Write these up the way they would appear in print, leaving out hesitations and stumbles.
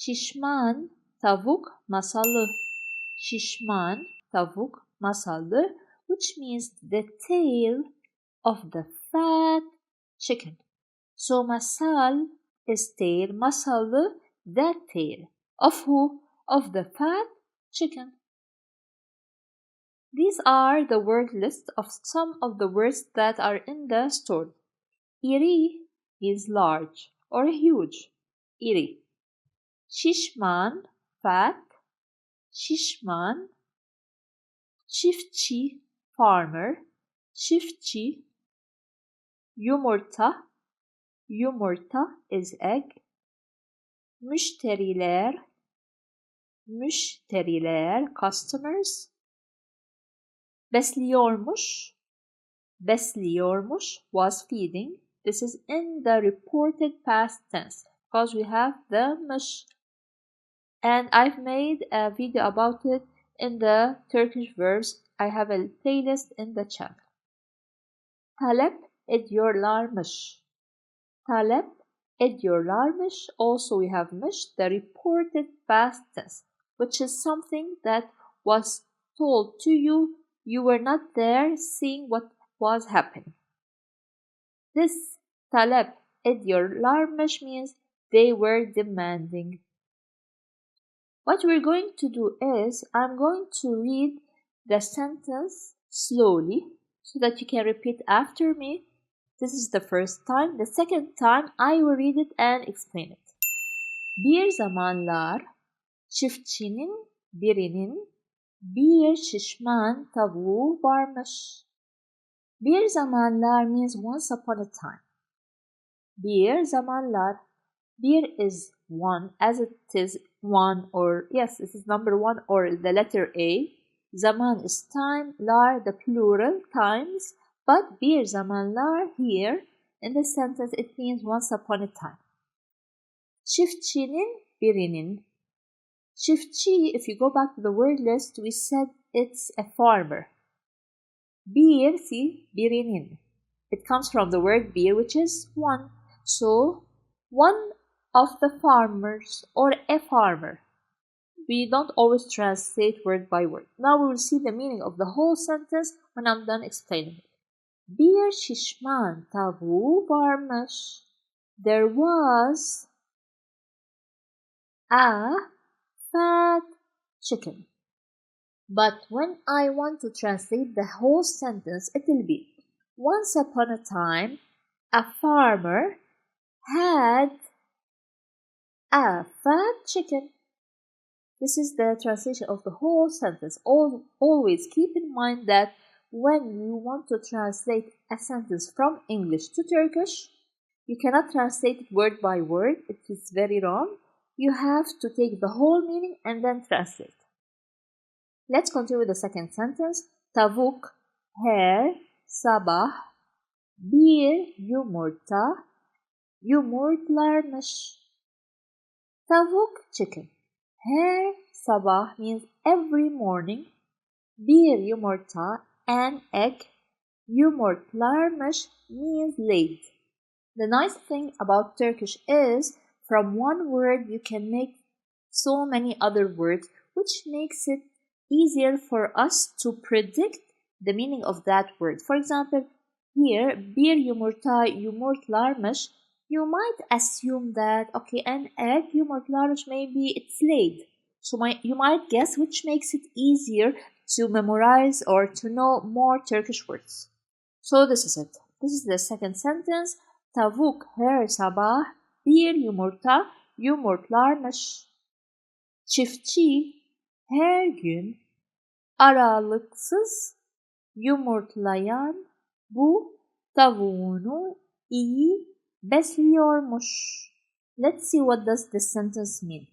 Şişman tavuk masalı. Şişman tavuk masalı, which means the tail of the fat chicken. So masal is tail, masalı that tail. Of who? Of the fat chicken. These are the word list of some of the words that are in the story. İri is large or huge. İri. Şişman, fat. Şişman. Çiftçi, farmer. Çiftçi. Yumurta. Yumurta is egg. Müşteriler. Müşteriler, customers. Besliyormuş. Besliyormuş was feeding. This is in the reported past tense because we have the mış. And I've made a video about it in the Turkish verbs. I have a playlist in the channel. Talep ediyorlarmış. Talep ediyorlarmış. Also we have mış, the reported past tense, which is something that was told to you. You were not there seeing what was happening. This talep ediyorlarmış means they were demanding. What we're going to do is, I'm going to read the sentence slowly so that you can repeat after me. This is the first time. The second time, I will read it and explain it. Bir zamanlar çiftçinin birinin bir şişman tavuğu varmış. Bir zamanlar means once upon a time. Bir zamanlar. Bir is one, as it is one, or yes, this is number one or the letter A. Zaman is time, lar the plural, times. But bir zamanlar here in the sentence it means once upon a time. Çiftçinin birinin. Çiftçi, if you go back to the word list, we said it's a farmer. Bir, see, birinin. It comes from the word bir, which is one. So, one of the farmers or a farmer. We don't always translate word by word. Now we will see the meaning of the whole sentence when I'm done explaining it. Bir şişman tavuğu varmış. There was a fat chicken. But when I want to translate the whole sentence, it will be once upon a time, a farmer had a fat chicken. This is the translation of the whole sentence. Always keep in mind that when you want to translate a sentence from English to Turkish, you cannot translate it word by word. It is very wrong. You have to take the whole meaning and then translate. Let's continue with the second sentence. Tavuk her sabah bir yumurta yumurtlarmış. Tavuk chicken. Her sabah means every morning. Bir yumurta, an egg. Yumurtlarmış means laid. The nice thing about Turkish is from one word you can make so many other words, which makes it easier for us to predict the meaning of that word. For example, here, bir yumurta yumurtlarmış, you might assume that, okay, an egg yumurtlarmış, maybe it's laid. So you might guess, which makes it easier to memorize or to know more Turkish words. So this is it. This is the second sentence. Tavuk her sabah bir yumurta yumurtlarmış. Çiftçi her gün aralıksız yumurtlayan bu tavuğunu iyi besliyormuş. Let's see what does this sentence mean.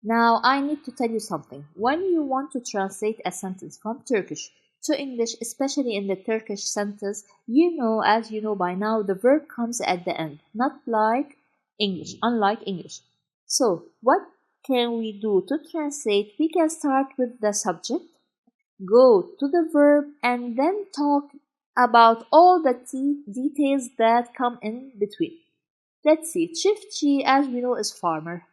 Now I need to tell you something. When you want to translate a sentence from Turkish to English, especially in the Turkish sentence, as you know by now, the verb comes at the end, not like English, unlike English. So, what can we do to translate? We can start with the subject, go to the verb, and then talk about all the details that come in between. Let's see. Çiftçi, as we know, is farmer.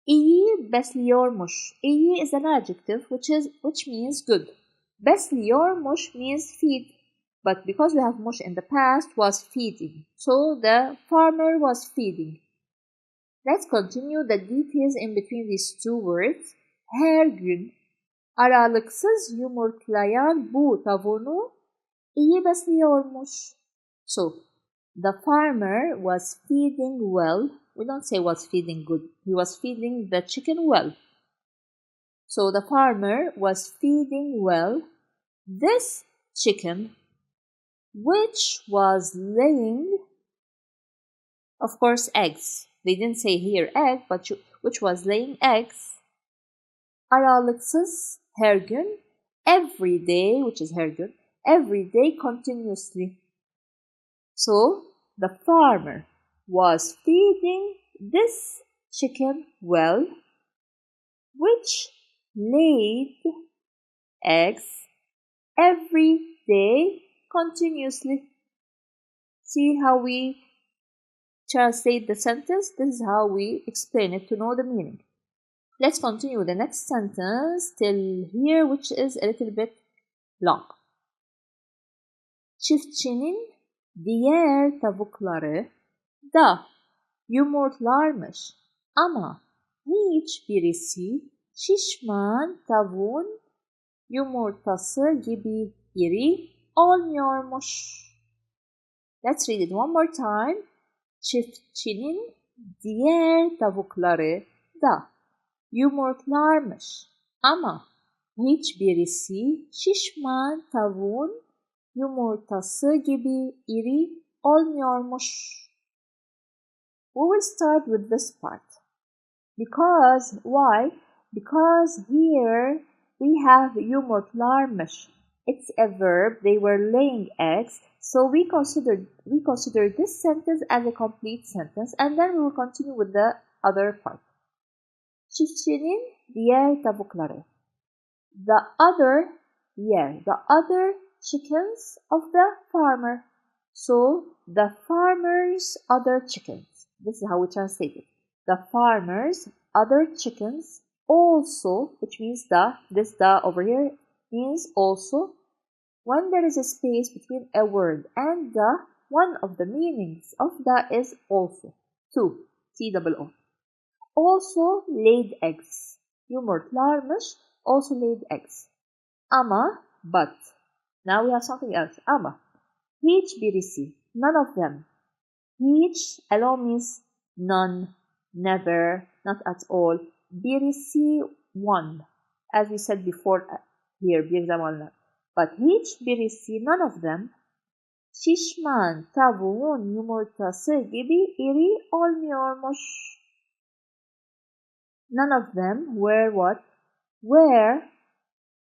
İyi besliyormuş. İyi is an adjective which means good. Besliyormuş means feed. But because we have mush in the past, was feeding. So the farmer was feeding. Let's continue the details in between these two words. Her gün aralıksız yumurtlayan bu tavuğunu iyi besliyormuş. So, the farmer was feeding well. We don't say was feeding good. He was feeding the chicken well. So, the farmer was feeding well this chicken, which was laying, of course, eggs. They didn't say here egg, but which was laying eggs. Aralıksız, her gün, every day, which is her gün, every day continuously. So, the farmer was feeding this chicken well, which laid eggs every day continuously. See how we translate the sentence? This is how we explain it to know the meaning. Let's continue the next sentence till here, which is a little bit long. Çiftçinin diğer tavukları da yumurtlarmış ama hiçbirisi şişman tavuğun yumurtası gibi iri olmuyormuş. Let's read it one more time. Çiftçinin diğer tavukları da yumurtlarmış ama hiçbirisi şişman tavuğun yumurtası gibi iri olmuyormuş. We will start with this part. Because, why? Because here we have yumurtlarmış. It's a verb. They were laying eggs. So we consider this sentence as a complete sentence, and then we will continue with the other part. Çiftçinin diğer tavukları. The other chickens of the farmer. So the farmer's other chickens. This is how we translate it. The farmer's other chickens also, which means this over here means also. When there is a space between a word and the, one of the meanings of the is also. Two, T-double-O. Also laid eggs. Yumurtlarmış, also laid eggs. Ama, but. Now we have something else. Ama. Hiçbirisi, none of them. Hiç alone means none, never, not at all. Birisi, one. As we said before here, bir zamanlar. But hiçbirisi, none of them, şişman tavuğun yumurtası gibi iri olmuyormuş. None of them were what? Were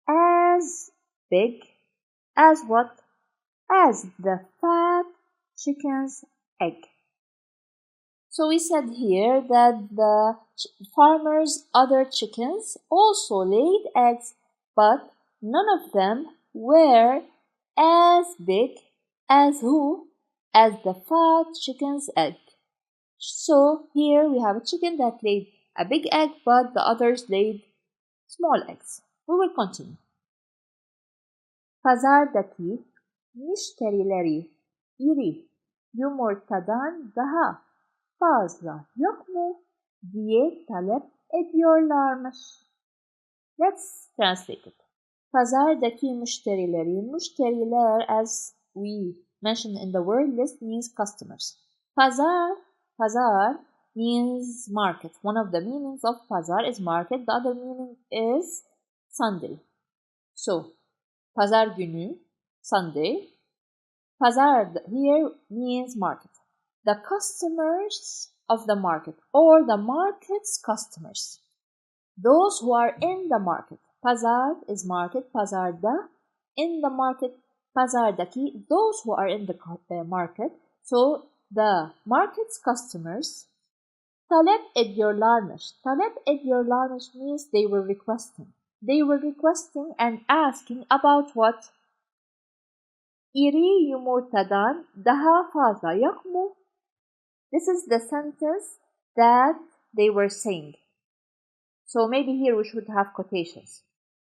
as big as what? As the fat chicken's egg. So we said here that the farmer's other chickens also laid eggs, but none of them were as big as who? As the fat chicken's egg. So here we have a chicken that laid a big egg, but the others laid small eggs. We will continue. Pazardaki müşterileri iri yumurtadan daha fazla yok mu diye talep ediyorlarmış. Let's translate it. Pazardaki müşterileri, müşteriler as we mentioned in the word list means customers. Pazar means market. One of the meanings of pazar is market. The other meaning is Sunday. So, pazar günü, Sunday. Pazar here means market. The customers of the market or the market's customers. Those who are in the market. Pazar is market. Pazarda, in the market. Pazardaki, those who are in the market. So, the market's customers talep ediyorlarmış. Talep ediyorlarmış means they were requesting. They were requesting and asking about what? İri yumurtadan daha fazla yok mu? This is the sentence that they were saying. So maybe here we should have quotations.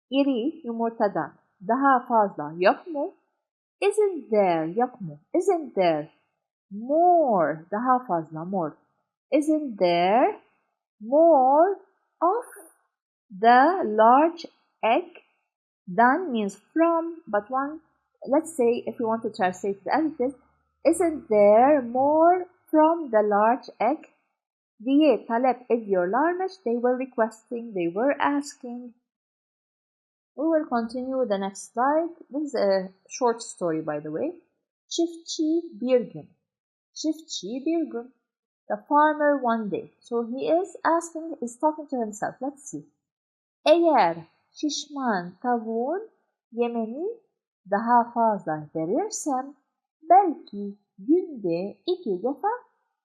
İri yumurtadan daha fazla yok mu? Isn't there yok mu? Isn't there more daha fazla more? Isn't there more of the large egg? Than means from, but one, let's say if we want to translate the adjective, isn't there more from the large egg? Diye talep ediyorlarmış. They were requesting, they were asking. We will continue with the next slide. This is a short story, by the way. Çiftçi bir gün. Çiftçi bir gün. The farmer one day. So he is asking, he's talking to himself. Let's see. Eğer şişman tavuğun yemeni daha fazla verirsem belki günde 2 defa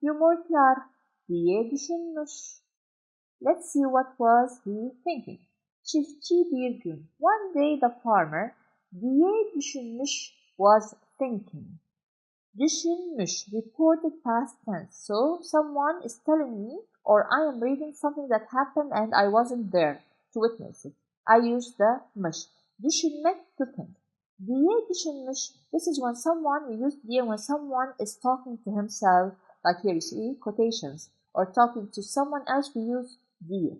yumurtlar diye düşünmüş. Let's see what was he thinking. Çiftçi bir gün. One day the farmer diye düşünmüş was thinking. Düşünmüş, reported past tense. So someone is telling me or I am reading something that happened and I wasn't there to witness it. I use the mış. Düşünmek, to think. Diye düşünmüş. This is when someone, we use diye when someone is talking to himself, like here you see quotations, or talking to someone else, we use diye.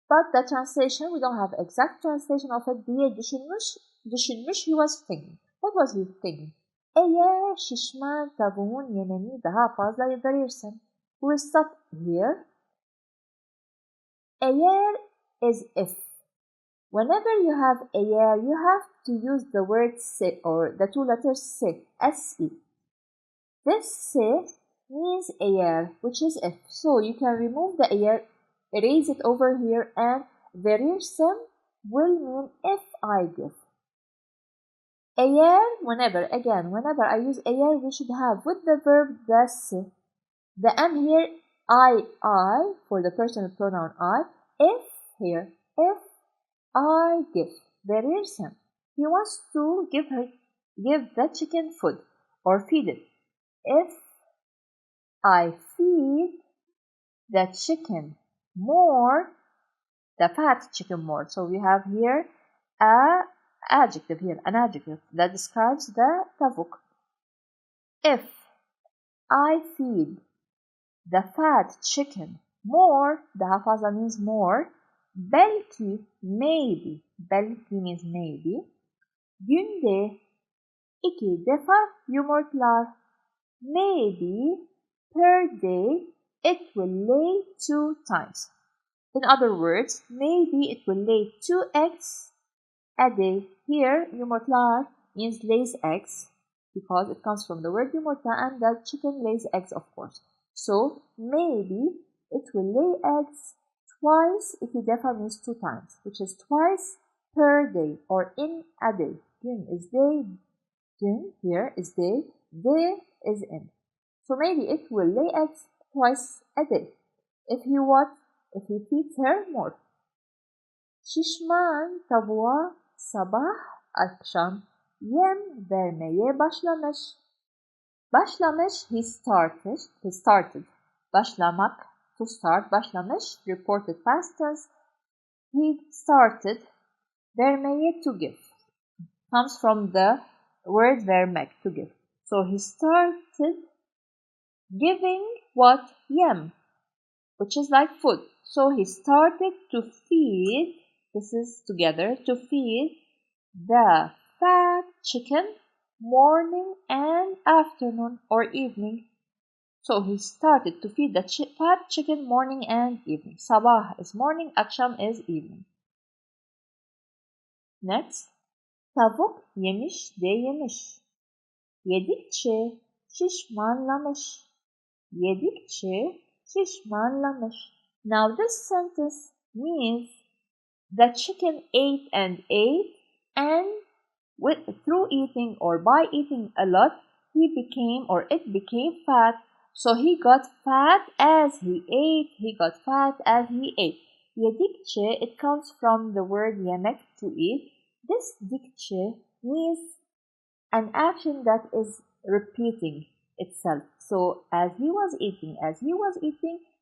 But the translation, we don't have exact translation of it. Diye düşünmüş, he was thinking. What was he thinking? Eğer şişman tavuğun yemeni daha fazla verirsen. We will stop here. Eğer is if. Whenever you have eğer, you have to use the word se or the two letters se, S-E. This se means eğer, which is if. So you can remove the eğer, erase it over here, and verirsem will mean if I give. Eğer, whenever I use eğer, we should have with the verb the se. The M here, I, for the personal pronoun I. If here, if I give. Verirsem. He wants to give the chicken food or feed it. If I feed the chicken more, the fat chicken more. So we have here an adjective that describes the tavuk. If I feed the fat chicken more, daha fazla means more. Belki, maybe, belki means maybe. Günde 2 defa yumurtlar. Maybe per day it will lay 2 times. In other words, maybe it will lay 2 eggs a day. Here, yumurtlar means lays eggs because it comes from the word yumurta and the chicken lays eggs, of course. So, maybe it will lay eggs twice, 2 defa means 2 times, which is twice per day or in a day. Gün is day, gün here is day is in. So maybe it will lay eggs twice a day. If he feeds her more. Şişman tavuğa sabah akşam yem vermeye başlamış. Başlamış, he started. Başlamak, to start, başlamış, reported past tense. He started. Vermeye, to give. Comes from the word vermek, to give. So he started giving what? Yem, which is like food. So he started to feed, this is together, to feed the fat chicken morning and afternoon or evening. So he started to feed the fat chicken morning and evening. Sabah is morning, akşam is evening. Next. Tavuk yemiş de yemiş. Yedikçe şişmanlamış. Yedikçe şişmanlamış. Now this sentence means the chicken ate and through eating or by eating a lot, it became fat. So he got fat as he ate. Yedikçe, it comes from the word yemek, to eat. This dikçe means an action that is repeating itself. So as he was eating,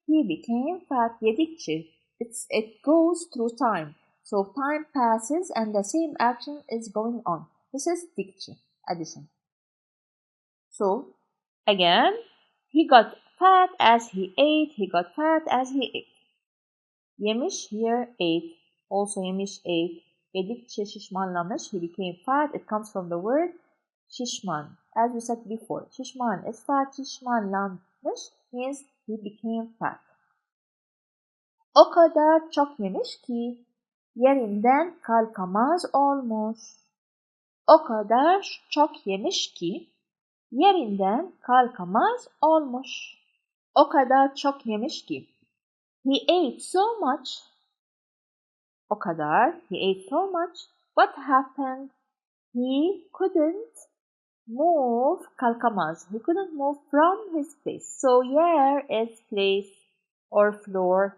he became fat. Yedikçe. it goes through time. So time passes and the same action is going on. This is dikçe, addition. So again, he got fat as he ate. He got fat as he ate. Yemiş, here ate. Also yemiş, ate. Yedikçe şişmanlamış. He became fat. It comes from the word şişman. As we said before, şişman is fat. Şişmanlanmış means he became fat. O kadar çok yemiş ki yerinden kalkamaz olmuş. O kadar çok yemiş ki yerinden kalkamaz olmuş. O kadar çok yemiş ki. He ate so much. O kadar. He ate so much. What happened? He couldn't move. Kalkamaz. He couldn't move from his place. So yer is place or floor.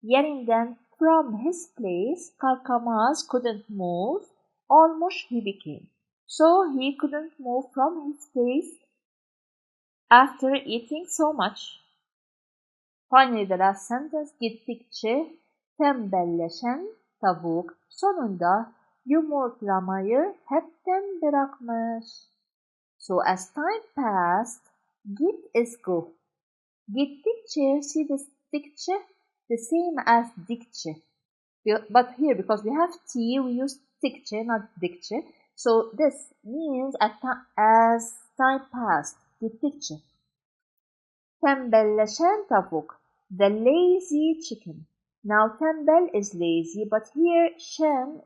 Yerinden from his place. Kalkamaz couldn't move. Olmuş he became. So he couldn't move from his place after eating so much. Finally, the last sentence. Gittikçe tembelleşen tavuk sonunda yumurtlamayı hepten bırakmış. So as time passed, git is go. Gittikçe, see this dikçe, the same as dikçe. But here, because we have T, we use dikçe, not dikçe. So this means as time passed, gittikçe. Tembelleşen tavuk, the lazy chicken. Now tembel is lazy, but here shen,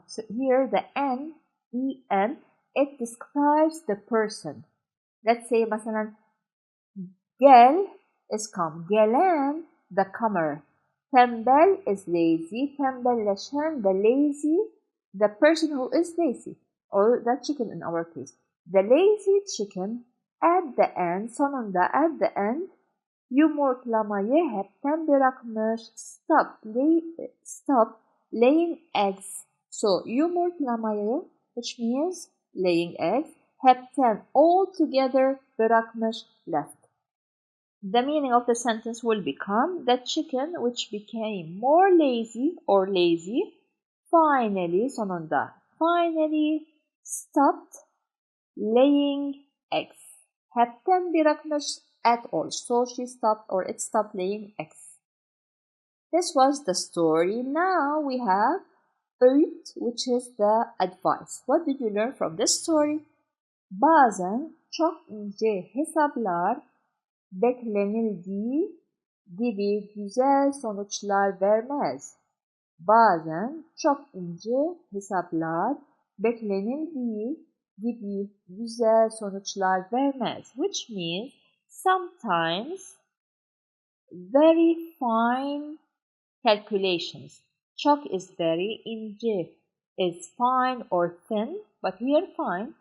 so here the N, E-N, it describes the person. Let's say مثلا gel is come, gelen the comer. Tembel is lazy, tembelleşen the lazy, the person who is lazy, or the chicken in our case. The lazy chicken at the end, sonunda at the end, yumurtlamayı hepten bırakmış. Stop laying eggs. So yumurtlamayı, which means laying eggs, hepten altogether bırakmış, left. The meaning of the sentence will become the chicken which became more lazy or lazy finally sonunda stopped laying eggs. Hepten bırakmış at all. So she stopped or it stopped laying eggs. This was the story. Now we have öğüt, which is the advice. What did you learn from this story? Bazen çok ince hesaplar beklenildiği gibi güzel sonuçlar vermez. Bazen çok ince hesaplar beklenildiği gibi güzel sonuçlar vermez. Which means sometimes very fine calculations. Çok is very, ince is fine or thin, but here fine.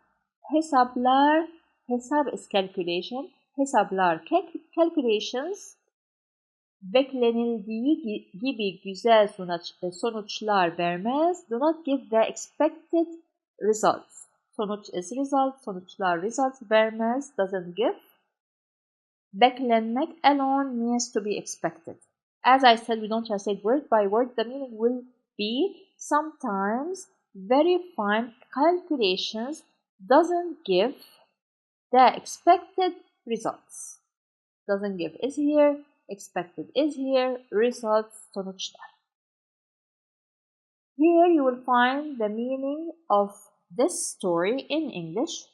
Hesaplar, hesap is calculation. Hesaplar, calculations, beklenildiği gibi güzel sonuçlar vermez. Do not give the expected results. Sonuç is result, sonuçlar results vermez, doesn't give. Beklenmek alone means to be expected. As I said, we don't translate word by word. The meaning will be sometimes very fine calculations doesn't give the expected results. Doesn't give is here, expected is here, results sonuçlar. Here you will find the meaning of this story in English.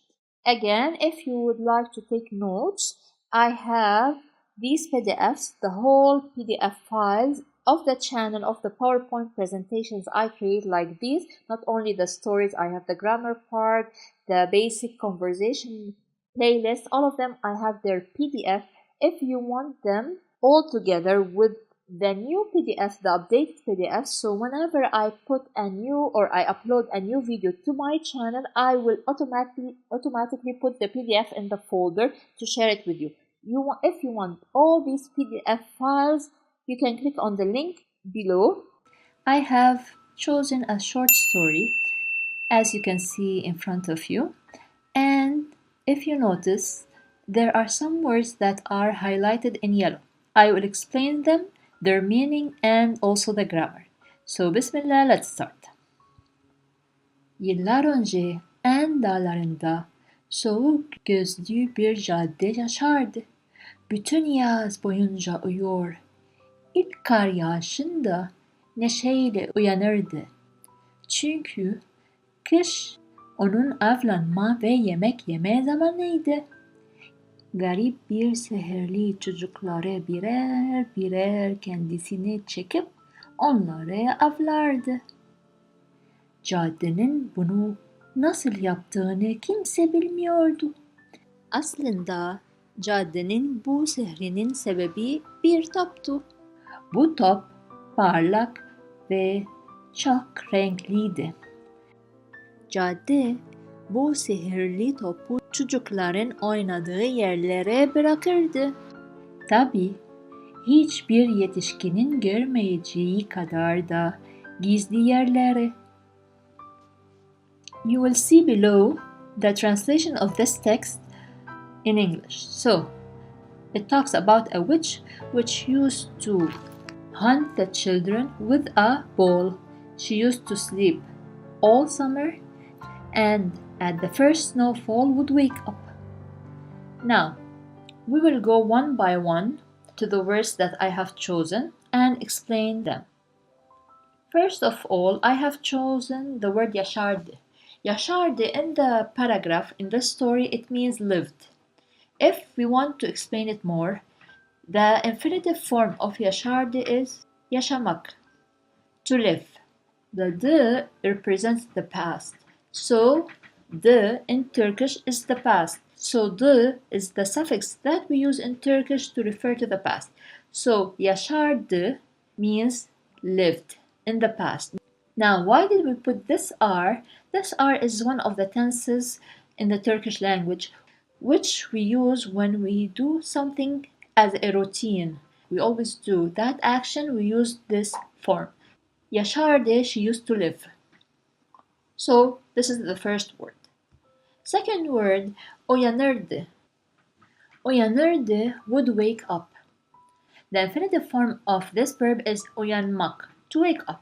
Again, if you would like to take notes, I have these PDFs, the whole PDF files of the channel of the PowerPoint presentations I create like these. Not only the stories, I have the grammar part, the basic conversation playlist, all of them I have their PDF. If you want them all together with the new PDF, the updated PDF, so whenever I put a new or I upload a new video to my channel, I will automatically put the PDF in the folder to share it with you. If you want all these PDF files, you can click on the link below. I have chosen a short story, as you can see in front of you. And if you notice, there are some words that are highlighted in yellow. I will explain them their meaning and also the grammar. So bismillah, let's start. Yıllar önce en dağlarında soğuk gözlü bir cadde yaşardı. Bütün yaz boyunca uyuyor. İlk kar yağışında neşeyle uyanırdı. Çünkü kış onun avlanma ve yemek yeme zamanıydı. Garip bir seherli çocukları birer birer kendisine çekip onları avlardı. Caddenin bunu nasıl yaptığını kimse bilmiyordu. Aslında caddenin bu sehrinin sebebi bir toptu. Bu top parlak ve çok renkliydi. Cadde bu sihirli topu çocukların oynadığı yerlere bırakırdı. Tabii hiçbir yetişkinin görmeyeceği kadar da gizli yerlere. You will see below the translation of this text in English. So, it talks about a witch which used to hunt the children with a ball. She used to sleep all summer and at the first snowfall would wake up. Now, we will go one by one to the words that I have chosen and explain them. First of all, I have chosen the word yaşardı. Yaşardı in the paragraph in the story, it means lived. If we want to explain it more, the infinitive form of yaşardı is yaşamak, to live. The d represents the past. So, d in Turkish is the past. So, d is the suffix that we use in Turkish to refer to the past. So, yaşardı means lived in the past. Now, why did we put this r? This r is one of the tenses in the Turkish language which we use when we do something as a routine. We always do that action, we use this form. Yaşardı, she used to live. So, this is the first word. Second word, uyanırdı. Uyanırdı would wake up. The infinitive form of this verb is uyanmak, to wake up.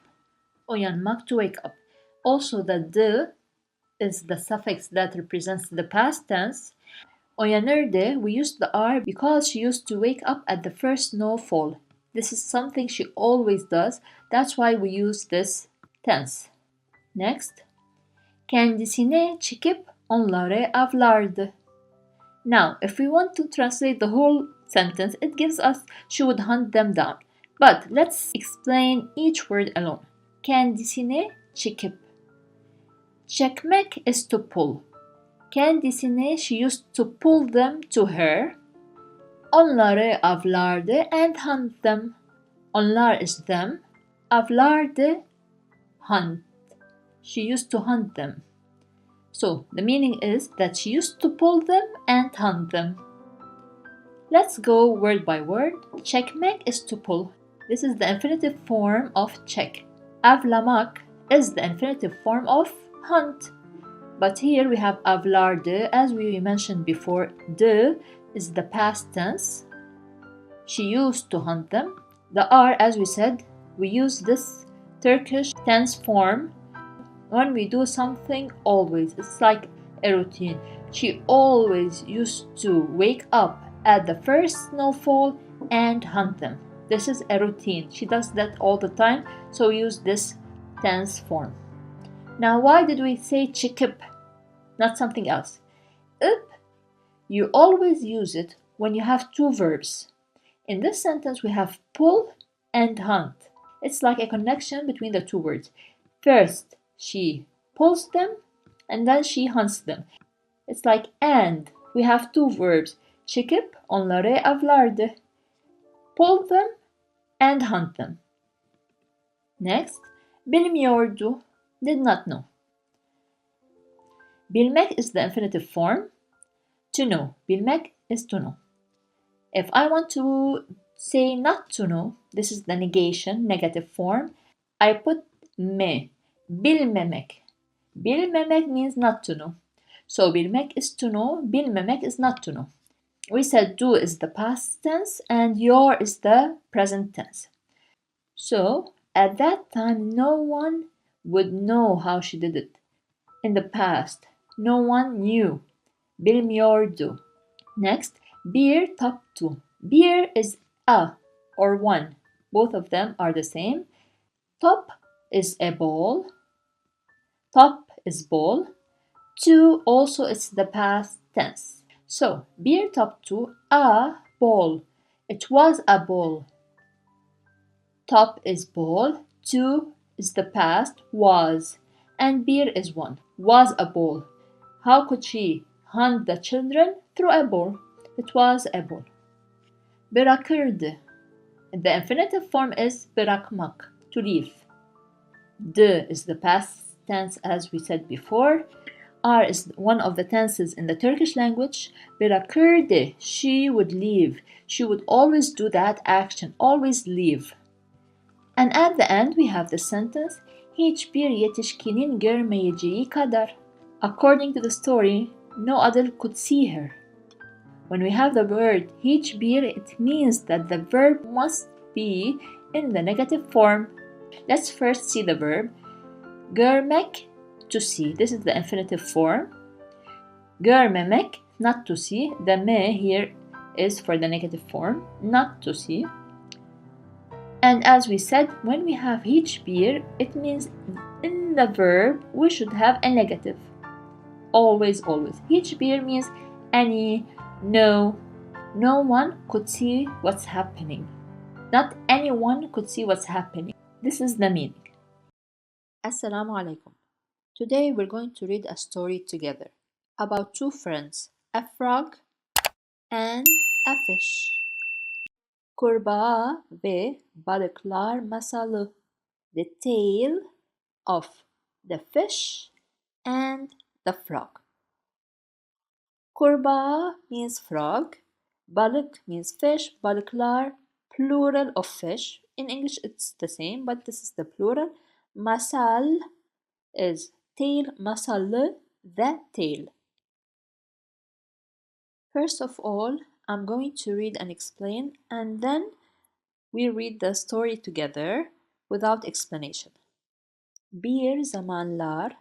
Uyanmak, to wake up. Also, the d is the suffix that represents the past tense. Uyanırdı, we used the r because she used to wake up at the first snowfall. This is something she always does. That's why we use this tense. Next, kendisine çekip onları avlardı. Now, if we want to translate the whole sentence, it gives us she would hunt them down. But let's explain each word alone. Kendisine çekip. Çekmek is to pull. Kendisine, she used to pull them to her. Onları avlardı and hunt them. Onlar is them. Avlardı, hunt. She used to hunt them. So, the meaning is that she used to pull them and hunt them. Let's go word by word. Çekmek is to pull. This is the infinitive form of çek. Avlamak is the infinitive form of hunt. But here we have avlardı, as we mentioned before. D is the past tense. She used to hunt them. The R, as we said, we use this Turkish tense form when we do something always. It's like a routine. She always used to wake up at the first snowfall and hunt them. This is a routine. She does that all the time, so we use this tense form. Now, why did we say çekip, not something else? Up, you always use it when you have two verbs. In this sentence, we have pull and hunt. It's like a connection between the two words. First, she pulls them, and then she hunts them. It's like and. We have two verbs. Çekip onları avlardı. Pull them and hunt them. Next, bilmiyordu, did not know. Bilmek is the infinitive form. To know. Bilmek is to know. If I want to say not to know, this is the negation, negative form. I put me. Bilmemek. Bilmemek means not to know. So bilmek is to know, bilmemek is not to know. We said do is the past tense and your is the present tense. So at that time, no one would know how she did it. In the past, no one knew. Bilmiyordu. Next, bir taptu. Bir is a or one. Both of them are the same. Top is a ball. Top is ball. To also is the past tense. So, bir taptu a ball. It was a ball. Top is ball. To is the past was. And bir is one. Was a ball. How could she hunt the children? Through a ball. It was a ball. Bırakırdı. The infinitive form is bırakmak, to leave. D is the past tense as we said before. R is one of the tenses in the Turkish language. Bırakırdı, she would leave. She would always do that action, always leave. And at the end we have the sentence, hiçbir yetişkinin görmeyeceği kadar. According to the story, no other could see her. When we have the word hiçbir, it means that the verb must be in the negative form. Let's first see the verb. Görmek, to see. This is the infinitive form. Görmemek, not to see. The me here is for the negative form, not to see. And as we said, when we have hiçbir, it means in the verb we should have a negative. Always, always. Hiçbir means any, no one could see what's happening. Not anyone could see what's happening. This is the meaning. Assalamu alaikum. Today we're going to read a story together about two friends, a frog and a fish. Kurbağa ve balıklar masalı. The tale of the fish and the frog. Kurbağa means frog, balık means fish, balıklar plural of fish. In English it's the same, but this is the plural. Masal is tale, masalı, the tale. First of all, I'm going to read and explain, and then we read the story together without explanation. Bir zamanlar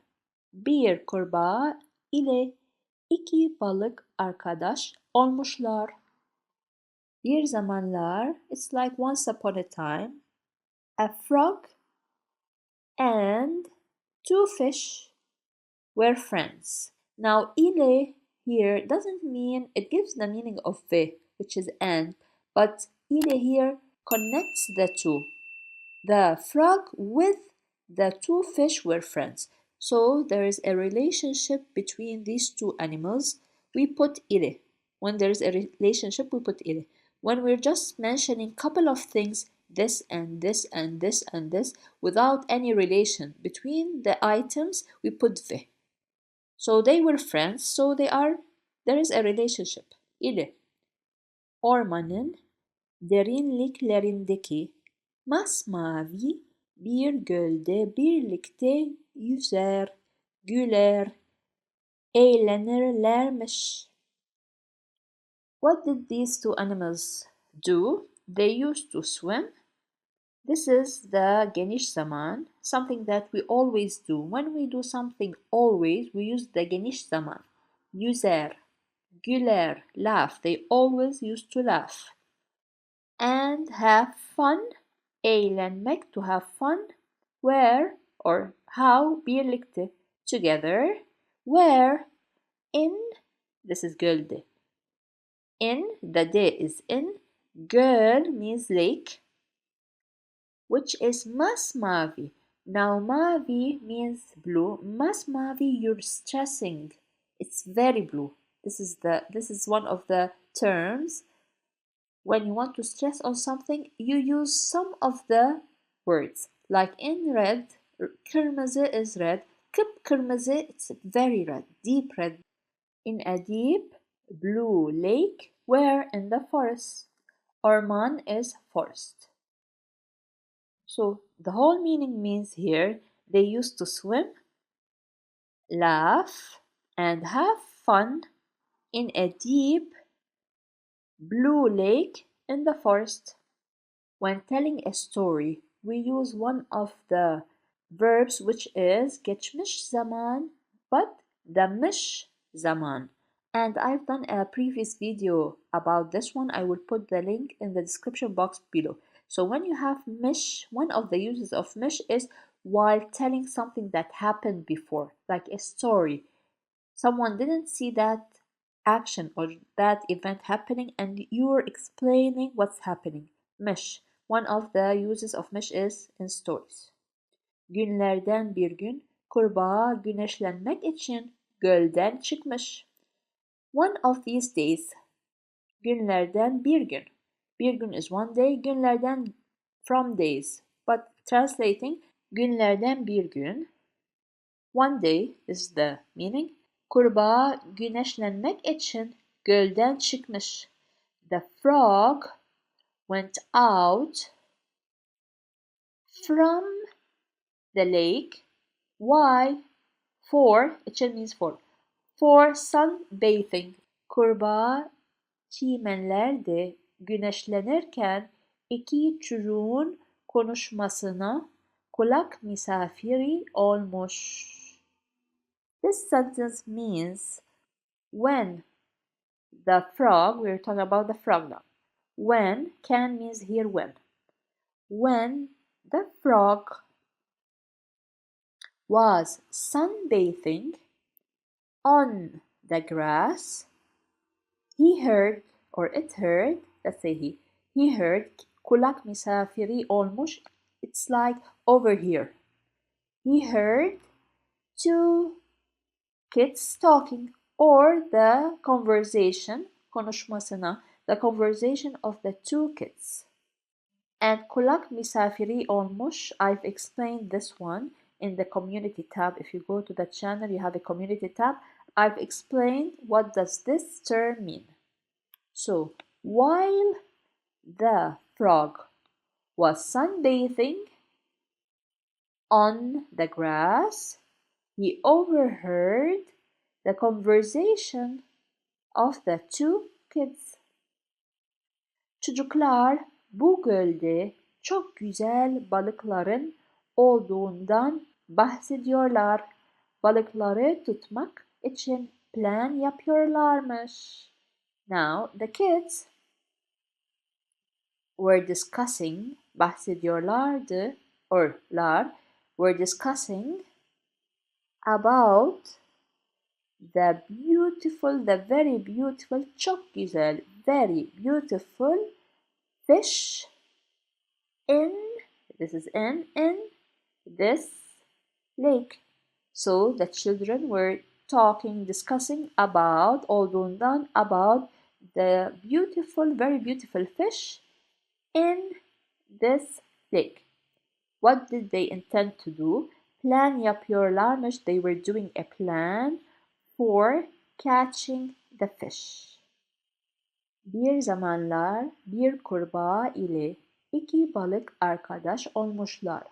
bir kurbağa ile iki balık arkadaş olmuşlar. Bir zamanlar, it's like once upon a time, a frog and two fish were friends. Now, ile here doesn't mean, it gives the meaning of ve, which is and, but ile here connects the two. The frog with the two fish were friends. So there is a relationship between these two animals. We put ile. When there is a relationship, we put ile. When we're just mentioning couple of things, this and this and this and this, without any relation between the items, we put ve. So they were friends, so there is a relationship. İle. Ormanın derinliklerindeki masmavi bir gölde birlikte yüzer, güler, eğlenirlermiş. What did these two animals do? They used to swim. This is the geniş zaman, something that we always do. When we do something always, we use the geniş zaman. Yüzer, güler, laugh. They always used to laugh. And have fun. Eğlenmek, to have fun. Where or how, birlikte, together. Where? In, this is gölde. In, the de is in. Göl means lake, which is masmavi. Now mavi means blue. Masmavi, you're stressing. It's very blue. This is one of the terms. When you want to stress on something, you use some of the words. Like in red, kırmızı is red. Kıpkırmızı, it's very red, deep red. In a deep blue lake, where in the forest. Orman is forest. So the whole meaning means here, they used to swim, laugh, and have fun in a deep blue lake in the forest. When telling a story we use one of the verbs which is geçmiş zaman but damış zaman. And I've done a previous video about this one. I will put the link in the description box below. So when you have mish, one of the uses of mish is while telling something that happened before, like a story. Someone didn't see that action or that event happening and you're explaining what's happening. Mish. One of the uses of mish is in stories. Günlerden bir gün kurbağa güneşlenmek için gölden çıkmış. One of these days. Günlerden bir gün. Bir gün is one day. Günlerden from days. But translating günlerden bir gün. One day is the meaning. Kurbağa güneşlenmek için gölden çıkmış. The frog went out from the lake. Why? For, İçin means for sunbathing. Kurbağa çimenlerde güneşlenirken iki çocuğun konuşmasına kulak misafiri olmuş. This sentence means when the frog, we're talking about the frog now. When, can means here when. When the frog was sunbathing on the grass, he heard, or it heard, let's say he heard kulak misafiri olmuş. It's like over here. He heard two kids talking or the conversation, konuşmasına, the conversation of the two kids. And kulak misafiri olmuş, I've explained this one in the community tab. If you go to the channel, you have a community tab. I've explained what does this term mean. So, while the frog was sunbathing on the grass, he overheard the conversation of the two kids. Çocuklar bu gölde çok güzel balıkların olduğundan bahsediyorlar. Balıkları tutmak için plan yapıyorlarmış. Now the kids were discussing, bahsediyorlardı, were discussing about the very beautiful, çok güzel, very beautiful fish in this lake. So the children were talking, discussing about, olduğundan, about the very beautiful fish in this lake. What did they intend to do? Plan yapıyorlarmış. They were doing a plan for catching the fish. Bir zamanlar bir kurbağa ile iki balık arkadaş olmuşlar.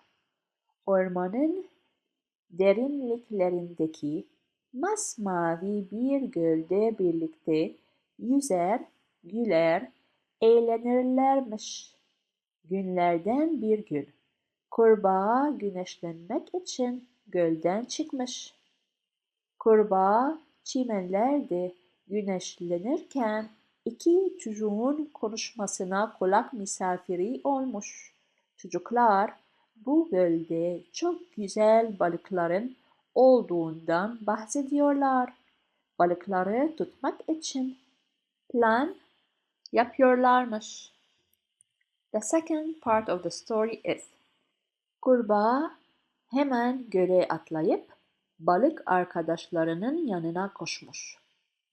Ormanın derinliklerindeki masmavi bir gölde birlikte yüzer, güler, eğlenirlermiş. Günlerden bir gün kurbağa güneşlenmek için gölden çıkmış. Kurbağa çimenlerde güneşlenirken iki çocuğun konuşmasına kulak misafiri olmuş. Çocuklar bu gölde çok güzel balıkların olduğundan bahsediyorlar. Balıkları tutmak için plan yapıyorlarmış. The second part of the story is kurbağa hemen göle atlayıp balık arkadaşlarının yanına koşmuş.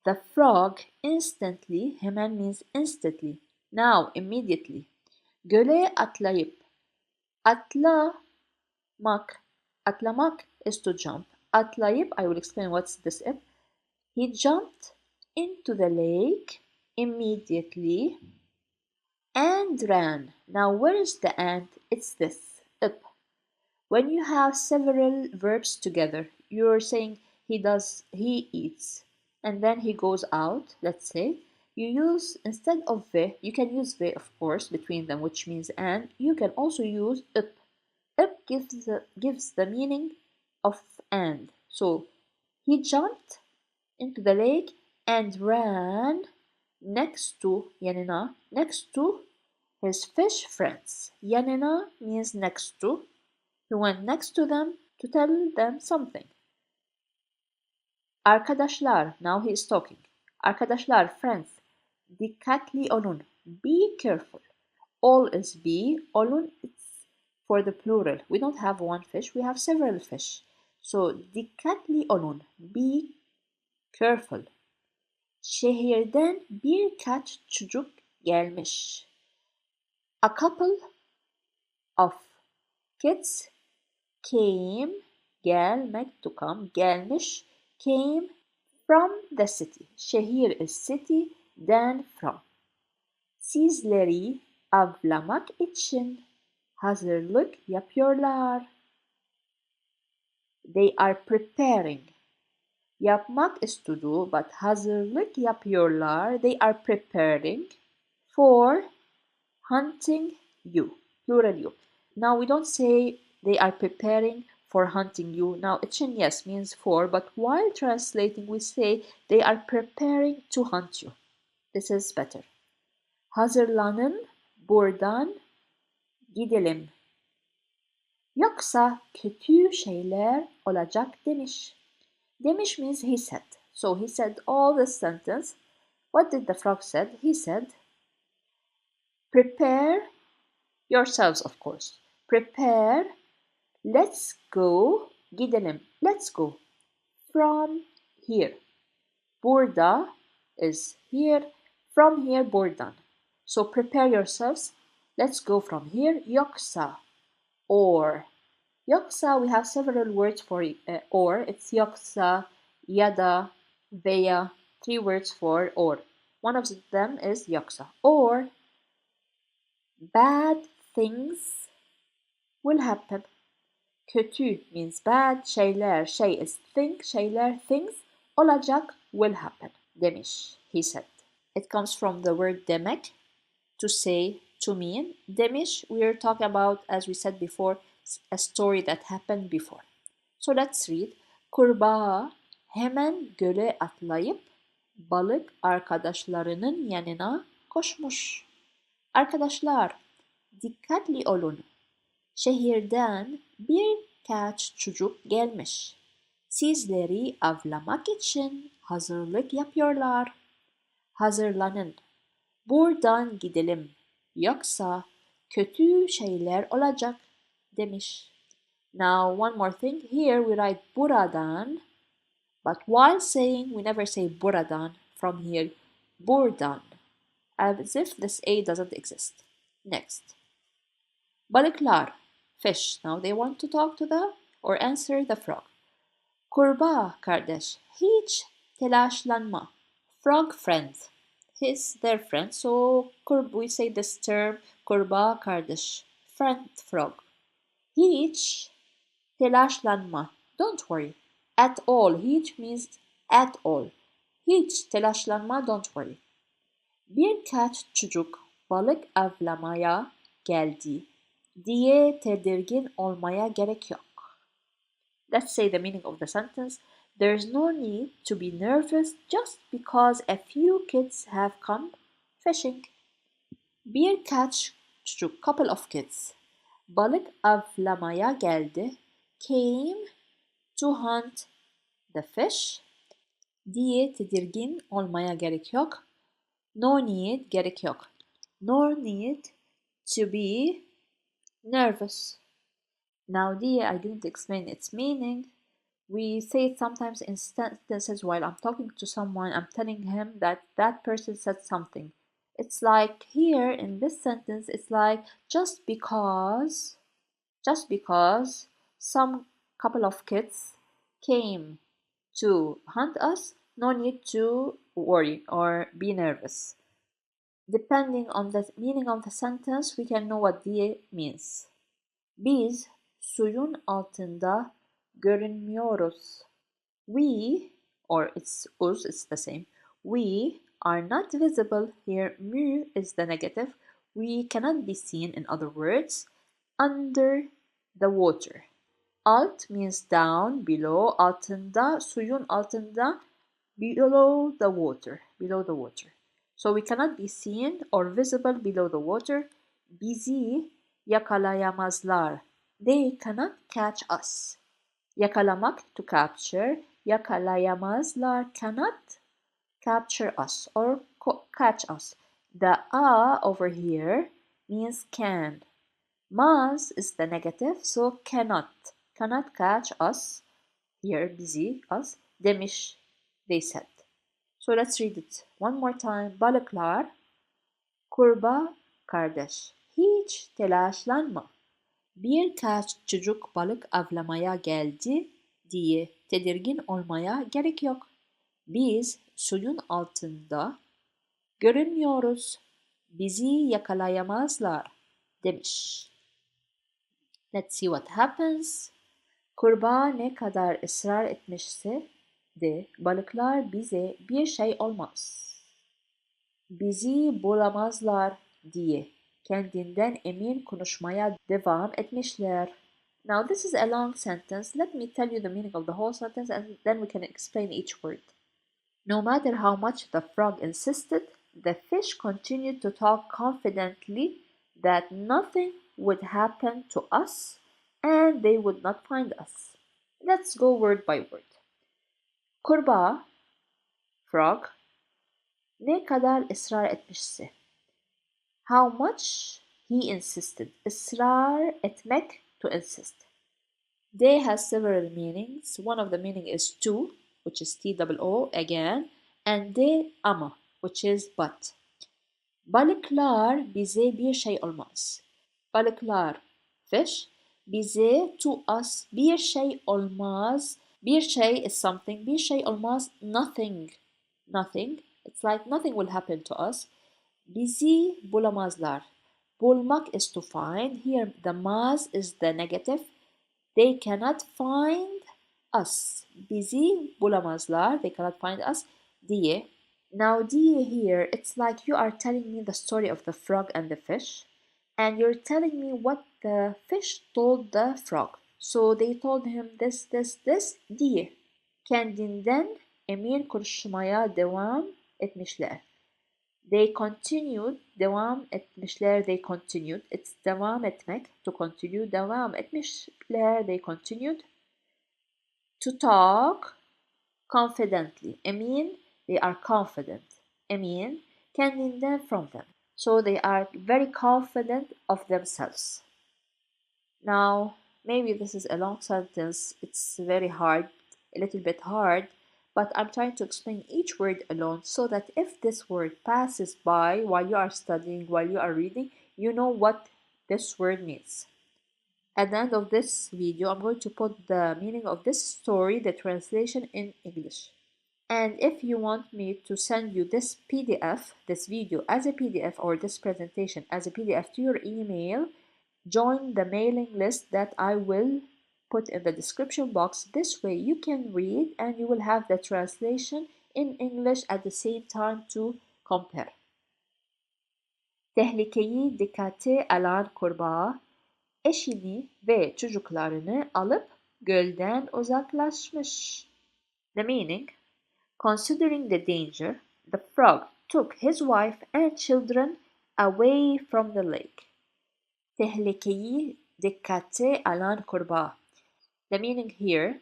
The frog instantly, hemen means instantly, now, immediately. Göle atlayıp, atlamak is to jump. Atlayıp, I will explain what's this if. He jumped into the lake immediately and ran. Now, where is the and? It's this, up. When you have several verbs together, you're saying he eats, and then he goes out, let's say. You use, instead of ve, you can use ve, of course, between them, which means and. You can also use up. Up gives the meaning of and. So he jumped into the lake and ran next to yanına, next to his fish friends. Yanına means next to. He went next to them to tell them something. Arkadaşlar, now he is talking. Arkadaşlar, friends, dikkatli olun. Be careful. All is be, olun it's for the plural. We don't have one fish, we have several fish. So dikkatli olun. Be careful. Şehirden birkaç çocuk gelmiş. A couple of kids came, gelmek to come, gelmiş, came from the city. Şehir is city, then from. Sizleri avlamak için hazırlık yapıyorlar. They are preparing. Yapmak is to do, but hazırlık yapıyorlar. They are preparing for hunting you. Plural you. Now we don't say they are preparing for hunting you. Now için yes means for, but while translating we say they are preparing to hunt you. This is better. Hazırlanın, buradan gidelim. Yoksa kötü şeyler olacak demiş. Demiş means he said. So he said all this sentence. What did the frog said? He said, prepare yourselves, of course. Prepare, let's go, gidelim, let's go. From here. Burada is here. From here, buradan. So prepare yourselves. Let's go from here. Yoksa, or. Yoksa, we have several words for or. It's yoksa, yada, veya. 3 words for or. One of them is yoksa. Or, bad things will happen. Kötü means bad. Şeyler, şey is thing. Şeyler, things. Olacak will happen. Demiş, he said. It comes from the word demek, to say, to mean. Demiş, we are talking about, as we said before, a story that happened before. So let's read. Kurbağa hemen göle atlayıp balık arkadaşlarının yanına koşmuş. Arkadaşlar, dikkatli olun. Şehirden birkaç çocuk gelmiş. Sizleri avlamak için hazırlık yapıyorlar. Hazırlanın. Buradan gidelim. Yoksa kötü şeyler olacak demiş. Now one more thing. Here we write buradan. But while saying, we never say buradan from here. Buradan. As if this A doesn't exist. Next. Balıklar. Fish. Now they want to talk to the or answer the frog. Kurbağa kardeş. Hiç telaşlanma. Frog friend. He's their friend. So we say this term kurbağa kardeş. Friend frog. Hiç telaşlanma. Don't worry. At all. Hiç means at all. Hiç telaşlanma. Don't worry. Birkaç çocuk balık avlamaya geldi diye tedirgin olmaya gerek yok. Let's say the meaning of the sentence. There's no need to be nervous just because a few kids have come fishing. Birkaç çocuk, couple of kids, balık avlamaya geldi, came to hunt the fish diye tedirgin olmaya gerek yok. No need, gerek yok. No need to be nervous. Now diye, I didn't explain its meaning. We say it sometimes in sentences while I'm talking to someone, I'm telling him that that person said something. It's like here in this sentence, it's like just because some couple of kids came to hunt us, no need to worry or be nervous. Depending on the meaning of the sentence, we can know what diye means. Biz suyun altında görünmüyoruz. We, or it's us, it's the same. We are not visible. Here, mü is the negative. We cannot be seen, in other words, under the water. Alt means down, below, altında, suyun altında, below the water, below the water. So we cannot be seen or visible below the water. Bizi yakalayamazlar. They cannot catch us. Yakalamak, to capture. Yakalayamazlar, cannot capture us or catch us. The a over here means can. Maz is the negative, so cannot catch us. Here, bizi, us, demiş, they said. So let's read it one more time. Balıklar, kurbağa kardeş. Hiç telaşlanma. Birkaç çocuk balık avlamaya geldi diye tedirgin olmaya gerek yok. Biz suyun altında görünmüyoruz. Bizi yakalayamazlar demiş. Let's see what happens. Kurbağa ne kadar ısrar etmişse de balıklar bize bir şey olmaz. Bizi bulamazlar diye kendinden emin konuşmaya devam etmişler. Now this is a long sentence. Let me tell you the meaning of the whole sentence and then we can explain each word. No matter how much the frog insisted, the fish continued to talk confidently that nothing would happen to us and they would not find us. Let's go word by word. Kurbağa, frog, ne kadar ısrar etmişse. How much he insisted. Israr etmek, to insist. They has several meanings. One of the meaning is to, which is T-O-O again, and de ama, which is but. Balıklar bize bir şey olmaz. Balıklar, fish, bize, to us, bir şey olmaz. Bir şey is something, bir şey olmaz, nothing. Nothing. It's like nothing will happen to us. Bizi bulamazlar. Bulmak is to find. Here the maz is the negative. They cannot find us. Bizi bulamazlar. They cannot find us diye. Now diye here, it's like you are telling me the story of the frog and the fish. And you're telling me what the fish told the frog. So they told him this diye. Kendinden emin konuşmaya devam etmişler. They continued, devam etmişler, they continued. It's devam etmek, to continue, devam etmişler, they continued. To talk confidently. Emin, they are confident. Emin, kendinden, from them. So they are very confident of themselves. Now, maybe this is a long sentence. It's very hard, a little bit hard, but I'm trying to explain each word alone so that if this word passes by while you are studying, while you are reading, you know what this word means. At the end of this video, I'm going to put the meaning of this story, the translation in English. And if you want me to send you this PDF, this video as a PDF or this presentation as a PDF to your email, join the mailing list that I will put in the description box. This way you can read and you will have the translation in English at the same time to compare. Tehlikeyi dikkate alan kurbağa eşini ve çocuklarını alıp gölden uzaklaşmış. The meaning: considering the danger, the frog took his wife and children away from the lake. Tehlikeyi dikkate alan kurbağa. The meaning here,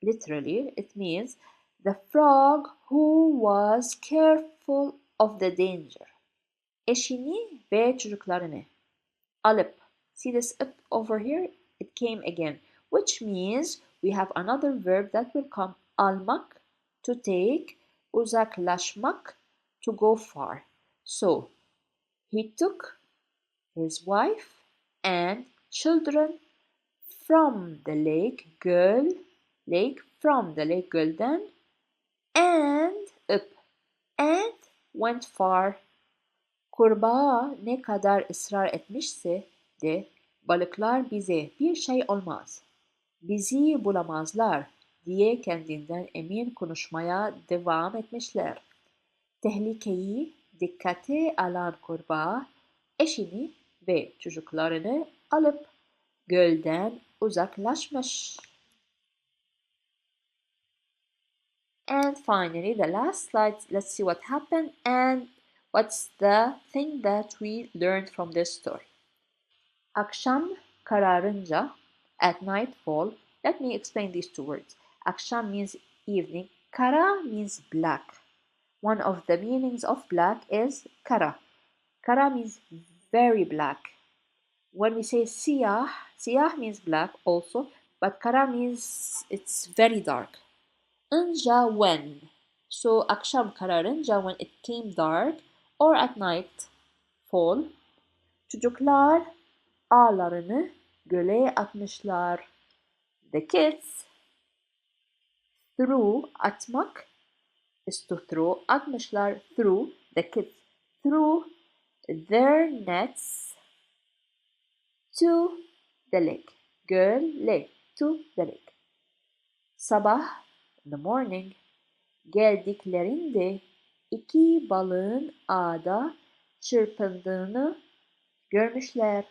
literally, it means the frog who was careful of the danger. Eşini ve çocuklarını alıp. See this up over here? It came again, which means we have another verb that will come. Almak, to take, uzaklaşmak, to go far. So, he took his wife and children from the lake, göl, lake, from the lake, gölden, and up, and went far. Kurbağa ne kadar ısrar etmişse de balıklar bize bir şey olmaz, bizi bulamazlar diye kendinden emin konuşmaya devam etmişler. Tehlikeyi dikkate alan kurbağa eşini ve çocuklarını alıp gölden uzaklaşmış. And finally, the last slide, let's see what happened and what's the thing that we learned from this story. Akşam kararınca, at nightfall, let me explain these two words. Akşam means evening, kara means black. One of the meanings of black is kara. Kara means very black. When we say siyah, siyah means black also, but kara means it's very dark. Inca when. So akşam kararınca when it came dark or at night fall. Çocuklar ağlarını göle atmışlar. The kids threw atmak is to throw. Atmışlar threw. The kids threw their nets to the lake. Göle to the lake. Sabah in the morning geldiklerinde iki balığın ağda çırpındığını görmüşler.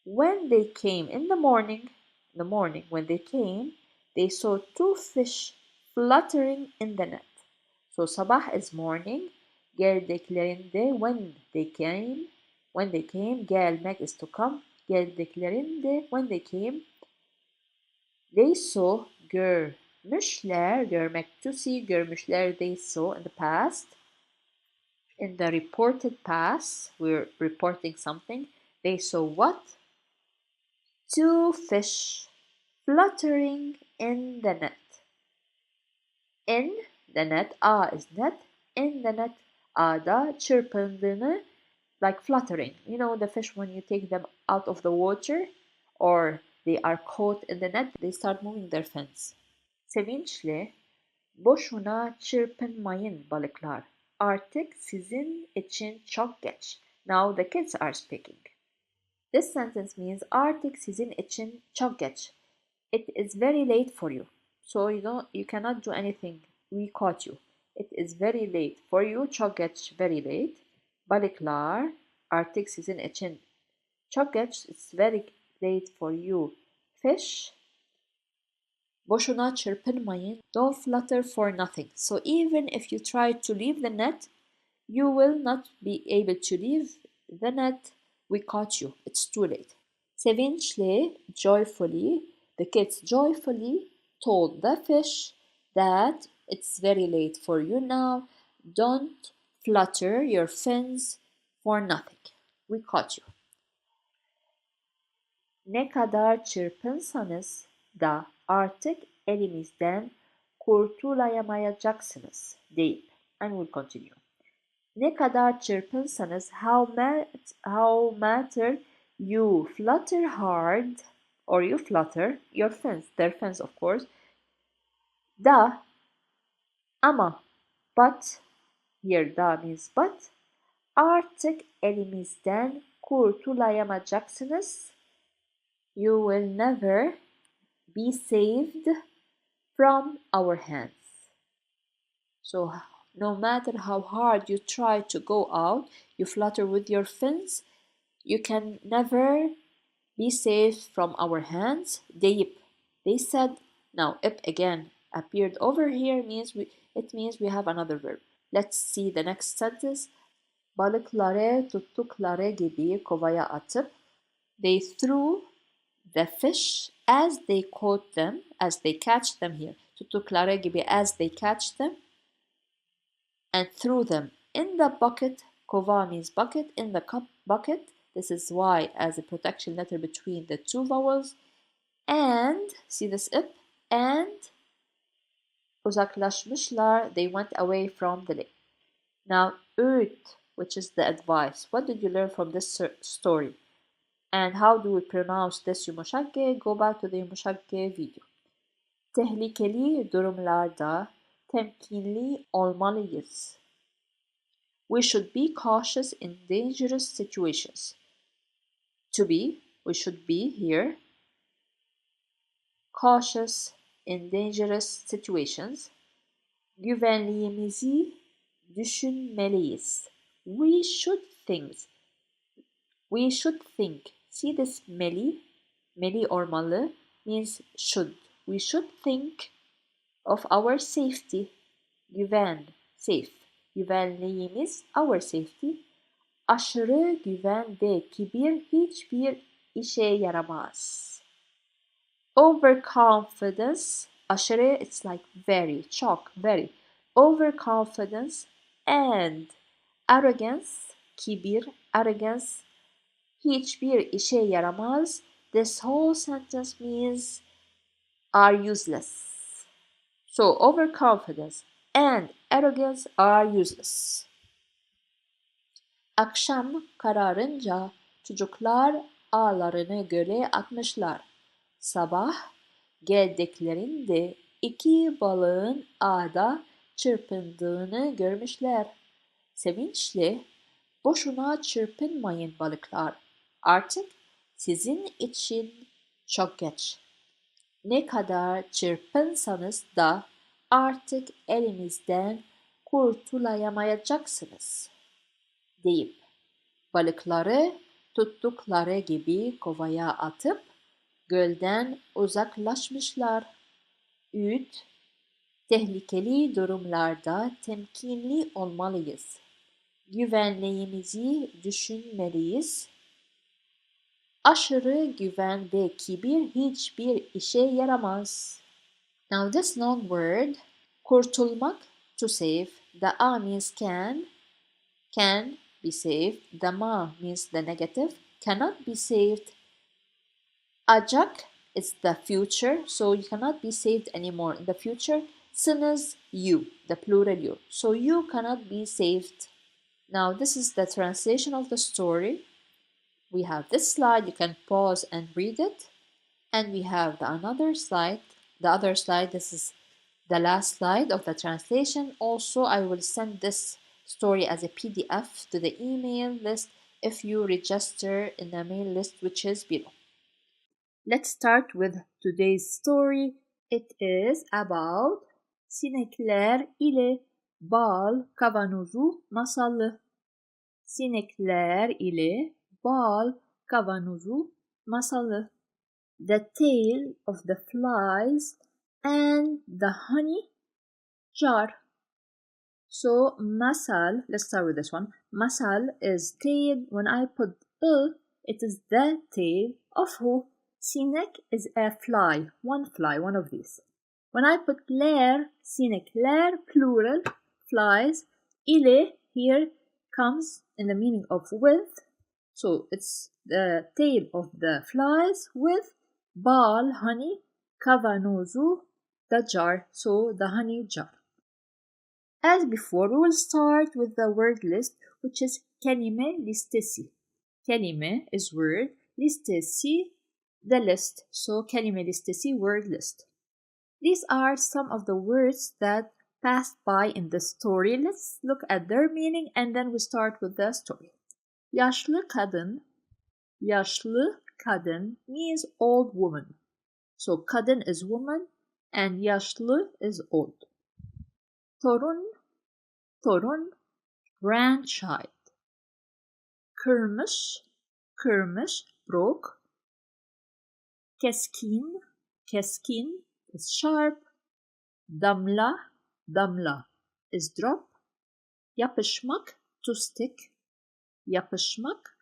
When they came in the morning when they came, they saw two fish fluttering in the net. So sabah is morning, geldiklerinde when they came, gelmek is to come, geldiklerinde when they came, they saw görmüşler, görmek to see, görmüşler they saw in the past. In the reported past, we're reporting something. They saw what? Two fish fluttering in the net. In the net, is net. In the net, da çırpındığını, like fluttering. You know the fish when you take them out of the water or they are caught in the net, they start moving their fins. Sevinçle, boşuna çırpınmayın balıklar. Artık sizin için çok geç. Now the kids are speaking. This sentence means artık sizin için çok geç. It is very late for you. So you cannot do anything. We caught you. It is very late for you. Çok geç, very late. Balıklar artık sizin için çok geç. It's very late for you. Fish, boşuna çırpınmayın. Don't flutter for nothing. So even if you try to leave the net, you will not be able to leave the net. We caught you. It's too late. Sevinçle, joyfully, the kids joyfully told the fish that it's very late for you now. Don't flutter your fins for nothing. We caught you. Ne kadar çırpınsanız da artık elimizden kurtulayamayacaksınız deyip. And we'll continue. Ne kadar çırpınsanız, how matter you flutter hard or you flutter your fins, their fins of course. Da, ama, but, here da means but, artık elimizden kurtulayamayacaksınız. You will never be saved from our hands. So no matter how hard you try to go out, you flutter with your fins, you can never be saved from our hands. Deyip. They said. Now ip again appeared over here it means we have another verb. Let's see the next sentence. Balıkları tuttukları gibi kovaya atıp they threw the fish as they caught them, as they catch them here. Tuttukları gibi as they catch them and threw them in the bucket. Kova means bucket, in the bucket. This is why as a protection letter between the two vowels. And, see this ip, and uzaklaşmışlar, they went away from the lake. Now, öğüt, which is the advice. What did you learn from this story? And how do we pronounce this yumuşak G? Go back to the yumuşak G video. Tehlikeli durumlarda temkinli olmalıyız. We should be cautious in dangerous situations. To be, we should be here. Cautious in dangerous situations. Güvenliğimizi düşünmeliyiz. We should think. See this meli? Meli olmalı means should. We should think of our safety. Güven, safe. Güvenliğimiz, our safety. Aşırı güven ve kibir hiçbir işe yaramaz. Overconfidence, aşırı, it's like very, çok, very. Overconfidence and arrogance, kibir, arrogance, hiçbir işe yaramaz. This whole sentence means are useless. So overconfidence and arrogance are useless. Akşam kararınca çocuklar ağlarına göre atmışlar. Sabah geldiklerinde iki balığın ağda çırpındığını görmüşler. Sevinçle, boşuna çırpınmayın balıklar. Artık sizin için çok geç. Ne kadar çırpınsanız da artık elimizden kurtulamayacaksınız deyip balıkları tuttukları gibi kovaya atıp gölden uzaklaşmışlar. 3. Tehlikeli durumlarda temkinli olmalıyız. Güvenliğimizi düşünmeliyiz. Aşırı güven ve kibir hiçbir işe yaramaz. Now this long word, kurtulmak, to save. The a means can be saved. The ma means the negative, cannot be saved. Acak is the future, so you cannot be saved anymore in the future. Sınız, you, the plural you. So you cannot be saved. Now this is the translation of the story. We have this slide, you can pause and read it. And we have the other slide, this is the last slide of the translation. Also, I will send this story as a PDF to the email list if you register in the mail list which is below. Let's start with today's story. It is about sinekler ile bal kavanozu masalı. Sinekler ile bal kavanozu masalı. The tale of the flies and the honey jar. So masal, let's start with this one. Masal is tale. When I put it is the tale of who? Sinek is a fly, one of these. When I put ler, sinekler, plural, flies, ile here comes in the meaning of with. So it's the tale of the flies with bal, honey, kavanozu, the jar, so the honey jar. As before, we will start with the word list, which is kelime listesi. Kelime is word, listesi, the list. So kelime listesi, word list. These are some of the words that passed by in the story. Let's look at their meaning and then we start with the story. Yaşlı kadın, yaşlı kadın means old woman. So kadın is woman and yaşlı is old. Torun, torun, grandchild. Kırmış, kırmış, broke. Keskin, keskin is sharp. Damla, damla is drop. Yapışmak, to stick. Yapışmak.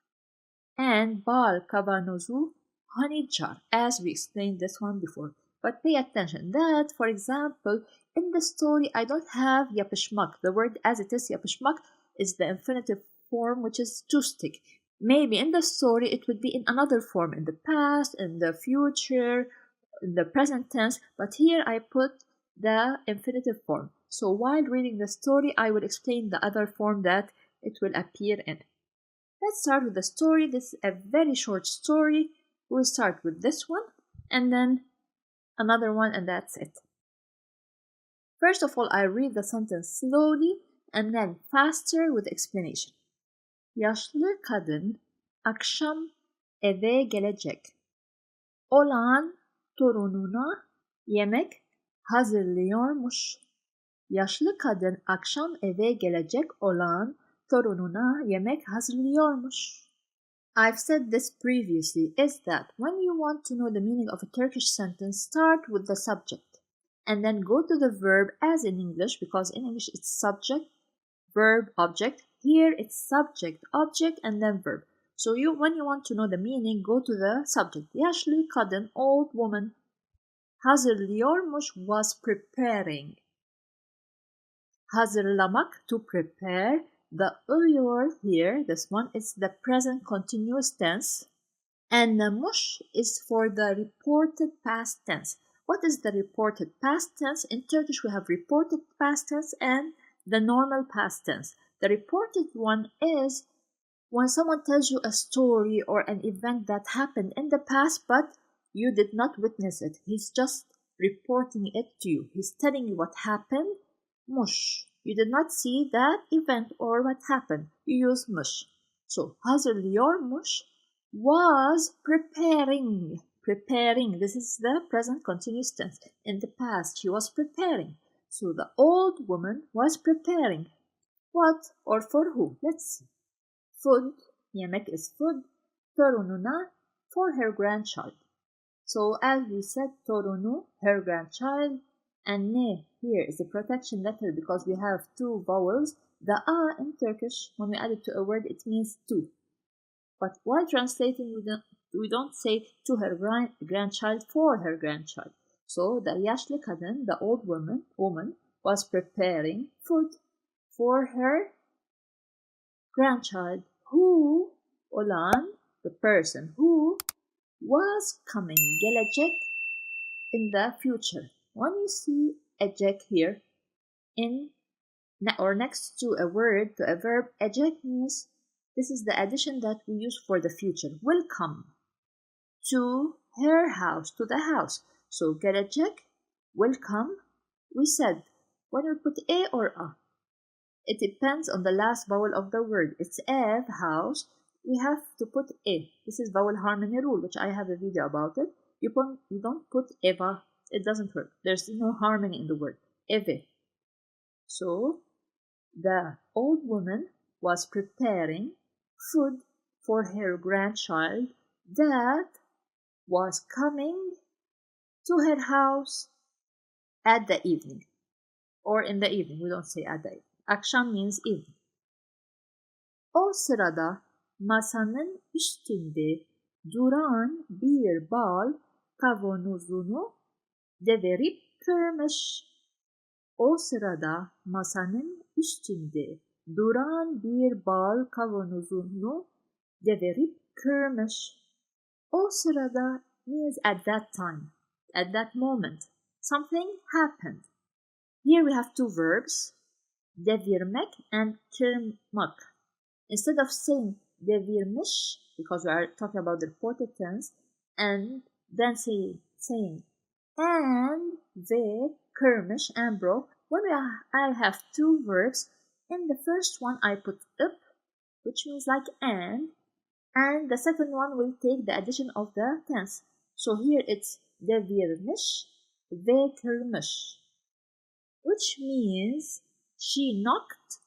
And bal kavanozu, honey jar, as we explained this one before. But pay attention that, for example, in the story, I don't have yapışmak. The word as it is, yapışmak, is the infinitive form, which is to stick. Maybe in the story, it would be in another form, in the past, in the future, in the present tense. But here I put the infinitive form. So while reading the story, I will explain the other form that it will appear in. Let's start with the story. This is a very short story. We'll start with this one and then another one, and that's it. First of all, I read the sentence slowly and then faster with explanation. Yaşlı kadın akşam eve gelecek. Olan torununa yemek hazırlıyormuş. Yaşlı kadın akşam eve gelecek olan torununa yemek hazırlıyormuş. I've said this previously, is that when you want to know the meaning of a Turkish sentence, start with the subject and then go to the verb as in English, because in English it's subject, verb, object. Here it's subject, object, and then verb. So when you want to know the meaning, go to the subject. Yaşlı kadın, old woman, hazırlıyormuş, was preparing. Hazırlamak, to prepare. The oluyor here, this one, is the present continuous tense. And the muş is for the reported past tense. What is the reported past tense? In Turkish, we have reported past tense and the normal past tense. The reported one is when someone tells you a story or an event that happened in the past, but you did not witness it. He's just reporting it to you. He's telling you what happened. Muş. You did not see that event or what happened. You use muş. So, hazırlıyormuş was preparing. Preparing. This is the present continuous tense. In the past, she was preparing. So, the old woman was preparing. What or for who? Let's see. Food. Yemek is food. Torununa, for her grandchild. So, as we said, torunu, her grandchild. And ne here is a protection letter because we have two vowels. The a in Turkish, when we add it to a word, it means to. But while translating, we don't say to her grandchild, for her grandchild. So the yaşlı kadın, the old woman, was preparing food for her grandchild, who olan, the person who was coming, gelecek, in the future. When you see ecek here in or next to a word, to a verb, ecek means this is the addition that we use for the future. Will come to her house, to the house. So gelecek, will come. We said when we put a or a, it depends on the last vowel of the word. It's ev, house. We have to put a. This is vowel harmony rule, which I have a video about it. You don't put eva. It doesn't work. There's no harmony in the word. Eve. So, the old woman was preparing food for her grandchild that was coming to her house at the evening. Or in the evening. We don't say at the evening. Akşam means evening. O sırada masanın üstünde duran bir bal kavanozunu devirip kırmış. O sırada masanın üstünde duran bir bal kavanozunu devirip kırmış. O sırada means at that time, at that moment. Something happened. Here we have two verbs, devirmek and kırmak. Instead of saying devirmiş, because we are talking about the reported tense, and then saying and ve, kırmış, and broke. When I have two verbs, in the first one I put up, which means like and the second one will take the addition of the tense. So here it's devirmiş ve kırmış, which means she knocked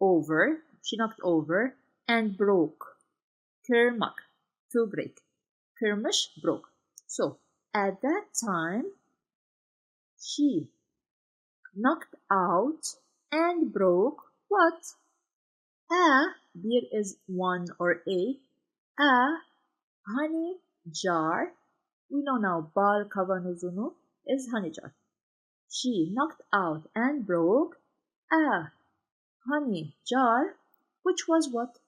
over and broke. Kırmak, to break. Kırmış, broke. So, at that time, she knocked out and broke what? Bir is one or a honey jar. We know now bal kavanozunu is honey jar. She knocked out and broke a honey jar, which was what?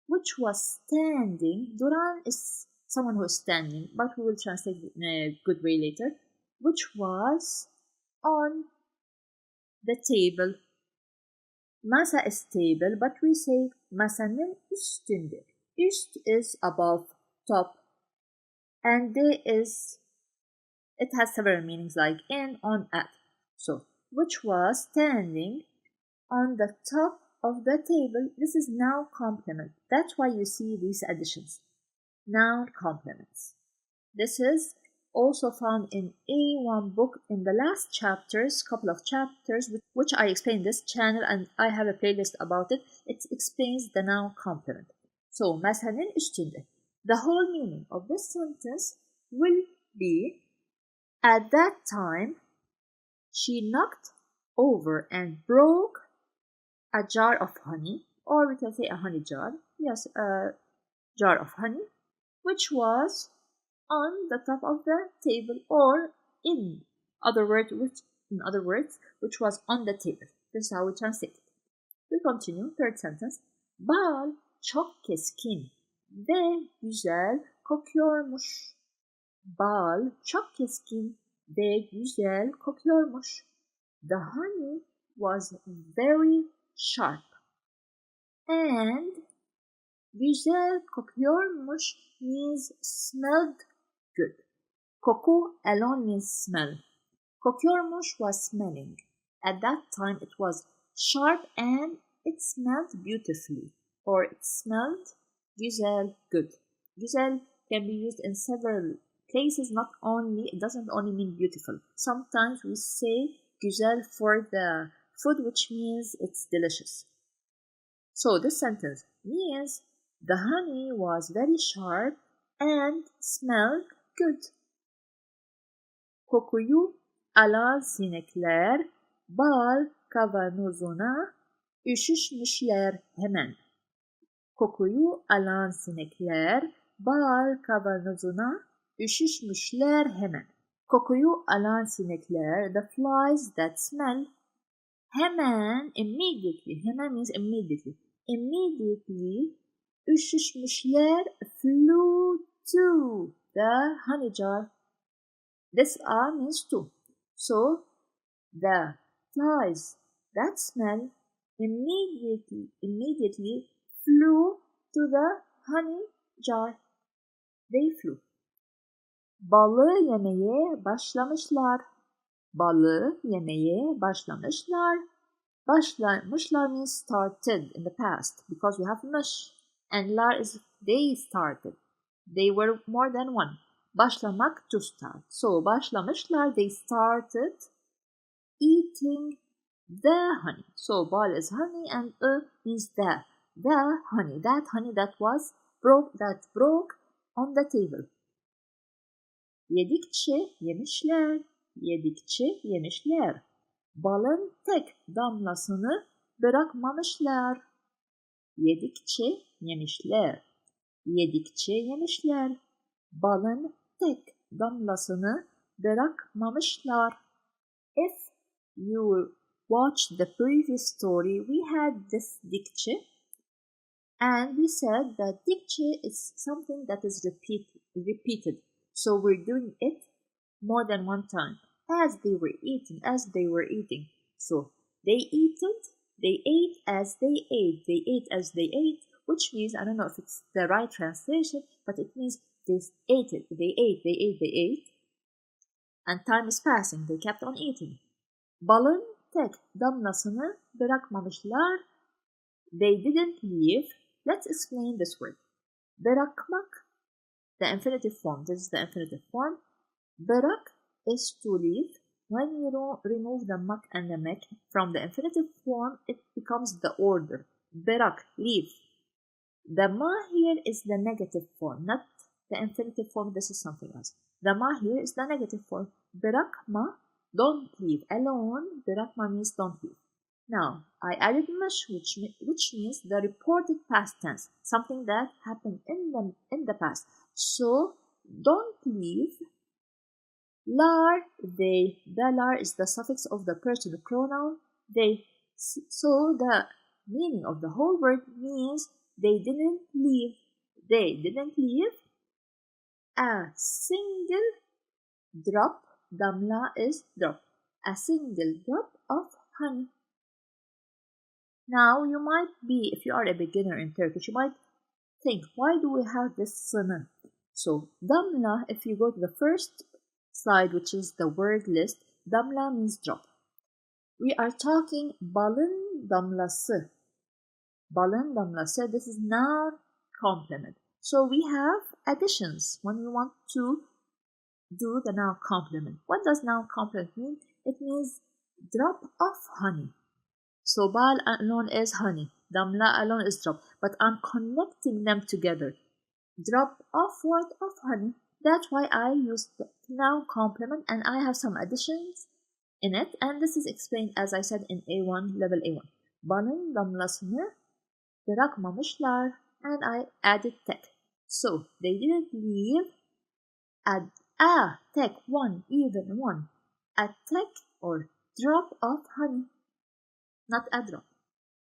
Which was standing. Duran is someone who is standing, but we will translate it in a good way later, which was on the table. Masa is table, but we say masanın üstünde. Üst is above, top, and de is, it has several meanings like in, on, at. So, which was standing on the top of the table. This is noun complement. That's why you see these additions. Noun complements. This is also found in A1 book in the last chapters, couple of chapters, which I explain in this channel, and I have a playlist about it. It explains the noun complement. So masanın üstünde. The whole meaning of this sentence will be, at that time, she knocked over and broke a jar of honey, or we can say a honey jar. Yes, a jar of honey, which was on the top of the table, or in other words, which was on the table. This is how we translate it. We continue. Third sentence. Bal çok keskin ve güzel kokuyormuş. Bal çok keskin ve güzel kokuyormuş. The honey was very sharp and güzel kokuyormuş means smelled good. Koku alone means smell. Kokuyormuş was smelling. At that time it was sharp and it smelled beautifully, or it smelled güzel, good. Güzel can be used in several places, it doesn't only mean beautiful. Sometimes we say güzel for the food, which means it's delicious. So this sentence means the honey was very sharp and smelled good. Kokuyu alan sinekler bal kavanozuna üşüşmüşler hemen. Kokuyu alan sinekler bal kavanozuna üşüşmüşler hemen. Kokuyu alan sinekler, the flies that smell, hemen, immediately, hemen means immediately. Immediately, üşüşmüşler flew to the honey jar. This means to. So, the flies that smell immediately flew to the honey jar. They flew. Balı yemeye başlamışlar. Balı yemeye başlamışlar. Başlamışlar means started in the past, because we have mış. And lar is they started. They were more than one. Başlamak, to start. So başlamışlar, they started eating the honey. So bal is honey and means the honey. That honey that broke on the table. Yedikçe yemişler. Yedikçe yemişler. Balın tek damlasını bırakmamışlar. Yedikçe yemişler. Yedikçe yemişler. Balın tek damlasını bırakmamışlar. If you watch the previous story, we had this dikçe, and we said that dikçe is something that is repeated. So we're doing it more than one time. As they were eating. So they ate as they ate, which means, I don't know if it's the right translation, but it means they ate, and time is passing, they kept on eating. Balın tek damlasını bırakmamışlar. They didn't leave. Let's explain this word. Bırakmak, the infinitive form. This is the infinitive form. Bırak is to leave. When you remove the mak and the mek from the infinitive form, it becomes the order. Bırak, leave. The ma here is the negative form, not the infinitive form. This is something else. The ma here is the negative form. Bırakma, don't leave. Alone, bırakma means don't leave. Now, I added mış, which means the reported past tense, something that happened in the past. So, don't leave. Lar, the lar is the suffix of the personal pronoun. So the meaning of the whole word means they didn't leave. They didn't leave a single drop. Damla is drop. A single drop of honey. Now you might be, if you are a beginner in Turkish, you might think, why do we have this sınır? So damla, if you go to the first slide, which is the word list, damla means drop. We are talking balın damlası. Balın damlası, this is noun complement. So we have additions when we want to do the noun complement. What does noun complement mean? It means drop of honey. So bal alone is honey. Damla alone is drop. But I'm connecting them together. Drop of what? Of honey. That's why I use the noun complement, and I have some additions in it. And this is explained, as I said, in A1, level A1. Balın damlasını bırakmamışlar. And I added tek. So they didn't leave a tek, one, even one. A tek or drop of honey, not a drop.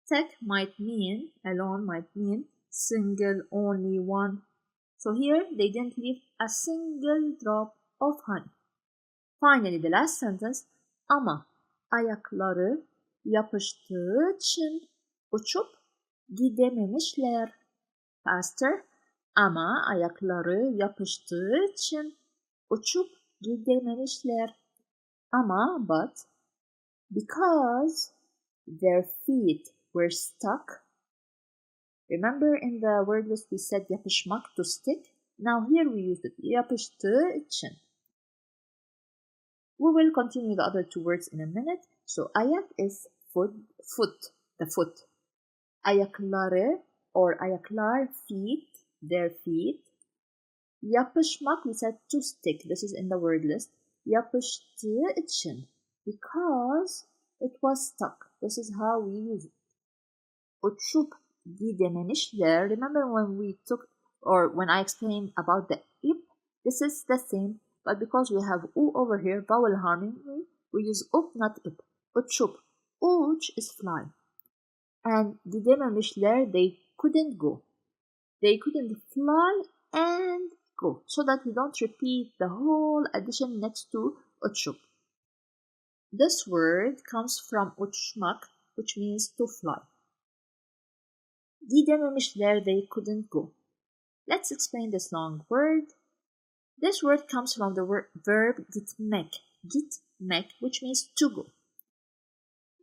Tek might mean, alone might mean, single, only one. So here they didn't leave a single drop of honey. Finally, the last sentence, ama ayakları yapıştığı için uçup gidememişler. Faster, ama ayakları yapıştığı için uçup gidememişler. Ama, but, because their feet were stuck. Remember in the word list we said yapışmak, to stick. Now here we use it yapıştığı için. We will continue the other two words in a minute. So ayak is foot, the foot. Ayakları or ayaklar, feet, their feet. Yapışmak, we said to stick. This is in the word list. Yapıştığı için, because it was stuck. This is how we use it. Uçup gidememişler. Remember when we took, or when I explained about the ip? This is the same, but because we have u over here, vowel harmony, we use up, not ip. Uçup. Uç is fly. And gidememişler, they couldn't go. They couldn't fly and go, so that we don't repeat the whole addition next to uçup. This word comes from uçmak, which means to fly. Gidememişler, they couldn't go. Let's explain this long word. This word comes from the verb gitmek, which means to go.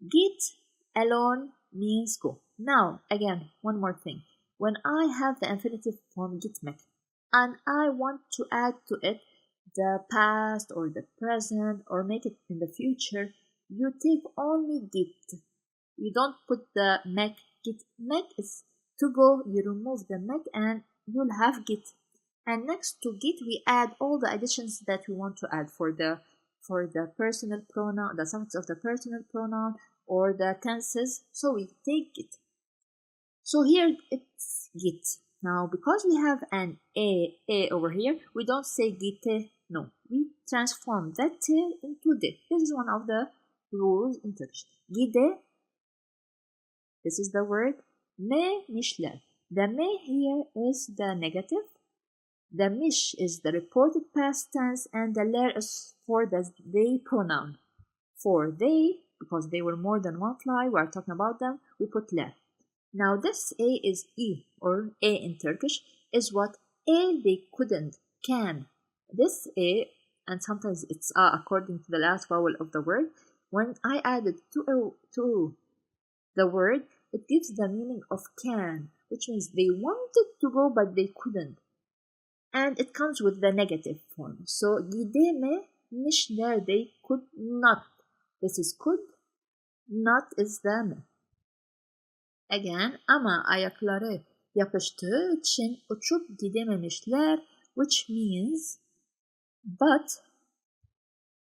Git alone means go. Now, again, one more thing. When I have the infinitive form gitmek, and I want to add to it the past or the present or make it in the future, you take only git. You don't put the mek. Gitmek is to go. You remove the mek and you'll have git. And next to git, we add all the additions that we want to add for the personal pronoun, the suffix of the personal pronoun, or the tenses. So we take git. So here it's git. Now, because we have an a over here, we don't say gite, no. We transform that t into de. This is one of the rules in Turkish. Gide, this is the word, memişler. The me here is the negative. The mish is the reported past tense, and the ler is for the they pronoun. For they, because they were more than one fly, we are talking about them, we put ler. Now this a is e, or a in Turkish, is what a they couldn't, can. This a, and sometimes it's a according to the last vowel of the word, when I added to the word, it gives the meaning of can, which means they wanted to go but they couldn't. And it comes with the negative form. So gidememişler, they could not. This is could, not is the me. Again, ama ayakları yapıştığı için uçup gidememişler, which means but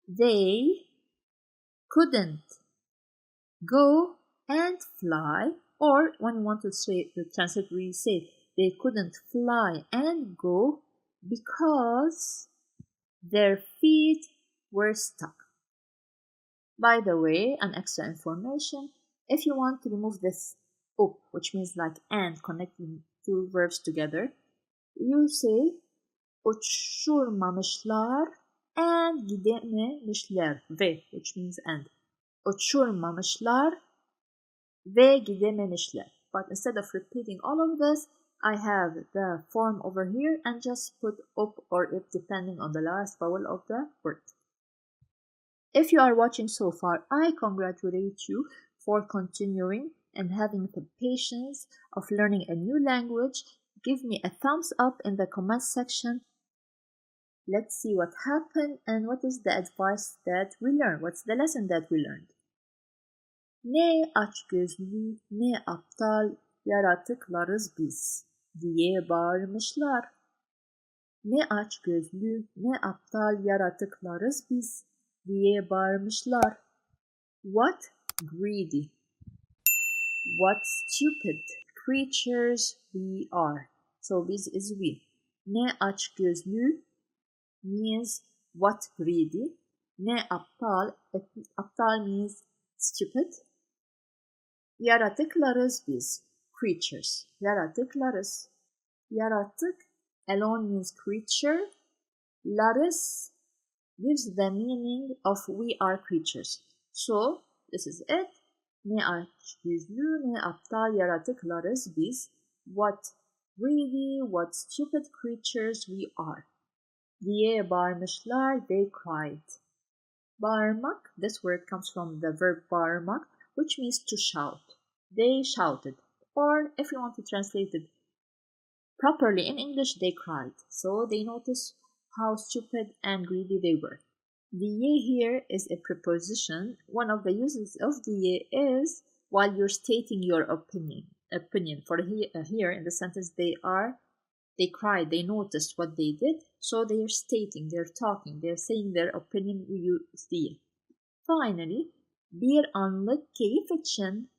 they couldn't go and fly, or when we want to say the translate, we say they couldn't fly and go because their feet were stuck. By the way, an extra information, if you want to remove this up, which means like and, connecting two verbs together, you say uçurmamışlar and gidememişler, ve, which means and. Uçurmamışlar ve gidememişler. But instead of repeating all of this, I have the form over here and just put up or if depending on the last vowel of the word. If you are watching so far, I congratulate you for continuing and having the patience of learning a new language. Give me a thumbs up in the comment section. Let's see what happened and what is the advice that we learned. What's the lesson that we learned? Ne açgözlü, ne aptal, yaratıklarız biz diye bağırmışlar. Ne açgözlü, ne aptal yaratıklarız biz diye bağırmışlar. What greedy, what stupid creatures we are. So biz is we. Ne açgözlü means what greedy. Ne aptal, aptal means stupid. Yaratıklarız biz. Creatures. Yaratıklarız. Yaratık alone means creature. Larız gives the meaning of we are creatures. So, this is it. Ne açgözlü ne aptal yaratıklarız biz. What greedy, what stupid creatures we are. Diye bağırmışlar, they cried. Bağırmak, this word comes from the verb bağırmak, which means to shout. They shouted. Or, if you want to translate it properly in English, they cried. So they noticed how stupid and greedy they were. Diye here is a preposition. One of the uses of diye is while you're stating your opinion. For here in the sentence, they cried, they noticed what they did, so they are stating, they're talking, they're saying their opinion. We use diye. Finally, bir anlık keyif için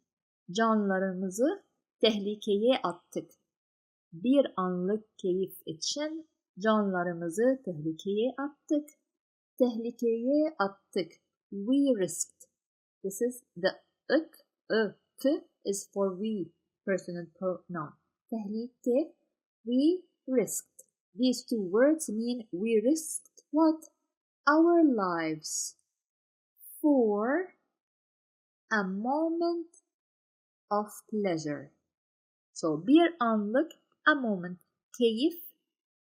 canlarımızı tehlikeye attık. Bir anlık keyif için canlarımızı tehlikeye attık. Tehlikeye attık. We risked. This is the k is for we, personal pronoun. Tehlike, we risked. These two words mean we risked what? Our lives for a moment of pleasure. So bir anlık, a moment, keyif,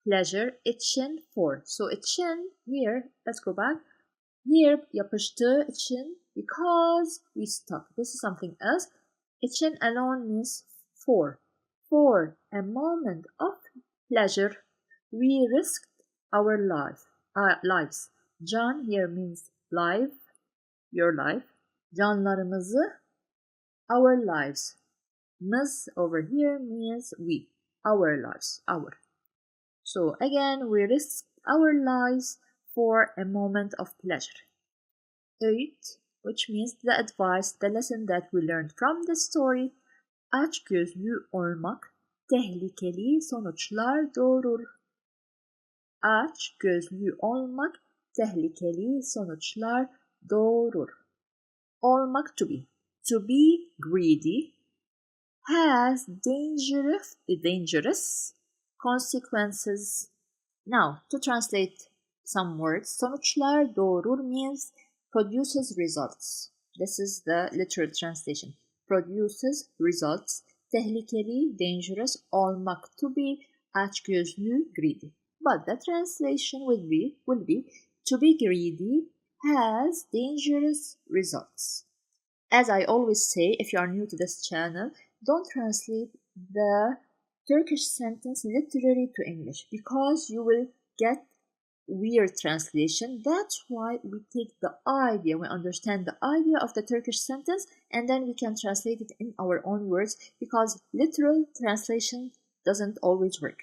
pleasure, için, for. So için here, let's go back. Here yapıştı için because we stuck. This is something else. İçin alone means for. For a moment of pleasure, we risked our lives. Can here means life, your life. Canlarımızı, our lives. Mız over here means we, our lives, our. So again, we risked our lives for a moment of pleasure. Öğüt, which means the advice, the lesson that we learned from the story. Açgözlü olmak tehlikeli sonuçlar doğurur. Açgözlü olmak tehlikeli sonuçlar doğurur. Olmak, to be. To be greedy has dangerous consequences. Now, to translate some words, sonuçlar doğurur means produces results. This is the literal translation. Produces results. Tehlikeli, dangerous, olmak, to be, açgözlü, greedy. But the translation will be to be greedy has dangerous results. As I always say, if you are new to this channel, don't translate the Turkish sentence literally to English because you will get weird translation. That's why we take the idea, we understand the idea of the Turkish sentence and then we can translate it in our own words because literal translation doesn't always work.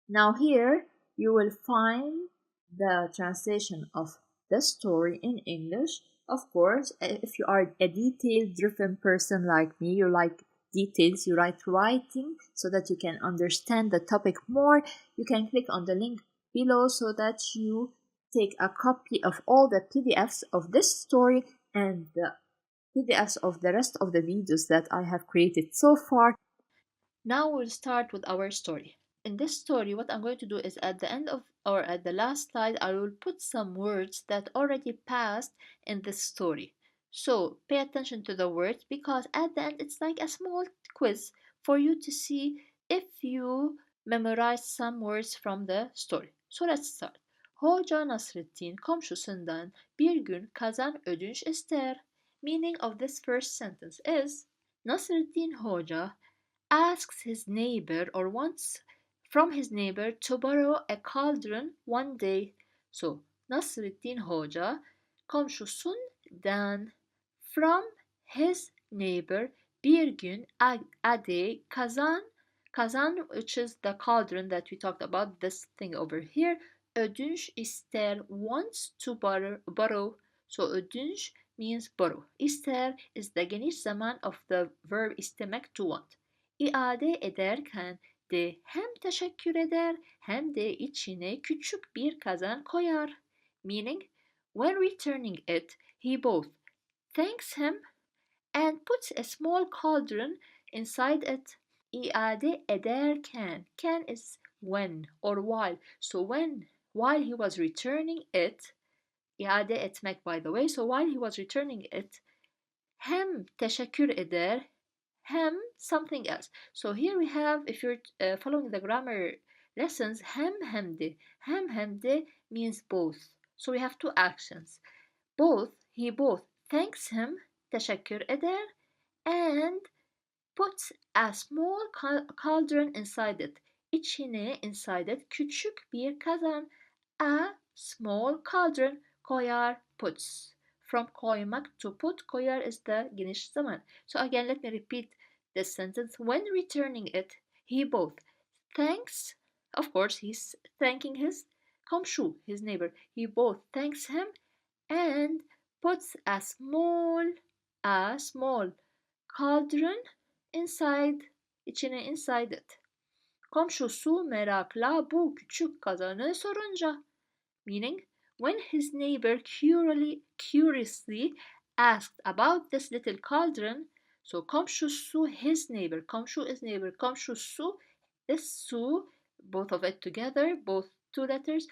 Now here you will find the translation of the story in English. Of course, if you are a detail-driven person like me, you like details, you like writing so that you can understand the topic more, you can click on the link below so that you take a copy of all the PDFs of this story and the PDFs of the rest of the videos that I have created so far. Now we'll start with our story. In this story, what I'm going to do is at the end of or at the last slide, I will put some words that already passed in this story. So pay attention to the words because at the end it's like a small quiz for you to see if you memorize some words from the story. So let's start. Hoca Nasrettin komşusundan bir gün kazan ödünç ister. Meaning of this first sentence is Nasrettin Hoca asks his neighbor or wants from his neighbor to borrow a cauldron one day. So Nasrettin Hoca komşusundan from his neighbor Bir gün a day kazan which is the cauldron that we talked about, this thing over here. Ödünç ister wants to borrow. So ödünç means borrow. İster is the geniş zaman of the verb istemek, to want. İade ederken de hem teşekkür eder hem de içine küçük bir kazan koyar. Meaning, when returning it, he both thanks him and puts a small cauldron inside it. İade ederken, can is when or while. So while he was returning it, iade etmek by the way. So while he was returning it, hem teşekkür eder, hem something else. So here we have, if you're following the grammar lessons, hem de means both. So we have two actions. He both thanks him, teşekkür eder, and puts a small cauldron inside it. İçine inside it küçük bir kazan. A small cauldron koyar, puts. From koymak to put, koyar is the geniş zaman. So again, let me repeat this sentence. When returning it, he both thanks, of course, he's thanking his komşu, his neighbor. He both thanks him and puts a small cauldron içine inside it. Komşusu merakla bu küçük kazanı sorunca. Meaning, when his neighbor curiously asked about this little cauldron, so komşusu, his neighbor, komşu is neighbor, komşusu, this su, both of it together, both two letters,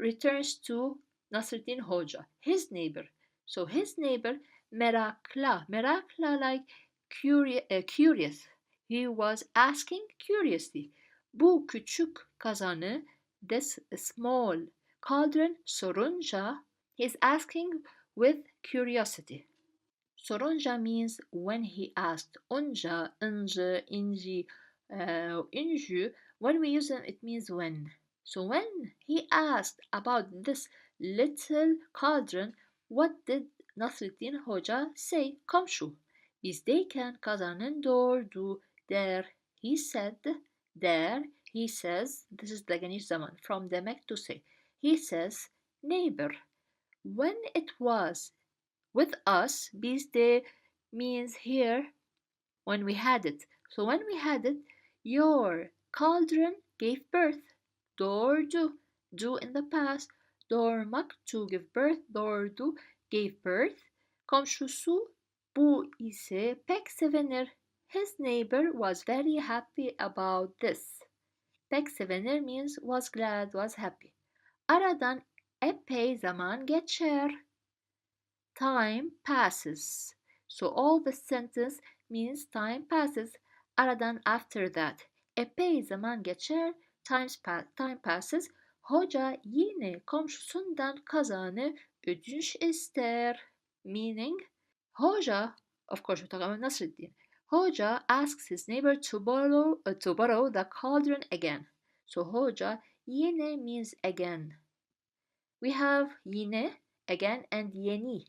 returns to Nasreddin Hoca, his neighbor. So his neighbor merakla like curious. He was asking curiously. Bu küçük kazanı, this small cauldron sorunca, he's asking with curiosity. Sorunca means when he asked. Unca, inci, inci, inju, when we use them, it means when. So when he asked about this little cauldron, what did Nasreddin Hoca say? Komşu, bizdeyken kazanın doğurdu der. He said, there, he says, this is the geniş zaman, from demek to say. He says, neighbor. When it was with us, bizde means here, when we had it. So when we had it, your cauldron gave birth. Doğurdu, do in the past. Doğurmak, to give birth. Doğurdu, gave birth. Komşusu bu ise pek sevinir. His neighbor was very happy about this. Pek sevinir means was glad, was happy. Aradan epey zaman geçer. Time passes. So all the sentence means time passes. Aradan, after that. Epey zaman geçer. Time passes. Hoca yine komşusundan kazanı ödünç ister. Meaning, Hoca, of course we're talking about Nasreddin. Hoca asks his neighbor to borrow the cauldron again. So Hoca yine means again. We have yine, again, and yeni.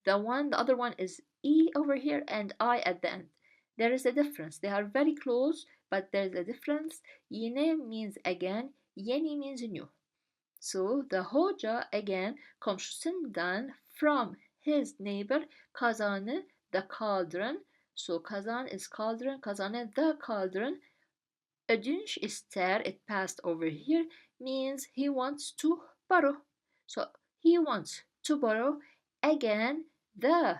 The other one is E over here and I at the end. There is a difference. They are very close, but there is a difference. Yine means again, yeni means new. So the hoca again komşusundan, from his neighbor, kazanı, the cauldron. So kazan is cauldron, kazanı the cauldron. Ödünç ister, it passed over here, means he wants to borrow. So he wants to borrow again the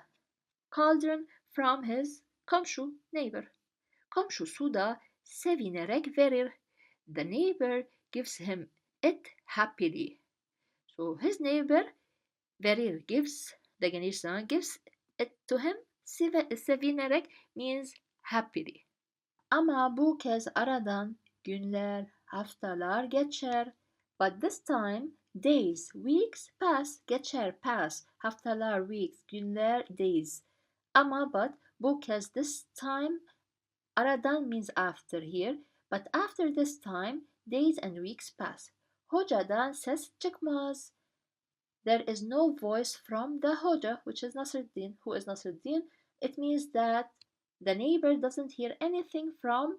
cauldron from his komşu, neighbor. Komşusu da sevinerek verir. The neighbor gives him it happily. So his neighbor verir, gives, the geniş zaman, gives it to him, sevinerek means happily. Ama bu kez aradan günler, haftalar geçer. But this time days, weeks pass, geçer, pass, haftalar, weeks, günler, days. Ama but, bu kez, this time, aradan means after here, but after this time, days and weeks pass. Hocadan ses çıkmaz. There is no voice from the hoca, which is Nasreddin. Who is Nasreddin? It means that The neighbor doesn't hear anything from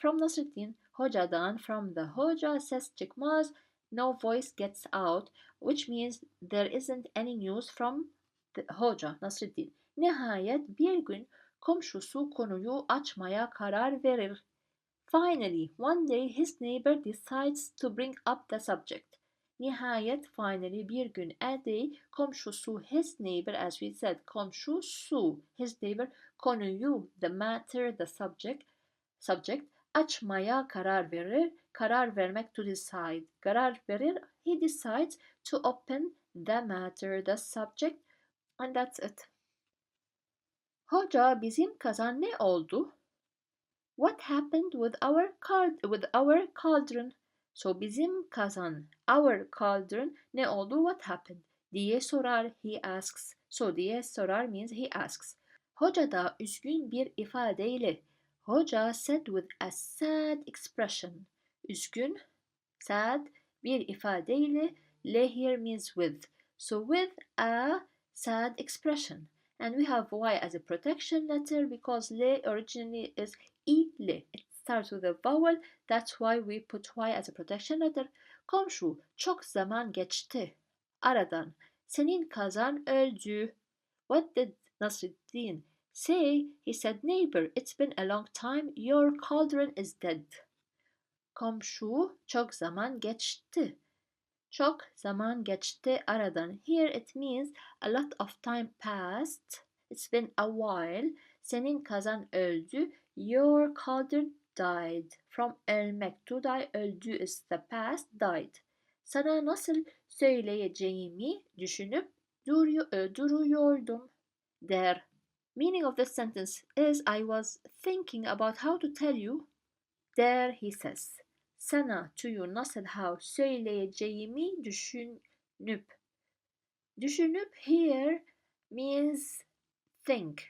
Nasruddin. Hojadan from the Hoja says Çıkmaz. No voice gets out, which means there isn't any news from the Hoca Nasruddin. Nihayet bir gün komşusu konuyu açmaya karar verir. Finally, one day his neighbor decides to bring up the subject. Nihayet, finally, bir gün, a day, komşusu, his neighbor, as we said, komşusu, his neighbor, konuyu, the matter, the subject, açmaya karar verir, karar vermek, to decide, karar verir, he decides to open the matter, the subject, and that's it. Hoca, bizim kazan ne oldu? What happened with our cauldron? So bizim kazan, our cauldron ne oldu? What happened? Diye sorar, he asks. So diye sorar means he asks. Hoca da üzgün bir ifadeyle. Hoca said with a sad expression. Üzgün, sad bir ifadeyle. Le here means with. So with a sad expression. And we have Y as a protection letter because le originally is ile. It starts with a vowel. That's why we put Y as a protection letter. Komşu, çok zaman geçti. Aradan. Senin kazan öldü. What did Nasruddin say? He said, neighbor, it's been a long time. Your cauldron is dead. Komşu, çok zaman geçti. Çok zaman geçti aradan. Here it means a lot of time passed. It's been a while. Senin kazan öldü. Your cauldron died. From ölmek, to die, öldü is the past, died. Sana nasıl söyleyeceğimi düşünüp duruyordum. There. Meaning of this sentence is I was thinking about how to tell you. There he says. Sana, to you, nasıl, how, söyleyeceğimi düşünüp. Düşünüp here means think.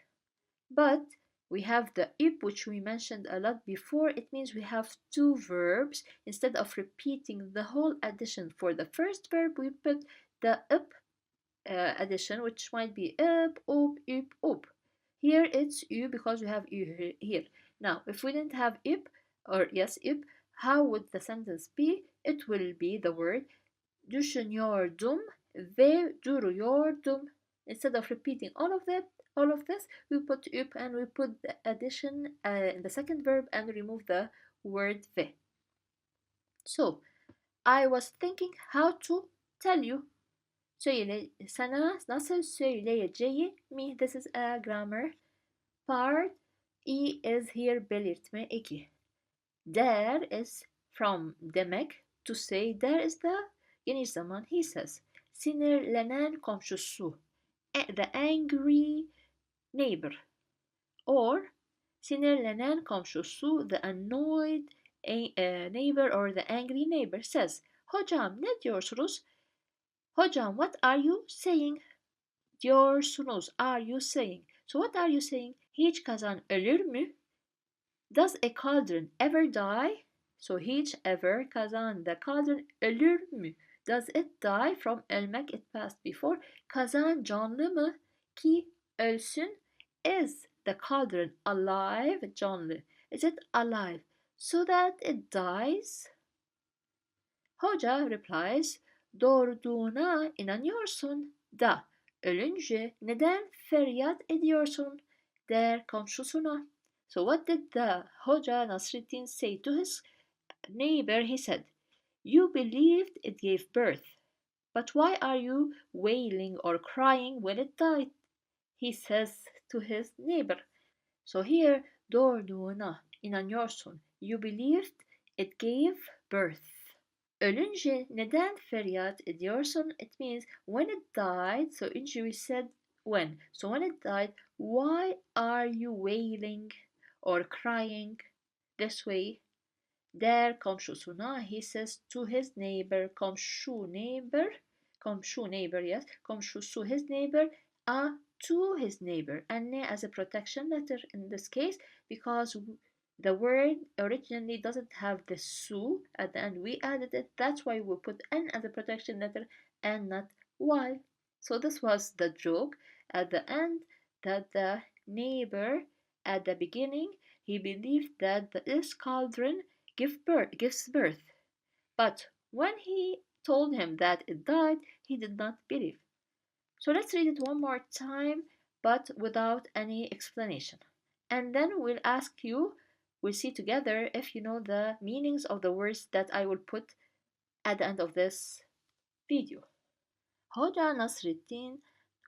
But we have the ip, which we mentioned a lot before. It means we have two verbs. Instead of repeating the whole addition for the first verb, we put the ip addition, which might be up, up. Here it's u because we have u here. Now, if we didn't have ip, or yes, ip, how would the sentence be? It will be the word düşünüyordum ve duruyordum. Instead of repeating all of this, we put up and we put the addition in the second verb and remove the word ve. So, I was thinking how to tell you. Sana nasıl söyleyeceğimi. This is a grammar part. E is here belirtme eki. There is from demek, to say. There is the geniş zaman, he says. Sinirlenen komşusu. The angry neighbor. Or sinirlenen komşusu, the annoyed neighbor or the angry neighbor says. Hocam ne diyorsunuz? Hocam, what are you saying? Diyorsunuz, are you saying? So what are you saying? Hiç kazan ölür mü? Does a cauldron ever die? So hiç ever kazan, the cauldron ölür mü? Does it die? From ölmek, it passed before. Kazan canlı mı? Ki ölsün. Is the cauldron alive? Canlı. Is it alive so that it dies? Hoca replies, doğurduğuna inanıyorsun da ölünce neden feryat ediyorsun der komşusuna. So what did the Hoca Nasruddin say to his neighbor? He said, you believed it gave birth, but why are you wailing or crying when it died? He says to his neighbor. So here, doğurduğuna inanıyorsun. You believed it gave birth. Ölünce neden feryat ediyorsun? It means when it died. So önce we said when. So when it died, why are you wailing or crying this way? Der komşusuna, he says to his neighbor. Komşu neighbor, yes. Komşusu, his neighbor. To his neighbor. And ne as a protection letter in this case because the word originally doesn't have the su at the end. We added it. That's why we put n as a protection letter and not y. So this was the joke at the end that the neighbor At the beginning, he believed that this cauldron gives birth, but when he told him that it died, he did not believe. So let's read it one more time, but without any explanation. And then we'll see together if you know the meanings of the words that I will put at the end of this video. Hoca Nasreddin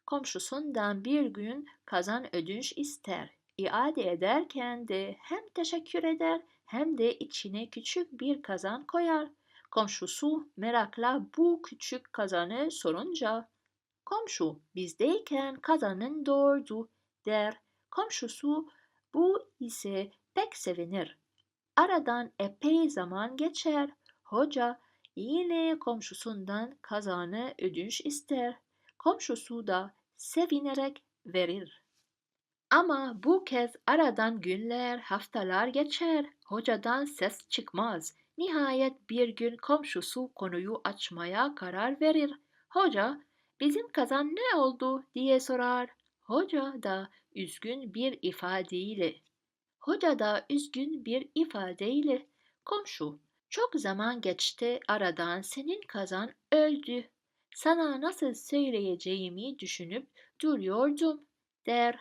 komşusundan bir gün kazan ödünç ister. İade ederken de hem teşekkür eder hem de içine küçük bir kazan koyar. Komşusu merakla bu küçük kazanı sorunca, komşu bizdeyken kazanın doğurdu der. Komşusu bu ise pek sevinir. Aradan epey zaman geçer. Hoca yine komşusundan kazanı ödünç ister. Komşusu da sevinerek verir. Ama bu kez aradan günler, haftalar geçer. Hocadan ses çıkmaz. Nihayet bir gün komşusu konuyu açmaya karar verir. Hoca, bizim kazan ne oldu diye sorar. Hoca da üzgün bir ifadeyle, komşu, çok zaman geçti aradan senin kazan öldü. Sana nasıl söyleyeceğimi düşünüp duruyordum der.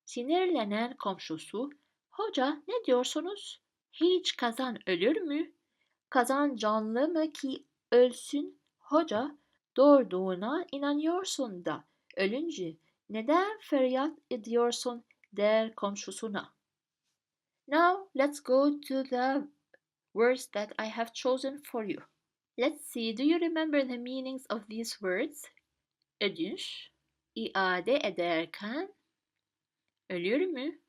Sinirlenen komşusu, hoca ne diyorsunuz? Hiç kazan ölür mü? Kazan canlı mı ki ölsün? Hoca, doğurduğuna inanıyorsun da ölünce neden feryat ediyorsun der komşusuna. Now let's go to the words that I have chosen for you. Let's see, do you remember the meanings of these words? Ödünç, iade ederken, ölür mü?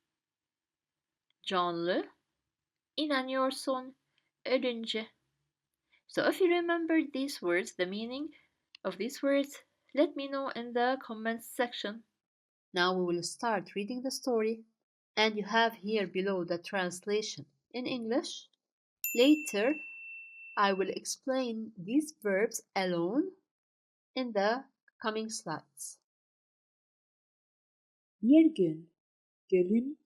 Canlı, inanıyorsun, ölünce. So if you remember these words, the meaning of these words, let me know in the comments section. Now we will start reading the story, and you have here below the translation in English. Later, I will explain these verbs alone in the coming slides. Bir gün gölün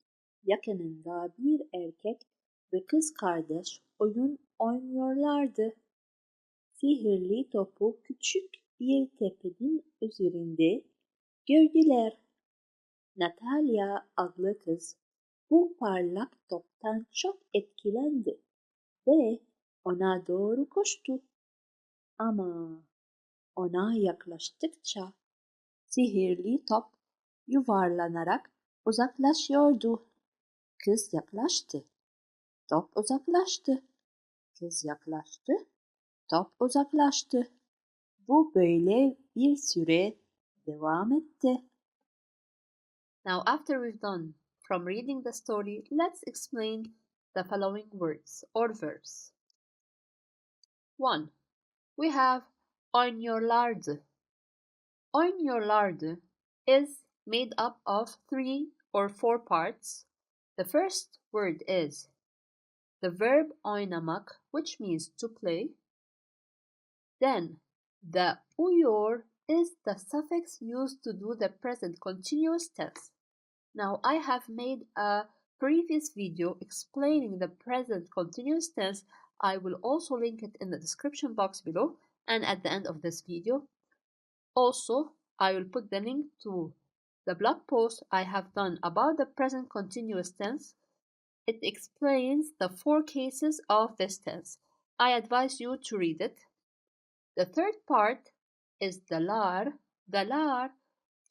yakınında bir erkek ve kız kardeş oyun oynuyorlardı. Sihirli topu küçük bir tepenin üzerinde gördüler. Natalya adlı kız bu parlak toptan çok etkilendi ve ona doğru koştu. Ama ona yaklaştıkça sihirli top yuvarlanarak uzaklaşıyordu. Kız yaklaştı. Top uzaklaştı. Kız yaklaştı. Top uzaklaştı. Bu böyle bir süre devam etti. Now, after we've done from reading the story, let's explain the following words or verbs. 1. We have oynuyorlardı. Oynuyorlardı is made up of 3 or 4 parts. The first word is the verb oynamak, which means to play. Then, the uyor is the suffix used to do the present continuous tense. Now, I have made a previous video explaining the present continuous tense. I will also link it in the description box below and at the end of this video. Also, I will put the link to the blog post I have done about the present continuous tense. It explains the 4 cases of this tense. I advise you to read it. The third part is the lar. The lar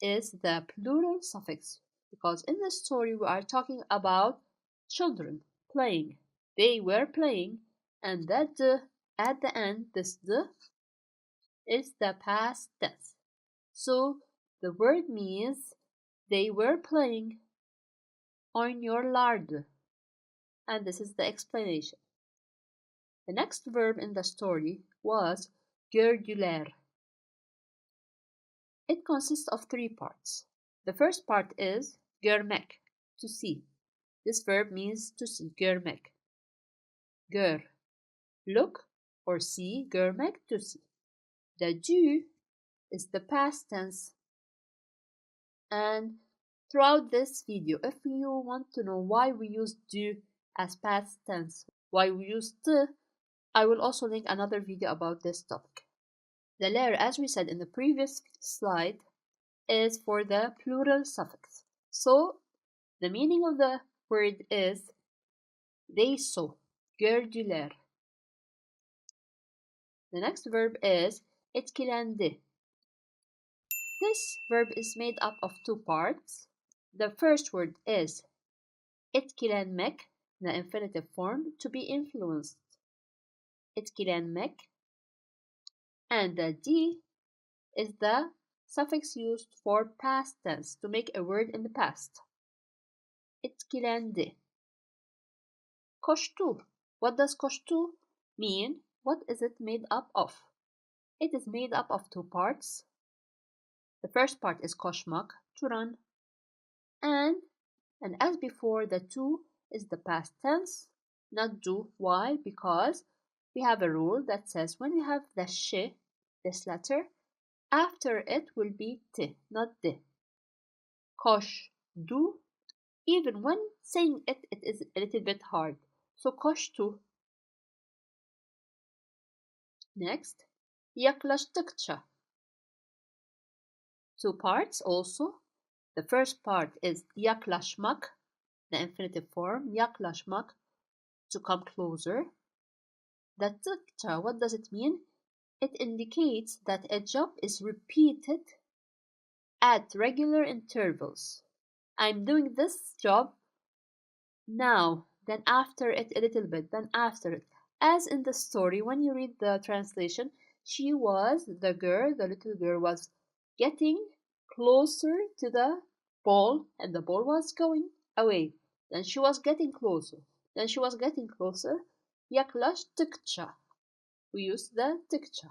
is the plural suffix because in the story we are talking about children playing. They were playing, and that the at the end, this the is the past tense. So the word means they were playing. Oynuyorlardı. And this is the explanation. The next verb in the story was gördüler. It consists of 3 parts. The first part is görmek, to see. This verb means to see, görmek. Gör, look or see, görmek, to see. The do is the past tense, and Throughout this video, if you want to know why we use do as past tense, why we use t, I will also link another video about this topic. The layer, as we said in the previous slide, is for the plural suffix. So the meaning of the word is they saw, gördüler. The next verb is etkilendi. This verb is made up of two parts. The first word is etkilenmek, the infinitive form, to be influenced. Etkilenmek. And the D is the suffix used for past tense to make a word in the past. Etkilendi. Koştu. What does koştu mean? What is it made up of? It is made up of two parts. The first part is koşmak, to run. And as before, the to is the past tense, not do. Why? Because we have a rule that says when we have the sh, this letter, after it will be t, not d. Koştu. Even when saying it, it is a little bit hard. So koştu. Next, yaklaştıkça. Two parts also. The first part is yaklaşmak, the infinitive form, yaklaşmak, to come closer. The tıkça, what does it mean? It indicates that a job is repeated at regular intervals. I'm doing this job now, then after it a little bit, then after it. As in the story, when you read the translation, the little girl was getting closer to the ball, and the ball was going away. Then she was getting closer. Then she was getting closer. Yaklaştıkça. We use the tıkça.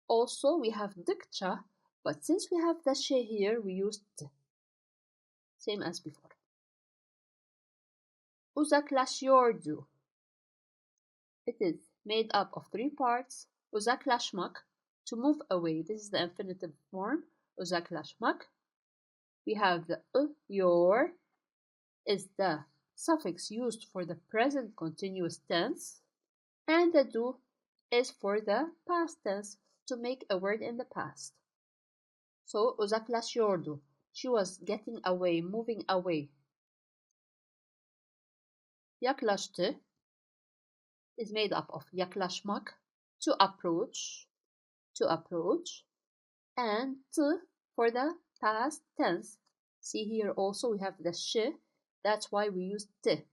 Also, we have dıkça, but since we have the ş here, we use t. Same as before. Uzaklaşıyordu. It is made up of three parts. Uzaklaşmak, to move away. This is the infinitive form. Uzaklaşmak. We have the yor is the suffix used for the present continuous tense, and the do is for the past tense to make a word in the past. So uzaklaşıyordu. She was getting away, moving away. Yaklaştı is made up of yaklaşmak, to approach, and t for the past tense. See here also we have the ş, that's why we use t,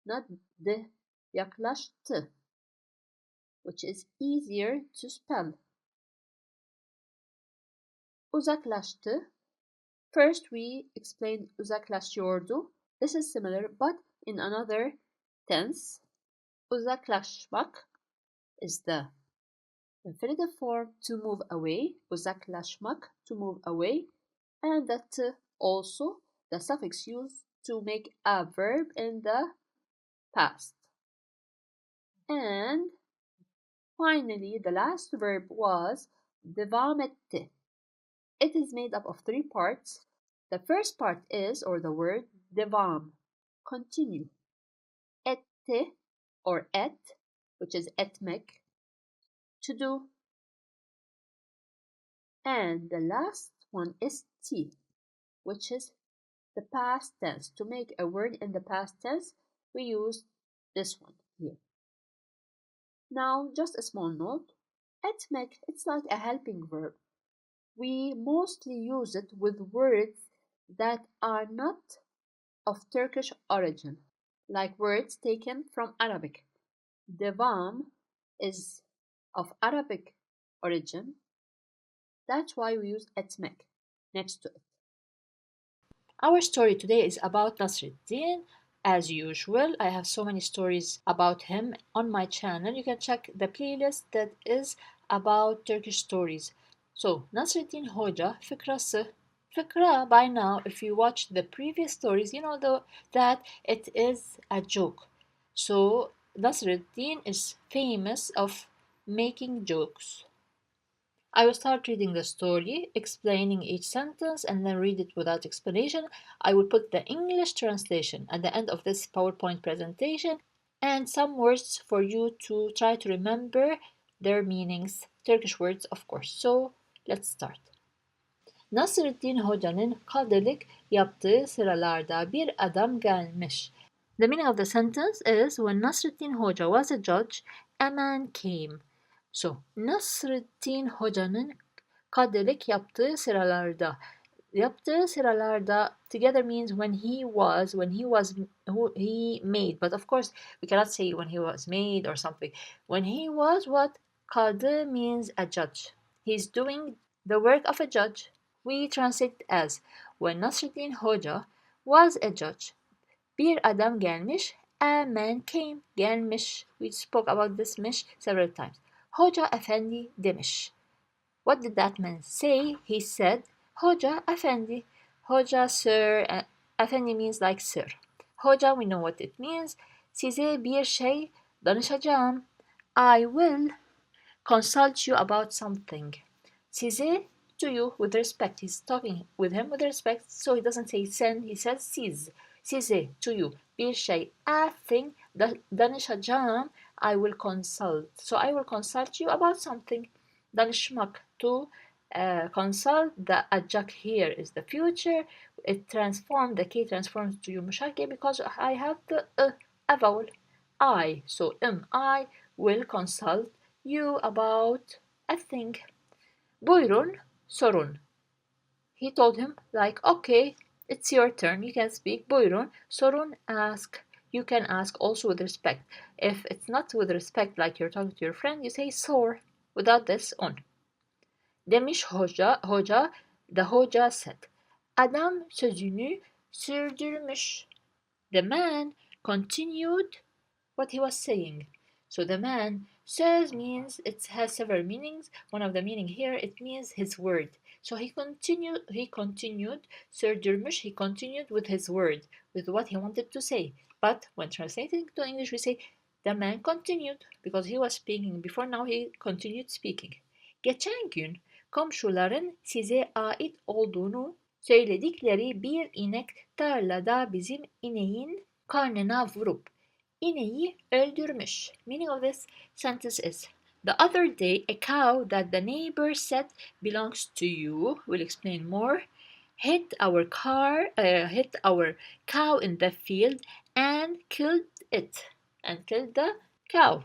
not d, yaklaştı, which is easier to spell. Uzaklaştı. First we explained uzaklaşıyordu. This is similar but in another tense. Uzaklaşmak is the infinitive form, to move away. Uzaklaşmak, to move away. And the t also the suffix used to make a verb in the past. And finally, the last verb was devam etti. It is made up of three parts. The first part is, or the word, devam, continue. Etti, or et, which is etmek, to do. And the last one is ti, which is the past tense. To make a word in the past tense, we use this one here. Now, just a small note. Etmek, it's like a helping verb. We mostly use it with words that are not of Turkish origin, like words taken from Arabic. Devam is of Arabic origin. That's why we use etmek next to it. Our story today is about Nasreddin. As usual, I have so many stories about him on my channel. You can check the playlist that is about Turkish stories. So, Nasreddin Hoca, fıkrası. Fıkra, by now, if you watch the previous stories, you know that it is a joke. So, Nasreddin is famous of making jokes. I will start reading the story, explaining each sentence, and then read it without explanation. I will put the English translation at the end of this PowerPoint presentation and some words for you to try to remember their meanings. Turkish words, of course. So, let's start. Nasreddin Hoca'nın kadelik yaptığı sıralarda bir adam gelmiş. The meaning of the sentence is when Nasreddin Hoca was a judge, a man came. So, Nasreddin Hoca'nın kadelik yaptığı sıralarda. Yaptığı sıralarda together means when he made. But of course, we cannot say when he was made or something. When he was what? Kadı means a judge. He's doing the work of a judge. We translate as when Nasreddin Hoca was a judge. Bir adam gelmiş, a man came, gelmiş. We spoke about this miş several times. Hoca efendi demiş. What did that man say? He said, Hoca efendi. Hoca sir, efendi means like sir. Hoca, we know what it means. Size bir şey danışacağım. I will consult you about something. Size, to you, with respect. He's talking with him with respect, so he doesn't say sen, he says siz. Size, to you, bir şey, a thing, danışacağım, I will consult. So I will consult you about something. Danışmak, to consult, the adjunct here is the future. It transforms, the K transforms to yumuşak K because I have the a vowel. I, so I will consult you about a thing. Buyurun, sorun. He told him, like, okay, it's your turn, you can speak. Buyurun, sorun, ask. You can ask also with respect. If it's not with respect, like you're talking to your friend, you say sor, without this on. Demiş hoca, the hoca said. Adam sözünü sürdürmüş. The man continued what he was saying. So the man, söz means, it has several meanings. One of the meaning here, it means his word. So he continued, sürdürmüş, he continued with his word, with what he wanted to say. But when translating to English, we say, the man continued, because he was speaking before, now he continued speaking. Geçen gün komşuların size ait olduğunu söyledikleri bir inek tarlada bizim ineğin karnına vurup İneği öldürmüş. Meaning of this sentence is, the other day a cow that the neighbor said belongs to you, will explain more, hit our cow in the field and killed it. And killed the cow.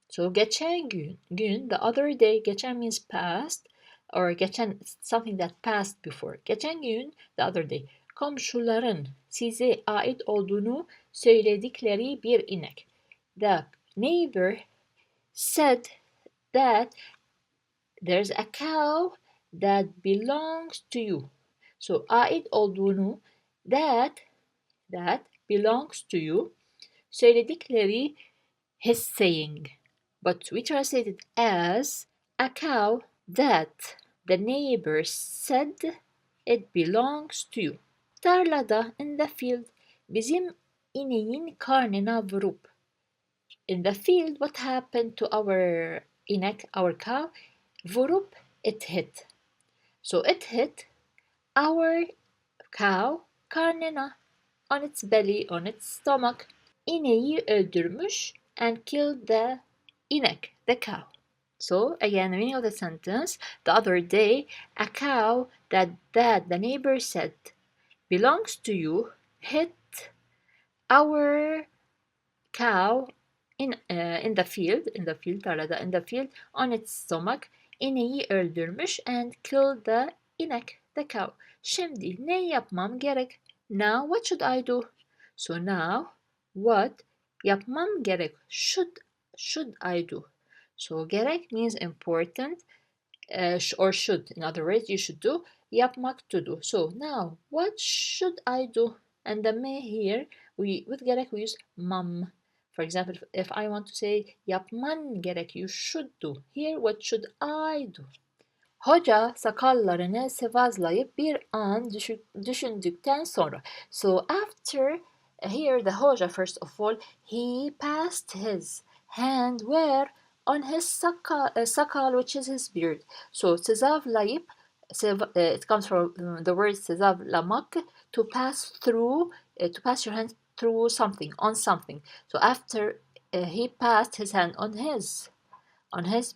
So geçen gün, the other day, geçen means past, or geçen, something that passed before. Geçen gün, the other day, komşuların size ait olduğunu söyledikleri bir inek. The neighbor said that there's a cow that belongs to you. So ait olduğunu, that belongs to you. Söyledikleri, his saying. But we translate it as a cow that the neighbor said it belongs to you. Tarlada, in the field, bizim ineğin karnına vurup. In the field, what happened to our inek, our cow? Vurup, it hit. So it hit our cow karnına, on its belly, on its stomach. İneği öldürmüş and killed the inek, the cow. So again, the meaning of the sentence, the other day, a cow that the neighbor said belongs to you hit our cow in the field, tarlada, in the field, on its stomach. İneği öldürmüş and killed the inek, the cow. Şimdi ne yapmam gerek? Now what should I do? So now what yapmam gerek? Should I do? So gerek means important, or should. In other words, you should do. Yapmak, to do. So now what should I do? And the me here, with gerek we use mam. For example, if I want to say yapman gerek, you should do. Here, what should I do? Hoca sakallarını sıvazlayıp bir an düşündükten sonra. So after, here the hoca, first of all, he passed his hand where? on his sakal, which is his beard. So tezavlayıp, it comes from the word tezavlamak, to pass through, to pass your hand through something, on something. So after he passed his hand on his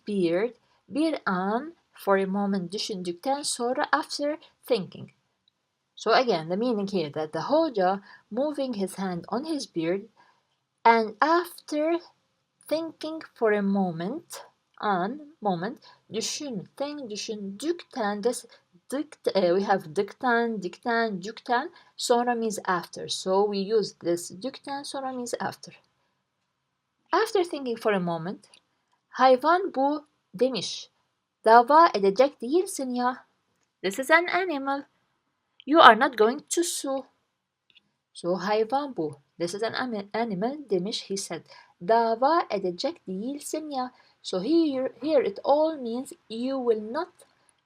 beard, bir an, for a moment düşündükten sonra, after thinking. So again, the meaning here that the hoja moving his hand on his beard, and after thinking for a moment, düşündükten, we have dükten, sonra means after. So we use this dükten, sonra means after. After thinking for a moment, hayvan bu demiş. Dava edecek değilsin ya. This is an animal. You are not going to sue. So hayvan bu. This is an animal demiş, he said. Dava edecek değilsin ya. So here it all means you will not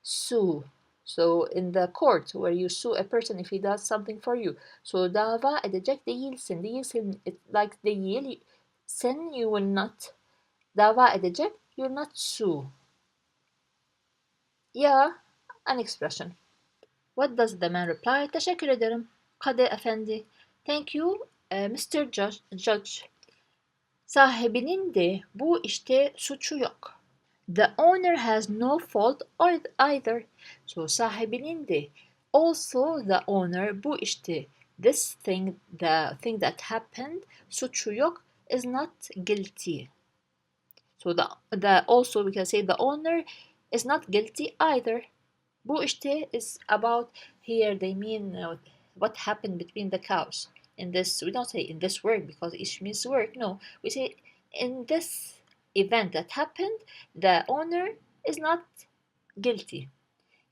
sue. So in the court where you sue a person if he does something for you. So dava edecek değilsin. Değilsin, it like değil. Sen, you will not. Dava edecek, you will not sue. Yeah, an expression. What does the man reply? Teşekkür ederim. Kadı efendi. Thank you, Mr. Judge. Sahibinin de bu işte suçu yok. The owner has no fault either. So sahibinin de, also the owner, bu işte, this thing, the thing that happened, suçu yok, is not guilty. So the also we can say the owner is not guilty either. Bu işte is about, here they mean what happened between the cows. In this, we don't say in this work because iş means work. No, we say in this event that happened, the owner is not guilty.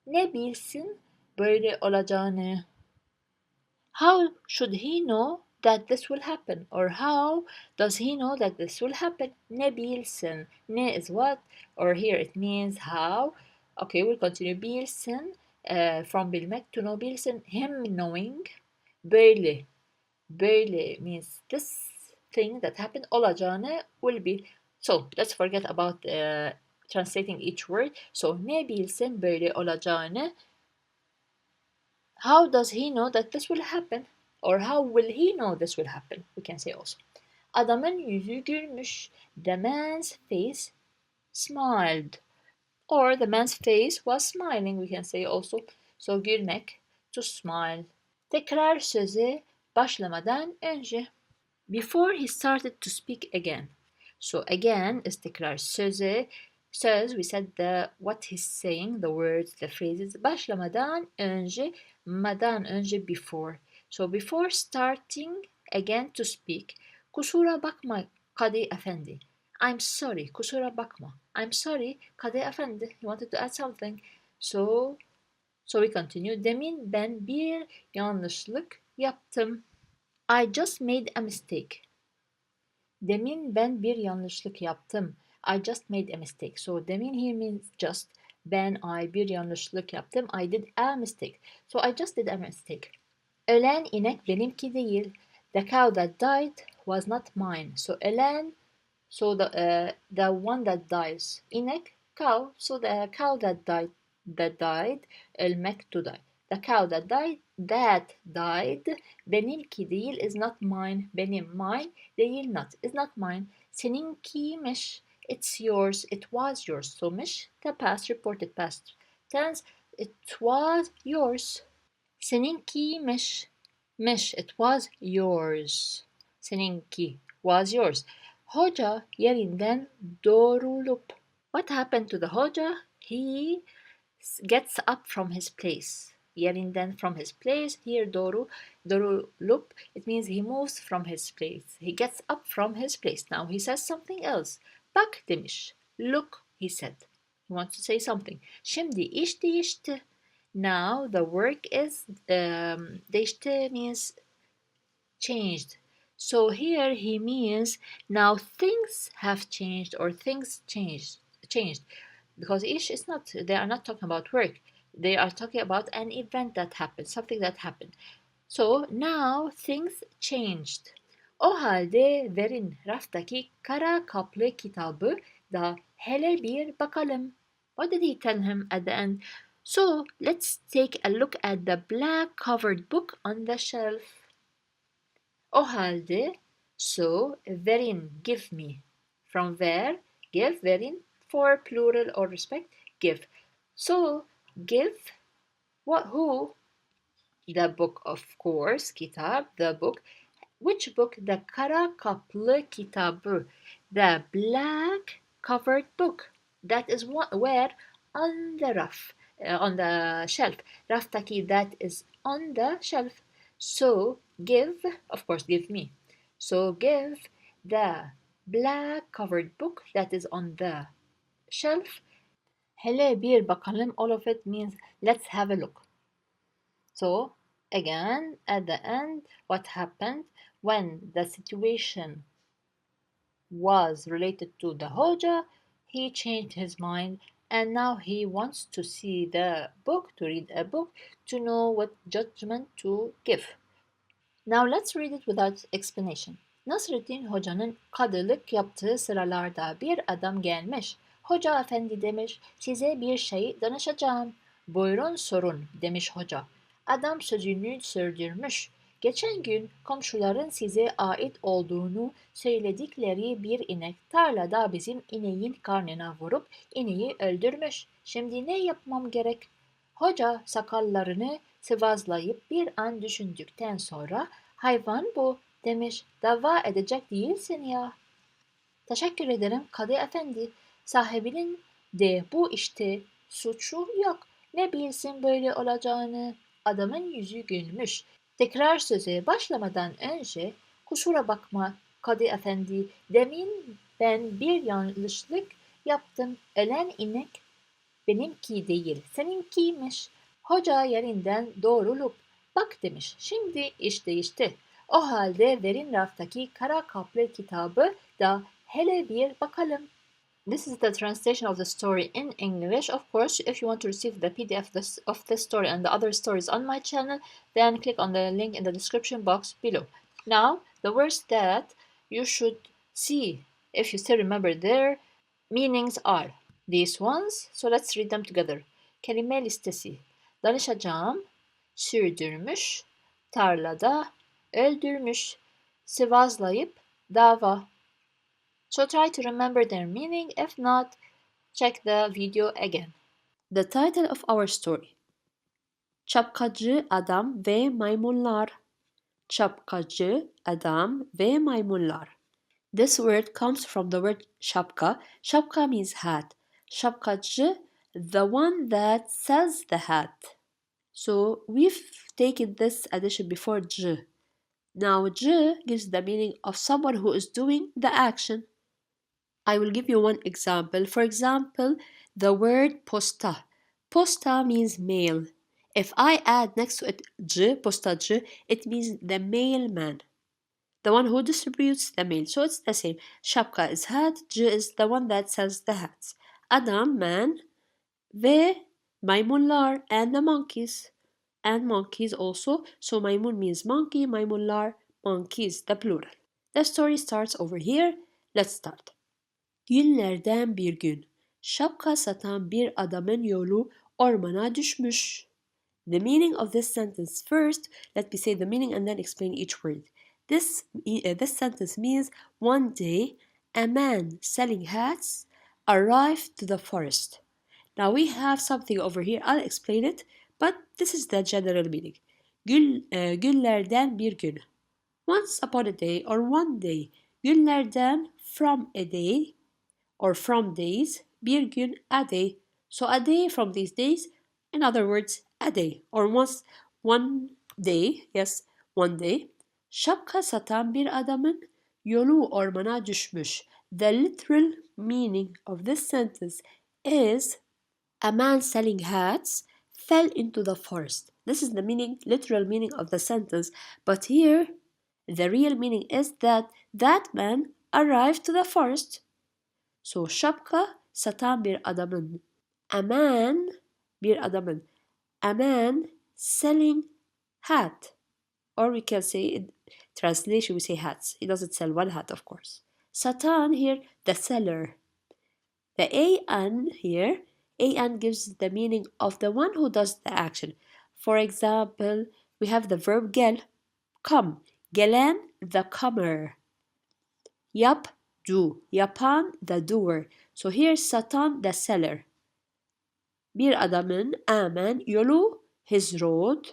Ne bilsin böyle olacağını? How should he know that this will happen? Or how does he know that this will happen? Ne bilsin. Ne is what? Or here it means how. Okay, we'll continue. Bilsin, from bilmek, to know. Bilsin, him knowing. Böyle. Böyle means this thing that happened. Olacağını will be. So let's forget about translating each word. So ne bilsin böyle olacağını. How does he know that this will happen? Or how will he know this will happen? We can say also. Adamın yüzü gülmüş. The man's face smiled. Or the man's face was smiling. We can say also. So gülmek, to smile. Tekrar söze başlamadan önce. Before he started to speak again. So again is tekrar söze. Söz, we said what he's saying, the words, the phrases. Başlamadan önce, madan önce, before. So before starting again to speak, kusura bakma Kadı efendi. I'm sorry, kusura bakma. I'm sorry, Kadı efendi. He wanted to add something. So we continue. Demin ben bir yanlışlık yaptım. I just made a mistake. Demin ben bir yanlışlık yaptım. I just made a mistake. So demin here means just. Ben bir yanlışlık yaptım. I did a mistake. So I just did a mistake. Ölen inek benimki değil. The cow that died was not mine. So ölen, so the one that dies. İnek, cow. So the cow that died, ölmek, to die. The cow that died, benimki değil, is not mine. Benim, mine, değil, not, is not mine. Seninkiymiş, it's yours, it was yours. So miş, the past, reported past tense, it was yours. Seninkiymiş, miş, it was yours. Seninki, was yours. Hoca yerinden doğrulup. What happened to the hoca? He gets up from his place. Yerinden, from his place. Here doğrulup, it means he moves from his place. He gets up from his place. Now he says something else. Bak demiş. Look, he said. He wants to say something. Şimdi iş değişti. Now the work is değişti means changed. So here he means now things have changed or things changed. Because ish is not, they are not talking about work. They are talking about an event that happened, something that happened. So now things changed. O halde verin raftaki kara kaplı kitabı Da hele bir bakalım. What did he tell him at the end? So let's take a look at the black covered book on the shelf. O halde, so verin, give me. From where, give, verin, for plural or respect, give. So give, what, who? The book, of course, kitab, the book. Which book? The kara kaplı kitabı, the black covered book. That is what, where? On the raf, on the shelf. Raftaki, that is on the shelf. So give, of course, give me. So give the black covered book that is on the shelf. Hele bir bakalım, all of it means let's have a look. So again, at the end, what happened when the situation was related to the Hoja, he changed his mind and now he wants to see the book, to read a book, to know what judgment to give. Now let's read it without explanation. Nasreddin Hoca'nın kadılık yaptığı sıralarda bir adam gelmiş. Hoca efendi demiş, size bir şey danışacağım. Buyurun sorun demiş hoca. Adam sözünü sürdürmüş. Geçen gün komşuların size ait olduğunu söyledikleri bir inek tarlada bizim ineğin karnına vurup ineği öldürmüş. Şimdi ne yapmam gerek? Hoca sakallarını sıvazlayıp bir an düşündükten sonra hayvan bu demiş, dava edecek değilsin ya. Teşekkür ederim Kadı Efendi. Sahibinin de bu işte suçu yok. Ne bilsin böyle olacağını. Adamın yüzü gülmüş. Tekrar söze başlamadan önce kusura bakma Kadı Efendi. Demin ben bir yanlışlık yaptım. Ölen inek benimki değil, seninkiymiş. Hoca yerinden doğrulup bak demiş. Şimdi iş değişti. O halde verin raftaki kara kaplı kitabı da hele bir bakalım. This is the translation of the story in English. Of course, if you want to receive the PDF of this story and the other stories on my channel, then click on the link in the description box below. Now, the words that you should see, if you still remember their meanings are these ones. So let's read them together. Kelime listesi. Danışacağım, sürdürmüş, tarlada, öldürmüş, sıvazlayıp, dava. So try to remember their meaning. If not, check the video again. The title of our story. Çapkacı adam ve maymunlar. Çapkacı adam ve maymunlar. This word comes from the word şapka. Şapka means hat. Şapkacı, the one that sells the hat. So we've taken this addition before c. Now c gives the meaning of someone who is doing the action. I will give you one example. For example, the word posta. Posta means mail. If I add next to it c, postacı, it means the mailman. The one who distributes the mail. So it's the same. Şapka is hat, c is the one that sells the hats. Adam, man, ve maymunlar, and the monkeys. And monkeys also. So maymun means monkey, maymunlar, monkeys, the plural. The story starts over here. Let's start. Günlerden bir gün şapka satan bir adamın yolu ormana düşmüş. The meaning of this sentence first, let me say the meaning and then explain each word. This sentence means one day a man selling hats arrived to the forest. Now we have something over here. I'll explain it, but this is the general meaning. Günlerden bir gün. Once upon a day or one day. Günlerden from a day or from days. Bir gün a day. So a day from these days. In other words, a day or once one day. Yes, one day. Şapka satan bir adamın yolu ormana düşmüş. The literal meaning of this sentence is a man selling hats fell into the forest. This is the literal meaning of the sentence. But here, the real meaning is that man arrived to the forest. So şapka satan bir adamın. A man selling hat. Or we can say in translation we say hats. He doesn't sell one hat, of course. Satan here, the seller. The an here, an gives the meaning of the one who does the action. For example, we have the verb gel, come. Gelen, the comer. Yap, do. Yapan, the doer. So here satan, the seller. Bir adamın hemen yolu, his road,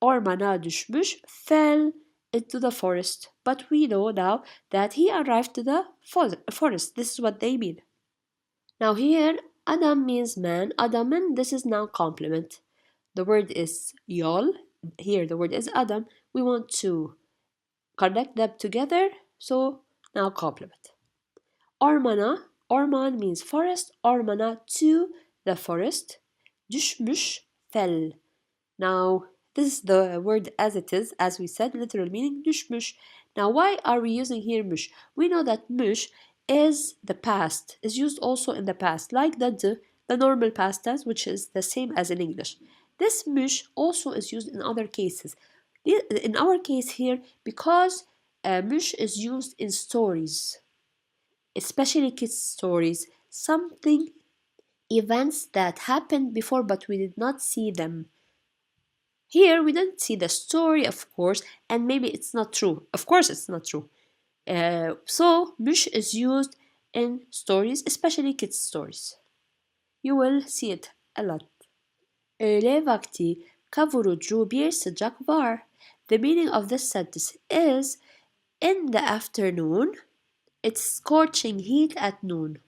ormana düşmüş, fell into the forest. But we know now that he arrived to the forest. This is what they mean. Now here, Adam means man. Adamın, this is now complement. The word is yol. Here the word is Adam. We want to connect them together. So now complement. Ormana, orman means forest. Ormana, to the forest. Düşmüş, fell. Now this is the word as it is, as we said, literal meaning düşmüş. Now why are we using here müş? We know that müş is the past, is used also in the past, like the normal past tense, which is the same as in English. This müş also is used in other cases. In our case here, because müş is used in stories, especially kids' stories, something, events that happened before but we did not see them. Here we didn't see the story, of course, and maybe it's not true. Of course it's not true. So müş is used in stories, especially kids' stories. You will see it a lot. Öğle vakti kavurucu bir sıcak var. The meaning of this sentence is, in the afternoon, it's scorching heat at noon.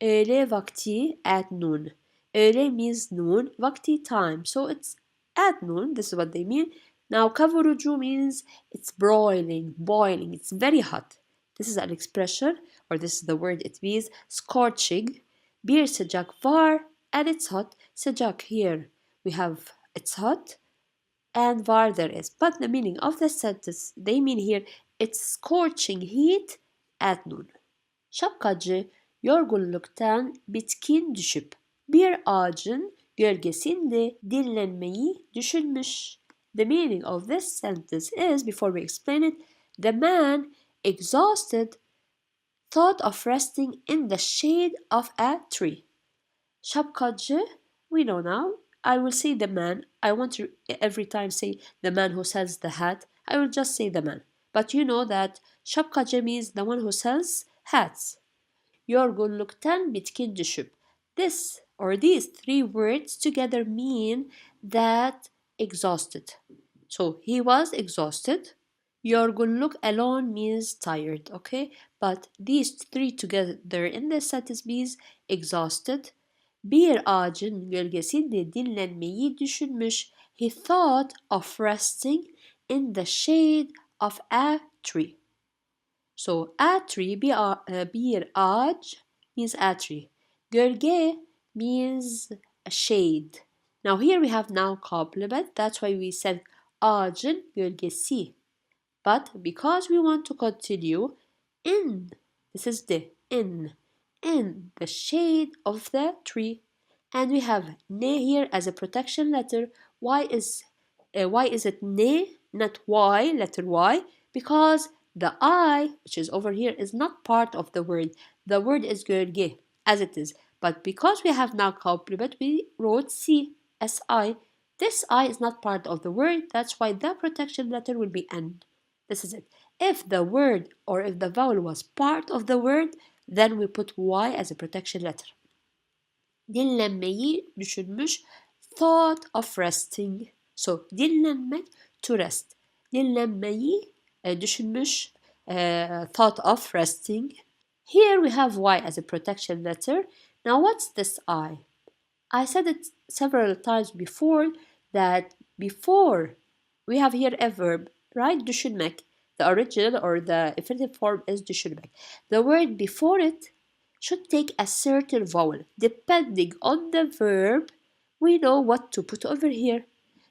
Öğle vakti at noon. Öğle means noon, vakti time. So it's at noon, this is what they mean. Now kavurucu means it's broiling, boiling, it's very hot. This is an expression, or this is the word it means, scorching. Bir sıcak var, and it's hot. Sıcak here, we have it's hot, and var there is. But the meaning of the sentence, they mean here, it's scorching heat at noon. Şapkacı yorgunluktan bitkin düşüp bir ağacın gölgesinde dinlenmeyi düşünmüş. The meaning of this sentence is, before we explain it, the man, exhausted, thought of resting in the shade of a tree. Şapkacı, we know now. I will say the man. I want to every time say the man who sells the hat. I will just say the man. But you know that şapkacı means the one who sells hats. Yorgunluktan bitkin düşüp. This or these three words together mean that exhausted. So he was exhausted. Yorgunluk alone means tired, okay? But these three together in this sentence means exhausted. Bir ağacın gölgesinde dinlenmeyi düşünmüş. He thought of resting in the shade of a tree. So a tree, bir ağaç means a tree. Gölge means a shade. Now here we have noun complement. That's why we said ağacın gölgesi. But because we want to continue, in, this is the in the shade of the tree. And we have ne here as a protection letter. Why is it ne, not y, letter y? Because the I, which is over here, is not part of the word. The word is gölge, as it is. But because we have now complement, we wrote C, S-I. This I is not part of the word. That's why the protection letter will be N. This is it. If the word or if the vowel was part of the word, then we put Y as a protection letter. Dinlenmeyi düşünmüş, thought of resting. So dinlenmek, to rest. Dinlenmeyi düşünmüş, thought of resting. Here we have Y as a protection letter. Now what's this I? I said it several times before that before we have here a verb, right? Düşünmek. The original or the infinitive form is düşünmek. The word before it should take a certain vowel. Depending on the verb, we know what to put over here.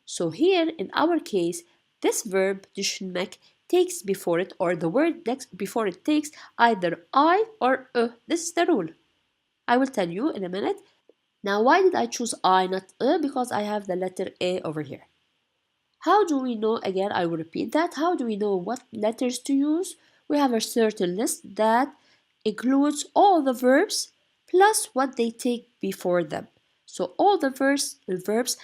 So here, in our case, this verb, düşünmek, takes before it, or the word next before it takes either I or This is the rule. I will tell you in a minute. Now, why did I choose I, not Because I have the letter A over here. How do we know, again, I will repeat that, how do we know what letters to use? We have a certain list that includes all the verbs plus what they take before them. So all the verbs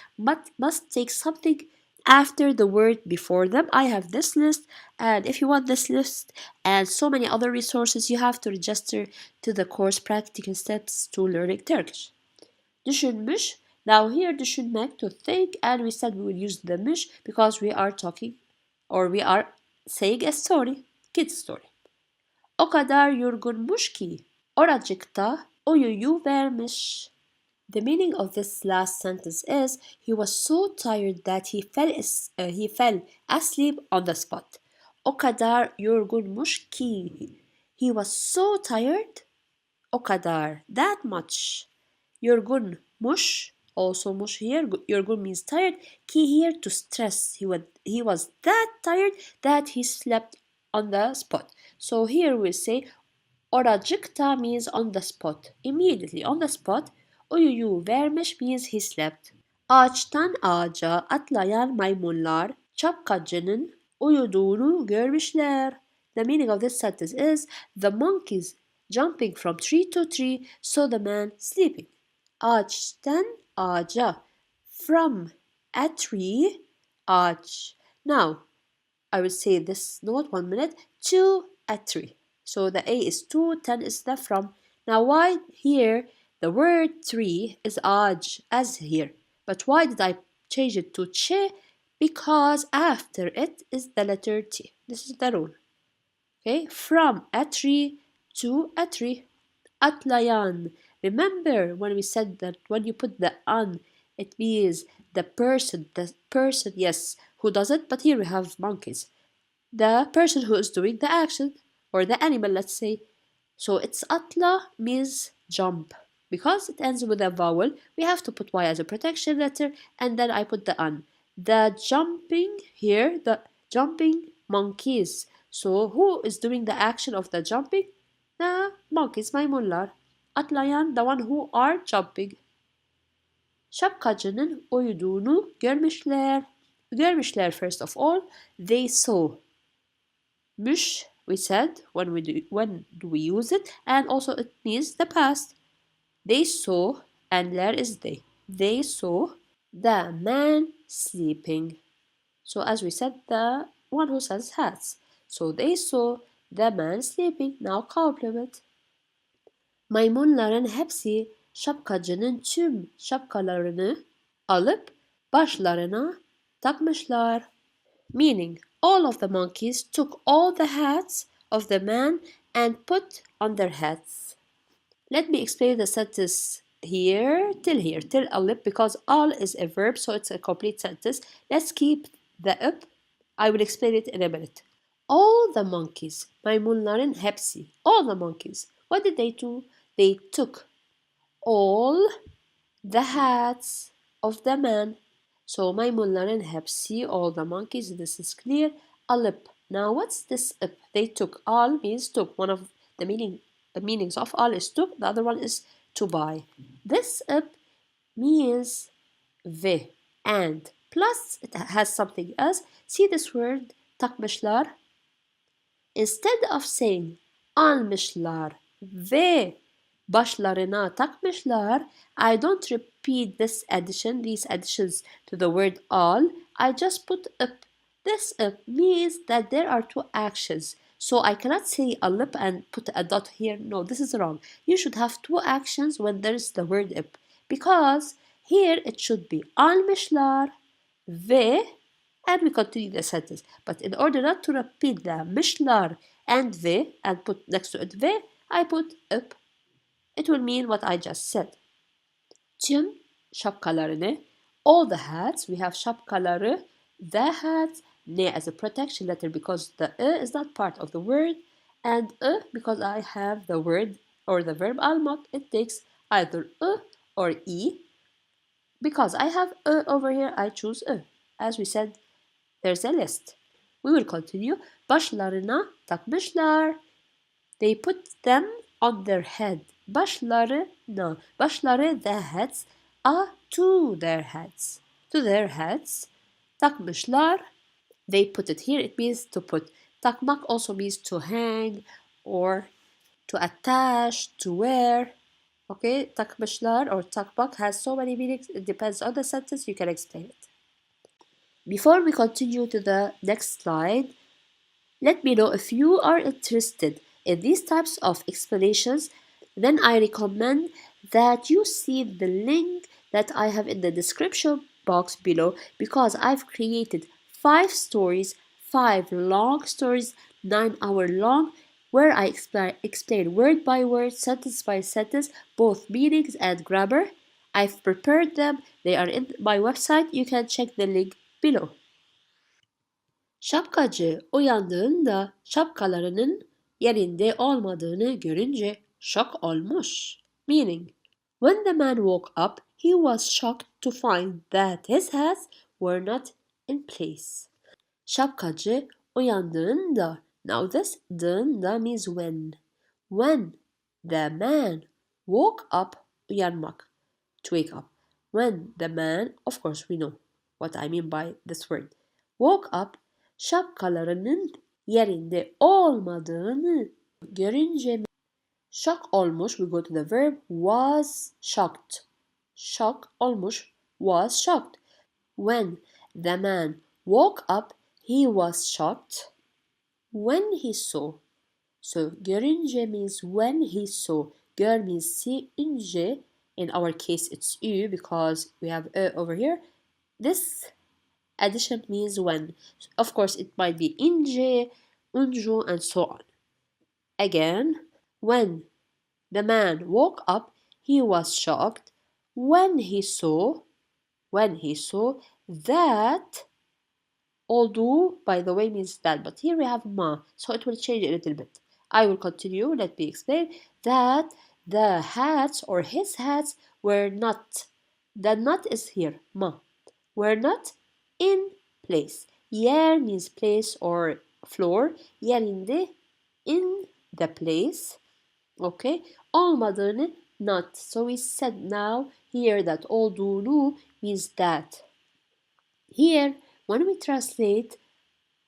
must take something after the word before them. I have this list, and if you want this list and so many other resources, you have to register to the course Practical Steps to Learning Turkish. Düşünmüş. Now here düşünmek, to think, and we said we will use the müş because we are talking or we are saying a story, kid's story. O kadar yorgunmuş ki oracıkta uyuyuvermiş. The meaning of this last sentence is he was so tired that he fell asleep on the spot. O kadar yorgunmuş ki. He was so tired. O kadar, that much. Yorgunmuş, also muş here. Yorgun means tired. Ki here to stress. He was that tired that he slept on the spot. So here we say oracıkta means on the spot. Immediately on the spot. Uyuyuvermiş means he slept. Ağaçtan ağaca atlayan maymunlar şapkacının uyuduğunu görmüşler. The meaning of this sentence is the monkeys jumping from tree to tree saw the man sleeping. Ağaçtan ağaca, from a tree, ağaç. Now, I will say this note 1 minute, to a tree. So the A is to, 10 is the from. Now why here the word tree is ağaç as here. But why did I change it to ç? Because after it is the letter T. This is the rule. Okay, from a tree to a tree. Atlayan. Remember when we said that when you put the an, it means the person, yes, who does it, but here we have monkeys. The person who is doing the action, or the animal, let's say. So it's atla means jump. Because it ends with a vowel, we have to put y as a protection letter, and then I put the an. The jumping here, the jumping monkeys. So who is doing the action of the jumping? The monkeys, maymunlar. Atlayan, the one who are jumping. Şapkacının uyuduğunu görmüşler. Görmüşler first of all. They saw. Müş, we said when do we use it, and also it means the past. They saw, and there is they. They saw the man sleeping. So as we said, the one who says hats. So they saw the man sleeping. Now complement. Maymunların hepsi şapkacının tüm şapkalarını alıp başlarına takmışlar. Meaning, all of the monkeys took all the hats of the man and put on their heads. Let me explain the sentence here, till alip, because all is a verb, so it's a complete sentence. Let's keep the up. I will explain it in a minute. All the monkeys, maymunların hepsi, all the monkeys, what did they do? They took all the hats of the man. So maymunların hepsi, all the monkeys, this is clear. Alıp. Now what's this up? They took. Al means took. One of the meanings of al is took. The other one is to buy. This up means ve, and plus it has something else. See this word takmışlar? Instead of saying almışlar ve başlarına takmışlar, I don't repeat these additions to the word all. I just put up. This up means that there are two actions. So I cannot say alıp and put a dot here. No, this is wrong. You should have two actions when there is the word up. Because here it should be almışlar ve, and we continue the sentence. But in order not to repeat the mışlar and ve and put next to it ve, I put up. It will mean what I just said. Tüm şapkalarını, all the hats, we have şapkaları, the hats, ne as a protection letter because the is not part of the word, and because I have the word or the verb almak, it takes either or e. Because I have over here, I choose As we said, there's a list. We will continue. Başlarına takmışlar. They put them on their head. Başlarına. Başları, the heads, to their heads. To their heads. Takmışlar. They put it here. It means to put. Takmak also means to hang or to attach, to wear. Okay, takmışlar or takmak has so many meanings. It depends on the sentence. You can explain it. Before we continue to the next slide, let me know if you are interested in these types of explanations. Then I recommend that you see the link that I have in the description box below, because I've created 5 stories, 5 long stories, 9-hour long, where I explain word by word, sentence by sentence, both meanings and grammar. I've prepared them. They are in my website. You can check the link below. Şapkacı uyandığında şapkalarının yerinde olmadığını görünce şok olmuş. Meaning, when the man woke up, he was shocked to find that his hats were not in place. Şapkacı uyandığında, now this dığında means when. When the man woke up, uyanmak, to wake up. When the man, of course we know what I mean by this word, woke up, şapkalarının yerinde olmadığını görünce şok olmuş. We go to the verb was shocked. Shock olmuş, was shocked. When the man woke up, he was shocked when he saw. So görünce means when he saw. Gör means see, ince. In our case it's ü because we have over here. This addition means when. Of course it might be ince, uncu, and so on. Again, when the man woke up, he was shocked when he saw that, although by the way means that, but here we have ma, so it will change a little bit. I will continue. Let me explain that the hats or his hats were not, the not is here, ma, were not in place. Yer means place or floor. Yerinde, in the place. Okay. Olmadığını, not. So we said now here that olduğunu means that. Here, when we translate,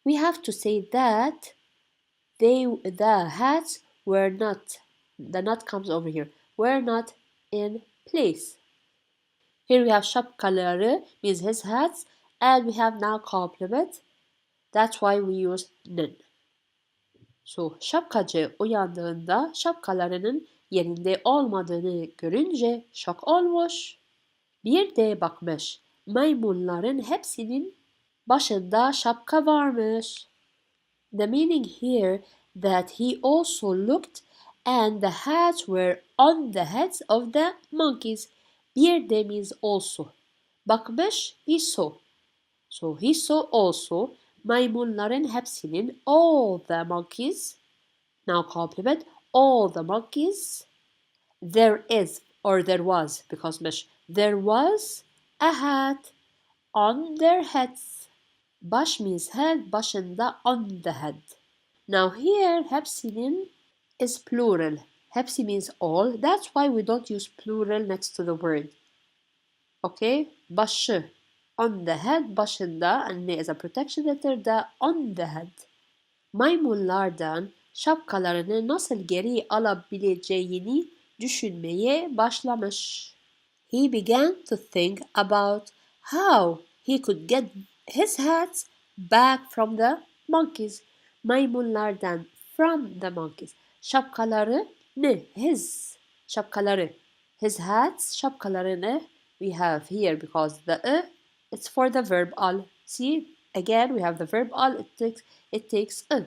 we have to say that the hats were not, the not comes over here, were not in place. Here we have şapkaları means his hats, and we have now complement. That's why we use ''''''''''''''''''''''''''''''''''''''''''''''' So şapkacı uyandığında şapkalarının yerinde olmadığını görünce şok olmuş. Bir de bakmış, maymunların hepsinin başında şapka varmış. The meaning here that he also looked and the hats were on the heads of the monkeys. Bir de means also. Bakmış, he saw. So he saw also maymunların hepsinin, all the monkeys. Now complement, all the monkeys. There is, or there was, because there was a hat on their heads. Baş means head, başında, on the head. Now here, hepsinin is plural. Hepsi means all. That's why we don't use plural next to the word. Okay? Başı, on the head, başında, and ne is a protection letter, da on the head. Maymunlardan şapkalarını nasıl geri alabileceğini düşünmeye başlamış. He began to think about how he could get his hats back from the monkeys. Maymunlardan, from the monkeys. Şapkaları ne? His. Şapkaları. His hats, şapkalarını we have here because the it's for the verb al. See, again we have the verb al, it takes a.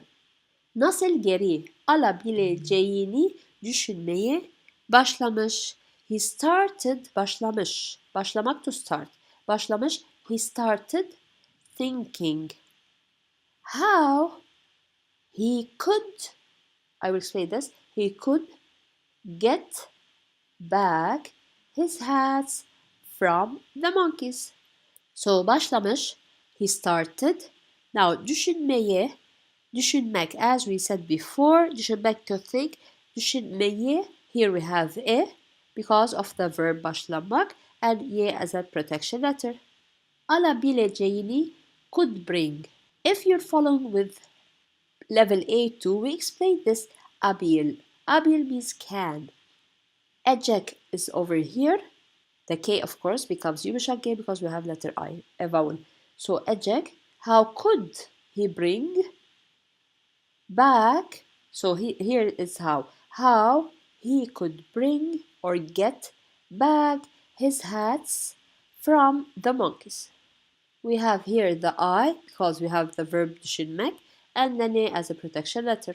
Nasıl geri alabileceğini düşünmeye başlamış. He started, başlamış. Başlamak, to start. Başlamış, he started thinking how he could, I will explain this, he could get back his hats from the monkeys. So başlamış, he started. Now düşünmeye, düşünmek, as we said before, düşünmek, to think, düşünmeye, here we have because of the verb başlamak and ye as a protection letter. Alabileceğini, could bring. If you're following with level A2, we explain this abil. Abil means can. Ejek is over here. The K, of course, becomes yumuşak K because we have letter I, a vowel. So ejek, how could he bring back? So here is how. How he could bring or get back his hats from the monkeys. We have here the I because we have the verb düşünmek and the ne as a protection letter.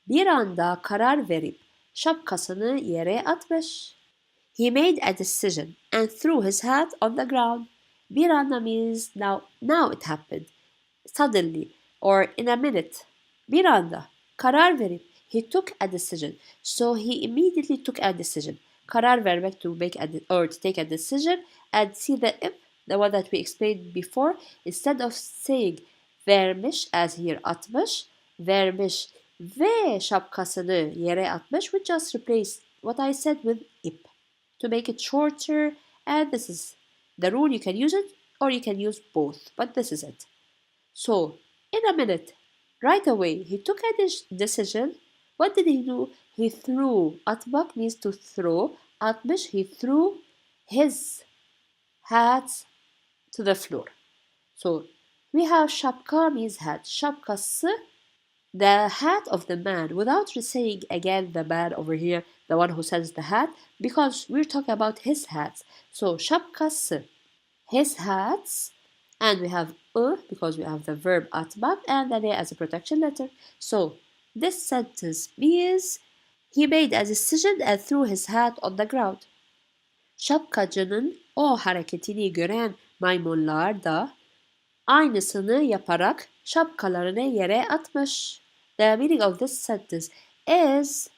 Bir anda karar verip şapkasını yere atmış. He made a decision and threw his hat on the ground. Bir anda means now it happened. Suddenly or in a minute. Bir anda karar verip he took a decision. So he immediately took a decision. Karar vermek to make or to take a decision, and see the if, the one that we explained before, instead of saying vermiş as here atmış, vermiş ve şapkasını yere atmış, we just replace what I said with ip to make it shorter, and this is the rule. You can use it or you can use both, but this is it. So in a minute, right away, he took a decision. What did he do? He threw. Atmak means to throw. Atmış, he threw his hats to the floor. So we have şapka means hat. Şapkası, the hat of the man, without saying again the man over here, the one who sells the hat, because we're talking about his hats. So şapkası, his hats, and we have because we have the verb atmak and the ne as a protection letter. So this sentence means he made a decision and threw his hat on the ground. Şapkacının o hareketini gören maymunlar da aynısını yaparak şapkalarını yere atmış. The meaning of this sentence is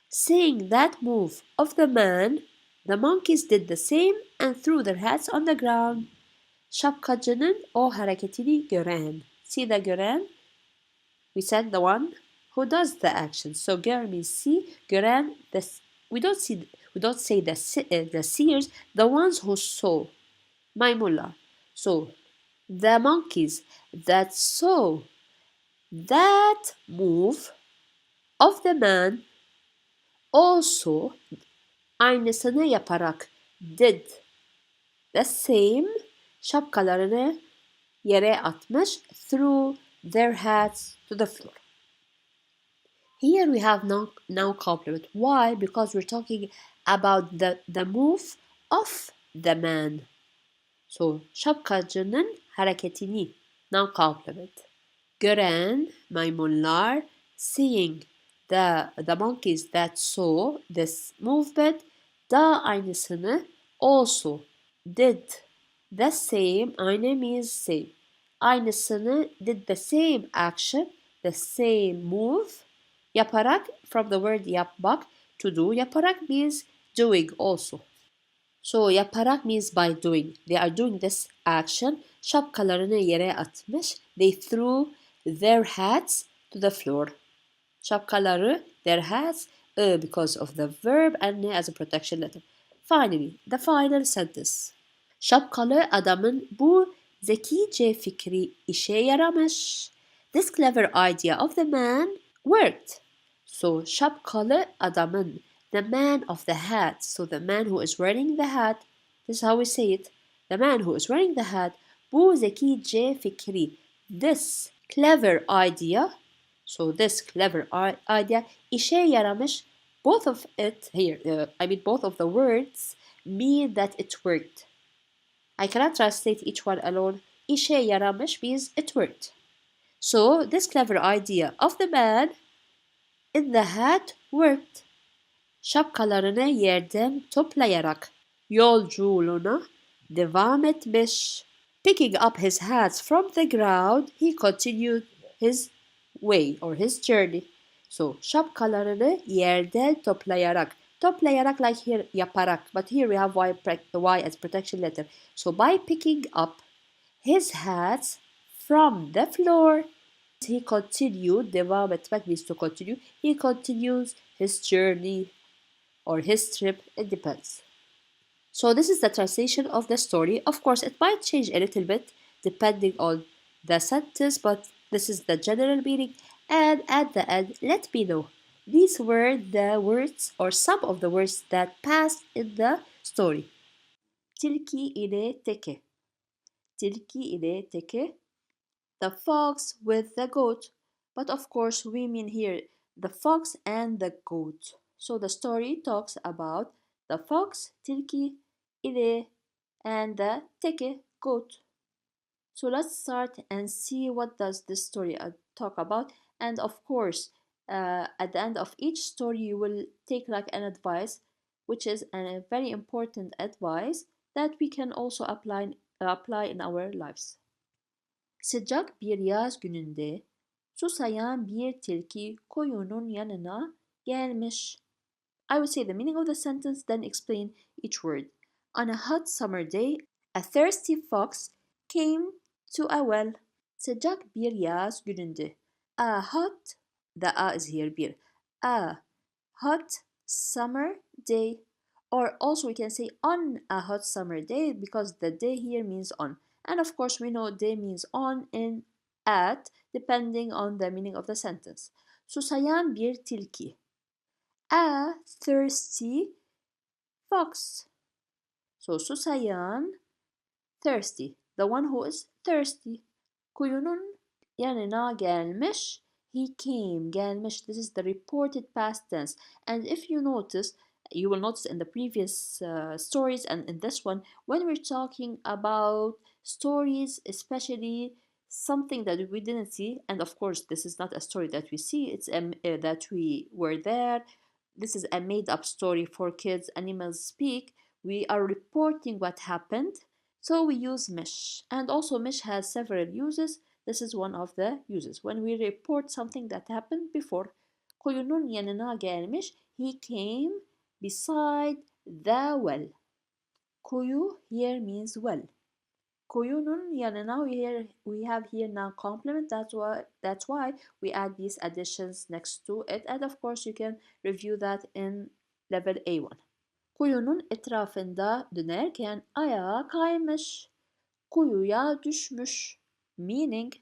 seeing that move of the man, the monkeys did the same and threw their hats on the ground. Şapkacının o hareketini gören. See the gören? We said the one who does the action. So gör means see, gören, we don't say the seers, the ones who saw. Maymunlar. So the monkeys that saw that move of the man also aynısını yaparak did the same, şapkalarını yere atmış, threw their hats to the floor. Here we have noun complement. Why? Because we're talking about the move of the man. So şapkacının hareketini, noun complement. Gören maymunlar, seeing the monkeys that saw this movement, da aynısını, also did the same, aynı means same. Aynısını, did the same action, the same move, yaparak, from the word yapmak, to do. Yaparak means doing also. So yaparak means by doing. They are doing this action. Şapkalarını yere atmış. They threw their hats to the floor. Şapkaları, their hats, because of the verb and as a protection letter. Finally, the final sentence. Şapkalı adamın bu zekice fikri işe yaramış. This clever idea of the man worked. So şapkalı adamın, the man of the hat, so the man who is wearing the hat, this is how we say it, the man who is wearing the hat, bu zekice fikri, this clever idea, so this clever idea, işe yaramış, both of it here, both of the words mean that it worked. I cannot translate each one alone. İşe yaramış means it worked. So this clever idea of the man in the hat worked. Şapkalarını yerden toplayarak yolculuğuna devam etmiş. Picking up his hats from the ground, he continued his way or his journey. So şapkalarını yerden toplayarak. Toplayarak like here yaparak, but here we have y as protection letter. So by picking up his hats from the floor, he continued, devam etmek means to continue, he continues his journey or his trip, it depends. So this is the translation of the story. Of course, it might change a little bit depending on the sentence, but this is the general meaning. And at the end, let me know These were the words or some of the words that passed in the story. Tilki ile teke. Tilki ile teke. The fox with the goat. But of course, we mean here the fox and the goat. So the story talks about the fox, tilki, ile, and the teke, goat. So let's start and see what does this story talk about. And of course, at the end of each story, you will take like an advice, which is a very important advice that we can also apply in our lives. Sıcak bir yaz gününde susayan bir tilki koyunun yanına gelmiş. I will say the meaning of the sentence, then explain each word. On a hot summer day, a thirsty fox came to a well. Sıcak bir yaz gününde. A hot, the a is here bir. A hot summer day. Or also we can say on a hot summer day because the day here means on. And of course we know day means on and at depending on the meaning of the sentence. Susayan bir tilki. A thirsty fox. So susayan, thirsty. The one who is thirsty. Kuyunun yanına gelmiş. He came, gelmiş. This is the reported past tense. And if you notice, you will notice in the previous stories and in this one, when we're talking about stories, especially something that we didn't see, and of course, this is not a story that we see, it's that we were there. This is a made up story for kids, animals speak. We are reporting what happened. So we use mesh. And also mesh has several uses. This is one of the uses. When we report something that happened before. Kuyunun yanına gelmiş. He came beside the well. Kuyu here means well. Kuyunun yanına we have here now complement. That's why we add these additions next to it. And of course you can review that in level A1. Kuyunun etrafında dönerken ayağa kaymış. Kuyuya düşmüş. Meaning,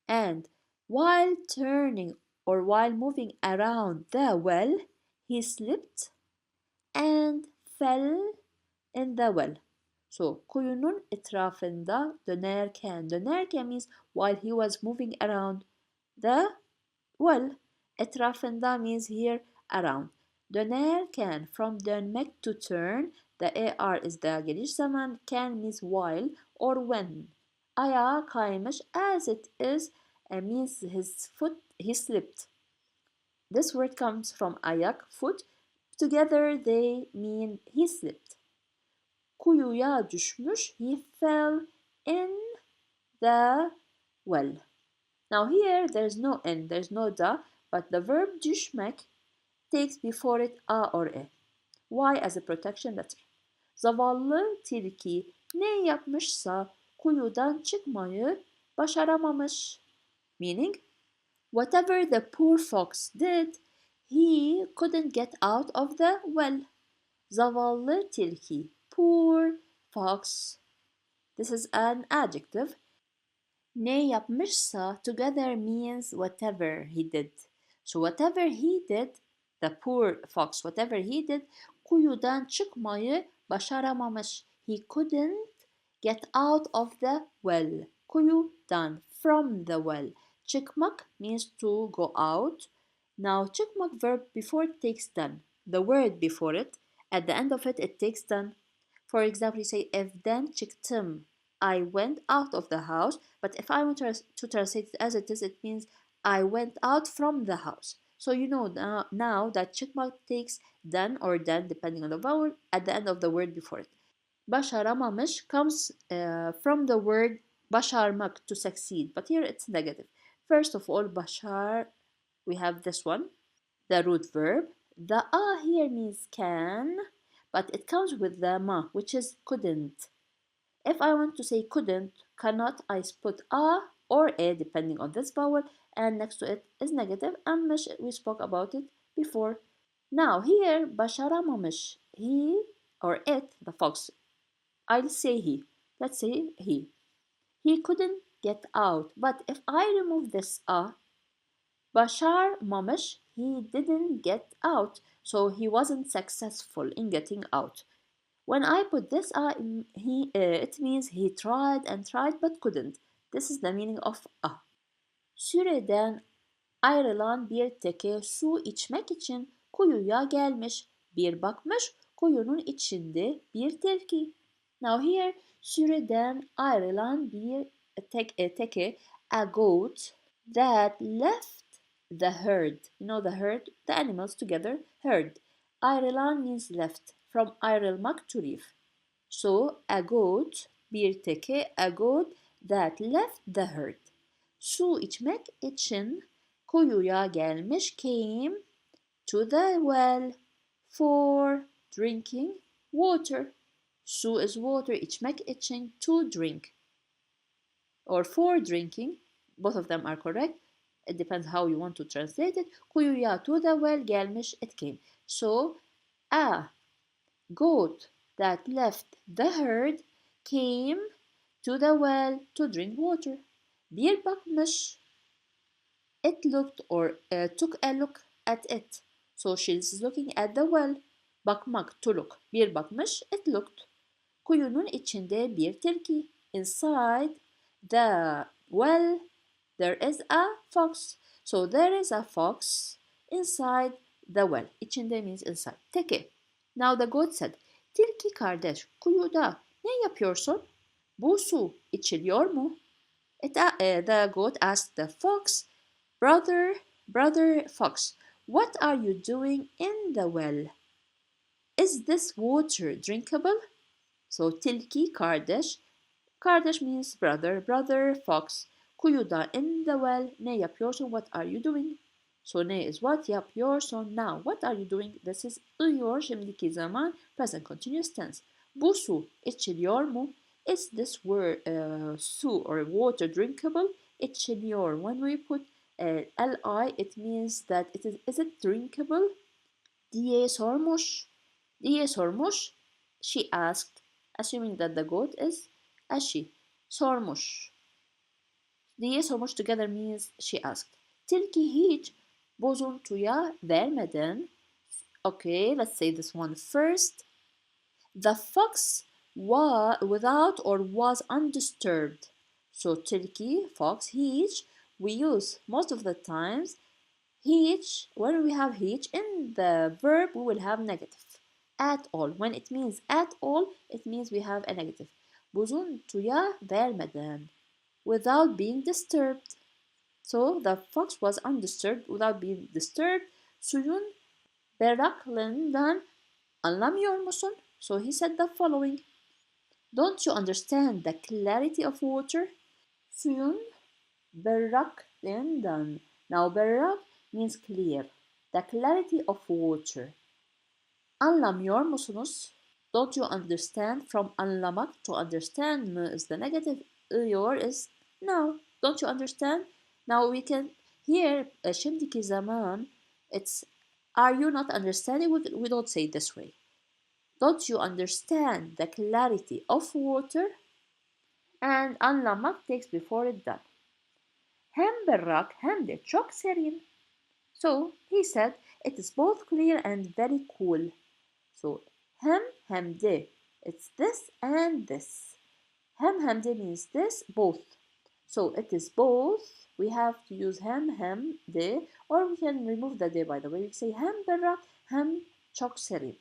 and while turning or while moving around the well, he slipped and fell in the well. So kuyunun etrafında dönerken means while he was moving around the well. Etrafında means here around. Dönerken from dönmek to turn, the AR is the geniş zaman, can means while or when. Ayağa kaymış as it is means his foot, he slipped. This word comes from ayak, foot. Together they mean he slipped. Kuyuya düşmüş, he fell in the well. Now here there's no n, there's no da, but the verb düşmek takes before it a or e. Why as a protection letter. Zavallı tilki ne yapmışsa kuyudan çıkmayı başaramamış. Meaning, whatever the poor fox did, he couldn't get out of the well. Zavallı tilki, poor fox. This is an adjective. Ne yapmışsa together means whatever he did. So whatever he did, the poor fox, whatever he did, kuyudan çıkmayı başaramamış. He couldn't get out of the well. Kuyudan, from the well. Çıkmak means to go out. Now çıkmak verb before it takes done. The word before it, at the end of it, it takes done. For example, you say evden çıktım. I went out of the house, but if I want to translate it as it is, it means I went out from the house. So you know now that çıkmak takes done or done depending on the vowel at the end of the word before it. Başaramamış comes from the word başarmak, to succeed, but here it's negative. First of all, başar, we have this one, the root verb. The a here means can, but it comes with the ma, which is couldn't. If I want to say couldn't, cannot, I put a or a depending on this vowel, and next to it is negative, and mish, we spoke about it before. Now here, başaramamış, he or it, the fox, I'll say he. Let's say he. He couldn't get out, but if I remove this a, başarmamış. He didn't get out. So he wasn't successful in getting out. When I put this, it means he tried and tried but couldn't. This is the meaning of a. Süreden ayrılan bir teke su içmek için kuyuya gelmiş. Bir bakmış kuyunun içinde bir tilki. Now here süreden ayrılan bir teke, a goat that left the herd. You know the herd, the animals together, herd. Ayrılan means left. From ayrılmak to leave. So a goat, bir teke, a goat that left the herd. Su içmek için kuyuya gelmiş, came to the well for drinking water. Su is water, içmek için, to drink. Or for drinking, both of them are correct. It depends how you want to translate it. Kuyuya, to the well, gelmiş, it came. So, a goat that left the herd came to the well to drink water. Bir bakmış, it looked or took a look at it. So she's looking at the well. Bakmak, to look. Bir bakmış, it looked. Kuyunun içinde bir tilki. Inside the well, there is a fox. So there is a fox inside the well. İçinde means inside. Teke. Now the goat said, tilki kardeş, kuyuda ne yapıyorsun? Bu su içiliyor mu? The goat asked the fox, brother fox, what are you doing in the well? Is this water drinkable? So tilki kardeş. Kardeş means brother fox. Kuyuda, in the well, ne yapıyorsun? What are you doing? So ne is what, yapıyorsun. Now what are you doing? This is ıyor, şimdiki zaman, present continuous tense. Bu su içiliyor mu? Is this su or water drinkable? İçiliyor. When we put li, it means that is it drinkable? Diye sormuş. She asked, assuming that the goat is a she. Sormuş. Diye sormuş together means she asked. Tilki hiç bozuntuya vermeden. Okay, let's say this one first. The fox without or was undisturbed. So tilki, fox, hiç, we use most of the times hiç. When we have hiç in the verb, we will have negative. At all. When it means at all, it means we have a negative. Bozuntuya vermeden. Without being disturbed. So the fox was undisturbed without being disturbed. Suyun berraklığından anlamıyor musun? So he said the following. Don't you understand the clarity of water? Suyun berraklığından. Now berrak means clear. The clarity of water. Anlamıyor musunuz? Don't you understand? From anlamak to understand is the negative. Your is no. Don't you understand? Now we can here şimdiki zaman it's are you not understanding? We don't say it this way. Don't you understand the clarity of water? And anlamak takes before it done. Hem berrak hem de çok serin. So he said it is both clear and very cool. So hem de. It's this and this. Hem de means this, both. So it is both. We have to use hem de, or we can remove the de by the way. We say hem berrak, hem çok serin.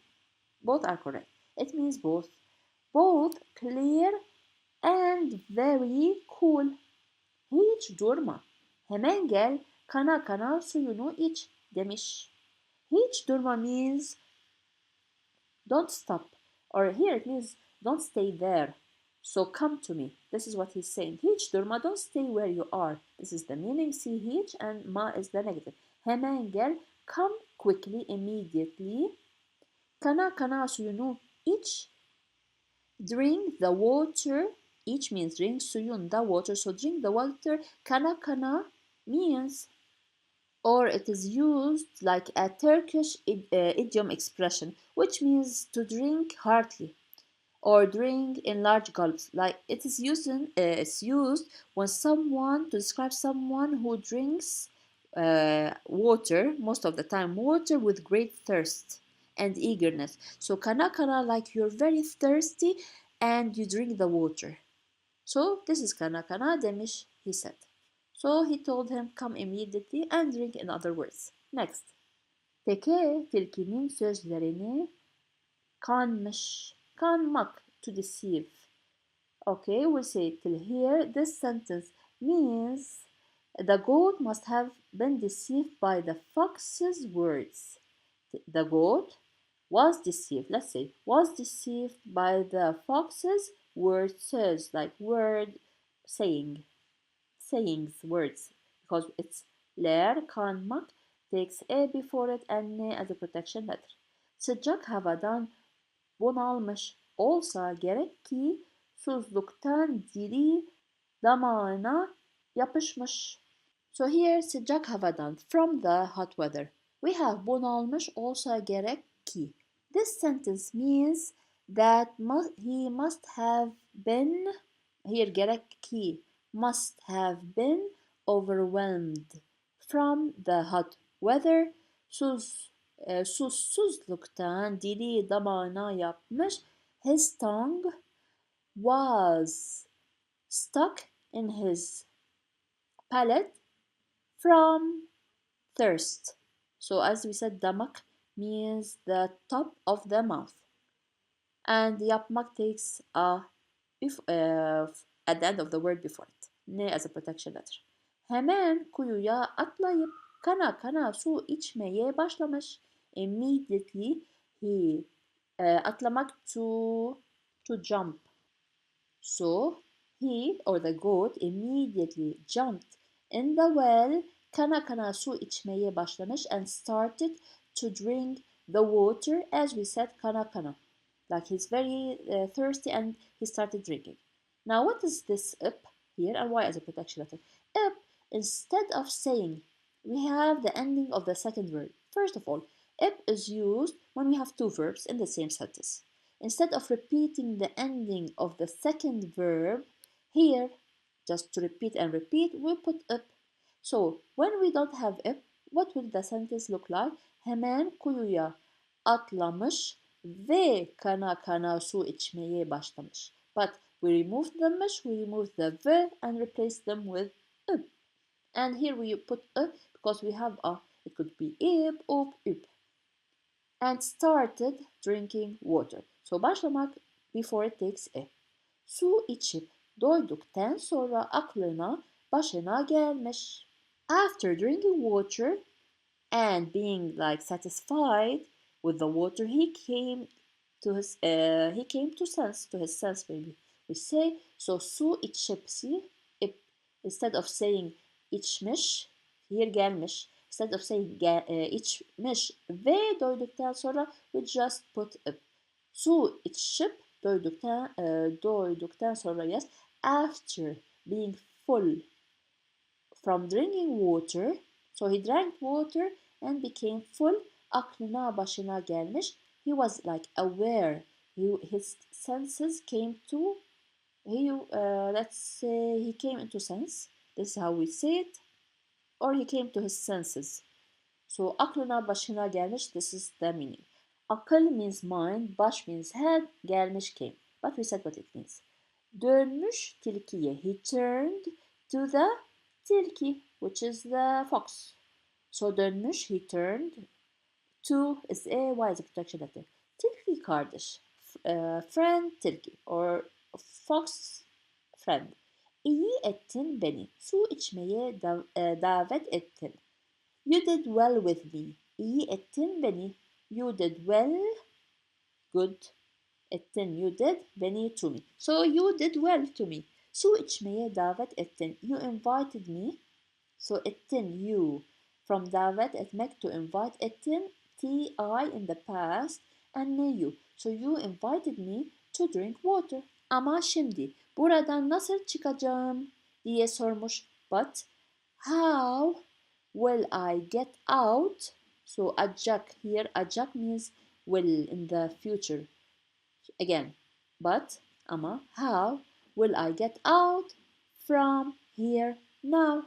Both are correct. It means both. Both clear and very cool. Hiç durma. Hemen gel, kana kana suyunu iç demiş. Hiç durma means don't stop. Or here it means don't stay there. So come to me. This is what he's saying. Hiç durma, don't stay where you are. This is the meaning. See hiç and ma is the negative. Hemen gel, come quickly, immediately. Kana kana suyunu iç. Drink the water. İç means drink. Suyun the water. So drink the water. Kana kana means or it is used like a Turkish idiom expression, which means to drink heartily or drink in large gulps. Like it's used when someone to describe someone who drinks water, most of the time water with great thirst and eagerness. So kana like you're very thirsty and you drink the water. So this is kana demiş, he said. So he told him come immediately and drink, in other words. Next. Teke tilkinin sözlerini kanmış. Kanmak, to deceive. Okay, we'll say till here. This sentence means the goat must have been deceived by the fox's words. The goat was deceived. Let's say was deceived by the fox's words, like word sayings, words, because it's ler kanmak takes a before it and ne as a protection letter. Sıcak havadan bunalmış olsa gerek ki susuzluktan dili damağına yapışmış. So here sıcak havadan, from the hot weather. We have bunalmış olsa gerek ki. This sentence means that he must have been, here gerek ki, must have been overwhelmed from the hot weather. Susuzluktan dili damağına yapmış. His tongue was stuck in his palate from thirst. So as we said, damak means the top of the mouth. And yapmak takes at the end of the word before it. Ne as a protection letter. Hemen kuyuya atlayıp kana su içmeye başlamış. Immediately he atlamak to jump. So he or the goat immediately jumped in the well. Kana su içmeye başlamış and started to drink the water, as we said kana. Like he's very thirsty and he started drinking. Now what is this up here and why as a protection letter? Up, instead of saying, we have the ending of the second word. First of all, up is used when we have two verbs in the same sentence. Instead of repeating the ending of the second verb, here, just to repeat and repeat, we put up. So when we don't have up, what will the sentence look like? Hemen kuyuya atlamış ve kana su içmeye başlamış. But we removed the mış, we removed the v and replaced them with up. And here we put up because we have a, it could be ip, up. And started drinking water. So başlamak before it takes a. Su içip doyduktan sonra aklına başına gelmiş. After drinking water and being like satisfied with the water, he came to his sense maybe we say. So su içipsi, instead of saying içmiş, here gelmiş. Instead of saying içmiş ve doyduktan sonra we just put up. Su içip doyduktan sonra, yes, after being full from drinking water. So he drank water and became full. Aklına başına gelmiş. He was like aware. His senses came to, let's say he came into sense. This is how we say it. Or he came to his senses. So aklına başına gelmiş, this is the meaning. Akıl means mind, baş means head, gelmiş came. But we said what it means. Dönmüş tilkiye. He turned to the tilki, which is the fox. So dönmüş, he turned. To is a y is a protection letter. Tilki kardeş. Friend tilki or fox friend. İyi ettin beni. Su içmeye davet ettin. You did well with me. İyi ettin beni. You did well. Good. Ettin. You did. Beni to me. So you did well to me. Su içmeye davet ettin. You invited me. So ettin you. From davet etmek to invite. Ettin ti in the past and ne you. So you invited me to drink water. Ama şimdi buradan nasıl çıkacağım diye sormuş. But how will I get out? So ajak here, ajak means will in the future. Again, but ama how will I get out from here now?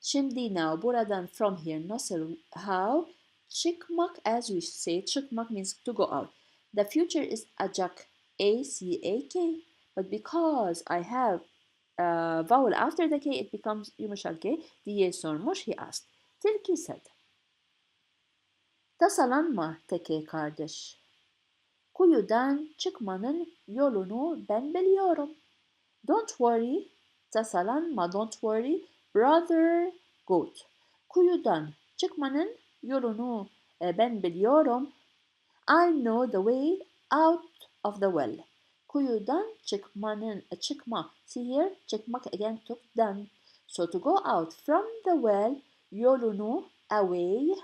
Şimdi now buradan from here nasıl how çıkmak as we say çıkmak means to go out. The future is acak A-C-A-K but because I have a vowel after the K it becomes yumuşak K diye sormuş he asked. Tilki said. Tasalanma teke kardeş. Kuyudan çıkmanın yolunu ben biliyorum. Don't worry, tasalanma, don't worry, brother goat. Kuyudan çıkmanın yolunu ben biliyorum. I know the way out of the well. Kuyudan çıkma. See here, çıkmak again took done. So to go out from the well, yolunu away.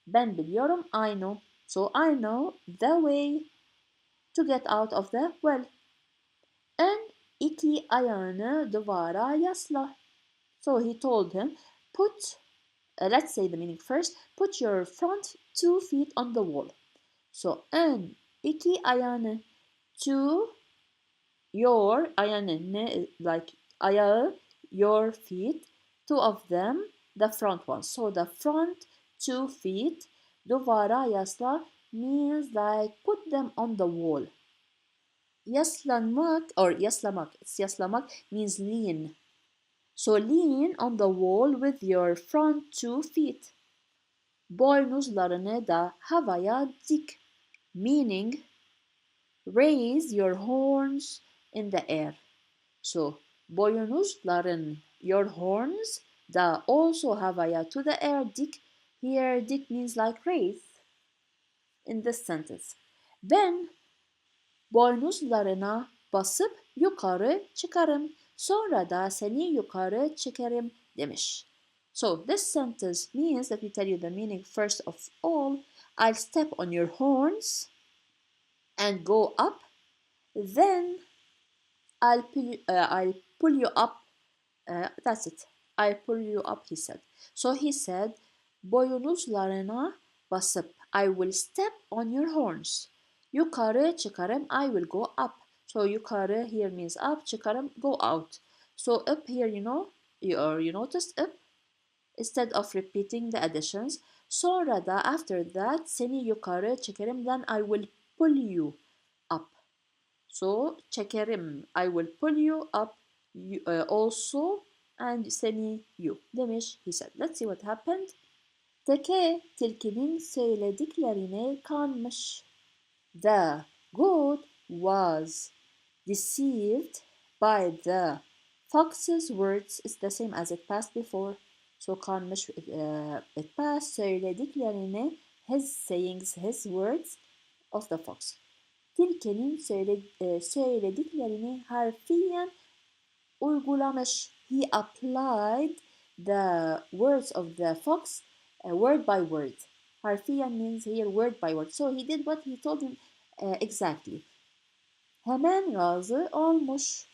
Ben biliyorum, I know. So I know the way to get out of the well. Ön iki ayağını duvara yasla. So he told him, let's say the meaning first, put your front 2 feet on the wall. So ön iki ayağını, two, your ayağını, like ayağı, your feet, two of them, the front one. So the front 2 feet, duvara yasla means like put them on the wall. Yaslanmak or yaslamak, it's yaslamak means lean. So lean on the wall with your front 2 feet. Boynuzlarını da havaya dik, meaning raise your horns in the air. So boynuzların, your horns da also havaya to the air dik. Here dik means like raise in this sentence. Ben boynuzlarına basıp yukarı çıkarım. Sonra da seni yukarı çekerim demiş. So this sentence means, let me tell you the meaning first of all. I'll step on your horns and go up. Then I'll pull you up. That's it. I'll pull you up, he said. So he said, boynuzlarına basıp, I will step on your horns. Yukarı çıkarım, I will go up. So yukarı here means up, çıkarım, go out. So up here, you noticed up instead of repeating the additions. Sonra da after that seni yukarı çekerim, then I will pull you up. So çekerim, I will pull you up also and seni you demiş, he said. Let's see what happened. Teke tilkinin söylediklerine kanmış. The goat was deceived by the fox's words. It's the same as it passed before. So kanmış, it passed. Söylediklerine, his sayings, his words of the fox. Tilkinin söylediklerini harfiyen uygulamış. He applied the words of the fox word by word. Harfiyen means here word by word. So he did what he told him exactly. Hemen razı olmuş.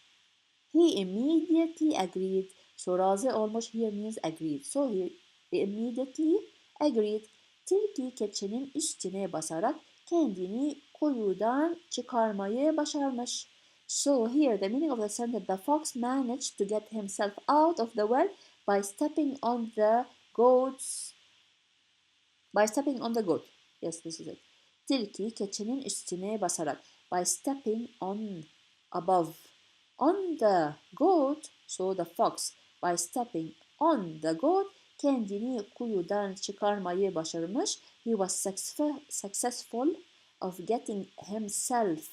He immediately agreed. So razı olmuş here means agreed. So he immediately agreed. Tilki keçinin üstüne basarak kendini kuyudan çıkarmayı başarmış. So here the meaning of the sentence, the fox managed to get himself out of the well by stepping on the goat. Yes, this is it. Tilki keçinin üstüne basarak, by stepping on above. On the goat, so the fox, by stepping on the goat, kendini kuyudan çıkarmayı başarmış. He was successful of getting himself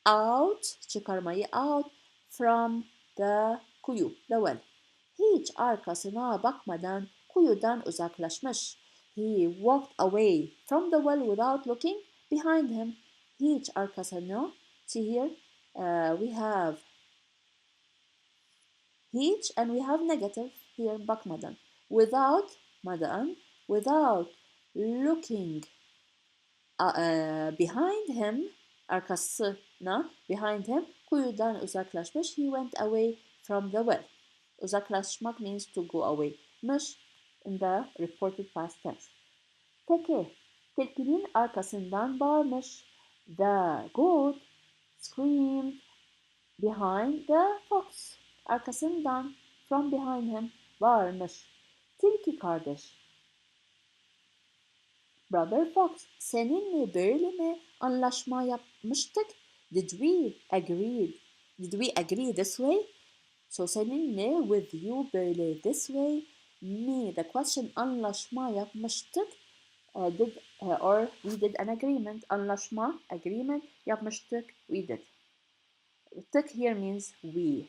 out, çıkarmayı out from the kuyu, the well. Hiç arkasına bakmadan kuyudan uzaklaşmış. He walked away from the well without looking behind him. Hiç arkasına, see here, we have hiç and we have negative here, bakmadan. Without looking behind him, arkasına, behind him, kuyudan uzaklaşmış. He went away from the well. Uzaklaşmak means to go away. Mış in the reported past tense. Tilkinin arkasından bağırmış. The goat screamed behind the fox. Arkasından from behind him varmış. Tilki kardeş. Brother Fox, seninle böyle mi anlaşma yapmıştık? Did we agree this way? So seninle, with you, böyle, this way. Me, the question, anlaşma yapmıştık. Or we did an agreement. Anlaşma, agreement, yapmıştık, we did. Tık here means we.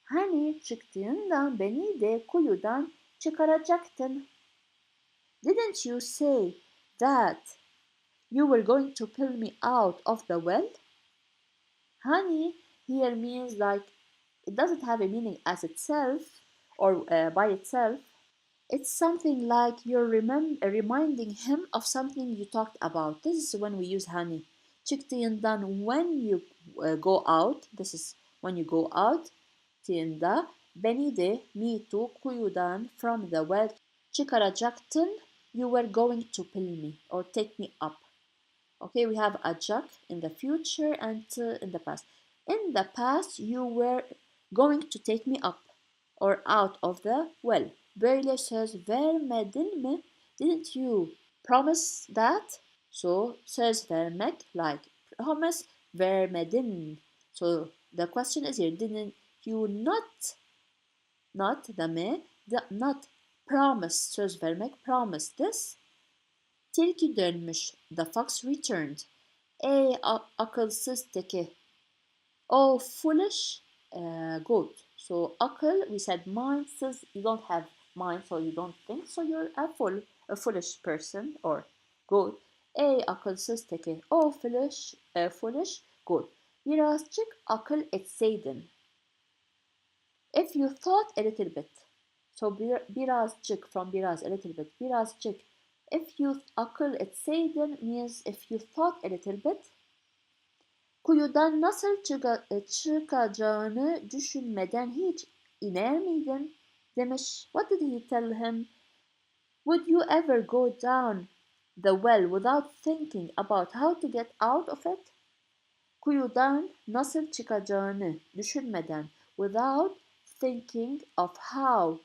Hani çıktığında beni de kuyudan çıkaracaktın. Didn't you say that you were going to pull me out of the well? Honey here means like it doesn't have a meaning as itself or by itself. It's something like you're reminding him of something you talked about. This is when we use honey. Çıktığından when you go out. This is when you go out. Çıktığında beni de me too kuyudan from the well çıkaracaktın. You were going to pull me or take me up. Okay, we have acak in the future and in the past. In the past, you were going to take me up or out of the well. Böyle söz vermedin mi? Didn't you promise that? So söz vermek like promise vermedin. So the question is here, didn't you not the me, not promise söz vermek, promise this? Tilki dönmüş. The fox returned. Ey akılsız teki. Oh, foolish goat. So akıl, we said mind, says you don't have mind, so you don't think, so you're a foolish person or goat. Ey akılsız teki. Oh, foolish goat. Birazcık akıl etseydin. If you thought a little bit. So birazcık from biraz, a little bit. Birazcık. If you akıl etseydin means if you thought a little bit. Kuyudan nasıl çıkacağını düşünmeden hiç iner miydin? Demiş. What did he tell him? Would you ever go down the well without thinking about how to get out of it? Kuyudan nasıl çıkacağını düşünmeden, without thinking of how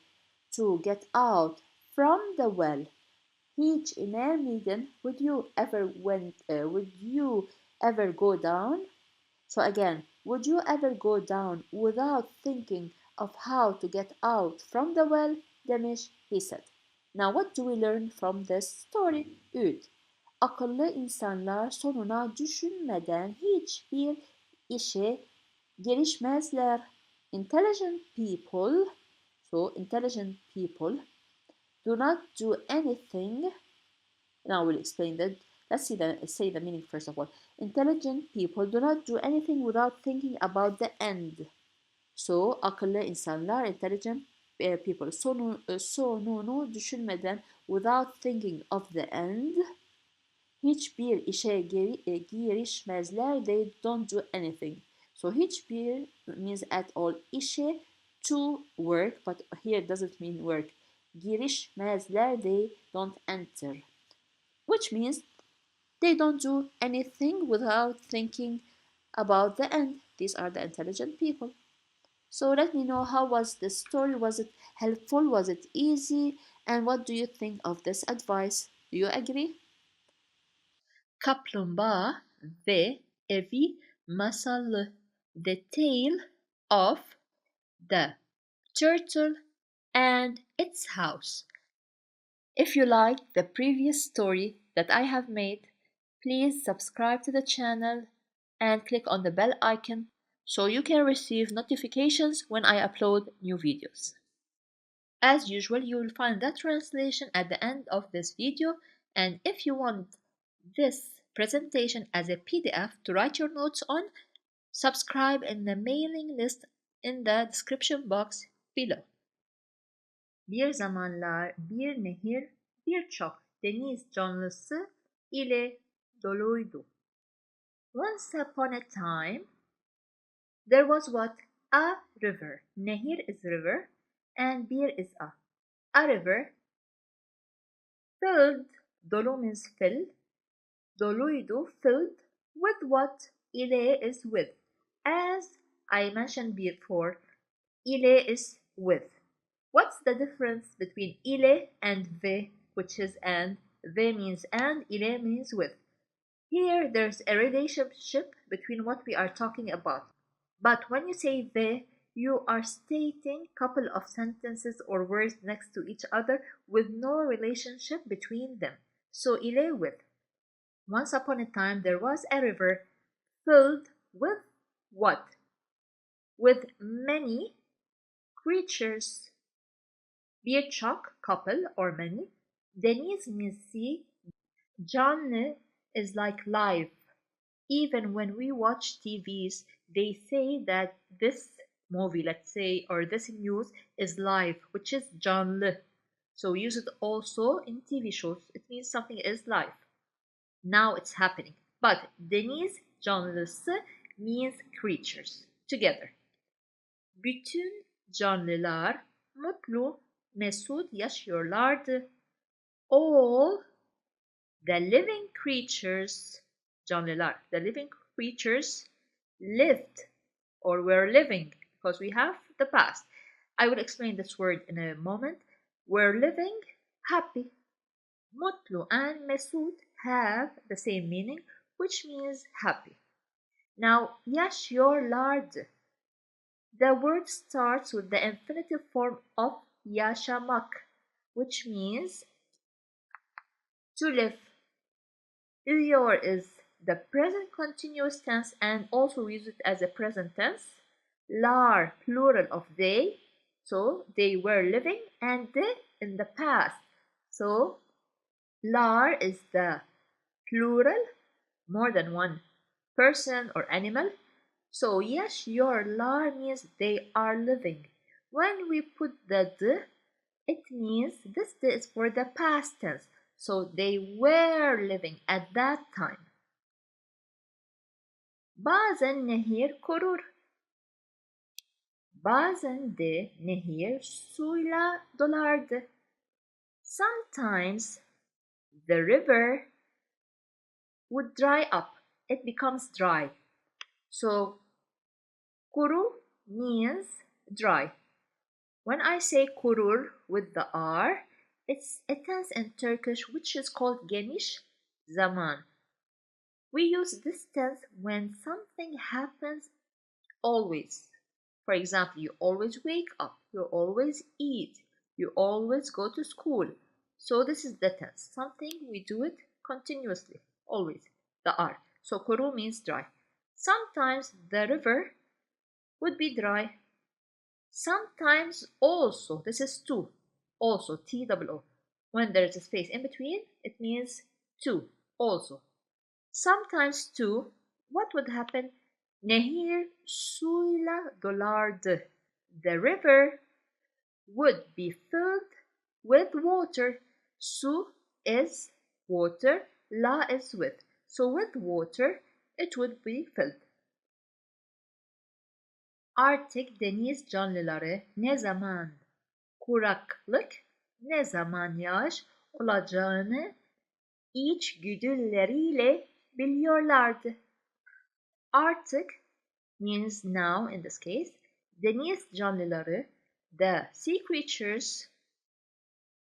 to get out from the well. Hiç iner miydin? Would you ever go down? So again, would you ever go down without thinking of how to get out from the well? Demiş, he said. Now what do we learn from this story? 3. Akıllı insanlar sonuna düşünmeden hiçbir işe girişmezler. Intelligent people do not do anything. Now we'll explain that. Let's say the meaning first of all. Intelligent people do not do anything without thinking about the end. So akıllı insanlar, intelligent people, sonunu düşünmeden, without thinking of the end, hiçbir işe girişmezler. They don't do anything. So hiçbir means at all. İşe, to work, but here doesn't mean work. Girişmezler, they don't enter. Which means they don't do anything without thinking about the end. These are the intelligent people. So let me know, how was this story? Was it helpful? Was it easy? And what do you think of this advice? Do you agree? Kaplumbağa ve evi masalı. The Tale of the Turtle and its House. If you liked the previous story that I have made, please subscribe to the channel and click on the bell icon so you can receive notifications when I upload new videos. As usual, you will find the translation at the end of this video, and if you want this presentation as a PDF to write your notes on, subscribe in the mailing list in the description box below. Bir zamanlar bir nehir birçok deniz canlısı ile doluydu. Once upon a time, there was what? A river. Nehir is river and bir is a. A river filled, dolu means fill, doluydu, filled with what? Ile is with. As I mentioned before, ile is with. What's the difference between ile and ve, which is and? Ve means and, ile means with. Here, there's a relationship between what we are talking about. But when you say ve, you are stating a couple of sentences or words next to each other with no relationship between them. So, ile with. Once upon a time, there was a river filled with what? With many creatures. Birçok, couple or many. Deniz means sea. Canlı is like live. Even when we watch TVs, they say that this movie, let's say, or this news is live, which is canlı. So we use it also in TV shows. It means something is live. Now it's happening. But deniz canlısı means creatures together. Bütün canlılar mutlu, mesut yaşıyorlardı. All the living creatures, canlılar, the living creatures lived or were living because we have the past. I will explain this word in a moment. Were living happy. Mutlu and mesut have the same meaning, which means happy. Now, yaşıyorlardı. The word starts with the infinitive form of yaşamak, which means to live. Iliyor is the present continuous tense and also use it as a present tense. Lar, plural of they, so they were living, and they in the past. So lar is the plural, more than one person or animal. So yaşıyorlar means they are living. When we put the d, it means this d is for the past tense. So they were living at that time. Bazen nehir kurur. Bazen de nehir suyla dolardı. Sometimes the river would dry up. It becomes dry. So kuru means dry. When I say kurur with the R, it's a tense in Turkish which is called geniş zaman. We use this tense when something happens always. For example, you always wake up, you always eat, you always go to school. So this is the tense. Something we do it continuously, always, the R. So kuru means dry. Sometimes the river would be dry. Sometimes also, this is two, also, T-double-O. When there is a space in between, it means two, also. Sometimes too, what would happen? Nehir suyla dolardı. The river would be filled with water. Su is water, la is with. So with water, it would be filled. Artık deniz canlıları ne zaman kuraklık, ne zaman yağış olacağını içgüdüleriyle biliyorlardı. Artık means now in this case. Deniz canlıları, the sea creatures,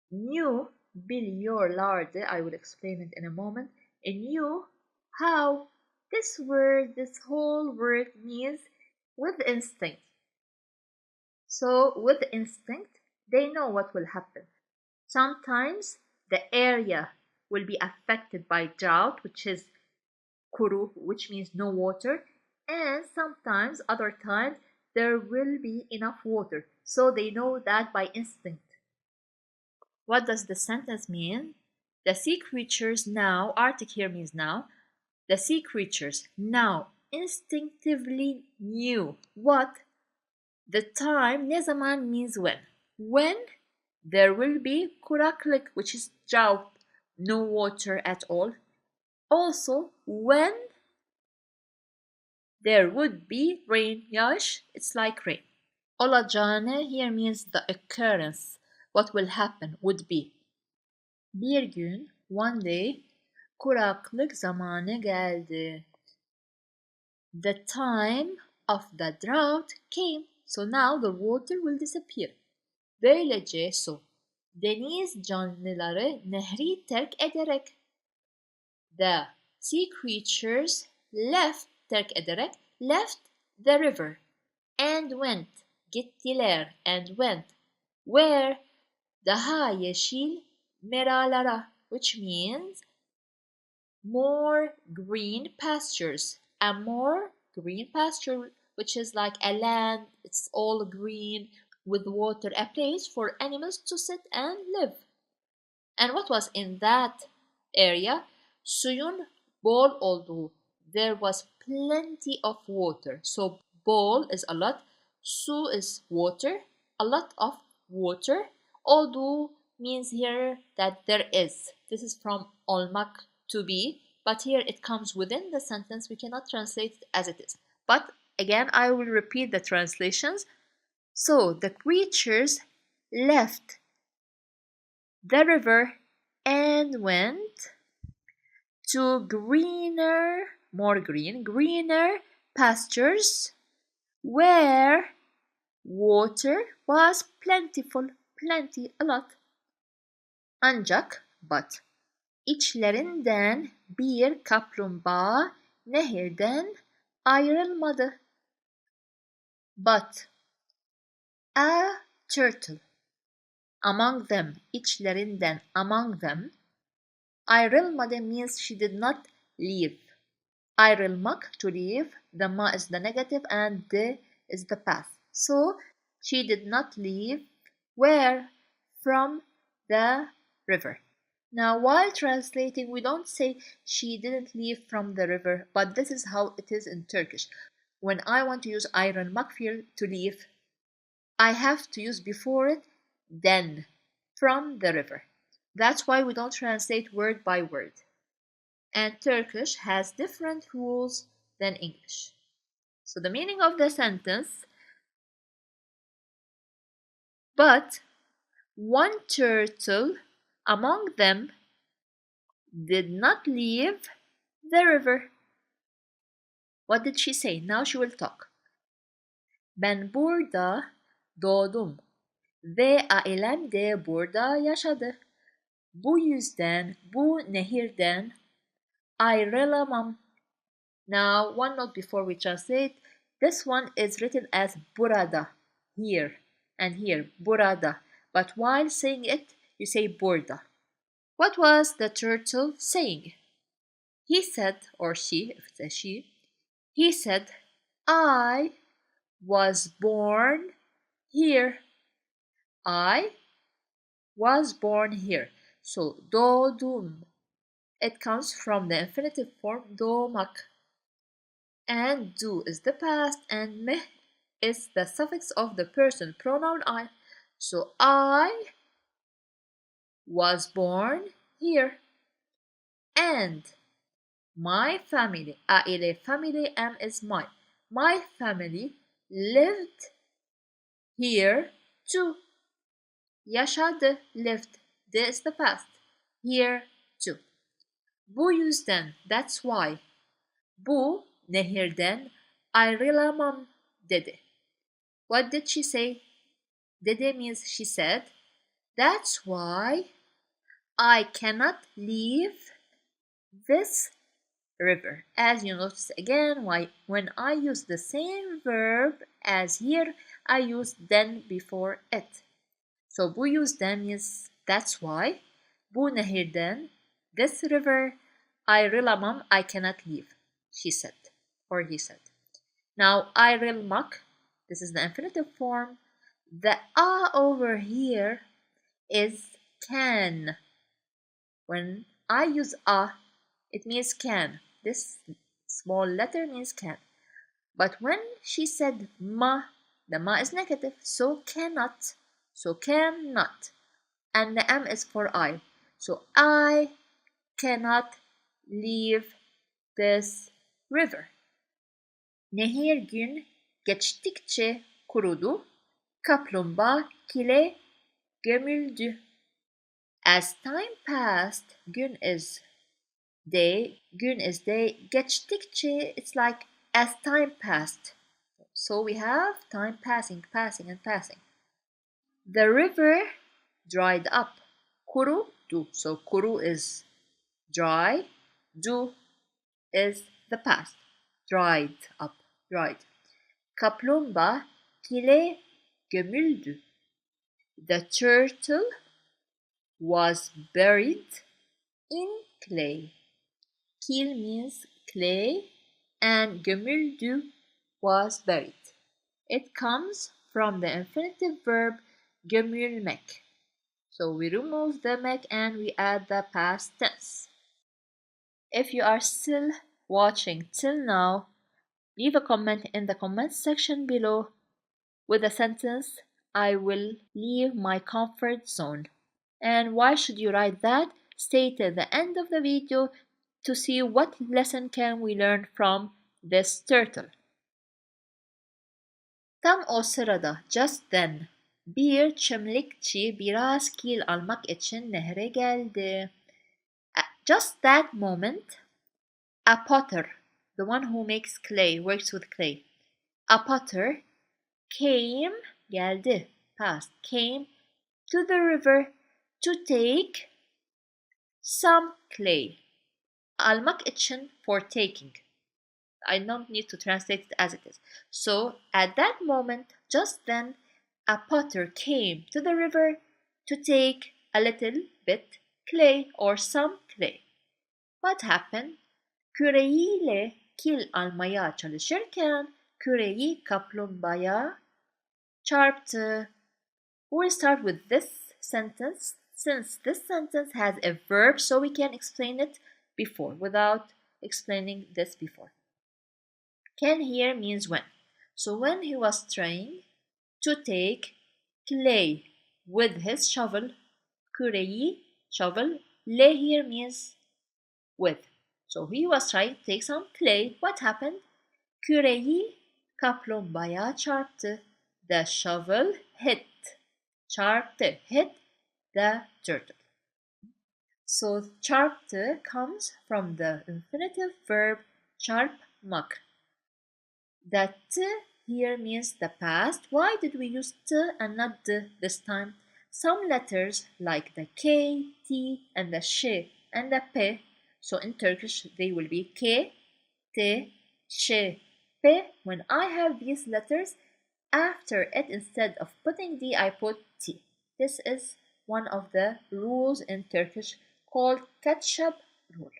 knew, biliyorlardı. I will explain it in a moment. And knew how. This word, this whole word means with instinct. So with instinct, they know what will happen. Sometimes the area will be affected by drought, which is kuru, which means no water, and sometimes other times there will be enough water. So they know that by instinct. What does the sentence mean? The sea creatures now, Arctic here means now, the sea creatures now instinctively knew what? The time, ne zaman means when. When there will be kuraklık, which is drought, no water at all. Also, when there would be rain, yağış, it's like rain. Olacağını here means the occurrence, what will happen, would be. Bir gün, one day, kuraklık zamanı geldi. The time of the drought came. So now the water will disappear. Böylece su, deniz canlıları nehri terk ederek, the sea creatures terk ederek, left the river and went, gittiler and went, where, daha yeşil meralara, which means more green pastures, a more green pasture, which is like a land, it's all green with water, a place for animals to sit and live. And what was in that area? Suyun bol olduğu. There was plenty of water. So bol is a lot, su is water, a lot of water. Olduğu means here that there is. This is from olmak, to be, but here it comes within the sentence. We cannot translate it as it is. But again, I will repeat the translations. So the creatures left the river and went to greener pastures where water was plentiful, plenty, a lot. Ancak, but, içlerinden bir kaplumbağa nehirden ayrılmadı. But a turtle among them, içlerinden, among them, ayrılmadı means she did not leave. Ayrılmak, to leave, the ma is the negative and the is the past. So she did not leave where? From the river. Now while translating, we don't say she didn't leave from the river, but this is how it is in Turkish. When I want to use ayrılmak to leave, I have to use before it then, from the river. That's why we don't translate word by word. And Turkish has different rules than English. So the meaning of the sentence, but one turtle among them did not leave the river. What did she say? Now she will talk. Ben burada doğdum ve ailem de burada yaşadı. Bu yüzden bu nehirden ayrılamam. Now, one note before we translate, this one is written as burada, here, and here, burada. But while saying it, you say burada. What was the turtle saying? He said, or she, if it's a she, he said, I was born here. I was born here. So, doğdum. It comes from the infinitive form doğmak. And do is the past and meh is the suffix of the person pronoun I. So I was born here. And my family, aile family, am is my. My family lived here too. Yaşadı, lived. This is the past. Here too. Bu yüzden, that's why. Bu nehirden ayrılamam dedi. What did she say? Dedi means she said. That's why I cannot leave this river. As you notice again, when I use the same verb as here, I use then before it. So bu yüzden means that's why. Bu nehirden, this river, ayrılamam, I cannot leave, she said, or he said. Now ayrılmak, this is the infinitive form. The a over here is can. When I use a, it means can. This small letter means can. But when she said ma, the ma is negative, so cannot. So cannot. And the m is for I. So I cannot leave this river. Nehir gün geçtikçe kurudu. Kaplumbağa kile gömüldü. As time passed, gün is day, geçtikçe, it's like as time passed. So we have time passing, passing, and passing. The river dried up. Kuru, du. So kuru is dry. Du is the past. Dried up, dried. Kaplumbağa kile gömüldü. The turtle was buried in clay. Kil means clay and gömüldü was buried. It comes from the infinitive verb gömülmek. So we remove the mek and we add the past tense. If you are still watching till now, leave a comment in the comment section below with a sentence, I will leave my comfort zone. And why should you write that? Stay till the end of the video to see what lesson can we learn from this turtle. Tam o sırada, just then, bir çimlikçi biraz kil almak için nehre geldi. At just that moment, a potter, the one who makes clay, works with clay, a potter came, geldi, past, came to the river to take some clay. Almak için, for taking. I don't need to translate it as it is. So, at that moment, just then, a potter came to the river to take a little bit clay or some clay. What happened? Küreğiyle kil almaya çalışırken küreği kaplumbağaya çarptı. We'll start with this sentence since this sentence has a verb, so we can explain it before without explaining this before. Can here means when. So when he was trying to take clay with his shovel, küreği, shovel, le here means with. So he was trying to take some clay. What happened? Küreği kaplumbağaya çarptı. The shovel hit. Çarptı, hit the turtle. So çarptı comes from the infinitive verb çarpmak. The t here means the past. Why did we use t and not d this time? Some letters like the k, t, and the ş and the p, so in Turkish they will be k, t, ş, p. When I have these letters, after it instead of putting d, I put t. This is one of the rules in Turkish called ketchup rule.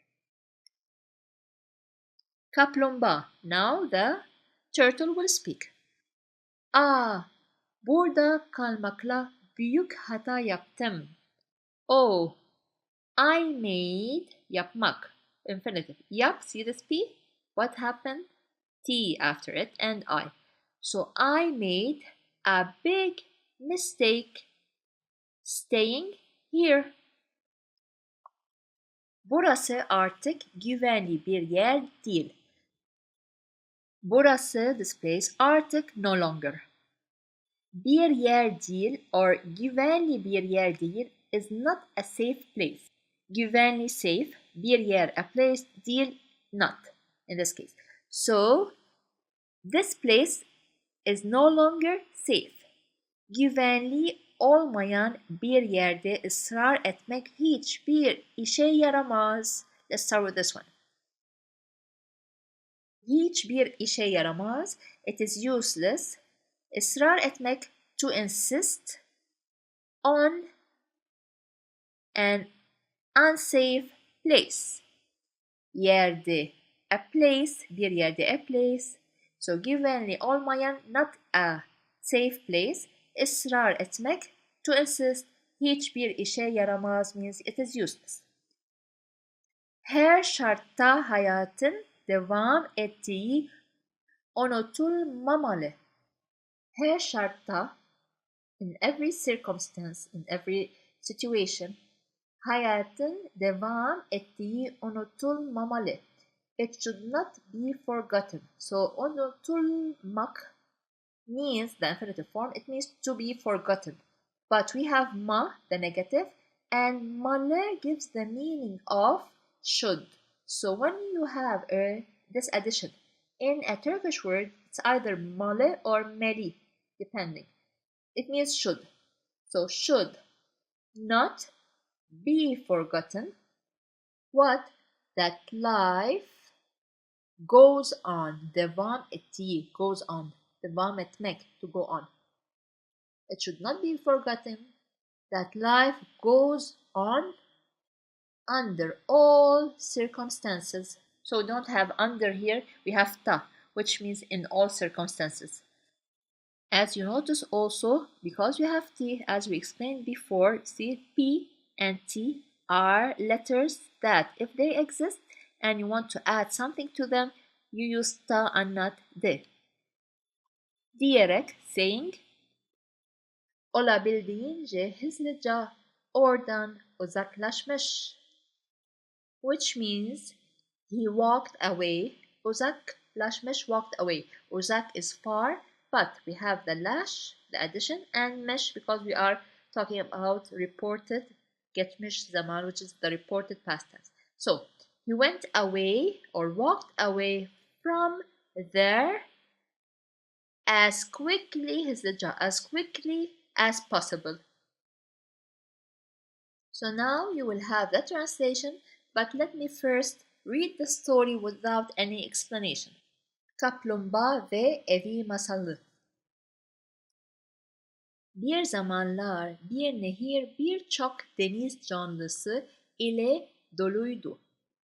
Kaplumbağa. Now the turtle will speak. Burada kalmakla büyük hata yaptım. Oh, I made, yapmak, infinitive. Yap, see this P? What happened? T after it and I. So I made a big mistake staying here. Burası artık güvenli bir yer değil. Burası, this place, artık no longer. Bir yer değil or güvenli bir yer değil is not a safe place. Güvenli, safe, bir yer, a place, değil, not in this case. So, this place is no longer safe. Güvenli olmayan bir yerde ısrar etmek hiçbir işe yaramaz. Let's start with this one. Hiçbir işe yaramaz. It is useless. Israr etmek, to insist on an unsafe place. Yerde, a place, bir yerde, a place. So güvenli olmayan, not a safe place. Israr etmek, to insist, hiçbir işe yaramaz means it is useless. Her şartta hayatın devam ettiği unutulmamalı. Her şartta, in every circumstance, in every situation, hayatın devam ettiği unutulmamalı. It should not be forgotten. So unutulmak means the infinitive form. It means to be forgotten. But we have ma, the negative, and malı gives the meaning of should. So when you have this addition in a Turkish word, It's either male or meli, depending. It means should. So should not be forgotten. What? That life goes on. Devam ettiği goes on. Devam etmek, to go on. It should not be forgotten that life goes on under all circumstances. So we don't have under here, we have ta, which means in all circumstances. As you notice also, because we have T, as we explained before, see P and T are letters that if they exist and you want to add something to them, you use ta and not de. Diyerek, saying, olabildiğince hızlıca oradan uzaklaşmış, which means he walked away. Uzaklaşmış, walked away. Uzak is far, but we have the lash, the addition, and mesh because we are talking about reported geçmiş zaman, which is the reported past tense. So he went away or walked away from there as quickly, hızlıca, as quickly as possible. So now you will have the translation, but let me first read the story without any explanation. Kaplumbağa ve evi masalı. Bir zamanlar bir nehir birçok deniz canlısı ile doluydu.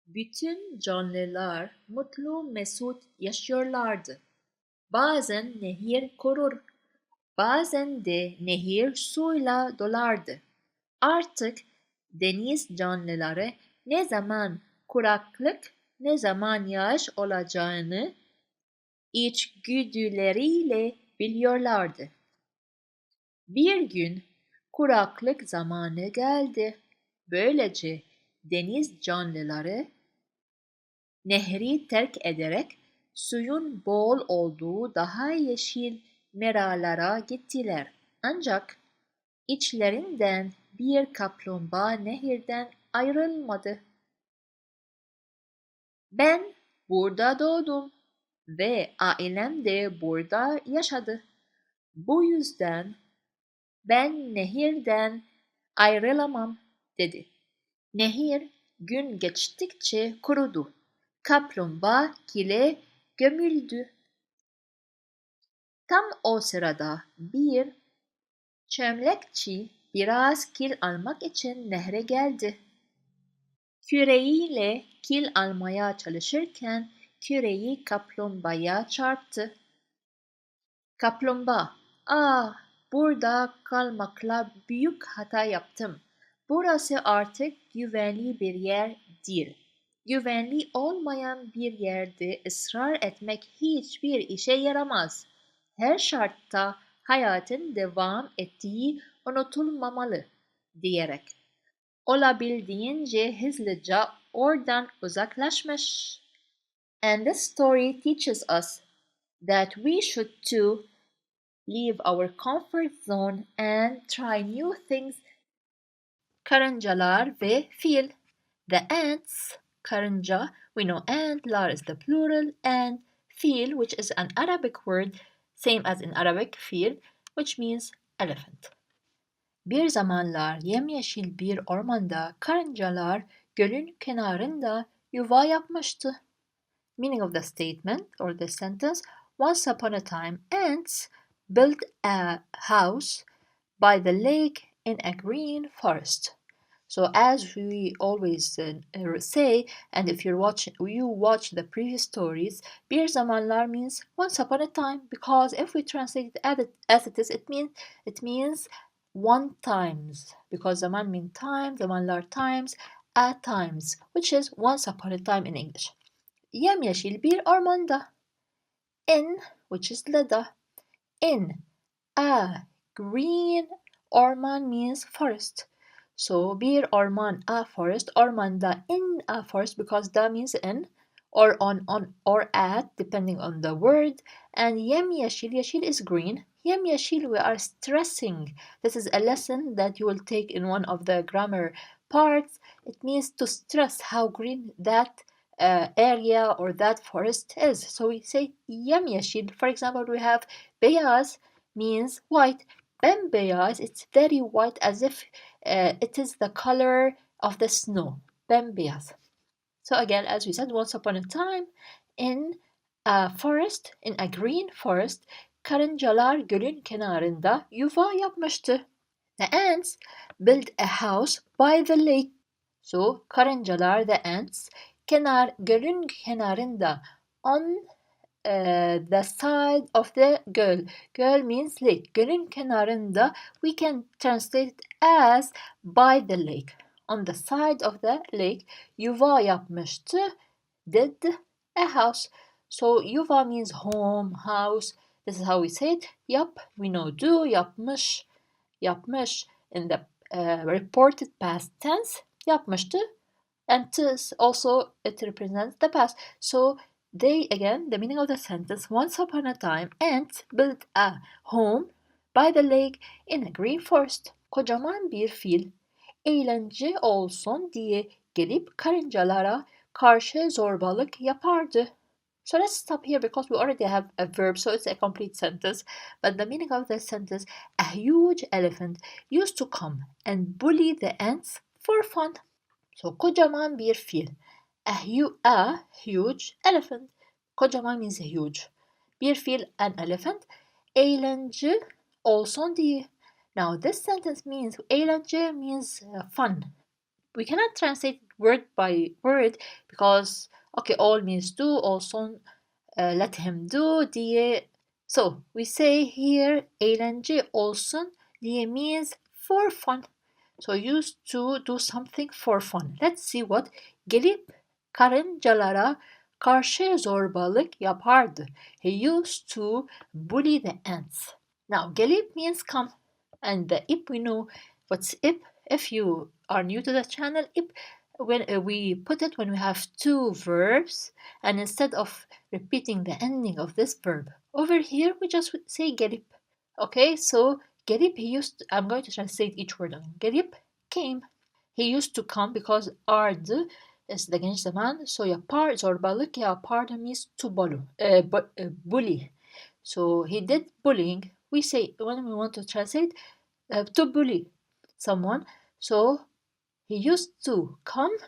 Bütün canlılar mutlu mesut yaşıyorlardı. Bazen nehir kurur, bazen de nehir suyla dolardı. Artık deniz canlıları ne zaman kuraklık, ne zaman yağış olacağını içgüdüleriyle biliyorlardı. Bir gün kuraklık zamanı geldi. Böylece deniz canlıları nehri terk ederek suyun bol olduğu daha yeşil meralara gittiler. Ancak içlerinden bir kaplumbağa nehirden ayrılmadı. Ben burada doğdum ve ailem de burada yaşadı. Bu yüzden ben nehirden ayrılamam dedi. Nehir gün geçtikçe kurudu. Kaplumbağa kile gömüldü. Tam o sırada bir çömlekçi biraz kil almak için nehre geldi. Küreğiyle kil almaya çalışırken küreği kaplumbağaya çarptı. Kaplumbağa, burada kalmakla büyük hata yaptım. Burası artık güvenli bir yer değil. Güvenli olmayan bir yerde ısrar etmek hiçbir işe yaramaz. Her şartta hayatın devam ettiği unutulmamalı diyerek olabildiğince hızlıca oradan uzaklaşmış. And this story teaches us that we should too leave our comfort zone and try new things. Karıncalar ve fil. The ants, karınca, we know antlar is the plural, and fil, which is an Arabic word, same as in Arabic, fil, which means elephant. Bir zamanlar yemyeşil bir ormanda karıncalar gölün kenarında yuva yapmıştı. Meaning of the statement or the sentence, once upon a time ants built a house by the lake in a green forest. So as we always say, and if you watch the previous stories, bir zamanlar means once upon a time, because if we translate it as it is, it means one times, because zaman means time, zamanlar times, at times, which is once upon a time in English. Yemyeşil bir ormanda. In, which is leda. In a green orman means forest. So bir orman, a forest, ormanda, in a forest, because da means in, or on, or at, depending on the word. And yemyeşil, yeşil is green. Yemyeşil, we are stressing. This is a lesson that you will take in one of the grammar parts. It means to stress how green that area or that forest is. So we say yemyeşil. For example, we have beyaz means white. Bembeyaz, it's very white as if it is the color of the snow. Bembeyaz. So again, as we said, once upon a time in a forest, in a green forest, karıncalar gölün kenarında yuva yapmıştı. The ants built a house by the lake. So karıncalar, the ants, gölün kenarında, on the side of the göl. Göl means lake. Gölün kenarında, we can translate it as by the lake. On the side of the lake, yuva yapmıştı. Did a house. So yuva means home, house. This is how we say it. Yap, we know do, yapmış, yapmış. In the reported past tense, yapmıştı. And this also, it represents the past. So they, again, the meaning of the sentence, once upon a time, ants built a home by the lake in a green forest. Kocaman bir fil, eğlence olsun diye gelip karıncalara karşı zorbalık yapardı. So let's stop here because we already have a verb, so it's a complete sentence. But the meaning of the sentence, a huge elephant used to come and bully the ants for fun. So kocaman bir fil. A huge elephant. Kocaman means huge. Bir fil, an elephant. Eğlence olsun diye. Now this sentence means, eğlence means fun. We cannot translate word by word because, okay, all means do, olsun, let him do diye. So we say here, eğlence olsun diye means for fun. So used to do something for fun. Let's see what. Gelip karıncalara karşı zorbalık yapardı. He used to bully the ants. Now, gelip means come. And the ip, we know what's ip. If you are new to the channel, ip, when we put it when we have two verbs, and instead of repeating the ending of this verb, over here we just say gelip. Okay, so gelip, I'm going to translate each word. Gelip came. He used to come because ardı is the geniş zaman. So yapar, zorbalık yapardı means to bully. So he did bullying. We say when we want to translate to bully someone. So he used to come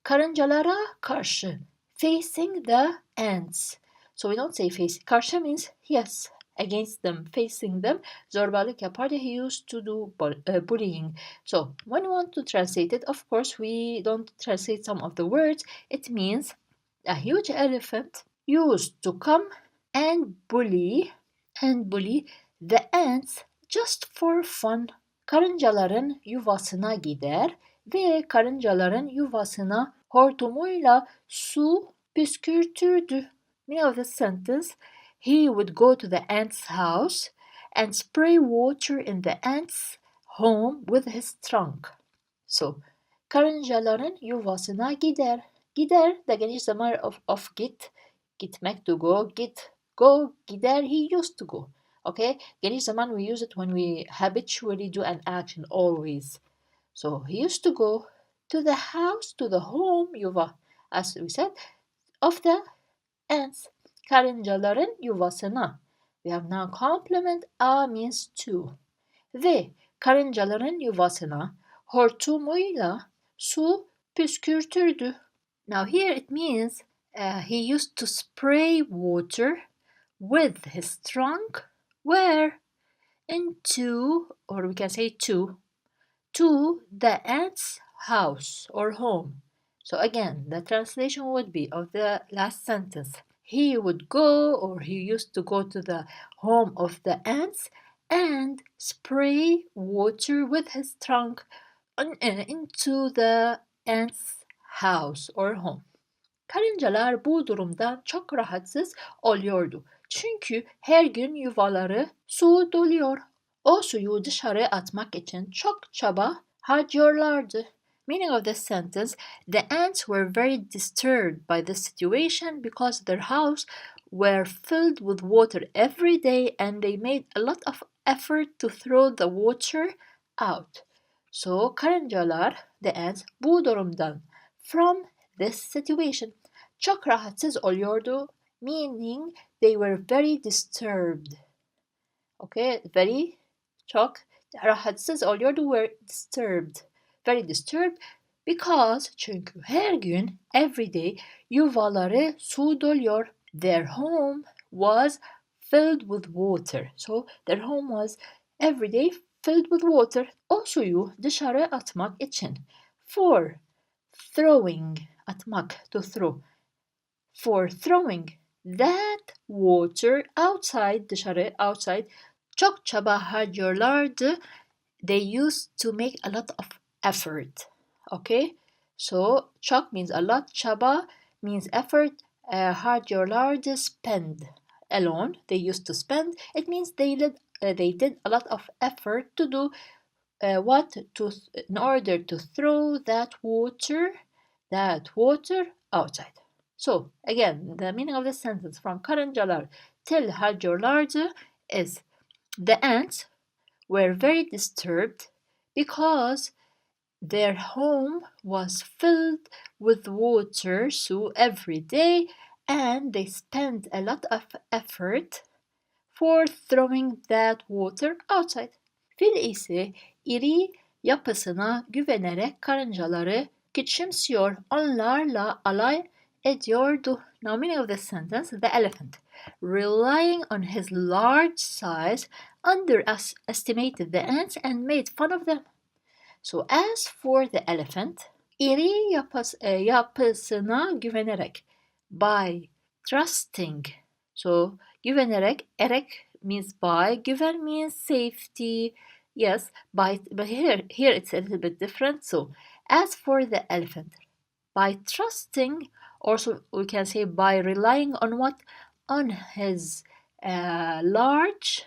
karıncalara karşı, facing the ants. So we don't say face. Karşı means yes, against them, facing them. Zorbalık yapardı. He used to do bullying. So when we want to translate it, of course, we don't translate some of the words. It means a huge elephant used to come and bully the ants just for fun. Karıncaların yuvasına gider ve karıncaların yuvasına hortumuyla su püskürtürdü. Meaning of the sentence, he would go to the ants' house and spray water in the ants' home with his trunk. So, karıncaların yuvasına gider. Gider, the geniş zaman of git, gitmek, to go, go, gider, he used to go. Okay, geniş zaman, we use it when we habitually do an action, always. So he used to go to the house, to the home, yuva, as we said, of the ants. Karıncaların yuvasına. We have now complement, a means to. Ve karıncaların yuvasına hortumuyla su püskürtürdü. Now here it means he used to spray water with his trunk. Where? Into, or we can say to the ant's house or home. So again, the translation would be of the last sentence. He would go, or he used to go to the home of the ants and spray water with his trunk into the ant's house or home. Karıncalar bu durumdan çok rahatsız oluyordu. Çünkü her gün yuvaları su doluyor. O suyu dışarı atmak için çok çaba harcıyorlardı. Meaning of this sentence, the ants were very disturbed by the situation because their house were filled with water every day and they made a lot of effort to throw the water out. So karıncalar, the ants, bu durumdan, from this situation, Çok rahatsız oluyordu, meaning they were very disturbed. Okay, very, çok rahatsız oluyordu, were disturbed. Very disturbed because, çünkü her gün, every day, yuvaları su doluyor. Their home was filled with water. So their home was every day filled with water. O suyu dışarı atmak için. For throwing, atmak, to throw. For throwing that water outside, dışarı, outside, çok çaba harcıyorlardı. They used to make a lot of effort. Okay? So, çok means a lot, çaba means effort, harcıyorlardı, spend. Alone, they used to spend. It means they did a lot of effort to do what? In order to throw that water outside. So, again, the meaning of the sentence from karıncalar till harcıyorlardı is the ants were very disturbed because their home was filled with water so every day and they spent a lot of effort for throwing that water outside. Fil ise iri yapısına güvenerek karıncaları küçümsüyor, onlarla alay ediyordu. Now, meaning of this sentence, the elephant, relying on his large size, underestimated the ants and made fun of them. So, as for the elephant, iri yapısına güvenerek, by trusting. So, güvenerek, erek means by, güven means safety. Yes, but here it's a little bit different. So, as for the elephant, by trusting, also we can say by relying on what? On his large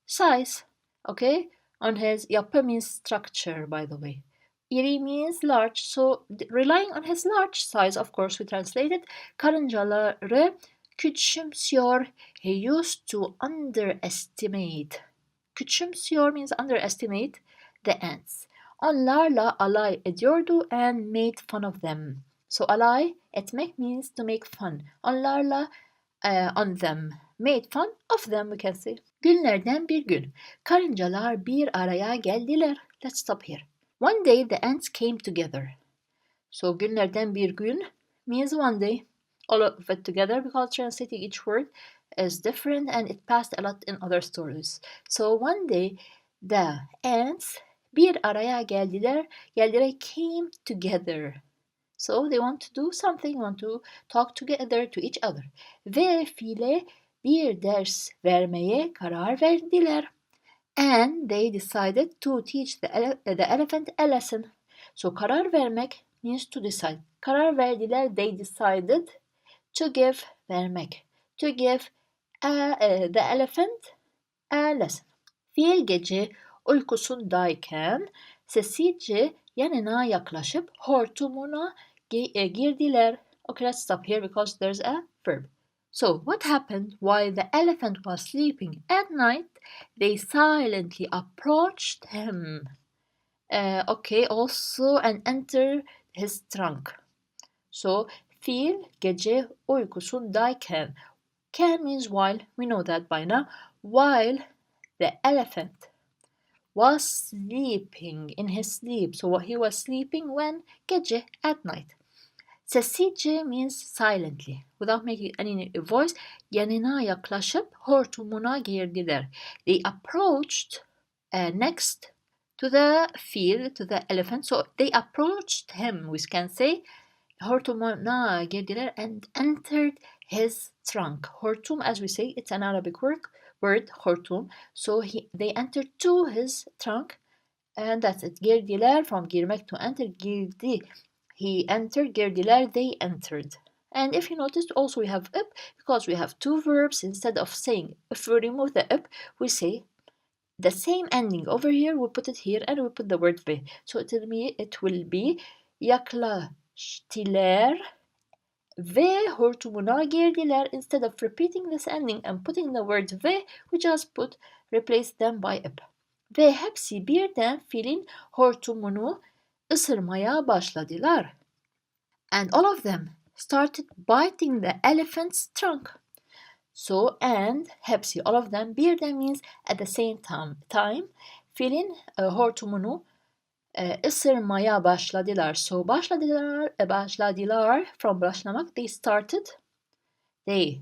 size. Okay, on his, yapı means structure, by the way. İri means large, so relying on his large size, of course we translated, karıncaları küçümsüyor. He used to underestimate. Küçümsüyor means underestimate the ants. Onlarla alay ediyordu and made fun of them. So alay etmek means to make fun. Onlarla on them. Made fun of them, we can say. Günlerden bir gün karıncalar bir araya geldiler. Let's stop here. One day the ants came together. So günlerden bir gün means one day. All of it together because translating each word is different and it passed a lot in other stories. So one day the ants bir araya geldiler. Came together. So they want to do something, want to talk together to each other. Ve file bir ders vermeye karar verdiler. And they decided to teach the elephant a lesson. So karar vermek means to decide. Karar verdiler, they decided to give, vermek. To give the elephant a lesson. Fil gece uykusundayken sessizce yanına yaklaşıp hortumuna girdiler. Okay, let's stop here because there's a verb. So, what happened while the elephant was sleeping at night? They silently approached him. Okay, also and entered his trunk. So, fil gece uykusundayken. Can means while, we know that by now. While the elephant was sleeping in his sleep. So he was sleeping when? Gece, at night. Sessizce means silently, without making any voice. Yanına yaklaşıp hortumuna girdiler. They approached next to the fil, to the elephant. So they approached him, we can say. Hortumuna girdiler and entered his trunk. Hortum, as we say, it's an Arabic word hortum. So they entered to his trunk and that's it. Girdiler, from girmek, to enter, girdi. He entered, girdiler, they entered. And if you noticed, also we have up because we have two verbs instead of saying. If we remove the up, we say the same ending over here, we put it here and we put the word ve. So it will be yaklaştılar ve hortumuna girdiler. Instead of repeating this ending and putting the word ve, we just replace them by up. Ve hepsi birden filin hortumunu ısırmaya başladılar. And all of them started biting the elephant's trunk. So, and hepsi, all of them, birden means at the same time. Filin hortumunu ısırmaya başladılar. So, başladılar from başlamak. They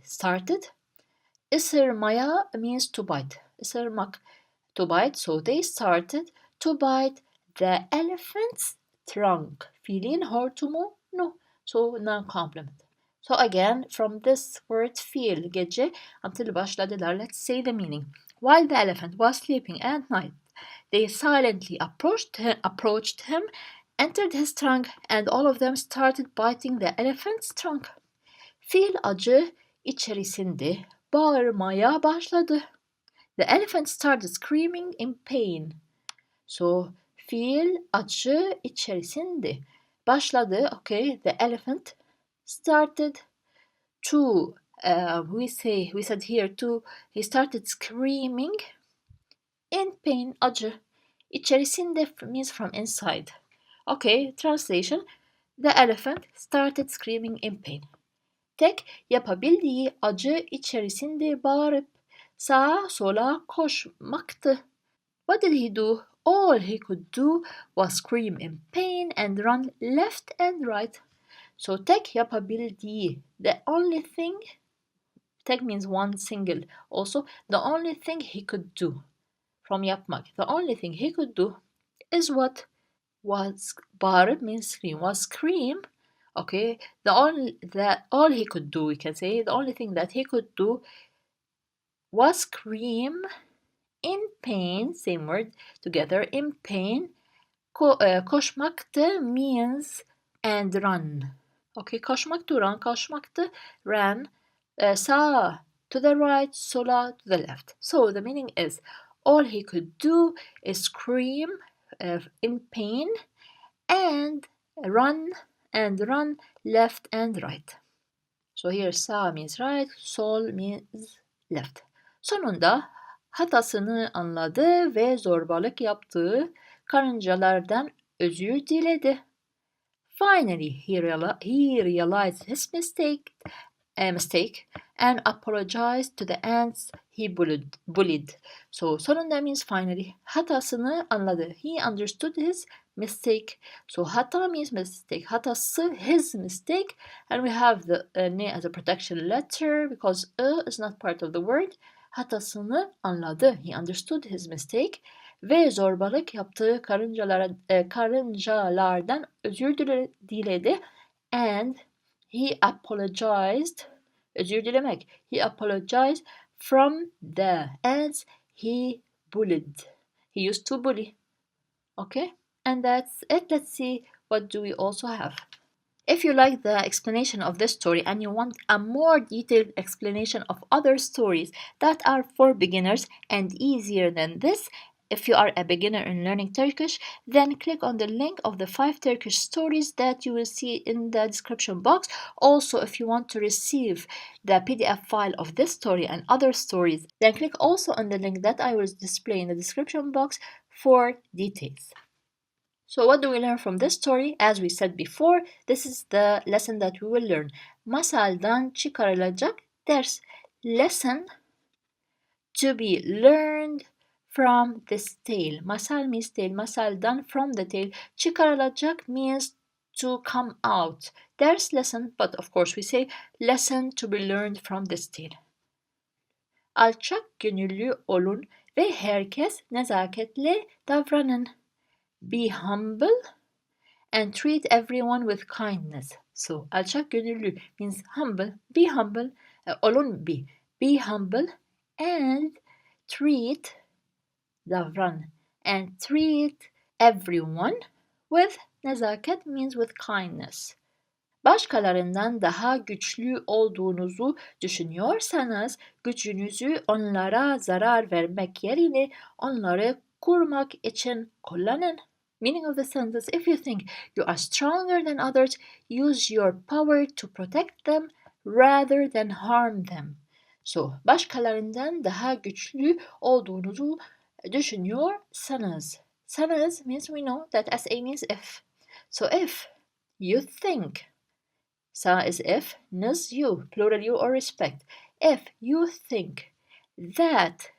started. Isırmaya means to bite. Isırmak, to bite. So, they started to bite the elephant's trunk. Filin hortumunu. So, non-complement. So again, from this word feel, gece, until başladılar, let's say the meaning. While the elephant was sleeping at night, they silently approached him, entered his trunk, and all of them started biting the elephant's trunk. Fil acı içerisinde bağırmaya başladı. The elephant started screaming in pain. So, fil acı içerisinde başladı. Okay, the elephant started to we said here to he started screaming in pain. Acı içerisinde means from inside. Okay, translation, the elephant started screaming in pain. Tek yapabildiği acı içerisinde bağırıp sağa sola koşmaktı. What did he do? All he could do was scream in pain and run left and right. So tek yapabildiği, the only thing, tek means one single. Also, the only thing he could do from yapmak, the only thing he could do is what was bağırıp means scream. Was scream, okay, all he could do, we can say, the only thing that he could do was scream in pain, same word together, in pain. Koşmaktı means and run. Okay, koşmaktı run, koşmaktı ran, sağa to the right, sola to the left. So the meaning is all he could do is scream in pain and run left and right. So here sağ means right, sol means left. Sonunda hatasını anladı ve zorbalık yaptığı karıncalardan özür diledi. Finally, he realized his mistake and apologized to the ants he bullied. So sonunda means finally. Hatasını anladı. He understood his mistake. So hata means mistake. Hatası, his mistake. And we have the ne as a protection letter because is not part of the word. Hatasını anladı. He understood his mistake. Ve zorbalık yaptığı karıncalardan özür diledi. And he apologized. Özür dilemek. He apologized from the ants he bullied. He used to bully. Okay? And that's it. Let's see what do we also have. If you like the explanation of this story and you want a more detailed explanation of other stories that are for beginners and easier than this, if you are a beginner in learning Turkish, then click on the link of the 5 Turkish stories that you will see in the description box. Also, if you want to receive the PDF file of this story and other stories, then click also on the link that I will display in the description box for details. So what do we learn from this story? As we said before, this is the lesson that we will learn. Masaldan çıkarılacak ders. Lesson to be learned from this tale. Masal means tale. Masaldan from the tale. Çıkarılacak means to come out. Ders lesson, but of course we say lesson to be learned from this tale. Alçak gönüllü olun ve herkes nezaketle davranın. Be humble and treat everyone with kindness. So, alçak gönüllü means humble. Be humble. Olun be. Be humble and treat davran. And treat everyone with nezaket means with kindness. Başkalarından daha güçlü olduğunuzu düşünüyorsanız gücünüzü onlara zarar vermek yerine onları korumak için kullanın. Meaning of the sentence, if you think you are stronger than others, use your power to protect them rather than harm them. So, başkalarından daha güçlü olduğunuzu düşünüyorsanız. Sanız means we know that SA means if. So, if you think Sa is if, nız you, plural you or respect. If you think that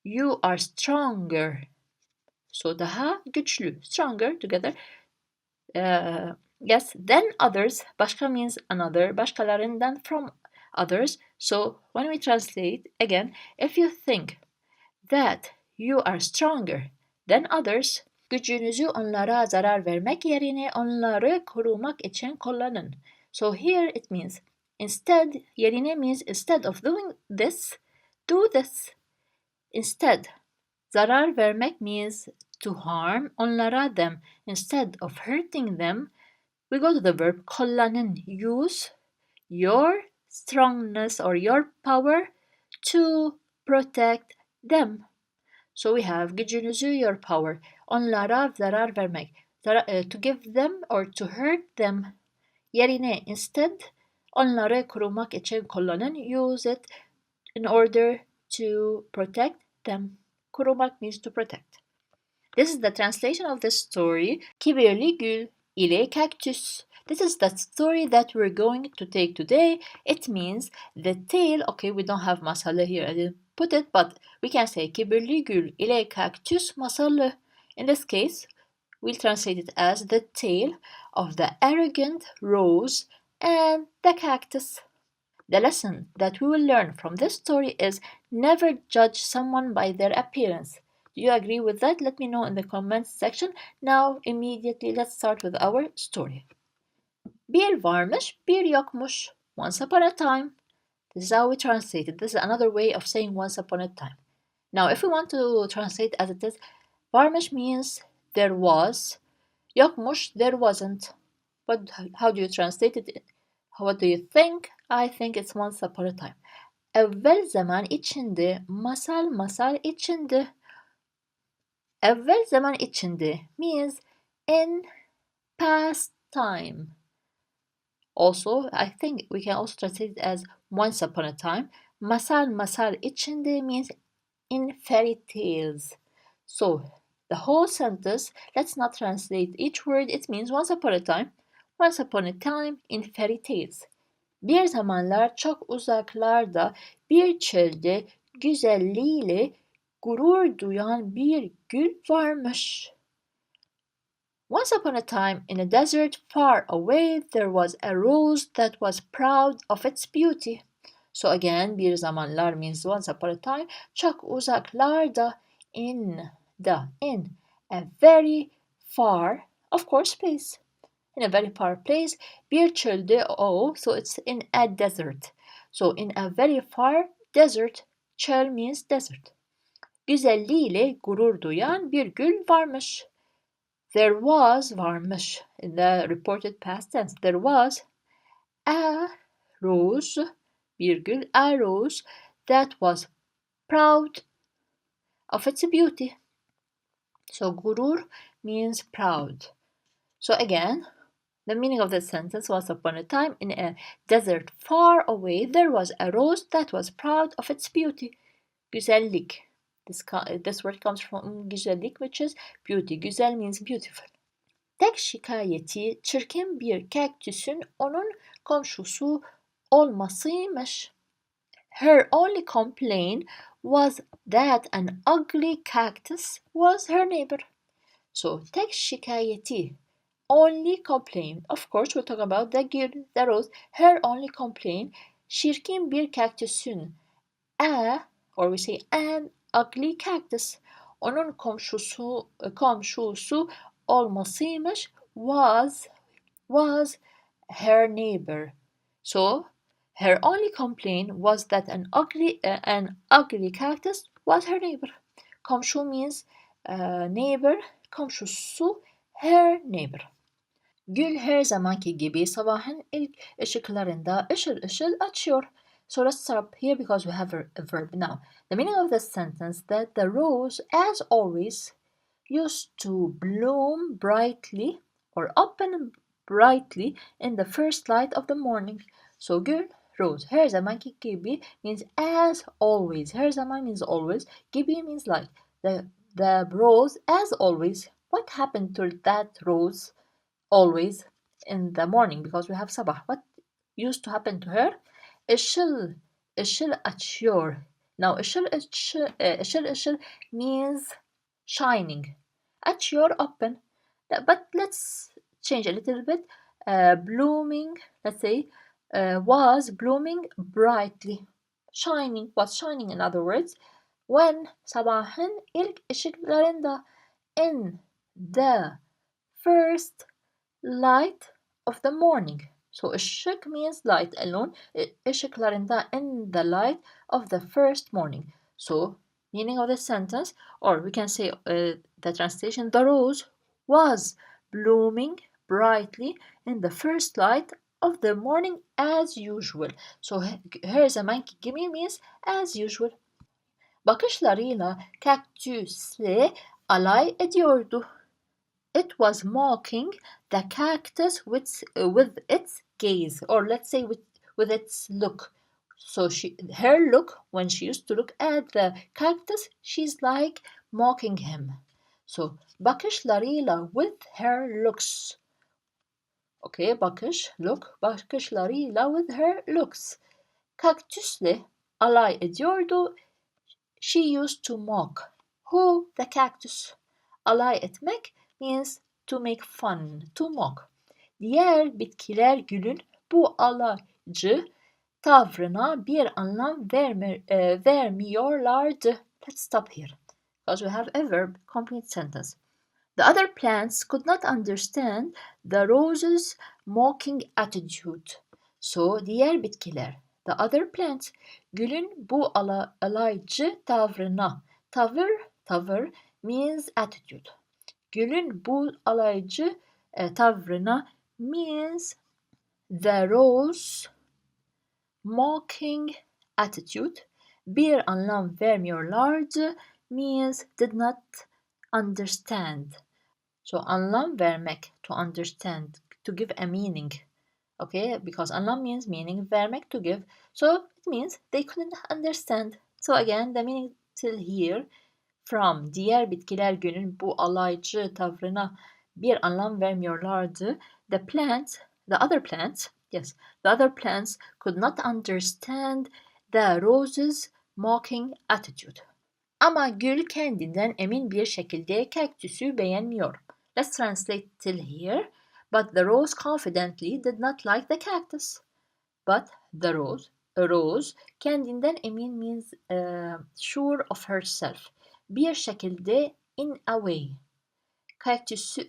you are stronger. So daha güçlü. Stronger together. Yes, then others. Başka means another. Başkalarından from others. So when we translate again, if you think that you are stronger than others, gücünüzü onlara zarar vermek yerine onları korumak için kullanın. So here it means instead, yerine means instead of doing this, do this. Instead, zarar vermek means to harm, onlara them. Instead of hurting them, we go to the verb kullanın, use your strongness or your power to protect them. So we have gücünüzü, your power. Onlara zarar vermek. To give them or to hurt them. Yerine instead onları korumak için kullanın. Use it in order to protect them. Korumak means to protect. This is the translation of the story Kibirli Gül ile Kaktüs. This is the story that we're going to take today. It means the tale. Okay, we don't have masalı here. I didn't put it, but we can say Kibirli Gül ile Kaktüs masalı. In this case, we'll translate it as the tale of the arrogant rose and the cactus. The lesson that we will learn from this story is never judge someone by their appearance. Do you agree with that? Let me know in the comments section. Now, immediately, let's start with our story. Bir varmış, bir yokmuş. Once upon a time. This is how we translate it. This is another way of saying once upon a time. Now, if we want to translate as it is, varmış means there was. Yokmuş, there wasn't. How do you translate it? What do you think? I think it's once upon a time. Evvel zaman içinde, masal içinde. Evvel zaman içinde means in past time. Also, I think we can also translate it as once upon a time. Masal içinde means in fairy tales. So, the whole sentence, let's not translate each word. It means once upon a time in fairy tales. Bir zamanlar çok uzaklarda bir çölde güzelliğiyle gurur duyan bir gül varmış. Once upon a time in a desert far away there was a rose that was proud of its beauty. So again, bir zamanlar means once upon a time, çok uzaklarda in a very far, of course, place. In a very far place, bir çölde so it's in a desert. So in a very far desert, çöl means desert. Güzelliğiyle gurur duyan bir gül varmış. There was varmış in the reported past tense. There was a rose, virgül, a rose that was proud of its beauty. So gurur means proud. So again, the meaning of the sentence was upon a time in a desert far away there was a rose that was proud of its beauty. Güzellik. This word comes from güzellik, which is beauty. Güzel means beautiful. Tek şikayeti çirkin bir kaktüsün onun komşusu olmasıymış. Her only complaint was that an ugly cactus was her neighbor. So tek şikayeti, only complaint. Of course, we're talking about the rose. Her only complaint, çirkin bir kaktüsün. Or we say an ugly cactus. Onun komşusu olmasıymış was her neighbor. So her only complaint was that an ugly cactus was her neighbor. Komşu means neighbor. Komşusu her neighbor. Gül her zamanki gibi sabahın ilk ışıklarında ışıl ışıl açıyor. So let's stop here because we have a verb now. The meaning of the sentence that the rose, as always, used to bloom brightly or open brightly in the first light of the morning. So gül, rose. Her zamanki gibi means as always. Her zaman means always. Gibi means like. The rose, as always. What happened to that rose always in the morning? Because we have sabah. What used to happen to her? Işıl açıyor. Now ışıl means shining. Açıyor, open. But let's change a little bit. Blooming, let's say, was blooming brightly. Shining, was shining in other words. When sabahın ilk ışıklarında, in the first light of the morning. So ışık means light alone. Işıklarında, in the light of the first morning. So meaning of the sentence, or we can say the translation, the rose was blooming brightly in the first light of the morning as usual. So her zamanki gibi means as usual. Bakışlarıyla kaktüsle alay ediyordu. It was mocking the cactus with its gaze, or let's say with its look. So her look, when she used to look at the cactus, she's like mocking him. So bakışlarıyla, with her looks. Okay, bakış, look, bakışlarıyla, with her looks. Kaktüsle alay ediyordu. She used to mock. Who? The cactus. Alay etmek means to make fun, to mock. Diğer bitkiler gülün bu alaycı tavrına bir anlam vermiyorlardı. Let's stop here because we have a verb complete sentence. The other plants could not understand the rose's mocking attitude. So diğer bitkiler, the other plants, gülün bu alaycı tavrına. Tavır means attitude. Gülün bu alaycı tavrına means the rose mocking attitude. Bir anlam vermiyorlardı means did not understand. So anlam vermek, to understand, to give a meaning. Okay, because anlam means meaning, vermek to give. So it means they couldn't understand. So again, the meaning till here, from diğer bitkiler günün bu alaycı tavrına bir anlam vermiyorlardı. The other plants could not understand the rose's mocking attitude. Ama gül kendinden emin bir şekilde kaktüsü beğenmiyor. Let's translate till here. But the rose confidently did not like the cactus. But the rose, kendinden emin means sure of herself. Bir şekilde, in a way.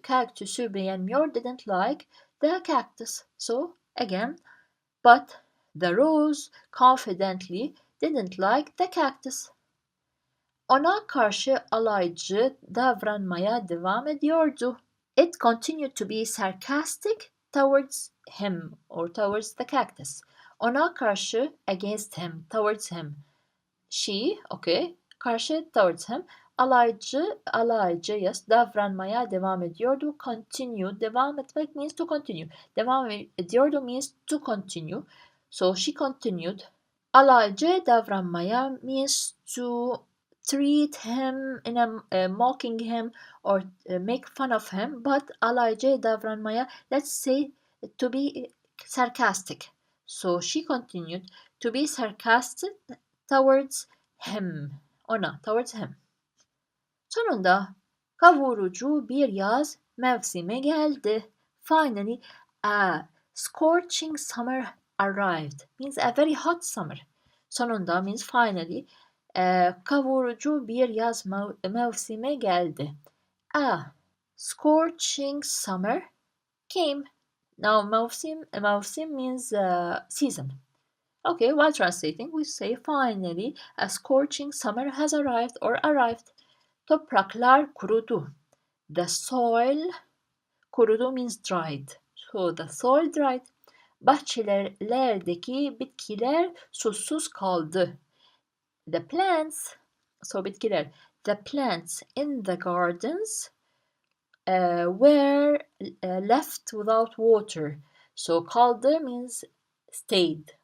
Kaktüsü beğenmiyor, didn't like the cactus. So again, but the rose confidently didn't like the cactus. Ona karşı alaycı davranmaya devam ediyordu. It continued to be sarcastic towards him or towards the cactus. Ona karşı, against him, towards him. She, okay, karşı, towards him. Alaycı, yes, davranmaya devam ediyordu. Continue, devam etmek means to continue. Devam ediyordu means to continue. So she continued. Alaycı davranmaya means to treat him in a mocking him or make fun of him, but alaycı davranmaya, let's say to be sarcastic. So she continued to be sarcastic towards him. Towards him. Sonunda kavurucu bir yaz mevsimi geldi. Finally, a scorching summer arrived. Means a very hot summer. Sonunda means finally. Kavurucu bir yaz mevsimi geldi. A scorching summer came. Now mevsim means season. Okay, while translating we say finally a scorching summer has arrived or arrived. Topraklar kurudu. The soil, kurudu means dried. So the soil dried. Bahçelerdeki bitkiler susuz kaldı. The plants, so bitkiler, the plants in the gardens were left without water. So kaldı means stayed.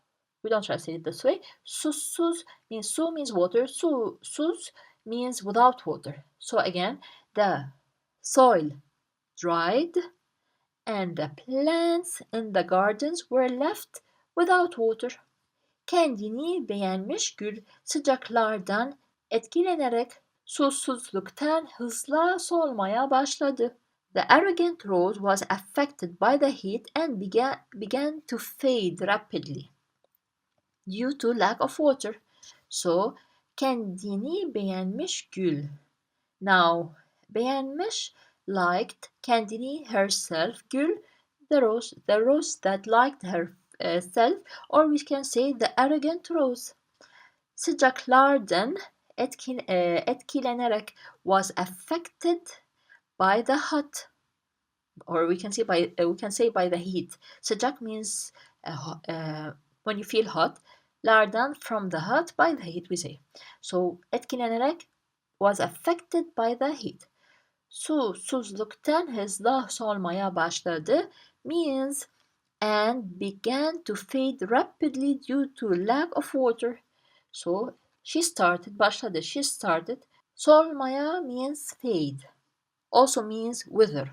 We don't translate it this way. Susuz means su means water. Sus means without water. So again, the soil dried and the plants in the gardens were left without water. Kendini beğenmiş gül sıcaklardan etkilenerek susuzluktan hızla solmaya başladı. The arrogant rose was affected by the heat and began to fade rapidly due to lack of water. So, kendini beğenmiş gül. Now, beğenmiş, liked, kendini, herself, gül, the rose that liked herself, or we can say the arrogant rose. Sıcaklardan etkilenerek was affected by the hot, or we can say by the heat. Sıcak means when you feel hot. Lardan from the hot, by the heat we say. So etkilenerek was affected by the heat. Susuzluktan hızla solmaya başladı means and began to fade rapidly due to lack of water. So she started, başladı, she started. Solmaya means fade. Also means wither.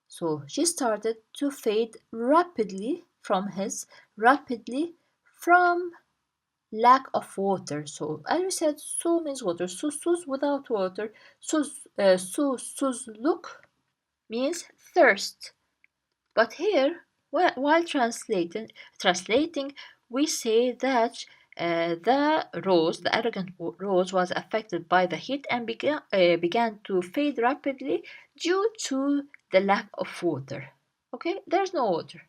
So she started to fade rapidly from lack of water. So as we said, su means water. Susuz without water. Susuzluk means thirst. But here, while translating, we say that the arrogant rose, was affected by the heat and began to fade rapidly due to the lack of water. Okay, there's no water.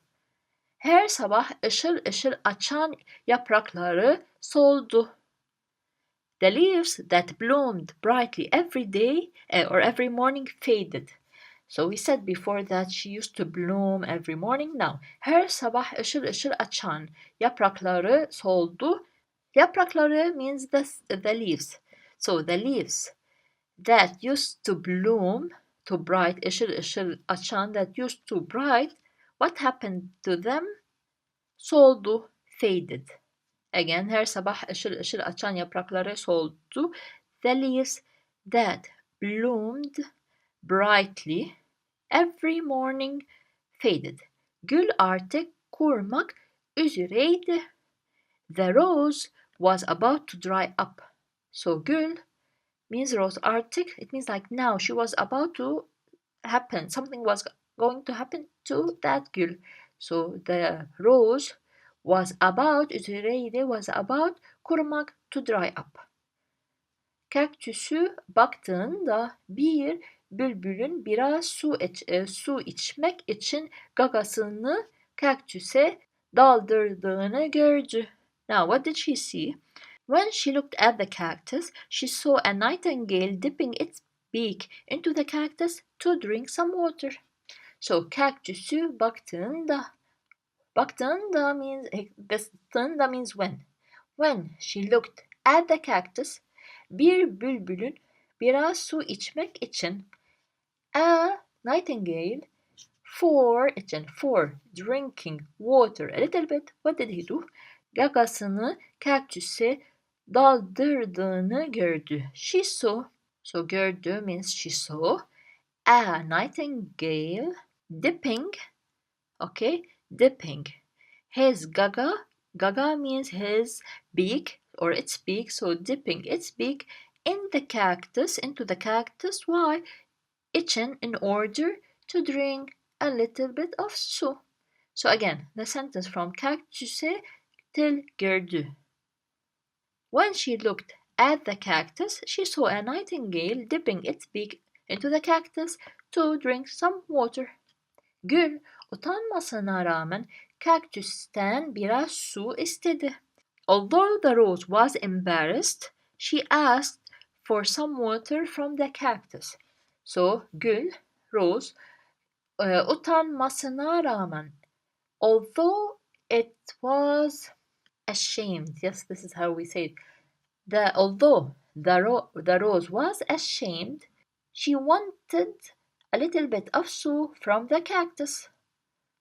Her sabah ışıl ışıl açan yaprakları soldu. The leaves that bloomed brightly every day or every morning faded. So we said before that she used to bloom every morning. Now, her sabah ışıl ışıl açan yaprakları soldu. Yaprakları means the leaves. So the leaves that used to bloom to bright, ışıl ışıl açan, that used to bright, what happened to them? Soldu, faded. Again, her sabah ışıl ışıl açan yaprakları soldu. The leaves that bloomed brightly every morning faded. Gül artık kurumak üzereydi. The rose was about to dry up. So gül means rose, artık, it means like now, she was about to happen. Something was going to happen to that gül. So the rose was about, üzereydi, was about, kurumak, to dry up. Kaktüsü baktığında bir bülbülün biraz su içmek için gagasını kaktüse daldırdığını gördü. Now what did she see? When she looked at the cactus, she saw a nightingale dipping its beak into the cactus to drink some water. So kaktüsü baktığında means when. When she looked at the cactus, bir bülbülün biraz su içmek için, a nightingale for drinking water a little bit, what did he do? Gagasını kaktüse daldırdığını gördü. She saw, so gördü means she saw, a nightingale dipping, okay, dipping his gaga means his beak or its beak, so dipping its beak into the cactus, why? İçin, in order to drink a little bit of su. So again, the sentence from kaktüse till gördü. When she looked at the cactus, she saw a nightingale dipping its beak into the cactus to drink some water. Gül utanmasına rağmen kaktüsten biraz su istedi. Although the rose was embarrassed, she asked for some water from the cactus. So gül, rose, utanmasına rağmen, although it was ashamed, yes, this is how we say it. Although the rose was ashamed, she wanted a little bit of su from the cactus.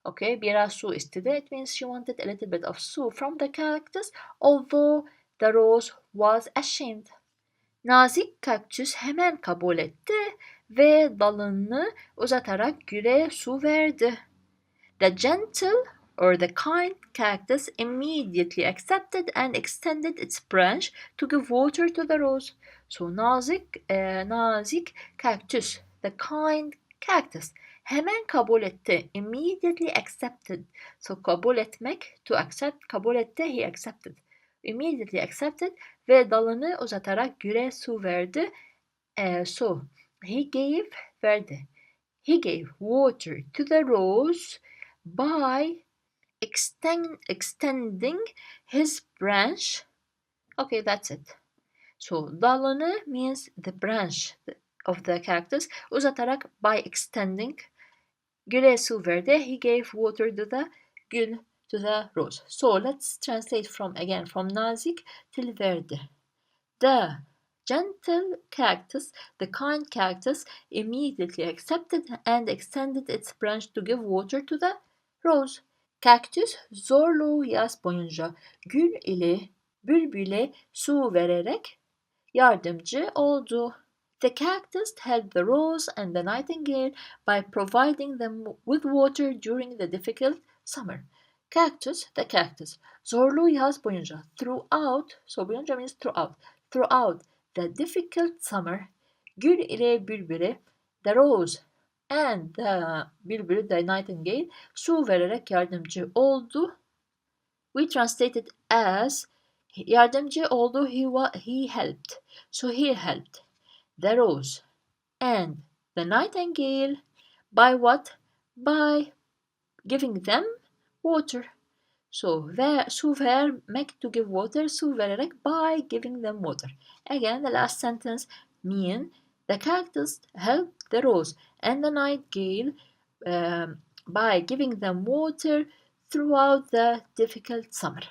Okay, biraz su istedi. It means she wanted a little bit of su from the cactus, although the rose was ashamed. Nazik kaktüs hemen kabul etti ve dalını uzatarak güle su verdi. The gentle or the kind cactus immediately accepted and extended its branch to give water to the rose. So nazik cactus, the kind cactus hemen kabul etti. Immediately accepted. So kabul etmek, to accept, kabul etti, he accepted. Immediately accepted ve dalını uzatarak güle su verdi. So he gave, verdi. He gave water to the rose by extending his branch. Okay, that's it. So dalını means the branch of the cactus. Uzatarak by extending. Güle su verdi. He gave water to the gül, to the rose. So let's translate from nazik till verdi. The gentle cactus, the kind cactus, immediately accepted and extended its branch to give water to the rose. Kaktüs zorlu yaz boyunca gül ile bülbüle su vererek yardımcı oldu. The cactus helped the rose and the nightingale by providing them with water during the difficult summer. Cactus, the cactus, zorlu yaz boyunca, throughout, so boyunca means throughout the difficult summer, gül ile bülbüle, the rose and the bülbül, the nightingale, su vererek yardımcı oldu. We translated as yardımcı oldu, he helped. So he helped the rose and the nightingale by what? By giving them water. So su vermek, to give water, su vererek, by giving them water. Again, the last sentence mean the cactus helped the rose and the nightingale by giving them water throughout the difficult summer.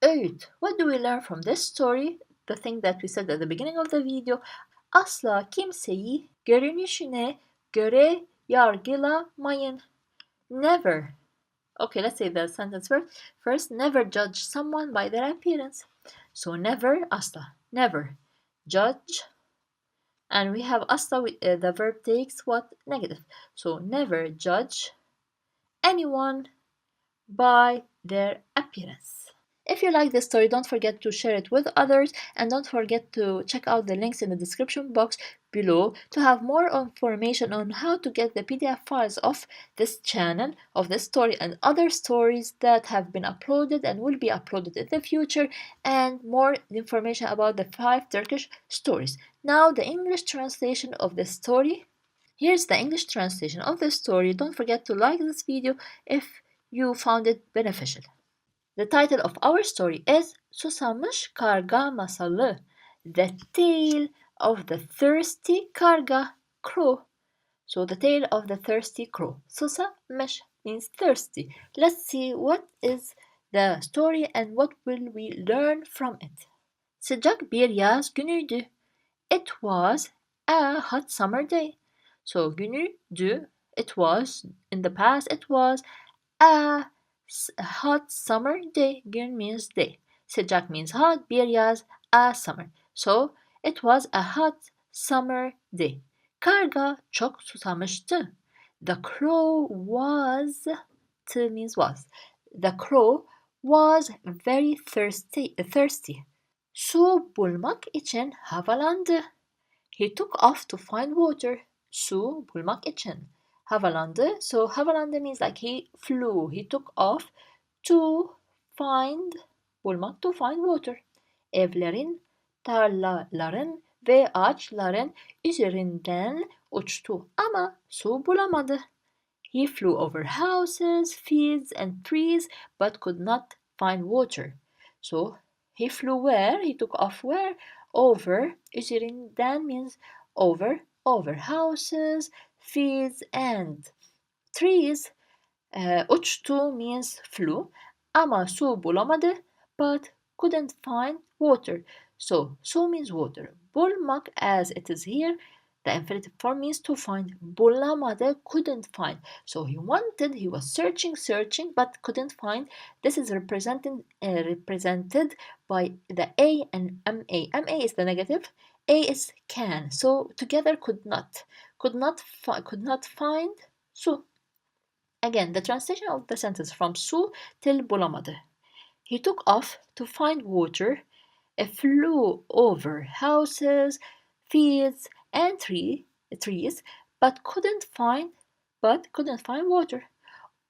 Öğüt. What do we learn from this story? The thing that we said at the beginning of the video. Asla kimseyi görünüşüne göre yargılamayın. Never. Okay, let's say the sentence first. First, never judge someone by their appearance. So never, asla. Never judge. And we have asla, the verb takes what? Negative. So never judge anyone by their appearance. If you like this story, don't forget to share it with others and don't forget to check out the links in the description box below to have more information on how to get the PDF files of this channel, of this story and other stories that have been uploaded and will be uploaded in the future, and more information about the 5 Turkish stories. Now the English translation of the story. Here's the English translation of the story. Don't forget to like this video if you found it beneficial. The title of our story is Susamış Karga Masalı, The Tale of the Thirsty Karga, Crow. So the tale of the thirsty crow. Susamış means thirsty. Let's see what is the story and what will we learn from it. Sıcak bir yaz günüydü. It was a hot summer day. So günüydü, it was, in the past it was a hot summer day. Gün means day. Sıcak means hot. Bir yaz, a summer. So it was a hot summer day. Karga çok susamıştı. The crow was, to means was. The crow was very thirsty. Su bulmak için havalandı. He took off to find water. Su bulmak için havalandı. So havalandı means like he flew. He took off to find, bulmak, to find water. Evlerin, tarlaların ve ağaçların üzerinden uçtu ama su bulamadı. He flew over houses, fields and trees but could not find water. So he flew where? He took off where? Over. Üzerinden means over houses, fields and trees. Uçtu means flew ama su bulamadı but couldn't find water. So su means water. Bulmak, as it is here, the infinitive form means to find. Bulamadı, couldn't find. So he was searching but couldn't find. This is represented by the A and MA. MA is the negative. A is can. So together could not find su. Again, the translation of the sentence from su till bulamadı. He took off to find water. It flew over houses, fields, and trees, but couldn't find water.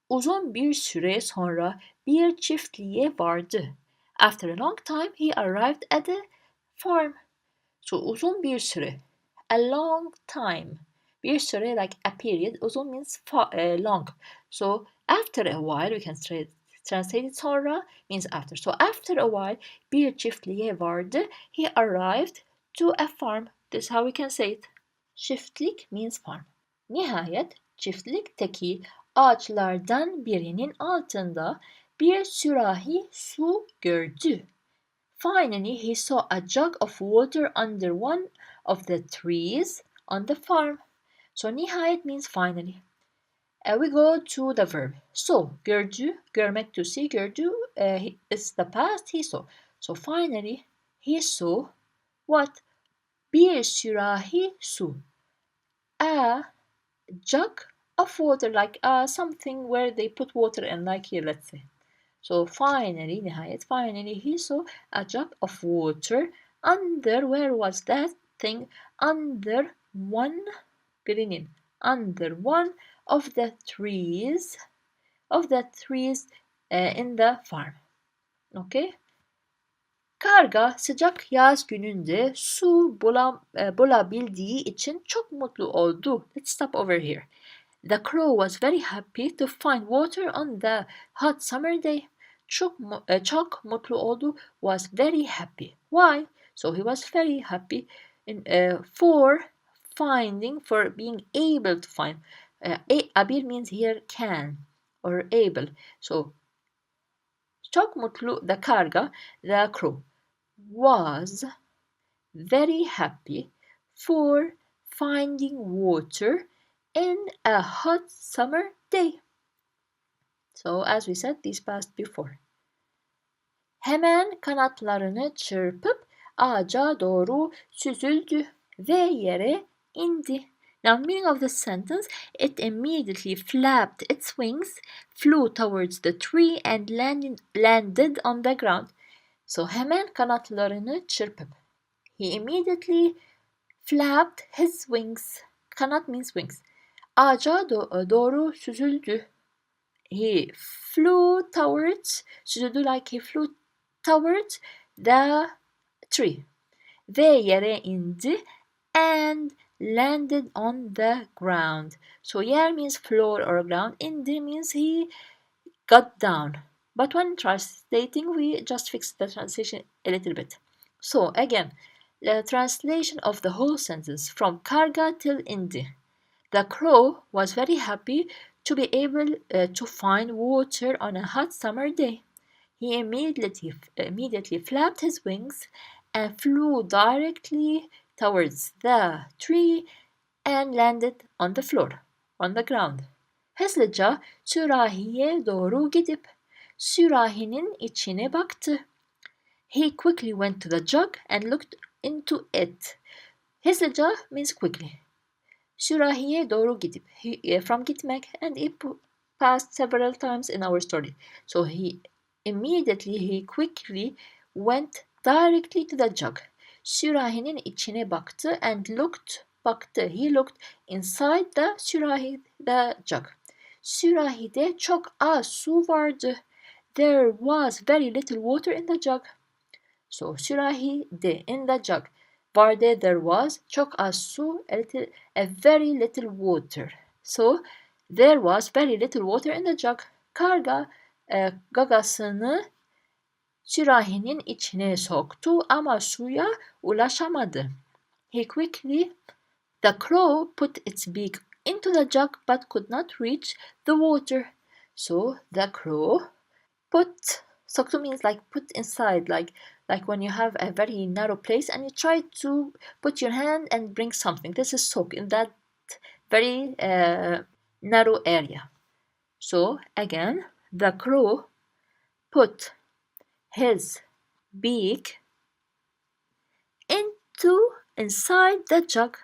Uzun bir süre sonra bir çiftliğe vardı. After a long time, he arrived at a farm. So uzun bir süre, a long time. Bir süre like a period. Uzun means long. So after a while, we can translate it sonra means after. So after a while, bir çiftliğe vardı. He arrived to a farm. This is how we can say it. Çiftlik means farm. Nihayet çiftlikteki ağaçlardan birinin altında bir sürahi su gördü. Finally, he saw a jug of water under one of the trees on the farm. So nihayet means finally. We go to the verb. So, gördü, görmek to see, gördü is the past, he saw. So finally, he saw what? Bir sürahi su. A jug of water, like something where they put water in, like here, let's say. So finally, nihayet, finally he saw a jug of water under, where was that thing? Under one of the trees in the farm. Okay? Karga sıcak yaz gününde su bulabildiği için çok mutlu oldu. Let's stop over here. The crow was very happy to find water on the hot summer day. Çok mutlu oldu was very happy. Why? So he was very happy for being able to find. Able means here can or able. So çok mutlu, the karga, the crow, was very happy for finding water in a hot summer day. So as we said, this passed before. Hemen kanatlarını çırpıp ağaca doğru süzüldü ve yere indi. Now, meaning of the sentence, it immediately flapped its wings, flew towards the tree and landed on the ground. So hemen kanatlarını çırpıp. He immediately flapped his wings. Kanat means wings. Ağaca doğru süzüldü. He flew towards, süzüldü like he flew towards the tree. Ve yere indi and landed on the ground. So yer means floor or ground. Indi means he got down. But when translating, we just fix the translation a little bit. So again, the translation of the whole sentence from karga till indi. The crow was very happy to be able to find water on a hot summer day. He immediately flapped his wings and flew directly towards the tree and landed on the floor, on the ground. Hızlıca sürahiye doğru gidip sürahinin içine baktı. He quickly went to the jug and looked into it. Hızlıca means quickly. Sürahiye doğru gidip, from gitmek, and it passed several times in our story. So he quickly went directly to the jug. Sürahinin içine baktı and baktı. He looked inside the jug. Sürahide çok az su vardı. There was very little water in the jug. So sürahide, in the jug. Vardı, there was, çok az su, a very little water. So there was very little water in the jug. Karga gagasını sürahinin içine soktu ama suya ulaşamadı. The crow put its beak into the jug but could not reach the water. So the crow soktu means like put inside, like when you have a very narrow place and you try to put your hand and bring something. This is sok in that very narrow area. So again, the crow put his beak inside the jug,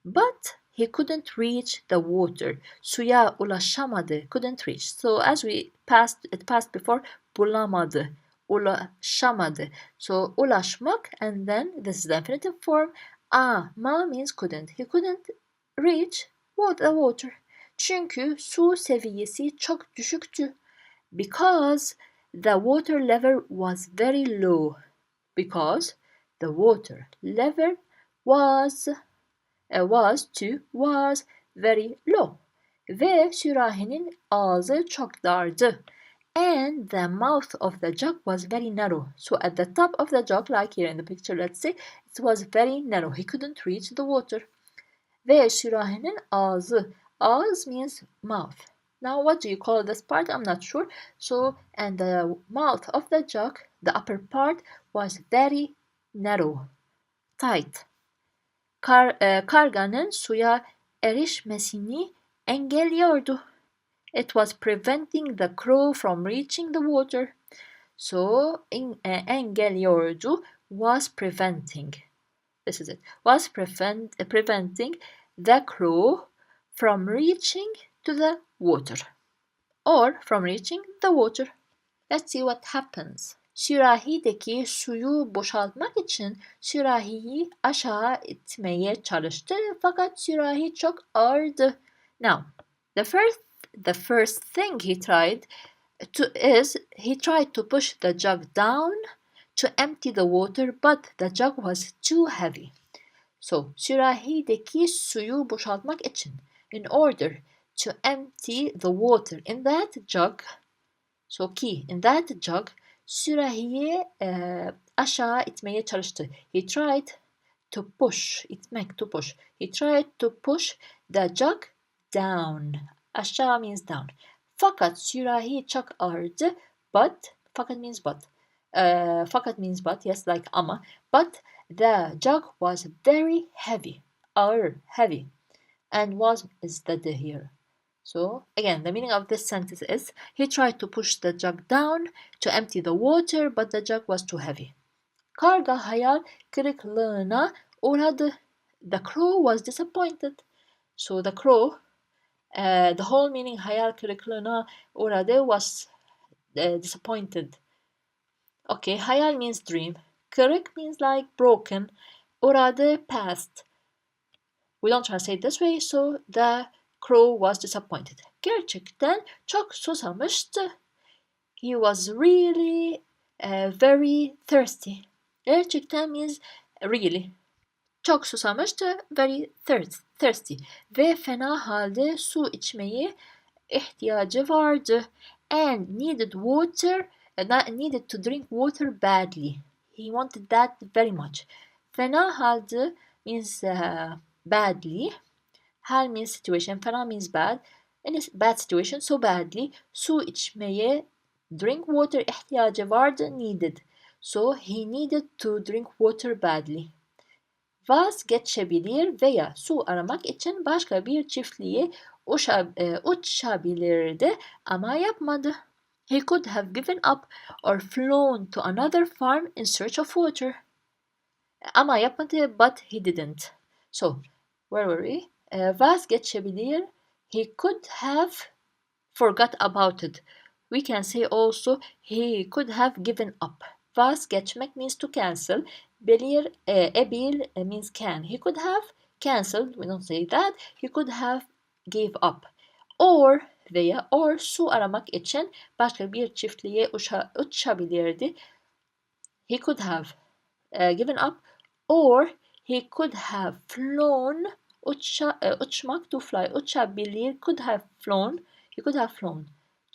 but he couldn't reach the water. Suya ulaşamadı. Couldn't reach. So as it passed before, bulamadı. Ulaşamadı. So ulaşmak, and then this is the infinitive form. Ma means couldn't. He couldn't reach the water. Çünkü su seviyesi çok düşüktü. Because the water level was very low. Because the water level was very low. Ve sürahinin ağzı çok dardı. And the mouth of the jug was very narrow. So at the top of the jug, like here in the picture, let's say, it was very narrow. He couldn't reach the water. Ve sürahinin ağzı. Ağız means mouth. Now what do you call this part? I'm not sure. So, and the mouth of the jug, the upper part, was very narrow, tight. Karganın suya erişmesini engelliyordu. It was preventing the crow from reaching the water. So, engelliyordu was preventing. This is it. Was preventing the crow from reaching to the water. Or from reaching the water. Let's see what happens. Sürahideki suyu boşaltmak için sürahiyi aşağı itmeye çalıştı, fakat sürahi çok ağırdı. Now, the first thing he tried to push the jug down to empty the water, but the jug was too heavy. So, sürahideki suyu boşaltmak için, in order to empty the water in that jug, so key, in that jug, sürahiyi aşağı itmeye çalıştı. He tried to push, itmek, to push. He tried to push the jug down. Aşağı means down. Fakat sürahi çok ağırdı. Fakat means but. Fakat means but, yes, like ama. But the jug was very heavy. Ağır, heavy. And was is the here. So, again, the meaning of this sentence is, he tried to push the jug down to empty the water, but the jug was too heavy. Karga hayal kırıklığına uğradı. The crow was disappointed. So, the crow, the whole meaning hayal kırıklığına uğradı was disappointed. Okay, hayal means dream. Kırık means like broken. Uğradı, past. We don't translate this way, so the crow was disappointed. Gerçekten çok susamıştı. He was really very thirsty. Gerçekten means really. Çok susamıştı, very thirsty. Ve fena halde su içmeye ihtiyacı vardı. And needed to drink water badly. He wanted that very much. Fena halde means badly. Hal means situation, fena means bad. In a bad situation, so badly. Su içmeye, drink water ihtiyacı vardı, needed. So he needed to drink water badly. Vazgeçebilir veya su aramak için başka bir çiftliğe uçabilirdi ama yapmadı. He could have given up or flown to another farm in search of water. Ama yapmadı, but he didn't. So, where were we? Vazgeçebilir, he could have forgot about it. We can say also he could have given up. Vazgeçmek means to cancel. Ebil means can. He could have cancelled. We don't say that. He could have gave up. Or su aramak için başka bir çiftliğe uçabilirdi. He could have given up, or he could have flown. Uçmak, to fly. Uçabilir, could have flown. He could have flown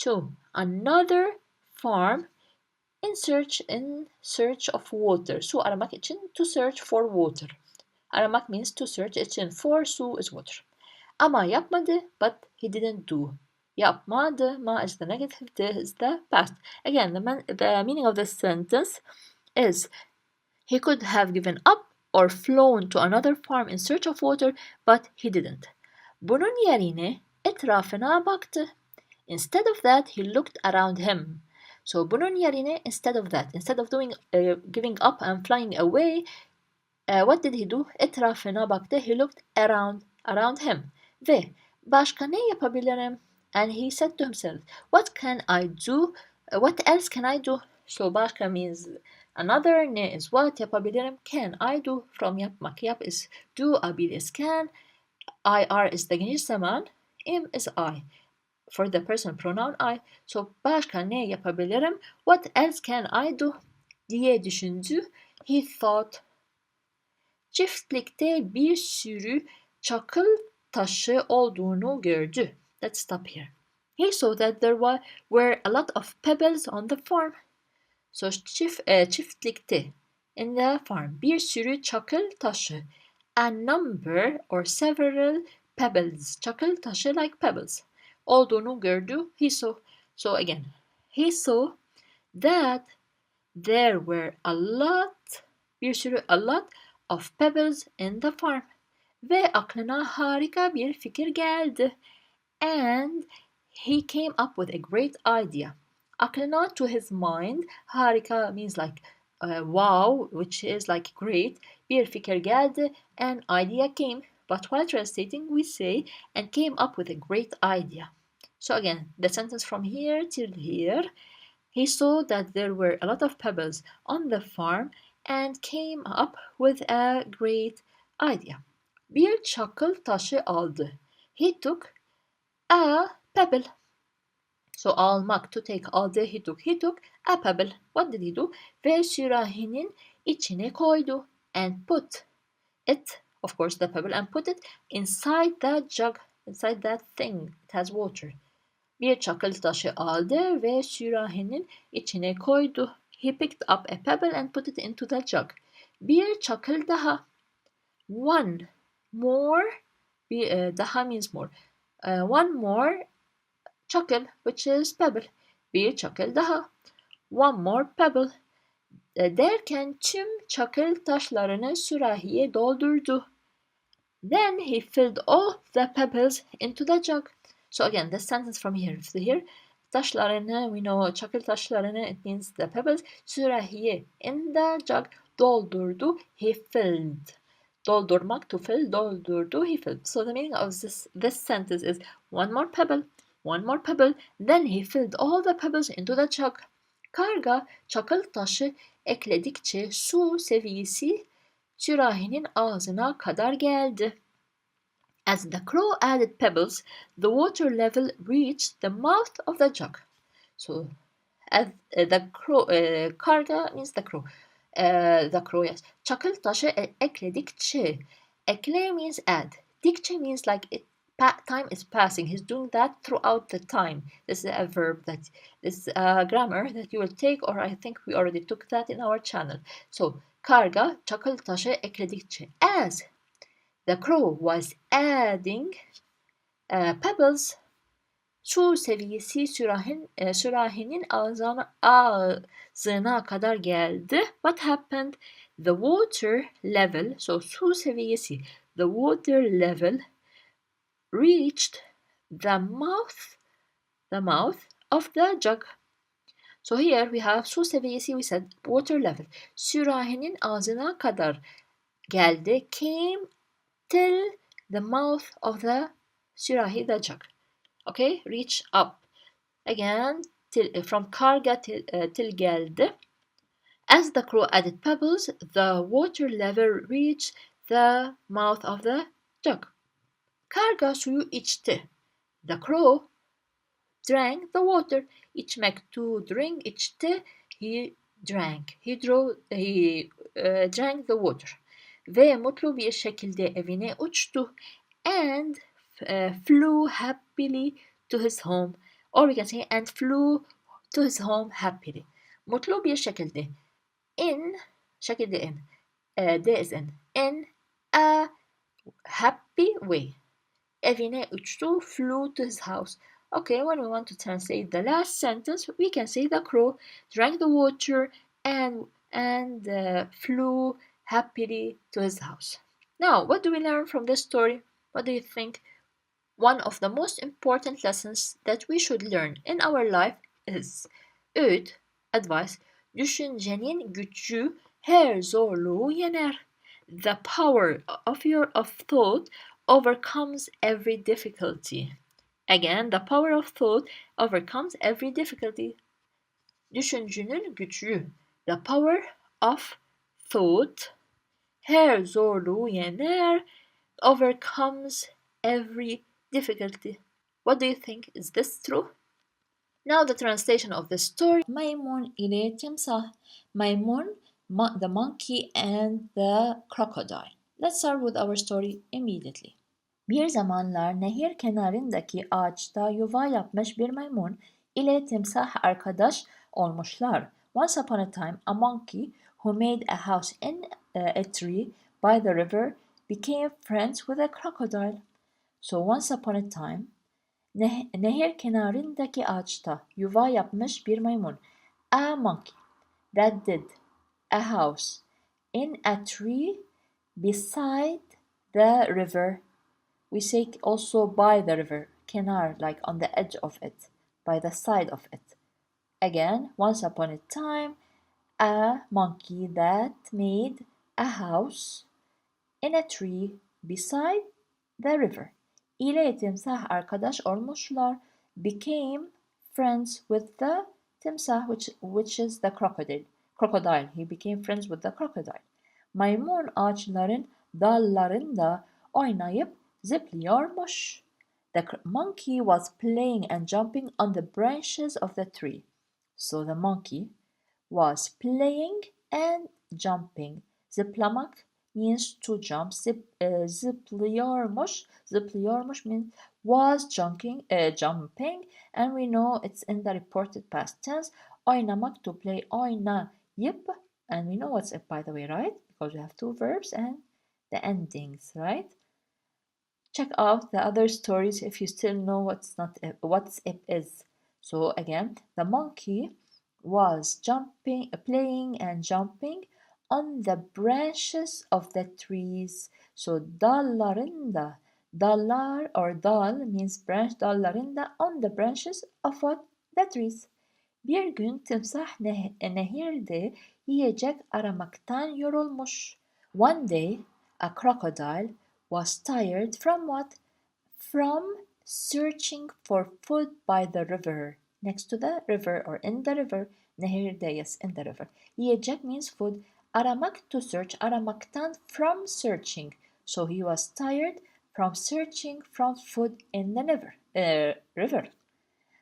to another farm in search of water. Su aramak için, to search for water. Aramak means to search, için for, su is water. Ama yapmadı, but he didn't do. Yapmadı, ma is the negative, this is the past. Again, the meaning of this sentence is, he could have given up or flown to another farm in search of water, but he didn't. Bunun yerine etrafına baktı. Instead of that, he looked around him. So bunun yerine, instead of giving up and flying away, what did he do? Etrafına baktı. He looked around around him. Ve başka ne yapabilirim? And he said to himself, what can I do? What else can I do? So başka means another, ne is what, yapabilirim. Can I do? From yapmak. Yap is do, abil is can, ir is the geniş zaman, im is I. For the personal pronoun I. So başka ne yapabilirim? What else can I do? Diye düşündü. He thought. Çiftlikte bir sürü çakıl taşı olduğunu gördü. Let's stop here. He saw that there were a lot of pebbles on the farm. So çiftlikte, in the farm, bir sürü çakıl taşı. A number or several pebbles. Çakıl taşı like pebbles. Olduğunu gördü. He saw. So again, he saw that there were bir sürü a lot of pebbles in the farm. Ve aklına harika bir fikir geldi. And he came up with a great idea. Aklına, to his mind, harika means like wow, which is like great. Bir fikir geldi, an idea came. But while translating, we say, and came up with a great idea. So again, the sentence from here till here. He saw that there were a lot of pebbles on the farm and came up with a great idea. Bir çakıl taşı aldı. He took a pebble. So almak, to take, aldı, he took. He took a pebble. What did he do? Ve sürahinin içine koydu. And put it, of course the pebble, and put it inside the jug, inside that thing. It has water. Bir çakıl taşı aldı ve sürahinin içine koydu. He picked up a pebble and put it into the jug. Bir çakıl daha. One more. Daha means more. One more çakıl, which is pebble. Bir çakıl daha. One more pebble. Derken tüm çakıl taşlarını sürahiye doldurdu. Then he filled all the pebbles into the jug. So again, the sentence from here. Here, taşlarını, we know çakıl taşlarını, it means the pebbles. Sürahiye, in the jug, doldurdu. He filled. Doldurmak, to fill, doldurdu, he filled. So the meaning of this sentence is one more pebble, one more pebble. Then he filled all the pebbles into the jug. Karga çakıl taşı ekledikçe su seviyesi sürahinin ağzına kadar geldi. As the crow added pebbles, the water level reached the mouth of the jug. So, as the crow, karga means the crow. The crow, yes. Çakıl taşı ekledikçe. Ekle means add. Dikçe means like time is passing. He's doing that throughout the time. This is a verb that this is a grammar that you will take, or I think we already took that in our channel. So, karga çakıl taşı ekledikçe. As the crow was adding pebbles, su seviyesi sürahinin ağzına kadar geldi. What happened? The water level, so su seviyesi, the water level reached the mouth of the jug. So here we have su seviyesi, we said water level. Sürahinin ağzına kadar geldi, came till the mouth of the sürahi, the jug. Okay, reach up. Again, from karga till geldi. As the crow added pebbles, the water level reached the mouth of the jug. Karga suyu içti. The crow drank the water. İçmek, to drink, içti. He drank. He drank the water. Ve mutlu bir şekilde evine uçtu. And flew happily to his home. Or we can say and flew to his home happily. Mutlu bir şekilde. Şekilde in. There is in a happy way. Evine uçtu, flew to his house. Okay, when we want to translate the last sentence, we can say the crow drank the water and flew happily to his house. Now, what do we learn from this story? What do you think? One of the most important lessons that we should learn in our life is öğüt, advice, düşüncenin gücü her zorluğu yener. The power of thought overcomes every difficulty. Again, the power of thought overcomes every difficulty. Düşüncenin gücü. The power of thought, her zorluğu yener, overcomes every difficulty. What do you think? Is this true? Now the translation of the story. Maymun ile timsah. Maymun, the monkey and the crocodile. Let's start with our story immediately. Bir zamanlar nehir kenarındaki ağaçta yuva yapmış bir maymun ile timsah arkadaş olmuşlar. Once upon a time, a monkey who made a house in a tree by the river became friends with a crocodile. So once upon a time, nehir kenarındaki ağaçta yuva yapmış bir maymun, a monkey that did a house in a tree beside the river. We say also by the river, kenar, like on the edge of it, by the side of it. Again, once upon a time, a monkey that made a house in a tree beside the river. İle timsah arkadaş olmuşlar. Became friends with the timsah, which is the crocodile. He became friends with the crocodile. Maymun ağaçların dallarında oynayıp zıplıyormuş. The monkey was playing and jumping on the branches of the tree. So the monkey was playing and jumping. Zıplamak means to jump. Zıplıyormuş. Zıplıyormuş means was jumping. And we know it's in the reported past tense. Oynamak, to play, oynayıp. And we know what's it, by the way, right? Because we have two verbs and the endings, right? Check out the other stories if you still know what's it is. So again, the monkey was playing and jumping on the branches of the trees. So dallarında, dallar or dal means branch, dallarında, on the branches of what? The trees. Bir gün timsah nehirde yiyecek aramaktan yorulmuş. One day, a crocodile was tired from what? From searching for food by the river. Next to the river or in the river. Nehirde, yes, in the river. Yiyecek means food. Aramak, to search. Aramaktan, from searching. So he was tired from searching from food in the river.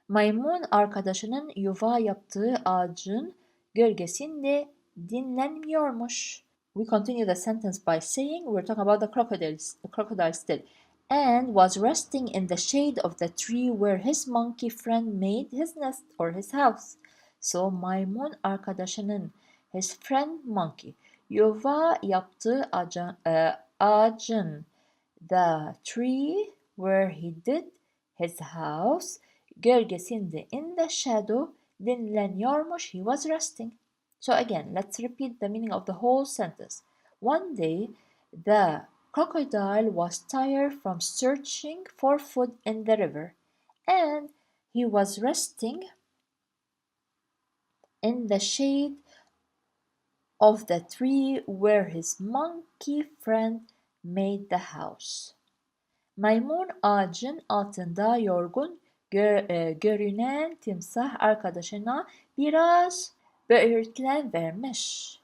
Maymun arkadaşının yuva yaptığı ağacın gölgesinde dinlenmiyormuş. We continue the sentence by saying we're talking about the crocodile still, and was resting in the shade of the tree where his monkey friend made his nest or his house. So maymun arkadaşının, his friend monkey, yuva yaptığı ağacın, the tree where he did his house, gölgesinde, in the shadow, dinleniyormuş, he was resting. So again, let's repeat the meaning of the whole sentence. One day, the crocodile was tired from searching for food in the river, and he was resting in the shade of the tree where his monkey friend made the house. Maymun ağacın altında yorgun görünen timsah arkadaşına biraz böğürtlen vermiş.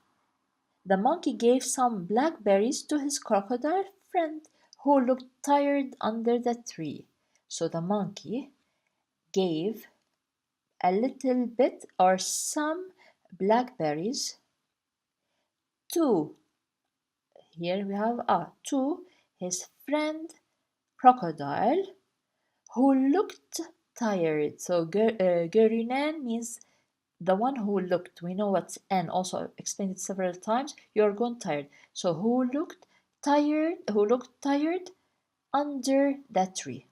The monkey gave some blackberries to his crocodile friend who looked tired under the tree. So the monkey gave a little bit or some blackberries to, here we have to his friend crocodile who looked tired. So görünen means the one who looked. We know what's and also explained it several times. Yorgun, tired. So who looked tired under the tree.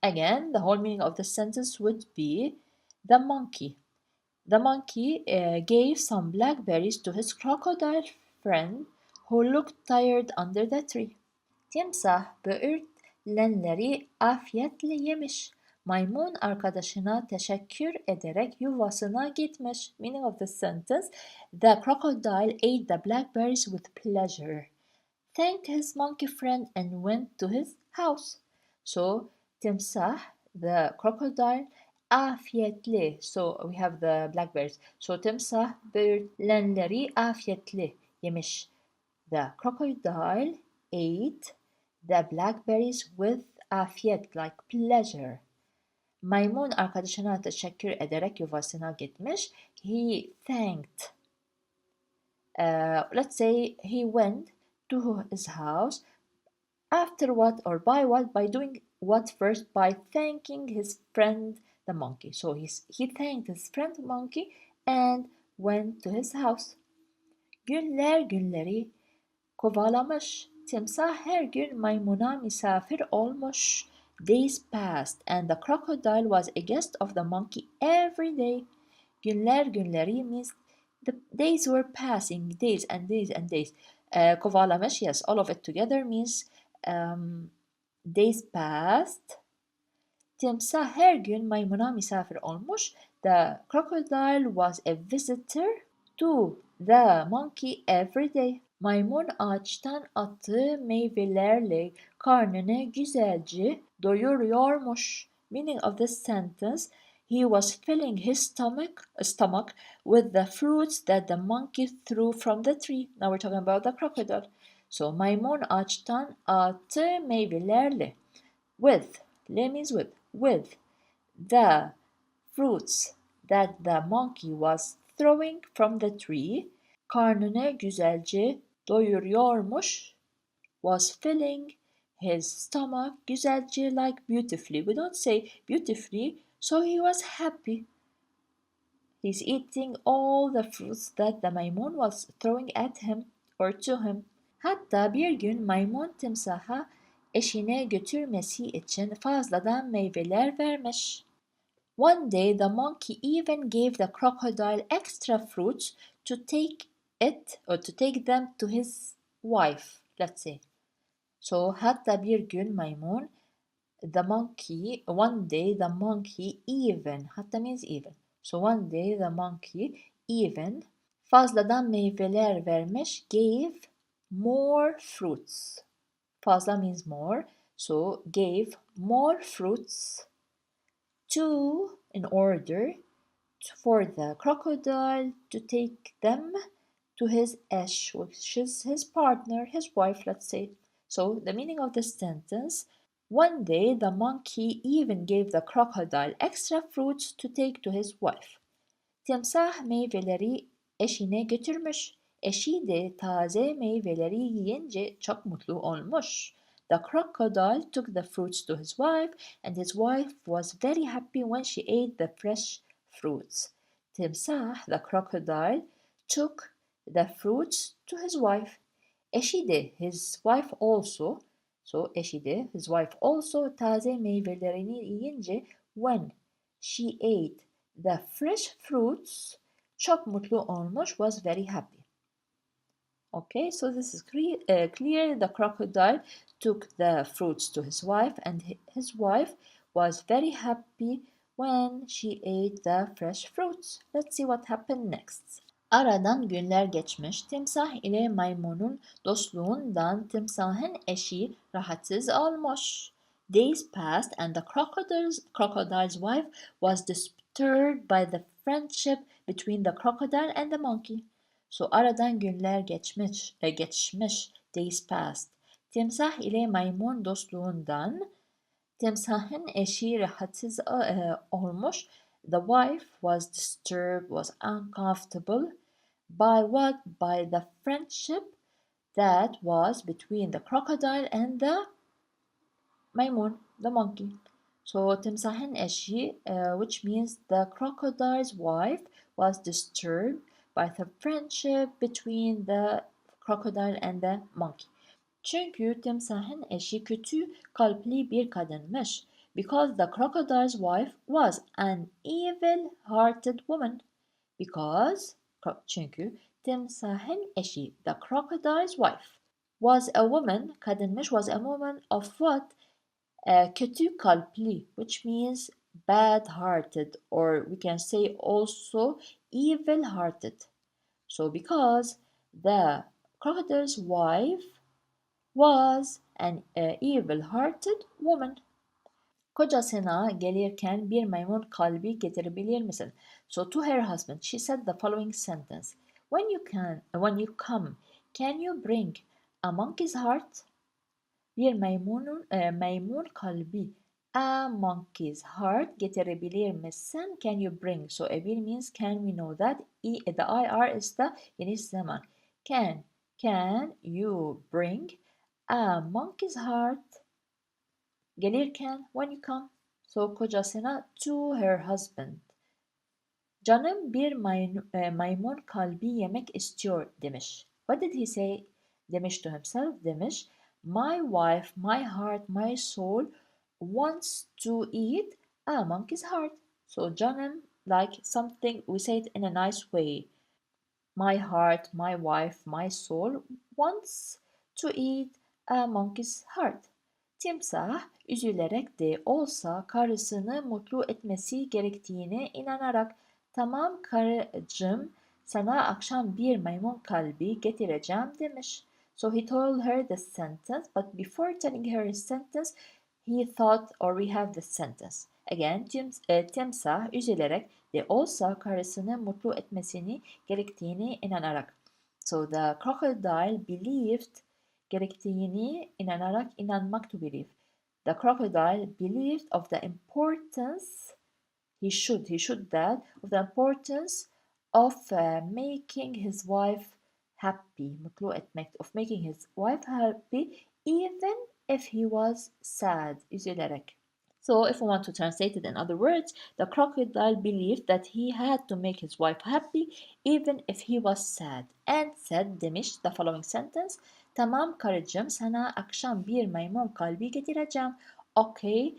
Again, the whole meaning of the sentence would be the monkey. The monkey gave some blackberries to his crocodile friend who looked tired under the tree. Timsah böğürtlenleri afiyetle yemiş. Maymun arkadaşına teşekkür ederek yuvasına gitmiş. Meaning of the sentence, the crocodile ate the blackberries with pleasure, thanked his monkey friend and went to his house. So timsah, the crocodile, afiyetli. So we have the blackberries. So timsah böğürtlenleri afiyetli yemiş. The crocodile ate the blackberries with afiyet, like pleasure. Maymun arkadaşına teşekkür ederek yuvasına gitmiş. He thanked. Let's say he went to his house. After what or by what? By doing what first? By thanking his friend the monkey. So he thanked his friend the monkey and went to his house. Günler günleri kovalamış. Timsah her gün maymuna misafir olmuş. Days passed and the crocodile was a guest of the monkey every day. Günler günleri means the days were passing, days and days and days. Kovalamış, yes, all of it together means days passed. Timsah her gün maymuna misafir olmuş. The crocodile was a visitor to the monkey every day. Maymun ağaçtan attığı meyvelerle karnını güzelce doyuruyormuş. Meaning of this sentence, he was filling his stomach with the fruits that the monkey threw from the tree. Now we're talking about the crocodile. So maymun ağaçtan attığı meyvelerle, with, le means with the fruits that the monkey was throwing from the tree, karnını güzelce doyuruyormuş, was filling his stomach güzelce, like beautifully. We don't say beautifully, so he was happy. He's eating all the fruits that the maymun was throwing at him or to him. Hatta bir gün maymun timsaha eşine götürmesi için fazladan meyveler vermiş. One day the monkey even gave the crocodile extra fruits to take them to his wife, let's say. So hatta bir gün maymun, one day the monkey even, hatta means even. So one day the monkey even fazladan meyveler vermiş, gave more fruits. Fazla means more, so gave more fruits in order for the crocodile to take them to his esh, which is his partner, his wife, let's say. So the meaning of this sentence, one day the monkey even gave the crocodile extra fruits to take to his wife. Timsah meyveleri eşine götürmüş. Eşi de taze meyveleri yiyince çok mutlu olmuş. The crocodile took the fruits to his wife, and his wife was very happy when she ate the fresh fruits. Timsah, the crocodile, took the fruits to his wife. Eşi de, his wife also, so eşi de, his wife also taze meyvelerini yiyince when she ate the fresh fruits, çok mutlu olmuş, was very happy. Okay, so this is clear. The crocodile took the fruits to his wife, and his wife was very happy when she ate the fresh fruits. Let's see what happened next. Aradan günler geçmiş. Timsah ile maymunun dostluğundan timsahın eşi rahatsız olmuş. Days passed and the crocodile's wife was disturbed by the friendship between the crocodile and the monkey. So aradan günler geçmiş. Days passed. Timsah ile maymun dostluğundan timsahın eşi rahatsız olmuş. The wife was disturbed, was uncomfortable. By what? By the friendship that was between the crocodile and the maymun, the monkey. So timsahın eşi, which means the crocodile's wife, was disturbed by the friendship between the crocodile and the monkey. Çünkü timsahın eşi kötü kalpli bir kadınmış. Because the crocodile's wife was an evil-hearted woman. Çünkü timsahın eşi, the crocodile's wife, was a woman, kadınmış, was a woman of what? Kötü kalpli, which means bad-hearted, or we can say also evil-hearted. So because the crocodile's wife was an evil-hearted woman. Kocasına gelirken bir maymun kalbi getirebilir misin? So to her husband, she said the following sentence. When you come, can you bring a monkey's heart? Bir maymun kalbi. A monkey's heart getirebilir misin? Can you bring? So able means can, we know that. The IR is the geniş zaman. Can you bring a monkey's heart? Gelirken when you come. So kocasına to her husband. Canım bir maymun kalbi yemek istiyor demiş. What did he say? Demiş to himself, demiş. My wife, my heart, my soul wants to eat a monkey's heart. So canım, like something, we say it in a nice way. My heart, my wife, my soul wants to eat a monkey's heart. Timsah üzülerek de olsa karısını mutlu etmesi gerektiğine inanarak tamam karıcığım sana akşam bir maymun kalbi getireceğim demiş. So he told her the sentence, but before telling her his sentence, he thought or we have the sentence. Again, timsah üzülerek de olsa karısını mutlu etmesini gerektiğine inanarak. So the crocodile believed gerektiğini inanarak, inanmak, to believe. The crocodile believed of the importance, he should that, of the importance of making his wife happy, mutlu etmek, of making his wife happy even if he was sad, üzülerek. So if we want to translate it in other words, the crocodile believed that he had to make his wife happy even if he was sad, and said demiş the following sentence. Tamam karıcığım sana akşam bir maymun kalbi getireceğim. Okay,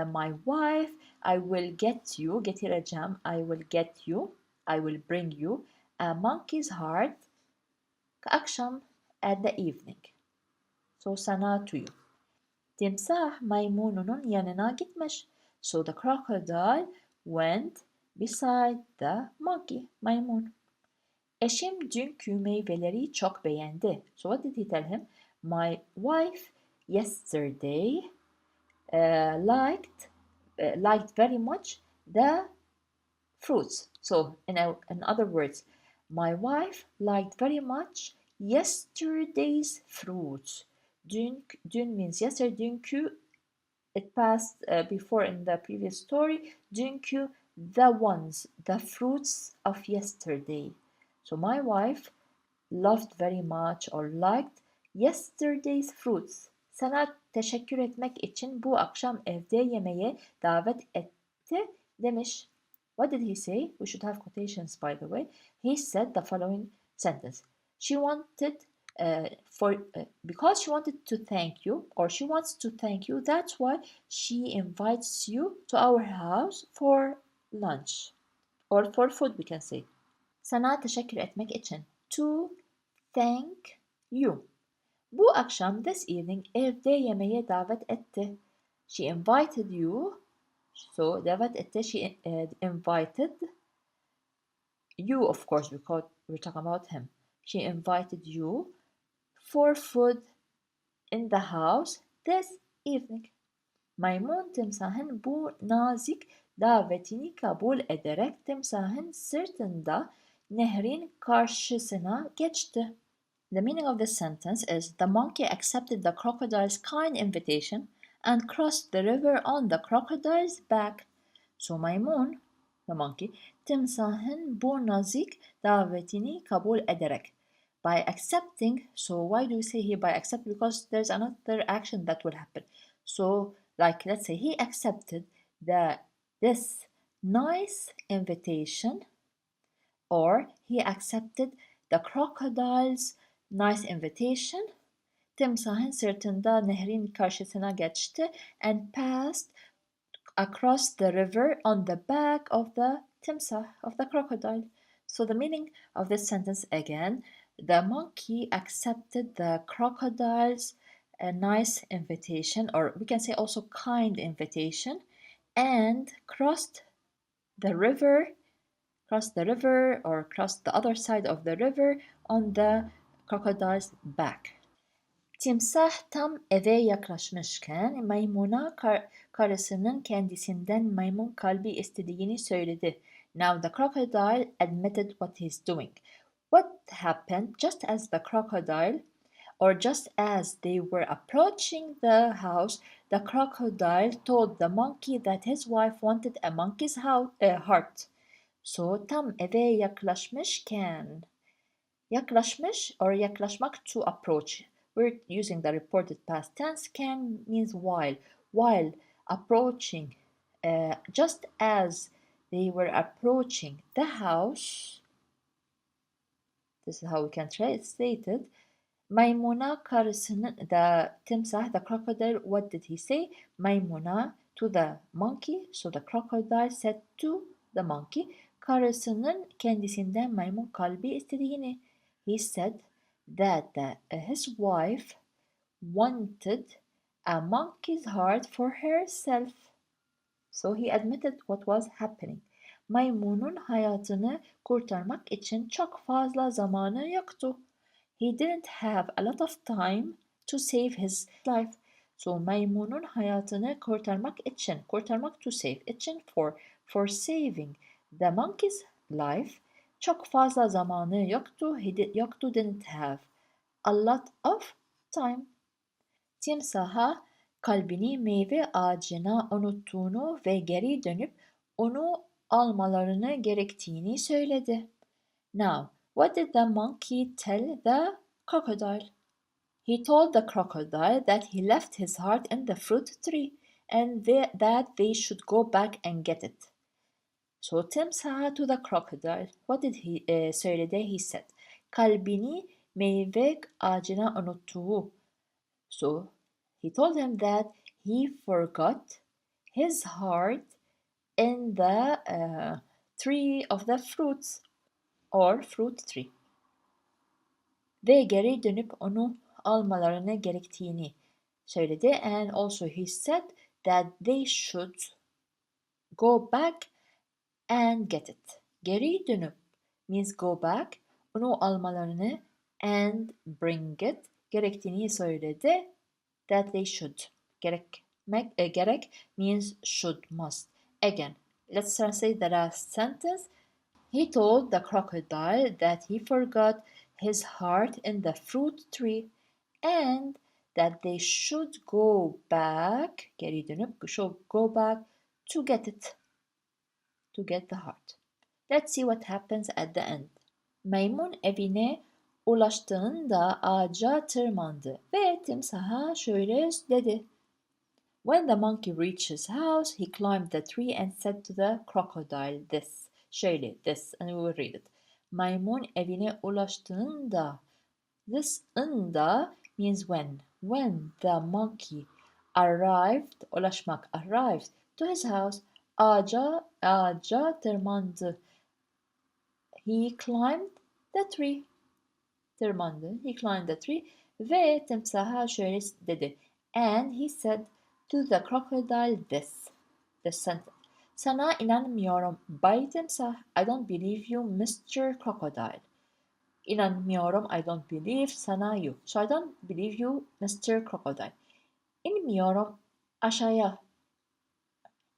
my wife, I will get you, getireceğim, I will get you, I will bring you a monkey's heart akşam at the evening. So sana, to you. Timsah maymununun yanına gitmiş. So the crocodile went beside the monkey, maymun. Eşim dünkü meyveleri çok beğendi. So what did he tell him? My wife yesterday liked very much the fruits. So in other words, my wife liked very much yesterday's fruits. Dün means yesterday. Dünkü, it passed before in the previous story. Dünkü, the fruits of yesterday. So my wife loved very much or liked yesterday's fruits. Sana teşekkür etmek için bu akşam evde yemeğe davet etti demiş. What did he say? We should have quotations, by the way. He said the following sentence. She wanted because she wanted to thank you, or she wants to thank you, that's why she invites you to our house for lunch, or for food, we can say. Sana teşekkür etmek için. To thank you. Bu akşam, this evening, evde yemeğe davet etti. She invited you. So davet etti, she invited you, of course, because we're talking about him. She invited you for food in the house this evening. Maymun timsahın bu nazik davetini kabul ederek timsahın sırtında nehrin karşısına geçti. The meaning of this sentence is the monkey accepted the crocodile's kind invitation and crossed the river on the crocodile's back. So maymun, the monkey, timsahın bu nazik davetini kabul ederek. By accepting, so why do we say here by accept? Because there's another action that will happen. So, like, let's say he accepted this nice invitation, or he accepted the crocodile's nice invitation. Timsahın sırtında nehrin karşısına geçti and passed across the river on the back of the timsah, of the crocodile. So the meaning of this sentence again, the monkey accepted the crocodile's nice invitation, or we can say also kind invitation, and crossed the river or crossed the other side of the river on the crocodile's back. Timsah tam eve yaklaşmışken maymuna karısının kendisinden maymun kalbi istediğini söyledi. Now the crocodile admitted what he's doing. What happened just as the crocodile, or just as they were approaching the house, the crocodile told the monkey that his wife wanted a monkey's heart. So tam eve yaklaşmışken, yaklaşmış or yaklaşmak to approach. We're using the reported past tense. Can means while approaching, just as they were approaching the house. This is how we can translate it. Maymuna karısının, the timsah, the crocodile, what did he say? Maymuna to the monkey. So the crocodile said to the monkey, karısının kendisinden maymun kalbi istediğini. He said that his wife wanted a monkey's heart for herself. So he admitted what was happening. Maymunun hayatını kurtarmak için çok fazla zamanı yoktu. He didn't have a lot of time to save his life. So maymunun hayatını kurtarmak to save, için for saving the monkey's life, çok fazla zamanı yoktu. Didn't have a lot of time. Timsaha kalbini meyve ağacına unuttuğunu ve geri dönüp onu almalarını gerektiğini söyledi. Now, what did the monkey tell the crocodile? He told the crocodile that he left his heart in the fruit tree and that they should go back and get it. So timsaha to the crocodile, what did he söyledi? He said, kalbini meyve ağacına unuttuğu. So he told him that he forgot his heart in the tree of the fruits or fruit tree. Ve geri dönüp onu almalarını gerektiğini söyledi. And also he said that they should go back and get it. Geri dönüp means go back, onu almalarını and bring it gerektiğini söyledi. That they should. Gerek means should, must. Again, let's translate the last sentence. He told the crocodile that he forgot his heart in the fruit tree and that they should go back, geri dönüp, should go back to get it, to get the heart. Let's see what happens at the end. Maymun evine ulaştığında ağaca tırmandı ve timsaha şöyle dedi. When the monkey reached his house, he climbed the tree and said to the crocodile this. Şöyle, this, and we will read it. Maymun evine ulaştığında, this ında means when. When the monkey arrived, ulaşmak, arrived to his house, ağaca tırmandı. He climbed the tree. Tırmandı. He climbed the tree ve timsaha şöyle dedi. And he said to the crocodile this sentence. Sana inanmıyorum Bay Timsah. I don't believe you, Mr. Crocodile. İnanmıyorum, I don't believe sana you. So I don't believe you, Mr. Crocodile. İnmiyorum aşağıya.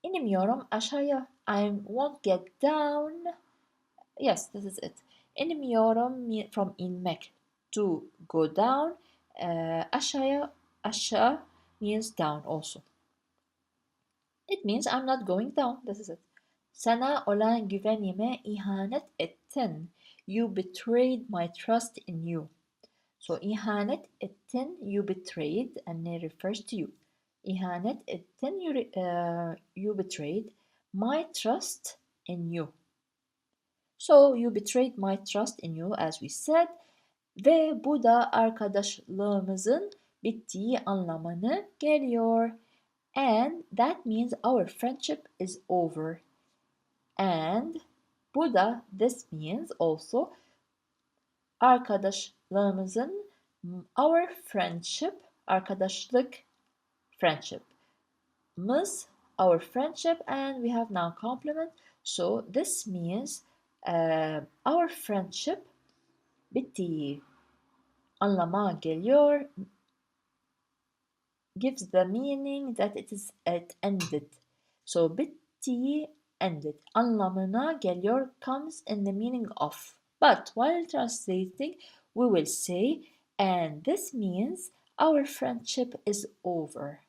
İnmiyorum aşağıya. I won't get down. Yes, this is it. İnmiyorum from inmek, to go down. Aşağı means down also. It means I'm not going down. This is it. Sana olan güvenime ihanet ettin. You betrayed my trust in you. So ihanet ettin, you betrayed, and it refers to you. İhanet ettin, you betrayed my trust in you. So you betrayed my trust in you, as we said. Ve bu da arkadaşlığımızın bittiği anlamına geliyor. And that means our friendship is over. And bu da, this means also arkadaşlığımızın, our friendship, arkadaşlık, friendship. Our friendship, and we have now complement. So this means our friendship bittiği anlama geliyor. gives the meaning that it ended. So bitti ended anlamına geliyor, comes in the meaning of. But while translating, we will say, and this means our friendship is over.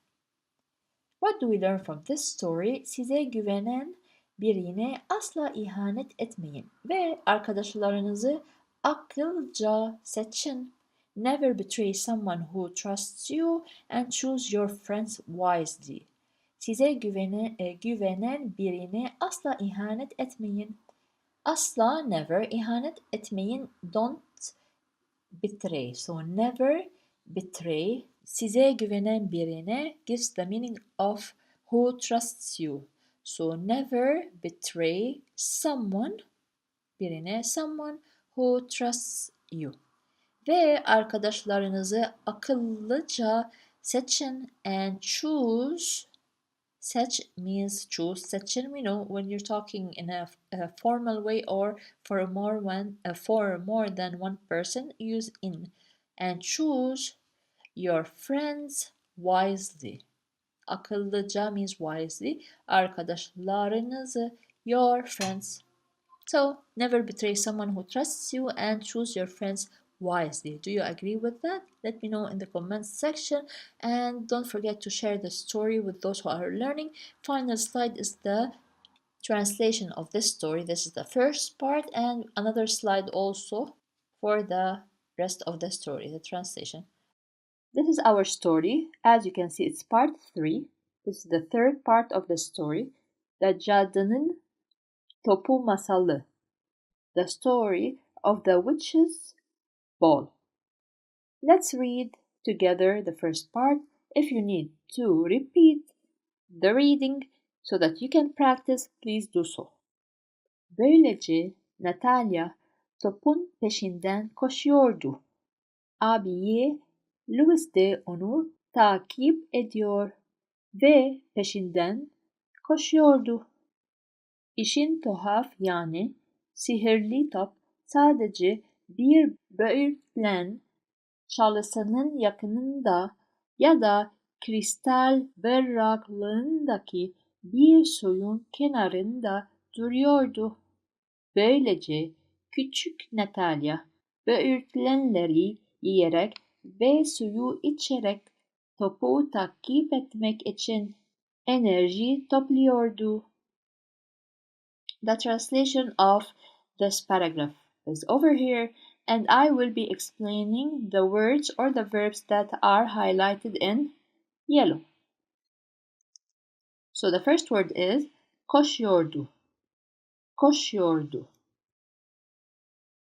What do we learn from this story? Size güvenen birine asla ihanet etmeyin ve arkadaşlarınızı akılca seçin. Never betray someone who trusts you and choose your friends wisely. Size güvenen birine asla ihanet etmeyin. Asla, never, ihanet etmeyin, don't betray. So never betray. Size güvenen birine gives the meaning of who trusts you. So never betray someone, birine, someone who trusts you. Ve arkadaşlarınızı akıllıca seçin and choose. Seç means choose. Seçin, we know when you're talking in a formal way or for more than one person, use in. And choose your friends wisely. Akıllıca means wisely. Arkadaşlarınızı, your friends. So never betray someone who trusts you and choose your friends wisely. Do you agree with that? Let me know in the comments section, and don't forget to share the story with those who are learning. Final slide is the translation of this story. This is the first part, and another slide also for the rest of the story, the translation. This is our story. As you can see, it's part 3. This is the third part of the story. The Cadının Topu Masalı. The story of the witch's ball. Let's read together the first part. If you need to repeat the reading so that you can practice, please do so. Böylece Natalya topun peşinden koşuyordu. Abiyi Louis de onu takip ediyor ve peşinden koşuyordu. İşin tuhaf yani sihirli top sadece bir böğürtlen çalısının yakınında ya da kristal berraklığındaki bir suyun kenarında duruyordu. Böylece küçük Natalya böğürtlenleri yiyerek ve suyu içerek topu takip etmek için enerji topluyordu. The translation of this paragraph is over here, and I will be explaining the words or the verbs that are highlighted in yellow. So the first word is koşuyordu. Koşuyordu.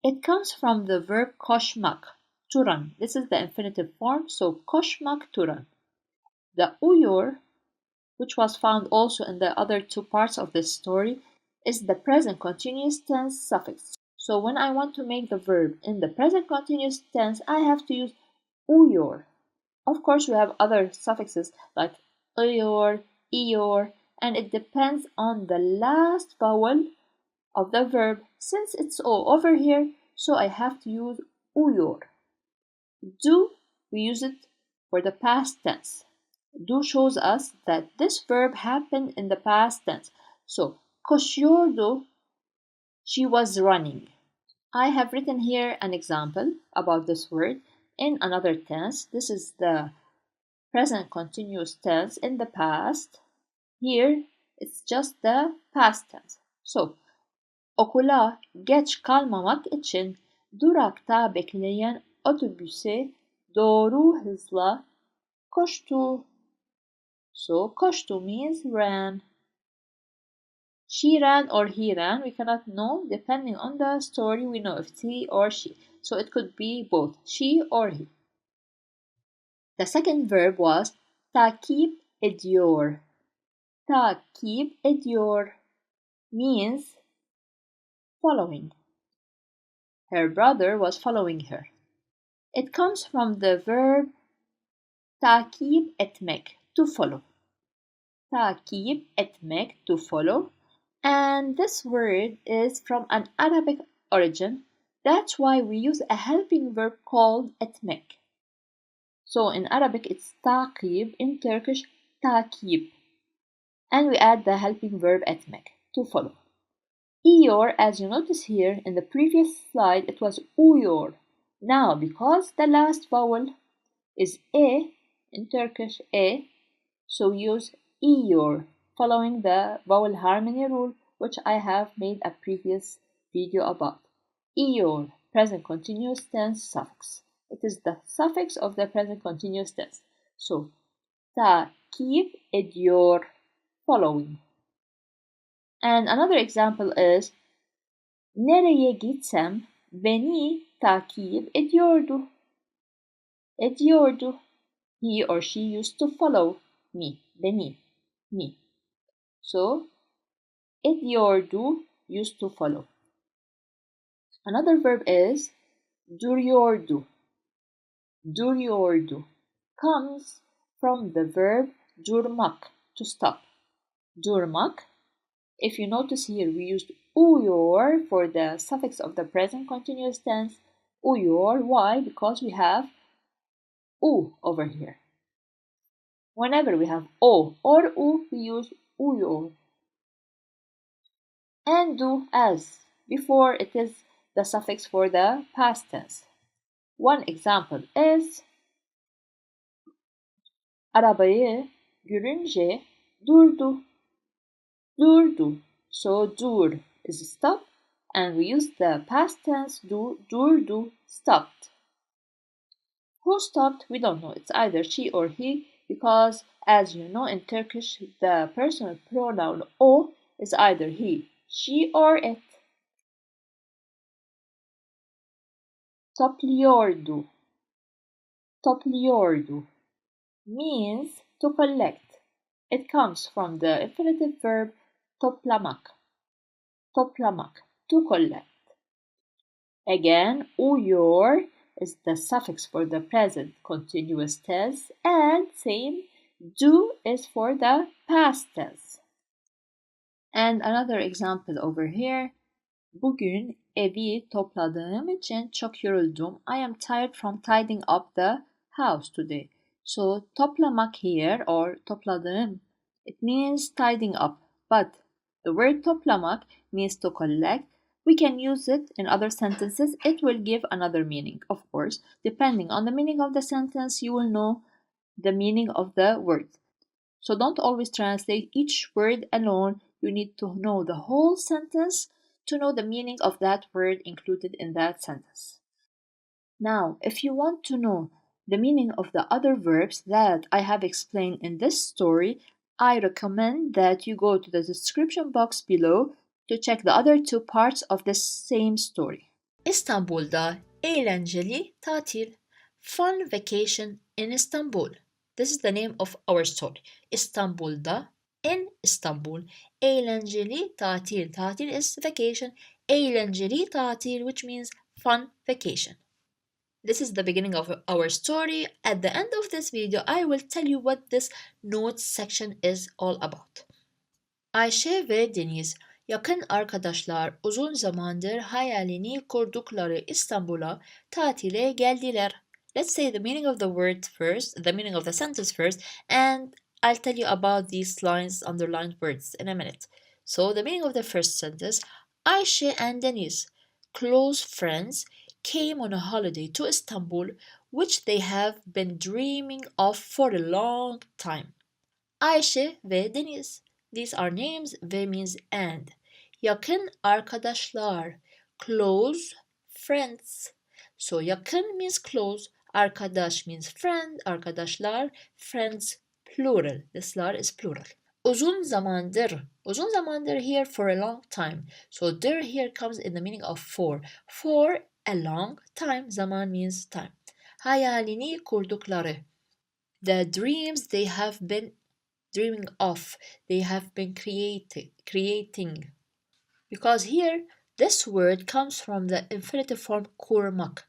It comes from the verb koşmak, to run. This is the infinitive form, so koşmak, to run. The uyur, which was found also in the other two parts of this story, is the present continuous tense suffix. So when I want to make the verb in the present continuous tense, I have to use uyur. Of course, we have other suffixes like uyur, iyor, and it depends on the last vowel of the verb. Since it's all over here, so I have to use uyur. Do, we use it for the past tense. Do shows us that this verb happened in the past tense. So, koşuyordu, she was running. I have written here an example about this word in another tense. This is the present continuous tense in the past. Here, it's just the past tense. So, okula geç kalmamak için durakta bekleyen otobüse doğru hızla koştu. So, koştu means ran. She ran or he ran, we cannot know. Depending on the story, we know if it's he or she. So it could be both, she or he. The second verb was takip ediyor. Takip ediyor means following. Her brother was following her. It comes from the verb takip etmek, to follow. Takip etmek, to follow. And this word is from an Arabic origin. That's why we use a helping verb called etmek. So in Arabic it's taqib, in Turkish takib. And we add the helping verb etmek, to follow. Eyor, as you notice here in the previous slide, it was uyor. Now, because the last vowel is e in Turkish, e, so use eyor, following the vowel harmony rule, which I have made a previous video about. Eyor, present continuous tense suffix. It is the suffix of the present continuous tense. So, takip ediyor, following. And another example is nereye gitsem beni takip ediyordu. Ediyordu. He or she used to follow me, beni, me. So, ediyordu used to follow. Another verb is duruyordu. Duruyordu comes from the verb durmak, to stop. Durmak. If you notice here, we used uyor for the suffix of the present continuous tense. Uyor. Why? Because we have u over here. Whenever we have o or u, we use uyor. And do as before, it is the suffix for the past tense. One example is arabayı görünce durdu. Durdu. So dur is stop, and we use the past tense durdu, stopped. Who stopped? We don't know. It's either she or he, because as you know in Turkish, the personal pronoun o is either he, she, or it. Topluyordu. Topluyordu means to collect. It comes from the infinitive verb toplamak. Toplamak, to collect. Again, uyor is the suffix for the present continuous tense, and same, do is for the past tense. And another example over here. Bugün evi topladığım için çok yoruldum. I am tired from tidying up the house today. So toplamak here, or topladığım, it means tidying up. But the word toplamak means to collect. We can use it in other sentences. It will give another meaning, of course. Depending on the meaning of the sentence, you will know the meaning of the word. So don't always translate each word alone. You need to know the whole sentence to know the meaning of that word included in that sentence. Now, if you want to know the meaning of the other verbs that I have explained in this story, I recommend that you go to the description box below to check the other two parts of the same story. İstanbul'da eğlenceli tatil. Fun vacation in Istanbul. This is the name of our story. İstanbul'da, in Istanbul, eğlenceli tatil. Tatil is vacation. Eğlenceli tatil, which means fun vacation. This is the beginning of our story. At the end of this video, I will tell you what this notes section is all about. Ayşe ve Deniz, yakın arkadaşlar, uzun zamandır hayalini kurdukları İstanbul'a tatile geldiler. Let's say the meaning of the word first, the meaning of the sentence first, and I'll tell you about these lines, underlined words, in a minute. So the meaning of the first sentence, Ayşe and Deniz, close friends, came on a holiday to Istanbul, which they have been dreaming of for a long time. Ayşe ve Deniz. These are names. Ve means and. Yakın arkadaşlar. Close friends. So yakın means close. Arkadaş means friend. Arkadaşlar. Friends plural. This lar is plural. Uzun zamandır. Uzun zamandır here for a long time. So dir here comes in the meaning of for. For a long time. Zaman means time. Hayalini kurdukları. The dreams they have been dreaming of, they have been creating. Because here, this word comes from the infinitive form kurmak.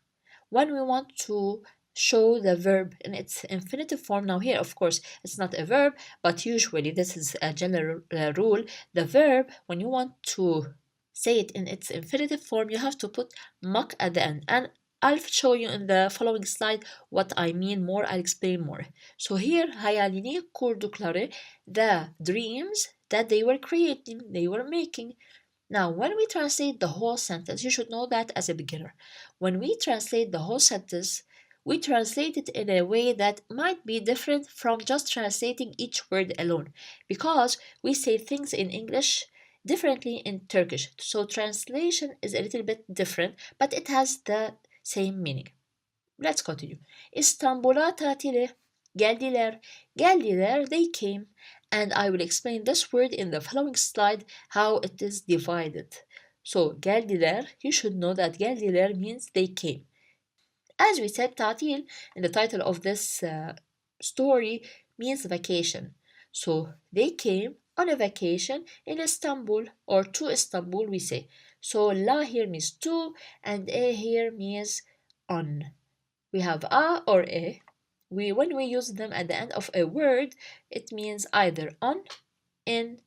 When we want to show the verb in its infinitive form, now here, of course, it's not a verb, but usually this is a general rule. The verb, when you want to say it in its infinitive form, you have to put mak at the end. And I'll show you in the following slide what I mean more. I'll explain more. So here hayalini kurdukları, the dreams that they were creating, they were making. Now, when we translate the whole sentence, you should know that as a beginner. When we translate the whole sentence, we translate it in a way that might be different from just translating each word alone, because we say things in English differently in Turkish. So translation is a little bit different, but it has the same meaning. Let's continue. İstanbul'a tatile geldiler. Geldiler, they came. And I will explain this word in the following slide, how it is divided. So, geldiler, you should know that geldiler means they came. As we said, tatil in the title of this story means vacation. So, they came on a vacation in Istanbul, or to Istanbul, we say. So, la here means to, and a here means on. We have a or a. When we use them at the end of a word, it means either on, in,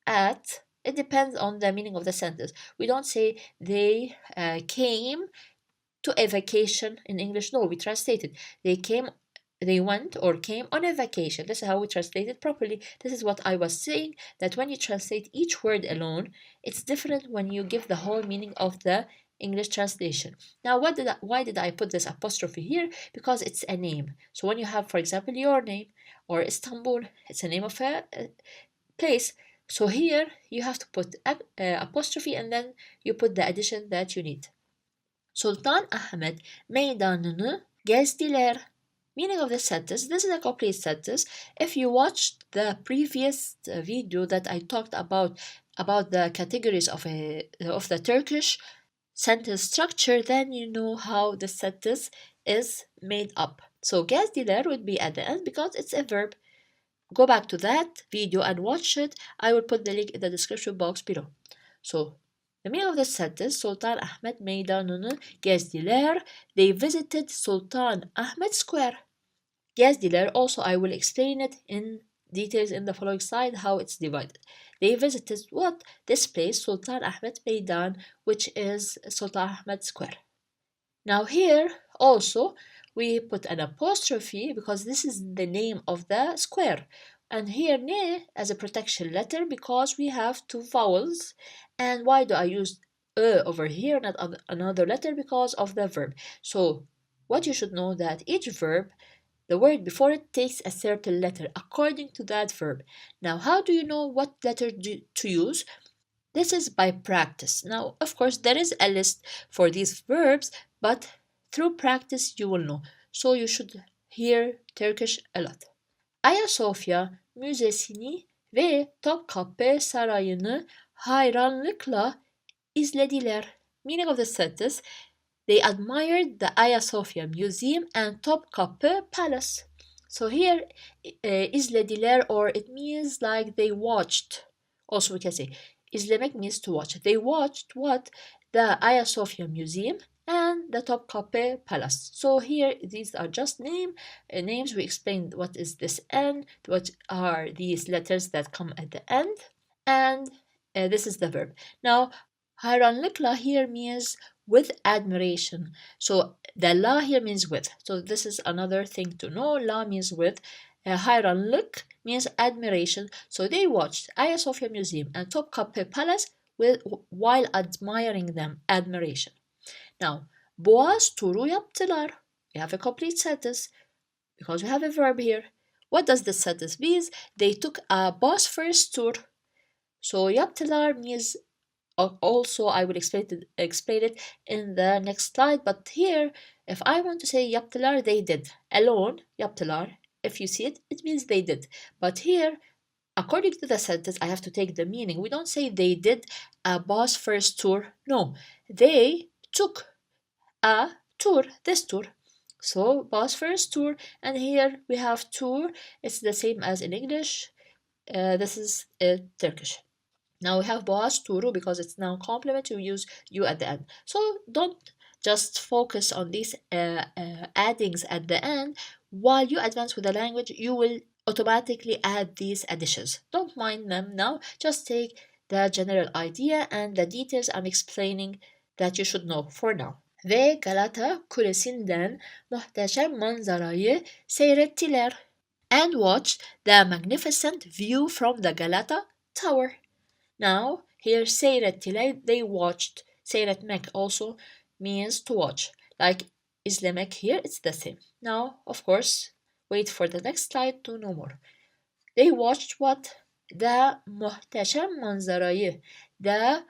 at. It depends on the meaning of the sentence. We don't say they came to a vacation in English. No, we translate it. They went or came on a vacation. This is how we translate it properly. This is what I was saying, that when you translate each word alone, it's different when you give the whole meaning of the English translation. Now, why did I put this apostrophe here? Because it's a name. So when you have, for example, your name or Istanbul, it's a name of a place. So here you have to put apostrophe and then you put the addition that you need. Sultan Ahmet meydanını gezdiler. Meaning of the sentence, this is a complete sentence. If you watched the previous video that I talked about the categories of the Turkish sentence structure, then you know how the sentence is made up. So gezdiler would be at the end because it's a verb. Go back to that video and watch it. I will put the link in the description box below. So the meaning of the sentence, Sultan Ahmet meydanını gezdiler. They visited Sultan Ahmet Square. Gezdiler, also I will explain it in details in the following slide how it's divided. They visited what? This place, Sultan Ahmet Meydan, which is Sultan Ahmet Square. Now here also we put an apostrophe because this is the name of the square. And here ne as a protection letter because we have two vowels. And why do I use over here, not another letter? Because of the verb. So what you should know that each verb, the word before it takes a certain letter according to that verb. Now, how do you know what letter to use? This is by practice. Now, of course, there is a list for these verbs, but through practice you will know. So you should hear Turkish a lot. Ayasofya Müzesi'ni ve Topkapı Sarayı'nı hayranlıkla izlediler. Meaning of the sentence, they admired the Ayasofya Museum and Topkapı Palace. So here, izlediler, or it means like they watched. Also we can say, izlemek means to watch. They watched what? The Ayasofya Museum and the Topkapı Palace. So here, these are just names. We explained what is this N, what are these letters that come at the end, and this is the verb. Now, hayranlıkla here means with admiration. So the la here means with. So this is another thing to know. La means with. Hayranlık means admiration. So they watched Ayasofya Museum and Topkapı Palace while admiring them. Admiration. Now, Boğaz turu yaptılar. We have a complete sentence because we have a verb here. What does this sentence mean? They took a Bosphorus tour. So yaptılar means also I will explain it in the next slide, but here if I want to say yaptılar, they did alone, yaptılar, if you see it, it means they did. But here, according to the sentence, I have to take the meaning. We don't say they did a Bosphorus tour. No, they took a tour, this tour. So Bosphorus tour, and here we have tour. It's the same as in English. This is Turkish. Now we have Boğaz turu because it's now complement. You use you at the end. So don't just focus on these addings at the end. While you advance with the language, you will automatically add these additions. Don't mind them now. Just take the general idea and the details I'm explaining that you should know for now. Ve Galata Kulesi'nden muhteşem manzarayı seyrettiler. And watched the magnificent view from the Galata Tower. Now, here seyrettiler, they watched. Seyretmek also means to watch. Like izlemek here, it's the same. Now, of course, wait for the next slide to know more. They watched what? The muhteşem manzarayı. The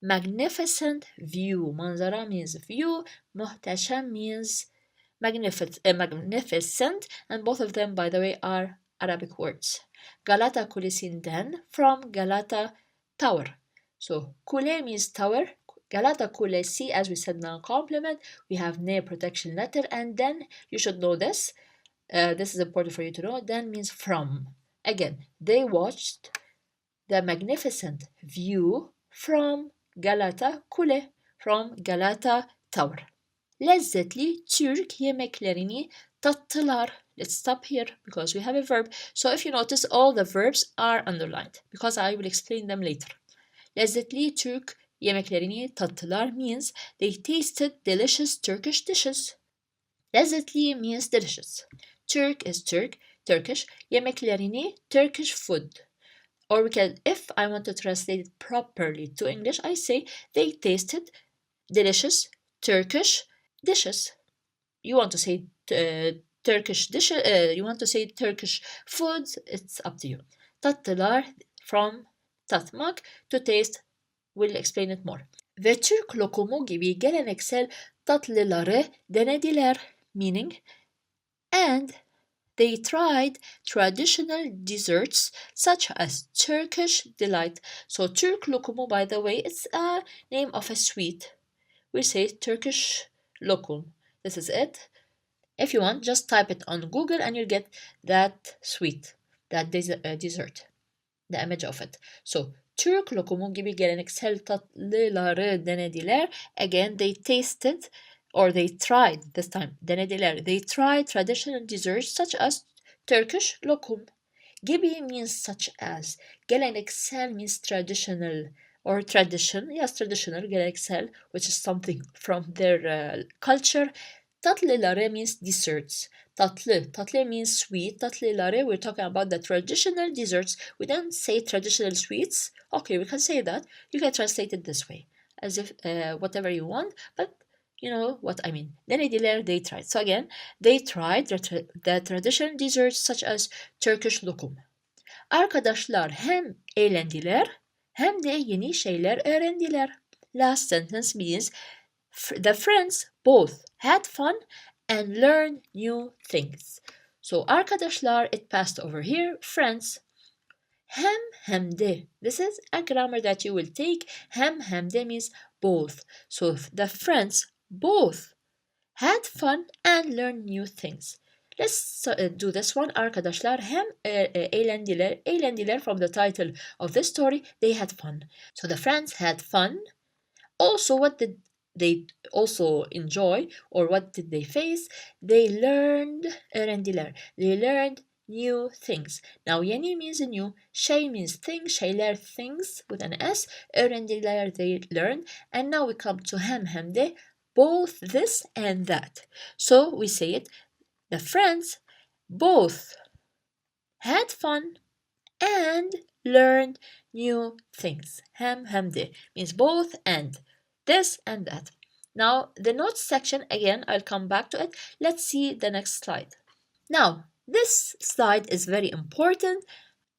magnificent view. Manzara means view. Muhteşem means magnificent. And both of them, by the way, are Arabic words. Galata Kulesi'nden from Galata Tower. So Kule means tower. Galata Kulesi, as we said now, complement. We have ne protection letter, and then you should know this. This is important for you to know. Then means from. Again, they watched the magnificent view from Galata Kule, from Galata Tower. Lezzetli Türk yemeklerini tattılar. Let's stop here because we have a verb. So if you notice, all the verbs are underlined because I will explain them later. Lezzetli Türk yemeklerini tattılar means they tasted delicious Turkish dishes. Lezzetli means delicious. Türk is Turkish. Yemeklerini, Turkish food. Or we can, if I want to translate it properly to English, I say they tasted delicious Turkish dishes. You want to say Turkish dishes, you want to say Turkish foods, it's up to you. Tattılar from tatmak, to taste, we'll explain it more. Ve Türk lokumu gibi geleneksel tatlıları denediler, meaning, and they tried traditional desserts such as Turkish delight. So Türk lokumu, by the way, it's a name of a sweet. We say Turkish lokum. This is it. If you want, just type it on Google and you'll get that sweet, that dessert, the image of it. So Türk lokumu gibi geleneksel tatlıları denediler. Again, they tasted, or they tried this time. Denediler. They tried traditional desserts such as Turkish lokum. Gibi means such as. Geleneksel means traditional or tradition. Yes, traditional, geleneksel, which is something from their culture. Tatlıları means desserts. Tatlı means sweet. Tatlıları, we're talking about the traditional desserts. We don't say traditional sweets. Okay, we can say that. You can translate it this way, as if whatever you want, but you know what I mean. Denediler, they tried. So again, they tried the traditional desserts such as Turkish lokum. Arkadaşlar hem eğlendiler hem de yeni şeyler öğrendiler. Last sentence means the friends both had fun and learned new things. So arkadaşlar, it passed over here. Friends. Hem de. This is a grammar that you will take. Hem de means both. So the friends both had fun and learned new things. Let's do this one. Arkadaşlar hem eğlendiler. Eğlendiler, from the title of this story, they had fun. So the friends had fun. Also, what did they also enjoy, or what did they face? They learned, öğrendiler. They learned new things. Now yeni means new, şey means thing, şeyler things with an S, öğrendiler, they learned, and now we come to hem de, both this and that. So we say it, the friends both had fun and learned new things. Hem de means both and, this and that. Now the notes section, again, I'll come back to it. Let's see the next slide. Now, this slide is very important.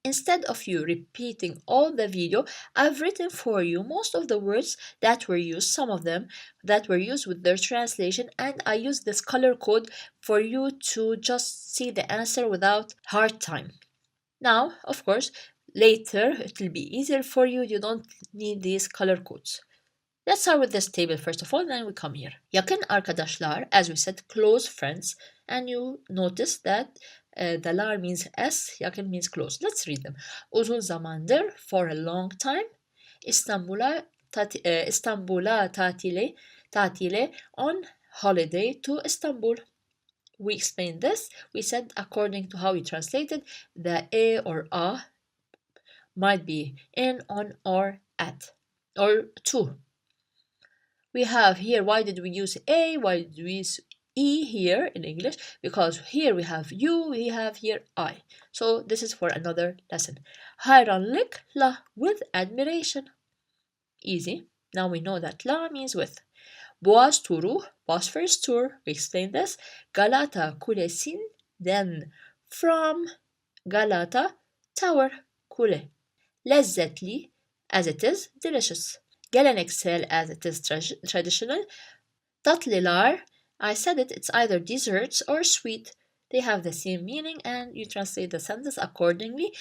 Instead of you repeating all the video, I've written for you most of the words that were used, some of them that were used with their translation, and I use this color code for you to just see the answer without hard time. Now, of course, later it will be easier for you. You don't need these color codes. Let's start with this table first of all, then we come here. Yakın arkadaşlar, as we said, close friends, and you notice that the lar means s, yakın means close. Let's read them. Uzun zamandır, for a long time. İstanbul'a tatile, on holiday to Istanbul. We explained this. We said according to how we translated, the a or a might be in, on, or at, or to. We have here, why did we use A? Why did we use E here in English? Because here we have you, we have here I. So this is for another lesson. Hayranlıkla, with admiration. Easy. Now we know that la means with. Boğaz turu, Bosphorus tour, we explained this. Galata Kulesi'nden, from Galata Tower, kule. Lezzetli, as it is, delicious. Geleneksel, as it is traditional. Tatlılar, I said it, it's either desserts or sweet. They have the same meaning and you translate the sentence accordingly.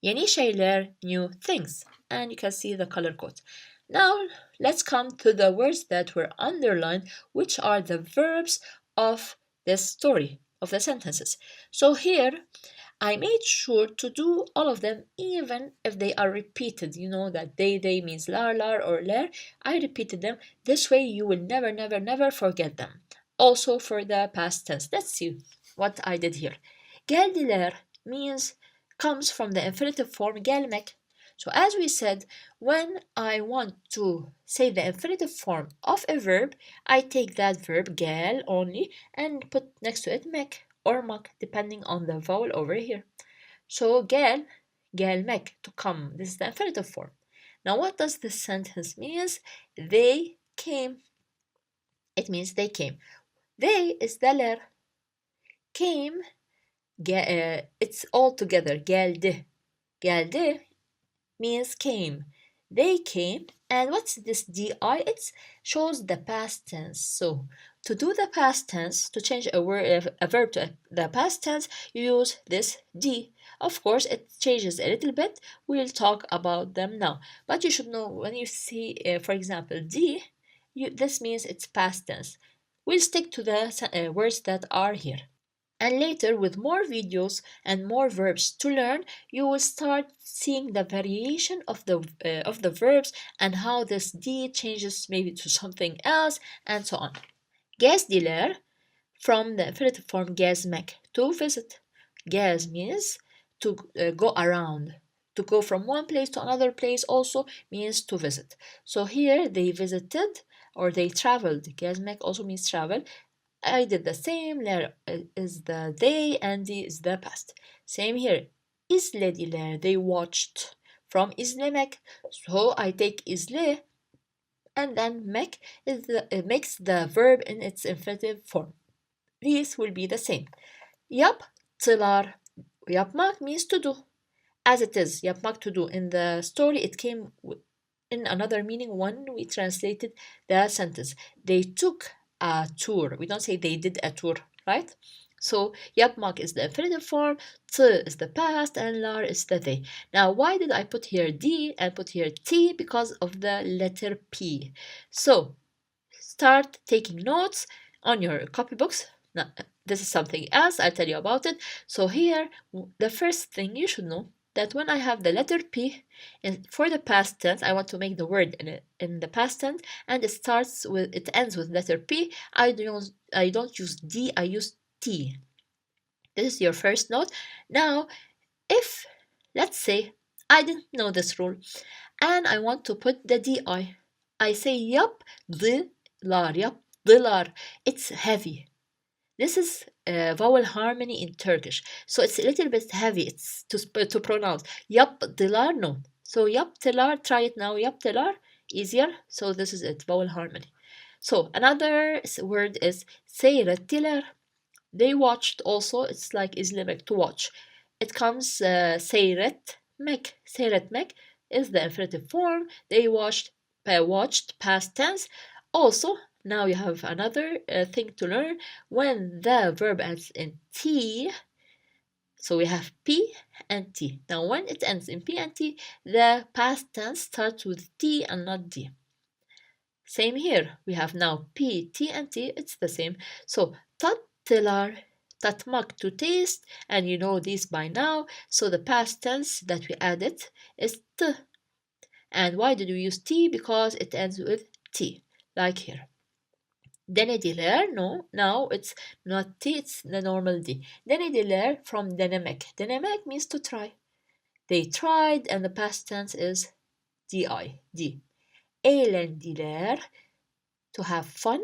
Yeni şeyler, new things. And you can see the color code. Now, let's come to the words that were underlined, which are the verbs of this story, of the sentences. So here, I made sure to do all of them even if they are repeated. You know that they means lar, or ler. I repeated them. This way you will never forget them. Also for the past tense. Let's see what I did here. Geldiler comes from the infinitive form gelmek. So as we said, when I want to say the infinitive form of a verb, I take that verb gel only and put next to it mek or mak, depending on the vowel over here. So gelmek, to come. This is the infinitive form. Now what does this sentence mean? They came. It means they came. They is the ler. Came, it's all together. Geldi. Geldi means came. They came. And what's this di? It shows the past tense. So to do the past tense, to change a verb to the past tense, you use this di. Of course, it changes a little bit. We'll talk about them now. But you should know when you see, for example, di, this means it's past tense. We'll stick to the words that are here. And later, with more videos and more verbs to learn, you will start seeing the variation of the verbs and how this D changes maybe to something else and so on. Gezdiler, from the infinitive form gezmek, to visit. Gez means to go around. To go from one place to another place also means to visit. So here they visited or they traveled. Gezmek also means travel. I did the same. Ler is the they and the is the past. Same here. İzlediler, they watched. From izlemek. So I take izle and then mek makes the verb in its infinitive form. These will be the same. Yaptılar. Yapmak means to do. As it is, yapmak, to do. In the story, it came in another meaning when we translated the sentence. They took a tour. We don't say they did a tour, right? So yapmak is the infinitive form, t is the past, and lar is the they. Now, why did I put here d and put here t? Because of the letter P. So start taking notes on your copybooks. Now, this is something else. I'll tell you about it. So here, the first thing you should know that when I have the letter P, and for the past tense, I want to make the word in the past tense, and it ends with letter P. I don't use D, I use T. This is your first note. Now, if let's say I didn't know this rule, and I want to put the DI, I say yaptılar. It's heavy. This is vowel harmony in Turkish. So it's a little bit heavy. It's to pronounce. Yaptılar, no. So yaptılar, try it now. Yaptılar, easier. So this is it, vowel harmony. So another word is seyrettiler. They watched also. It's like izlemek, to watch. It comes seyretmek. Seyretmek is the infinitive form. They watched past tense. Also, now you have another thing to learn. When the verb ends in T, so we have P and T. Now when it ends in P and T, the past tense starts with T and not D. Same here. We have now P, T and T. It's the same. So tattılar, tatmak, to taste. And you know this by now. So the past tense that we added is T. And why did we use T? Because it ends with T, like here. Denediler, no, now it's not T, it's the normal D. Denediler, from denemek. Denemek means to try. They tried, and the past tense is D. Eğlendiler. To have fun.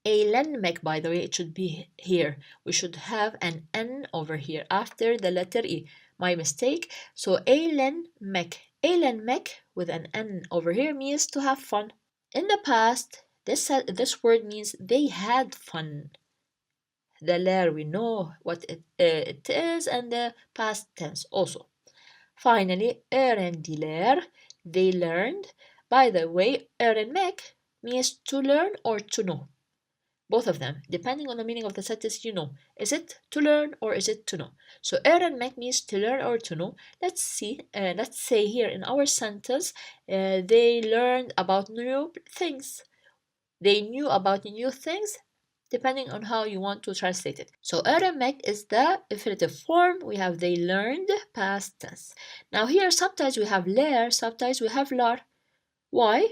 Eğlenmek, by the way, it should be here. We should have an N over here after the letter E. My mistake. So eğlenmek. Eğlenmek with an N over here means to have fun. In the past, this word means they had fun. The ler, we know what it is, and the past tense also. Finally, öğrendiler, they learned. By the way, öğrenmek means to learn or to know. Both of them, depending on the meaning of the sentence, you know. Is it to learn or is it to know? So öğrenmek means to learn or to know. Let's say here in our sentence, they learned about new things. They knew about new things, depending on how you want to translate it. So öğrenmek is the infinitive form. We have they learned, past tense. Now here sometimes we have ler, sometimes we have lar. Why?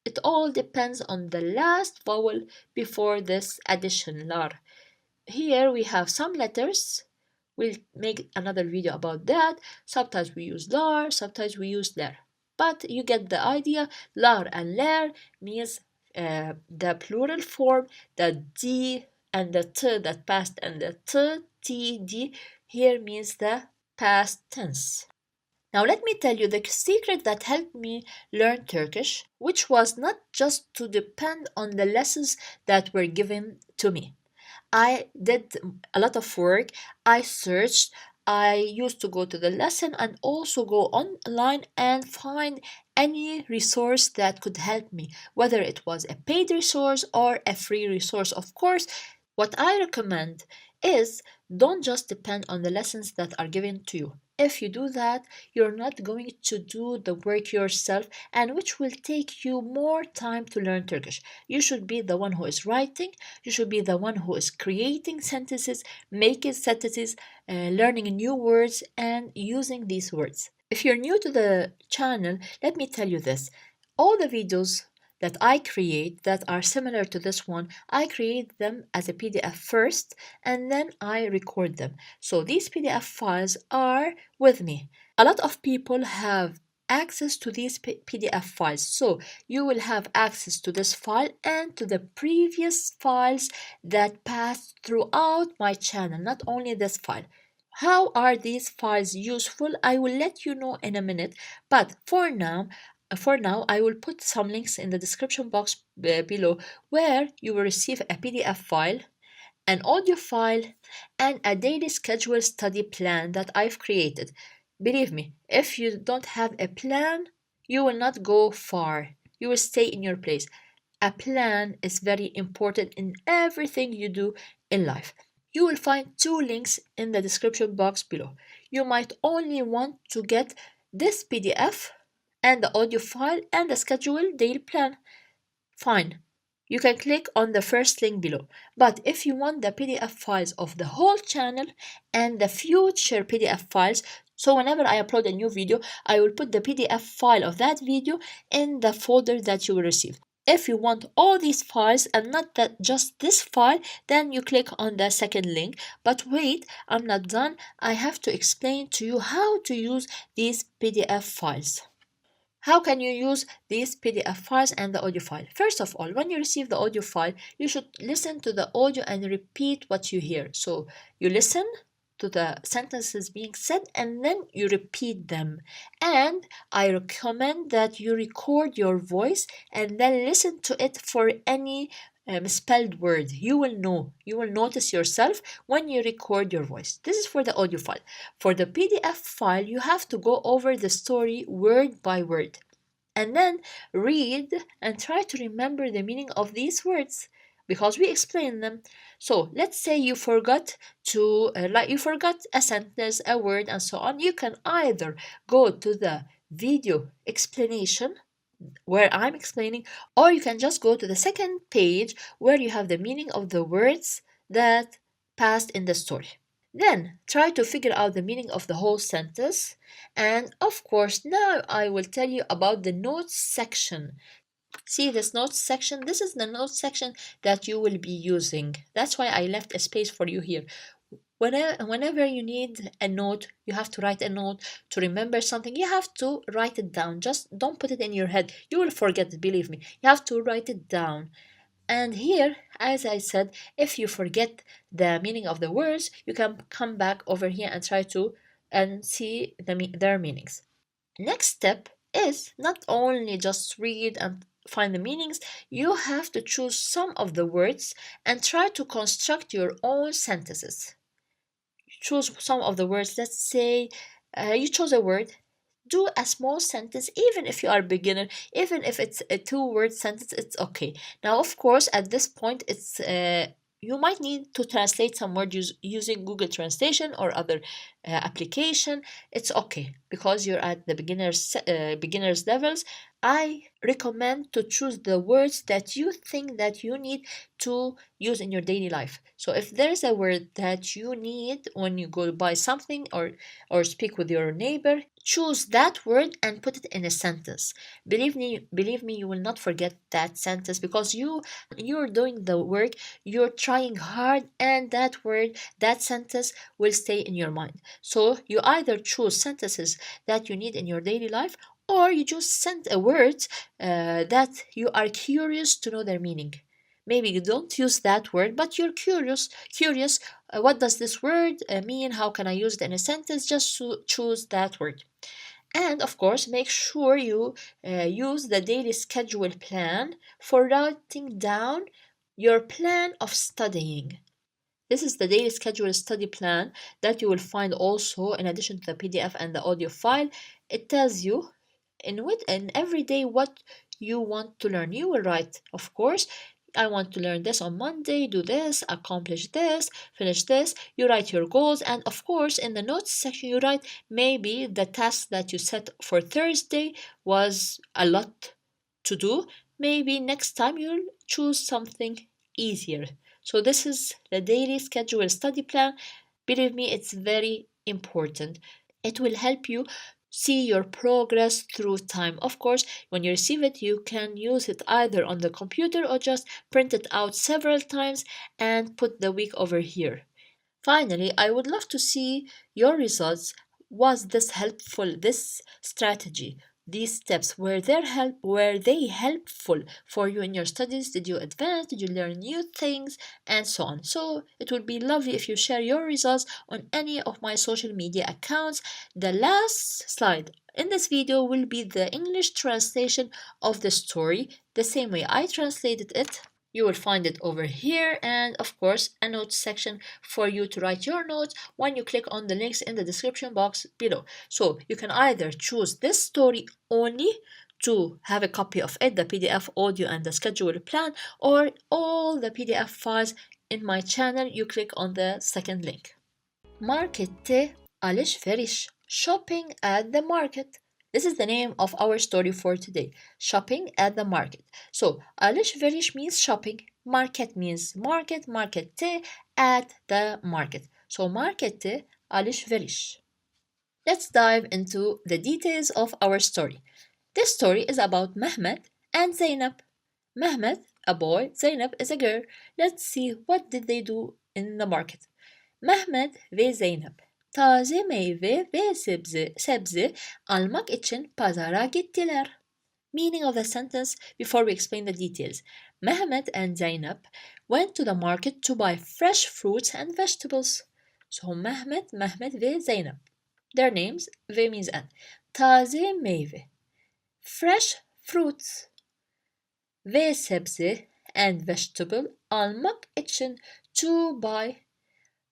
It all depends on the last vowel before this addition, lar. Here we have some letters. We'll make another video about that. Sometimes we use lar, sometimes we use ler. But you get the idea. Lar and ler means the plural form, the d and the t that passed, and the t, d here means the past tense. Now let me tell you the secret that helped me learn Turkish, which was not just to depend on the lessons that were given to me. I did a lot of work. I searched. I used to go to the lesson and also go online and find any resource that could help me, whether it was a paid resource or a free resource. Of course, what I recommend is don't just depend on the lessons that are given to you. If you do that, you're not going to do the work yourself, and which will take you more time to learn Turkish. You should be the one who is writing, you should be the one who is creating sentences, making sentences, learning new words, and using these words. If you're new to the channel, let me tell you this. All the videos that I create that are similar to this one, I create them as a PDF first and then I record them. So these PDF files are with me. A lot of people have access to these PDF files. So you will have access to this file and to the previous files that passed throughout my channel, not only this file. How are these files useful? I will let you know in a minute, but for now, I will put some links in the description box below where you will receive a PDF file, an audio file, and a daily schedule study plan that I've created. Believe me, if you don't have a plan, you will not go far. You will stay in your place. A plan is very important in everything you do in life. You will find 2 links in the description box below. You might only want to get this PDF and the audio file and the schedule daily plan. Fine. You can click on the first link below. But if you want the PDF files of the whole channel and the future PDF files, so whenever I upload a new video, I will put the PDF file of that video in the folder that you will receive. If you want all these files and not just this file, then you click on the second link. But wait, I'm not done. I have to explain to you how to use these PDF files. How can you use these PDF files and the audio file? First of all, when you receive the audio file, you should listen to the audio and repeat what you hear. So you listen to the sentences being said and then you repeat them. And I recommend that you record your voice and then listen to it for any misspelled word. You will know, you will notice yourself when you record your voice. This is for the audio file. For the PDF file, you have to go over the story word by word and then read and try to remember the meaning of these words because we explain them. So let's say you forgot you forgot a sentence, a word, and so on. You can either go to the video explanation where I'm explaining, or you can just go to the second page where you have the meaning of the words that passed in the story. Then try to figure out the meaning of the whole sentence. And of course, now I will tell you about the notes section. See this notes section? This is the notes section that you will be using. That's why I left a space for you here. Whenever you need a note, you have to write a note to remember something. You have to write it down. Just don't put it in your head. You will forget it, believe me. You have to write it down. And here, as I said, if you forget the meaning of the words, you can come back over here and try to and see their meanings. Next step is not only just read and find the meanings, you have to choose some of the words and try to construct your own sentences. Choose some of the words. Let's say you chose a word, do a small sentence, even if you are a beginner, even if it's a two-word sentence, it's okay. Now, of course, at this point, it's you might need to translate some words using Google Translation or other application. It's okay because you're at the beginners levels. I recommend to choose the words that you think that you need to use in your daily life. So if there's a word that you need when you go buy something or speak with your neighbor, choose that word and put it in a sentence. Believe me, you will not forget that sentence because you're doing the work, you're trying hard, and that word, that sentence will stay in your mind. So you either choose sentences that you need in your daily life, or you just send a word that you are curious to know their meaning. Maybe you don't use that word, but you're curious. What does this word mean? How can I use it in a sentence? Just choose that word. And of course, make sure you use the daily schedule plan for writing down your plan of studying. This is the daily schedule study plan that you will find also in addition to the PDF and the audio file. It tells you in every day what you want to learn. You will write, of course, I want to learn this on Monday, do this, accomplish this, finish this. You write your goals, and of course, in the notes section, you write maybe the task that you set for Thursday was a lot to do. Maybe next time you'll choose something easier. So, this is the daily schedule study plan. Believe me, it's very important. It will help you see your progress through time. Of course, when you receive it, you can use it either on the computer or just print it out several times and put the week over here. Finally, I would love to see your results. Was this helpful, this strategy? These steps were they helpful for you in your studies? Did you advance? Did you learn new things? And so on. So it would be lovely if you share your results on any of my social media accounts. The last slide in this video will be the English translation of the story, the same way I translated it. You will find it over here, and of course a notes section for you to write your notes when you click on the links in the description box below. So you can either choose this story only to have a copy of it, the PDF, audio, and the schedule plan, or all the PDF files in my channel. You click on the second link. Markette alışveriş, shopping at the market. This is the name of our story for today. Shopping at the market. So alışveriş means shopping. Market means market. Markette at the market. So markette alışveriş. Let's dive into the details of our story. This story is about Mehmet and Zeynep. Mehmet, a boy, Zeynep is a girl. Let's see what did they do in the market. Mehmet ve Zeynep taze meyve ve sebze almak için pazara gittiler. Meaning of the sentence before we explain the details. Mehmet and Zeynep went to the market to buy fresh fruits and vegetables. So Mehmet ve Zeynep. Their names, ve means and. Taze meyve, fresh fruits ve sebze and vegetable almak için to buy.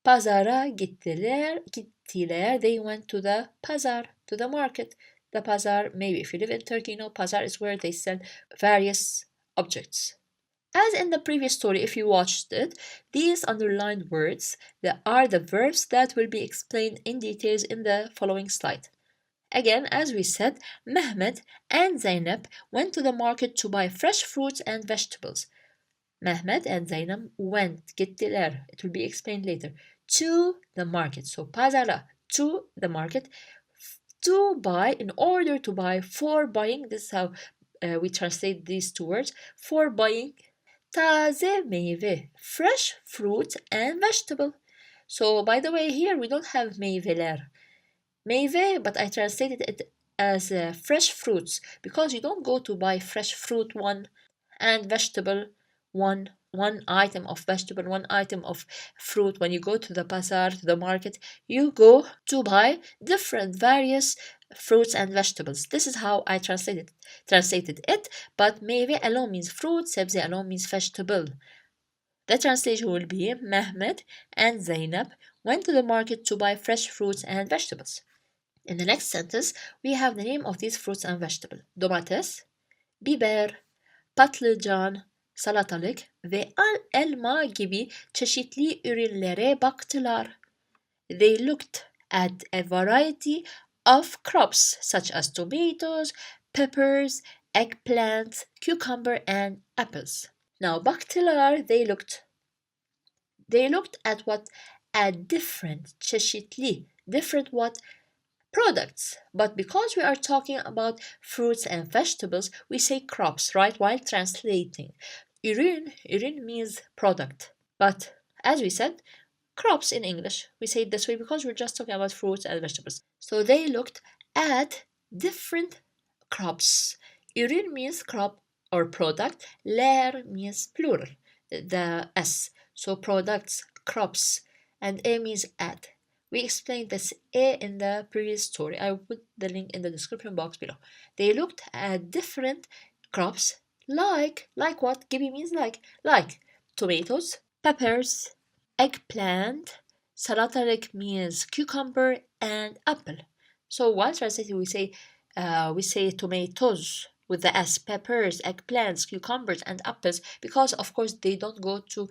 Pazara gittiler. They went to the pazar, to the market. The pazar, maybe if you live in Turkey, you know, pazar is where they sell various objects. As in the previous story, if you watched it, these underlined words are the verbs that will be explained in details in the following slide. Again, as we said, Mehmet and Zeynep went to the market to buy fresh fruits and vegetables. Mehmet and Zeynep went, gittiler, it will be explained later, to the market. So pazara, to the market, to buy, in order to buy, for buying. This is how we translate these two words. For buying taze meyve, fresh fruit and vegetable. So by the way, here we don't have meyveler. Meyve, but I translated it as fresh fruits because you don't go to buy fresh fruit one and vegetable one item of vegetable, one item of fruit. When you go to the bazaar, to the market, you go to buy different various fruits and vegetables. This is how I translated it, but meyve alone means fruit, sebze alone means vegetable. The translation will be Mehmet and Zainab went to the market to buy fresh fruits and vegetables. In the next sentence, we have the name of these fruits and vegetables. Domates, biber, patlıcan, salatalık ve elma gibi çeşitli ürünlere baktılar. They looked at a variety of crops such as tomatoes, peppers, eggplants, cucumber and apples. Now baktılar, they looked at what? At different çeşitli, different what? Products. But because we are talking about fruits and vegetables, we say crops, right? While translating. Ürün means product. But as we said, crops in English, we say it this way because we're just talking about fruits and vegetables. So they looked at different crops. Ürün means crop or product. Ler means plural, the S. So products, crops, and A means at. We explained this A in the previous story. I will put the link in the description box below. They looked at different crops like what? Gibi means like tomatoes, peppers, eggplant, salatalık means cucumber, and apple. So while translating, we say tomatoes with the S, peppers, eggplants, cucumbers, and apples, because of course they don't go to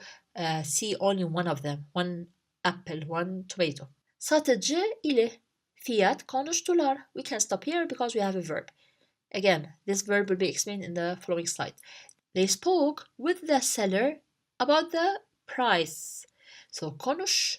see only one of them, one apple, one tomato. Satıcı ile fiyat konuştular. We can stop here because we have a verb. Again, this verb will be explained in the following slide. They spoke with the seller about the price. So konuş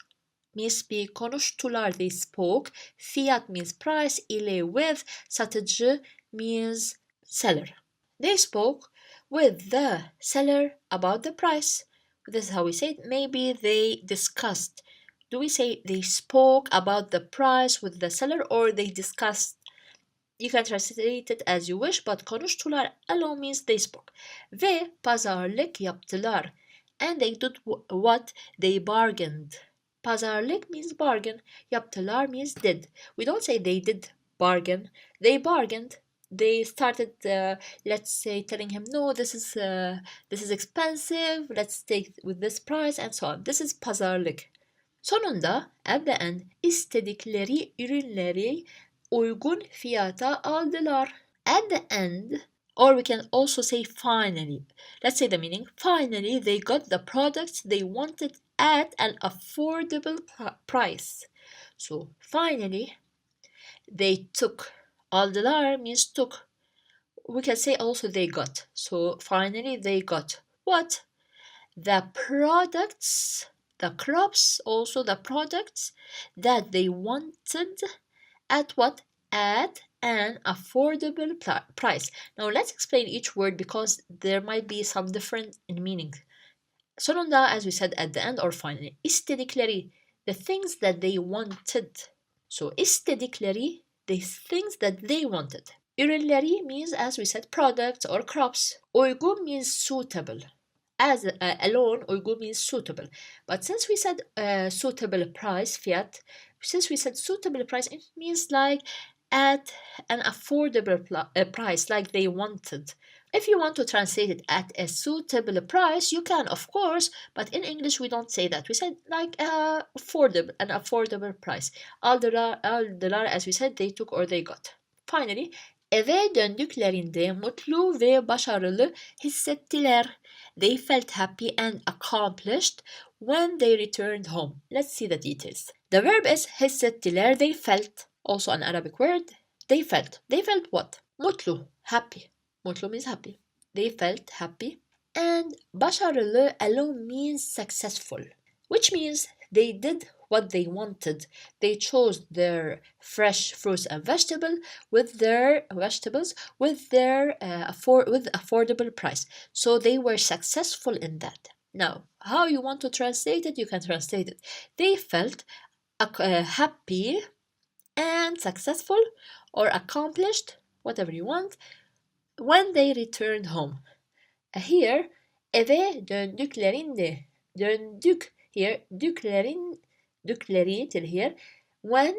means speak, konuştular, they spoke. Fiyat means price, ile with, satıcı means seller. They spoke with the seller about the price. This is how we say it. Maybe they discussed. Do we say they spoke about the price with the seller or they discussed? You can translate it as you wish, but konuştular alone means they spoke. Ve pazarlık yaptılar. And they did what? They bargained. Pazarlık means bargain. Yaptılar means did. We don't say they did bargain. They bargained. They started, let's say, telling him, no, this is expensive. Let's take with this price and so on. This is pazarlık. Sonunda at the end istedikleri ürünleri uygun fiyata aldılar. At the end, or we can also say finally. Let's say the meaning. Finally, they got the products they wanted at an affordable price. So finally, they took. Aldılar means took. We can say also they got. So finally, they got what? The products, the crops, also the products that they wanted at what? At an affordable price. Now let's explain each word because there might be some difference in meaning. Sonunda, as we said, at the end or finally. İstedikleri, the things that they wanted. So istedikleri, the things that they wanted. Ürünleri means, as we said, products or crops. Uygun means suitable. As alone, uygun means suitable. But since we said suitable price, fiyat, since we said suitable price, it means like at an affordable price, like they wanted. If you want to translate it at a suitable price, you can, of course, but in English we don't say that. We said like an affordable price. Aldılar, as we said, they took or they got. Finally, eve döndüklerinde mutlu ve başarılı hissettiler. They felt happy and accomplished when they returned home. Let's see the details. The verb is hissettiler, they felt. Also an Arabic word. They felt. They felt what? Mutlu, happy. Mutlu means happy. They felt happy. And başarılı alone means successful, which means they did what they wanted. They chose their fresh fruits and vegetables with their affordable price. So they were successful in that. Now, how you want to translate it? You can translate it. They felt happy and successful or accomplished, whatever you want, when they returned home. Here, eve döndüklerinde. Döndük here. Dükleri till here. When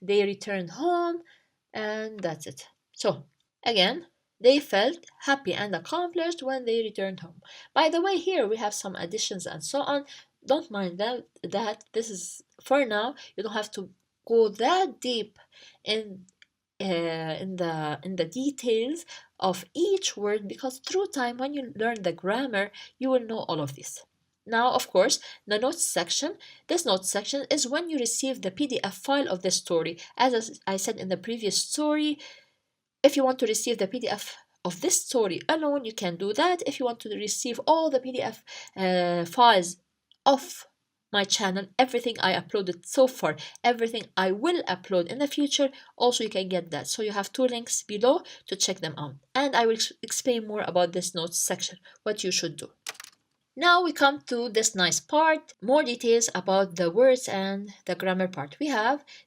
they returned home, and that's it. So, again, they felt happy and accomplished when they returned home. By the way, here we have some additions and so on. Don't mind that this is for now. You don't have to go that deep in in the details of each word, because through time, when you learn the grammar, you will know all of this. Now, of course, the notes section. This notes section is when you receive the PDF file of the story. As I said in the previous story, if you want to receive the PDF of this story alone, you can do that. If you want to receive all the PDF files of my channel, everything I uploaded so far, everything I will upload in the future, also you can get that. So you have 2 links below to check them out. And I will explain more about this notes section, what you should do. Now we come to this nice part, more details about the words and the grammar part.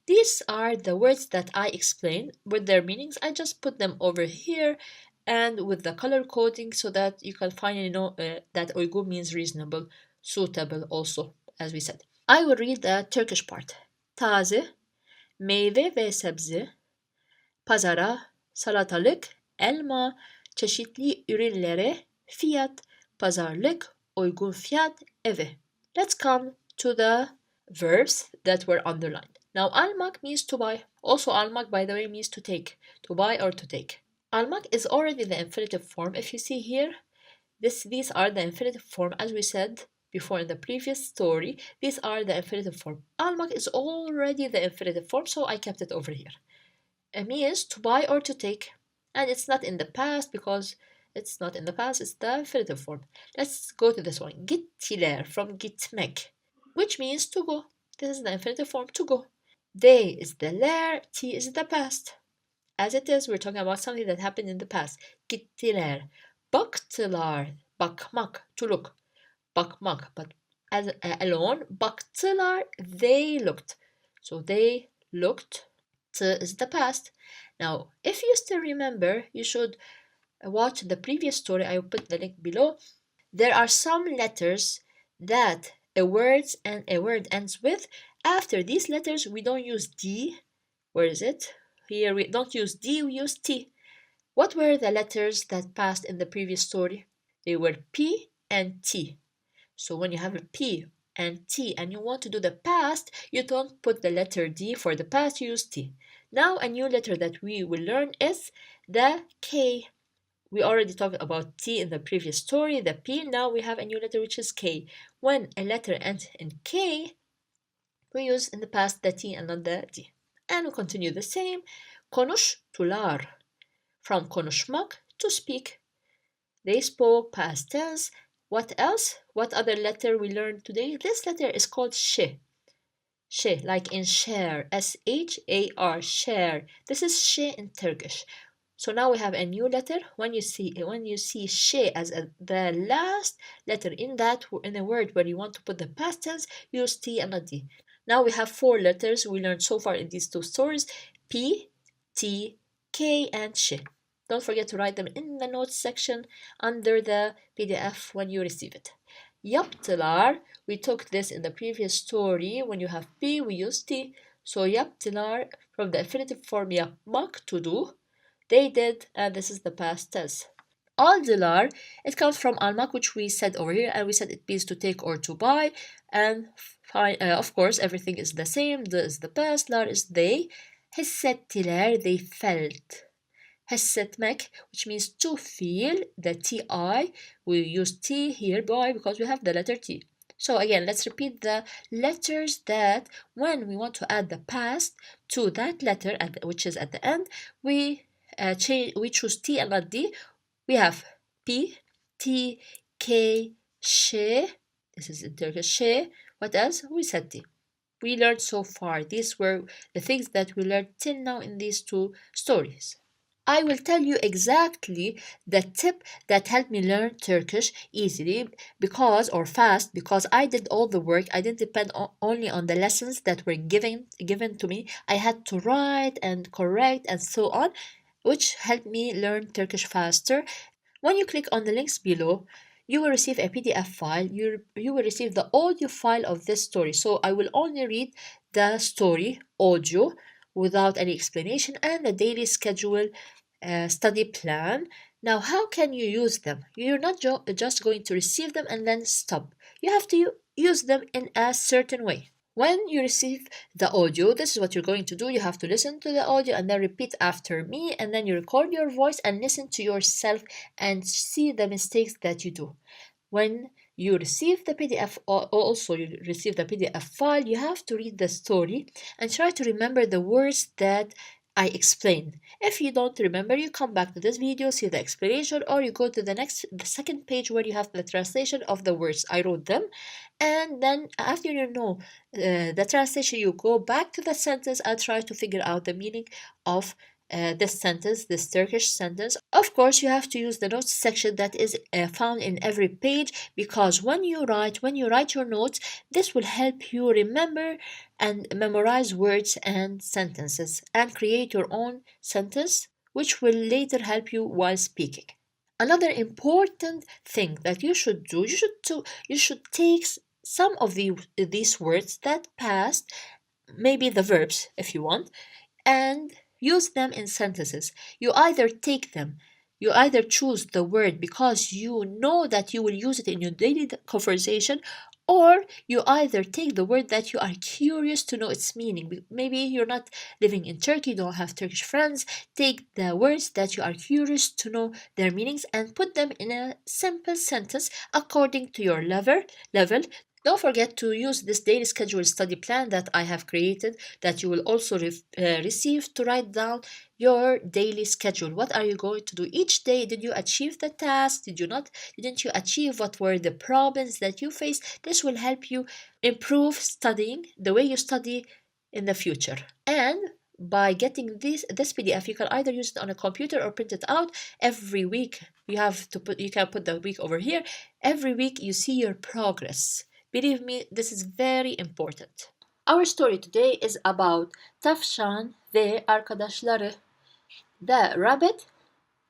These are the words that I explained with their meanings. I just put them over here and with the color coding so that you can finally know that uygun means reasonable, suitable also, as we said. I will read the Turkish part. Taze, meyve ve sebze, pazara, salatalık, elma, çeşitli ürünlere, fiyat, pazarlık, uygun fiyat, eve. Let's come to the verbs that were underlined. Now, almak means to buy. Also, almak, by the way, means to take, to buy or to take. Almak is already the infinitive form. If you see here, these are the infinitive form, as we said before in the previous story. These are the infinitive form. Almak is already the infinitive form, so I kept it over here. It means to buy or to take, and it's not in the past because it's not in the past, it's the infinitive form. Let's go to this one. Gittiler, from gitmek, which means to go. This is the infinitive form, to go. They is the ler, ti is the past. As it is, we're talking about something that happened in the past. Gittiler. Baktılar, bakmak, to look. Bakmak, but as alone. Baktılar, they looked. So they looked. Is the past. Now, if you still remember, you should watch the previous story. I will put the link below. There are some letters that a word ends with. After these letters, we don't use D. Where is it? Here we don't use D, we use T. What were the letters that passed in the previous story? They were P and T. So when you have a P and T and you want to do the past, you don't put the letter D for the past, you use T. Now a new letter that we will learn is the K. We already talked about T in the previous story, the P. Now we have a new letter which is K. When a letter ends in K, we use in the past the T and not the D. And we continue the same. Konuştular. From konuşmak, to speak. They spoke, past tense. What else? What other letter we learned today? This letter is called sh. Sh, like in share. S-H-A-R, share. This is sh in Turkish. So now we have a new letter. When you see sh as the last letter in a word where you want to put the past tense, use T and not D. Now we have 4 letters we learned so far in these 2 stories: P, T, K, and sh. Don't forget to write them in the notes section under the PDF when you receive it. Yaptılar, we took this in the previous story. When you have P, we use T. So yaptılar, from the infinitive form yapmak, to do. They did, and this is the past tense. Aldılar, it comes from almak, which we said over here, and we said it means to take or to buy. And of course, everything is the same. The is the past, lar is they. Hissettiler, they felt. Hissetmek, which means to feel, the T-I, we use T here, why? Because we have the letter T. So again, let's repeat the letters that when we want to add the past to that letter, which is at the end, we choose T and not D. We have P, T, K, sh. This is in Turkish, sh. What else? We said T. We learned so far. These were the things that we learned till now in these 2 stories. I will tell you exactly the tip that helped me learn Turkish easily or fast, because I did all the work. I didn't depend only on the lessons that were given to me. I had to write and correct and so on, which helped me learn Turkish faster. When you click on the links below, you will receive a PDF file. You will receive the audio file of this story. So I will only read the story audio without any explanation and the daily schedule study plan. Now, how can you use them? You're not just going to receive them and then stop. You have to use them in a certain way. When you receive the audio, this is what you're going to do. You have to listen to the audio and then repeat after me, and then you record your voice and listen to yourself and see the mistakes that you do. When you receive the PDF, also you receive the PDF file, you have to read the story and try to remember the words that I explained. If you don't remember, you come back to this video, see the explanation, or you go to the second page where you have the translation of the words. I wrote them, and then after you know the translation, you go back to the sentence and try to figure out the meaning of this sentence, this Turkish sentence. Of course, you have to use the notes section that is found in every page, because when you write your notes, this will help you remember and memorize words and sentences and create your own sentence, which will later help you while speaking. Another important thing that you should do, you should take some of these words that passed, maybe the verbs if you want, and use them in sentences. You either choose the word because you know that you will use it in your daily conversation, or you either take the word that you are curious to know its meaning. Maybe you're not living in Turkey, you don't have Turkish friends. Take the words that you are curious to know their meanings and put them in a simple sentence according to your level. Don't forget to use this daily schedule study plan that I have created, that you will also receive, to write down your daily schedule. What are you going to do each day? Did you achieve the task? Didn't you achieve? What were the problems that you faced? This will help you improve studying, the way you study in the future. And by getting this PDF, you can either use it on a computer or print it out. Every week you can put the week over here. Every week you see your progress. Believe me, this is very important. Our story today is about Tavşan ve arkadaşları, the rabbit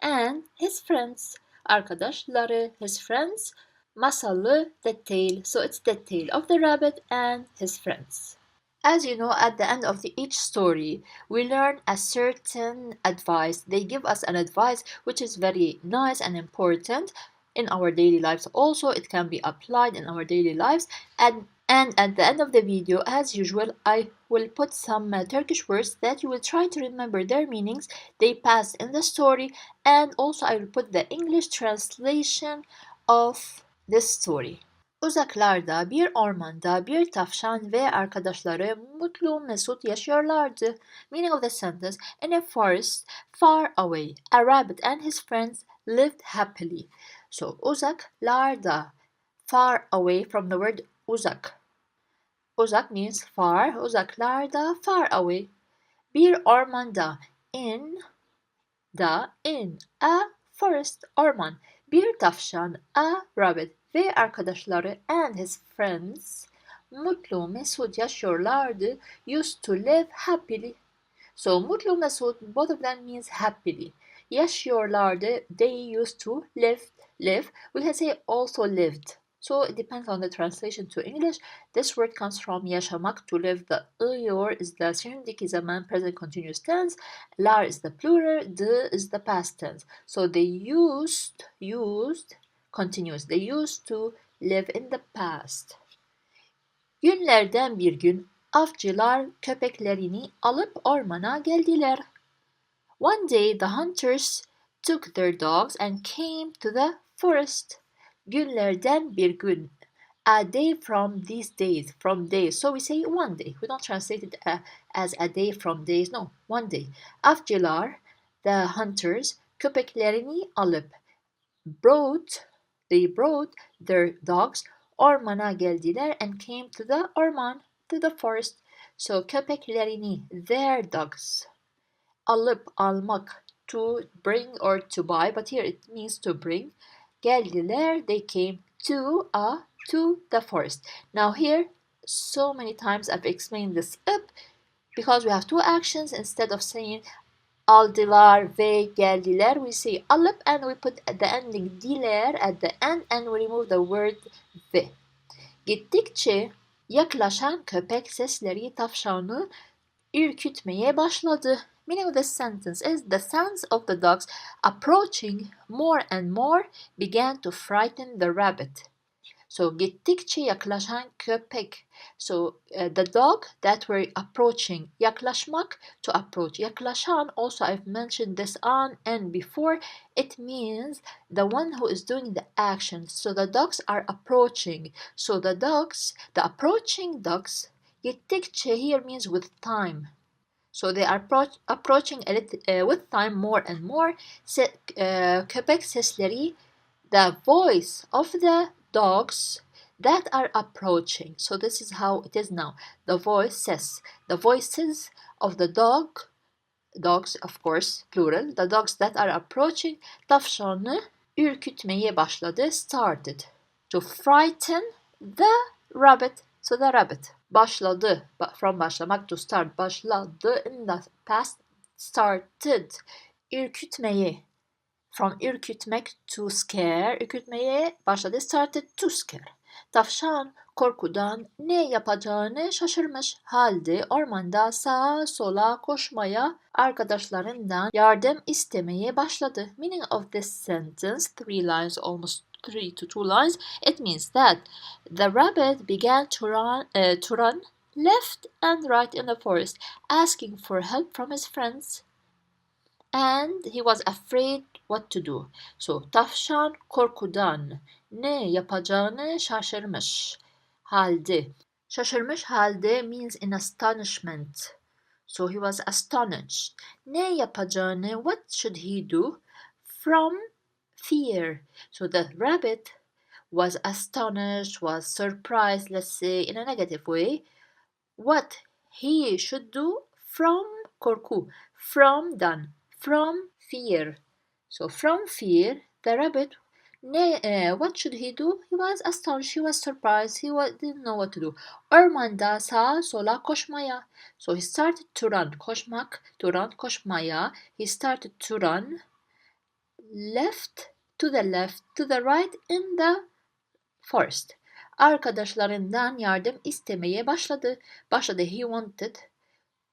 and his friends. Arkadaşları, his friends. Masalı, the tale. So it's the tale of the rabbit and his friends. As you know, at the end of each story, we learn a certain advice. They give us an advice which is very nice and important in our daily lives. Also, it can be applied in our daily lives. And at the end of the video, as usual, I will put some Turkish words that you will try to remember their meanings. They pass in the story. And also, I will put the English translation of this story. Uzaklarda bir ormanda bir tavşan ve arkadaşları mutlu mesut yaşıyorlardı. Meaning of the sentence: in a forest far away, a rabbit and his friends lived happily. So uzaklarda, far away from the word uzak. Uzak means far. Uzaklarda, far away. Bir ormanda, in a forest, orman. Bir tavşan, a rabbit ve arkadaşları and his friends mutlu mesut yaşıyorlardı, used to live happily. So mutlu mesut, both of them means happily. Yaşıyorlardı, they used to live. We can say also lived. So it depends on the translation to English. This word comes from yaşamak, to live. The ıyor is the şimdiki zaman present continuous tense. Lar is the plural. The is the past tense. So they used continuous. They used to live in the past. Günlerden bir gün avcılar köpeklerini alıp ormana geldiler. One day the hunters took their dogs and came to the forest. Günlerden bir gün. A day from these days, from days. So we say one day. We don't translate it as a day from days. No, one day. Avcılar, the hunters, köpeklerini alıp, they brought their dogs, ormana geldiler, and came to the orman, to the forest. So köpeklerini, their dogs. Alıp, almak, to bring or to buy, but here it means to bring. Geldiler, they came to the forest. Now here, so many times I've explained this up because we have two actions. Instead of saying aldılar ve geldiler. We say alıp and we put the ending diler at the end and we remove the word ve. Gittikçe yaklaşan köpek sesleri tavşanı ürkütmeye başladı. Meaning of this sentence is the sounds of the dogs approaching more and more began to frighten the rabbit. So gittikçe yaklaşan köpek. So the dog that were approaching. Yaklaşmak, to approach. Yaklaşan, also I've mentioned this on and before. It means the one who is doing the action. So the dogs are approaching. So the approaching dogs, gittikçe here means with time. So they are approaching with time more and more. Köpek sesleri, the voice of the dogs that are approaching. So this is how it is now. The voices of the dogs of course plural. The dogs that are approaching tavşanı ürkütmeye başladı. Started to frighten the rabbit. So the rabbit. Başladı. From başlamak, to start. Başladı in the past. Started. Ürkütmeye. From ürkütmek, to scare. Ürkütmeye başladı. Started to scare. Tavşan korkudan ne yapacağını şaşırmış halde ormanda sağa sola koşmaya, arkadaşlarından yardım istemeye başladı. Meaning of this sentence, 3 lines, almost 3 to 2 lines, it means that the rabbit began to run left and right in the forest, asking for help from his friends. And he was afraid what to do. So tavşan korkudan ne yapacağını şaşırmış halde. Şaşırmış halde means in astonishment. So he was astonished. Ne yapacağını, what should he do? From fear. So the rabbit was astonished, was surprised, let's say in a negative way. What he should do from korku, from fear. So from fear, the rabbit, what should he do? He was astonished, he was surprised, didn't know what to do. Ormanda sağa sola koşmaya. So he started to run, koşmak, to run, koşmaya. He started to run left, to the right in the forest. Arkadaşlarından yardım istemeye başladı. He wanted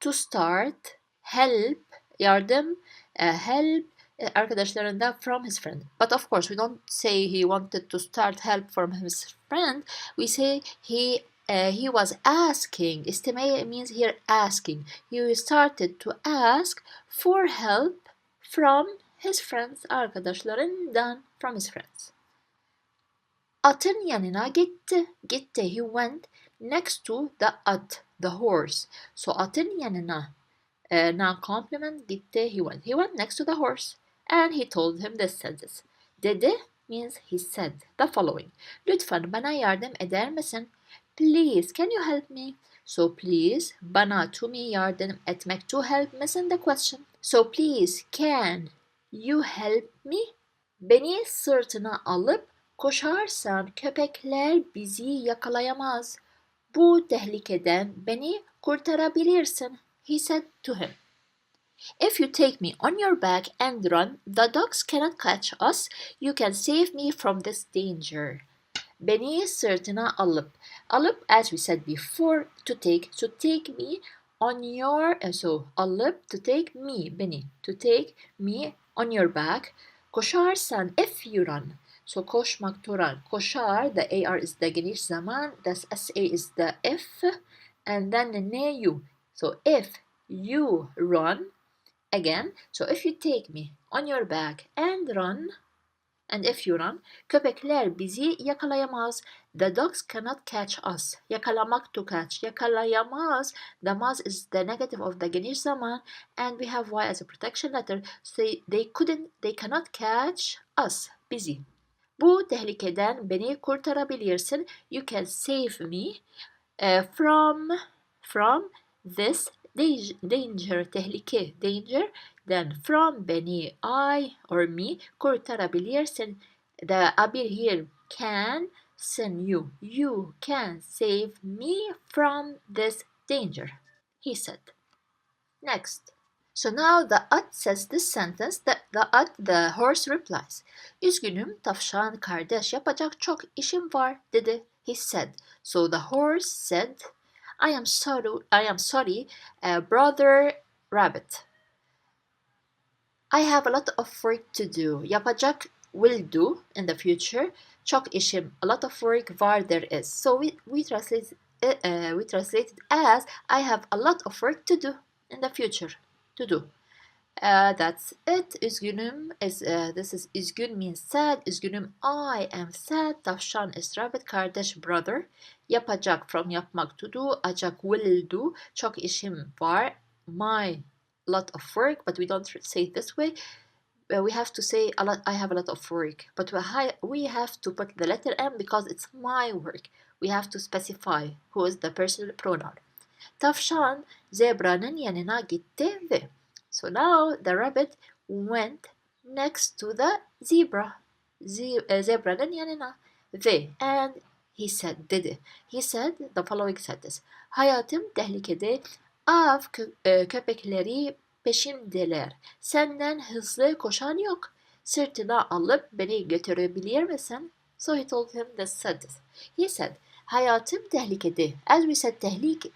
to start help, yardım, help arkadaşlarından from his friend. But of course we don't say he wanted to start help from his friend. We say he was asking. İstemeye means here asking. He started to ask for help from his friends, arkadaşlarından, from his friends. Atın yanına gitti. He went next to the at, the horse. So atın yanına, noun complement, gitti, he went. He went next to the horse and he told him this sentence. Dedi means he said the following. Lütfen bana yardım eder misin? Please, can you help me? So please, bana, to me, yardım etmek, to help, missing the question. So please, can you help me? Beni sırtına alıp koşarsan köpekler bizi yakalayamaz. Bu tehlikeden beni kurtarabilirsin, he said to him. If you take me on your back and run, the dogs cannot catch us. You can save me from this danger. Beni sırtına alıp, as we said before, to take. So take me on your, alıp, to take me, beni, to take me on your back. Koşarsan, if you run. So koşmak, to run. Koşar, the AR is the geniş zaman, the SA is the if, and then the ne you. So if you run, again, so if you take me on your back and run, and if you run, köpekler bizi yakalayamaz. The dogs cannot catch us. Yakalamak, to catch. Yakalayamaz. The maz is the negative of the geniş zaman, and we have y as a protection letter. So they cannot catch us. Bizi. Bu tehlikeden beni kurtarabilirsin. You can save me from this danger, tehlike, danger. Then from beni, I or me, kurtarabilirsin. The abir here, can, sin, you. You can save me from this danger, he said. Next. So now the at says this sentence. The horse replies. Üzgünüm tavşan kardeş, yapacak çok işim var dedi. He said. So the horse said, I am sorry, brother rabbit. I have a lot of work to do. Yapacak will do in the future. Çok işim, a lot of work var there is. So we translate it as I have a lot of work to do in the future. To do. That's it. Üzgünüm is this is üzgün means sad. Üzgünüm I am sad. Tavşan is rabbit. Kardeş brother. Yapacak from yapmak to do. Acak will do. Çok işim var. My lot of work, but we don't say it this way. We have to say a lot. I have a lot of work, but we have to put the letter M because it's my work. We have to specify who is the personal pronoun. Tavşan zebranın yanına gitti ve so now the rabbit went next to the zebra. Zebranın yanına ve and he said dedi. He said the following sentence. Hayatım tehlikede. Av köpekleri peşimdeler. Senden hızlı koşan yok. Sırtına alıp beni götürebilir misin? So he told him this sentence. He said, hayatım tehlikede. As we said,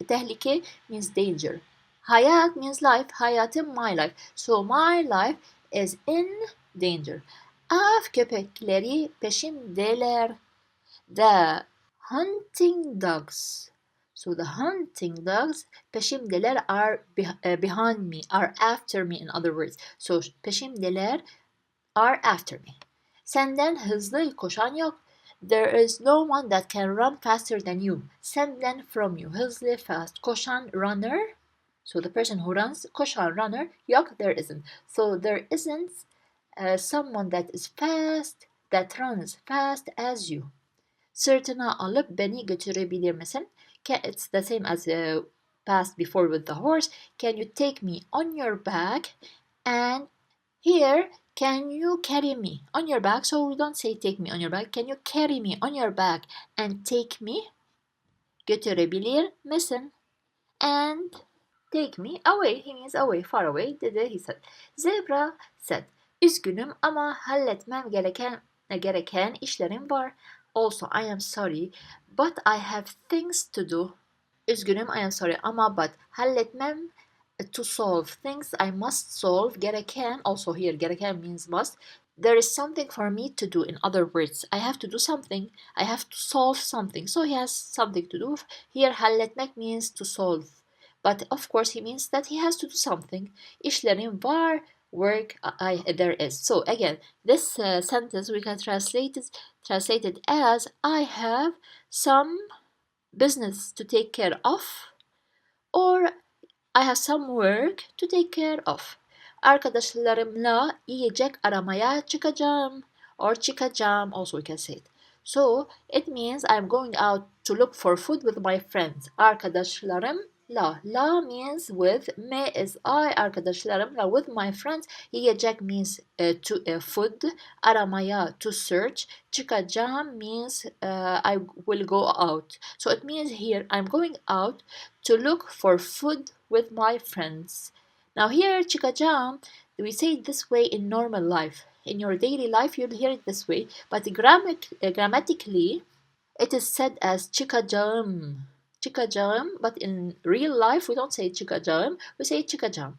tehlike means danger. Hayat means life. Hayatım my life. So my life is in danger. Av köpekleri peşimdeler. The hunting dogs. So the hunting dogs, peşimdeler are behind me, are after me in other words. So peşimdeler are after me. Senden hızlı koşan yok. There is no one that can run faster than you. Senden from you, hızlı fast. Koşan runner. So the person who runs, koşan runner. Yok, there isn't. So there isn't someone that is fast, that runs fast as you. Sırtına alıp beni götürebilir misin? It's the same as past before with the horse. Can you take me on your back? And here, can you carry me on your back? So we don't say take me on your back. Can you carry me on your back and take me? Götürebilir misin? And take me away. He means away, far away, dedi, he said. Zebra said, üzgünüm ama halletmem gereken işlerim var. Also, I am sorry, but I have things to do. Üzgünüm, I am sorry ama but halletmem to solve things I must solve. Gereken, also here gereken means must. There is something for me to do. In other words, I have to do something. I have to solve something. So he has something to do. Here halletmek means to solve. But of course he means that he has to do something. İşlerim var, work there is. So again, this sentence we can translate it as I have some business to take care of, or I have some work to take care of. Arkadaşlarımla yiyecek aramaya çıkacağım, or çıkacağım also we can say it. So it means I'm going out to look for food with my friends. Arkadaşlarım La means with, me is I, arkadaşlarımla with my friends. Yiyecek means to food, aramaya to search, çıkacağım means I will go out. So it means here I'm going out to look for food with my friends. Now here çıkacağım, we say it this way in normal life. In your daily life you'll hear it this way, but grammatically it is said as çıkacağım. Çıkacağım, but in real life we don't say çıkacağım, we say çıkacağım.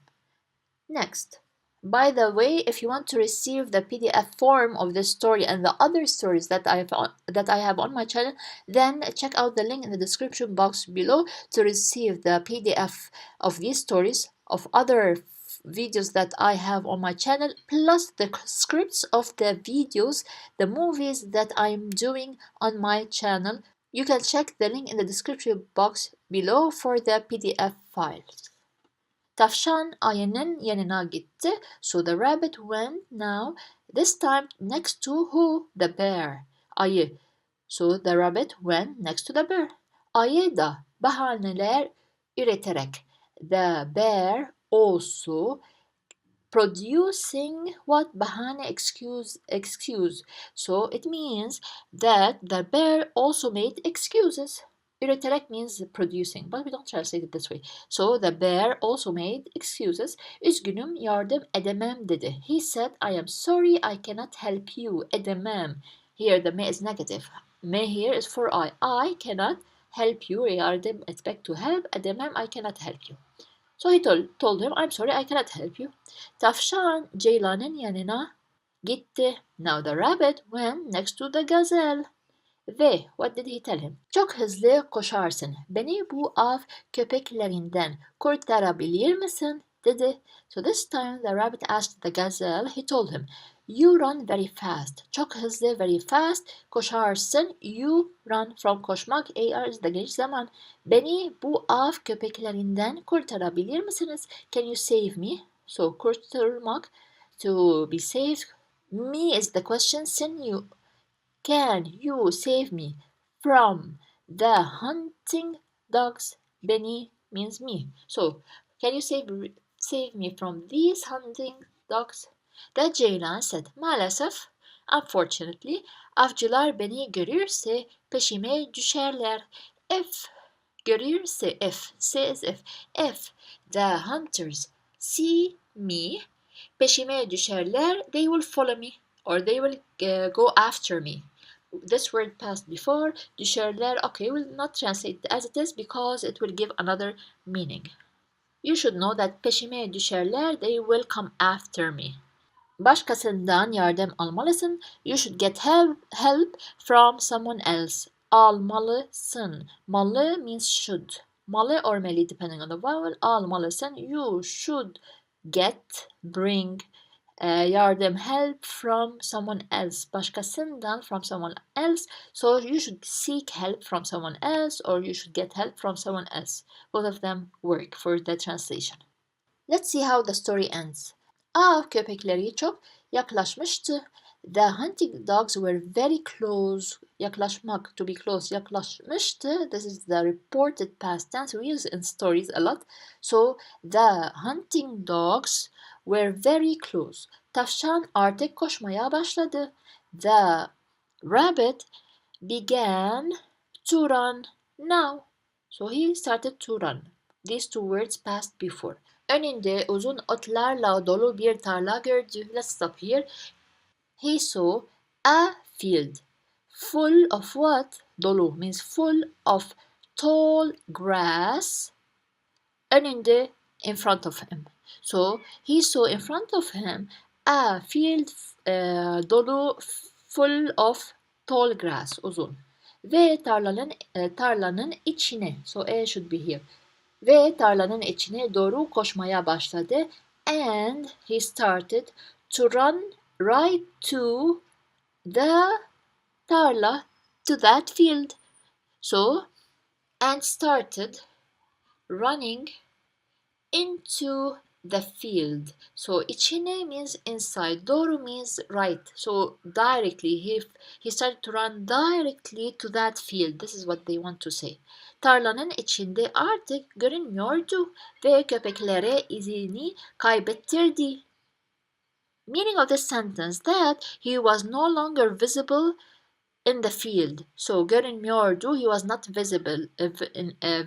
Next. By the way, if you want to receive the PDF form of this story and the other stories that I have on my channel, then check out the link in the description box below to receive the PDF of these stories, of other videos that I have on my channel, plus the scripts of the videos, the movies that I'm doing on my channel. You can check the link in the description box below for the PDF files. Tavşan ayının yanına gitti. So the rabbit went now, this time next to who? The bear. Ayı. So the rabbit went next to the bear. Ayı da bahaneler üreterek. The bear also producing what? Bahane, excuse. So it means that the bear also made excuses. Üreterek means producing, but we don't translate it this way. So the bear also made excuses. Üzgünüm, yardım edemem dedi. He said, I am sorry, I cannot help you. Edemem. Here the me is negative. Me here is for I. I cannot help you. Yardım etmek to help. Edemem, I cannot help you. So he told him, I'm sorry, I cannot help you. Tavşan Ceylan'ın yanına gitti. Now the rabbit went next to the gazelle. Ve what did he tell him? Çok hızlı koşarsın. Beni bu av köpeklerinden kurtarabilir misin? Dedi. So this time the rabbit asked the gazelle. He told him, you run very fast. Çok hızlı, very fast. Koşarsın. You run from koşmak. AR is the geç zaman. Beni bu av köpeklerinden kurtarabilir misiniz? Can you save me? So kurtarmak, to be saved. Me is the question. Sin you. Can you save me from the hunting dogs? Beni means me. So, can you save me from these hunting dogs? The ceylan said, maalesef, unfortunately, avcılar beni görürse peşime düşerler. If görürse, if, says if the hunters see me, peşime düşerler, they will follow me or they will go after me. This word passed before, düşerler, okay, we'll not translate it as it is because it will give another meaning. You should know that peşime düşerler, they will come after me. Başkasından yardım almalısın. You should get help from someone else. Almalısın. Malı means should. Malı or meli depending on the vowel. Almalısın. You should get, bring, yardım, help from someone else. Başkasından, from someone else. So you should seek help from someone else or you should get help from someone else. Both of them work for the translation. Let's see how the story ends. Av köpekleri çok yaklaşmıştı. The hunting dogs were very close. Yaklaşmak, to be close, yaklaşmıştı. This is the reported past tense we use in stories a lot. So the hunting dogs were very close. Tavşan artık koşmaya başladı. The rabbit began to run now. So he started to run. These two words passed before. Önünde uzun otlarla dolu bir tarla gördü. Let's stop here. He saw a field full of what? Dolu means full of tall grass. Önünde, in front of him. So he saw in front of him a field dolu full of tall grass, uzun. Ve tarlanın içine. So A should be here. Ve tarlanın içine doğru koşmaya başladı. And he started to run right to the tarla, to that field. So, and started running into the field. So, içine means inside, doğru means right. So, directly, he started to run directly to that field. This is what they want to say. Tarlanın içinde artık görünmüyordu ve köpeklere izini kaybettirdi. Meaning of this sentence that he was no longer visible in the field. So görünmüyordu, he was not visible.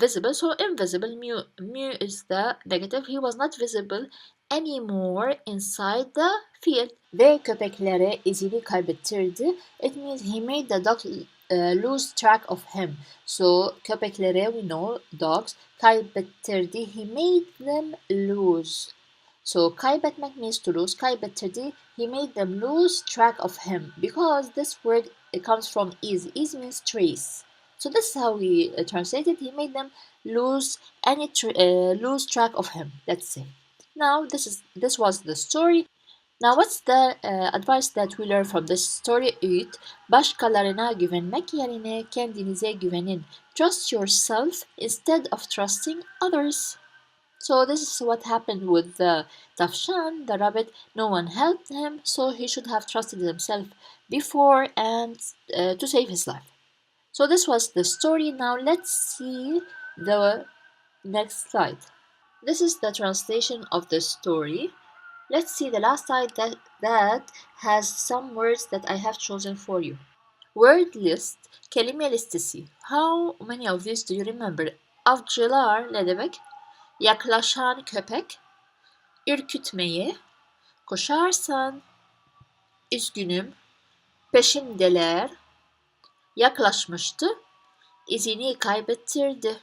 Visible, so invisible. Mu is the negative. He was not visible anymore inside the field. Ve köpeklere izini kaybettirdi. It means he made the dog lose track of him. So köpeklere, we know dogs, kaybettirdi. He made them lose. So kaybetmek means to lose. Kaybettirdi. He made them lose track of him because this word it comes from is. Is means trace. So this is how we translate it. He made them lose lose track of him. Let's say. Now this was the story. Now what's the advice that we learn from this story? 3. Başkalarına güvenmek yerine kendinize güvenin. Trust yourself instead of trusting others. So this is what happened with the tavşan, the rabbit. No one helped him, so he should have trusted himself before and to save his life. So this was the story. Now let's see the next slide. This is the translation of the story. Let's see the last slide that has some words that I have chosen for you. Word list, kelime listesi. How many of these do you remember? Avcılar ne demek? Yaklaşan köpek, ürkütmeyi, koşarsan, üzgünüm, peşimdeler, yaklaşmıştı, izini kaybettirdi.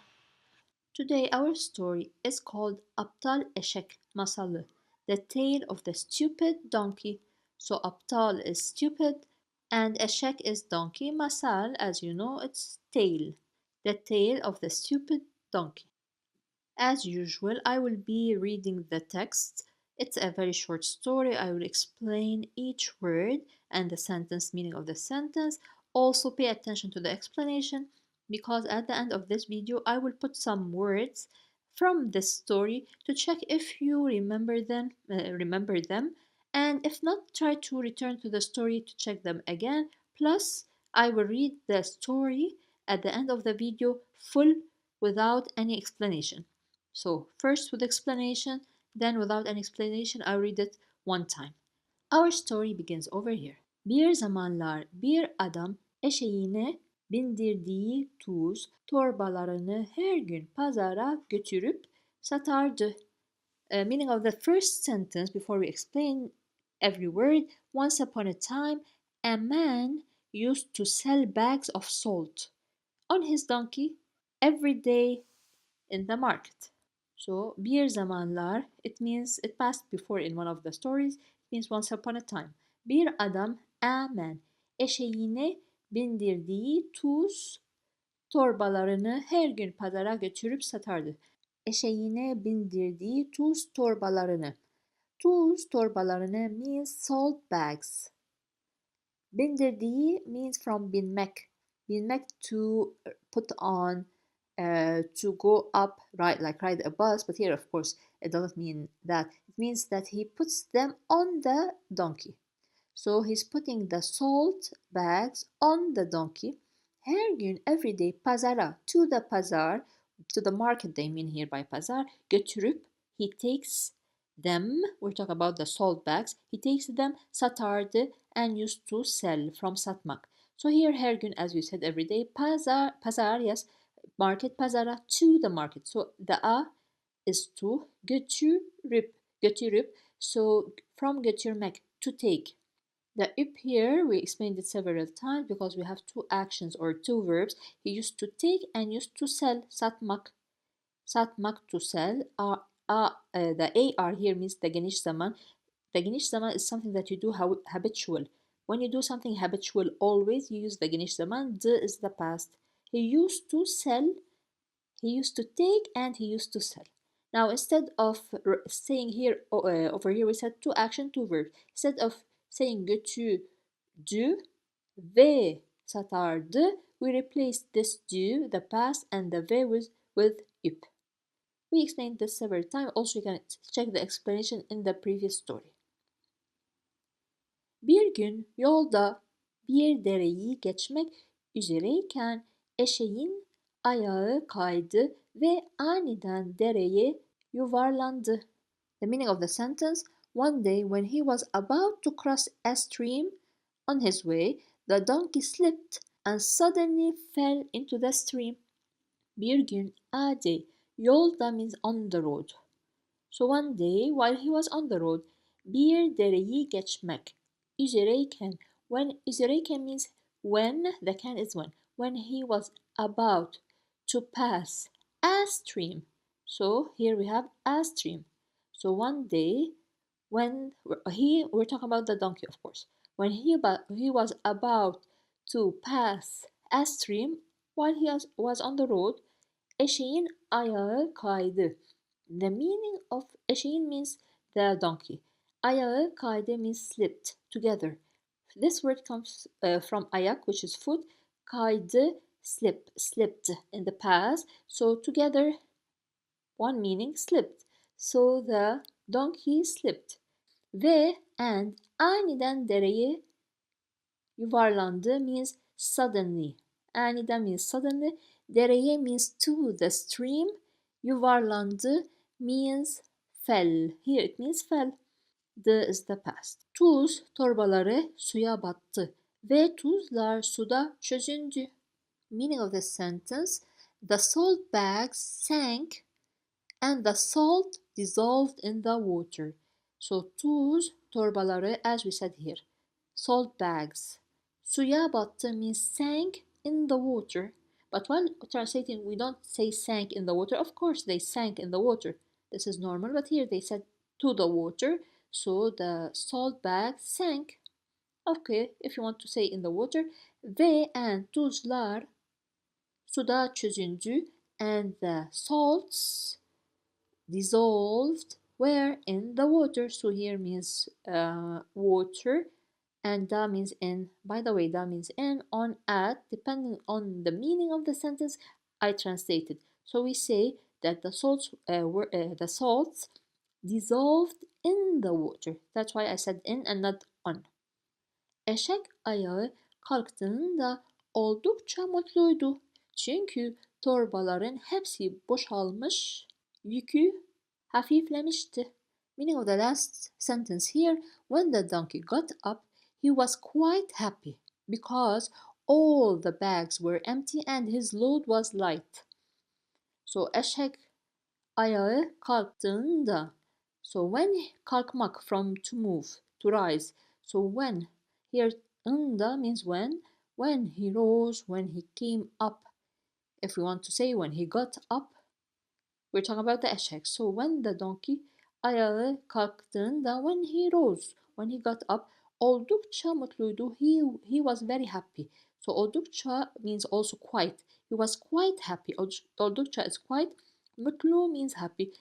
Today our story is called Aptal Eşek Masalı, the tale of the stupid donkey. So aptal is stupid and eşek is donkey. Masal, as you know, it's tale, the tale of the stupid donkey. As usual, I will be reading the text. It's a very short story. I will explain each word and the sentence meaning of the sentence. Also pay attention to the explanation because at the end of this video I will put some words from this story to check if you remember them, and if not, try to return to the story to check them again. Plus, I will read the story at the end of the video full without any explanation. So first with explanation, then without an explanation, I'll read it one time. Our story begins over here. Bir zamanlar bir adam eşeğine bindirdiği tuz torbalarını her gün pazara götürüp satardı. Meaning of the first sentence before we explain every word. Once upon a time, a man used to sell bags of salt on his donkey every day in the market. So bir zamanlar, it means it passed before in one of the stories. It means once upon a time. Bir adam, a man, eşeğine bindirdiği tuz torbalarını her gün pazara götürüp satardı. Eşeğine bindirdiği tuz torbalarını. Tuz torbalarını means salt bags. Bindirdiği means from binmek. Binmek to put on, to go up, ride a bus, but here of course it doesn't mean that. It means that he puts them on the donkey. So he's putting the salt bags on the donkey. Her gün, every day, pazara, to the pazar, to the market they mean here by pazar, götürüp, he takes them, we're talking about the salt bags, he takes them, satardı, and used to sell, from satmak. So here her gün, as we said, every day, pazar, yes, market, pazara, to the market. So the a is to, götürüp, so from götürmek, to take. The up here, we explained it several times because we have two actions or two verbs. He used to take and used to sell, satmak. Satmak, to sell. The AR here means the geniş zaman. The geniş zaman is something that you do habitual. When you do something habitual, always you use the geniş zaman. The is the past. He used to sell, he used to take, and he used to sell. Now, instead of saying here, over here, we said two action, two verbs. Instead of saying götürdü ve satardı, we replaced this do, the past, and the ve with up. We explained this several times. Also, you can check the explanation in the previous story. Bir gün yolda bir dereyi geçmek üzereyken eşeğin ayağı kaydı ve aniden dereye yuvarlandı. The meaning of the sentence: one day when he was about to cross a stream on his way, the donkey slipped and suddenly fell into the stream. Bir gün, a day, yolda means on the road. So one day while he was on the road, bir dereyi geçmek üzereyken, üzereyken means when, the can is when he was about to pass a stream. So here we have a stream. So one day when we're talking about the donkey, of course, when he was about to pass a stream while he was on the road, eşeğin ayağı kaydı. The meaning of eşeğin means the donkey. Ayağı kaydı means slipped together. This word comes from ayak, which is foot. Kaydı, slipped in the past. So together, one meaning, slipped. So the donkey slipped. Ve and aniden dereye yuvarlandı means suddenly. Aniden means suddenly. Dereye means to the stream. Yuvarlandı means fell. Here it means fell. The is the past. Tuz torbaları suya battı Ve tuzlar suda çözündü. Meaning of this sentence, the salt bags sank and the salt dissolved in the water. So tuz torbaları, as we said here. Salt bags. Suya battı means sank in the water. But while translating, we don't say sank in the water. Of course, they sank in the water. This is normal, but here they said to the water. So the salt bag sank. Okay, if you want to say in the water. Ve and tuzlar suda çözündü and the salts dissolved where in the water. So here means water and da means in. By the way, da means in, on, at, depending on the meaning of the sentence I translated. So we say that the salts dissolved in the water. That's why I said in and not on. Eşek ayağı kalktığında oldukça mutluydu. Çünkü torbaların hepsi boşalmış, yükü hafiflemişti. Meaning of the last sentence here, when the donkey got up, he was quite happy because all the bags were empty and his load was light. So eşek ayağı kalktığında. So when kalkmak, from to move, to rise. So when here ında means when he rose, when he came up. If we want to say when he got up, we're talking about the eşek. So when the donkey ayağı kalktığında, when he rose, when he got up, oldukça mutluydu. He was very happy. So oldukça means also quite. He was quite happy. Oldukça is quite. Mutlu means happy.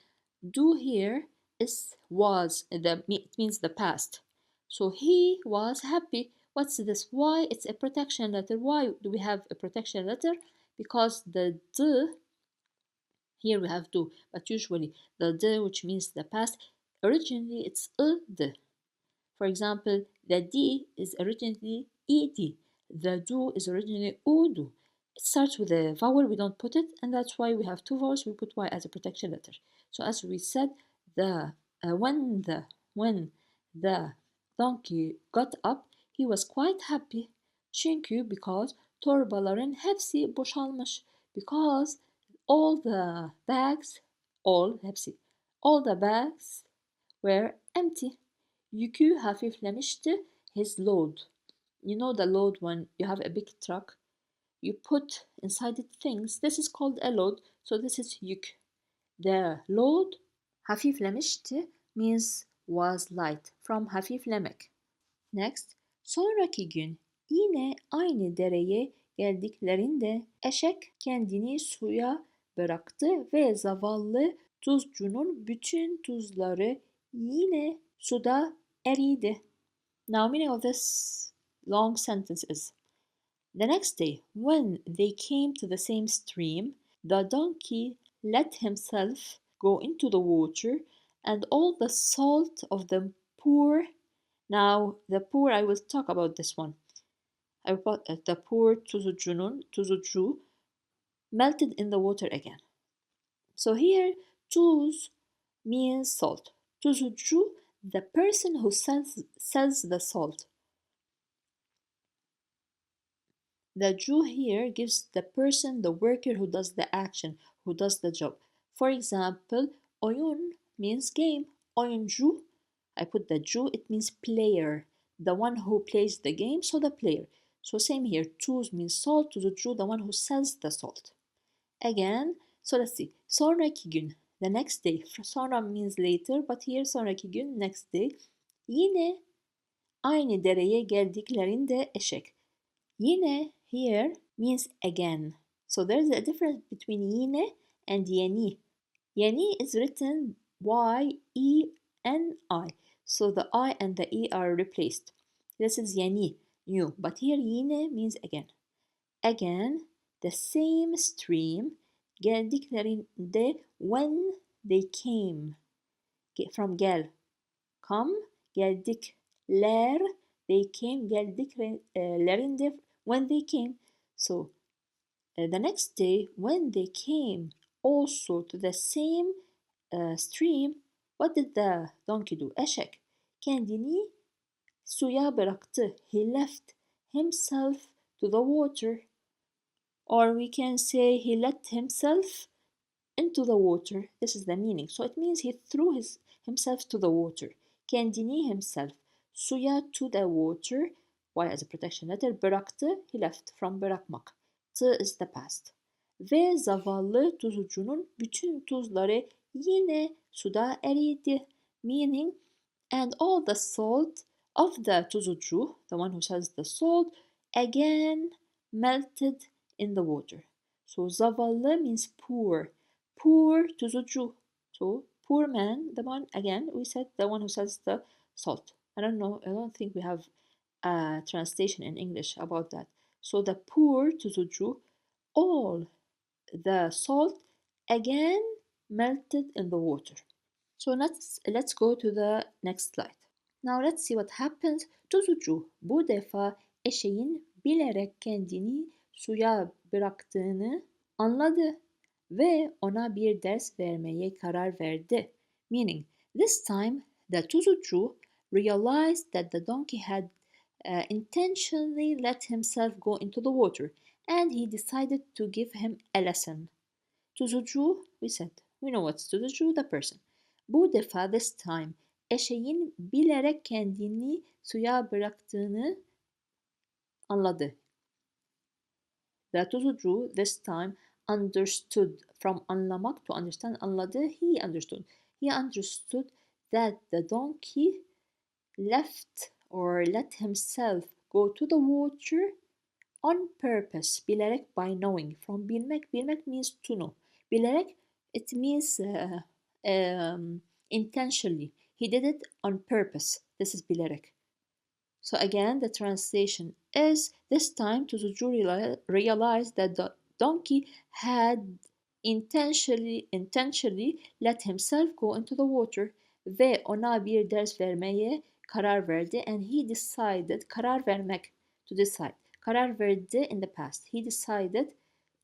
Do here is was. It means the past. So he was happy. What's this? Why? It's a protection letter. Why do we have a protection letter? Because the d, here we have do, but usually the d, which means the past, originally it's d. For example, the d is originally ed. The do is originally udu. It starts with a vowel, we don't put it, and that's why we have two vowels, we put y as a protection letter. So as we said, when the donkey got up, he was quite happy. Çünkü because torbaların hepsi boşalmış. Because all the bags, all the bags were empty. Yükü hafiflemişti, his load. You know the load when you have a big truck, you put inside it things. This is called a load, so this is yük. The load hafiflemişti means was light, from hafiflemek. Next, sonraki gün yine aynı dereye geldiklerinde eşek kendini suya bıraktı ve zavallı tuzcunun bütün tuzları yine suda eridi. Now, meaning of this long sentence is, the next day, when they came to the same stream, the donkey let himself go into the water, and all the salt of the poor. Now, the poor, I will talk about this one. The poor tuzucu melted in the water again. So here, tuz means salt. Tuzucu, the person who sells the salt. The Jew here gives the person, the worker who does the action, who does the job. For example, oyun means game. Oyuncu, I put the Jew, it means player. The one who plays the game, so the player. So same here, tuz means salt, tuzucu, the one who sells the salt. Again, so let's see. Sonraki gün, the next day. Sonra means later, but here sonraki gün, next day. Yine aynı dereye geldiklerinde eşek. Yine here means again. So there's a difference between yine and yeni. Yeni is written Y-E-N-I. So the I and the E are replaced. This is yeni, new. But here yine means again. Again, the same stream, geldiklerinde, when they came. From gel, come, geldikler, they came, geldiklerinde, when they came. So the next day, when they came also to the same stream, what did the donkey do? Eşek kendini suya bıraktı. He left himself to the water. Or we can say he let himself into the water. This is the meaning. So it means he threw himself to the water. Kendini himself. Suya to the water. Y as a protection letter. Bıraktı. He left from bırakmak. T is the past. Ve zavallı tuzucunun bütün tuzları yine suda eridi. Meaning, and all the salt of the tuzucu, the one who sells the salt, again melted in the water. So zavallı means poor. Poor tuzucu. So poor man, the one again we said the one who sells the salt. I don't know. I don't think we have a translation in English about that. So the poor tuzucu, all the salt again melted in the water. So let's go to the next slide. Now let's see what happens. Tuzucu bu defa eşeğin bilerek kendini suya bıraktığını anladı ve ona bir ders vermeye karar verdi. Meaning, this time the tuzucu realized that the donkey had intentionally let himself go into the water and he decided to give him a lesson. Tuzucu, we said, we know what's tuzucu, the person. Bu defa, this time, eşeğin bilerek kendini suya bıraktığını anladı. The tuzucu, this time, understood. From anlamak to understand, anladı, he understood. He understood that the donkey left or let himself go to the water on purpose. Bilerek, by knowing. From bilmek, bilmek means to know. Bilerek, it means intentionally. He did it on purpose. This is bilerek. So again, the translation is, this time Tuzucu realized that the donkey had intentionally let himself go into the water ve ona bir ders vermeye karar verdi, and he decided, karar vermek, to decide, karar verdi in the past. He decided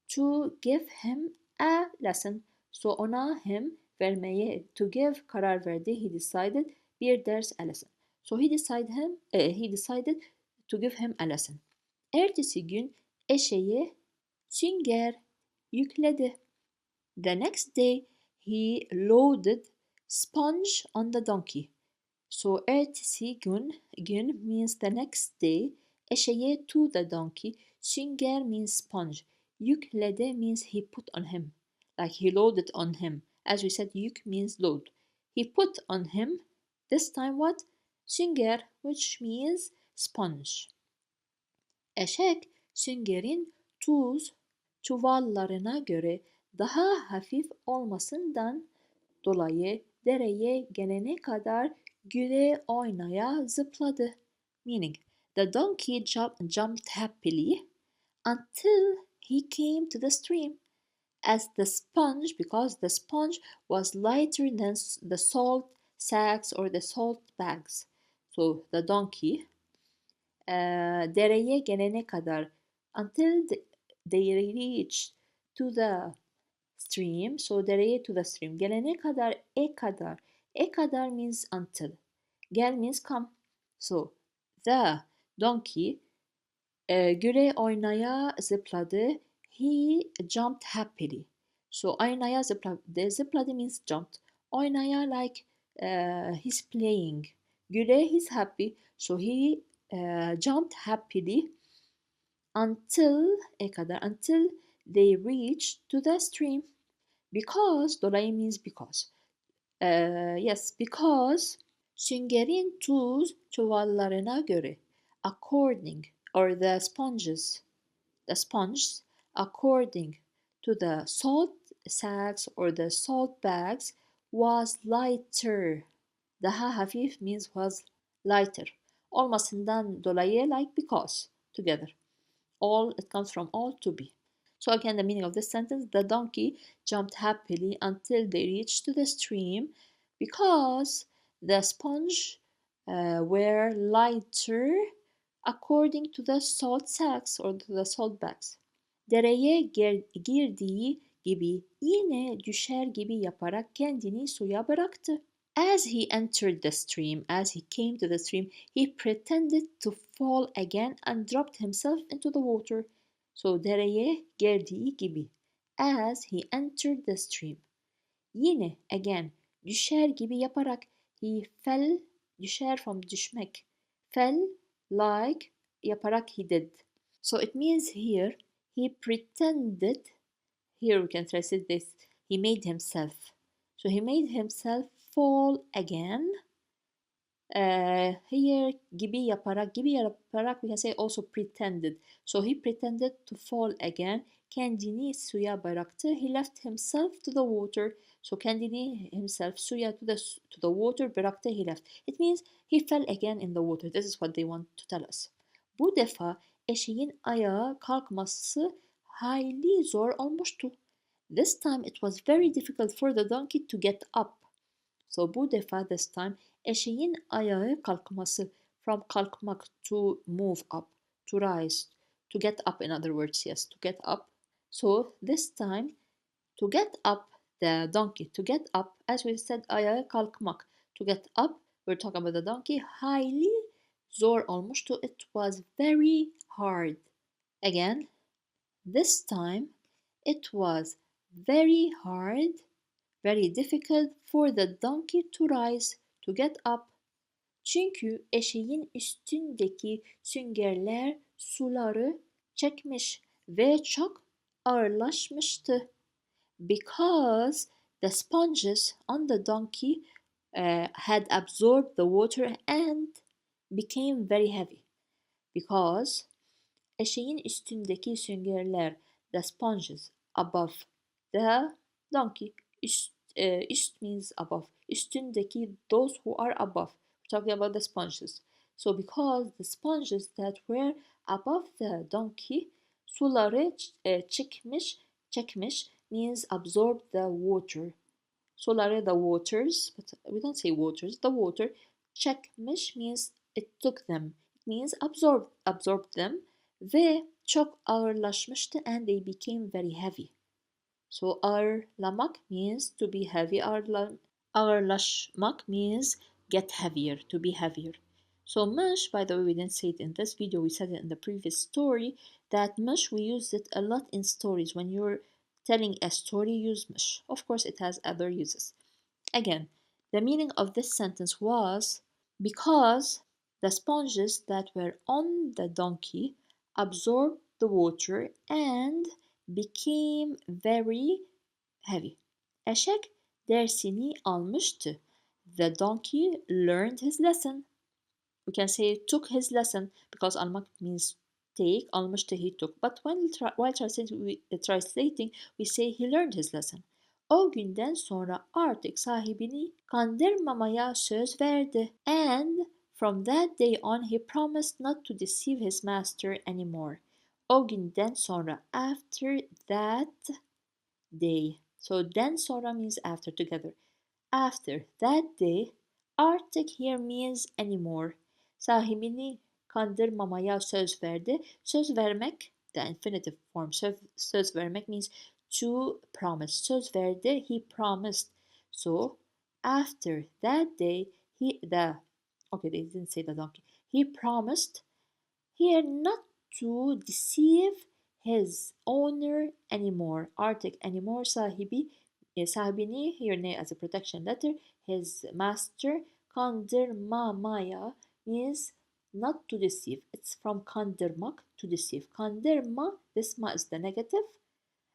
to give him a lesson. So ona him vermeye, to give, karar verdi. He decided bir ders, a lesson. So he decided to give him a lesson. Ertesi gün eşeğe sünger yükledi. The next day he loaded sponge on the donkey. So ertesi gün means the next day. Eşeğe to the donkey. Sünger means sponge. Yükledi means he put on him. Like he loaded on him. As we said, yük means load. He put on him, this time what? Sünger, which means sponge. Eşek, süngerin tuz çuvallarına göre daha hafif olmasından dolayı dereye gelene kadar güle oynaya zıpladı. Meaning, the donkey jumped happily until he came to the stream. Because the sponge was lighter than the salt sacks or the salt bags. So the donkey dereye gelene kadar, until they reached to the stream. So dereye, to the stream. Gelene kadar, kadar. Kadar means until. Gel means come. So the donkey güle oynaya zıpladı. He jumped happily. So oynaya zıpladı. Zıpladı means jumped. Oynaya, like he's playing. Güle, he's happy. So he jumped happily until until they reached to the stream. Because, dolayı means because. Yes, because süngerin tuz çuvallarına göre, according, or the sponges, according to the salt sacks or the salt bags, was lighter. Daha hafif means was lighter. Olmasından dolayı, like because, together. All, it comes from all, to be. So again, the meaning of this sentence, the donkey jumped happily until they reached to the stream because the sponge were lighter according to the salt sacks or to the salt bags. Dereye girdiği gibi yine düşer gibi yaparak kendini suya bıraktı. As he entered the stream, as he came to the stream, he pretended to fall again and dropped himself into the water. So dereye girdiği gibi. As he entered the stream. Yine again düşer gibi yaparak he fell, düşer from düşmek. Fell like yaparak he did. So it means here he pretended, here we can translate this, he made himself. So he made himself fall again. Here gibi yaparak we can say also pretended. So he pretended to fall again. Kendini suya bıraktı. He left himself to the water. So kendini himself suya to the water bıraktı. He left. It means he fell again in the water. This is what they want to tell us. Bu defa eşeğin ayağa kalkması hayli zor olmuştu. This time it was very difficult for the donkey to get up. So bu defa this time eşeğin ayağa kalkması, from kalkmak, to move up, to rise, to get up, in other words, yes, to get up. So this time to get up, the donkey, to get up, as we said, ayağa kalkmak, to get up, we're talking about the donkey, hayli zor olmuştu, it was very hard. Again, this time it was very hard, very difficult for the donkey to rise, to get up. Çünkü eşeğin üstündeki süngerler suları çekmiş ve çok ağırlaşmıştı. Because the sponges on the donkey had absorbed the water and became very heavy. Because eşeğin üstündeki süngerler, the sponges above the donkey, üst means above, üstündeki, those who are above, we're talking about the sponges. So because the sponges that were above the donkey, suları çekmiş means absorb the water. Suları, the waters, but we don't say waters, the water. Çekmiş means it took them. It means absorbed them. Ve çok ağırlaşmıştı and they became very heavy. So ağırlamak means to be heavy. Ağırlaşmak means get heavier, to be heavier. So mush, by the way, we didn't say it in this video, we said it in the previous story, that mush, we use it a lot in stories. When you're telling a story, use mush. Of course, it has other uses. Again, the meaning of this sentence was because the sponges that were on the donkey absorbed the water and became very heavy. Eşek dersini almıştı. The donkey learned his lesson. We can say took his lesson because almak means take, almıştı he took. But while translating, we say he learned his lesson. O günden sonra artık sahibini kandırmamaya söz verdi. And from that day on he promised not to deceive his master anymore. O günden sonra, after that day. So then sonra means after, together. After that day, artık here means anymore. Sahibini kandırmamaya söz verdi. Söz vermek, the infinitive form, söz vermek means to promise. Söz verdi, he promised. So after that day, they didn't say the donkey. He promised here not to deceive his owner anymore. Artık anymore sahibini here ne as a protection letter, his master. Kandırmamaya means not to deceive. It's from kandırmak, to deceive. Kandırma, this ma is the negative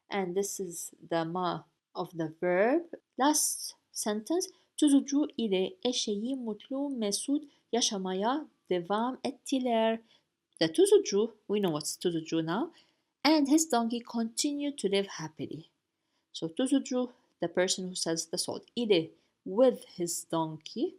and this is the ma of the verb. Last sentence, tutucu ile eşeği mutlu mesut yaşamaya devam ettiler. The tutucu, we know what's tutucu now, and his donkey continued to live happily. So tutucu, the person who sells the salt, ile, with his donkey,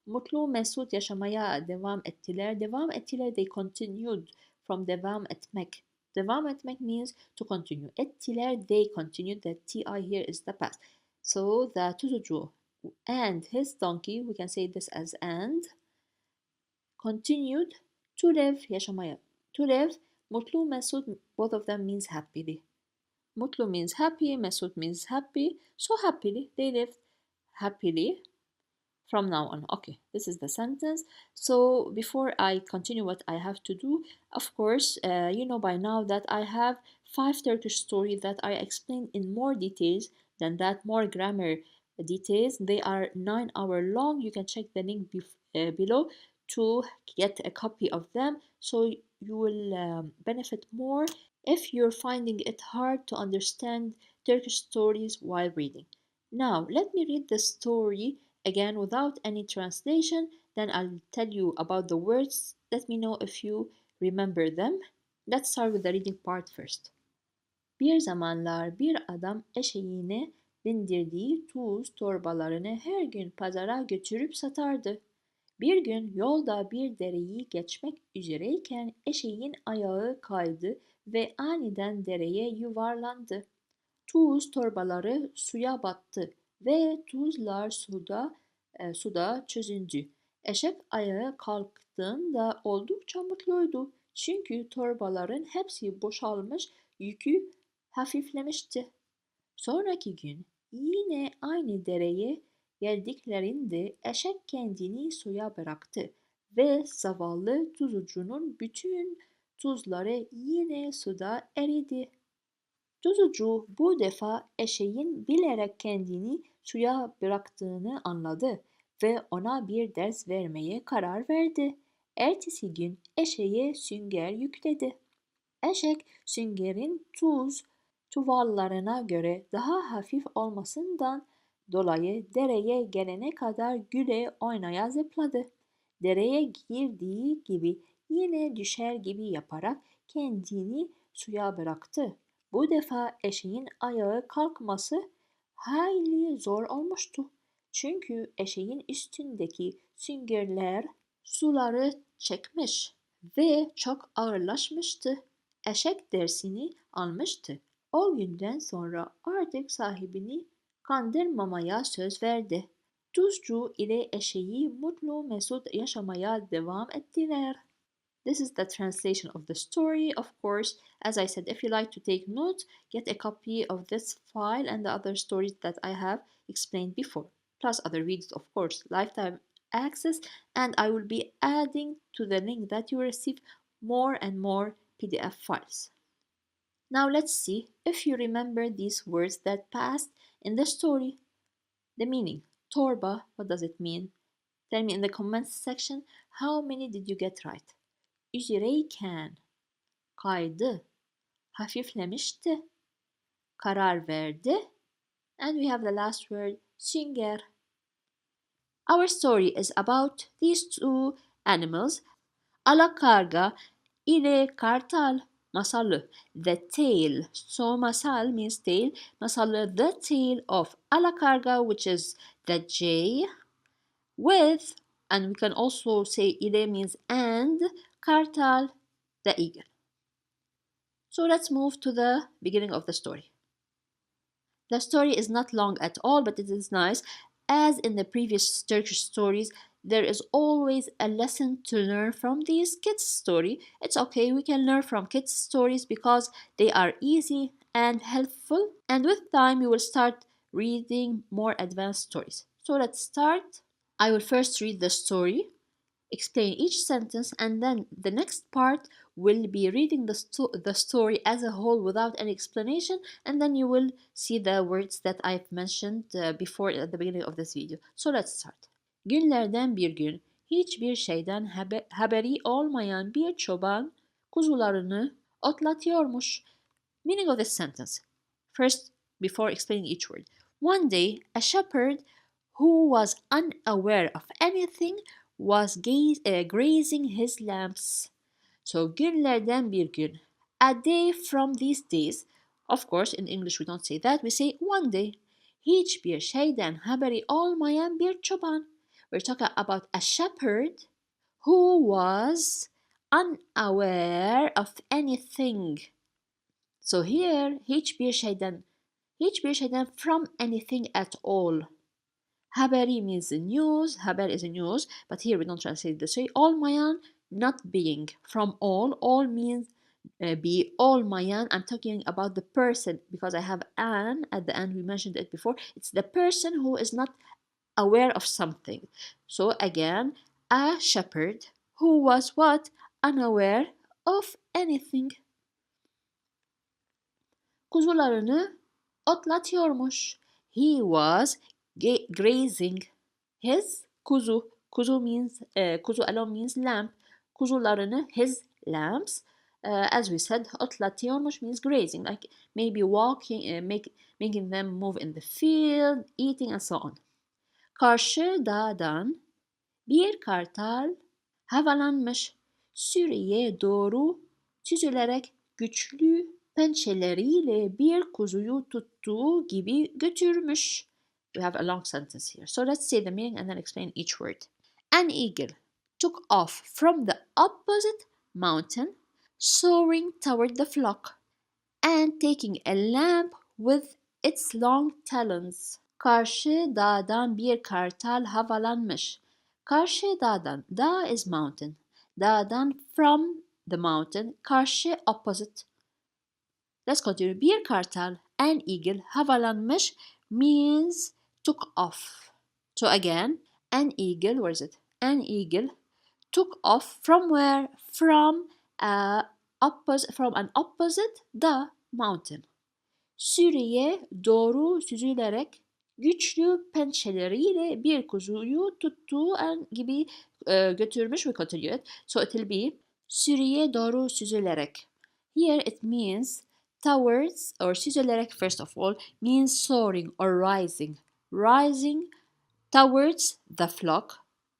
mutlu mesut yaşamaya devam ettiler. Devam ettiler, they continued, from devam etmek. Devam etmek means to continue. Ettiler, they continued. The ti here is the past. So the tutucu and his donkey, we can say this as and, continued to live, yaşamaya. To live, mutlu mesut, both of them means happily. Mutlu means happy, mesut means happy. So happily, they lived happily From now on. Okay, this is the sentence. So before I continue what I have to do, of course, you know by now that I have 5 Turkish stories that I explain in more details than that, more grammar details. They are 9 hour long. You can check the link below to get a copy of them. So you will benefit more if you're finding it hard to understand Turkish stories while reading. Now, let me read the story again without any translation, then I'll tell you about the words. Let me know if you remember them. Let's start with the reading part first. Bir zamanlar bir adam eşeğine bindirdiği tuz torbalarını her gün pazara götürüp satardı. Bir gün yolda bir dereyi geçmek üzereyken eşeğin ayağı kaydı ve aniden dereye yuvarlandı. Tuz torbaları suya battı ve tuzlar suda çözündü. Eşek ayağa kalktığında oldukça mutluydu. Çünkü torbaların hepsi boşalmış, yükü hafiflemişti. Sonraki gün yine aynı dereye geldiklerinde eşek kendini suya bıraktı ve zavallı tuzucunun bütün tuzları yine suda eridi. Tuzucu bu defa eşeğin bilerek kendini suya bıraktığını anladı ve ona bir ders vermeye karar verdi. Ertesi gün eşeğe sünger yükledi. Eşek süngerin tuz çuvallarına göre daha hafif olmasından dolayı dereye gelene kadar güle oynaya zıpladı. Dereye girdiği gibi yine düşer gibi yaparak kendini suya bıraktı. Bu defa eşeğin ayağa kalkması hayli zor olmuştu. Çünkü eşeğin üstündeki süngerler suları çekmiş ve çok ağırlaşmıştı. Eşek dersini almıştı. O günden sonra artık sahibini kandırmamaya söz verdi. Tuzcu ile eşeği mutlu mesut yaşamaya devam ettiler. This is the translation of the story. Of course, as I said, if you like to take notes, get a copy of this file and the other stories that I have explained before, plus other videos, of course, lifetime access, and I will be adding to the link that you receive more and more PDF files. Now let's see if you remember these words that passed in the story. The meaning. Torba, what does it mean? Tell me in the comments section how many did you get right. Üzereyken, kaydı, hafiflemişti, karar verdi, and we have the last word, sünger. Our story is about these two animals, alakarga ile kartal, masalı, the tail. So masal means tail, masalı, the tail of alakarga, which is the J, with, and we can also say ile means and, kartal, the eagle. So let's move to the beginning of the story. The story is not long at all, but it is nice. As in the previous Turkish stories, there is always a lesson to learn from these kids' story. It's okay, we can learn from kids' stories because they are easy and helpful. And with time, you will start reading more advanced stories. So let's start. I will first read the story, explain each sentence, and then the next part will be reading the story as a whole without any explanation, and then you will see the words that I've mentioned before at the beginning of this video. So let's start. Günlerden bir gün hiçbir şeyden haberi olmayan bir çoban kuzularını otlatıyormuş. Meaning of this sentence. First, before explaining each word. One day, a shepherd who was unaware of anything was grazing his lambs. So günlerden bir gün. A day from these days. Of course, in English we don't say that. We say one day. Hiçbir şeyden haberi olmayan bir çoban. We're talking about a shepherd who was unaware of anything. So here, hiçbir şeyden from anything at all. Haberi means news, haber is news, but here we don't translate it this way. Olmayan, not being. From all means be. Olmayan, I'm talking about the person because I have an at the end, we mentioned it before. It's the person who is not aware of something. So again, a shepherd who was what? Unaware of anything. Kuzularını otlatıyormuş. He was grazing his kuzu. Kuzu means kuzu alone means lamb. Kuzularını, his lambs. As we said, otlatıyormuş means grazing, like maybe walking, making them move in the field, eating and so on. Karşı dağdan bir kartal havalanmış, sürüye doğru süzülerek güçlü pençeleriyle bir kuzuyu tuttuğu gibi götürmüş. We have a long sentence here. So let's say the meaning and then explain each word. An eagle took off from the opposite mountain, soaring toward the flock, and taking a lamb with its long talons. Karşı dağdan bir kartal havalanmış. Karşı dağdan, dağ is mountain. Dağdan from the mountain, karşı opposite. Let's continue. Bir kartal, an eagle, havalanmış means took off. So again, an eagle, where is it? An eagle took off from where? From an opposite the mountain. Sürüye doğru süzülerek güçlü pençeleriyle bir kuzuyu tuttuğu gibi götürmüş. We continue it. So it will be sürüye doğru süzülerek. Here it means towards, or süzülerek first of all means soaring or rising. Rising towards the flock.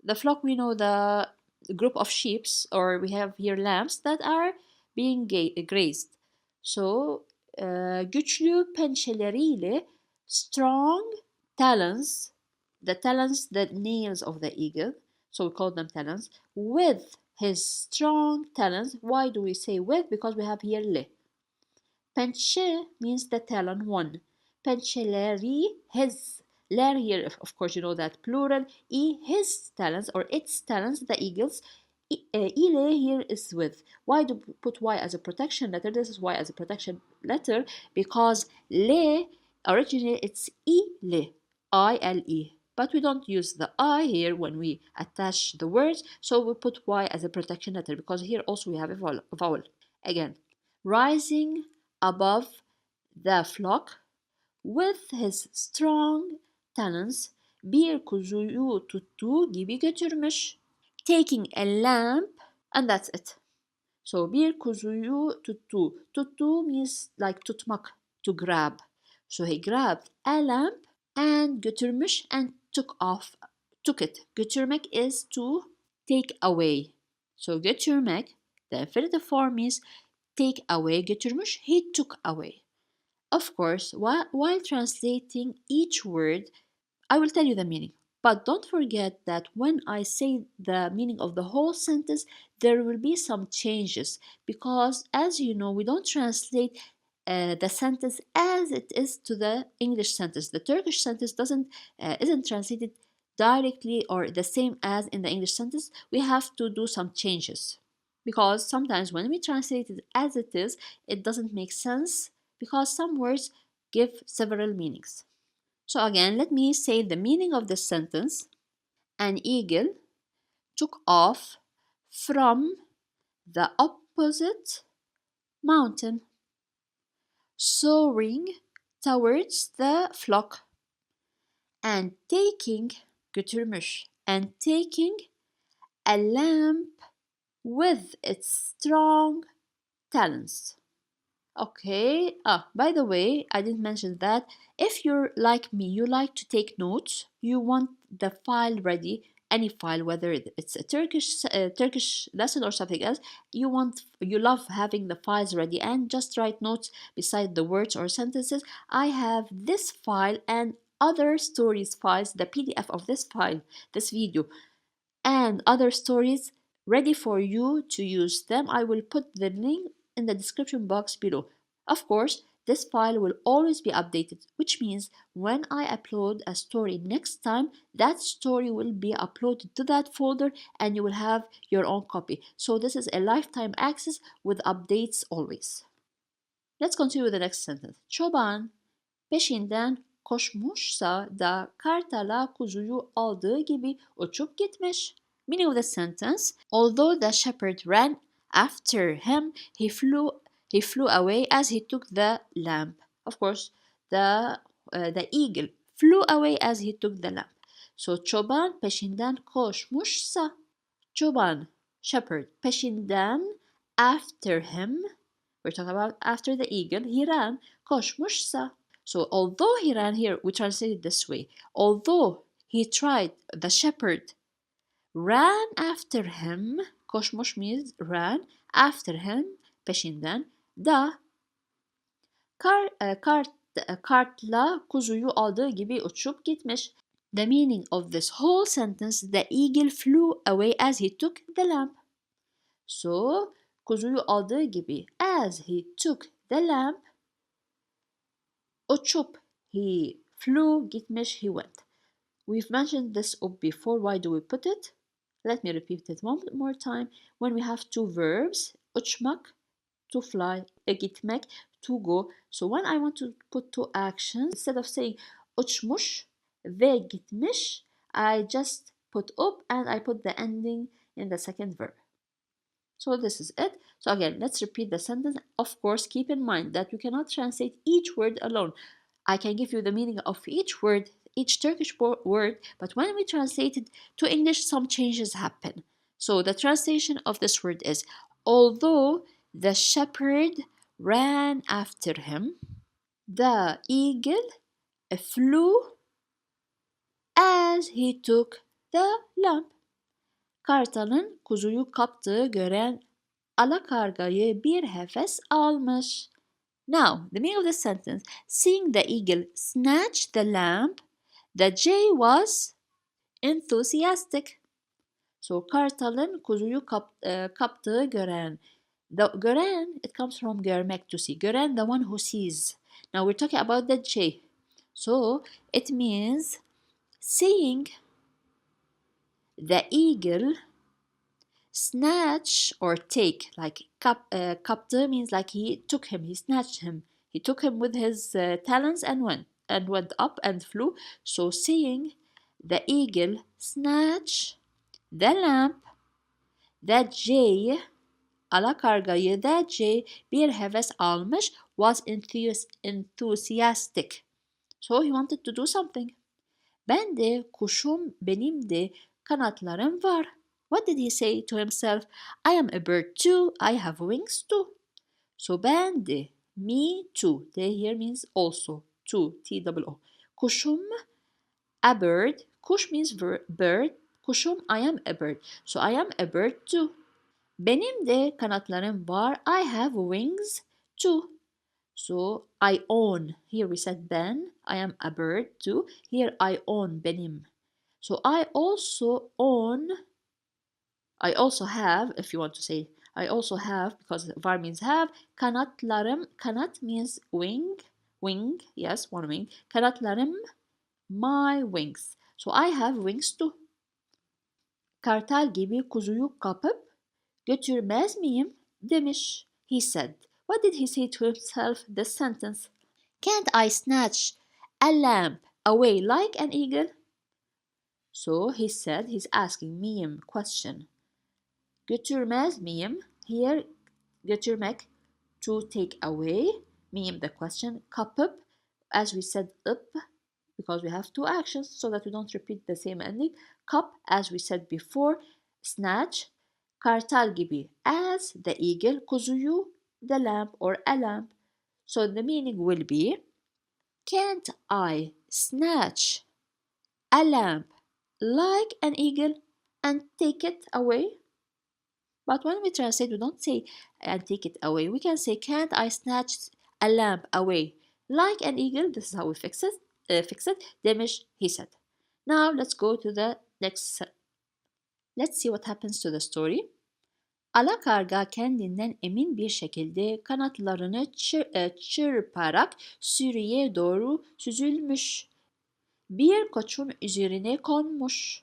The flock, we know, the group of sheep, or we have here lambs that are being grazed. So güçlü pençeleriyle, strong talons, the talons, the nails of the eagle, so we call them talons, with his strong talons. Why do we say with? Because we have here le. Pençe means the talon one. Pençeleri, his. Ler here, of course, you know that plural. His talons, or its talons, the eagles. Ile here is with. Why do we put Y as a protection letter? This is Y as a protection letter because le, originally it's ile, I-L-E. But we don't use the I here when we attach the words, so we put Y as a protection letter because here also we have a vowel. Again, rising above the flock with his strong talons, bir kuzuyu tuttuğu gibi götürmüş. Taking a lamb, and that's it. So bir kuzuyu tuttu. Tuttu means like tutmak, to grab. So he grabbed a lamb and götürmüş and took it. Götürmek is to take away. So götürmek, the infinitive form is take away. Götürmüş, he took away. Of course, while translating each word, I will tell you the meaning. But don't forget that when I say the meaning of the whole sentence, there will be some changes because, as you know, we don't translate the sentence as it is to the English sentence. The Turkish sentence isn't translated directly or the same as in the English sentence. We have to do some changes because sometimes when we translate it as it is, it doesn't make sense because some words give several meanings. So again, let me say the meaning of this sentence. An eagle took off from the opposite mountain, soaring towards the flock, and taking, götürmüş, and taking a lamb with its strong talons. Okay, by the way, I didn't mention that. If you're like me, you like to take notes, you want the file ready, any file, whether it's a Turkish lesson or something else, you love having the files ready and just write notes beside the words or sentences. I have this file and other stories files, the PDF of this file, this video, and other stories ready for you to use them. I will put the link in the description box below. Of course, this file will always be updated, which means when I upload a story next time, that story will be uploaded to that folder and you will have your own copy. So this is a lifetime access with updates always. Let's continue with the next sentence. Çoban peşinden koşmuşsa da kartala kuzuyu aldığı gibi uçup gitmiş. Meaning of the sentence: although the shepherd ran after him, he flew away as he took the lamb. Of course, the eagle flew away as he took the lamb. So çoban peşinden koşmuşsa, çoban, shepherd, peşinden, after him, we're talking about after the eagle, he ran, koşmuşsa. So although he ran, here we translate it this way: although he tried, the shepherd ran after him, koşmuş means ran, after him, peşinden, da kartla kuzuyu aldığı gibi uçup gitmiş. The meaning of this whole sentence: the eagle flew away as he took the lamb. So, kuzuyu aldığı gibi, as he took the lamb, uçup, he flew, gitmiş, he went. We've mentioned this before. Why do we put it? Let me repeat it one more time. When we have two verbs, uçmak, to fly, gitmek, to go. So when I want to put two actions, instead of saying uçmuş ve gitmiş, I just put up and I put the ending in the second verb. So this is it. So again, let's repeat the sentence. Of course, keep in mind that you cannot translate each word alone. I can give you the meaning of each word, each Turkish word, but when we translate it to English, some changes happen. So the translation of this word is: although the shepherd ran after him, the eagle flew as he took the lamb. Kartalın kuzuyu kaptığı gören alakargayı bir heves almış. Now, the meaning of the sentence: seeing the eagle snatch the lamb, the jay was enthusiastic. So, kartalın kuzuyu kaptığı gören. The gören, it comes from görmek, to see. Gören, the one who sees. Now, we're talking about the jay. So, it means seeing the eagle snatch or take, like kaptı means like he took him, he snatched him, he took him with his talons and went up and flew. So seeing the eagle snatch the lamb, that jay, alakargayı, that jay bir heves almış, was enthusiastic. So he wanted to do something. Ben de kuşum, benim de kanatlarım var. What did he say to himself? I am a bird too, I have wings too. So ben de, me too. De here means also, too, T-O-O. Kuşum, a bird. Kuş means bird. Kuşum, I am a bird. So I am a bird too. Benim de kanatlarım var. I have wings too. So I own. Here we said ben. I am a bird too. Here I own, benim. So I also own. I also have, if you want to say, I also have, because var means have. Kanatlarım, kanat means wing. Wing, yes, one wing. Kanatlarım, my wings. So I have wings too. Kartal gibi kuzuyu kapıp götürmez miyim demiş. He said. What did he say to himself, this sentence? Can't I snatch a lamb away like an eagle? So he said, he's asking miyim question. Götürmez miyim? Here, götürmek, to take away. Miyim, the question. Kapıp, as we said up, because we have two actions so that we don't repeat the same ending. Kap, as we said before. Snatch. Kartal gibi, as the eagle. Kuzuyu, the lamb or a lamb. So the meaning will be: can't I snatch a lamb like an eagle and take it away? But when we translate, we don't say and take it away. We can say, can't I snatch a lamb away like an eagle? This is how we fix it. Demiş, he said. Now let's go to the next. Let's see what happens to the story. Alakarga kendinden emin bir şekilde kanatlarını çırparak sürüye doğru süzülmüş. Bir koçun üzerine konmuş.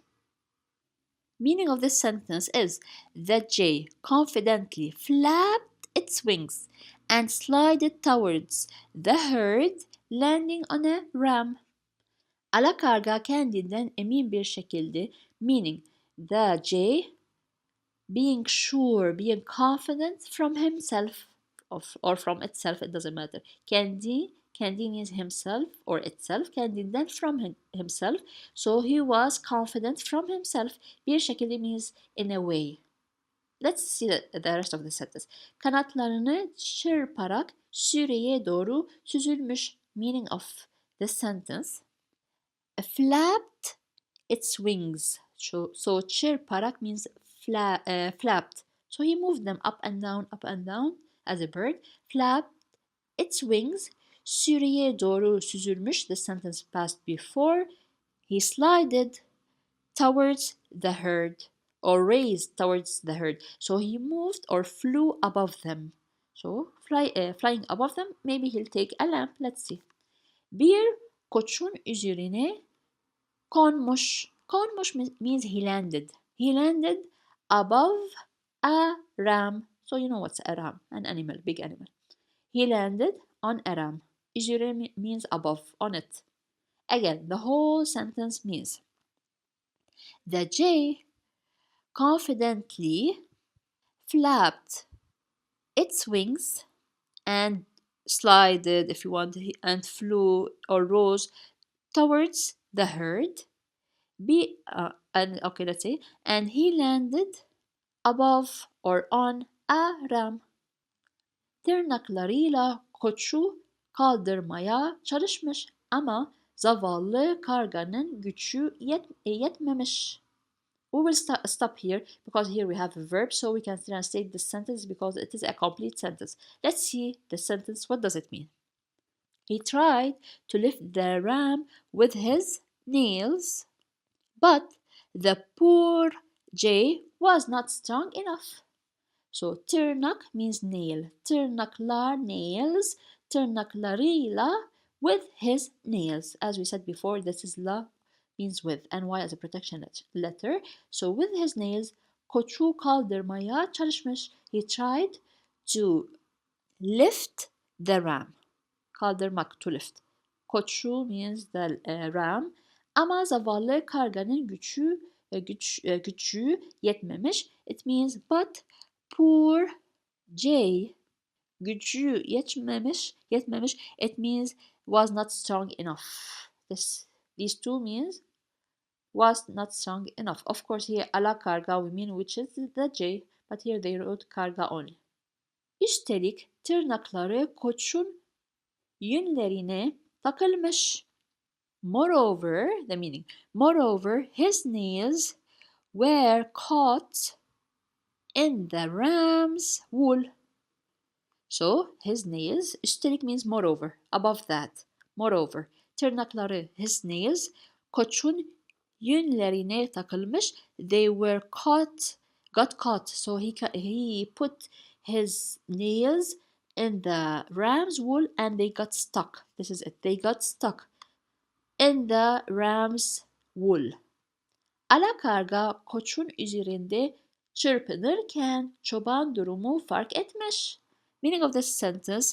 Meaning of this sentence is: the jay confidently flapped its wings and slided towards the herd, landing on a ram. Alakarga kendinden emin bir şekilde, meaning the J being sure, being confident from himself or from itself, it doesn't matter. Kendi means himself or itself, kendinden from himself. So he was confident from himself. Bir şekilde means in a way. Let's see the rest of the sentence. Kanatlarını çırparak süreye doğru süzülmüş. Meaning of the sentence. Flapped its wings. So çırparak means flapped. So he moved them up and down as a bird. Flapped its wings. Süreye doğru süzülmüş. The sentence passed before. He slided towards the herd or raised towards the herd. So he moved or flew above them. So flying above them, maybe he'll take a lamp. Let's see. Bir koçun üzerine konmuş. Konmuş means he landed. He landed above a ram. So you know what's a ram? An animal, big animal. He landed on a ram. Üzeri means above, on it. Again, the whole sentence means the J confidently flapped its wings and slided, if you want, and flew or rose towards the herd. And he landed above or on a ram. Tırnaklarıyla koçu kaldırmaya çalışmış ama zavallı karganın gücü yetmemiş. We will stop here because here we have a verb, so we can translate the sentence because it is a complete sentence. Let's see the sentence. What does it mean? He tried to lift the ram with his nails, but the poor J was not strong enough. So tırnak means nail. Tırnaklar, nails. Tırnaklarıyla with his nails. As we said before, this is la means with and y as a protection letter. So with his nails, koçu kaldırmaya çalışmış. He tried to lift the ram. Kaldırmak, to lift. Koçu means the ram. Ama zavallı karganın gücü yetmemiş. It means but poor J gücü yetmemiş. It means was not strong enough. These two means was not strong enough. Of course here ala karga we mean which is the J, but here they wrote karga only. Üstelik tırnakları koçun yünlerine takılmış. Moreover, the meaning. Moreover, his nails were caught in the ram's wool. So his nails, üstelik means moreover, above that. Moreover, tırnakları, his nails, koçun yünlerine takılmış. They were got caught. So he put his nails in the ram's wool and they got stuck. This is it. They got stuck in the ram's wool. Alakarga koçun üzerinde çırpınırken çoban durumu fark etmiş. Meaning of this sentence,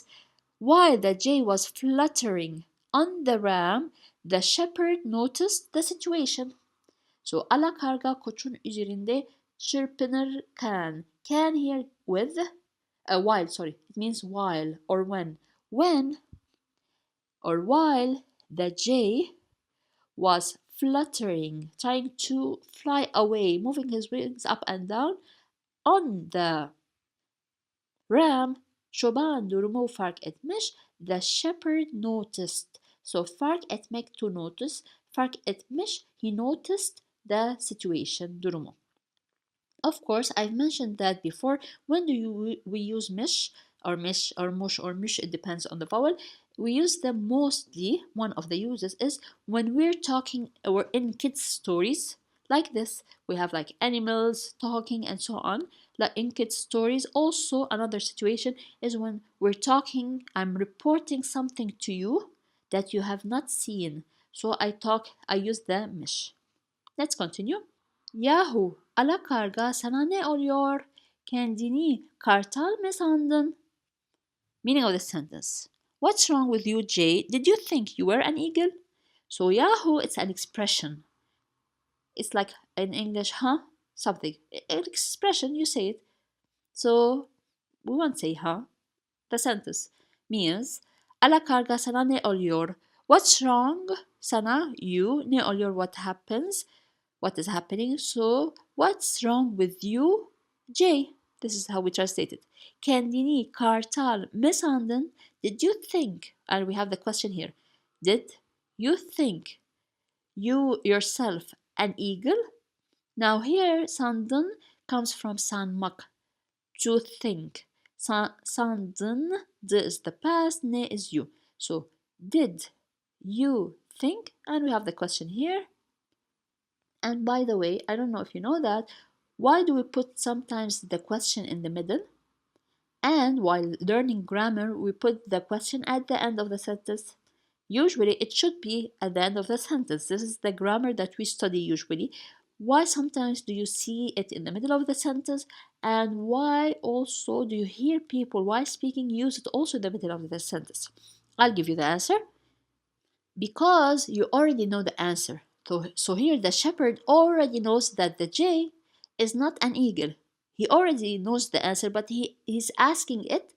while the jay was fluttering on the ram, the shepherd noticed the situation. So alakarga koçun üzerinde çırpınırken, can here with while, sorry, it means while or when or while the jay was fluttering, trying to fly away, moving his wings up and down on the ram, çoban durumu fark etmiş. The shepherd noticed. So fark etmek, to notice. Fark etmiş, he noticed the situation, durumu. Of course, I've mentioned that before. When do we use mish or mush, it depends on the vowel. We use them mostly, one of the uses is when we're talking or in kids' stories like this. We have like animals talking and so on. Like in kids' stories, also another situation is when we're talking, I'm reporting something to you that you have not seen. So I use the mish. Let's continue. Yahu, alakarga sana ne oluyor? Kendini kartal mı sandın? Meaning of the sentence. What's wrong with you, Jay? Did you think you were an eagle? So Yahoo, it's an expression. It's like in English, huh? Something. An expression, you say it. So we won't say huh. The sentence means ala karga sana ne oluyor? What's wrong? Sana, you, ne oluyor, what happens? What is happening? So, what's wrong with you? J. This is how we translate it. Kendini kartal mı sandın? Did you think? And we have the question here. Did you think you yourself an eagle? Now here sandın comes from sanmak, to think. Sandın, the is the past, ne is you. So, did you think? And we have the question here. And by the way, I don't know if you know that, why do we put sometimes the question in the middle? And while learning grammar, we put the question at the end of the sentence. Usually, it should be at the end of the sentence. This is the grammar that we study usually. Why sometimes do you see it in the middle of the sentence? And why also do you hear people, while speaking, use it also in the middle of the sentence? I'll give you the answer. Because you already know the answer. So here the shepherd already knows that the J is not an eagle. He already knows the answer, but he's asking it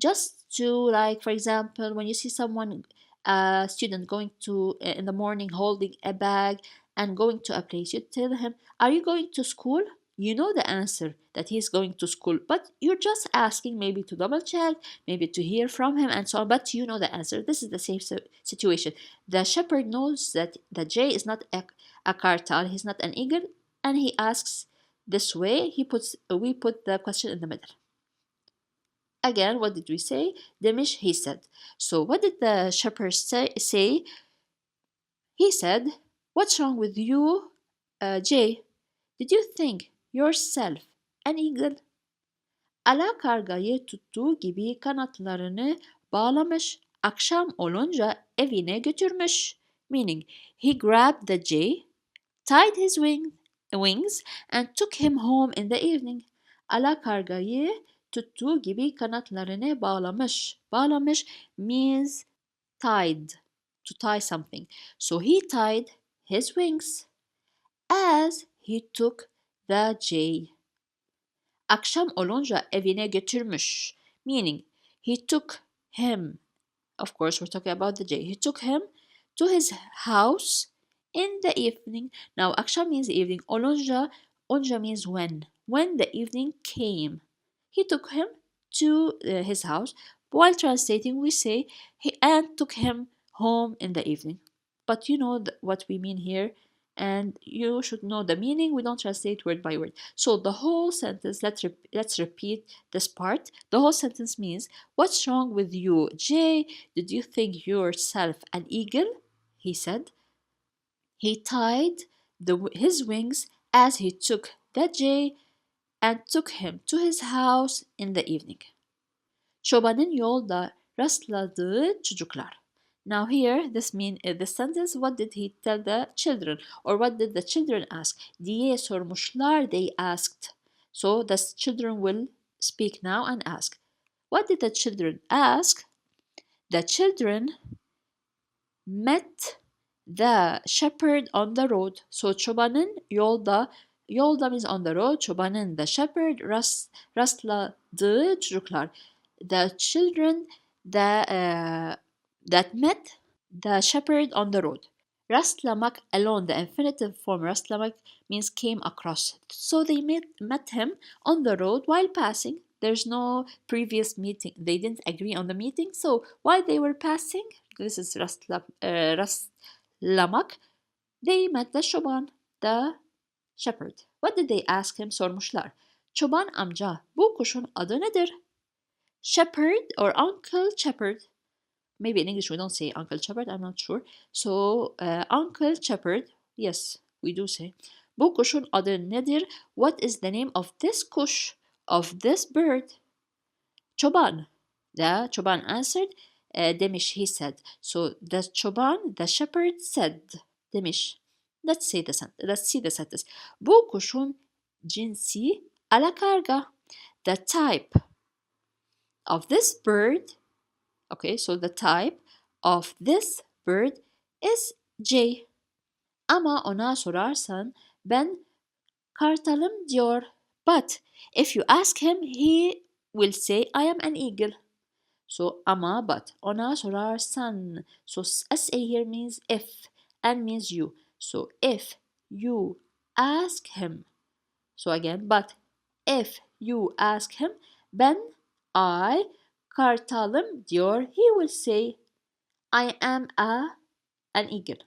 just to, like, for example, when you see someone, a student going to in the morning holding a bag and going to a place, you tell him, are you going to school? You know the answer that he's going to school, but you're just asking maybe to double check, maybe to hear from him and so on, but you know the answer. This is the same situation. The shepherd knows that the J is not a kartal, he's not an eagle, and he asks this way. We put the question in the middle. Again, what did we say? Demiş, he said. So what did the shepherd say? He said, what's wrong with you, Jay? Did you think yourself an eagle? Ala kargayı tuttuğu gibi kanatlarını bağlamış, akşam olunca evine götürmüş. Meaning, he grabbed the jay, tied his wings and took him home in the evening. Ala kargayı tuttuğu gibi kanatlarını bağlamış. Bağlamış means tied, to tie something. So he tied his wings as he took the jay. Akşam olunca evine götürmüş. Meaning, he took him, of course we're talking about the jay, he took him to his house in the evening. Now, akşam means evening. Olunca means when. When the evening came, he took him to his house. While translating, we say he and took him home in the evening. But you know what we mean here, and you should know the meaning. We don't translate word by word. So the whole sentence, let's repeat this part. The whole sentence means, what's wrong with you, Jay? Did you think yourself an eagle? He said. He tied his wings as he took the jay and took him to his house in the evening. Çobanın yolda rastladığı çocuklar. Now here, this sentence, what did he tell the children? Or what did the children ask? Diye sormuşlar, they asked. So the children will speak now and ask. What did the children ask? The children met the shepherd on the road. So çobanın yolda means on the road. Çobanın, the shepherd, rastladığı çocuklar. The children that met the shepherd on the road. Rastlamak alone, the infinitive form rastlamak means came across. So they met him on the road while passing. There's no previous meeting. They didn't agree on the meeting. So while they were passing, this is rastlamak, they met the çoban, the shepherd. What did they ask him? Sormuşlar. Çoban amca, bu kuşun adı nedir? Shepherd or Uncle Shepherd. Maybe in English we don't say Uncle Shepherd, I'm not sure. So Uncle Shepherd, yes, we do say. Bu kuşun adı nedir? What is the name of this kuş, of this bird? Çoban. The çoban answered. Demiş, he said. So the çoban, the shepherd said. Demiş. Let's see the sentence. Bu kuşun cinsi alakarga. The type of this bird, okay, so the type of this bird is J. Ama ona sorarsan ben kartalım diyor. But if you ask him, he will say I am an eagle. So ama but ona sorarsan. So SA here means if and means you. So if you ask him. So again but if you ask him ben I kartalım diyor. He will say I am an eagle.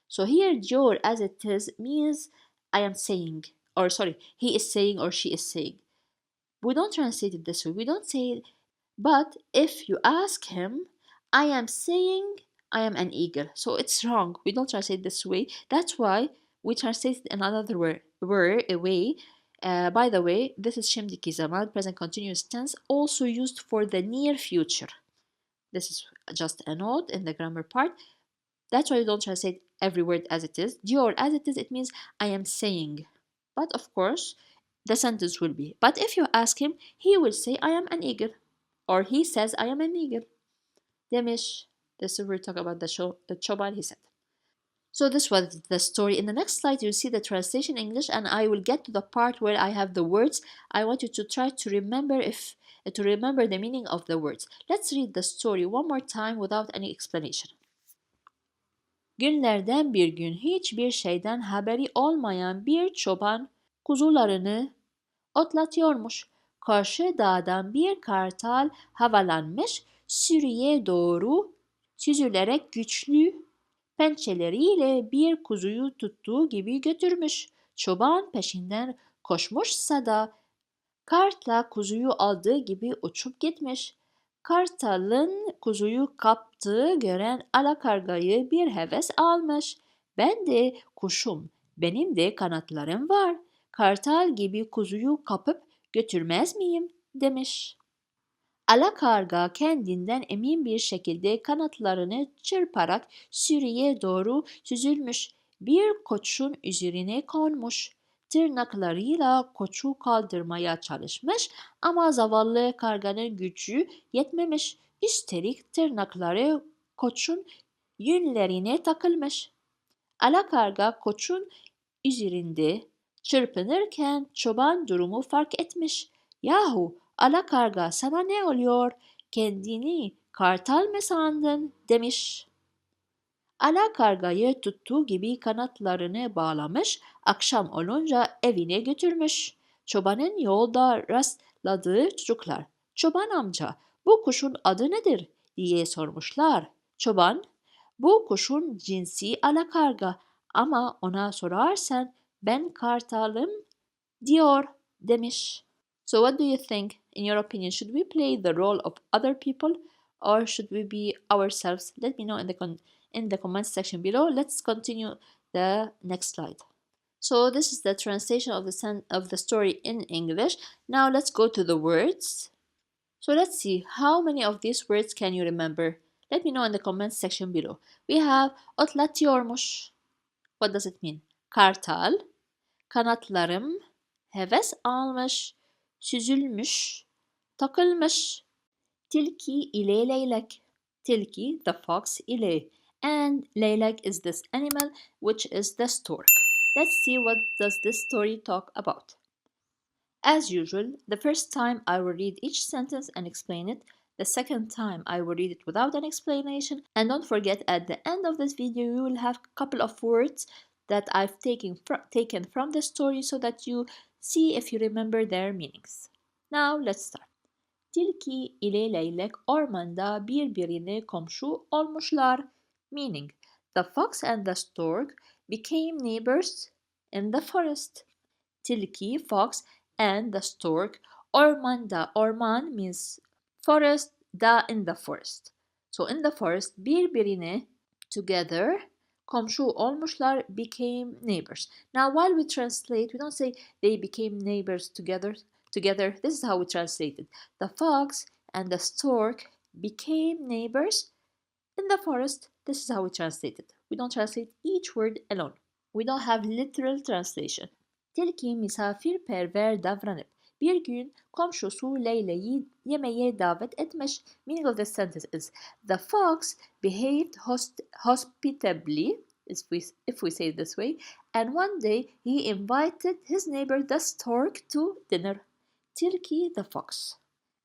So here diyor as it is means I am saying or sorry he is saying or she is saying. We don't translate it this way. We don't say but if you ask him, I am saying I am an eagle. So it's wrong. We don't translate this way. That's why we translate it in another way. By the way, this is şimdiki zaman, present continuous tense, also used for the near future. This is just a note in the grammar part. That's why we don't translate every word as it is. Diyor as it is, it means I am saying. But of course, the sentence will be. But if you ask him, he will say I am an eagle. Or he says I am an eagle. Demiş. This is we're talking about the çoban he said. So this was the story. In the next slide, you'll see the translation in English, and I will get to the part where I have the words. I want you to try to remember the meaning of the words. Let's read the story one more time without any explanation. Günlerden bir gün hiçbir şeyden haberi olmayan bir çoban kuzularını otlatıyormuş. Karşı dağdan bir kartal havalanmış, sürüye doğru süzülerek güçlü pençeleriyle bir kuzuyu tuttuğu gibi götürmüş. Çoban peşinden koşmuşsa da kartla kuzuyu aldığı gibi uçup gitmiş. Kartalın kuzuyu kaptığı gören alakargayı bir heves almış. Ben de kuşum, benim de kanatlarım var. Kartal gibi kuzuyu kapıp götürmez miyim demiş. Alakarga kendinden emin bir şekilde kanatlarını çırparak sürüye doğru süzülmüş. Bir koçun üzerine konmuş. Tırnaklarıyla koçu kaldırmaya çalışmış ama zavallı karganın gücü yetmemiş. Üstelik tırnakları koçun yünlerine takılmış. Alakarga koçun üzerinde çırpınırken çoban durumu fark etmiş. Yahu alakarga sana ne oluyor? Kendini kartal mı sandın demiş. Alakargayı tuttuğu gibi kanatlarını bağlamış, akşam olunca evine götürmüş. Çobanın yolda rastladığı çocuklar, çoban amca bu kuşun adı nedir diye sormuşlar. Çoban, bu kuşun cinsi alakarga ama ona sorarsan ben kartalım diyor demiş. So what do you think? In your opinion, should we play the role of other people or should we be ourselves? Let me know in the comment section below. Let's continue the next slide. So this is the translation of the story in English. Now let's go to the words. So let's see how many of these words can you remember? Let me know in the comment section below. We have otlatıyormuş. What does it mean? Kartal, kanatlarım, heves almış, süzülmüş, takılmış. Tilki ile leylek. Tilki, the fox ile. And leylek is this animal, which is the stork. Let's see what does this story talk about. As usual, the first time I will read each sentence and explain it. The second time I will read it without an explanation. And don't forget, at the end of this video, you will have a couple of words that I've taken from the story so that you see if you remember their meanings. Now let's start. Tilki ile leylek ormanda birbirine komşu olmuşlar. Meaning, the fox and the stork became neighbors in the forest. Tilki, fox, and the stork ormanda. Orman means forest, da in the forest. So in the forest birbirine together komşu olmuşlar became neighbors. Now while we translate, we don't say they became neighbors together. This is how we translate it. The fox and the stork became neighbors in the forest. This is how we translate it. We don't translate each word alone. We don't have literal translation. Tilki misafirperver davranıp bir gün komşusu Leyla'yı yemeğe davet etmiş. Meaning of this sentence is the fox behaved hospitably if we say it this way. And one day he invited his neighbor the stork to dinner. Tilki the fox.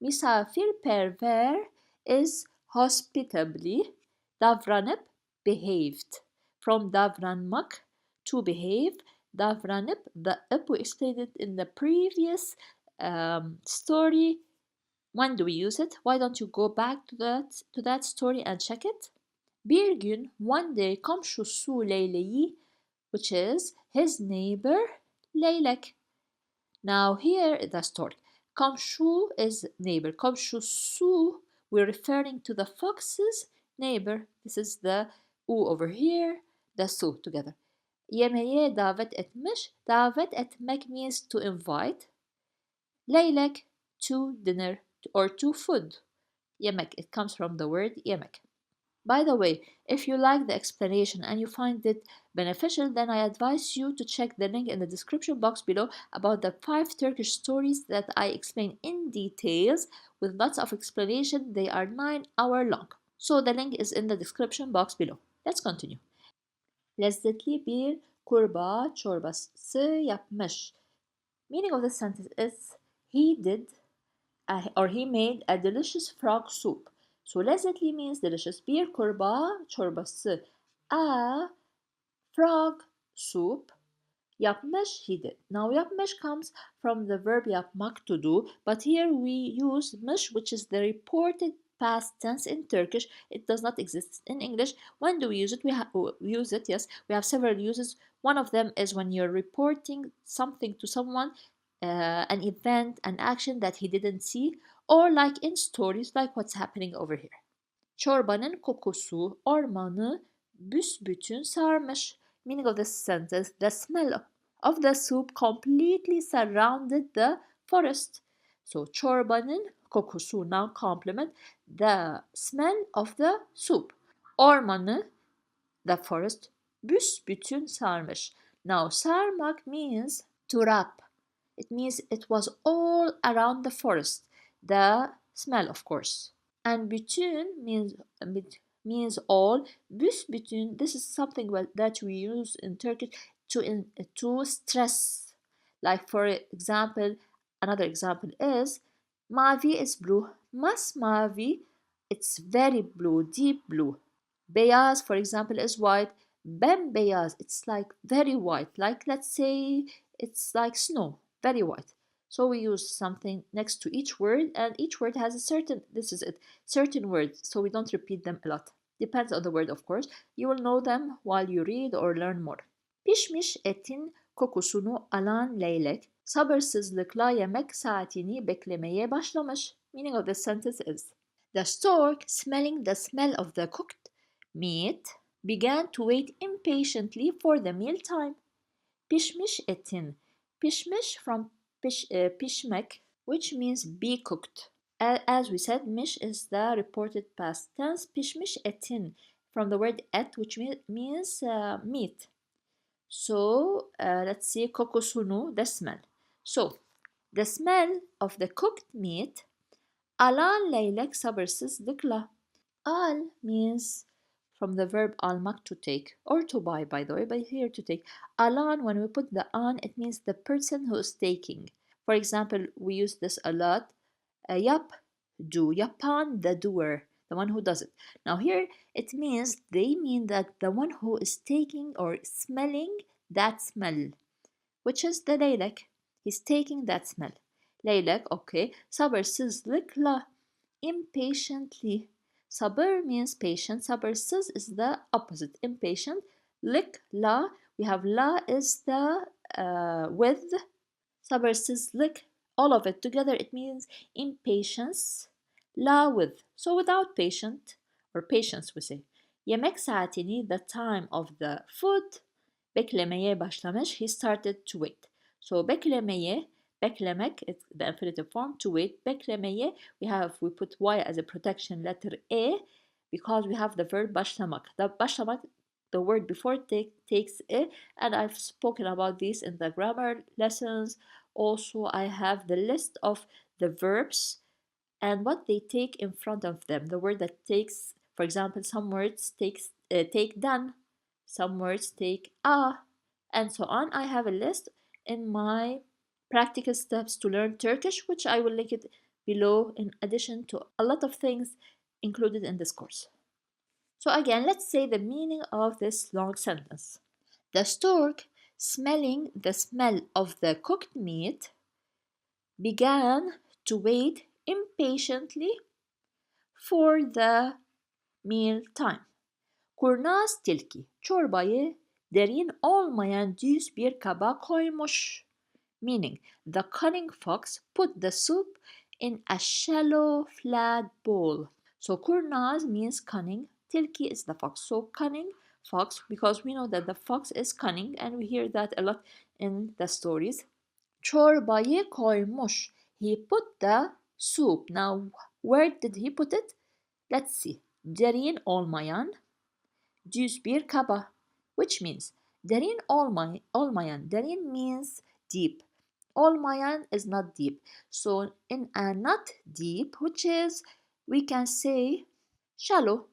Misafirperver is hospitably. Davranıp behaved. From davranmak to behave. Davranıp, the up we explained it in the previous story. When do we use it? Why don't you go back to that story and check it? Bir gün, one day, komşusu Leyleği, which is his neighbor Leylek. Now here the story. Komşu is neighbor. Komşusu, we're referring to the fox's neighbor. This is the u over here, the su together. Yemeğe davet etmiş. Davet etmek means to invite. Leylek to dinner or to food. Yemek, it comes from the word yemek. By the way, if you like the explanation and you find it beneficial, then I advise you to check the link in the description box below about the 5 Turkish stories that I explain in details with lots of explanation. They are 9-hour long. So the link is in the description box below. Let's continue. Lezzetli bir kurbağa çorbası yapmış. Meaning of the sentence is he did or he made a delicious frog soup. So lezzetli means delicious. Bir kurbağa çorbası. A frog soup. Yapmış, he did. Now yapmış comes from the verb yapmak, to do, but here we use mış, which is the reported past tense in Turkish. It does not exist in English. When do we use it? We use it, yes. We have several uses. One of them is when you're reporting something to someone, an event, an action that he didn't see, or like in stories, like what's happening over here. Çorbanın kokusu ormanı büsbütün sarmış. Meaning of this sentence, the smell of the soup completely surrounded the forest. So çorbanın kokusu, noun complement, the smell of the soup. Ormanı, the forest, büsbütün sarmış. Now sarmak means to wrap. It means it was all around the forest. The smell, of course. And bütün means all. Büsbütün, this is something that we use in Turkish to stress. Like for example, another example is mavi is blue. Masmavi, it's very blue, deep blue. Beyaz, for example, is white. Bembeyaz, it's like very white. Like let's say it's like snow, very white. So we use something next to each word, and each word has a certain words, so we don't repeat them a lot. Depends on the word, of course. You will know them while you read or learn more. Pişmiş etin kokusunu alan leylek sabırsızlıkla yemek saatini beklemeye başlamış. Meaning of the sentence is: the stork, smelling the smell of the cooked meat, began to wait impatiently for the mealtime. Pişmiş etin. Pişmiş from pişmek, which means be cooked. As we said, miş is the reported past tense. Pişmiş etin, from the word et, which means meat. So let's see, kokusunu, the smell. So the smell of the cooked meat, alan leylek sabırsızlıkla. Al means from the verb almak, to take, or to buy, by the way, but here to take. Alan, when we put the an, it means the person who is taking. For example, we use this a lot. Yap, do. Yapan, the doer, the one who does it. Now here, it means, they mean that the one who is taking or smelling that smell, which is the leylek. He's taking that smell. Leylek, okay. Sabırsızlıkla, impatiently. Sabır means patient. Sabırsız is the opposite, impatient. Lik, la, we have la is the with. Sabırsızlık, all of it together, it means impatience. La with, so without patient, or patience we say. Yemek saatini, the time of the food. Beklemeye başlamış, he started to wait. So beklemeye, beklemek, it's the infinitive form, to wait. Beklemeye, we put y as a protection letter e, because we have the verb başlamak. The başlamak, the word before takes e, and I've spoken about this in the grammar lessons. Also, I have the list of the verbs and what they take in front of them. The word that takes, for example, some words take done. Some words take a, and so on. I have a list in my practical steps to learn Turkish, which I will link it below in addition to a lot of things included in this course. So again, let's say the meaning of this long sentence. The stork, smelling the smell of the cooked meat, began to wait impatiently for the meal time. Kurnaz tilki çorbayı derin olmayan düz bir kaba koymuş. Meaning, the cunning fox put the soup in a shallow, flat bowl. So kurnaz means cunning. Tilki is the fox. So cunning fox, because we know that the fox is cunning and we hear that a lot in the stories. Çorbayı koymuş. He put the soup. Now, where did he put it? Let's see. Derin olmayan düz bir kaba, which means derin olmayan. Derin means deep. Olmayan is not deep. So in a not deep, which is, we can say shallow.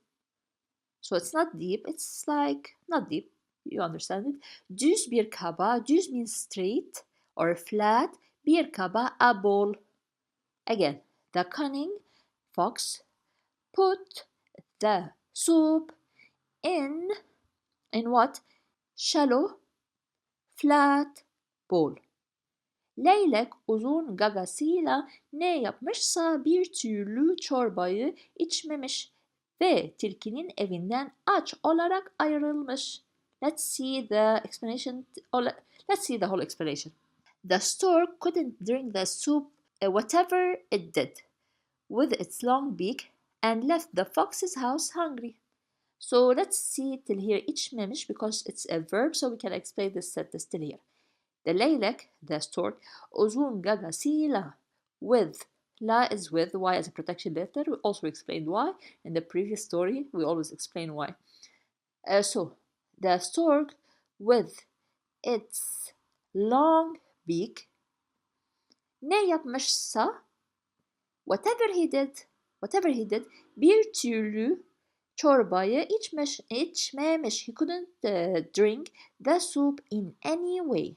So it's not deep, it's like not deep. You understand it? Düz bir kaba, düz means straight or flat. Bir kaba, a bowl. Again, the cunning fox put the soup in what? Shallow, flat bowl. Leylek uzun gagasıyla ne yapmışsa bir türlü çorbayı içmemiş ve tilkinin evinden aç olarak ayrılmış. Let's see the explanation. Let's see the whole explanation. The stork couldn't drink the soup, whatever it did, with its long beak, and left the fox's house hungry. So let's see till here içmemiş because it's a verb, so we can explain this sentence till here. The leylek, the stork, uzun gagasıyla, with, la is with, y as a protection letter. We also explained why in the previous story. We always explain why. So the stork, with its long beak, ne yapmışsa, whatever he did, bir türlü çorbayı içmemiş. He couldn't drink the soup in any way.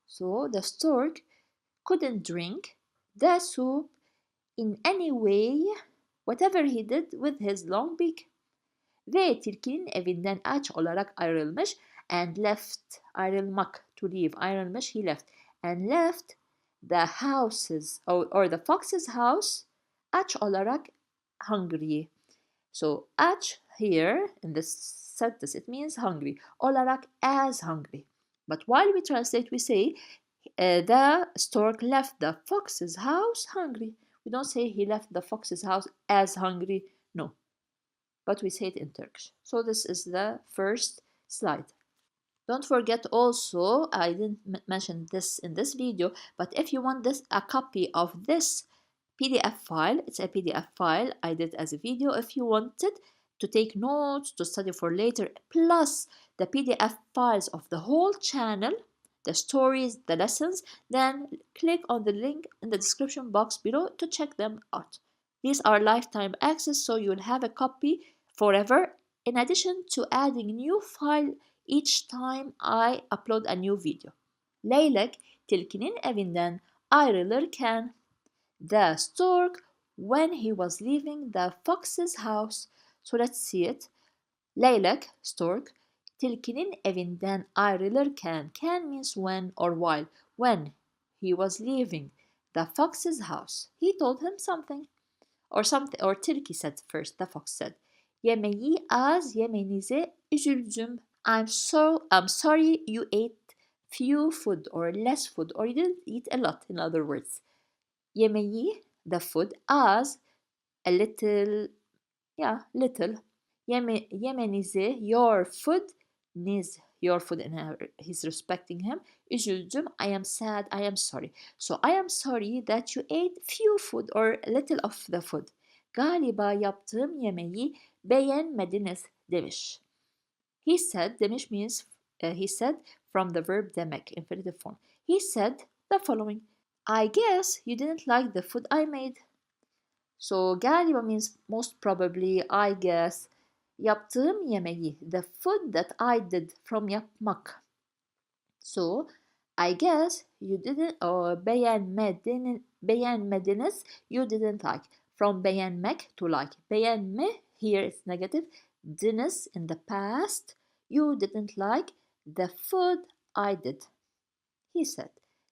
So the stork couldn't drink the soup in any way, whatever he did with his long beak. Ve tilkinin evinden aç olarak ayrılmış, and left, ayrılmak, to leave, ayrılmış, he left, and left the houses, or the fox's house, aç olarak, hungry. So aç here in this sentence, it means hungry, olarak, as hungry. But while we translate, we say the stork left the fox's house hungry. We don't say he left the fox's house as hungry. No. But we say it in Turkish. So this is the first slide. Don't forget also, I didn't mention this in this video, but if you want a copy of this PDF file, it's a PDF file I did as a video. If you wanted to take notes, to study for later, plus the PDF files of the whole channel, the stories, the lessons, then click on the link in the description box below to check them out. These are lifetime access, so you'll have a copy forever, in addition to adding new file each time I upload a new video. Leylek tilkinin evinden ayrılırken, the stork when he was leaving the fox's house. So let's see it. Leylek, stork, tilkinin evinden ayrılırken, can means when or while. When he was leaving the fox's house, he told him something. Or tilki said first, the fox said, yemeği az yemenize üzüldüm. I'm sorry you ate few food or less food, or you didn't eat a lot, in other words. Yemeği, the food, az, a little, little. Yemenize, your food, niz, your food, and he's respecting him. Üzüldüm, I am sad, I am sorry. So I am sorry that you ate few food or little of the food. Galiba yaptığım yemeği beğenmediniz demiş. He said, demiş means he said from the verb demek, infinitive form. He said the following: I guess you didn't like the food I made. So galiba means most probably, I guess. Yaptığım yemeği. The food that I did. From yapmak. So, I guess you didn't or beğenmediniz, you didn't like. From beğenmek to like. Beğenme here is negative. Diniz in the past. You didn't like the food I did. He said.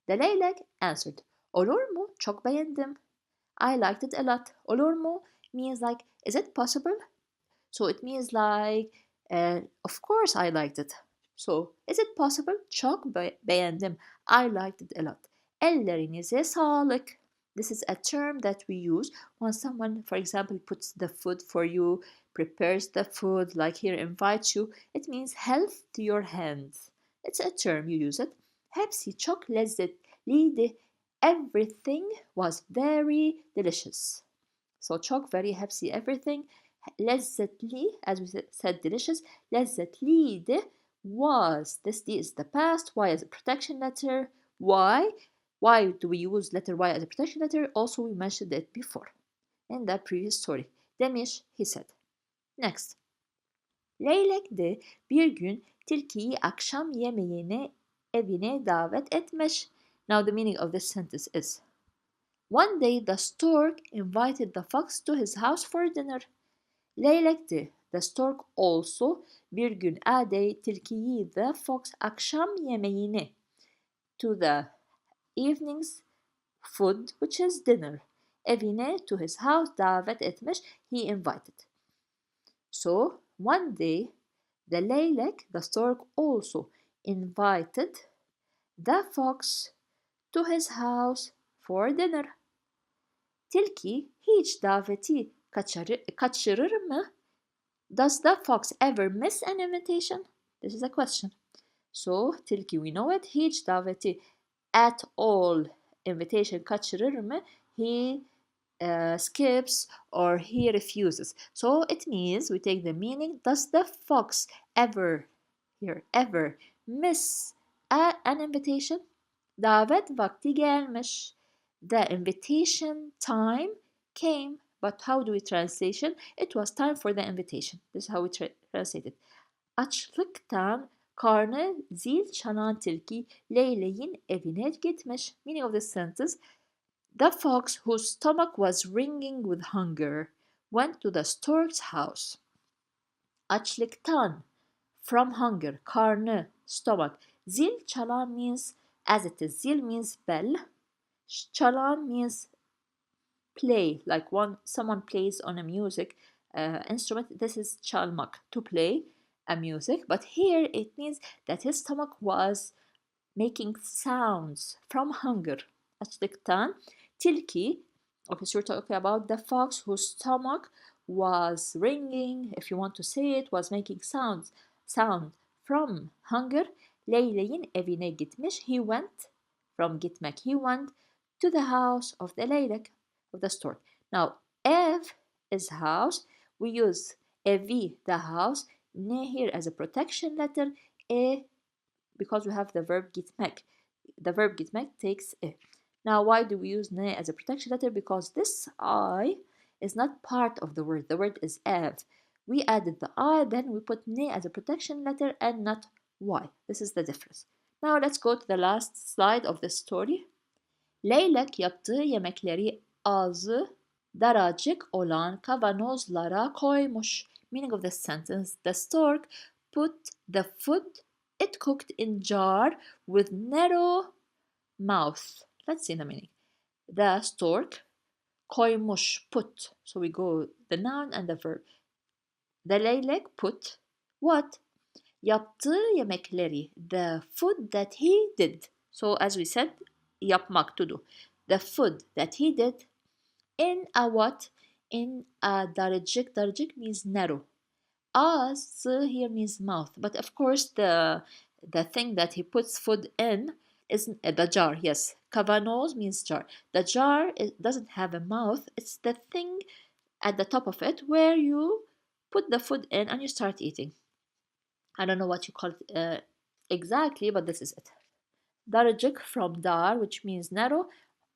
The leylek answered. Olur mu? Çok beğendim. I liked it a lot. Olur mu means like, is it possible? So it means like, of course I liked it. So, is it possible? Çok beğendim. I liked it a lot. Ellerinize sağlık. This is a term that we use when someone, for example, puts the food for you, prepares the food, like here invites you. It means health to your hands. It's a term, you use it. Hepsi çok lezzetliydi. Everything was very delicious. So çok, very, hepsi, everything. Lezzetli, as we said, delicious. Lezzetliydi was. This D is the past. Y as a protection letter. Why? Why do we use letter Y as a protection letter? Also, we mentioned it before in the previous story. Demiş, he said. Next. Leylek de bir gün tilkiyi akşam yemeğine evine davet etmiş. Now the meaning of this sentence is: One day the stork invited the fox to his house for dinner. Leylek de, the stork also, bir gün a day tilkiyi, the fox, akşam yemeğine, to the evening's food, which is dinner, evine, to his house, davet etmiş, he invited. So, one day, the leylek, the stork, also invited the fox to his house for dinner. Tilki hiç daveti kaçırır mı? Does the fox ever miss an invitation? This is a question. So, tilki, we know it. Hiç daveti, at all, invitation kaçırır mı? He skips or he refuses. So, it means, we take the meaning, does the fox ever miss an invitation? Davet vakti gelmiş. The invitation time came. But how do we translate it? It was time for the invitation. This is how we translate it. Açlıktan karnı zil çalan tilki leyleğin evine gitmiş. Meaning of this sentence: The fox, whose stomach was ringing with hunger, went to the stork's house. Açlıktan, from hunger, karnı, stomach. Zil çalan means as it is. Zil means bell. Çalan means play, like someone plays on a music instrument. This is çalmak, to play a music. But here it means that his stomach was making sounds from hunger. Açlıktan. Tilki, okay, so we're talking about the fox whose stomach was ringing, if you want to say it, was making sound from hunger. Leyleğin evine gitmiş. He went, from gitmek, he went to the house of the leylek, of the stork. Now, ev is house. We use evi, the house. Ne here as a protection letter. Because we have the verb gitmek. The verb gitmek takes e. Now, why do we use ne as a protection letter? Because this I is not part of the word. The word is ev. We added the I, then we put ne as a protection letter and not y. This is the difference. Now, let's go to the last slide of the story. Leylek yaptığı yemekleri ağzı daracık olan kavanozlara koymuş. Meaning of the sentence: The stork put the food it cooked in jar with narrow mouth. Let's see the meaning. The stork, koymuş, put. So we go the noun and the verb. The leylek put what? Yaptığı yemekleri, the food that he did. So as we said, yapmak, to do. The food that he did in a what? In a daracık. Daracık means narrow. Ağzı here means mouth. But of course the thing that he puts food in is the jar. Yes, kavanoz means jar. The jar doesn't have a mouth. It's the thing at the top of it where you put the food in and you start eating. I don't know what you call it exactly, but this is it. Daracık, from dar, which means narrow.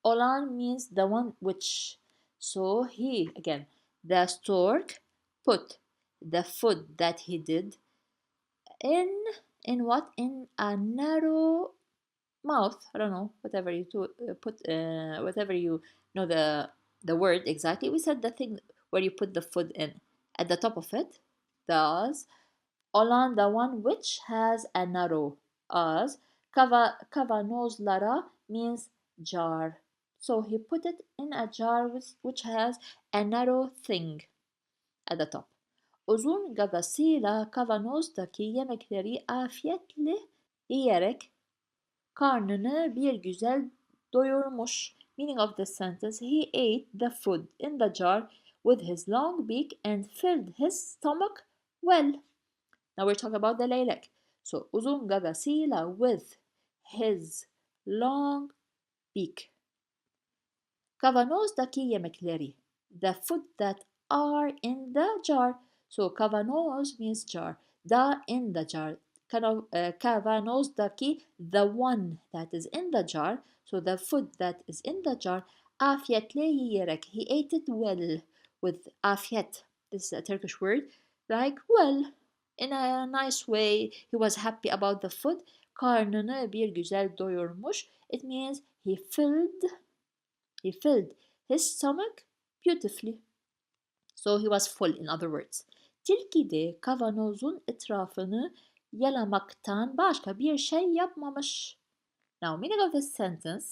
Olan means the one which. So he, again, the stork put the food that he did in what? In a narrow mouth. I don't know, whatever you put, whatever you know the word exactly. We said the thing where you put the food in at the top of it. Thus, olan the one which has a narrow. As kavanozlara means jar. So he put it in a jar which has a narrow thing at the top. Uzun gagasıyla kavanozdaki yemekleri afiyetle yiyerek karnını bir güzel doyurmuş. Meaning of the sentence: he ate the food in the jar with his long beak and filled his stomach well. Now we're talking about the leylek. So uzun gagasıyla, with his long beak. Kavanozdaki yemekleri, the food that are in the jar. So kavanoz means jar. The in the jar. Kavanozdaki, the one that is in the jar. So the food that is in the jar. Afiyetle yiyerek. He ate it well with afiyet. This is a Turkish word. Like well. In a nice way. He was happy about the food. Karnını bir güzel doyurmuş. It means he filled his stomach beautifully. So he was full, in other words. Tilki de kavanozun etrafını yalamaktan başka bir şey yapmamış. Now, meaning of this sentence: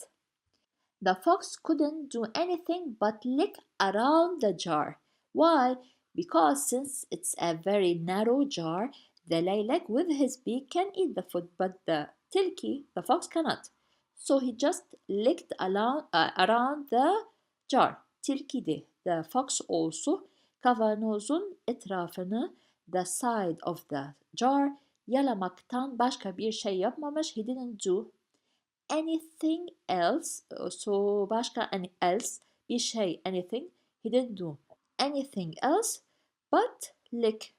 the fox couldn't do anything but lick around the jar. Why? Because since it's a very narrow jar, the leylek with his beak can eat the food, but the tilki, the fox, cannot. So he just licked around the jar. Tilki de, the fox also, kavanozun etrafını, the side of the jar, yalamaktan başka bir şey yapmamış. He didn't do anything else. So başka else, bir şey, anything. He didn't do anything else but lick.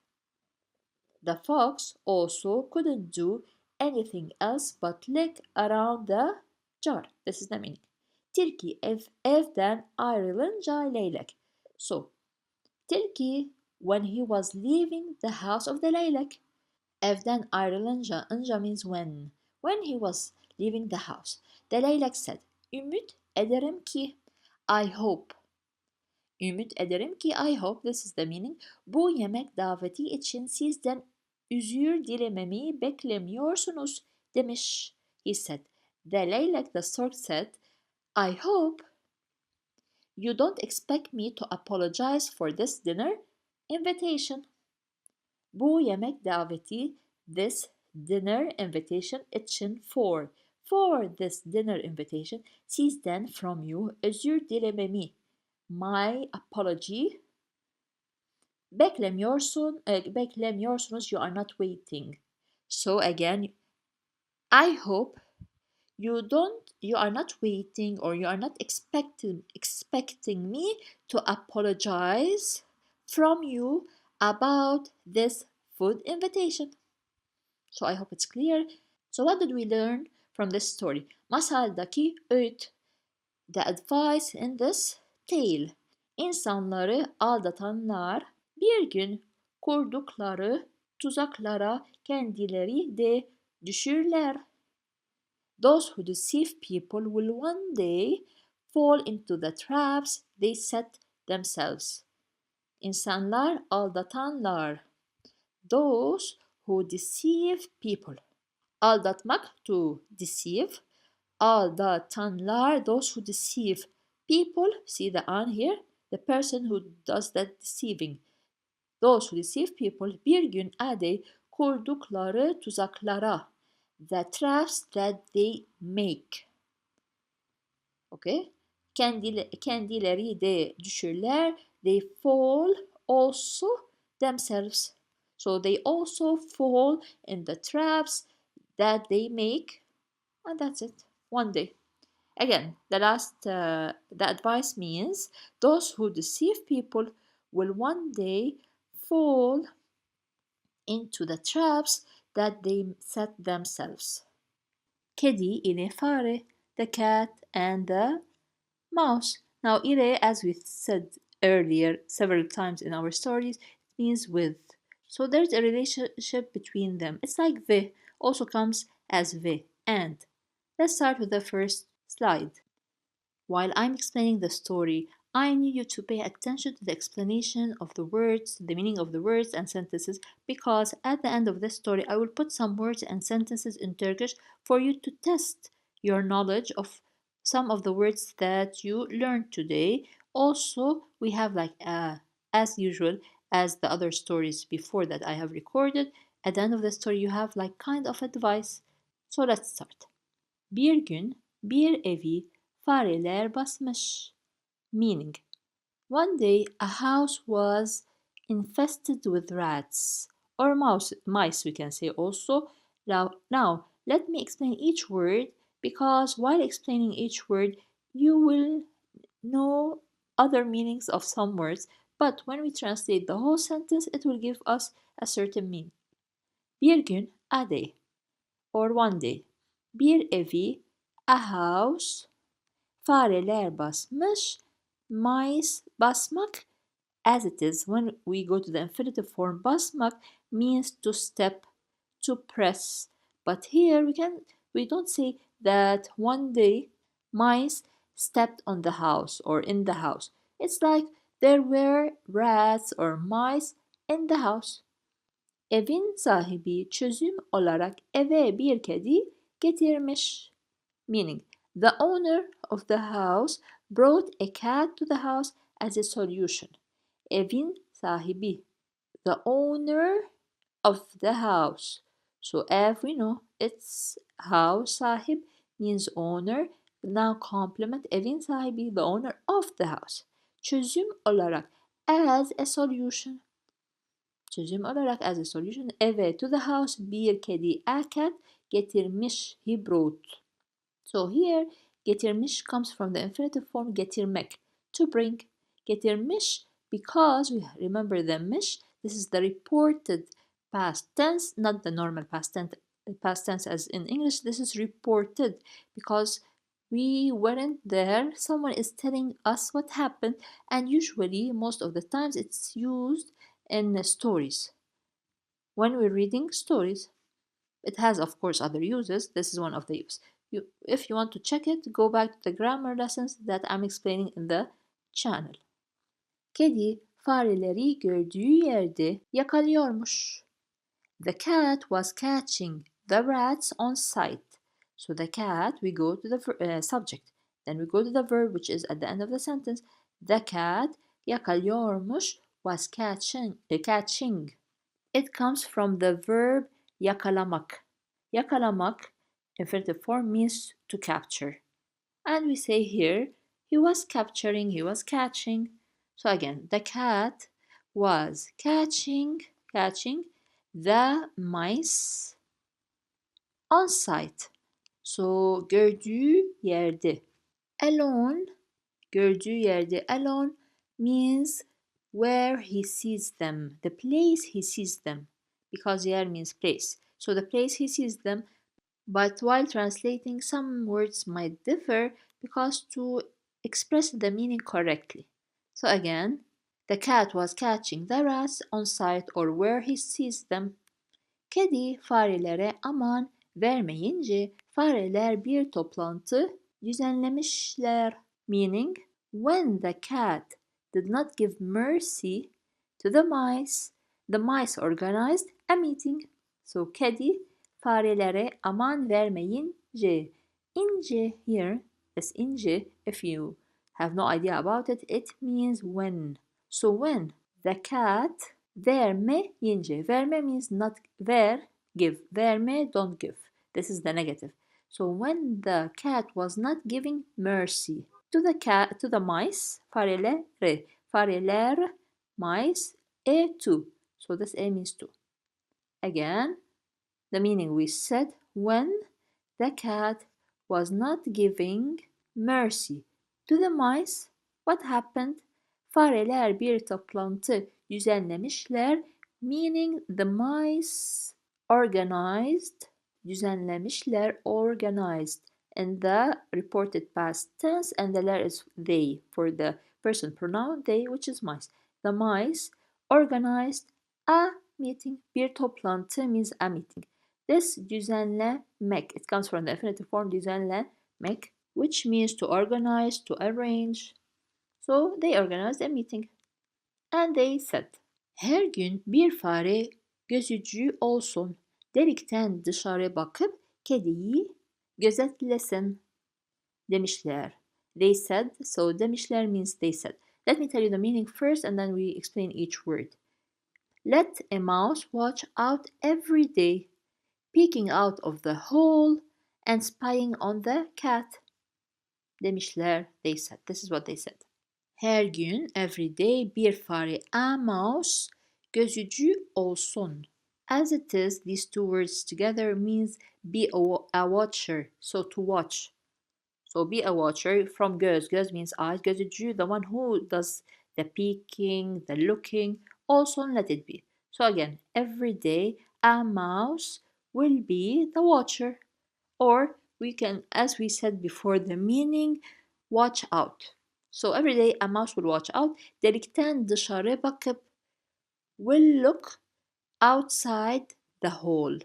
The fox also couldn't do anything else but lick around the jar. This is the meaning. Tilki evden ayrılınca leylek. So, tilki, when he was leaving the house of the leylek. Evden ayrılınca, ınca means when. When he was leaving the house. The leylek said, ümit ederim ki, I hope. Ümit ederim ki, I hope, this is the meaning. Bu yemek daveti için sizden özür dilememi beklemiyorsunuz demiş. He said. The leylek, the stork, said, I hope you don't expect me to apologize for this dinner invitation. Bu yemek daveti, this dinner invitation için, for this dinner invitation, sizden, from you, özür dilememi, my apology, beklemiyorsunuz, you are not waiting. So again, I hope you are not waiting, or you are not expecting me to apologize from you about this food invitation. So I hope it's clear. So what did we learn from this story? Masaldaki öğüt. The advice in this tale. İnsanları aldatanlar bir gün kurdukları tuzaklara kendileri de düşürler. Those who deceive people will one day fall into the traps they set themselves. İnsanlar aldatanlar. Those who deceive people. Aldatmak, to deceive. Aldatanlar, those who deceive people. See the an here? The person who does that deceiving. Those who deceive people bir gün a day kurdukları tuzaklara. The traps that they make. Okay? Kendileri de düşürler. They fall also themselves. So they also fall in the traps that they make. And that's it. One day. Again, the advice means those who deceive people will one day fall into the traps that they set themselves. Kedi ile fare, the cat and the mouse. Now, ile, as we said earlier several times in our stories, it means with. So there's a relationship between them. It's like the also comes as the and. Let's start with the first slide. While I'm explaining the story, I need you to pay attention to the explanation of the words, the meaning of the words and sentences, because at the end of this story, I will put some words and sentences in Turkish for you to test your knowledge of some of the words that you learned today. Also, we have as usual, as the other stories before that I have recorded, at the end of the story, you have like kind of advice. So let's start. Bir gün bir evi fareler basmış. Meaning, one day a house was infested with rats or mice, we can say also. Now, let me explain each word because while explaining each word, you will know other meanings of some words, but when we translate the whole sentence, it will give us a certain meaning. Bir gün, a day, or one day. Bir evi, a house. Fareler basmış. Mice basmak, as it is when we go to the infinitive form, basmak means to step, to press. But here we don't say that one day mice stepped on the house or in the house. It's like there were rats or mice in the house. Evin sahibi çözüm olarak eve bir kedi getirmiş. Meaning, the owner of the house brought a cat to the house as a solution. Evin sahibi, the owner of the house. So as we know, it's house sahib means owner. Now complement evin sahibi, the owner of the house. Çözüm olarak as a solution. Çözüm olarak as a solution eve to the house bir kedi a cat getirmiş, he brought. So here getirmiş comes from the infinitive form getirmek, to bring. Getirmiş because we remember the miş, this is the reported past tense, not the normal past tense as in English. This is reported because we weren't there. Someone is telling us what happened, and usually most of the times it's used in stories. When we're reading stories, it has of course other uses. This is one of the uses. If you want to check it, go back to the grammar lessons that I'm explaining in the channel. Kedi fareleri gördüğü yerde yakalıyormuş. The cat was catching the rats on sight. So the cat, we go to the subject. Then we go to the verb, which is at the end of the sentence. The cat yakalıyormuş was catching. It comes from the verb yakalamak. Yakalamak, infinitive form, means to capture. And we say here, he was capturing, he was catching. So again, the cat was catching the mice on sight. So gördüğü yerde. Alone, gördüğü yerde. Alone means where he sees them, the place he sees them, because yer means place. So the place he sees them, but while translating, some words might differ because to express the meaning correctly. So again, the cat was catching the rats on sight or where he sees them. Kedi farelere aman vermeyince fareler bir toplantı düzenlemişler. Meaning, when the cat did not give mercy to the mice organized a meeting. So kedi farelere aman vermeyince. İnce here, this ince, if you have no idea about it, it means when. So when the cat vermeyince. Verme means not give. Verme, don't give. This is the negative. So when the cat was not giving mercy to the mice, fareler, mice, to. So this a means to. Again, the meaning we said when the cat was not giving mercy to the mice, what happened? Fareler bir toplantı düzenlemişler, meaning the mice organized, düzenlemişler, organized in the reported past tense, and the letter is they for the person pronoun they, which is mice. The mice organized a meeting. Bir toplantı means a meeting. This düzenlemek. It comes from the infinitive form düzenlemek, which means to organize, to arrange. So they organized a meeting. And they said, her gün bir fare gözücü olsun. Delikten dışarı bakıp kediyi gözetlesin demişler. They said, so demişler means they said. Let me tell you the meaning first and then we explain each word. Let a mouse watch out every day, peeking out of the hole and spying on the cat. Demişler, they said. This is what they said. Her gün, every day, bir fare, a mouse, gözücü olsun. As it is, these two words together means be a watcher, so to watch. So be a watcher from göz. Göz means eyes. Gözücü, the one who does the peeking, the looking. Also let it be. So again, every day a mouse will be the watcher. Or we can, as we said before, the meaning watch out. So every day a mouse will watch out. Delikten dışarı bakıp will look outside the hole.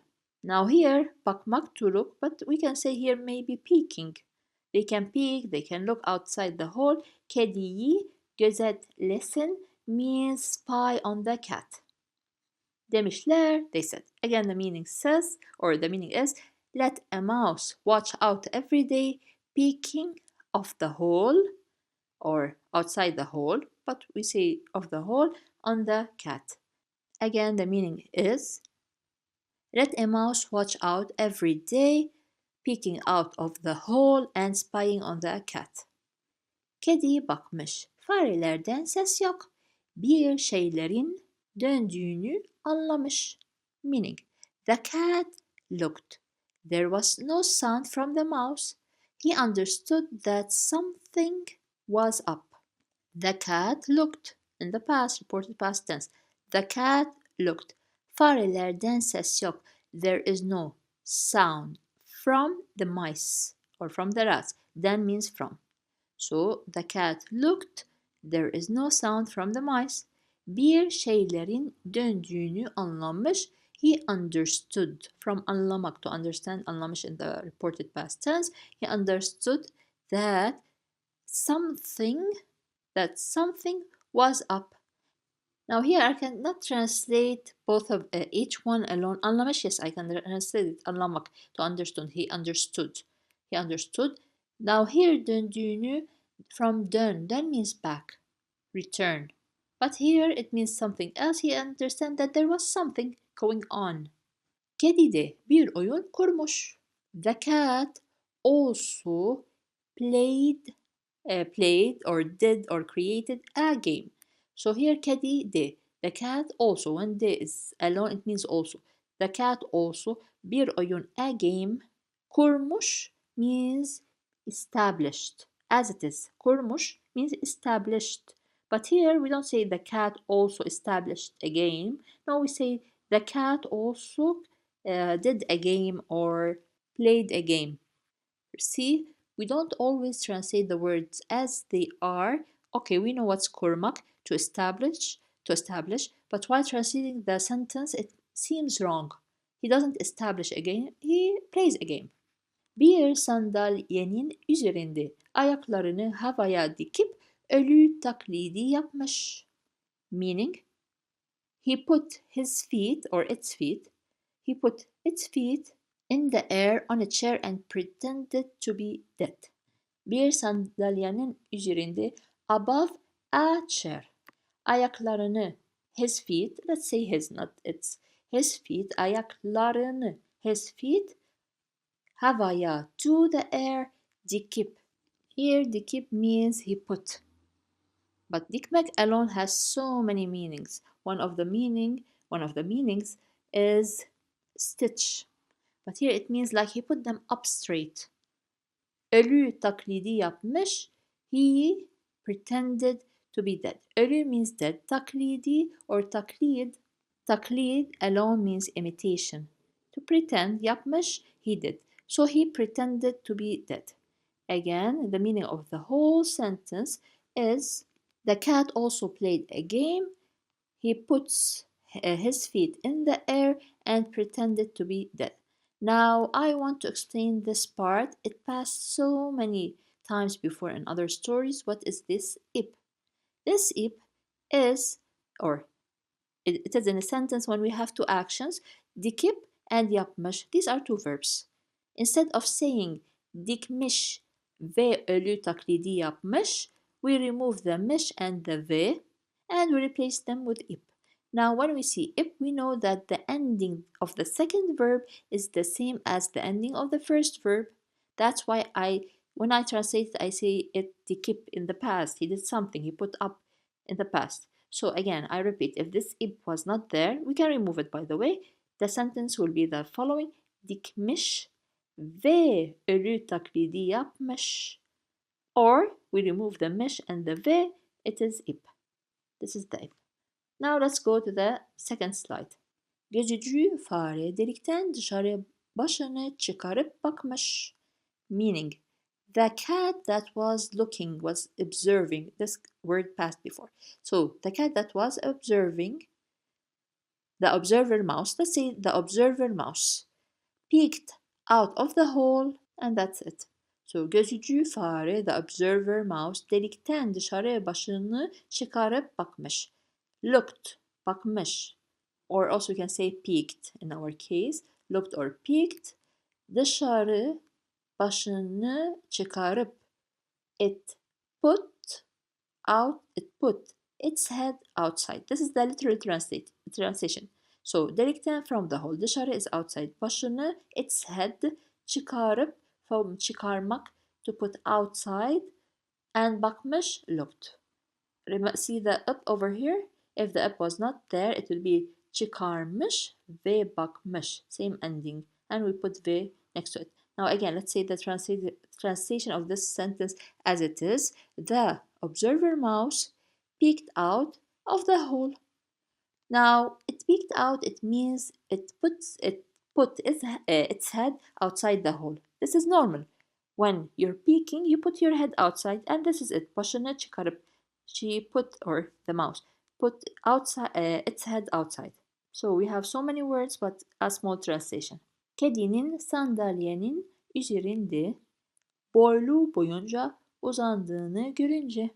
Now here bakmak to look, but we can say here maybe peeking. They can peek, they can look outside the hole. Kediyi gözetlesin means spy on the cat. Demişler, they said. Again, the meaning says, or the meaning is, let a mouse watch out every day, peeking of the hole, or outside the hole, but we say of the hole, on the cat. Again, the meaning is, let a mouse watch out every day, peeking out of the hole and spying on the cat. Kedi bakmış. Farelerden ses yok. Bir şeylerin döndüğünü anlamış. Meaning, the cat looked. There was no sound from the mouse. He understood that something was up. The cat looked. In the past, reported past tense. The cat looked. Farelerden ses yok. There is no sound from the mice or from the rats. Den means from. So the cat looked. There is no sound from the mice. Bir şeylerin döndüğünü anlamış. He understood. From anlamak, to understand, anlamış in the reported past tense. He understood that something was up. Now here I cannot translate both of each one alone. Anlamış, yes, I can translate it. Anlamak, to understand. He understood. He understood. Now here döndüğünü from dön. Dön means back, return. But here it means something else. He understand that there was something going on. Kedi de bir oyun kurmuş. The cat also played or did or created a game. So here kedi de. The cat also. When de is alone it means also. The cat also bir oyun, a game. Kurmuş means established. As it is. Kurmuş means established. But here we don't say the cat also established a game. No, we say the cat also did a game or played a game. See, we don't always translate the words as they are. Okay, we know what's kurmak, to establish, but while translating the sentence, it seems wrong. He doesn't establish a game, he plays a game. Bir sandalyenin üzerinde ayaklarını havaya dikip ölü taklidi yapmış. Meaning, he put its feet in the air on a chair and pretended to be dead. Bir sandalyenin üzerinde, above a chair. Ayaklarını, his feet, let's say his, not its, his feet, ayaklarını, his feet, havaya, to the air, dikip. Here dikip means he put. But dikmek alone has so many meanings. One of the meanings is stitch. But here it means like he put them up straight. Ölü taklidi yapmış. He pretended to be dead. Ölü means dead. Taklidi or taklid. Taklid alone means imitation. To pretend, yapmış, he did. So he pretended to be dead. Again, the meaning of the whole sentence is the cat also played a game. He puts his feet in the air and pretended to be dead. Now I want to explain this part. It passed so many times before in other stories. What is this ip? This ip is, or it is in a sentence when we have two actions, dikip and yapmış. These are two verbs. Instead of saying dikmiş ve ölü taklidi yapmış, we remove the miş and the ve and we replace them with ip. Now when we see ip, we know that the ending of the second verb is the same as the ending of the first verb. That's why when I translate it, I say it dikip in the past. He did something, he put up in the past. So again, I repeat, if this ip was not there, we can remove it by the way. The sentence will be the following. Dikmiş ve ölü taklidi yapmış. Or we remove the miş and the ve, it is ip. This is the ip. Now let's go to the second slide. Gözcü fare delikten dışarı başını çıkarıp bakmış. Meaning, the cat that was looking, was observing. This word passed before. So, the cat that was observing, the observer mouse, let's say the observer mouse, peeked out of the hole and that's it. So, gözcü fare, the observer mouse, delikten dışarı başını çıkarıp bakmış. Looked, bakmış. Or also we can say peeked in our case. Looked or peeked. Dışarı başını çıkarıp. It put its head outside. This is the literal translation. So delikten from the hole. Dışarı is outside. Başını, its head, çıkarıp, from çıkarmak, to put outside, and bakmış, looked. See the up over here? If the up was not there, it will be çıkarmış ve bakmış. Same ending. And we put ve next to it. Now again, let's say the translation of this sentence as it is. The observer mouse peeked out of the hole. Now, it peeked out, it means it put its head outside the hole. This is normal. When you're peeking, you put your head outside, and this is it. Başını çıkarıp. She put, or the mouse, put outside its head outside. So we have so many words, but a small translation. Kedinin sandalyenin üzerinde boylu boyunca uzandığını görünce.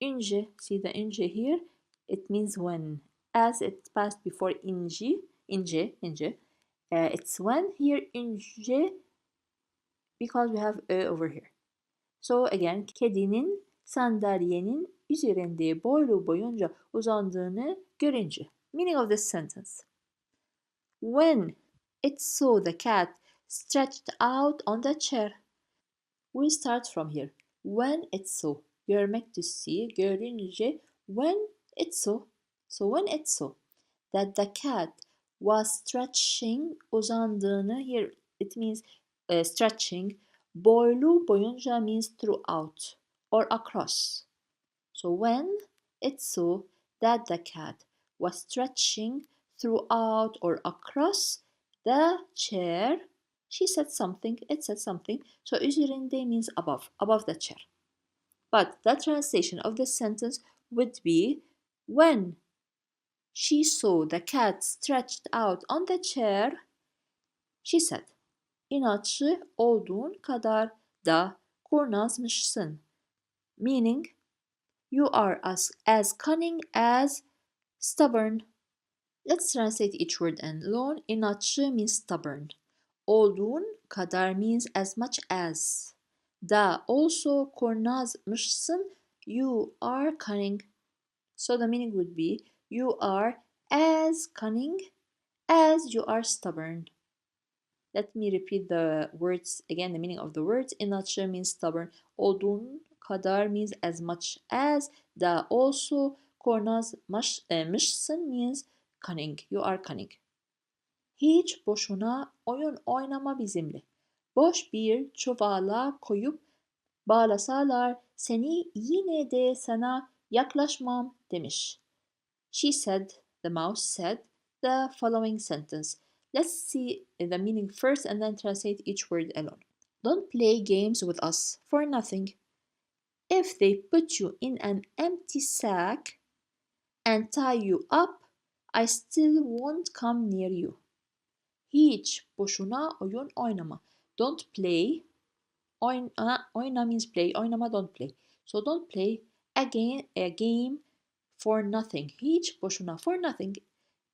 Ince, see the ince here? It means when. As it passed before ince, it's when. Here ince, because we have over here. So again, kedinin sandalyenin üzerinde boylu boyunca uzandığını görünce. Meaning of this sentence. When it saw the cat stretched out on the chair. We start from here. When it saw. Görmek to see. Görünce. When it saw. So when it saw that the cat was stretching, uzandığını, here it means stretching. Boylu boyunca means throughout or across. So when it saw that the cat was stretching throughout or across the chair, she said something, it said something. So üzerinde means above the chair. But the translation of this sentence would be when she saw the cat stretched out on the chair, she said, İnatçı olduğun kadar da kurnazmışsın. Meaning, you are as cunning as stubborn. Let's translate each word alone. İnatçı means stubborn. Olduğun kadar means as much as. Da also kurnazmışsın, you are cunning. So the meaning would be, you are as cunning as you are stubborn. Let me repeat the words again, the meaning of the words. İnatçı means stubborn. Olduğun kadar means as much as. Da also kurnazmışsın means cunning. You are cunning. Hiç boşuna oyun oynama bizimle. Boş bir çuvala koyup bağlasalar seni yine de sana yaklaşmam demiş. She said, the mouse said, the following sentence. Let's see the meaning first and then translate each word alone. Don't play games with us for nothing. If they put you in an empty sack and tie you up, I still won't come near you. Hiç boşuna oyun oynama. Don't play. Oyna means play. Oynama, don't play. So don't play again a game for nothing. Hiç boşuna, for nothing.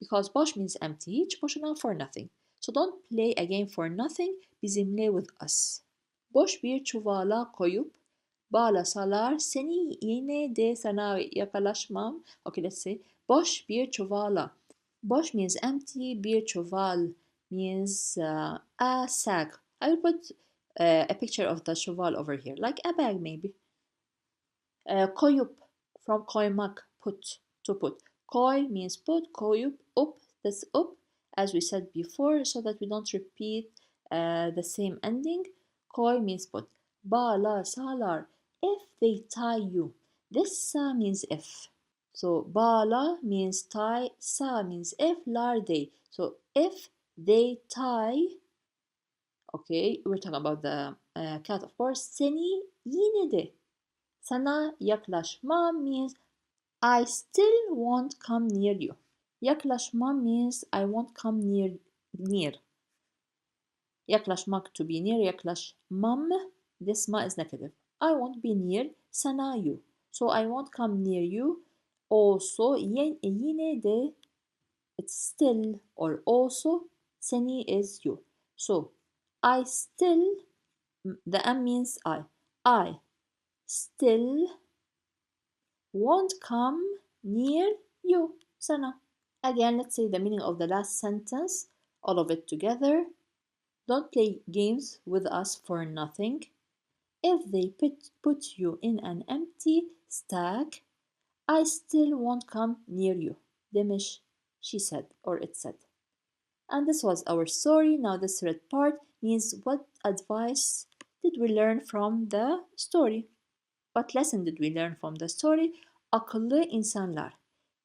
Because boş means empty. Hiç boşuna, for nothing. So don't play a game for nothing. Bizimle with us. Boş bir çuvala koyup bağlasalar seni yine de sana yakalaşmam. Okay, let's say boş bir çuvala. Boş means empty. Bir çuval means a sack. I will put a picture of the cheval over here, like a bag maybe. Koyup, from koymak, put, to put. Koy means put, koyup, up, that's up, as we said before, so that we don't repeat the same ending. Koy means put. Bağla, salar, if they tie you. This sa means if. So bağla means tie, sa means if, lar they. So if they tie, okay, we're talking about the cat of course. Seni yine de. Sana yaklaşmam means I still won't come near you. Yaklaşmam means I won't come near. Yaklaşmak, to be near. Yaklaşmam, this ma is negative. I won't be near sana, you. So I won't come near you. Also yine de, it's still or also. Seni is you. So I still, the M means I still won't come near you, sana. Again, let's say the meaning of the last sentence, all of it together. Don't play games with us for nothing. If they put you in an empty stack, I still won't come near you. Demiş, she said, or it said. And this was our story. Now this third part means what advice did we learn from the story? What lesson did we learn from the story? Akıllı insanlar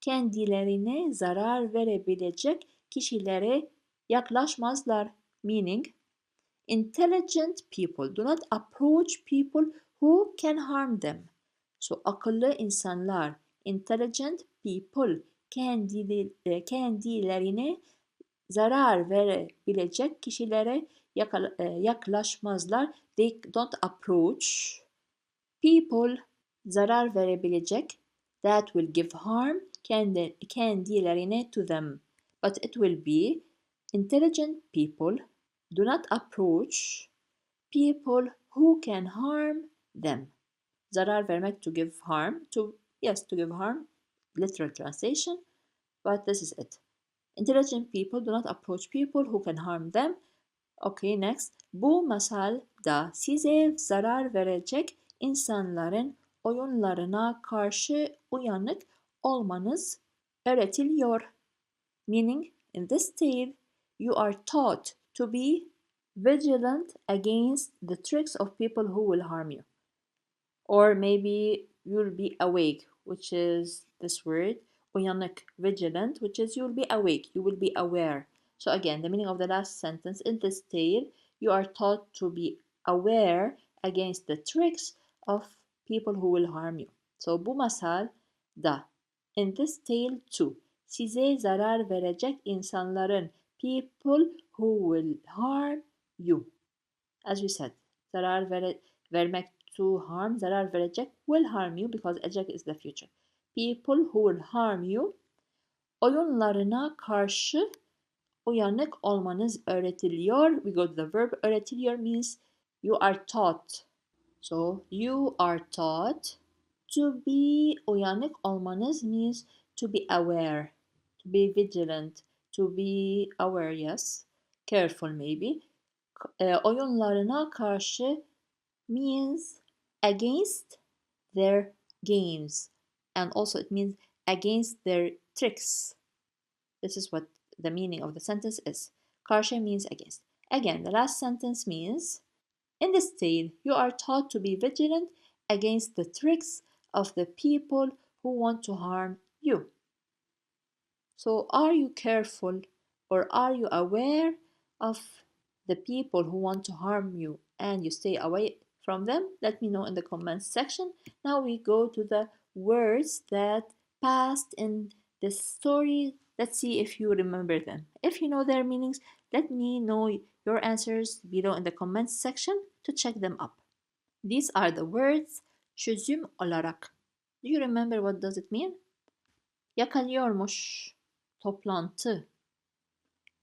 kendilerine zarar verebilecek kişilere yaklaşmazlar. Meaning, intelligent people do not approach people who can harm them. So akıllı insanlar, intelligent people kendilerine zarar verebilecek kişilere yaklaşmazlar. They don't approach people, zarar verebilecek, that will give harm, kendilerine, to them. But it will be intelligent people do not approach people who can harm them. Zarar vermek, to give harm, to give harm, literal translation, but this is it. Intelligent people do not approach people who can harm them. Okay, next. Bu masalda size zarar verecek insanların oyunlarına karşı uyanık olmanız öğretiliyor. Meaning, in this tale, you are taught to be vigilant against the tricks of people who will harm you. Or maybe you'll be awake, which is this word, uyanık, vigilant, which is you'll be awake, you will be aware. So again, the meaning of the last sentence, in this tale, you are taught to be aware against the tricks of people who will harm you. So bu masal da, in this tale too, size zarar verecek insanların, people who will harm you. As we said, zarar vermek, to harm, zarar verecek, will harm you because ecek is the future. People who will harm you, oyunlarına karşı uyanık olmanız öğretiliyor. We go to the verb. Öğretiliyor means you are taught. So you are taught. To be, uyanık olmanız means to be aware, to be vigilant, to be aware, yes, careful maybe. Oyunlarına karşı means against their games, and also it means against their tricks. This is what the meaning of the sentence is. Karşı means against. Again, the last sentence means, in this tale, you are taught to be vigilant against the tricks of the people who want to harm you. So, are you careful, or are you aware of the people who want to harm you and you stay away from them? Let me know in the comments section. Now we go to the words that passed in this story Let's see if you remember them. If you know their meanings, let me know your answers below in the comments section to check them up. These are the words çözüm olarak. Do you remember what does it mean? Yakalıyormuş, toplantı.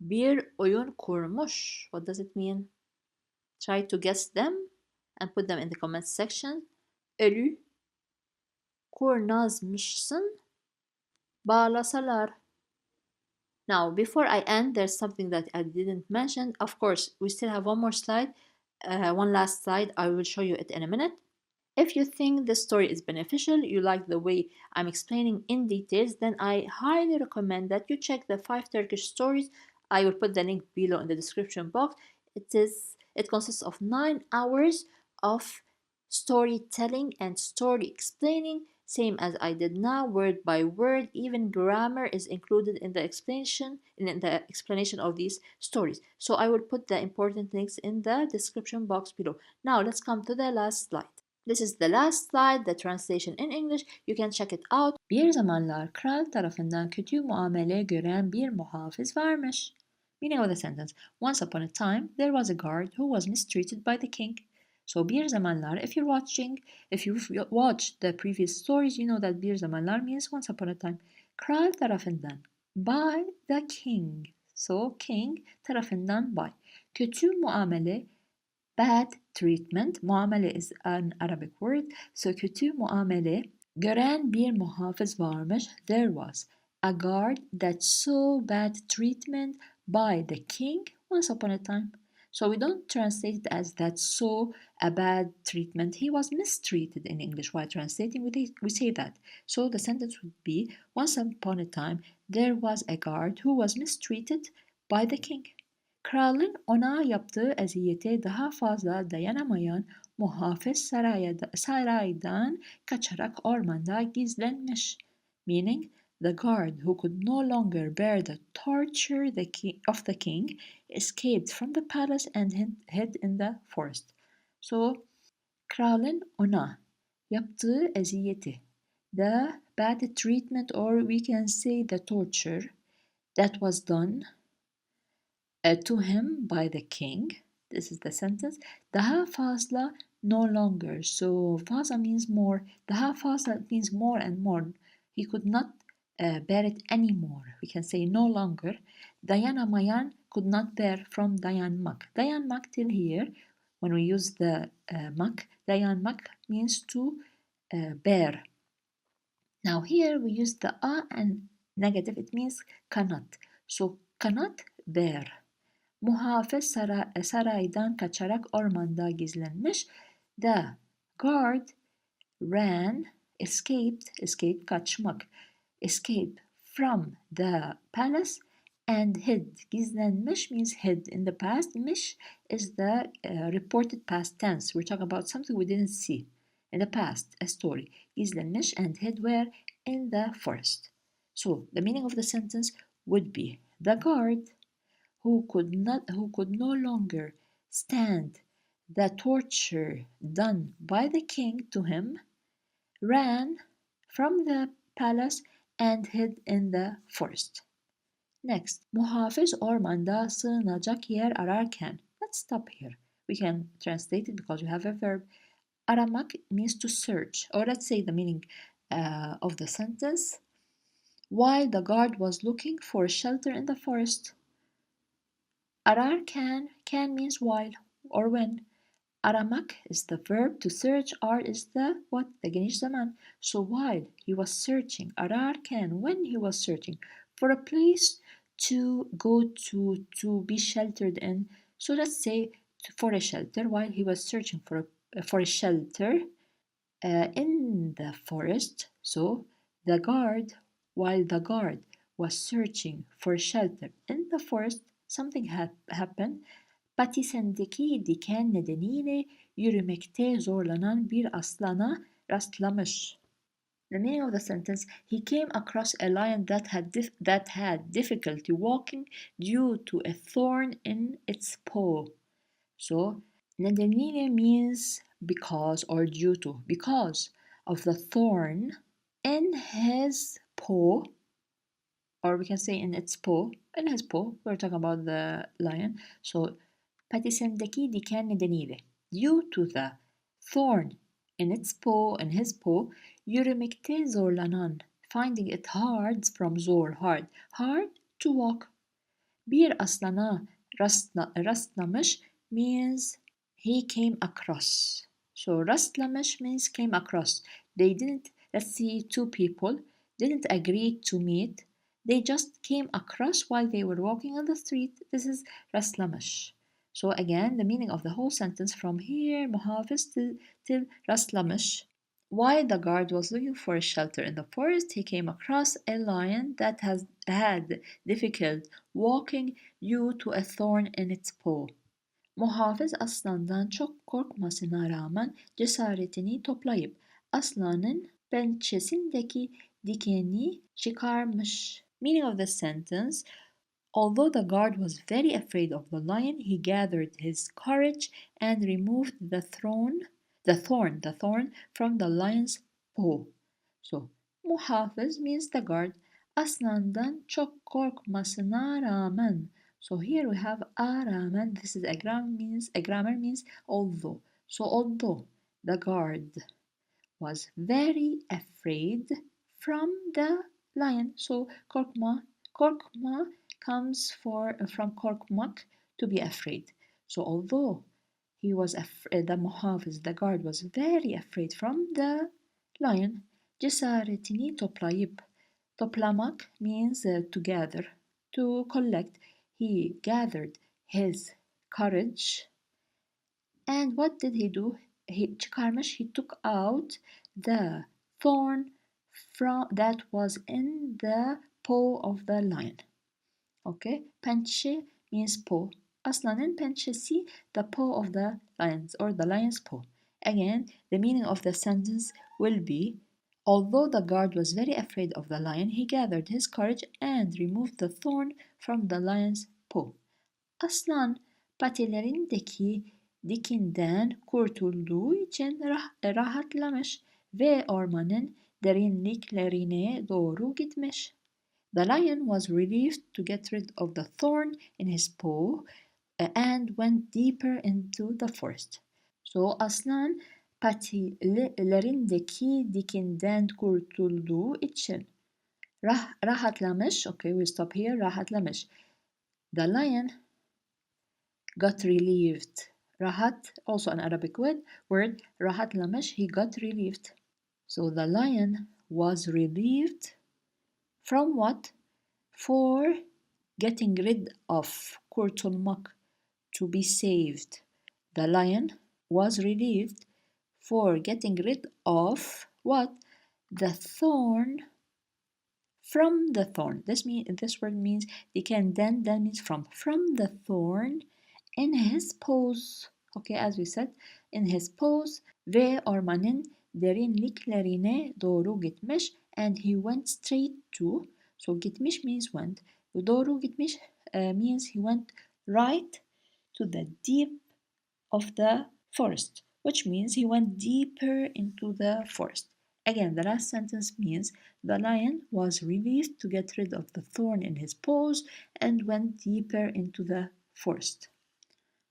Bir oyun kurmuş. What does it mean? Try to guess them and put them in the comments section. Ölü, kurnazmışsın, bağlasalar. Now, before I end, there's something that I didn't mention. Of course, we still have one more slide, one last slide. I will show you it in a minute. If you think this story is beneficial, you like the way I'm explaining in details, then I highly recommend that you check the 5 Turkish stories. I will put the link below in the description box. It consists of 9 hours of storytelling and story explaining, same as I did now, word by word. Even grammar is included in the explanation of these stories. So I will put the important links in the description box below. Now let's come to the last slide. This is the last slide, the translation in English. You can check it out. Bir zamanlar kral tarafından kötü muamele gören bir muhafız varmış. Meaning of the sentence: Once upon a time, there was a guard who was mistreated by the king. So bir zamanlar, if you've watched the previous stories, you know that bir zamanlar means once upon a time. Kral tarafından, by the king. So king tarafından by. Kötü muamele, bad treatment. Muamele is an Arabic word. So kötü muamele gören bir muhafız varmış. There was a guard that saw bad treatment by the king once upon a time. So we don't translate it as that saw a bad treatment. He was mistreated in English. While translating, we say that. So the sentence would be, once upon a time, there was a guard who was mistreated by the king. Kralın ona yaptığı eziyete daha fazla dayanamayan muhafız saraydan kaçarak ormanda gizlenmiş. Meaning, the guard who could no longer bear the torture of the king escaped from the palace and hid in the forest. So, kralın ona yaptığı eziyeti, the bad treatment, or we can say the torture that was done to him by the king. This is the sentence. Daha fazla, no longer. So fazla means more. Daha fazla means more and more. He could not bear it anymore. We can say no longer. Dayanamayan, could not bear, from dayanmak. Dayanmak till here, when we use the mak, dayanmak means to bear. Now here we use the a and negative. It means cannot. So cannot bear. Muhafız saraydan kaçarak ormanda gizlenmiş. The guard ran, escaped kaçmak, escaped from the palace and hid. Gizlenmiş means hid in the past. Miş is the reported past tense. We're talking about something we didn't see in the past, a story. Gizlenmiş and hid where? In the forest. So the meaning of the sentence would be, the guard who could no longer stand the torture done by the king to him, ran from the palace and hid in the forest. Next, muhafız ormanda sığınacak yer ararken. Let's stop here. We can translate it because we have a verb. Aramak means to search, or let's say the meaning of the sentence. While the guard was looking for shelter in the forest. Ararken, can means while or when. Aramak is the verb to search. Ar is the what? The geniş zaman. So while he was searching, ararken, when he was searching for a place to go to be sheltered in. So let's say for a shelter, while he was searching for a shelter in the forest. So while the guard was searching for shelter in the forest, something happened. Patisindeki diken nedeniyle yürümekte zorlanan bir aslana rastlamış. The meaning of the sentence: he came across a lion that had difficulty walking due to a thorn in its paw. So nedeniyle means because or due to, because of the thorn in his paw. or we can say in its paw, in his paw, we're talking about the lion. So patisindeki diken nedeniyle, due to the thorn in its paw, in his paw, yürümekte zorlanan, finding it hard from zor, hard to walk. Bir aslana rastlamış means he came across. So rastlamış means came across. They didn't, let's see, two people didn't agree to meet. They just came across while they were walking on the street. This is rastlamış. So again, the meaning of the whole sentence from here, muhafiz till rastlamış. While the guard was looking for a shelter in the forest, he came across a lion that had difficult walking due to a thorn in its paw. Muhafız aslandan çok korkmasına rağmen cesaretini toplayıp aslanın pençesindeki dikeni çıkarmış. Meaning of the sentence: although the guard was very afraid of the lion, he gathered his courage and removed the thorn from the lion's paw. So, muhafız means the guard. Aslandan çok korkmasına rağmen. So here we have a rağmen. This is a grammar means although. So although the guard was very afraid from the lion. So korkma comes from korkmak, to be afraid. So although he was the muhafiz, the guard was very afraid from the lion, cesaretini toplayıp, toplamak means to gather, to collect. He gathered his courage, and what did he do? He took out the thorn that was in the paw of the lion. Okay, pençe means paw. Aslanın pençesi, the paw of the lions or the lion's paw. Again, the meaning of the sentence will be: although the guard was very afraid of the lion, he gathered his courage and removed the thorn from the lion's paw. Aslan patilerindeki dikinden kurtulduğu için rahatlamış ve ormanın derinliklerine doğru gitmiş. The lion was relieved to get rid of the thorn in his paw and went deeper into the forest. So aslan patilerindeki dikinden kurtulduğu için rahatlamış. Okay, we stop here. Rahatlamış. The lion got relieved. Rahat, also an Arabic word. Rahatlamış, he got relieved. So the lion was relieved from what? For getting rid of, kurtulmak, to be saved. The lion was relieved for getting rid of what? The thorn. From the thorn. This word means then means from the thorn in his paws. Okay, as we said, in his paws ve ormanın derinliklerine doğru gitmiş, and he went straight to. So gitmiş means went. Doğru gitmiş means he went right to the deep of the forest, which means he went deeper into the forest. Again, the last sentence means the lion was relieved to get rid of the thorn in his paws and went deeper into the forest.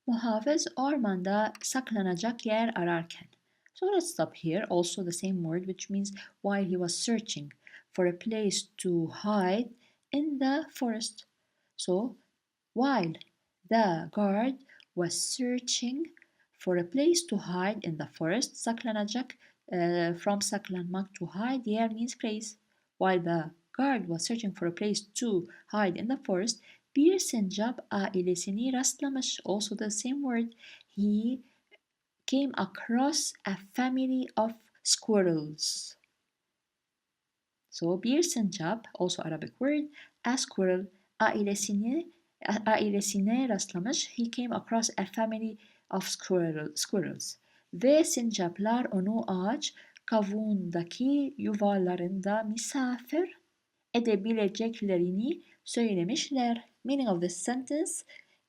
Muhafız ormanda saklanacak yer ararken. So let's stop here. Also the same word, which means while he was searching for a place to hide in the forest. So while the guard was searching for a place to hide in the forest, saklanacak, from saklanmak, to hide, yer means place. While the guard was searching for a place to hide in the forest, bir sincap ailesini rastlamış. Also the same word. He came across a family of squirrels. So bir sincap, also Arabic word, a squirrel, ailesine rastlamış. He came across a family of squirrels. Ve sincaplar onu ağaç kavuğundaki yuvalarında misafir edebileceklerini söylemişler. Meaning of this sentence: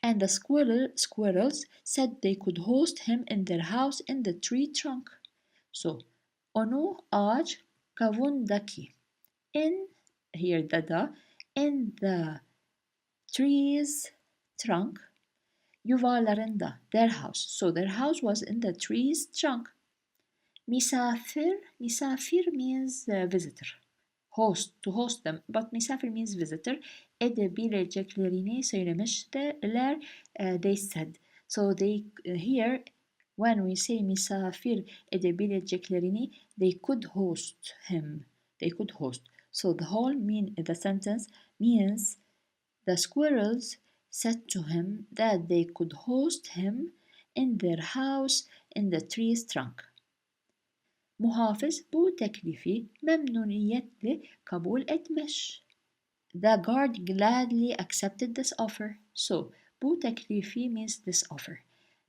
and the squirrels said they could host him in their house in the tree trunk. So, onu ağaç kavuğundaki. In here the in the tree's trunk. Yuvalarında, their house. So their house was in the tree's trunk. Misafir means visitor. Host, to host them. But misafir means visitor. Edebileceklerini söylemişler. They said. So they here when we say misafir edebileceklerini, they could host him. They could host. So the sentence means the squirrels said to him that they could host him in their house in the tree's trunk. Muhafız bu teklifi memnuniyetle kabul etmiş. The guard gladly accepted this offer. So, bu teklifi means this offer.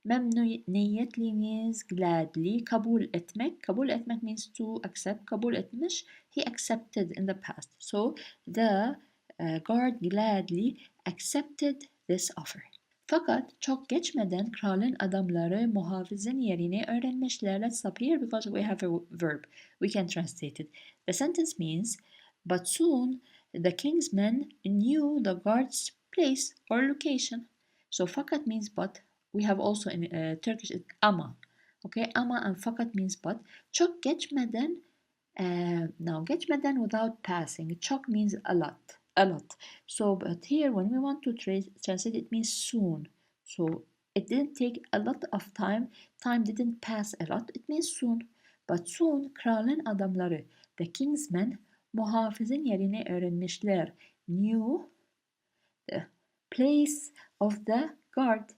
Memnuniyetli means gladly. Kabul etmek. Kabul etmek means to accept. Kabul etmiş. He accepted in the past. So, the guard gladly accepted this offer. Fakat çok geçmeden kralın adamları muhafızın yerini öğrenmişler. Let's stop here because we have a verb. We can translate it. The sentence means, but soon the king's men knew the guard's place or location. So fakat means but. We have also in Turkish ama. Okay, ama and fakat means but. Çok geçmeden, now geçmeden without passing. Çok means a lot. So, but here when we want to translate, it means soon. So it didn't take a lot of time. Time didn't pass a lot. It means soon. But soon kralın adamları, the king's men, muhafızın yerini öğrenmişler. Knew the place of the guard.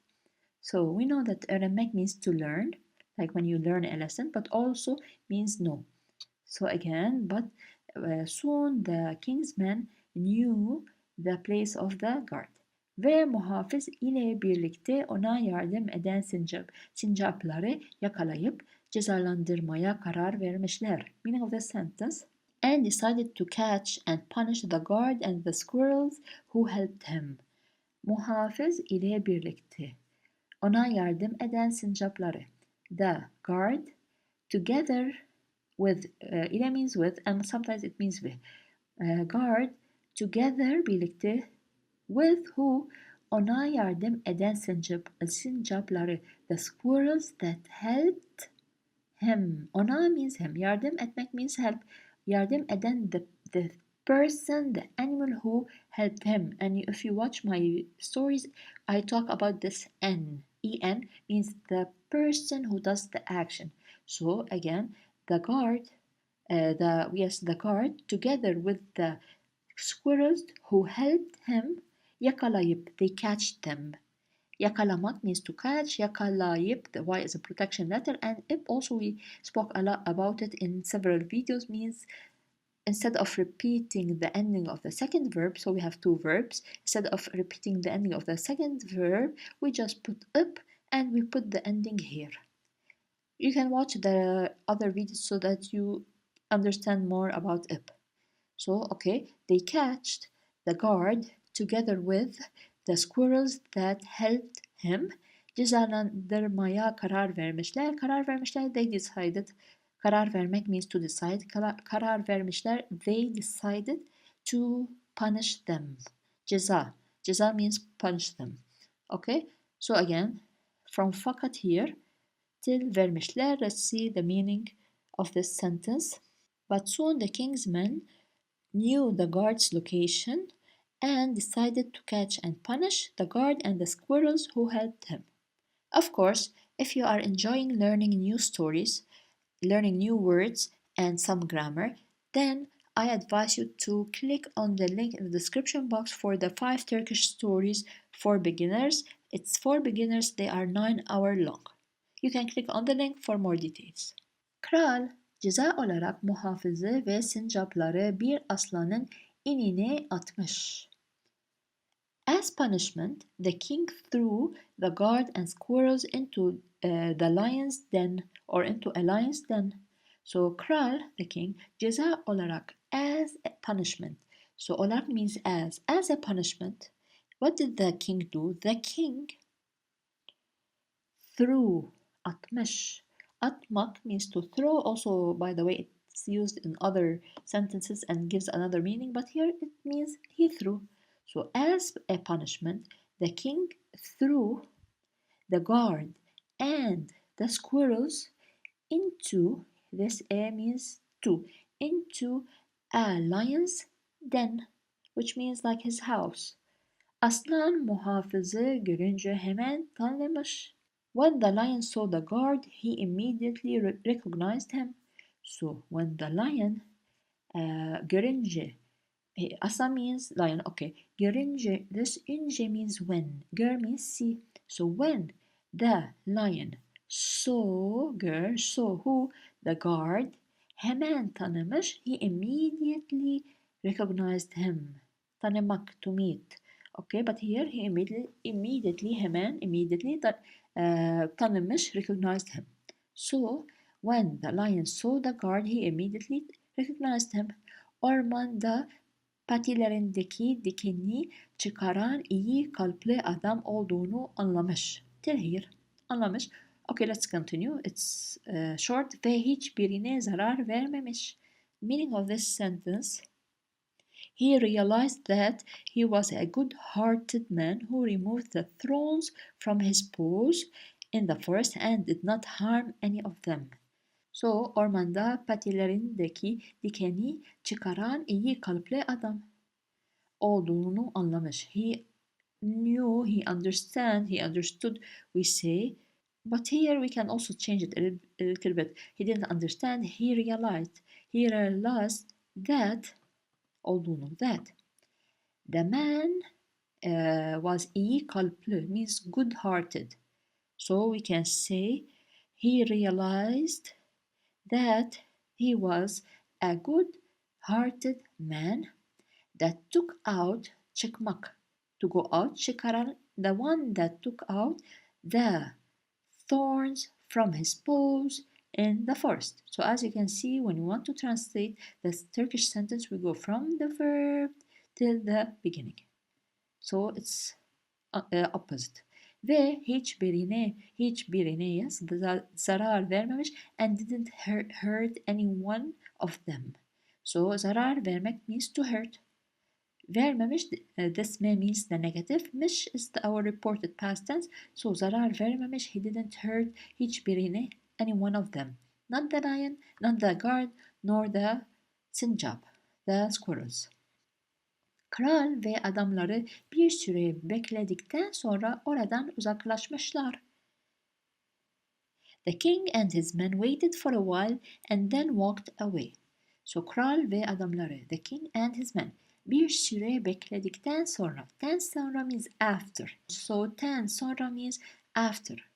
So we know that öğrenmek means to learn, like when you learn a lesson, but also means know. So again, but soon the king's men knew the place of the guard. Ve muhafız ile birlikte ona yardım eden sincapları yakalayıp cezalandırmaya karar vermişler. Meaning of the sentence, and decided to catch and punish the guard and the squirrels who helped him. Muhafız ile birlikte ona yardım eden sincapları, the guard, together with, ile means with and sometimes it means with. Guard, together, birlikte, with who, ona yardım eden sincapları, the squirrels that helped him. Ona means him. Yardım etmek means help. Yardım eden the person, the animal who helped him. And if you watch my stories, I talk about this en. En means the person who does the action. So again, the guard, the guard, together with the squirrels who helped him, yakalayıp, they catched them. Yakalamak means to catch. Yakalayıp, the Y is a protection letter, and it also we spoke a lot about it in several videos. Means instead of repeating the ending of the second verb, so we have two verbs. Instead of repeating the ending of the second verb, we just put up and we put the ending here. You can watch the other videos so that you understand more about it. So, okay, they catched the guard together with the squirrels that helped him. Cezalandırmaya karar vermişler. Karar vermişler, they decided. Karar vermek means to decide. Karar vermişler, they decided to punish them. Ceza. Ceza means punish them. Okay, so again, from fakat here till vermişler, let's see the meaning of this sentence. But soon the king's men knew the guard's location and decided to catch and punish the guard and the squirrels who helped him. Of course, if you are enjoying learning new stories, learning new words and some grammar, then I advise you to click on the link in the description box for the 5 Turkish stories for beginners. It's for beginners, they are 9 hours long. You can click on the link for more details. Kral ceza olarak muhafızı ve sincapları bir aslanın inine atmış. As punishment, the king threw the guard and squirrels into the lion's den or into a lion's den. So kral, the king, ceza olarak, as a punishment. So olarak means as a punishment. What did the king do? The king threw, atmış. Atmak means to throw. Also, by the way, It's used in other sentences and gives another meaning, but here it means he threw. So, as a punishment, the king threw the guard and the squirrels into, this a means two, into a lion's den, which means like his house. Aslan muhafızı görünce hemen tanımış. When the lion saw the guard, he immediately recognized him. So when the lion görünce, aslan means lion, okay. Görünce, this ince means when. Gör means see. So when the lion saw who? The guard. Hemen tanımış. He immediately recognized him. Tanımak, to meet. Okay, but here he immediately hemen, immediately tanımış, recognized him. So when the lion saw the guard, he immediately recognized him. Ormanda patilerindeki dikeni çıkaran iyi kalpli adam olduğunu anlamış. Till here, anlamış. Okay, let's continue. It's short. Ve hiçbirine zarar vermemiş. Meaning of this sentence: he realized that he was a good-hearted man who removed the thorns from his paws in the forest and did not harm any of them. So, ormanda patilerindeki dikeni çıkaran iyi kalpli adam olduğunu anlamış. He knew, he understood, we say. But here we can also change it a little bit. He didn't understand, he realized that, olduğunu, that the man was iyi kalpli, means good-hearted. So we can say he realized that he was a good-hearted man that took out, çıkmak, to go out, çıkaran, the one that took out the thorns from his paws in the forest. So as you can see, when we want to translate this Turkish sentence, we go from the verb till the beginning. So it's opposite. Ve hiçbirine zarar vermemiş and didn't hurt any one of them. So zarar vermek means to hurt. Vermemiş, this means the negative. Miş is our reported past tense. So zarar vermemiş, he didn't hurt hiçbirine, any one of them. Not the lion, not the guard, nor the sincap, the squirrels. Kral ve adamları bir süre bekledikten sonra oradan uzaklaşmışlar. The king and his men waited for a while and then walked away. So kral ve adamları, the king and his men, bir süre bekledikten sonra. Ten sonra means after. So ten sonra means after.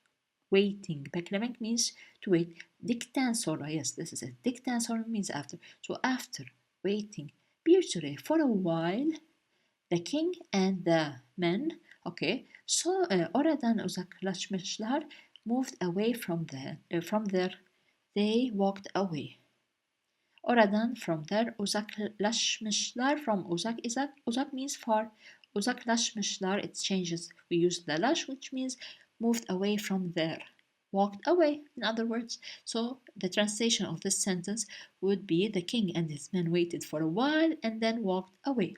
Waiting. Beklemek means to wait. Dikten sonra, yes, this is it. Dikten sonra means after. So after, waiting. Bir süre, for a while, the king and the men, okay, so oradan uzaklaşmışlar, moved away from there, they walked away. Oradan, from there, uzaklaşmışlar, from uzak means far, uzaklaşmışlar, it changes, we use the lash, which means moved away from there, walked away, in other words. So the translation of this sentence would be the king and his men waited for a while and then walked away.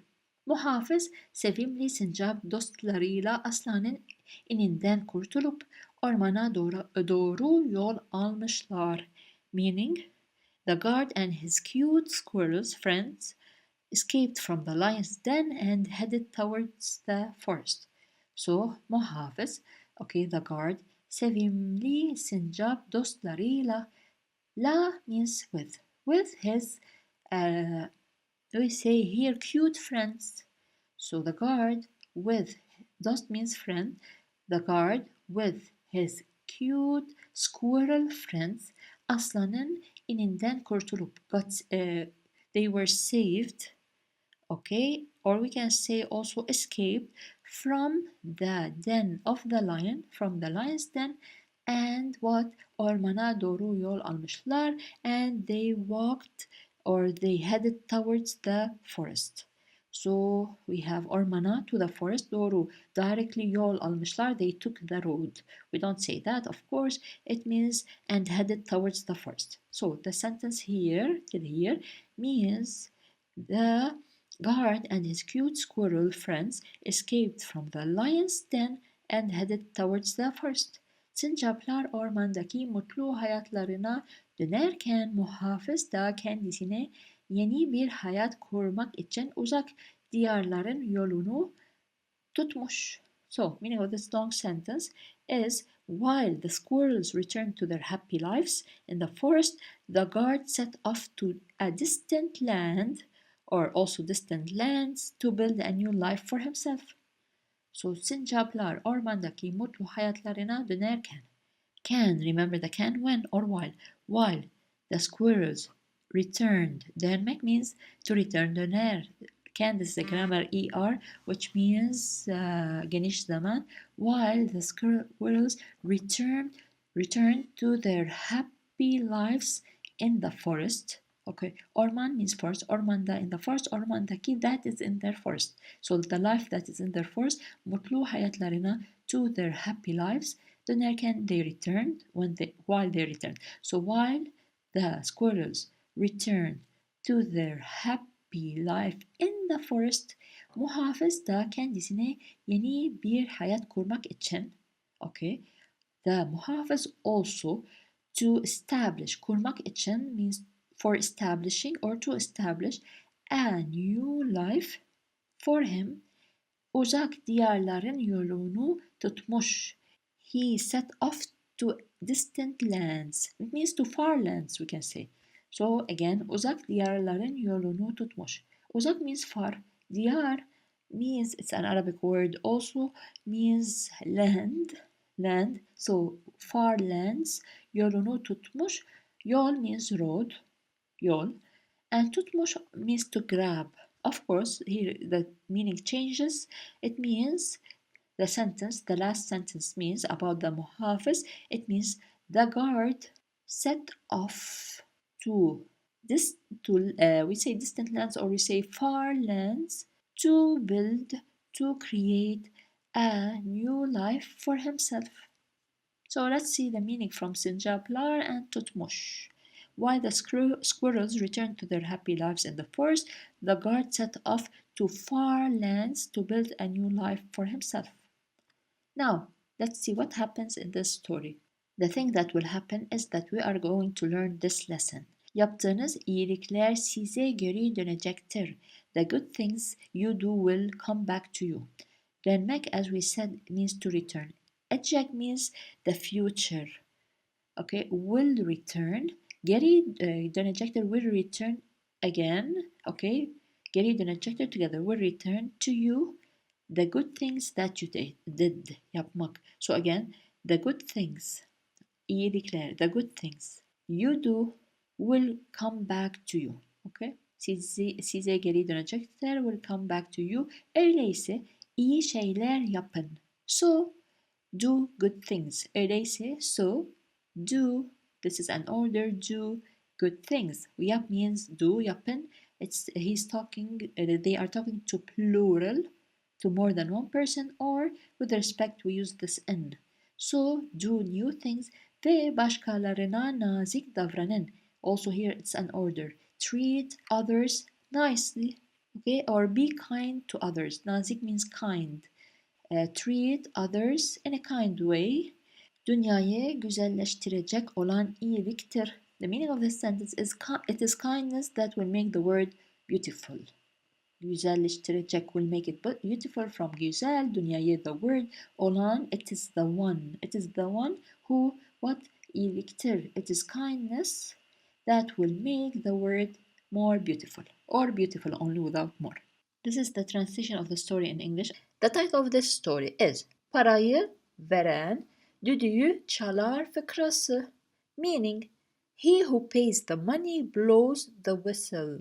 Muhafız, sevimli sincap dostlarıyla aslanın ininden kurtulup ormana doğru yol almışlar. Meaning, the guard and his cute squirrels friends escaped from the lion's den and headed towards the forest. So, muhafız, okay, the guard, sevimli sincap dostlarıyla, la means with his, we say here cute friends. So the guard with, dost means friend, the guard with his cute squirrel friends, aslanın ininden kurtulup, they were saved, okay, or we can say also escaped from the den of the lion, from the lion's den, and what, ormana doğru yol almışlar, and they walked or they headed towards the forest. So we have ormana to the forest. Doğru. Directly yol almışlar. They took the road. We don't say that, of course. It means and headed towards the forest. So the sentence here till here means the guard and his cute squirrel friends escaped from the lion's den and headed towards the forest. Sincaplar ormandaki mutlu hayatlarına dönerken muhafız da kendisine yeni bir hayat kurmak için uzak diyarların yolunu tutmuş. So, meaning of this long sentence is while the squirrels returned to their happy lives in the forest, the guard set off to a distant land or also distant lands to build a new life for himself. So, sincaplar ormandaki mutlu hayatlarına dönerken can, remember the can, when or while the squirrels returned. Dönmek means to return, döner. Can, this is the grammar er, which means geniş zaman. While the squirrels returned to their happy lives in the forest. Okay, orman means forest. Ormanda in the forest. Ormandaki, that is in their forest. So the life that is in their forest. Mutlu hayatlarına, to their happy lives. Dönerken they returned while they returned. So while the squirrels returned to their happy life in the forest, muhafız da kendisine yeni bir hayat kurmak için, okay, the muhafız also to establish, kurmak için means for establishing or to establish a new life for him, uzak diyarların yolunu tutmuş. He set off to distant lands. It means to far lands, we can say. So again, uzak diyarların yolunu tutmuş. Uzak means far. Diyar means, it's an Arabic word, also means land. So far lands, yolunu tutmuş. Yol means road, yol. And tutmuş means to grab. Of course, here the meaning changes. It means the last sentence means about the muhafiz, it means the guard set off to this we say distant lands or we say far lands to build, to create a new life for himself. So let's see the meaning from Sinjaplar and Tutmush. While the squirrels returned to their happy lives in the forest, the guard set off to far lands to build a new life for himself. Now, let's see what happens in this story. The thing that will happen is that we are going to learn this lesson. Yaptığınız iyilikler size geri dönecektir. The good things you do will come back to you. Dönmek, as we said, means to return. Edecek means the future. Okay, will return. Geri dönecektir, will return again. Okay, geri dönecektir together, will return to you. The good things that you did, yapmak. So again, the good things, iyilikler, the good things you do will come back to you. Okay? Size geri dönecekler, will come back to you. Öyleyse iyi şeyler yapın. So, do good things. Öyleyse, so, do, this is an order, do good things. Yap means do, yapın. They are talking to plural, to more than one person, or with respect we use this in. So do new things ve başkalarına nazik davranın. Also here it's an order. Treat others nicely, okay, or be kind to others. Nazik means kind. Treat others in a kind way. Dünyayı güzelleştirecek olan iyiliktir. The meaning of this sentence is it is kindness that will make the world beautiful. Güzelleştirecek will make it beautiful from güzel, dünyayı the word, olan, it is the one who, what, iyiliktir, it is kindness that will make the word more beautiful, or beautiful only without more. This is the translation of the story in English. The title of this story is Parayı veren düdüğü çalar fıkrası, meaning he who pays the money blows the whistle.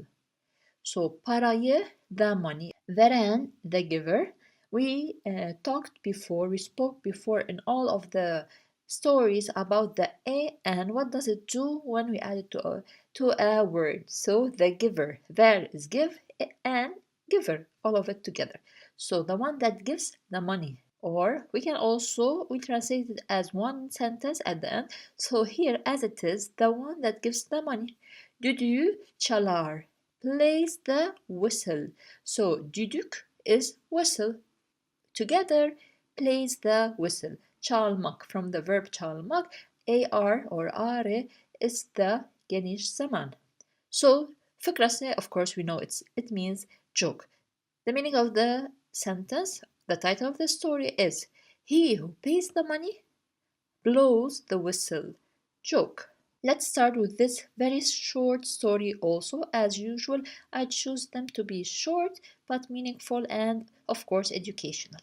So parayı, the money, veren, the giver. We spoke before in all of the stories about the a and what does it do when we add it to a word. So the giver, ver is give, and giver, all of it together. So the one that gives the money. Or we translate it as one sentence at the end. So here as it is, the one that gives the money. Düdüğü çalar, plays the whistle. So düdük is whistle. Together plays the whistle. Çalmak from the verb çalmak. AR or are is the geniş zaman. So fıkrası, of course we know it means joke. The meaning of the sentence, the title of the story is He who pays the money blows the whistle. Joke. Let's start with this very short story also. As usual, I choose them to be short but meaningful and of course educational.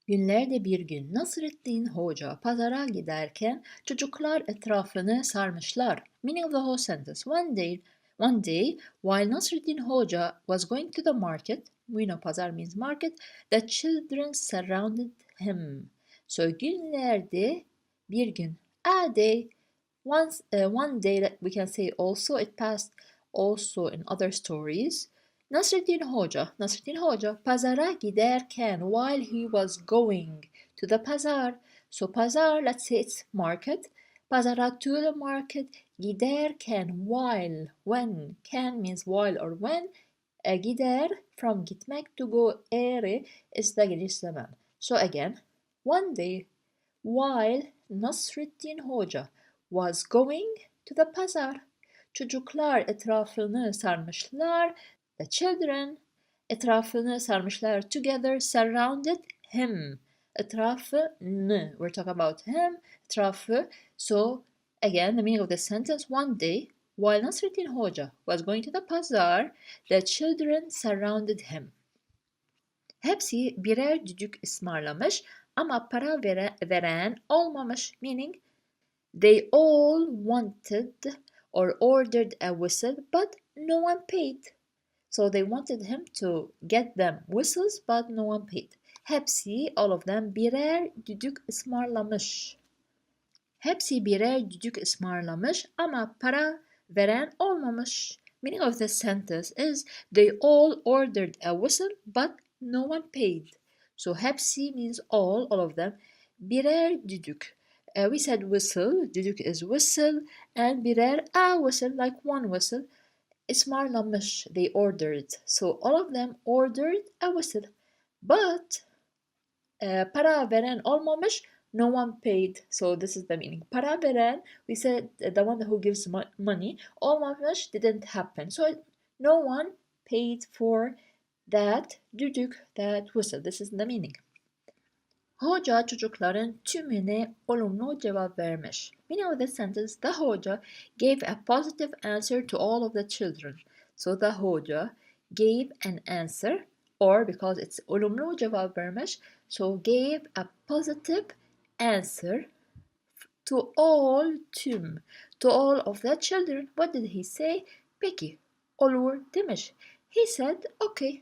Günlerde bir gün Nasrettin Hoca pazara giderken çocuklar etrafını sarmışlar. Meaning of the whole sentence. One day, while Nasrettin Hoca was going to the market, we know pazar means market, the children surrounded him. So günlerde bir gün, a day, one day that we can say also, it passed also in other stories. Nasrettin Hoca pazara giderken, while he was going to the pazar. So pazar, let's say it's market. Pazara, to the market. Giderken, while, when. Can means while or when. Gider, from gitmek to go. Ere is the geniş zaman. So again, one day, while Nasrettin Hoca was going to the pazar. Çocuklar etrafını sarmışlar. The children etrafını sarmışlar. Together surrounded him. Etrafını. We're talking about him. Etrafı. So again, the meaning of the sentence. One day, while Nasrettin Hoca was going to the pazar, the children surrounded him. Hepsi birer düdük ısmarlamış ama para veren olmamış. Meaning, they all wanted or ordered a whistle, but no one paid. So they wanted him to get them whistles, but no one paid. Hepsi, all of them, birer düdük ısmarlamış. Hepsi birer düdük ısmarlamış ama para veren olmamış. Meaning of the sentence is they all ordered a whistle, but no one paid. So hepsi means all of them. Birer düdük. We said whistle, düdük is whistle, and birer a whistle, like one whistle. Ismarlamış, they ordered. So all of them ordered a whistle. But para veren olmamış, no one paid. So this is the meaning. Para veren, we said the one who gives money. Olmamış didn't happen. So no one paid for that düdük, that whistle. This is the meaning. Hoca çocukların tümüne olumlu cevap vermiş. Meaning of the sentence, the hoca gave a positive answer to all of the children. So the hoca gave an answer, or because it's olumlu cevap vermiş, so gave a positive answer to all, tüm, to all of the children. What did he say? Peki, olur demiş. He said, okay.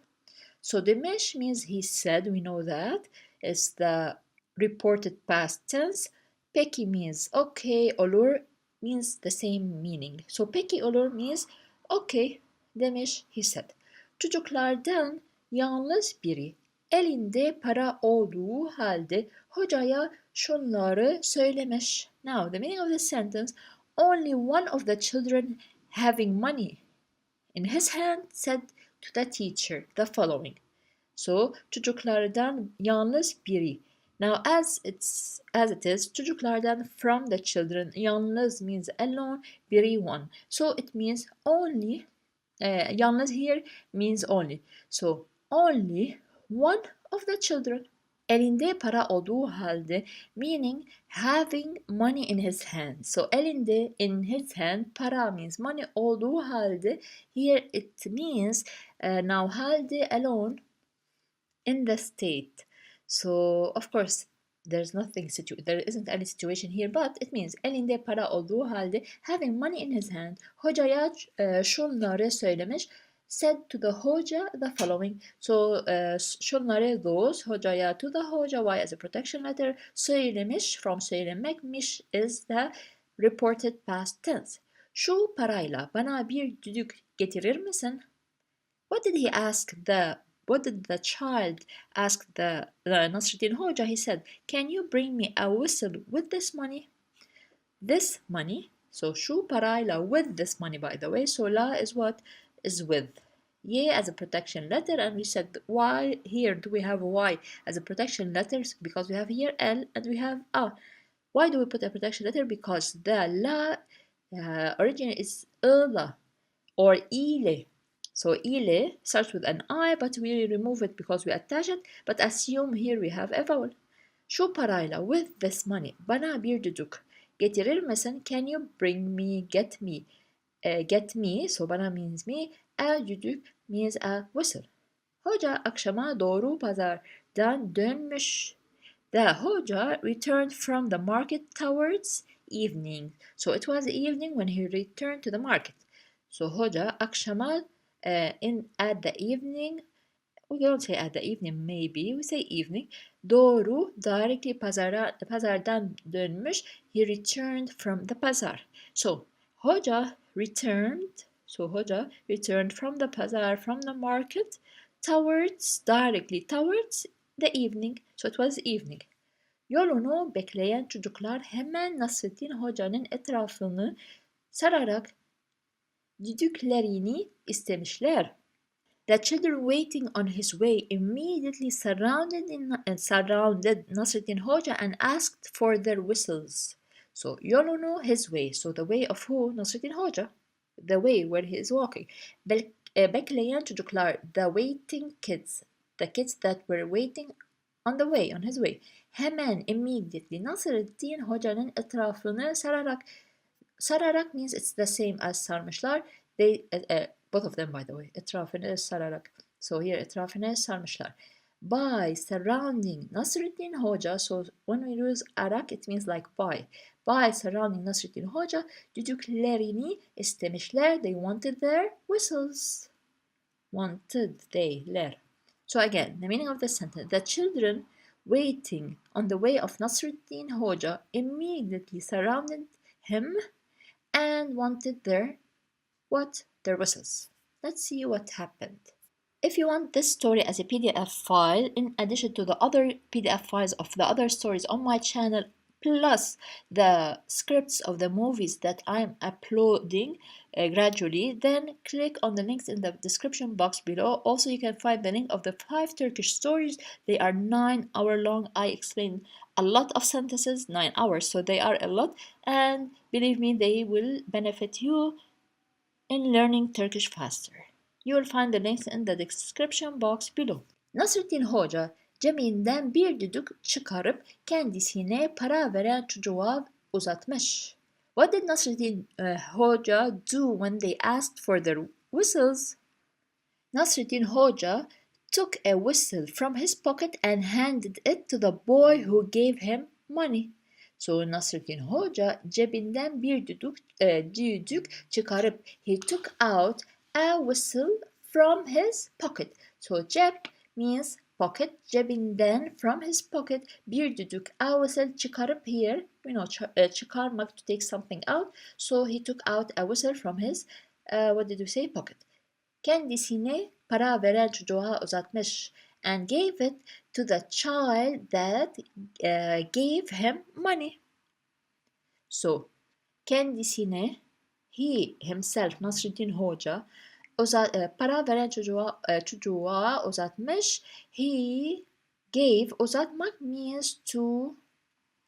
So demiş means he said, we know that. Is the reported past tense. Peki means okay, olur means the same meaning. So peki olur means okay demiş, he said. Çocuklardan yalnız biri elinde para olduğu halde hocaya şunları söylemiş. Now the meaning of the sentence, only one of the children having money in his hand said to the teacher the following. So çocuklardan yalnız biri. Now as it is, çocuklardan from the children. Yalnız means alone, biri one. So it means only. Yalnız here means only. So only one of the children. Elinde para olduğu halde, meaning having money in his hand. So elinde, in his hand, para means money olduğu halde. Here it means now halde alone. In the state. So of course there isn't any situation here, but it means elinde para olduğu halde, having money in his hand, hocaya şunları söylemiş, said to the hoca the following. So şunları, those, hocaya, to the hoca, why as a protection letter, söylemiş, from söylemekmiş is the reported past tense. Şu parayla bana bir düdük getirir misin? What did he ask the What did the child ask the Nasruddin Hoja? He said, "Can you bring me a whistle with this money?" This money. So shu parayla, with this money, by the way. So la is what? Is with. Ye as a protection letter, and we said why here do we have y as a protection letter? Because we have here l and we have a. Why do we put a protection letter? Because the la origin is la or ile. So ile starts with an I, but we remove it because we attach it. But assume here we have a vowel. Şu parayla, with this money, bana bir düdük getirir misin? Can you bring me, get me? Get me, so bana means me. A düdük means a whistle. Hoca akşama doğru pazardan dönmüş. The Hoja returned from the market towards evening. So it was evening when he returned to the market. So Hoca akşama at the evening. We don't say at the evening, maybe we say evening. Doğru, directly pazardan dönmüş. He returned from the pazar. So Hoca returned. So Hoca returned from the pazar, from the market, directly towards the evening. So it was evening. Yolunu bekleyen çocuklar hemen Nasreddin Hoca'nın etrafını sararak düdüklerini istemişler. The children waiting on his way immediately surrounded Nasreddin Hoca and asked for their whistles. So yolunu, his way. So the way of who? Nasreddin Hoca. The way where he is walking. Bekleyen çocuklar, the waiting kids. The kids that were waiting on the way, on his way. Hemen, immediately. Nasreddin Hoca'nın etrafını sararak means it's the same as sarmışlar. They both of them, by the way. Etrafını sararak. So here etrafını sarmışlar. By surrounding Nasreddin Hoca. So when we use arak, it means like by. By surrounding Nasreddin Hoca, düdüklerini istemişler. They wanted their whistles. Wanted they'ler. So again, the meaning of the sentence. The children waiting on the way of Nasreddin Hoja immediately surrounded him and wanted their whistles. Let's see what happened. If you want this story as a PDF file, in addition to the other PDF files of the other stories on my channel, plus the scripts of the movies that I'm uploading gradually, then click on the links in the description box below. Also, you can find the link of the 5 Turkish stories. They are 9 hours long. I explain a lot of sentences, 9 hours, so they are a lot, and believe me, they will benefit you in learning Turkish faster. You will find the links in the description box below. Nasreddin Hoca cebinden bir düdük çıkarıp kendisine para veren çocuğa uzatmış. What did Nasreddin Hoca do when they asked for their whistles? Nasreddin Hoca took a whistle from his pocket and handed it to the boy who gave him money. So Nasreddin Hoca cebinden bir düdük çıkarıp he took out a whistle from his pocket. So ceb means pocket, cebinden from his pocket, bir düdük, a whistle çıkarıp here, çıkarmak to take something out. So he took out a whistle from his, what did you say, pocket. Kendisine para veren çocuğa uzatmış and gave it to the child that gave him money. So kendisine, he himself, Nasreddin Hoca, para veren çocuğa uzatmış. He gave, uzatmak means to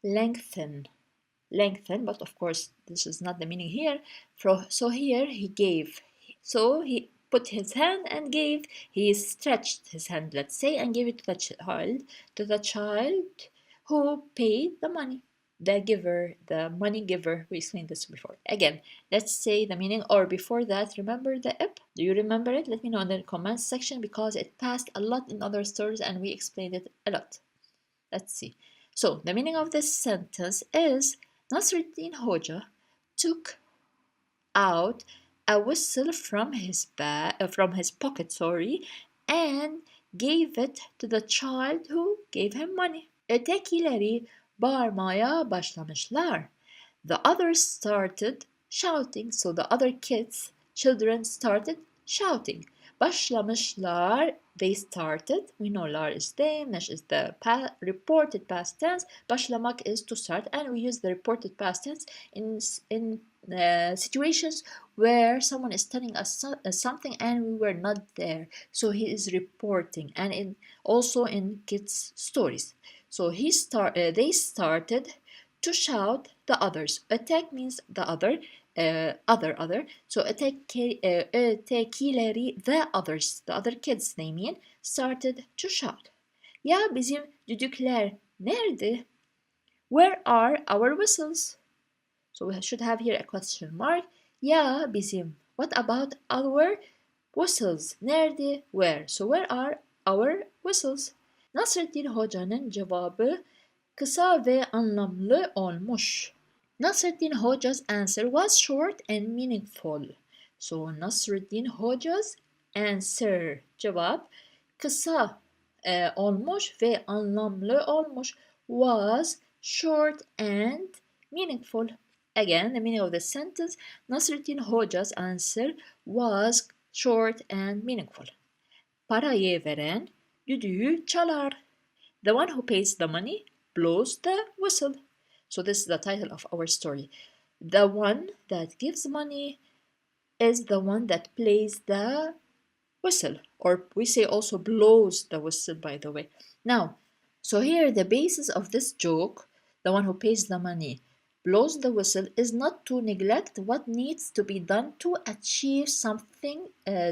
lengthen, but of course this is not the meaning here. So here he gave. So he put his hand and gave. He stretched his hand, let's say, and gave it to the child who paid the money. The giver, the money giver. We explained this before. Again, let's say the meaning, or before that, remember the ip? Do you remember it? Let me know in the comments section because it passed a lot in other stories and we explained it a lot. Let's see. So the meaning of this sentence is Nasreddin Hoja took out a whistle from his pocket, and gave it to the child who gave him money. Ötekileri bağırmaya başlamışlar. The others started shouting. So the other children started shouting. Başlamışlar, they started. We know lar is they, mış is the reported past tense. Başlamak is to start, and we use the reported past tense in situations where someone is telling us something and we were not there. So he is reporting, and also in kids' stories. So they started to shout the others. Attack means the other. Other. So ötekileri, the others, the other kids they mean, started to shout. Ya bizim düdükler nerede? Where are our whistles? So we should have here a question mark. Ya bizim. What about our whistles? Nerede? Where? So where are our whistles? Nasreddin Hoca'nın cevabı kısa ve anlamlı olmuş. Nasreddin Hoca's answer was short and meaningful. So Nasreddin Hoca's answer, cevap, kısa olmuş ve anlamlı olmuş, was short and meaningful. Again, the meaning of the sentence, Nasreddin Hoca's answer was short and meaningful. Parayı veren düdüğü çalar. The one who pays the money blows the whistle. So this is the title of our story. The one that gives money is the one that plays the whistle, or we say also blows the whistle, by the way. Now, so here the basis of this joke, the one who pays the money blows the whistle, is not to neglect what needs to be done to achieve something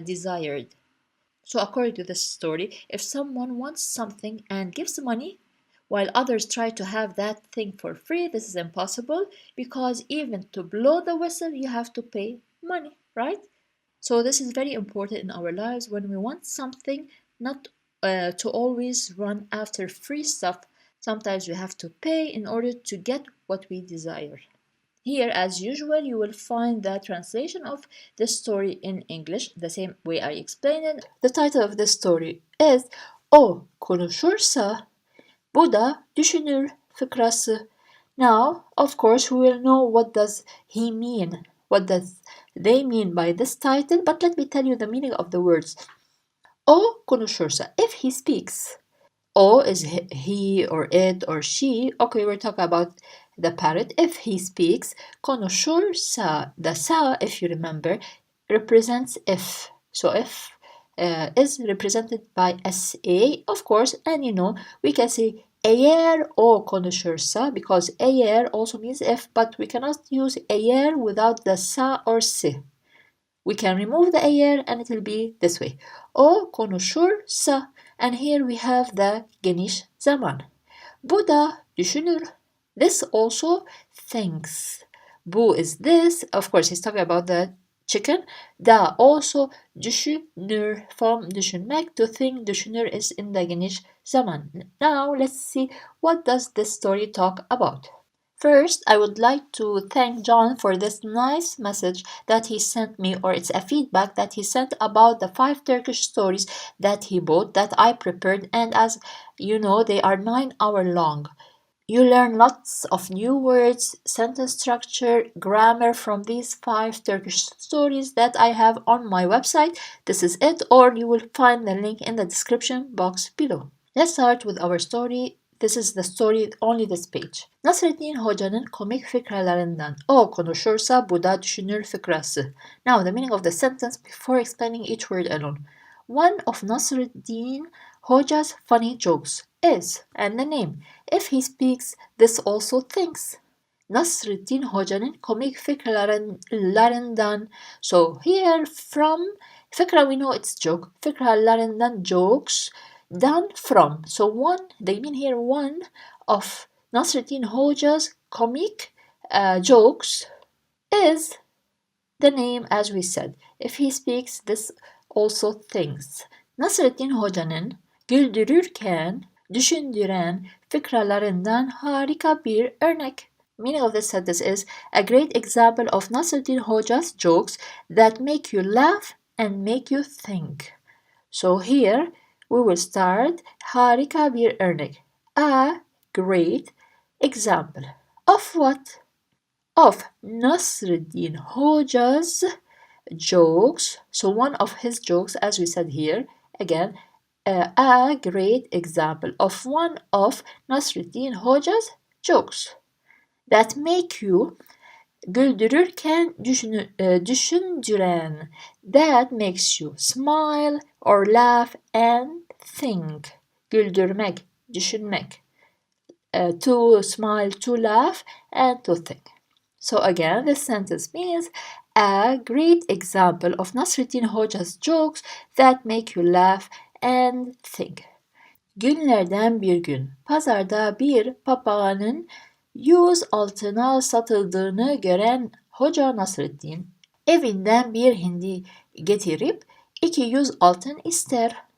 desired. So according to this story, if someone wants something and gives money, while others try to have that thing for free, this is impossible, because even to blow the whistle, you have to pay money, right? So this is very important in our lives when we want something, not to always run after free stuff. Sometimes we have to pay in order to get what we desire. Here, as usual, you will find the translation of this story in English, the same way I explained it. The title of this story is O konuşursa, bu da düşünür fıkrası. Now, of course, we will know what does he mean, what does they mean by this title, but let me tell you the meaning of the words. O konuşursa, if he speaks. O is he or it or she. Okay, we're talking about the parrot. If he speaks, konuşursa, the sa, if you remember, represents if. So if is represented by sa, of course, and you know, we can say eğer o konuşursa, because eğer also means if, but we cannot use eğer without the sa or si. We can remove the eğer and it will be this way. O konuşursa, and here we have the geniş zaman. Bu da düşünür. This also thinks. Bu is this. Of course, he's talking about the chicken. Da also düşünür. From düşünmek to think. Düşünür is in the geniş zaman. Now let's see what does this story talk about. First, I would like to thank John for this nice message that he sent me, or it's a feedback that he sent about the 5 Turkish stories that he bought that I prepared, and as you know, they are 9-hour long. You learn lots of new words, sentence structure, grammar from these 5 Turkish stories that I have on my website. This is it, or you will find the link in the description box below. Let's start with our story. This is the story, only this page. Nasreddin Hoca'nın komik fıkralarından. O konuşursa bu da düşünür fıkrası. Now the meaning of the sentence before explaining each word alone. One of Nasreddin Hoca's funny jokes is, and the name. If he speaks, this also thinks. Nasreddin Hoca'nın komik fıkralarından. So here from fıkra we know it's joke. Fıkralarından jokes. Done from. So one, they mean here one of Nasreddin Hoca's comic jokes is the name as we said. If he speaks, this also thinks. Nasreddin Hoca'nın güldürürken düşündüren fıkralarından harika bir örnek. Meaning of this sentence is a great example of Nasreddin Hoca's jokes that make you laugh and make you think. So here we will start harika bir örnek. A great example. Of what? Of Nasreddin Hoca's jokes. So one of his jokes, as we said here, again, a great example of one of Nasreddin Hoca''s jokes that make you güldürürken düşündüren, that makes you smile or laugh and think. Güldürmek, düşünmek. To smile, to laugh, and to think. So again, this sentence means a great example of Nasreddin Hoca''s jokes that make you laugh and think. Günlerden bir gün pazarda bir papağanın 100 altına satıldığını gören Hoca Nasreddin evinden bir hindi getirip 200 altın ister.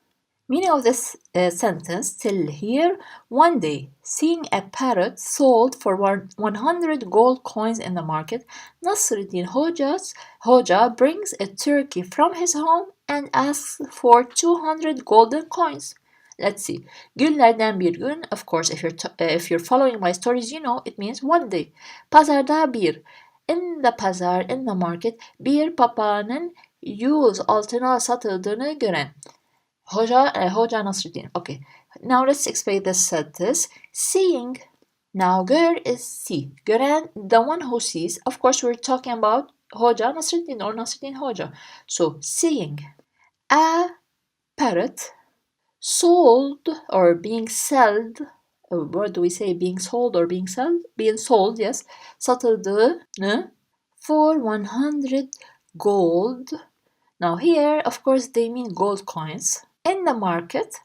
Meaning of this sentence till here, one day, seeing a parrot sold for 100 gold coins in the market, Nasreddin Hoca brings a turkey from his home and asks for 200 golden coins. Let's see. Günlerden bir gün, of course, if you're following my stories, you know it means one day. Pazarda bir. In the pazar, in the market, bir papağanın 100 altına satıldığını gören. Hoca Nasreddin. Okay. Now let's explain this sentence. Seeing. Now gör is see. Gören, the one who sees. Of course, we're talking about Hoca Nasreddin or Nasreddin Hoca. So, seeing. A parrot sold or being sold. What do we say? Being sold or being sold? Being sold, yes. Satıldığını for 100 gold. Now here, of course, they mean gold coins. In the market,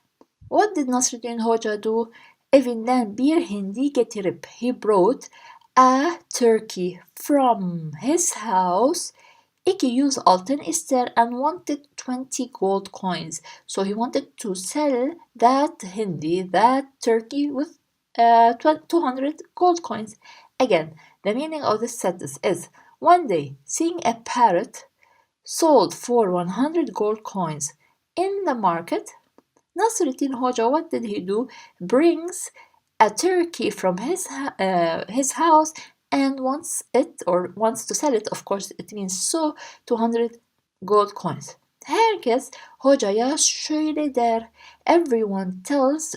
what did Nasreddin Hoca do? Evinden bir hindi getirip, he brought a turkey from his house. 200 altın ister and wanted 20 gold coins. So he wanted to sell that hindi, that turkey with 200 gold coins. Again, the meaning of this sentence is, one day, seeing a parrot sold for 100 gold coins in the market, Nasreddin Hoca, what did he do? Brings a turkey from his house and wants to sell it. Of course, it means so 200 gold coins. Herkes hocaya şöyle der. Everyone tells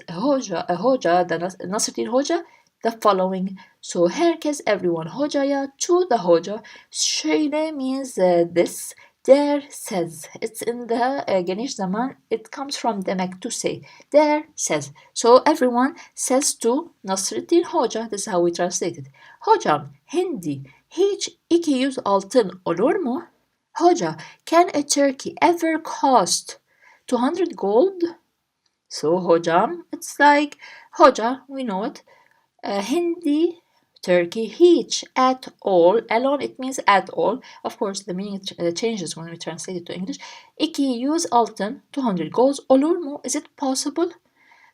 Nasreddin Hoca the following. So herkes, everyone, hocaya, to the hoca. Şöyle means this. There says. It's in the geniş zaman. It comes from demek, to say. There says. So everyone says to Nasreddin Hoca. This is how we translate it. Hocam, hindi hiç 200 altın olur mu? Hoca, can a turkey ever cost 200 gold? So hocam, it's like hoca, we know it. Hindi, turkey, hiç, at all. Alone, it means at all. Of course, the meaning changes when we translate it to English. 200 altın, 200 gold olur mu? Is it possible?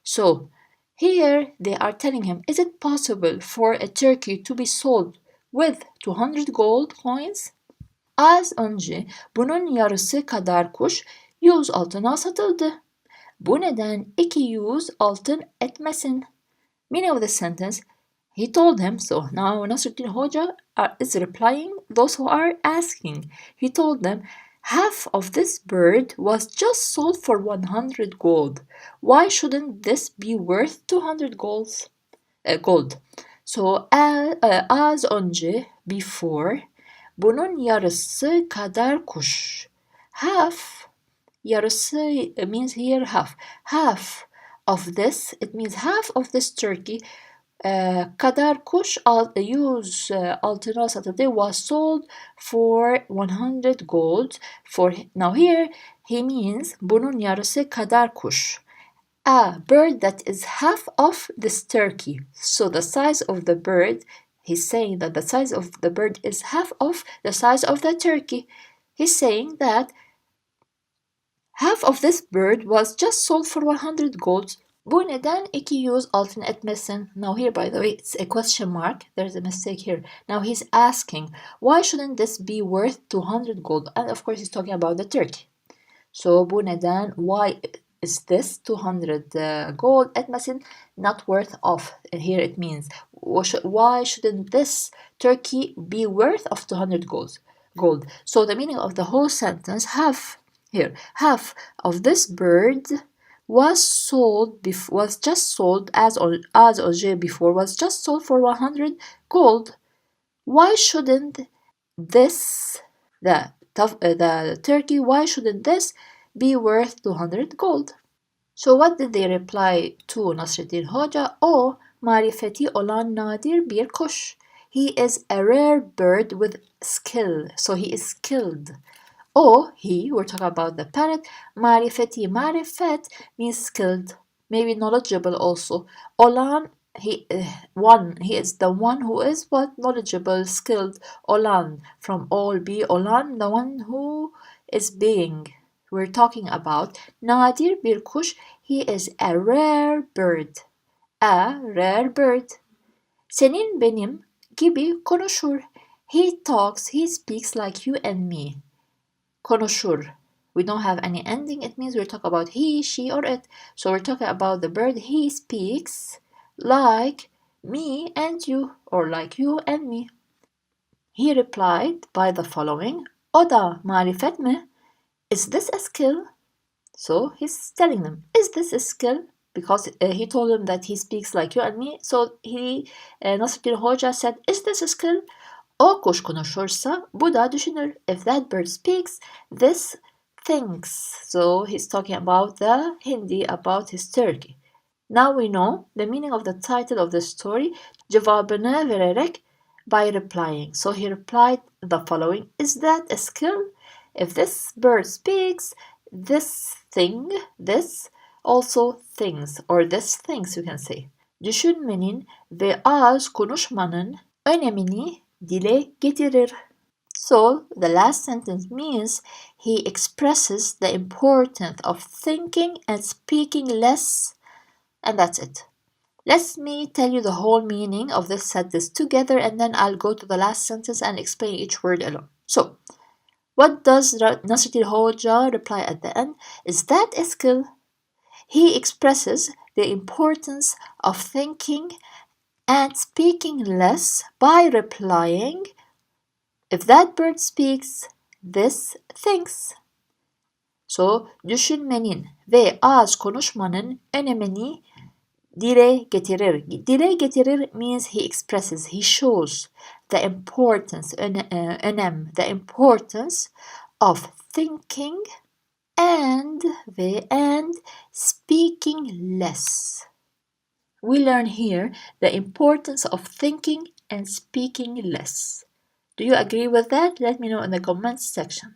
So, here they are telling him, is it possible for a turkey to be sold with 200 gold coins? Az önce bunun yarısı kadar kuş 100 altına satıldı. Bu neden 200 altın etmesin? Meaning of the sentence, he told him, so now Nasreddin Hoca is replying those who are asking. He told them, half of this bird was just sold for 100 gold. Why shouldn't this be worth 200 gold? So az önce, before, bunun yarısı kadar kuş. Half, yarısı means here half. Half of this, it means half of this turkey, kadar kuş 100 altına satıldı, was sold for 100 gold. Now here he means bunun yarısı kadar kuş. A bird that is half of this turkey. So the size of the bird, he's saying that the size of the bird is half of the size of the turkey. He's saying that half of this bird was just sold for 100 gold. Bu neden 200 altın etmesin? Now here, by the way, it's a question mark. There's a mistake here. Now he's asking, why shouldn't this be worth 200 gold? And of course he's talking about the turkey. So bu neden, why is this 200 gold etmesin, not worth of? And here it means, why shouldn't this turkey be worth of 200 gold? gold. So the meaning of the whole sentence, half of this bird was just sold as Oje before was just sold for 100 gold. Why shouldn't this the turkey, why shouldn't this be worth 200 gold? So what did they reply to Nasreddin Hoja? O marifeti olan nadir bir kuş. He is a rare bird with skill. So he is skilled. We're talking about the parrot. Marifeti, marifet means skilled, maybe knowledgeable also. Olan, he is the one who is what? Knowledgeable, skilled. Olan, from all, be olan, the one who is being. We're talking about nadir bir kuş. He is a rare bird. A rare bird. Senin benim gibi konuşur. He talks, he speaks like you and me. Konuşur. We don't have any ending. It means we're talking about he, she, or it. So we're talking about the bird. He speaks like me and you, or like you and me. He replied by the following. O da marifet mi? Is this a skill? So he's telling them, is this a skill? Because he told them that he speaks like you and me. So Nasreddin Hoca said, is this a skill? O kuş konuşursa bu da düşünür. If that bird speaks, this thinks. So he's talking about the Hindi, about his turkey. Now we know the meaning of the title of the story. Cevabını vererek by replying. So he replied the following. Is that a skill? If this bird speaks, this also thinks, or this thinks you can say. Düşünmenin ve az konuşmanın önemini dile getirir. So the last sentence means he expresses the importance of thinking and speaking less, and that's it. Let me tell you the whole meaning of this sentence together, and then I'll go to the last sentence and explain each word alone. So, what does Nasreddin Hoja reply at the end? Is that a skill? He expresses the importance of thinking and speaking less by replying, if that bird speaks, this thinks. So, düşünmenin ve az konuşmanın önemini dile getirir. Dile getirir means he expresses, he shows the importance, the importance of thinking and speaking less. We learn here the importance of thinking and speaking less. Do you agree with that? Let me know in the comments section.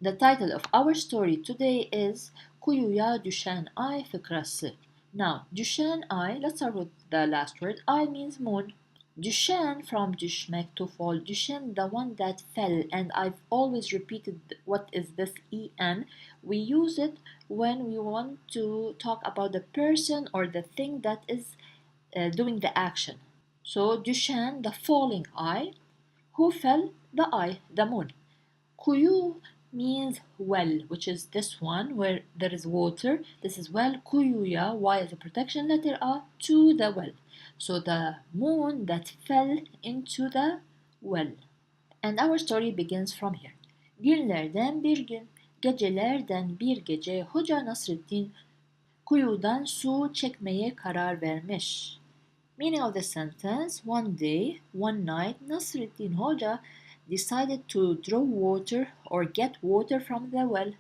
The title of our story today is Kuyuya Düşen Ay Fıkrası. Now, düşen ay, let's start with the last word. Ay means moon. Düşen, from düşmek, to fall. Düşen, the one that fell. And I've always repeated what is this en. We use it when we want to talk about the person or the thing that is doing the action. So, düşen, the falling eye. Who fell? The eye, the moon. Kuyu means well, which is this one where there is water. This is well. Kuyuya, Y is a protection letter A, to the well. So the moon that fell into the well. And our story begins from here. Günlerden bir gün, gecelerden bir gece Hoca Nasreddin kuyudan su çekmeye karar vermiş. Meaning of the sentence, one day, one night, Nasreddin Hoja decided to draw water or get water from the well.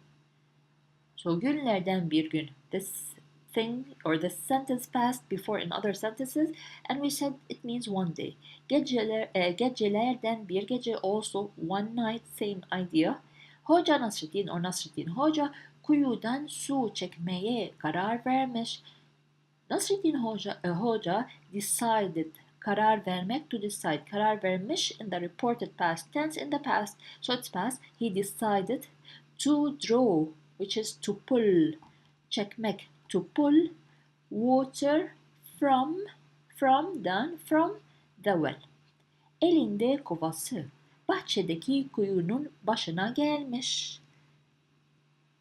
So günlerden bir gün. This thing or this sentence passed before in other sentences and we said it means one day. Gecelerden bir gece, also one night, same idea. Hoca Nasreddin or Nasreddin Hoca kuyudan su çekmeye karar vermiş. Nasreddin Hoca decided, karar vermek, to decide, karar vermiş in the reported past tense, in the past, so it's past. He decided to draw, which is to pull, çekmek, to pull water from the well. Elinde kovası, bahçedeki kuyunun başına gelmiş.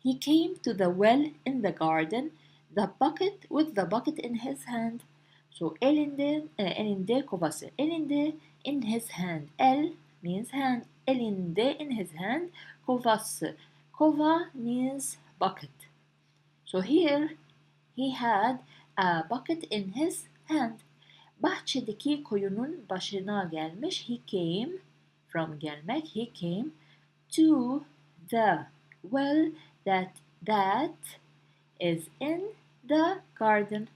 He came to the well in the garden, with the bucket in his hand. So elinde kovası. Elinde, in his hand. El, means hand. Elinde, in his hand. Kovası. Kova means bucket. So here he had a bucket in his hand. Bahçedeki koyunun başına gelmiş. He came from gelmek. He came to the well that is in the garden.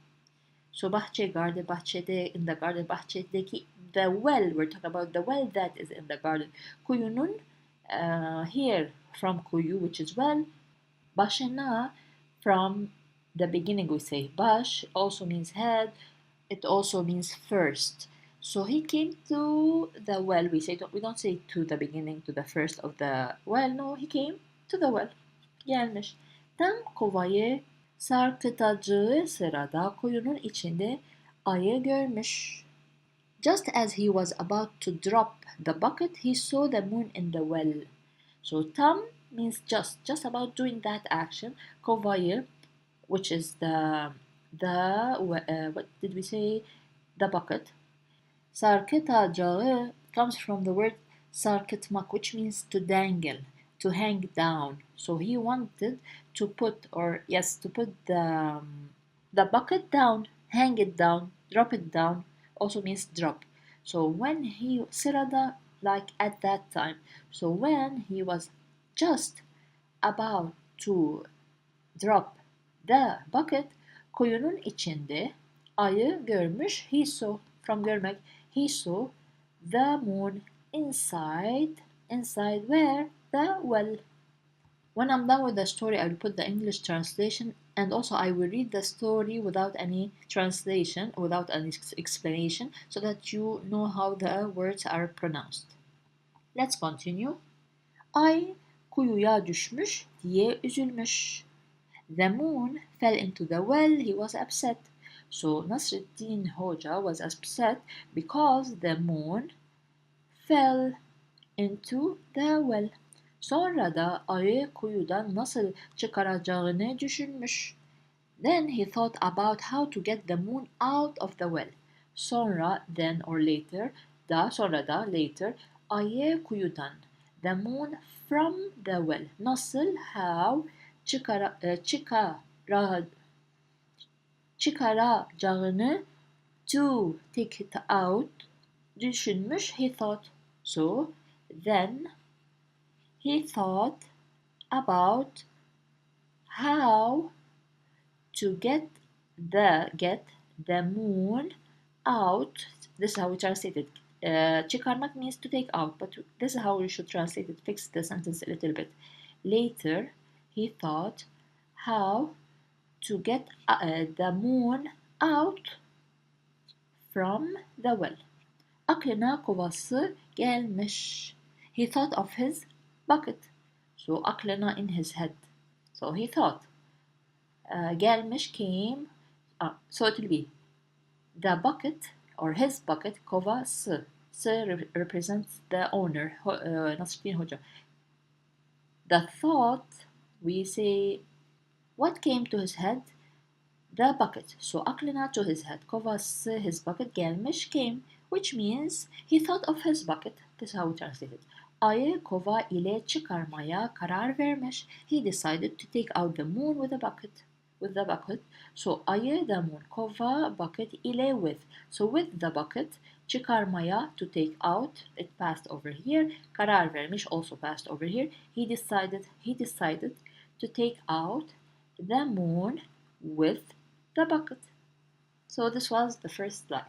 So bahçede, in the garden, bahçedeki, the well, we're talking about the well that is in the garden. Kuyunun, here, from kuyu, which is well, başına, from the beginning we say baş, also means head, it also means first. So he came to the well, we don't say to the beginning, to the first of the well, no, he came to the well. Gelmiş. Tam kovayı sarkıtacağı sırada kuyunun içinde ayı görmüş. Just as he was about to drop the bucket, he saw the moon in the well. So tam means just about doing that action. Kovayı, which is what did we say? The bucket. Sarkıtacağı comes from the word sarkıtmak, which means to dangle, to hang down. So he wanted to put the bucket down, hang it down, drop it down, also means drop. So when he sırada, like at that time. So when he was just about to drop the bucket, koyunun içinde ayı görmüş. He saw, from görmek, he saw the moon inside where? The well. When I'm done with the story, I will put the English translation, and also I will read the story without any translation, without any explanation, so that you know how the words are pronounced. Let's continue. Ay kuyuya düşmüş diye üzülmüş. The moon fell into the well. He was upset. So Nasruddin Hoja was upset because the moon fell into the well. Sonra da ayı kuyudan nasıl çıkaracağını düşünmüş. Then he thought about how to get the moon out of the well. Sonra, then or later, sonra da later, ayı kuyudan. The moon from the well. Nasıl, how, çıkaracağını to take it out düşünmüş. He thought. So then he thought about how to get the moon out. This is how we translate it. Çıkarmak means to take out, but this is how we should translate it. Fix the sentence a little bit. Later, he thought how to get the moon out from the well. Aklına kovası gelmiş. He thought of his bucket. So aklına, in his head. So he thought. Gelmiş, came. So it will be the bucket or his bucket, kovası. Represents the owner, Nasruddin Hoca. The thought, we say, what came to his head? The bucket. So aklına, to his head. Kovası, his bucket. Gelmiş, came, which means he thought of his bucket. This is how we translate it. Ayı kova ile çıkarmaya karar vermiş. He decided to take out the moon with the bucket. So ayı, the moon, kova, bucket, ile, with. So with the bucket, çıkarmaya, to take out, it passed over here. Karar vermiş, also passed over here. He decided to take out the moon with the bucket. So this was the first slide.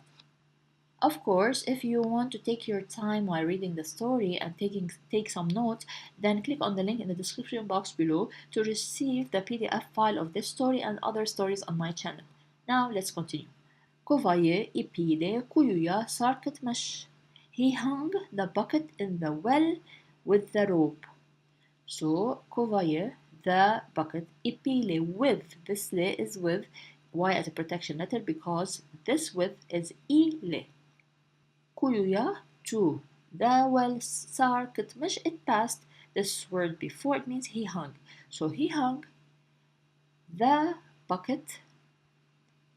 Of course, if you want to take your time while reading the story and take some notes, then click on the link in the description box below to receive the PDF file of this story and other stories on my channel. Now let's continue. Kovayı ipiyle kuyuya sarkıtmış. He hung the bucket in the well with the rope. So kovayı, the bucket, ipiyle, with, this le is with, why as a protection letter? Because this with is ile. Kuyuya, to the well, sarkıtmış, it passed this word before, it means he hung. So he hung the bucket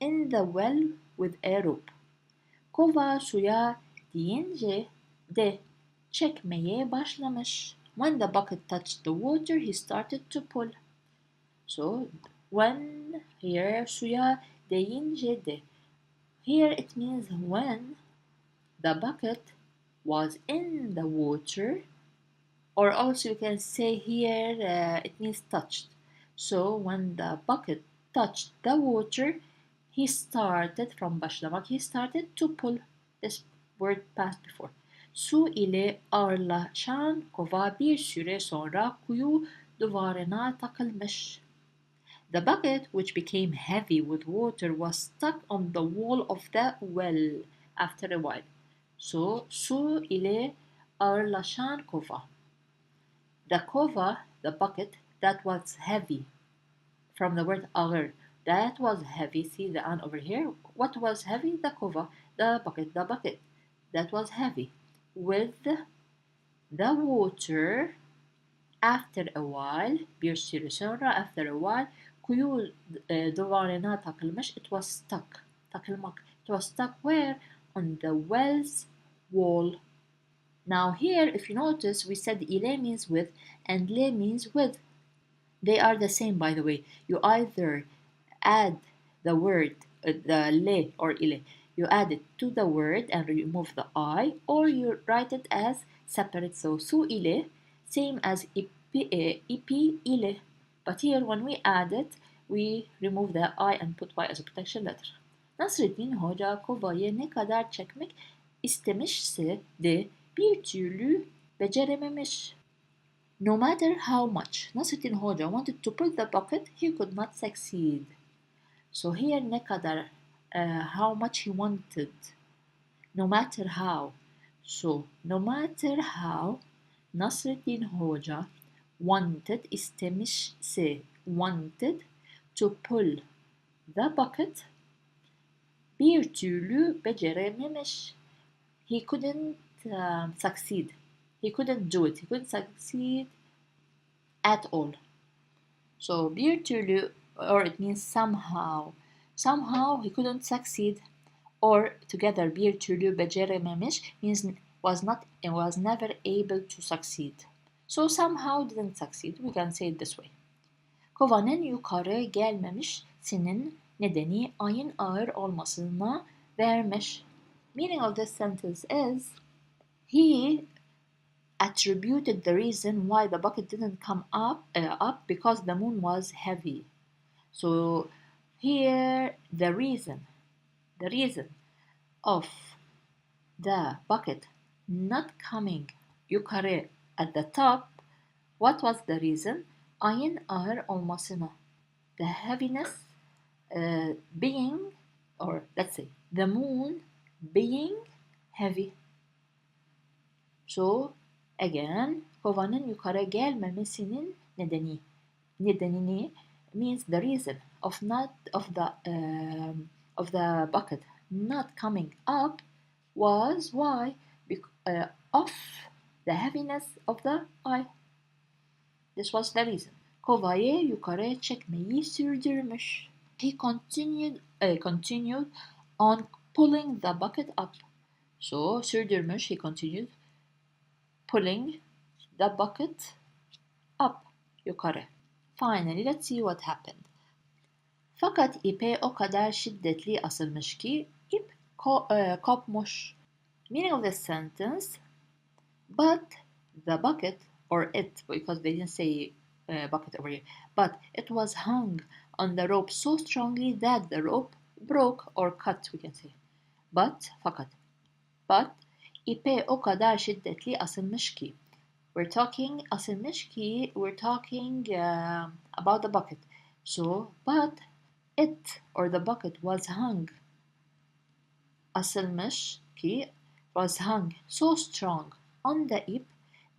in the well with a rope. Kova suya deyince de çekmeye başlamış. When the bucket touched the water, he started to pull. So, when here suya deyince de. Here it means when the bucket was in the water, or also you can say here it means touched. So when the bucket touched the water, he started from başlamak. He started to pull. This word passed before. Su ile ağırlaşan kova bir süre sonra kuyu duvarına takılmış. The bucket, which became heavy with water, was stuck on the wall of the well after a while. So, su ile ağırlaşan kova. The kova, the bucket, that was heavy, from the word ağır, that was heavy. See the an over here? What was heavy? The kova, the bucket, that was heavy. With the water, after a while, bir süre sonra, after a while, kuyu duvarına takılmış. It was stuck. Takılmak. It was stuck where? On the well's wall. Now here, if you notice, we said ile means with and le means with. They are the same, by the way. You either add the word, the le or ile, you add it to the word and remove the I, or you write it as separate. So, su ile, same as ipi ile. But here, when we add it, we remove the I and put Y as a protection letter. Nasreddin Hoca kovayı ne kadar çekmek istemişse de bir türlü becerememiş. No matter how much Nasreddin Hoca wanted to pull the bucket, he could not succeed. So here ne kadar, how much he wanted. No matter how. So no matter how Nasreddin Hoca wanted, istemişse, wanted to pull the bucket, bir türlü becerememiş. He couldn't succeed. He couldn't do it. He couldn't succeed at all. So bir türlü, or it means somehow. Somehow he couldn't succeed, or together bir türlü becerememiş means was never able to succeed. So somehow didn't succeed. We can say it this way. Kovanın yukarı gelmemişsinin nedeni ayın ağır olmasına vermiş. Meaning of this sentence is he attributed the reason why the bucket didn't come up because the moon was heavy. So here the reason of the bucket not coming yukarı at the top, what was the reason? Ayın ağır olmasına. The heaviness being, or let's say the moon being heavy. So again, kovanın yukarı gelmemesinin nedenini means the reason of the bucket not coming up was why of the heaviness of the eye. This was the reason. Kovayı yukarı çekmeyi sürdürmüş. He continued on pulling the bucket up. So sürdürmüş, he continued pulling the bucket up, yukarı. Finally, let's see what happened. Fakat ipe o kadar şiddetli asılmış ki ip kopmuş. Meaning of the sentence, but the bucket, or it, because they didn't say bucket over here, but it was hung on the rope so strongly that the rope broke or cut, we can say. Fakat, ipe o kadar şiddetli asılmış ki. We're talking about the bucket. So, but it or the bucket was hung. Asılmış ki was hung so strong on the ip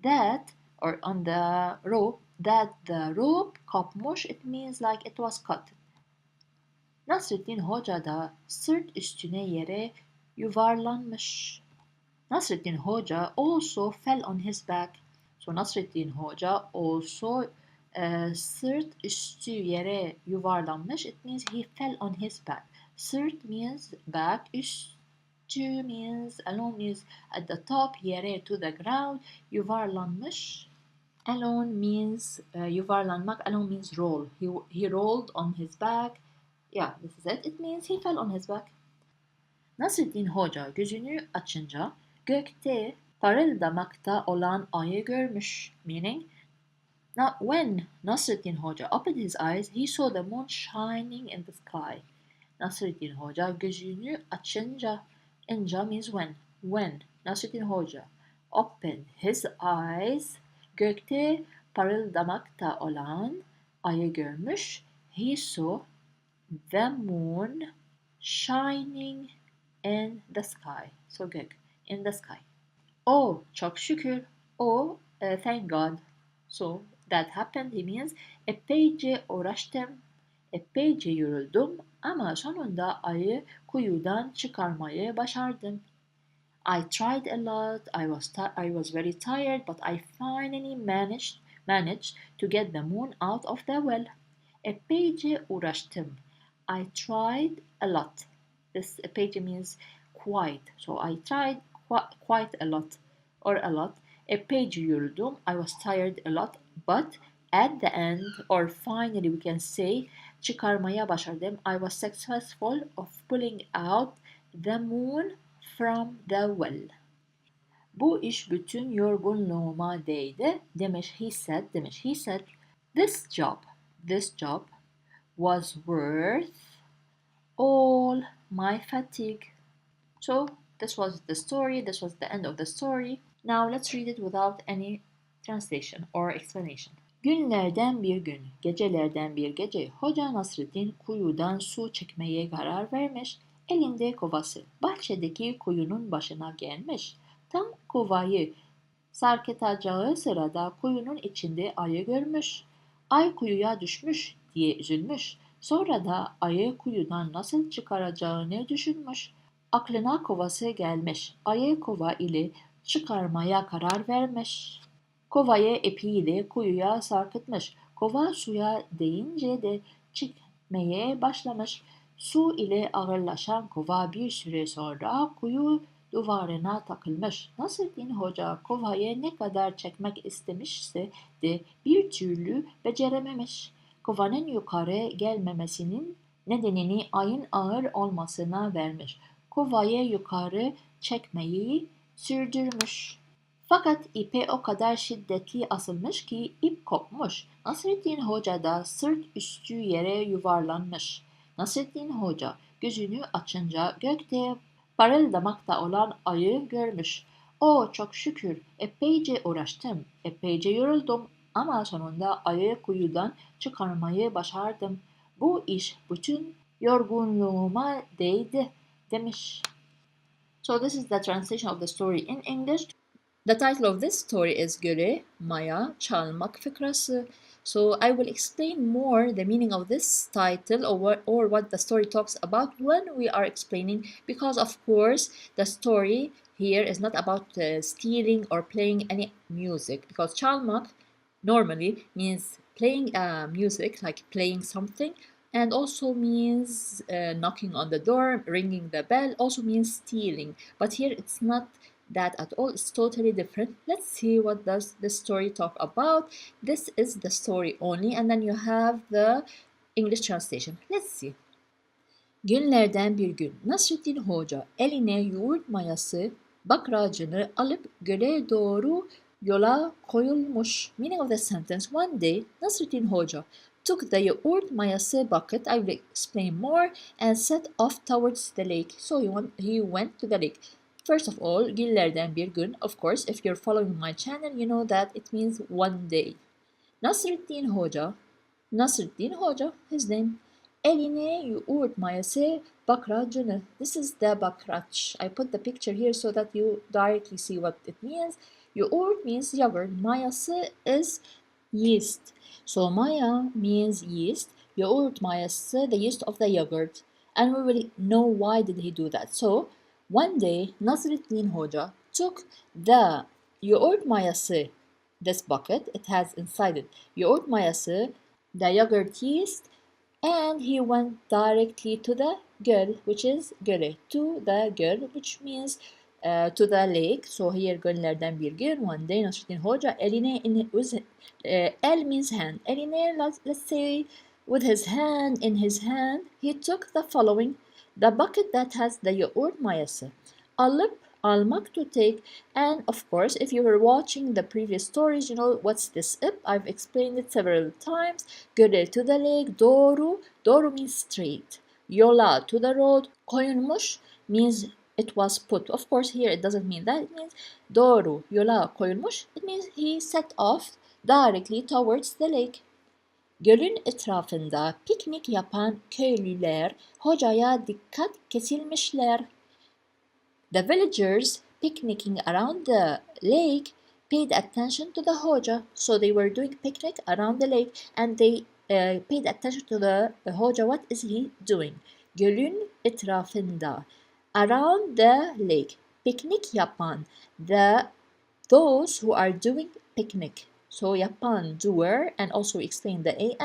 that, or on the rope, that the rope kopmuş. It means like it was cut. Nasreddin Hoca da sırt üstüne yere yuvarlanmış. Nasreddin Hoca also fell on his back. So Nasreddin Hoca also sırt üstü yere yuvarlanmış. It means he fell on his back. Sırt means back, To means alone means at the top, yere to the ground, yuvarlanmış. Alone means yuvarlanmak. Alone means roll. He rolled on his back. Yeah, this is it. It means he fell on his back. Nasreddin Hoca gözünü açınca gökte parıldamakta olan ayı görmüş. Meaning, now when Nasreddin Hoca opened his eyes, he saw the moon shining in the sky. Nasreddin Hoca gözünü açınca, inca means when. When Nasreddin Hoca opened his eyes, gökte parıldamakta olan ayı görmüş. He saw the moon shining in the sky. So gök, in the sky. Oh, çok şükür. Oh, thank God. So that happened. He means epeyce uğraştım, epeyce yoruldum ama sonunda ayı kuyudan çıkarmayı başardım. I tried a lot. I was very tired, but I finally managed to get the moon out of the well. Epeyce uğraştım. I tried a lot. This epeyce means quite. So I tried quite a lot or a lot. Epeyce yoruldum. I was tired a lot, but at the end or finally we can say çıkarmaya başardım. I was successful of pulling out the moon from the well. Bu iş bütün yorgunluğuma değdi demiş. He said this job was worth all my fatigue. So this was the story. This was the end of the story. Now let's read it without any translation or explanation. Günlerden bir gün, gecelerden bir gece Hoca Nasreddin kuyudan su çekmeye karar vermiş. Elinde kovası bahçedeki kuyunun başına gelmiş. Tam kovayı sarkıtacağı sırada kuyunun içinde ayı görmüş. Ay kuyuya düşmüş diye üzülmüş. Sonra da ayı kuyudan nasıl çıkaracağını düşünmüş. Aklına kovası gelmiş. Ayı kova ile çıkarmaya karar vermiş. Kovayı ipiyle kuyuya sarkıtmış. Kova suya değince de çıkmaya başlamış. Su ile ağırlaşan kova bir süre sonra kuyu duvarına takılmış. Nasreddin Hoca kovayı ne kadar çekmek istemişse de bir türlü becerememiş. Kovanın yukarı gelmemesinin nedenini ayın ağır olmasına vermiş. Kovayı yukarı çekmeyi sürdürmüş. Fakat ipe o kadar şiddetli asılmış ki ip kopmuş. Nasreddin Hoca da sırt üstü yere yuvarlanmış. Nasreddin Hoca gözünü açınca gökte parıldamakta olan ayı görmüş. O çok şükür epeyce uğraştım, epeyce yoruldum ama sonunda ayı kuyudan çıkarmayı başardım. Bu iş bütün yorgunluğuma değdi demiş. So this is the translation of the story in English. The title of this story is Göre Maya Çalmak Fıkrası. So I will explain more the meaning of this title or what the story talks about when we are explaining, because of course the story here is not about stealing or playing any music, because çalmak normally means playing music, like playing something, and also means knocking on the door, ringing the bell, also means stealing. But here it's not that at all. It's totally different. Let's see what does the story talk about. This is the story only, and then you have the English translation. Let's see. Günlerden bir gün Nasreddin Hoca eline yoğurt mayası bakracını alıp göle doğru yola koyulmuş. Meaning of the sentence: one day Nasreddin Hoca took the yoğurt mayası bucket, I will explain more, and set off towards the lake. So he went to the lake. First of all, günlerden bir gün. Of course, if you're following my channel, you know that it means one day. Nasreddin Hoca, his name. Eline yoğurt mayası bakracını. This is the bakraç. I put the picture here so that you directly see what it means. Yoğurt means yogurt. Mayası is yeast. So maya means yeast. Yoğurt mayası, the yeast of the yogurt. And we will know why did he do that. So one day Nasreddin Hoca took the yoğurt mayası, this bucket, it has inside it yoğurt mayası, the yogurt yeast, and he went directly to the göl, which is göle. To the göl, which means to the lake. So here göllerden bir gün. One day Nasrettin Hoca eline el means hand. Eline, let's say with his hand, in his hand, he took the following. The bucket that has the yoğurt mayası. Alıp, almak, to take. And of course, if you were watching the previous stories, you know what's this ip. I've explained it several times. Göle, to the lake. Doğru. Doğru means straight. Yola, to the road. Koyulmuş means it was put. Of course, here it doesn't mean that. It means doğru, yola koyulmuş. It means he set off directly towards the lake. Gölün etrafında piknik yapan köylüler hocaya dikkat kesilmişler. The villagers picnicking around the lake paid attention to the hoca. So they were doing picnic around the lake and they paid attention to the hoca. What is he doing? Gölün etrafında. Around the lake. Picnic yapan. Those who are doing picnic. So yapan, doer, and also explain the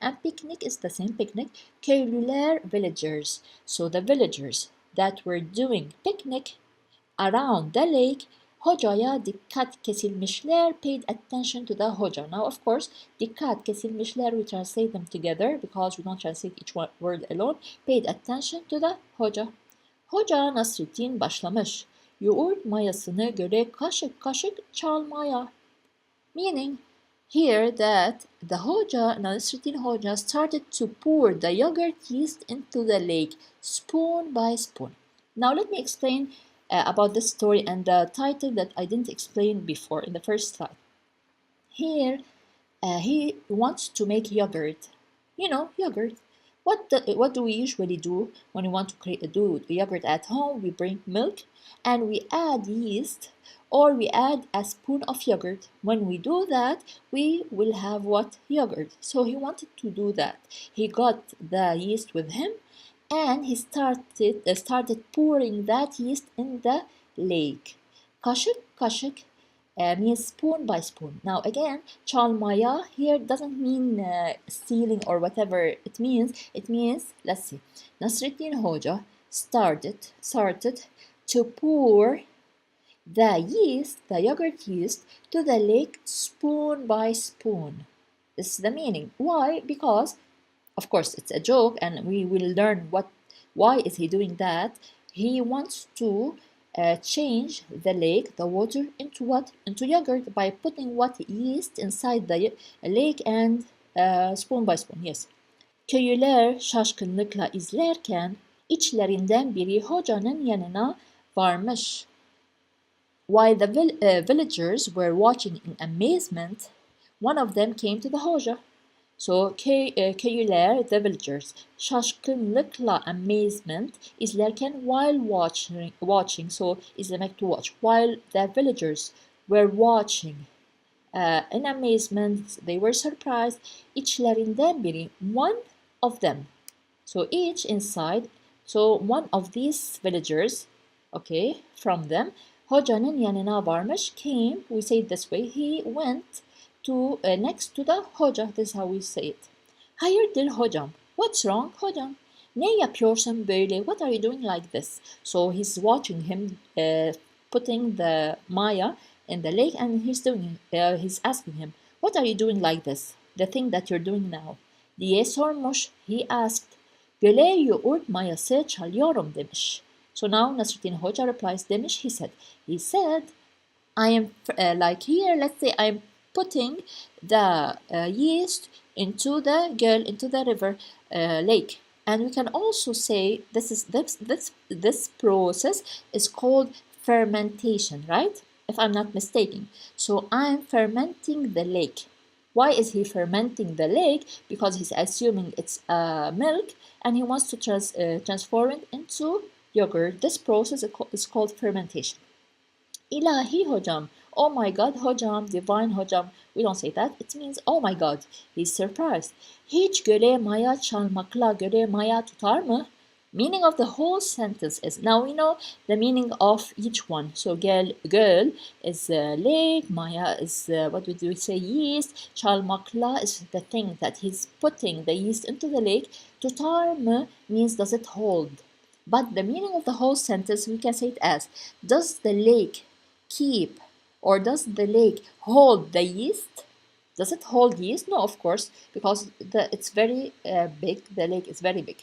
and picnic is the same picnic. Köylüler, villagers. So the villagers that were doing picnic around the lake, hocaya dikkat kesilmişler, paid attention to the hoca. Now of course, dikkat kesilmişler, we translate them together because we don't translate each word alone. Paid attention to the hoca. Hoca Nasrettin başlamış. Yoğurt mayasını göle kaşık kaşık çalmaya. Meaning here that the Hoja, Nasrettin Hoja, started to pour the yogurt yeast into the lake, spoon by spoon. Now let me explain about this story and the title that I didn't explain before in the first slide. Here, he wants to make yogurt. You know, yogurt. What do we usually do when we want to do yogurt at home? We bring milk and we add yeast or we add a spoon of yogurt. When we do that, we will have what? Yogurt. So he wanted to do that. He got the yeast with him and he started pouring that yeast in the lake. Kaşık kaşık means spoon by spoon. Now again, çalmaya here doesn't mean stealing or whatever it means. It means, let's see, Nasrettin Hoca started to pour the yeast, the yogurt yeast, to the lake spoon by spoon. This is the meaning. Why? Because, of course, it's a joke and we will learn why is he doing that. He wants to change the lake, the water, into what? Into yogurt by putting what? Yeast inside the lake and spoon by spoon. Yes. Köylüler şaşkınlıkla izlerken içlerinden biri hocanın yanına varmış. While the villagers were watching in amazement, one of them came to the hoca. So köylüler, the villagers, şaşkınlıkla, amazement, izlerken while watching, so izlemek to watch. While the villagers were watching in amazement, they were surprised. İçlerinden biri, one of them. So each inside, so one of these villagers, okay, from them, hocanın yanına varmış, came, we say it this way, he went to next to the hoca. This is how we say it. Hayırdır hocam? What's wrong hocam? Ne yapıyorsun böyle? What are you doing like this? So he's watching him putting the maya in the lake and he's asking him, what are you doing like this? The thing that you're doing now. Diye sormuş. He asked. Göle yoğurt mayası çalıyorum demiş. So now Nasrettin Hoca replies demiş. He said, I am like here, let's say I'm putting the yeast into the göl, into the river, lake. And we can also say this process is called fermentation, right? If I'm not mistaken. So I'm fermenting the lake. Why is he fermenting the lake? Because he's assuming it's milk and he wants to transform it into yogurt. This process is called fermentation. İlahi hocam. Oh my God hocam. Divine hocam. We don't say that. It means oh my God. He's surprised. Hiç göle maya çalmakla göle maya tutar mı? Meaning of the whole sentence is, now we know the meaning of each one. So girl is lake, Maya is, what would we say, yeast, Chalmakla is the thing that he's putting the yeast into the lake. Tutarm means does it hold. But the meaning of the whole sentence, we can say it as, does the lake keep or does the lake hold the yeast? Does it hold yeast? No, of course, because it's very big. The lake is very big.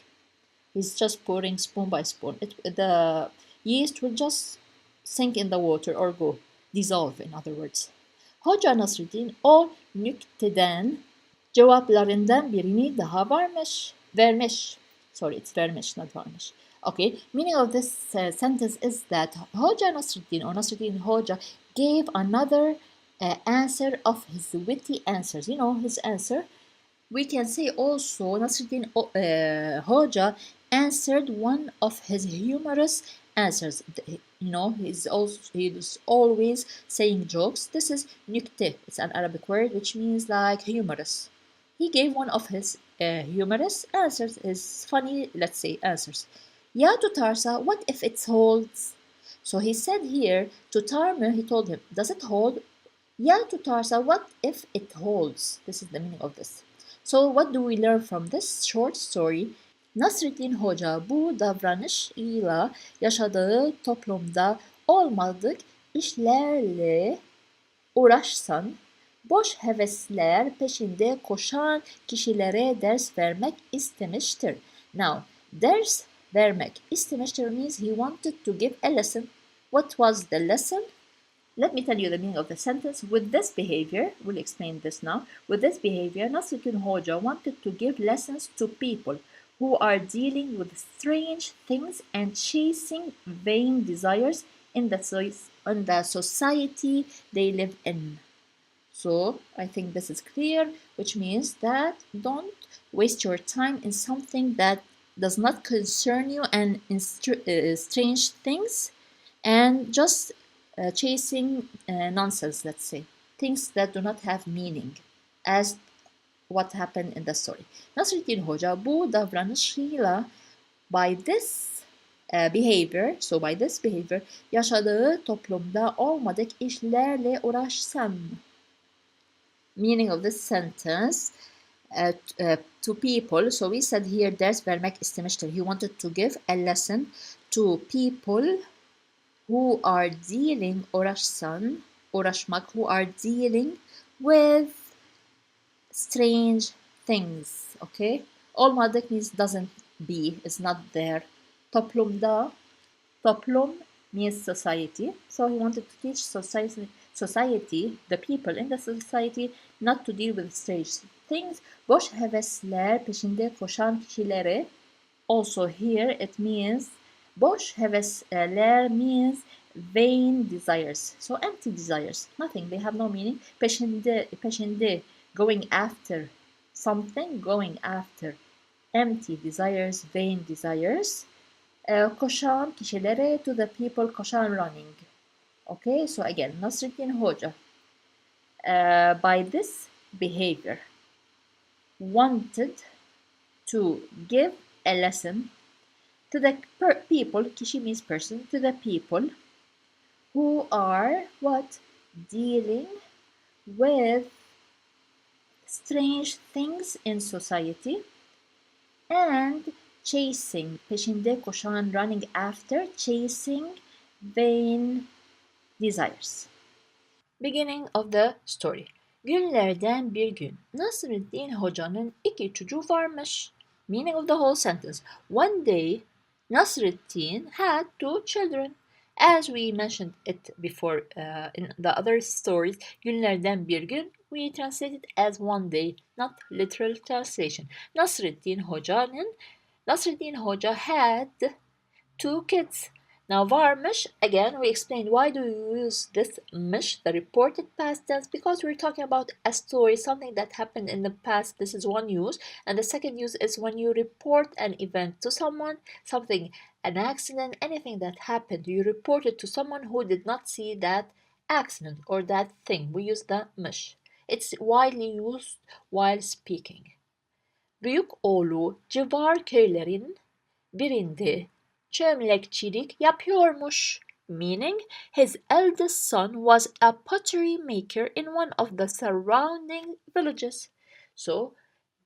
He's just pouring spoon by spoon. The yeast will just sink in the water or go dissolve, in other words. Hoca Nasreddin o nükteden cevaplarından birini daha vermiş. Sorry, it's vermiş, not varmış. Okay, meaning of this sentence is that Hoca Nasreddin or Nasreddin Hoca gave another answer of his witty answers. You know his answer. We can say also Nasreddin Hoca answered one of his humorous answers. You know, he's always saying jokes. This is nükte. It's an Arabic word which means like humorous. He gave one of his humorous answers, his funny, let's say, answers. Ya tutarsa, what if it holds? So he said here, tutarmı, he told him, does it hold? Ya tutarsa, what if it holds? This is the meaning of this. So what do we learn from this short story? Nasreddin Hoca bu davranışıyla yaşadığı toplumda olmadık işlerle uğraşsan, boş hevesler peşinde koşan kişilere ders vermek istemiştir. Now, ders vermek istemiştir means he wanted to give a lesson. What was the lesson? Let me tell you the meaning of the sentence. With this behavior, we'll explain this now. With this behavior, Nasruddin Hoja wanted to give lessons to people who are dealing with strange things and chasing vain desires in the society they live in. So I think this is clear, which means that don't waste your time in something that does not concern you and in strange things, and just chasing nonsense, let's say, things that do not have meaning, as what happened in the story. Nasruddin Hoca bu davranışıyla, by this behavior, so by this behavior, yaşadığı toplumda olmadık işlerle uğraşsan. Meaning of this sentence, to people, so we said here ders vermek istemiştir. He wanted to give a lesson to people who are dealing, uğraşmak, who are dealing with strange things, okay? Olmadık means doesn't be, is not there. Toplumda, toplum means society. So he wanted to teach society, the people in the society, not to deal with strange things. Boş hevesler peşinde koşan kişilere. Also here it means boş hevesler means vain desires. So empty desires, nothing, they have no meaning. Peşinde, going after something, going after empty desires, vain desires. Koşan kişilere, to the people, koşan, running. Okay, so again, Nasruddin Hoca, by this behavior, wanted to give a lesson to the people, kişi means person, to the people who are what? Dealing with strange things in society and chasing, peşinde koşan, running after, chasing vain desires. Beginning of the story. Günlerden bir gün Nasreddin Hoca'nın iki çocuğu varmış. Meaning of the whole sentence. One day Nasreddin had two children. As we mentioned it before in the other stories, günlerden bir gün, we translate it as one day, not literal translation. Nasreddin Hoca had two kids. Now varmış, again we explained why do we use this mış, the reported past tense, because we're talking about a story, something that happened in the past. This is one use. And the second use is when you report an event to someone, something, an accident, anything that happened, you report it to someone who did not see that accident or that thing. We use the mış. It's widely used while speaking. Büyük oğlu civar köylerin birinde çömlekçilik yapıyormuş. Meaning, his eldest son was a pottery maker in one of the surrounding villages. So,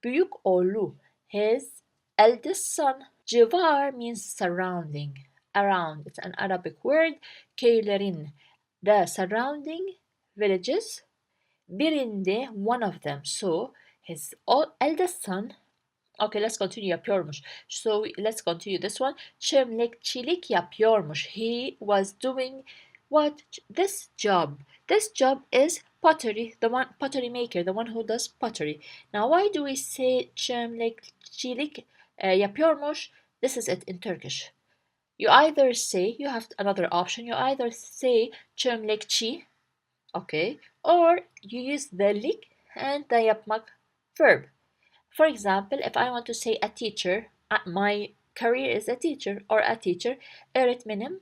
büyük oğlu, his eldest son. Civar means surrounding, around. It's an Arabic word. Köylerin, the surrounding villages. Birinde, one of them. So, his eldest son. Okay, let's continue yapıyormuş. So let's continue this one. Çömlekçilik yapıyormuş. He was doing what? This job. This job is pottery, the one pottery maker, the one who does pottery. Now why do we say çömlekçilik yapıyormuş? This is it in Turkish. You either say, you have another option, you either say çömlekçi, okay, or you use the lik and the yapmak verb. For example, if I want to say a teacher, my career is a teacher or a teacher, öğretmenim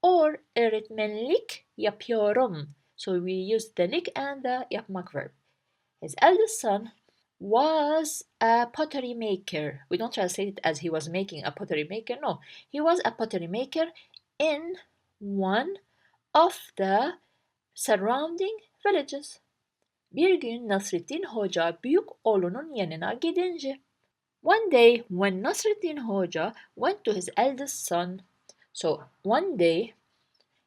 or öğretmenlik yapıyorum. So we use the lik and the yapmak verb. His eldest son was a pottery maker. We don't translate it as he was making a pottery maker. No, he was a pottery maker in one of the surrounding villages. Bir gün Nasrettin Hoca büyük oğlunun yanına gidince. One day when Nasrettin Hoca went to his eldest son. So one day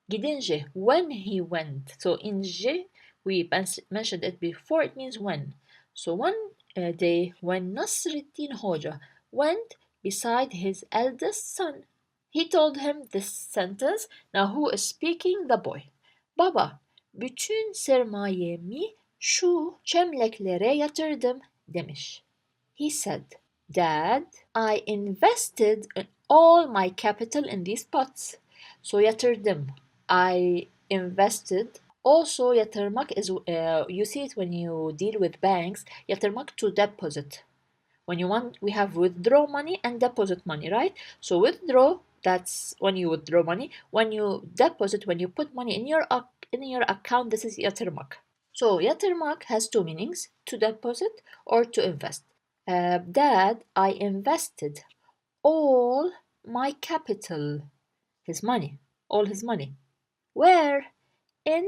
gidince, when he went. So ince, we mentioned it before, it means when. So one day when Nasrettin Hoca went beside his eldest son. He told him this sentence. Now who is speaking? The boy. Baba, bütün sermayemi şu çömleklere yatırdım demiş. He said, Dad, I invested all my capital in these pots. So yatırdım. I invested. Also yatırmak is, you see it when you deal with banks. Yatırmak to deposit. When you want, we have withdraw money and deposit money, right? So withdraw, that's when you withdraw money. When you deposit, when you put money in your account, this is yatırmak. So yatırmak has two meanings: to deposit or to invest. Dad, I invested all my capital, his money, all his money. Where? In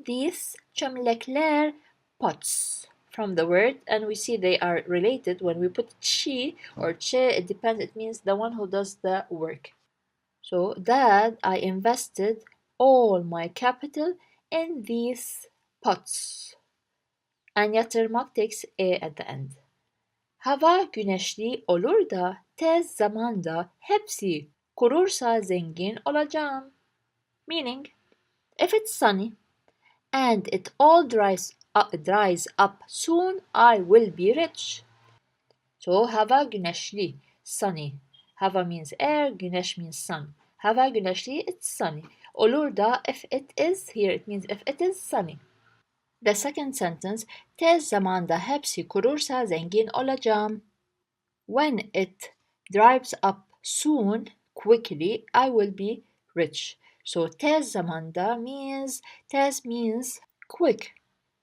these çömlekler pots from the word, and we see they are related. When we put chi or che, it depends, it means the one who does the work. So, Dad, I invested all my capital in these pots. And yatırmak takes a at the end. Hava güneşli olur da tez zamanda hepsi kurursa zengin olacağım. Meaning, if it's sunny and it all dries up soon, I will be rich. So hava güneşli, sunny. Hava means air, güneş means sun. Hava güneşli, it's sunny. Olur da, if it is, here it means if it is sunny. The second sentence, tez zamanda hepsi kurursa zengin olacağım. When it dries up soon, quickly, I will be rich. So tez zamanda means, tez means quick.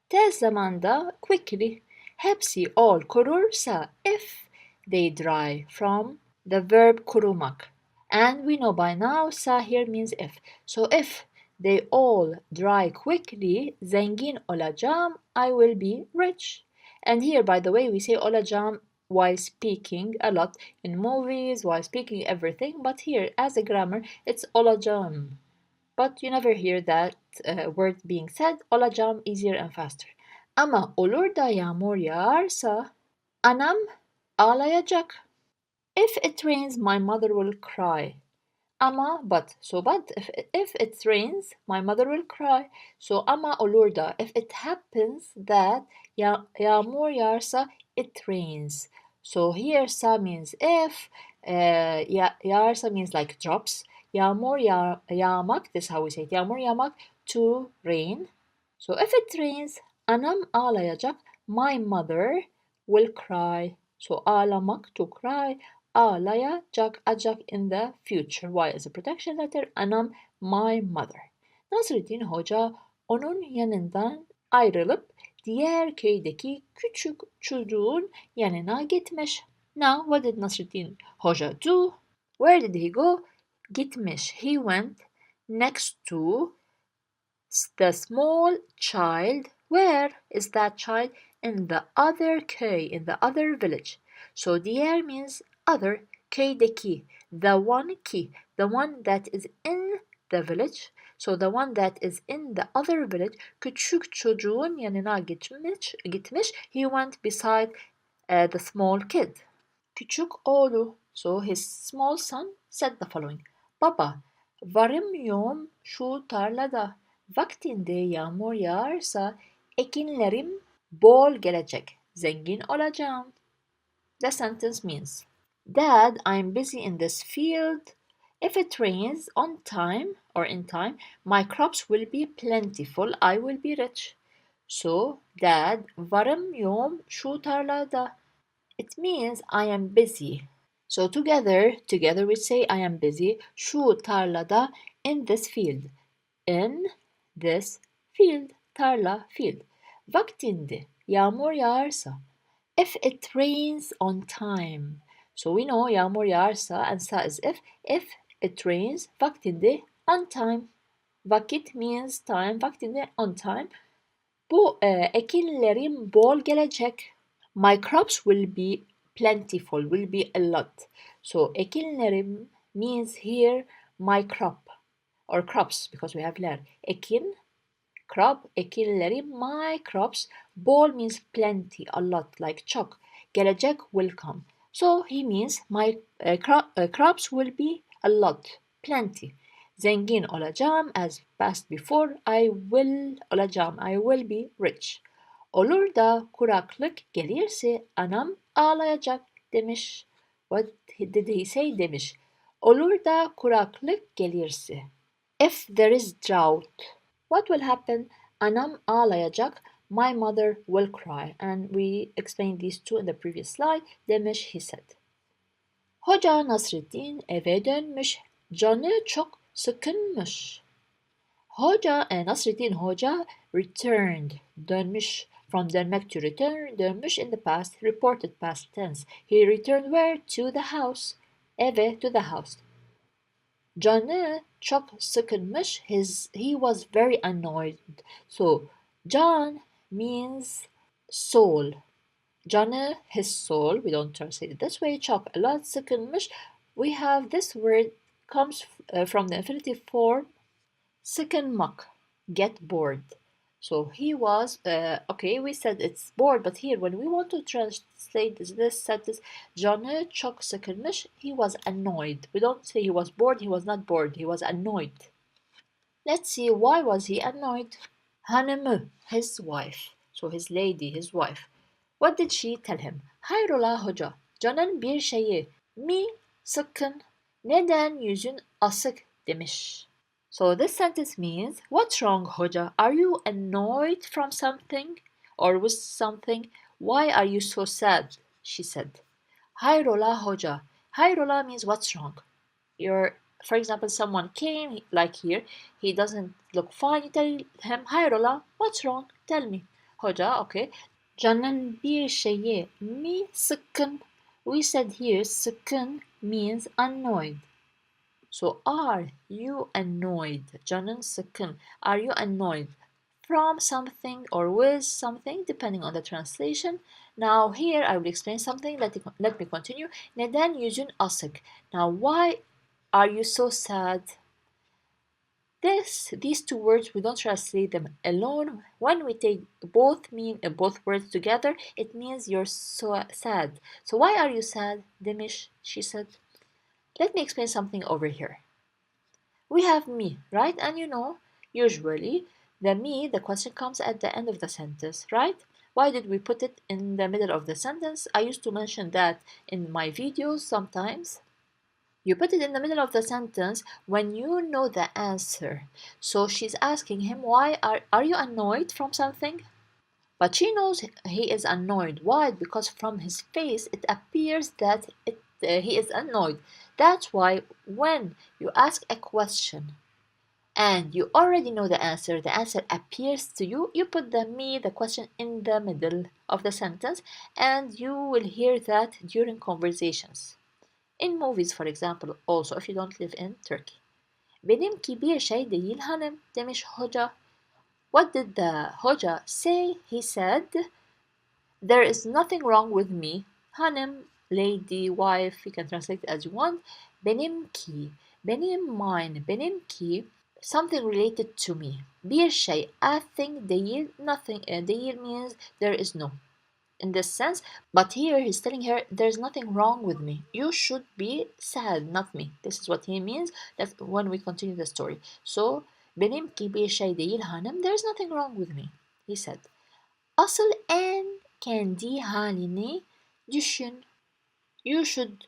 Tez zamanda, quickly. Hepsi all kurursa, if they dry, from the verb kurumak. And we know by now, sa here means if. So if they all dry quickly, zengin olacağım, I will be rich. And here, by the way, we say olacağım while speaking a lot in movies, while speaking everything. But here, as a grammar, it's olacağım. But you never hear that word being said. Olacağım easier and faster. Ama olur da yağmur yağarsa anam ağlayacak. If it rains, my mother will cry. Ama, but. So, but, if it rains, my mother will cry. So, ama olur da. If it happens that yağmur yağarsa, it rains. So, here sa means if, yağarsa means like drops. Yağmur yağmak, this is how we say it. Yağmur yağmak, to rain. So, if it rains, anam ağlayacak. My mother will cry. So, ağlamak, to cry. Ağlayacak, acak in the future. Why is a protection letter? Anam, my mother. Nasrettin Hoca onun yanından ayrılıp diğer köydeki küçük çocuğun yanına gitmiş. Now, what did Nasruddin Hoca do? Where did he go? Gitmiş. He went next to the small child. Where is that child? In the other köy, in the other village. So diğer means other, köydeki, the one ki, the one that is in the village. So the one that is in the other village, küçük çocuğun yanına gitmiş. He went beside the small kid. Küçük oğlu, so his small son said the following. Baba, varım şu tarlada. Vaktinde yağmur yağarsa ekinlerim bol gelecek. Zengin olacağım. The sentence means, Dad, I'm busy in this field. If it rains on time or in time, my crops will be plentiful. I will be rich. So, Dad, varım şu tarlada. It means I am busy. So together we say I am busy. Şu tarlada, in this field. In this field. Tarla, field. Vaktinde, yağmur yağarsa. If it rains on time. So we know yağmur yağarsa and sa is if it rains, vaktinde, on time. Vakit means time, vaktinde, on time. Bu ekinlerim bol gelecek. My crops will be plentiful, will be a lot. So ekinlerim means here my crop or crops because we have ler. Ekin, crop, ekinlerim, my crops. Bol means plenty, a lot, like çok. Gelecek will come. So he means my crops will be a lot, plenty. Zengin olacağım as past before. I will olacağım. I will be rich. Olur da kuraklık gelirse anam ağlayacak demiş. What did he say demiş. Olur da kuraklık gelirse. If there is drought, what will happen? Anam ağlayacak. My mother will cry. And we explained these two in the previous slide. Demiş, he said. Hoca Nasreddin eve dönmüş. Canı çok sıkınmış. Nasreddin Hoca returned. Dönmüş. From dönmek to return. Dönmüş in the past. Reported past tense. He returned where? To the house. Eve, to the house. Canı çok sıkınmış. He was very annoyed. So, can means soul. Canı, his soul. We don't translate it this way. Çok, a lot, sıkınmış. We have this word comes from the infinitive form. Sıkınmak, get bored. So he was, okay, we said it's bored, but here when we want to translate this sentence, canı çok sıkılmış, he was annoyed. We don't say he was bored, he was not bored, he was annoyed. Let's see, why was he annoyed? Hanımı, his wife, so his lady, his wife. What did she tell him? Hayrola hoca, canın bir şeyi mi sıkın, neden yüzün asık demiş. So this sentence means, what's wrong, Hoja? Are you annoyed from something or with something? Why are you so sad? She said. Hayrola Hoja. Hayrola means what's wrong. For example, someone came, like here, he doesn't look fine. You tell him, Hayrola, what's wrong? Tell me. Hoja, okay. Canın bir şeyi mi sıkın? We said here, sıkın means annoyed. So are you annoyed? Canın sıkın. Are you annoyed from something or with something depending on the translation? Now here I will explain something. Let me continue. Neden yüzün asık? Now why are you so sad? These two words, we don't translate them alone. When we take both words together, it means you're so sad. So why are you sad? Demiş, she said. Let me explain something over here. We have me, right? And usually the question comes at the end of the sentence, right? Why did we put it in the middle of the sentence? I used to mention that in my videos sometimes. You put it in the middle of the sentence when you know the answer. So she's asking him, why are you annoyed from something? But she knows he is annoyed. Why? Because from his face it appears that he is annoyed. That's why when you ask a question and you already know the answer appears to you, you put the question in the middle of the sentence, and you will hear that during conversations. In movies, for example, also if you don't live in Turkey. Benimki bir şey değil hanım, demiş hoca. What did the hoca say? He said, there is nothing wrong with me. Hanım, lady, wife, you can translate it as you want. Benimki, mine, benimki, something related to me. Bir şey, a thing, değil, nothing. Değil means there is no. In this sense, but here he's telling her there's nothing wrong with me. You should be sad, not me. This is what he means. That's when we continue the story. So, benimki bir şey değil hanım, there's nothing wrong with me. He said. Asıl en kendi halini düşün. You should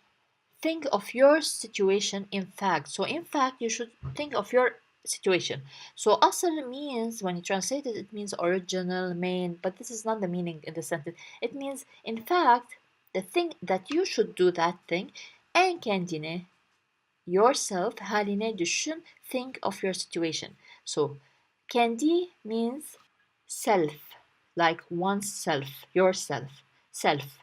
think of your situation in fact. So in fact, you should think of your situation. So asıl means, when you translate it, it means original, main, but this is not the meaning in the sentence. It means, in fact, the thing that you should do that thing. En kendine, yourself, haline düşün, think of your situation. So kendi means self, like oneself, yourself, self.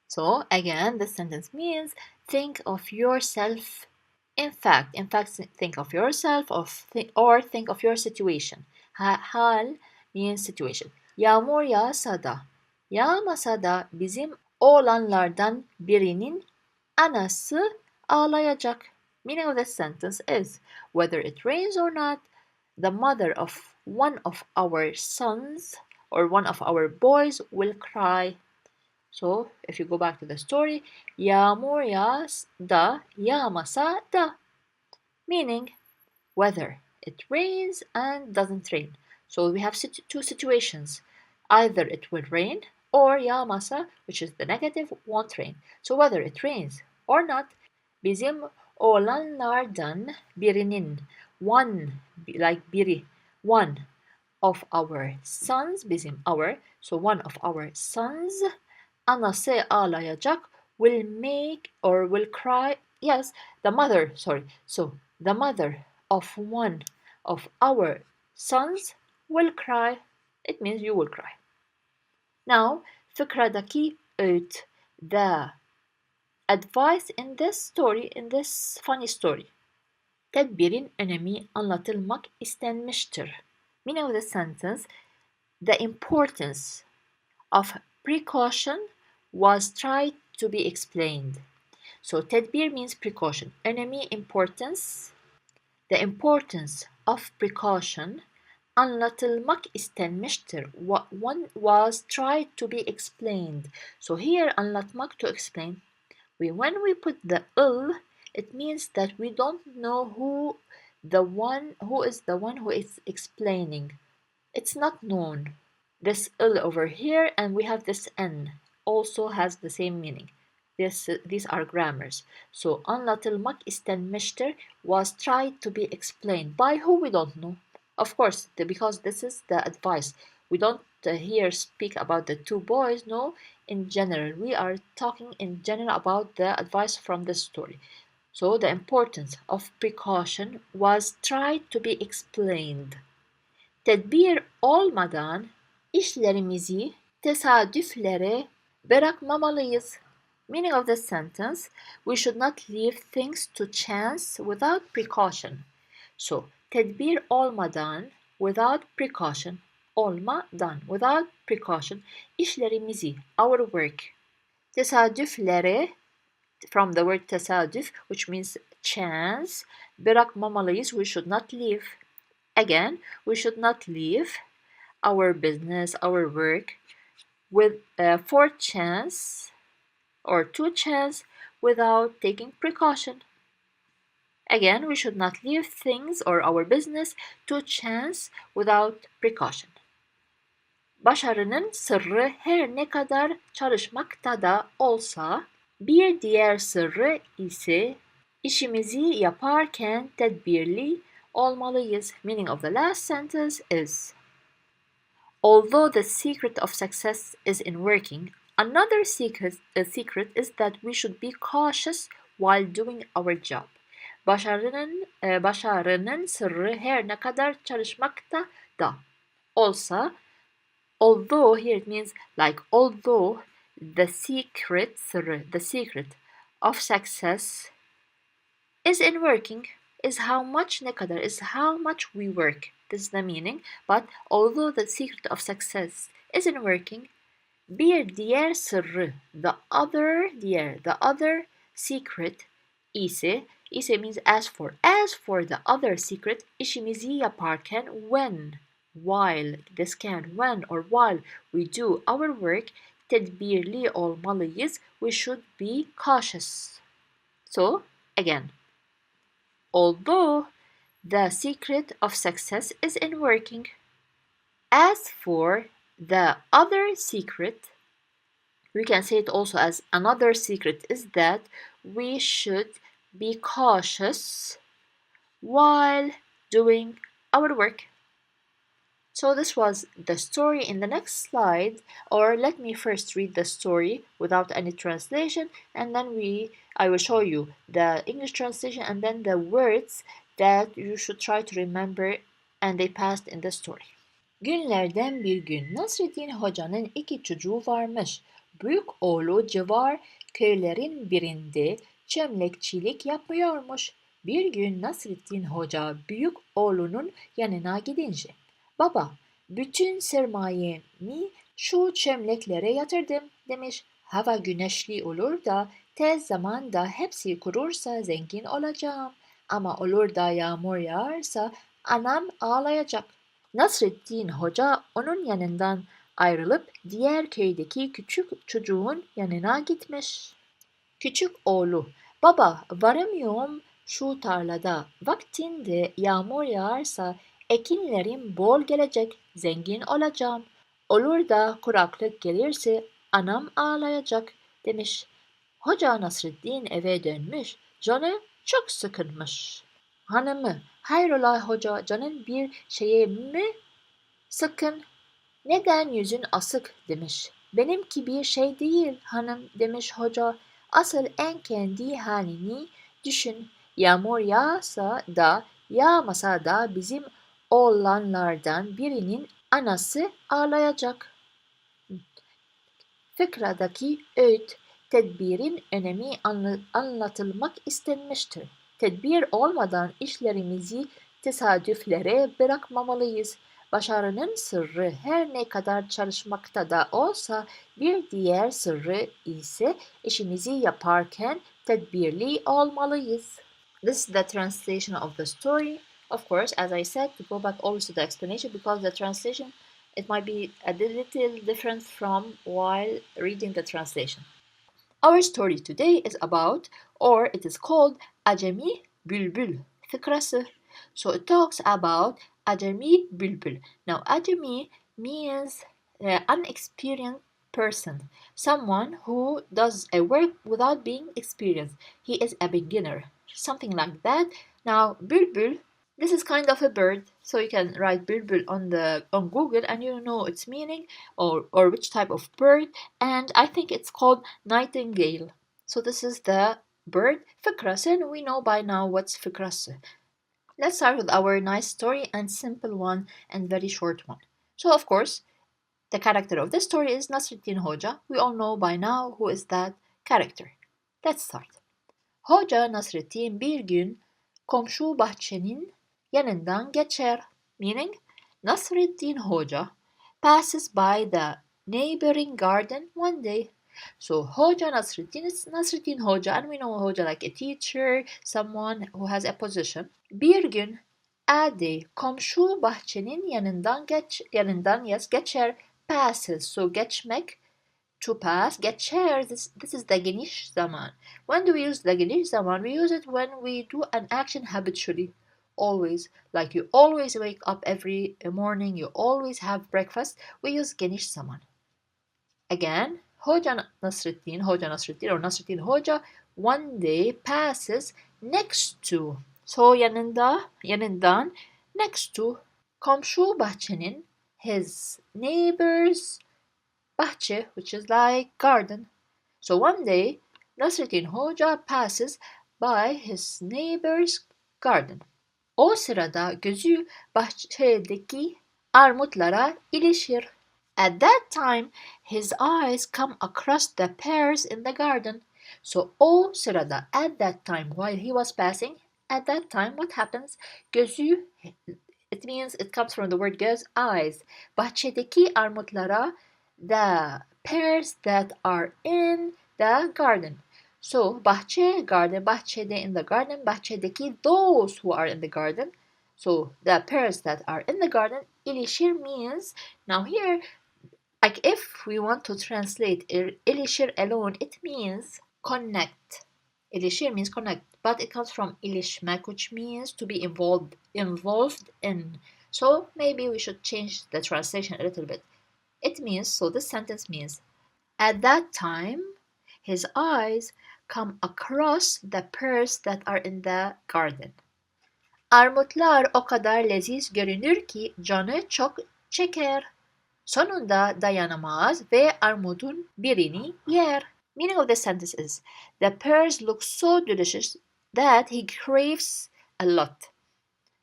So again, the sentence means think of yourself. In fact, think of yourself or think of your situation. Hal means situation. Yağmur yağsa da, yağmasa da bizim oğlanlardan birinin anası ağlayacak. Meaning of the sentence is, whether it rains or not, the mother of one of our sons or one of our boys will cry. So, if you go back to the story, yağmur yağsa da, yağmasa da, meaning whether it rains and doesn't rain. So we have two situations. Either it will rain or yağmasa, which is the negative, won't rain. So whether it rains or not, bizim oğlanlardan birinin, one, like biri, one of our sons, bizim, our, so one of our sons, anası ağlayacak, will make or will cry. Yes, the mother, so the mother of one of our sons will cry. It means you will cry. Now, fıkradaki öğüt, the advice in this story, in this funny story. Tedbirin önemi anlatılmak istenmiştir. Meaning of the sentence, the importance of precaution was tried to be explained. So tedbir means precaution. Önemi, importance. The importance of precaution anlatılmak istenmiştir. One was tried to be explained. So here anlatmak, to explain. When we put the il, it means that we don't know who is the one who is explaining. It's not known. This il over here, and we have this n, also has the same meaning. These are grammars. So anlatılmak istenmiştir was tried to be explained. By who, we don't know. Of course, because this is the advice. We don't here speak about the two boys, no. In general, we are talking in general about the advice from the story. So the importance of precaution was tried to be explained. Tedbir olmadan işlerimizi tesadüflere bırakmamalıyız. Meaning of the sentence, we should not leave things to chance without precaution. So, tedbir olmadan, without precaution, olmadan, without precaution, işlerimizi, our work, tesadüflere, from the word tesadüf, which means chance, bırakmamalıyız, we should not leave. Again, we should not leave our business, our work, with for chance or to chance without taking precaution. Again, we should not leave things or our business to chance without precaution. Başarının sırrı her ne kadar çalışmakta da olsa, bir diğer sırrı ise işimizi yaparken tedbirli olmalıyız. Meaning of the last sentence is, although the secret of success is in working, another secret is that we should be cautious while doing our job. Başarının sırrı her ne kadar çalışmakta da olsa, although here it means like although the secret sırrı, the secret of success is in working, is how much ne kadar, is how much we work. This is the meaning. But although the secret of success is in working, bir diğer sırrı, the other secret ise means as for the other secret, işimizi yaparken when or while we do our work, tedbirli olmalıyız. We should be cautious. So again, although the secret of success is in working, as for the other secret, we can say it also as another secret, is that we should be cautious while doing our work. So this was the story. In the next slide, or let me first read the story without any translation, and then I will show you the English translation and then the words that you should try to remember and they passed in the story. Günlerden bir gün Nasreddin Hoca'nın 2 çocuğu varmış. Büyük oğlu civar köylerin birinde çömlekçilik yapıyormuş. Bir gün Nasreddin Hoca büyük oğlunun yanına gidince, "Baba, bütün sermayemi şu çömleklere yatırdım," demiş. "Hava güneşli olur da tez zamanda hepsi kurursa zengin olacağım. Ama olur da yağmur yağarsa anam ağlayacak." Nasreddin Hoca onun yanından ayrılıp diğer köydeki küçük çocuğun yanına gitmiş. Küçük oğlu, "Baba, varamıyorum şu tarlada. Vaktinde yağmur yağarsa ekinlerim bol gelecek, zengin olacağım. Olur da kuraklık gelirse anam ağlayacak," demiş. Hoca Nasreddin eve dönmüş. Canı çok sıkılmış. Hanımı, "Hayrola hoca, canın bir şeye mi sıkın? Neden yüzün asık?" demiş. "Benimki bir şey değil hanım," demiş hoca. "Asıl en kendi halini düşün. Yağmur yağsa da yağmasa da bizim oğlanlardan birinin anası ağlayacak." Fıkradaki öğüt, tedbirin önemi anlatılmak istenmiştir. Tedbir olmadan işlerimizi tesadüflere bırakmamalıyız. Başarının sırrı her ne kadar çalışmakta da olsa, bir diğer sırrı ise işimizi yaparken tedbirli olmalıyız. This is the translation of the story. Of course, as I said, to go back always to the explanation because the translation it might be a little different from while reading the translation. Our story today is about, or it is called, Acemi Bülbül fıkrası. So it talks about Acemi Bülbül. Now Acemi means unexperienced person, someone who does a work without being experienced. He is a beginner, something like that. Now Bülbül, this is kind of a bird, so you can write Bülbül on Google and you know its meaning or which type of bird, and I think it's called nightingale. So this is the bird fıkrası, and we know by now what's fıkrası. Let's start with our nice story and simple one and very short one. So of course, the character of this story is Nasreddin Hoca. We all know by now who is that character. Let's start. Hoca Nasreddin bir gün komşu bahçenin yanından geçer. Meaning, Nasreddin Hoca passes by the neighboring garden one day. So Hoca Nasreddin is Nasreddin Hoca, and we know Hoca like a teacher, someone who has a position. Bir gün a day, komşu bahçenin yanından geçer. Passes, so geçmek, to pass, geçer, this is the geniş zaman. When do we use the geniş zaman? We use it when we do an action habitually. Always, like you always wake up every morning, you always have breakfast, we use geniş zaman. Again, Hoca Nasreddin or Nasreddin Hoca one day passes next to. So yanından, next to, komşu bahçenin, his neighbor's bahçe, which is like garden. So one day, Nasreddin Hoca passes by his neighbor's garden. O sırada gözü bahçedeki armutlara ilişir. At that time, his eyes come across the pears in the garden. So o sırada, at that time, while he was passing, at that time, what happens? Gözü, it means, it comes from the word göz, eyes. Bahçedeki armutlara, the pears that are in the garden. So bahçe, garden, bahçede, in the garden, bahçedeki, those who are in the garden. So the pears that are in the garden, ilişir means, now here, like if we want to translate ilişir alone, it means connect. İlişir means connect, but it comes from ilişmek, which means to be involved in. So maybe we should change the translation a little bit. It means, so this sentence means, at that time, his eyes come across the pears that are in the garden. Armutlar o kadar leziz görünür ki canı çok çeker. Sonunda dayanamaz ve armudun birini yer. Meaning of this sentence is, the pears look so delicious that he craves a lot.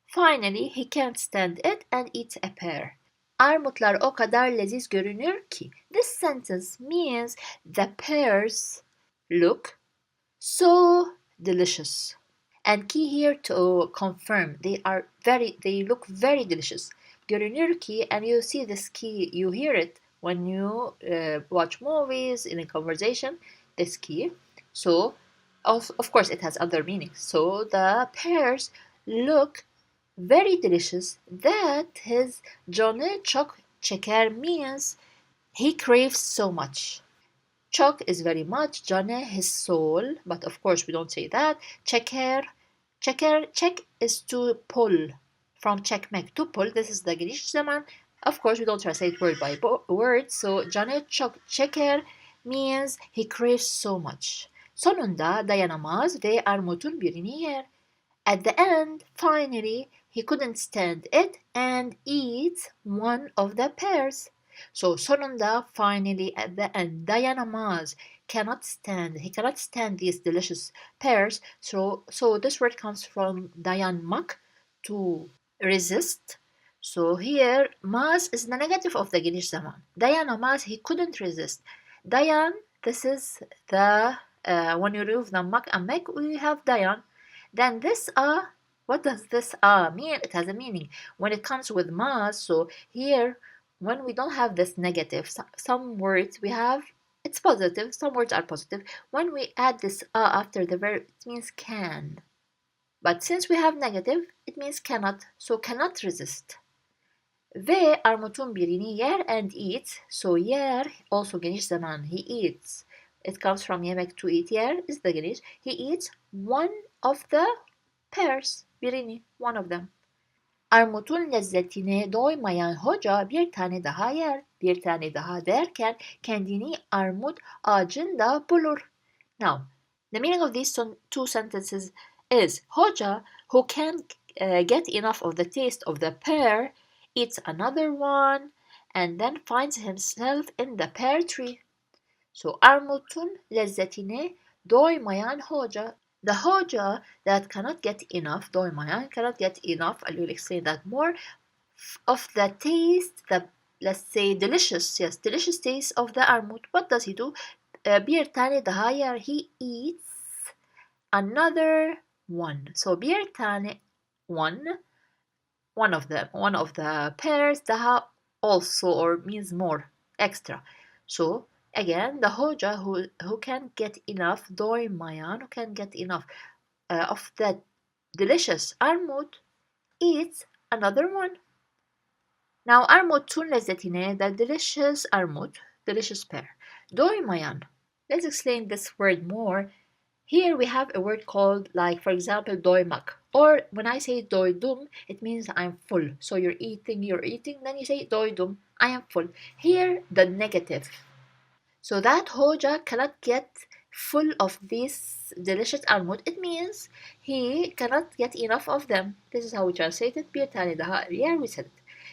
Finally, he can't stand it and eats a pear. Armutlar o kadar leziz görünür ki. This sentence means the pears look so delicious. And key here to confirm, they look very delicious. Görünür ki, and you see this key, you hear it when you watch movies, in a conversation, this key. So, of course, it has other meanings. So the pears look very delicious that his canı çok çeker means he craves so much. Çok is very much, canı his soul, but of course we don't say that. Çeker, çek is to pull, from çekmek, to pull. This is the geniş zaman. Of course we don't translate word by word, so canı çok çeker means he craves so much. Sonunda dayanamaz ve armutun birini yer. At the end, finally, he couldn't stand it and eats one of the pears. So sonunda, finally, at the end, dayanamaz, cannot stand. He cannot stand these delicious pears. So this word comes from dayanmak, to resist. So here, maz is the negative of the geniş zaman. Dayanamaz, he couldn't resist. Dayan, this is the, when you remove the mak and mek, we have dayan. Then this what does this mean? It has a meaning. When it comes with mas, so here, when we don't have this negative, some words we have, it's positive, some words are positive. When we add this after the verb, it means can. But since we have negative, it means cannot, so cannot resist. Ve armutun birini yer and eats, so yer, also geniş zaman, he eats. It comes from yemek, to eat, yer is the geniş. He eats one of the pears, birini, one of them. Armutun lezzetine doymayan hoca bir tane daha yer. Bir tane daha derken kendini armut ağacında bulur. Now, the meaning of these two sentences is, hoca, who can't get enough of the taste of the pear, eats another one and then finds himself in the pear tree. So armutun lezzetine doymayan hoca, the hoja that cannot get enough, doymayan, cannot get enough, I will explain that more, of the taste, the, let's say, delicious taste of the armut. What does he do? Bir tane daha yer, he eats another one. So bir tane, one of the pears, daha also, or means more, extra. So again, the hoja who can get enough, doymayan, who can get enough of that delicious armut, eats another one. Now armutun lezzetine, the delicious armut, delicious pear. Doymayan. Let's explain this word more. Here we have a word called, like, for example, doymak. Or when I say doydum, it means I'm full. So you're eating, then you say doydum, I am full. Here, the negative. So that hoja cannot get full of this delicious armut. It means he cannot get enough of them. This is how we translate it. Bir tane daha, here we said it.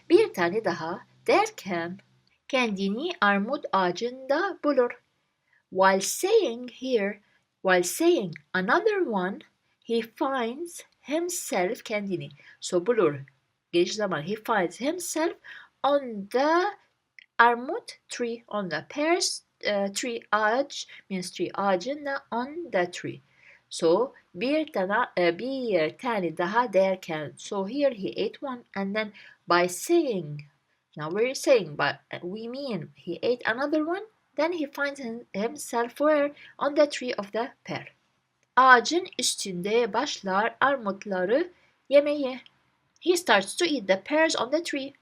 Bir tane daha derken kendini armut ağacında bulur. While saying here, While saying another one, he finds himself kendini. So bulur. Geniş zaman. He finds himself on the armut tree, on the pears tree. Ağaç means tree. Ağacın on the tree. So bir tane daha derken, so here he ate one, and then by saying, now we're saying, but we mean he ate another one, then he finds himself where? On the tree of the pear. Ağacın üstünde başlar armutları yemeye. He starts to eat the pears on the tree.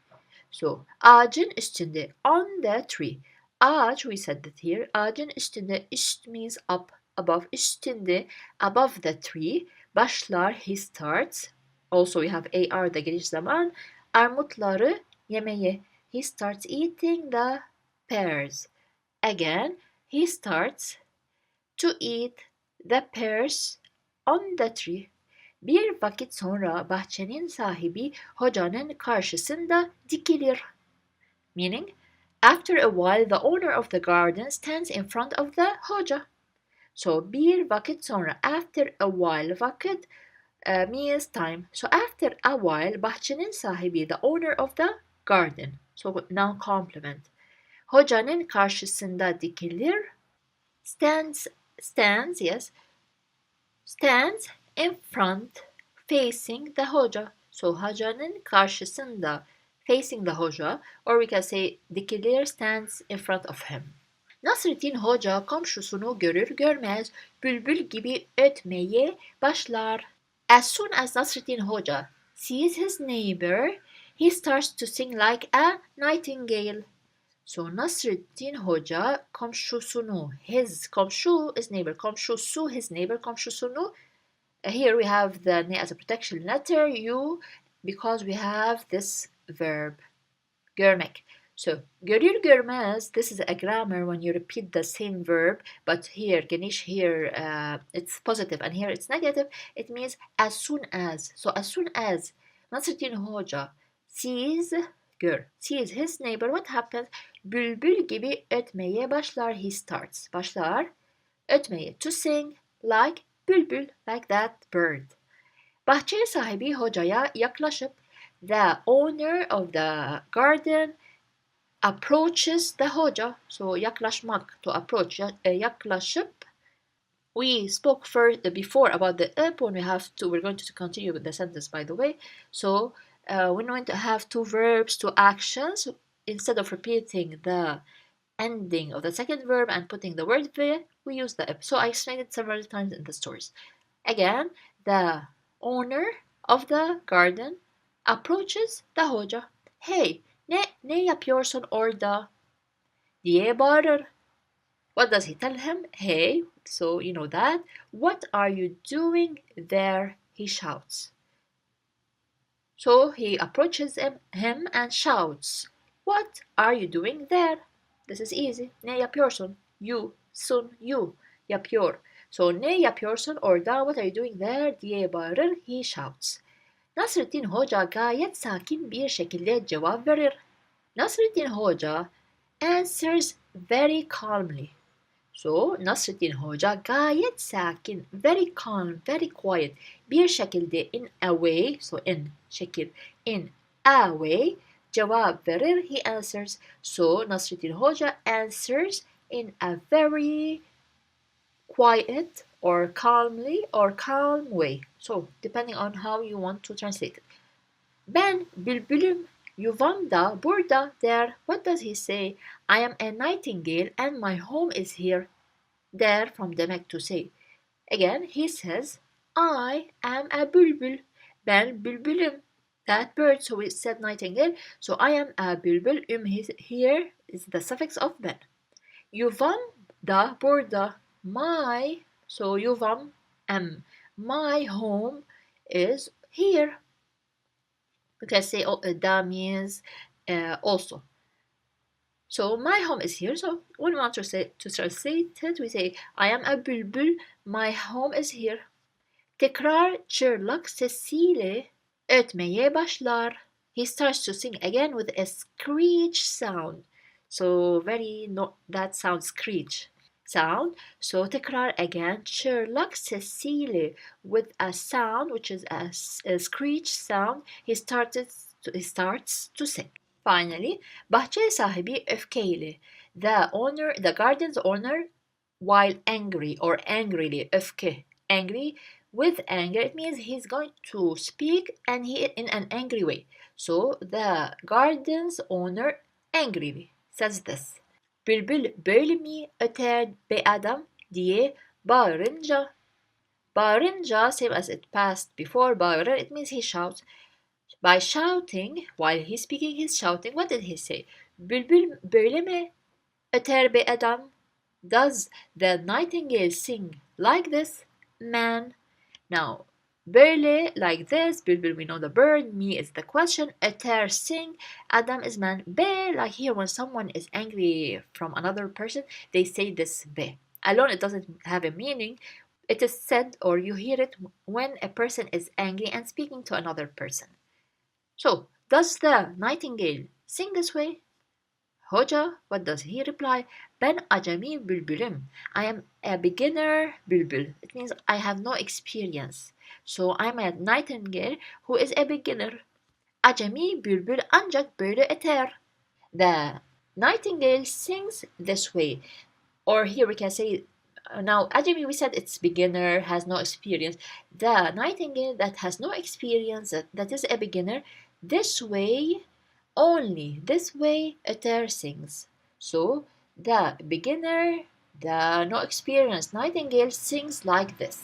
So ağacın üstünde, on the tree. Ağaç, we said that here. Ağacın üstünde, üst means up, above. Üstünde, above the tree. Başlar, he starts. Also we have AR, da geniş zaman. Armutları yemeye. He starts eating the pears. Again, he starts to eat the pears on the tree. Bir vakit sonra bahçenin sahibi hocanın karşısında dikilir. Meaning, after a while the owner of the garden stands in front of the hoca. So bir vakit sonra, after a while, vakit means time. So after a while, bahçenin sahibi, the owner of the garden. So noun complement. Hocanın karşısında dikilir. Stands, yes. Stands in front, facing the hoca. So hocanın karşısında, facing the hoca, or we can say dikilir, stands in front of him. Nasrettin Hoca komşusunu görür görmez bülbül gibi ötmeye başlar. As soon as Nasrettin Hoca sees his neighbor, he starts to sing like a nightingale. So Nasrettin Hoca komşusunu, his komşu is neighbor, komşusu his neighbor, komşusunu. Here we have the ne as a protection letter, you, because we have this verb, görmek. So görür görmez, this is a grammar when you repeat the same verb, but here, geniş, here it's positive and here it's negative. It means as soon as. So as soon as Nasrettin Hoca sees his neighbor, what happens? Bülbül gibi ötmeye başlar. He starts. Başlar. Ötmeye. To sing like bülbül, like that bird. Bahçe sahibi hocaya yaklaşıp, the owner of the garden approaches the hoca. So yaklaşmak, to approach, yaklaşıp. We spoke before about the up when we have to. We're going to continue with the sentence, by the way. So we're going to have two verbs, two actions. Instead of repeating the ending of the second verb and putting the word there, we use the up. So I explained it several times in the stories. Again, the owner of the garden approaches the hoca. Hey, ne yapıyorsun orada? diye bağırır. What does he tell him? Hey, so you know that. What are you doing there? He shouts. So he approaches him and shouts. What are you doing there? This is easy. Ne yapıyorsun? You, you, yapıyor. So ne yapıyorsun orada? What are you doing there? diye bağırır. He shouts. Nasrettin Hoca gayet sakin bir şekilde cevap verir. Nasrettin Hoca answers very calmly. So Nasrettin Hoca gayet sakin, very calm, very quiet bir şekilde, in a way, so in şekil, in a way cevap verir. He answers. So Nasrettin Hoca answers in a very quiet or calmly or calm way. So depending on how you want to translate it. Ben bülbülüm, yuvam da burada der. What does he say? I am a nightingale and my home is here. Der from demek, to say. Again he says, I am a bülbül. Ben bülbülüm. That bird, so we said nightingale. So I am a bülbül. Here is the suffix of ben. Yuvam da burada. My, so yuvam, my home is here. We can say da means also. So my home is here. So when we want to translate it, we say I am a bülbül. My home is here. Tekrar çığlık sesiyle ötmeye başlar. He starts to sing again with a screech sound. So that sounds screech. sound. So tekrar again. Sherlock Cecily with a sound which is a screech sound. He starts to sing. Finally, bahçe sahibi öfkeyle. The garden's owner, while angry or angrily, öfke, angry with anger, it means he's going to speak and he in an angry way. So the garden's owner angrily says this. Bülbül böyle mi öter be adam diye bağırınca. Bağırınca, same as it passed before bağırır, it means he shouts. By shouting, while he's speaking, he's shouting. What did he say? Bülbül böyle mi öter be adam? Does the nightingale sing like this, man? Now, böyle, like this. Bülbül, we know the bird. Me is the question. Öter, sing. Adam is man. Be, like here, when someone is angry from another person, they say this be. Alone, it doesn't have a meaning. It is said or you hear it when a person is angry and speaking to another person. So, does the nightingale sing this way? Hoca, what does he reply? Ben acemi bülbülüm. I am a beginner bülbül. It means I have no experience. So I'm a nightingale who is a beginner. Acemi bülbül ancak böyle öter. The nightingale sings this way. Or here we can say, now acemi we said it's beginner, has no experience. The nightingale that has no experience, that is a beginner, this way, only this way öter sings. So the beginner, the no experienced nightingale sings like this.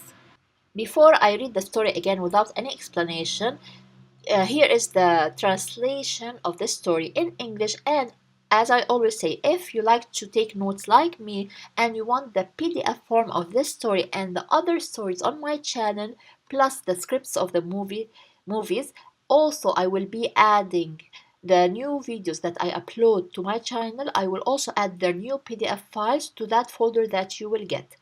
Before I read the story again without any explanation, here is the translation of the story in English. And as I always say, if you like to take notes like me and you want the PDF form of this story and the other stories on my channel, plus the scripts of the movies, also I will be adding the new videos that I upload to my channel. I will also add the new PDF files to that folder that you will get.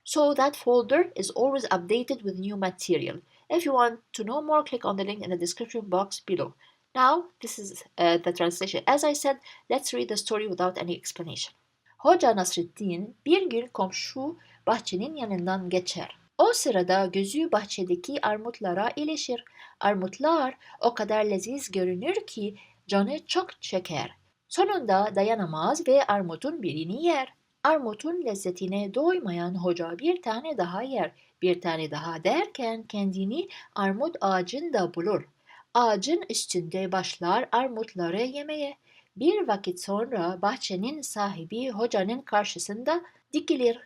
So that folder is always updated with new material. If you want to know more, click on the link in the description box below. Now, this is the translation. As I said, let's read the story without any explanation. Hoca Nasreddin bir gün komşu bahçenin yanından geçer. O sırada gözü bahçedeki armutlara ilişir. Armutlar o kadar leziz görünür ki canı çok çeker. Sonunda dayanamaz ve armutun birini yer. Armutun lezzetine doymayan hoca bir tane daha yer. Bir tane daha derken kendini armut ağacında bulur. Ağacın üstünde başlar armutları yemeye. Bir vakit sonra bahçenin sahibi hocanın karşısında dikilir.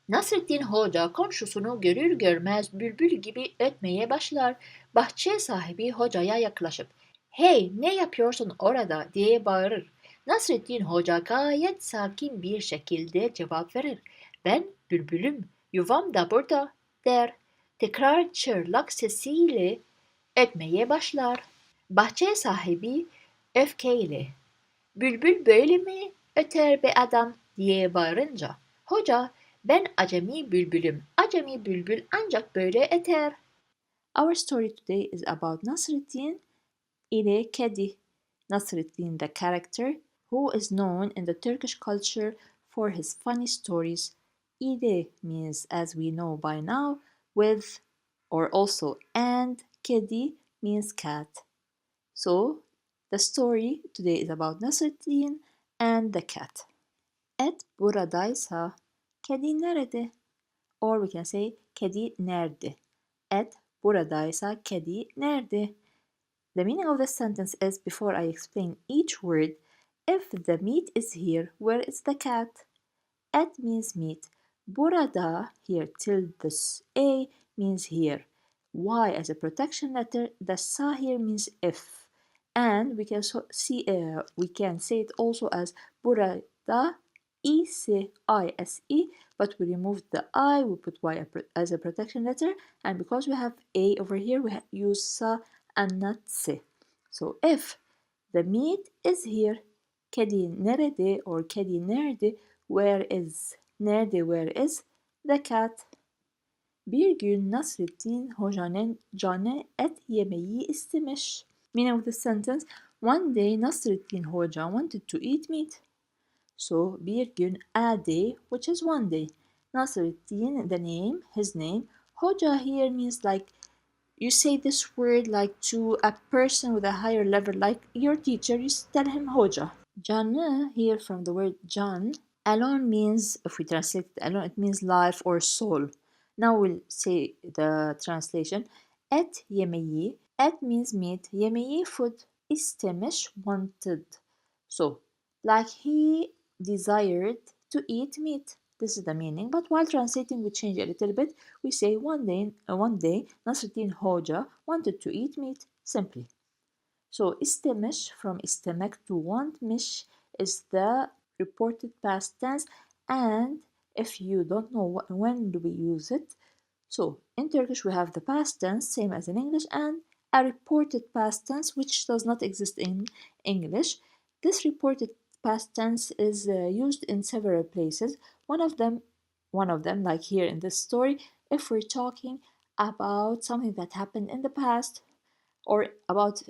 Nasreddin Hoca komşusunu görür görmez bülbül gibi ötmeye başlar. Bahçe sahibi hocaya yaklaşıp "Hey, ne yapıyorsun orada?" diye bağırır. Nasreddin Hoca gayet sakin bir şekilde cevap verir. "Ben bülbülüm, yuvam da burada." der. Tekrar çırlak sesiyle ötmeye başlar. Bahçe sahibi öfkeyle "Bülbül böyle mi öter be adam?" diye bağırınca hoca "Ben acemi bülbülüm. Acemi bülbül ancak böyle öter." Our story today is about Nasreddin ile Kedi. Nasreddin, the character, who is known in the Turkish culture for his funny stories. İle means, as we know by now, with or also, and Kedi means cat. So, the story today is about Nasreddin and the cat. Et buradaysa, kedi nerede? Or we can say, kedi nerede? Et buradaysa, kedi nerede? The meaning of this sentence is, before I explain each word, if the meat is here, where is the cat? Et means meat. Burada, here, till this A means here. Y as a protection letter, the sa here means if. And we can we can say it also as burada, I-S-E, but we removed the I, we put Y as a protection letter, and because we have A over here, we use sa and not se. So if the meat is here, kedi nerede or kedi nerede, where is? Nerede, where is? The cat. Bir gün Nasreddin Hoca'nın canı et yemeyi istemiş. Meaning of the sentence, one day Nasreddin Hoca wanted to eat meat. So bir gün, a day, which is one day. Nasruddin, the name, his name. Hoja here means like you say this word like to a person with a higher level, like your teacher, you tell him Hoja. Jannah here from the word Jan, alone means, if we translate it alone, it means life or soul. Now we'll say the translation. Et yemeği, et means meat, yemeği food, istemiş wanted. So, like he desired to eat meat. This is the meaning. But while translating, we change a little bit. We say one day, Nasruddin Hoja wanted to eat meat. Simply. So istemiş from istemek to want. Mish is the reported past tense. And if you don't know when do we use it, so in Turkish we have the past tense, same as in English, and a reported past tense which does not exist in English. This reported past tense is used in several places. One of them, like here in this story, if we're talking about something that happened in the past, or about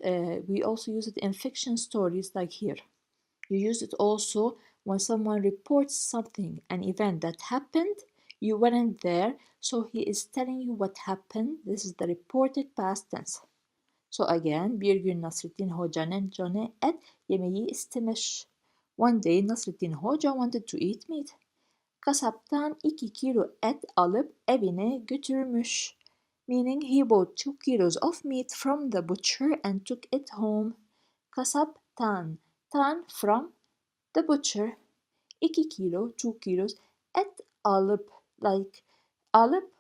we also use it in fiction stories like here. You use it also when someone reports something, an event that happened, you weren't there, so he is telling you what happened. This is the reported past tense. So again, bir gün Nasrettin Hoca'nın canı et yemeği istemiş. One day Nasrettin Hoca wanted to eat meat. Kasaptan 2 kilo et alıp evine götürmüş. Meaning he bought 2 kilos of meat from the butcher and took it home. Kasaptan, tan from the butcher. 2 kilo, 2 kilos. Et alıp, like alıp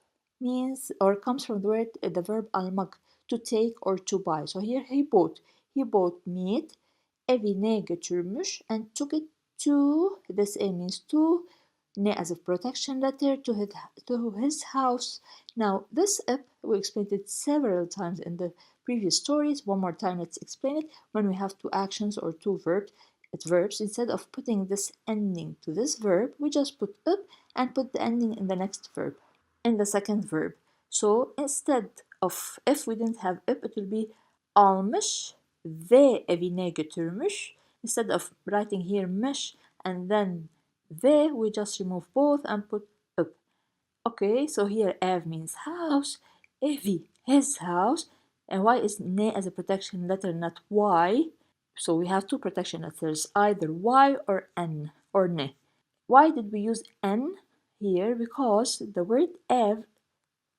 means or comes from the word the verb almak, to take or to buy. So here he bought meat, evine götürmüş, and took it to, this a means to, ne as a protection letter, to his house. Now this we explained it several times in the previous stories. One more time, let's explain it. When we have two actions or two verbs, instead of putting this ending to this verb, we just put up and put the ending in the next verb, in the second verb. So instead of, if we didn't have up, it will be almış ve evine götürmüş. Instead of writing here mış and then ve, we just remove both and put up. Okay, so here ev means house, evi, his house, and why is ne as a protection letter, not y? So we have two protection letters, either y or n or ne. Why did we use n here? Because the word ev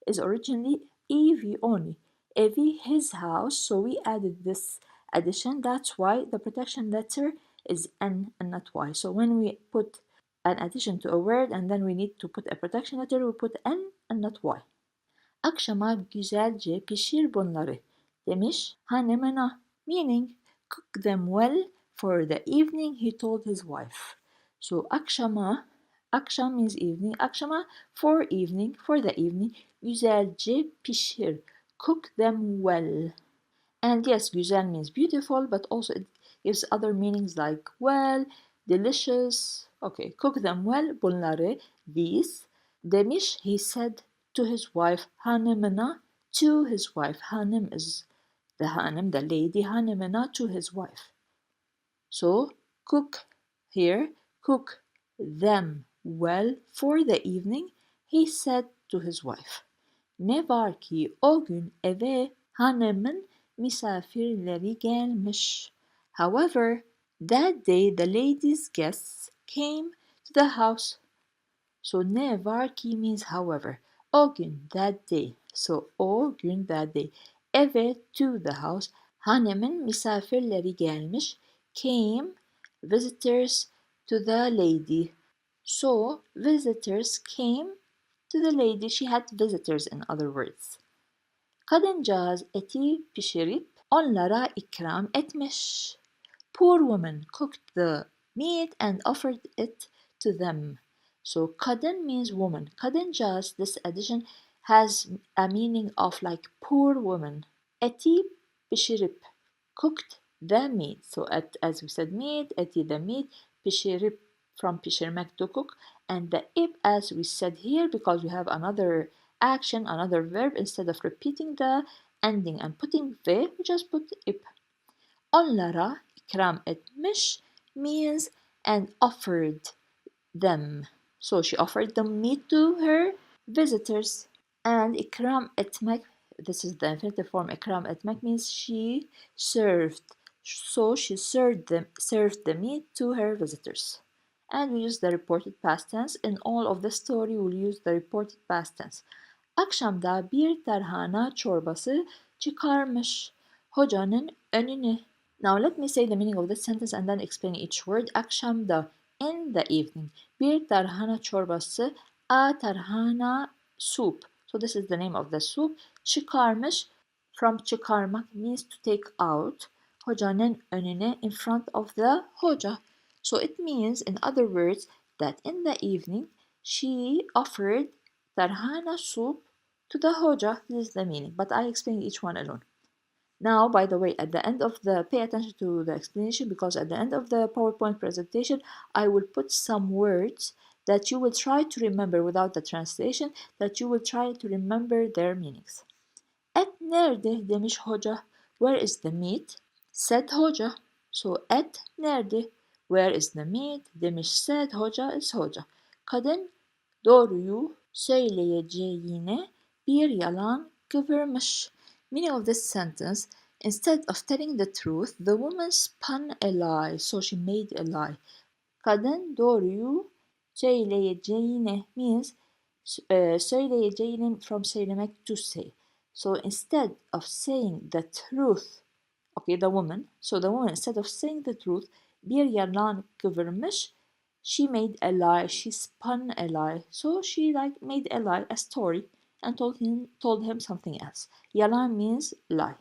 is originally evi only. Evi, his house, so we added this addition. That's why the protection letter is n and not y. So when we put an addition to a word and then we need to put a protection letter, we put n and not y. Akşama güzelce pişir bunları demiş hanımına. Meaning, cook them well for the evening, he told his wife. So akşama, akşam means evening, akşama for evening, for the evening, güzelce pişir, cook them well. And yes, güzel means beautiful, but also it gives other meanings like well, delicious. Okay, cook them well, bunları, these. Demiş, he said to his wife, hanımına, to his wife. Hanım is the hanım, the lady, hanımına, to his wife. So, cook here, cook them well for the evening, he said to his wife. Ne var ki o gün eve hanımın misafirleri gelmiş. However, that day the lady's guests came to the house. So ne var ki means however. O gün, that day. So o gün, that day. Eve, to the house. Hanımın misafirleri gelmiş. Came, visitors to the lady. So visitors came to the lady. She had visitors, in other words. Kadıncağız eti pişirip onlara ikram etmiş. Poor woman cooked the meat and offered it to them. So kadın means woman. Kadıncağız, this addition has a meaning of like poor woman. Eti pişirip, cooked the meat. So as we said, meat, eti the meat, pişirip from pişirmek to cook, and the ip as we said here, because we have another action, another verb, instead of repeating the ending and putting ve, we just put ip. Onlara ikram etmiş means and offered them. So she offered the meat to her visitors. And ikram etmek, this is the infinitive form. Ikram etmek means she served. So she served the meat to her visitors. And we use the reported past tense. In all of the story, we'll use the reported past tense. Akşamda bir tarhana çorbası çıkarmış hocanın önüne. Now let me say the meaning of this sentence and then explain each word. Akşamda, in the evening. Bir tarhana çorbası, a tarhana soup. So this is the name of the soup. Çıkarmış, from çıkarmak means to take out. Hocanın önüne, in front of the hoca. So it means, in other words, that in the evening she offered tarhana soup to the hoja. This is the meaning, but I explain each one alone. Now, by the way, at the end of pay attention to the explanation, because at the end of the PowerPoint presentation, I will put some words that you will try to remember without the translation, that you will try to remember their meanings. Et nerede demiş hoca. Where is the meat? Said hoca. So et nerede? Where is the meat? Demiş said hoca is hoca. Kadın doğruyu söyleyeceğine bir yalan kıvırmış. Meaning of this sentence, instead of telling the truth, the woman spun a lie, so she made a lie. Kadın doğruyu söyleyeceğine means söyleyeceğine from söylemek to say. So instead of saying the truth, okay, the woman, so the woman instead of saying the truth, bir yalan kıvırmış, she made a lie, she spun a lie. So she like made a lie, a story, and told him something else. Yalan means lie.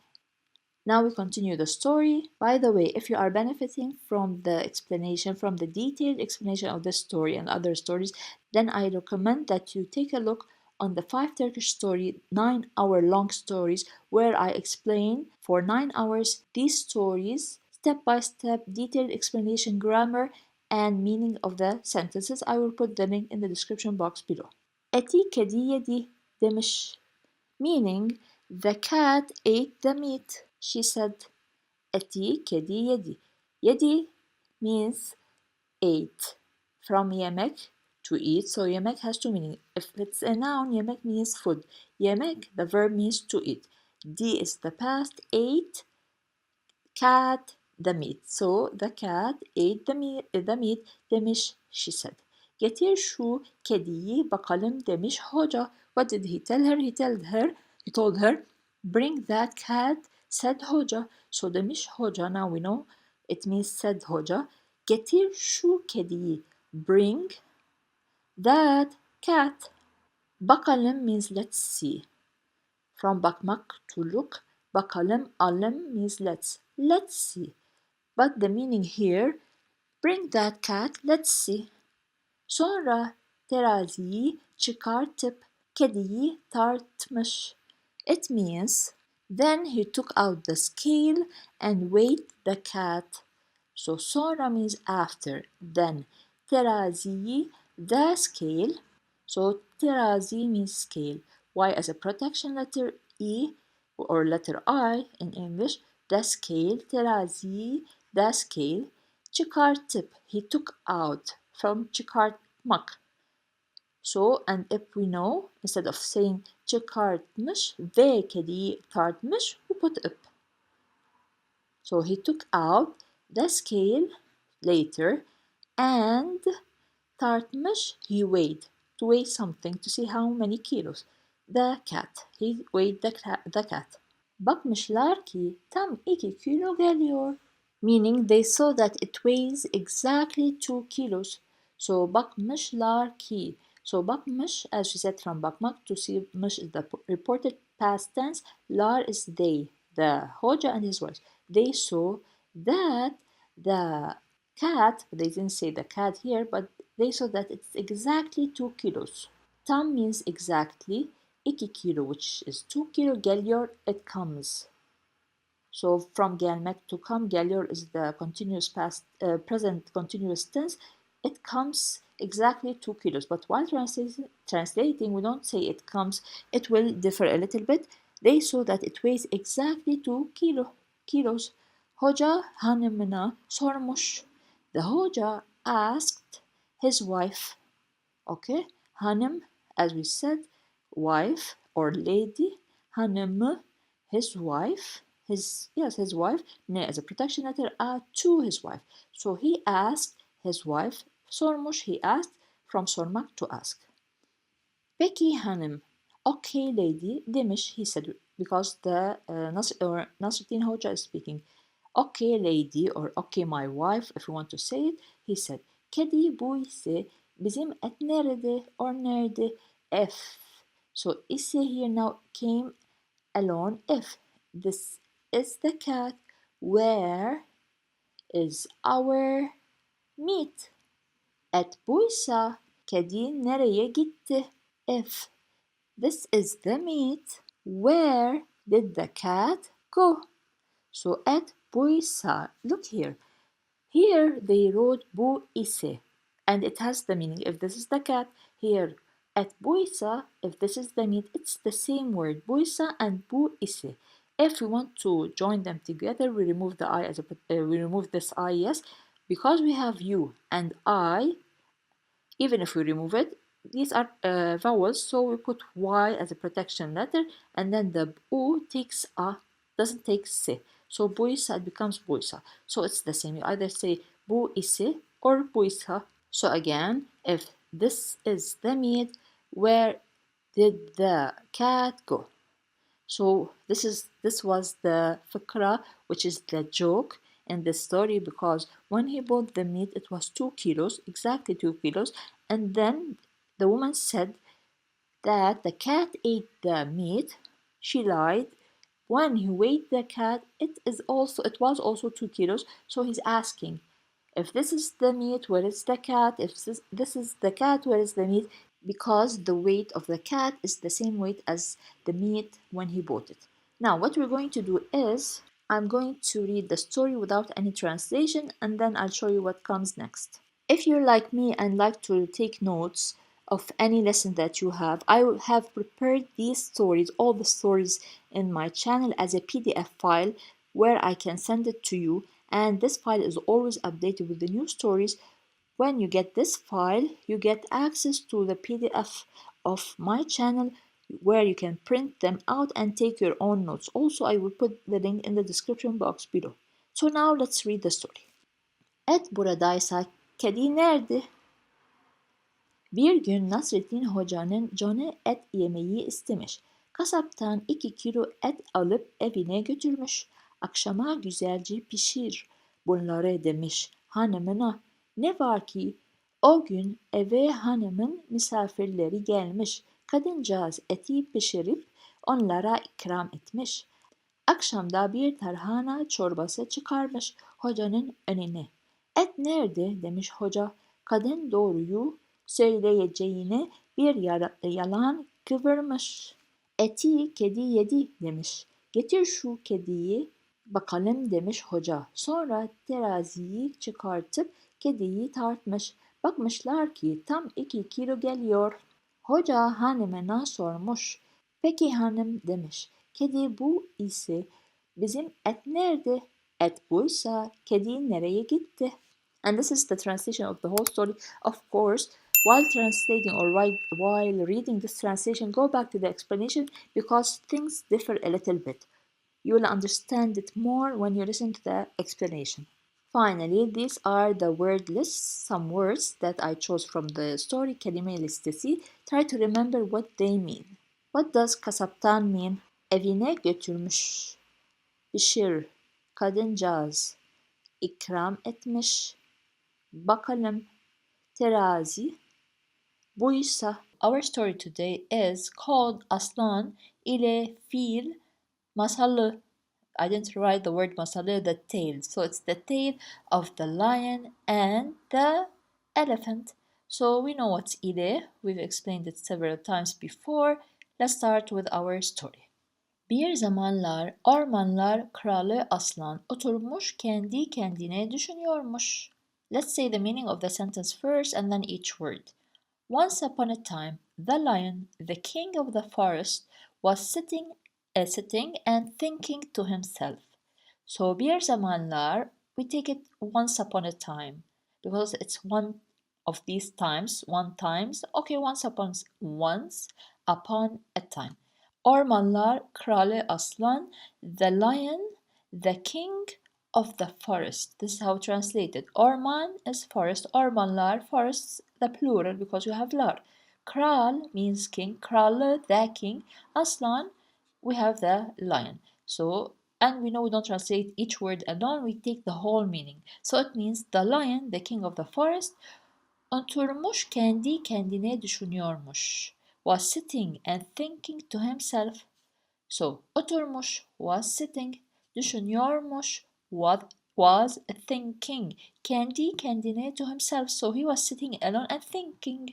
Now we continue the story. By the way, if you are benefiting from the explanation, from the detailed explanation of this story and other stories, then I recommend that you take a look on the 5 Turkish story, 9-hour-long stories, where I explain for 9 hours these stories, step by step, detailed explanation, grammar, and meaning of the sentences. I will put the link in the description box below. Eti kedi yedi demiş, meaning the cat ate the meat. She said, eti kedi yedi. Yedi means ate. From yemek, to eat. So yemek has two meanings. If it's a noun, yemek means food. Yemek, the verb means to eat. D is the past, ate, cat, the meat. So the cat ate the meat demiş, she said. Getir şu kediyi bakalım demiş hoca. What did he tell her? He told her, bring that cat, said hoca. So demiş hoca, now we know it means said hoca. Getir şu kediyi. Bring that cat. Bakalım means let's see. From bakmak, to look. Bakalım, alım means let's. Let's see. But the meaning here, bring that cat, let's see. Sonra teraziyi çıkartıp kediyi tartmış. It means then he took out the scale and weighed the cat. So sonra means after, then. Teraziyi, the scale. So terazi means scale. Y as a protection letter, E or letter I in English. The scale, terazi, the scale. Çıkartıp, he took out from çıkartmak. So, and if we know, instead of saying çıkartmış ve kediyi tartmış, we put up. So he took out the scale later and tartmış, he weighed, to weigh something, to see how many kilos. The cat, he weighed the cat. Bakmışlar ki tam 2 kilo geliyor. Meaning they saw that it weighs exactly 2 kilos. So bakmışlar ki. So bakmış, as we said from bakmak, to see mış is the reported past tense. Lar is they, the hoja and his wife. They saw that the cat, they didn't say the cat here, but they saw that it's exactly 2 kilos. Tam means exactly. 2 kilo, which is 2 kilo. Geliyor, it comes. So from gelmek, to come, geliyor is the continuous past, present continuous tense. It comes exactly 2 kilos. But while translating, we don't say it comes. It will differ a little bit. They saw that it weighs exactly 2 kilos. Hoca hanımına sormuş. The hoja asked his wife. Okay, hanım, as we said, wife or lady. Hanımı, his wife. His wife. Ne as a protection letter to his wife. So he asked his wife. Sormuş, he asked, from sormak, to ask. Peki hanım, okay lady demiş, he said, because the Nasruddin Hoca is speaking. Okay lady or okay my wife, if you want to say it, he said. Kedi bu ise bizim et nerede or nerede? If. So ise here now came alone. If. This is the cat. Where is our meat? Et buysa kedi nereye gitti? If this is the meat, where did the cat go? So et buysa, look here. Here they wrote bu ise, and it has the meaning. If this is the cat, here at buysa, if this is the meat, it's the same word, buysa and bu ise. If we want to join them together, we remove the I as we remove this I, yes, because we have you and I. Even if we remove it, these are vowels, so we put Y as a protection letter, and then the U takes A, doesn't take se. So buysa, it becomes buysa. So it's the same. You either say bu ise or buysa. So again, if this is the meat, where did the cat go? So this was the fikra, which is the joke in the story, because when he bought the meat, it was 2 kilos, exactly 2 kilos, and then the woman said that the cat ate the meat. She lied. When he weighed the cat, it was also 2 kilos. So he's asking, if this is the meat, where is the cat? If this is the cat, where is the meat? Because the weight of the cat is the same weight as the meat when he bought it. Now, what we're going to do is, I'm going to read the story without any translation, and then I'll show you what comes next. If you're like me and like to take notes of any lesson that you have, I have prepared these stories, all the stories in my channel, as a PDF file where I can send it to you, and this file is always updated with the new stories. When you get this file, you get access to the PDF of my channel where you can print them out and take your own notes. Also, I will put the link in the description box below. So now let's read the story. Et buradaysa kedi nerede? Bir gün Nasreddin Hoca'nın canı et yemeyi istemiş. Kasaptan 2 kilo et alıp evine götürmüş. Akşama güzelce pişir bunları demiş hanımına. Ne var ki o gün eve hanımın misafirleri gelmiş. Kadıncağız eti pişirip onlara ikram etmiş. Akşamda bir tarhana çorbası çıkarmış hocanın önüne. Et nerede demiş hoca. Kadın doğruyu söyleyeceğine bir yalan kıvırmış. Eti kedi yedi demiş. Getir şu kediyi bakalım demiş hoca. Sonra teraziyi çıkartıp kediyi tartmış. Bakmışlar ki tam 2 kilo geliyor. Hoca hanımına sormuş. Peki hanım demiş. Kedi bu ise bizim et nerede? Et buysa kedi nereye gitti? And this is the translation of the whole story. Of course, while translating or while reading this translation, go back to the explanation because things differ a little bit. You will understand it more when you listen to the explanation. Finally, these are the word lists, some words that I chose from the story kelime listesi. Try to remember what they mean. What does kasaptan mean? Evine götürmüş. Pişir. Kadıncağız. İkram etmiş. Bakalım. Terazi. Buysa. Our story today is called Aslan ile Fil Masalı. I didn't write the word masalı, the tail. So it's the tail of the lion and the elephant. So we know what's ile. We've explained it several times before. Let's start with our story. Bir zamanlar ormanlar kralı aslan oturmuş kendi kendine düşünüyormuş. Let's say the meaning of the sentence first and then each word. Once upon a time, the lion, the king of the forest, was sitting and thinking to himself. So bir zamanlar, we take it once upon a time. because it's one of these times, okay, once upon a time. Ormanlar kralı aslan, the lion, the king of the forest. This is how translated. Orman is forest, ormanlar, forests, the plural because you have lar. Kral means king, kralı, the king, aslan, we have the lion. So, and we know we don't translate each word alone, we take the whole meaning. So it means the lion, the king of the forest, oturmuş kendi kendine düşünüyormuş. Was sitting and thinking to himself. So, oturmuş was sitting, düşünüyormuş was thinking, kendi kendine to himself. So he was sitting alone and thinking.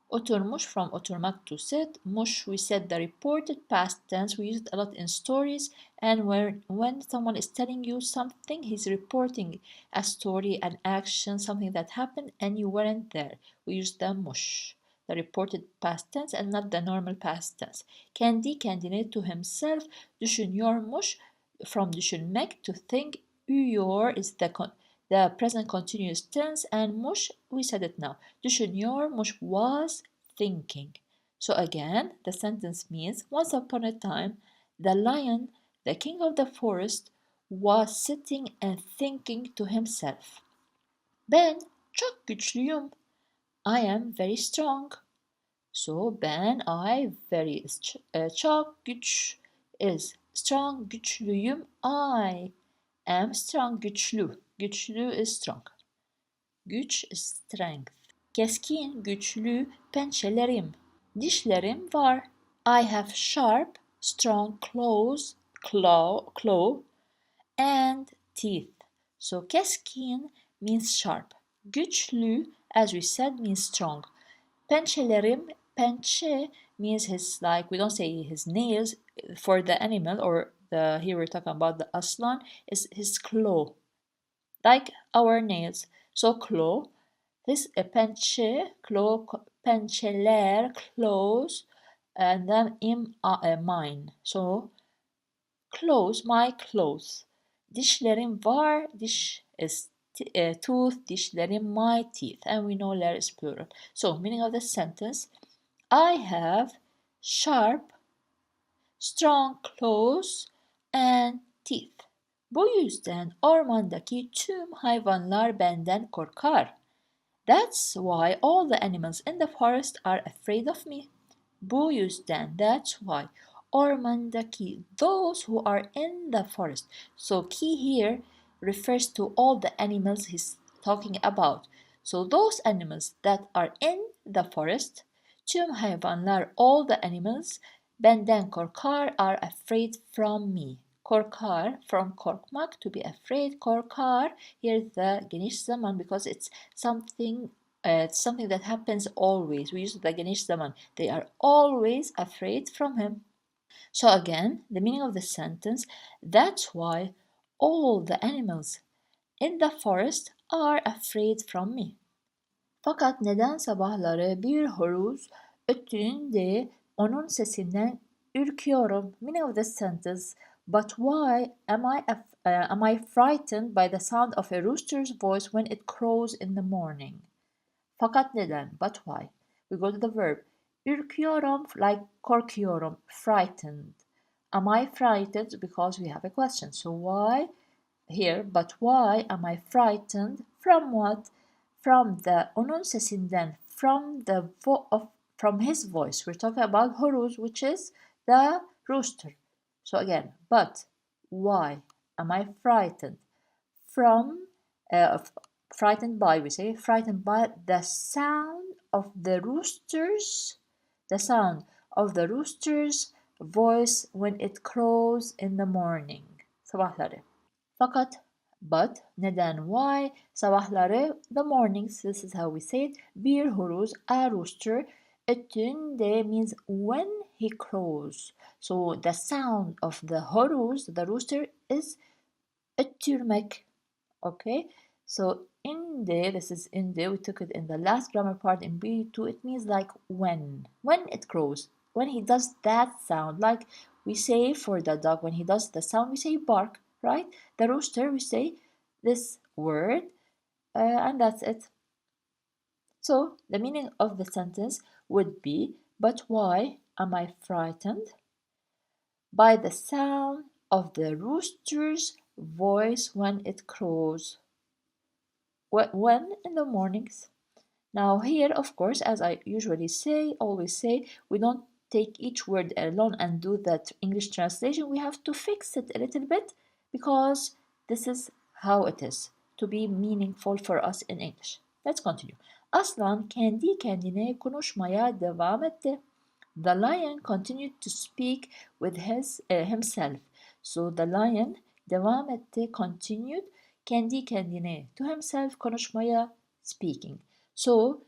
Oturmuş from oturmak to sit. Muş, we said the reported past tense. We use it a lot in stories. And when someone is telling you something, he's reporting a story, an action, something that happened, and you weren't there. We use the muş, the reported past tense, and not the normal past tense. Kendi kendine to himself. Düşünüyormuş from düşünmek to think. Uyuyor is the present continuous tense, and muş, we said it now. Düşünüyormuş was thinking. So again, the sentence means once upon a time, the lion, the king of the forest, was sitting and thinking to himself. Ben çok güçlüyüm. I am very strong. So ben, I, very çok güç is strong, güçlüyüm. I am strong, güçlü. Güçlü is strong. Güç is strength. Keskin, güçlü pençelerim. Dişlerim var. I have sharp, strong claw and teeth. So keskin means sharp. Güçlü, as we said, means strong. Pençelerim, pençe means his, like, we don't say his nails for the animal, or the, here we're talking about the aslan, is his claw, like our nails. So claw, this pençe, claw, pençeler, claws, and then mine. So clothes, my clothes. Dişlerim var, dish is tooth, dişlerim, my teeth. And we know ler is plural. So meaning of the sentence, I have sharp, strong claws and teeth. Bu yüzden ormandaki tüm hayvanlar benden korkar. That's why all the animals in the forest are afraid of me. Bu yüzden, that's why. Ormandaki, those who are in the forest. So key here refers to all the animals he's talking about. So those animals that are in the forest, tüm hayvanlar, all the animals, benden korkar, are afraid from me. Korkar, from korkmak, to be afraid. Korkar, here's the geniş zaman because it's something that happens always. We use the geniş zaman. They are always afraid from him. So again, the meaning of the sentence, that's why all the animals in the forest are afraid from me. Fakat neden sabahları bir horoz öttüğünde onun sesinden ürküyorum? Meaning of the sentence, but why am I frightened by the sound of a rooster's voice when it crows in the morning? Fakat neden? But why? We go to the verb. Ürküyorum, like korkuyorum, frightened. Am I frightened? Because we have a question. So why? Here, but why am I frightened? From what? From the onun sesinden, from his voice. We're talking about horoz, which is the rooster. So again, but why am I frightened? From frightened by, we say frightened by the sound of the rooster's voice when it crows in the morning. Sabahları. Fakat, but, neden, why, sabahları, the mornings, this is how we say it, bir horoz, a rooster, öttüğünde means when he crows. So the sound of the horoz, the rooster, is öttürmek. Okay, so inde, this is inde, we took it in the last grammar part in B2, it means like when it crows, when he does that sound, like we say for the dog, when he does the sound, we say bark, right? The rooster, we say this word, and that's it. So the meaning of the sentence would be, but why am I frightened? By the sound of the rooster's voice when it crows. When in the mornings. Now here, of course, as I usually say, always say, we don't take each word alone and do that English translation. We have to fix it a little bit because this is how it is to be meaningful for us in English. Let's continue. Aslan kendi kendine konuşmaya devam etti. The lion continued to speak with himself. So the lion devam etti, continued, kendi kendine, to himself, konuşmaya, speaking. So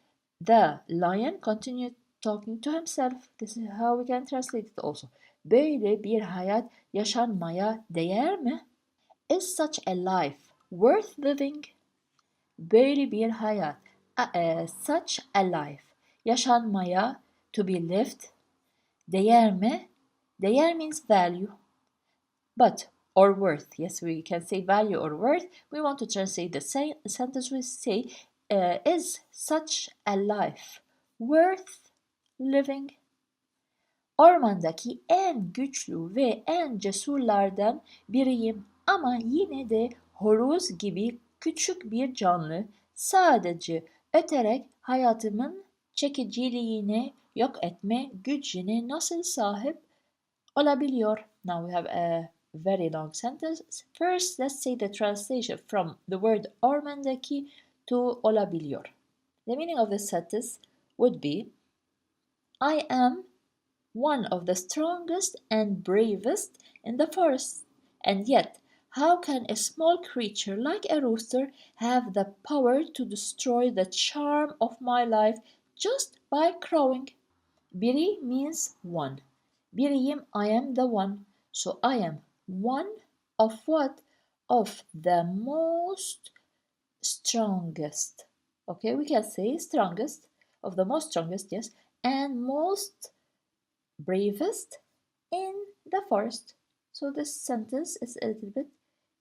the lion continued talking to himself. This is how we can translate it also. Böyle bir hayat yaşanmaya değer mi? Is such a life worth living? Böyle bir hayat, such a life, yaşanmaya, to be lived, değer mi? Değer means value, but or worth. Yes, we can say value or worth. We want to translate the sentence. We say, is such a life worth living? Ormandaki en güçlü ve en cesurlardan biriyim ama yine de horoz gibi küçük bir canlı sadece öterek hayatımın çekiciliğini yok etme gücüne nasıl sahip olabiliyor? Now we have a very long sentence. First, let's say the translation from the word ormandaki to olabiliyor. The meaning of this sentence would be, I am one of the strongest and bravest in the forest, and yet how can a small creature like a rooster have the power to destroy the charm of my life just by crowing? Biri means one. Biriyim, I am the one. So I am one of what? Of the most strongest. Okay, we can say strongest, of the most strongest, yes, and most bravest in the forest. So this sentence is a little bit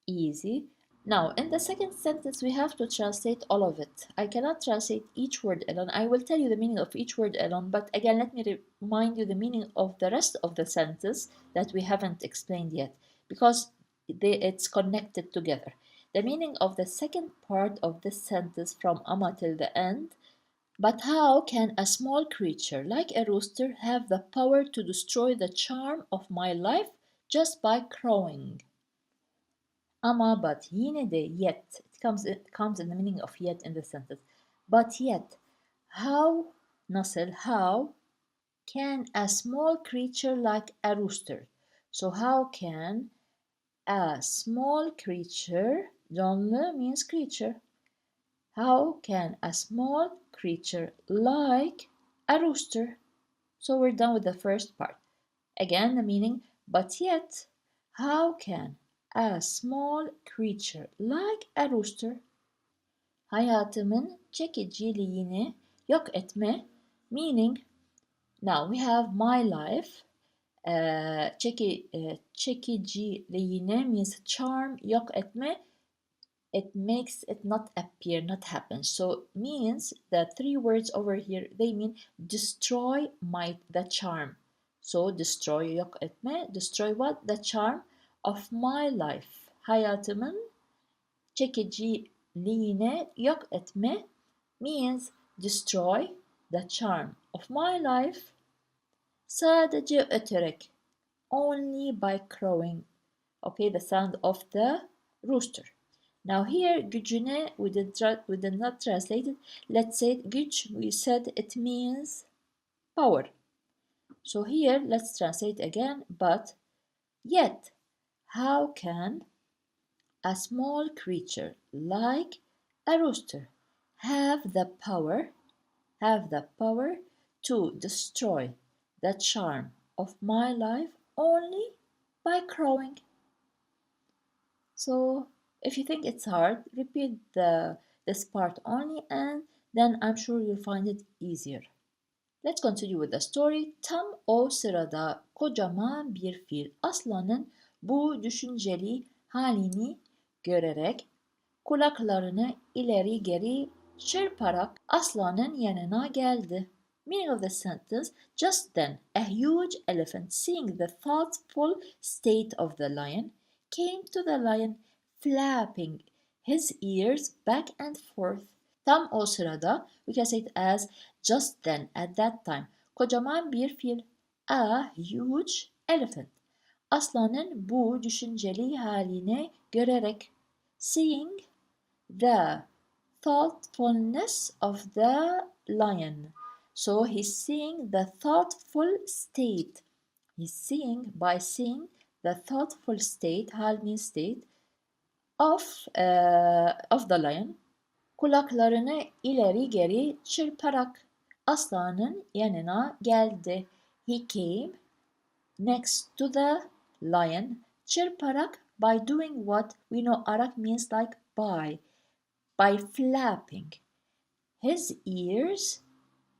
easy. Now, in the second sentence, we have to translate all of it. I cannot translate each word alone. I will tell you the meaning of each word alone, but again, let me remind you the meaning of the rest of the sentence that we haven't explained yet, because it's connected together. The meaning of the second part of this sentence from ama till the end. But how can a small creature like a rooster have the power to destroy the charm of my life just by crowing? Ama, but, yine de, yet. It comes in the meaning of yet in the sentence. But yet, how, nasıl, how can a small creature like a rooster? So how can a small creature, canlı means creature. How can a small creature like a rooster? So we're done with the first part. Again, the meaning, but yet, how can a small creature like a rooster hayatımın çekiciliğini yok etme, meaning, now we have my life, çekiciliğine means charm, yok etme, it makes it not appear, not happen. So means the three words over here, they mean destroy the charm. So destroy, yok etme, destroy what? The charm of my life. Hayatımın çekiciliğine yok etme means destroy the charm of my life sadece öterek, only by crowing. Okay, the sound of the rooster. Now here, gücüne, we did not translate it. Let's say güç, we said it means power. So here, let's translate again, but yet, how can a small creature like a rooster have the power to destroy the charm of my life only by crowing? So if you think it's hard, repeat this part only and then I'm sure you'll find it easier. Let's continue with the story. Tam o sırada kocaman bir fil aslanın bu düşünceli halini görerek kulaklarını ileri geri çırparak aslanın yanına geldi. Meaning of the sentence, just then a huge elephant, seeing the thoughtful state of the lion, came to the lion flapping his ears back and forth. Tam o sırada, we can say it as just then, at that time. Kocaman bir fil, a huge elephant. Aslanın bu düşünceli halini görerek, seeing the thoughtfulness of the lion. So he's seeing the thoughtful state. He's seeing, by seeing the thoughtful state, hal means state, of the lion. Kulaklarını ileri geri çırparak aslanın yanına geldi. He came next to the lion. Çırparak, by doing what we know arak means like by flapping his ears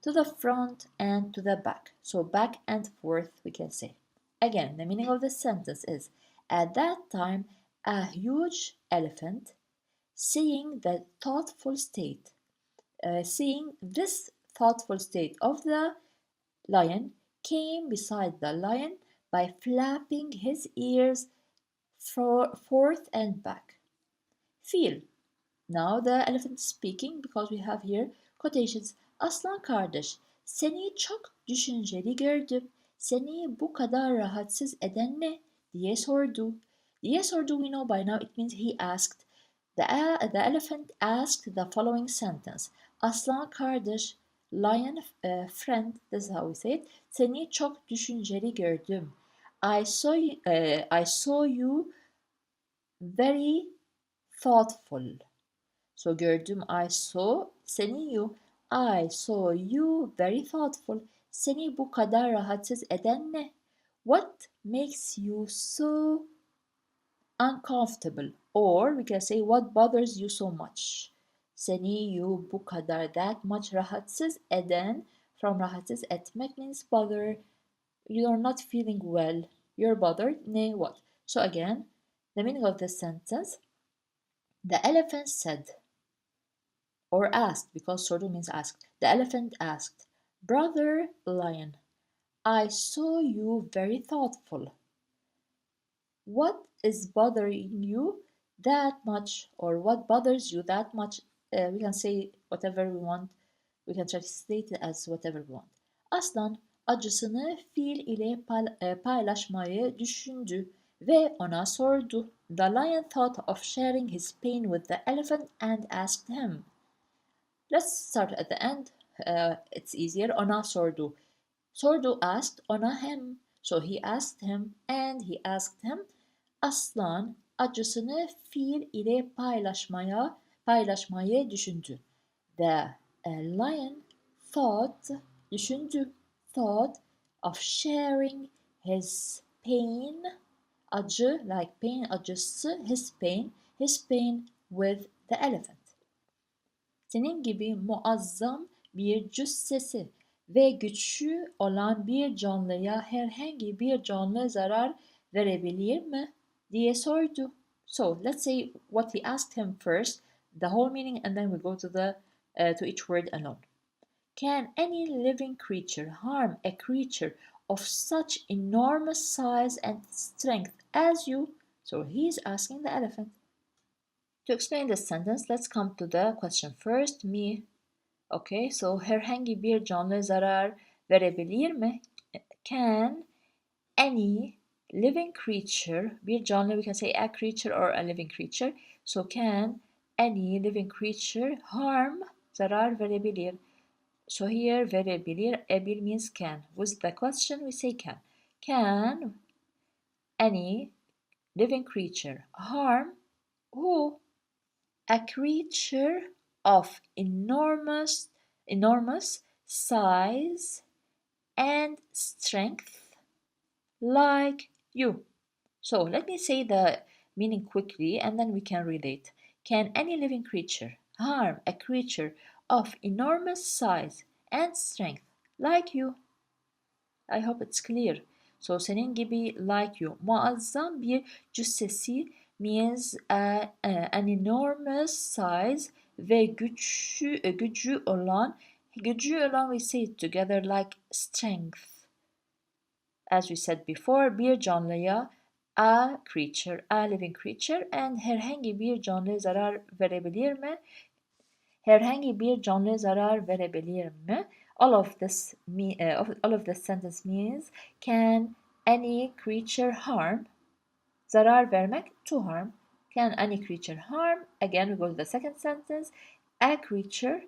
to the front and to the back. So back and forth we can say. Again, the meaning of the sentence is, at that time a huge elephant, seeing this thoughtful state of the lion, came beside the lion by flapping his ears forth and back. Feel. Now the elephant is speaking because we have here quotations. Aslan kardeş, seni çok düşünceli gördüm. Seni bu kadar rahatsız eden ne? diye sordu. Diye sordu, we know by now it means he asked. The elephant asked the following sentence. Aslan kardeş, lion friend, this is how we say it. Seni çok düşünceli gördüm. I saw you very thoughtful. So gördüm, I saw, seni you. I saw you very thoughtful. Seni bu kadar rahatsız eden ne? What makes you so uncomfortable? Or we can say what bothers you so much? Seni you bu kadar, that much, rahatsız eden, from rahatsız etmek means bother. You're not feeling well. You're bothered. Ne what? So again, the meaning of this sentence, the elephant said, or asked, because sordu means asked. The elephant asked, Brother Lion, I saw you very thoughtful. What is bothering you that much, or what bothers you that much? We can say whatever we want. We can translate it as whatever we want. Aslan acısını fil ile paylaşmayı düşündü ve ona sordu. The lion thought of sharing his pain with the elephant and asked him. Let's start at the end. It's easier. Ona sordu. Sordu asked, ona him. So he asked him and he asked him. Aslan acısını fil ile paylaşmayı düşündü. The lion thought of sharing his pain, acı, like pain, acısı, his pain with the elephant. Senin gibi muazzam bir cüssesi ve güçlü olan bir canlıya herhangi bir canlı zarar verebilir mi? diye sordu. So let's say what he asked him first, the whole meaning, and then we go to each word alone. Can any living creature harm a creature of such enormous size and strength as you? So he's asking the elephant. To explain this sentence, let's come to the question first. Me. Okay, so herhangi bir canlı zarar verebilir mi? Can any living creature, bir canlı, we can say a creature or a living creature. So can any living creature harm, zarar verebilir. So here verebilir, ebil means can. With the question we say can. Can any living creature harm who? A creature of enormous size and strength like you. So let me say the meaning quickly and then we can relate. Can any living creature harm a creature of enormous size and strength like you? I hope it's clear. So senin gibi, like you. Muazzam bir cüssesi means an enormous size ve gücü olan we say it together like strength. As we said before, bir canlıya a creature, a living creature and herhangi bir canlı zarar verebilir mi? Herhangi bir canlı zarar verebilir mi? All of this sentence means can any creature harm? Zarar vermek, to harm. Can any creature harm? Again, we go to the second sentence. A creature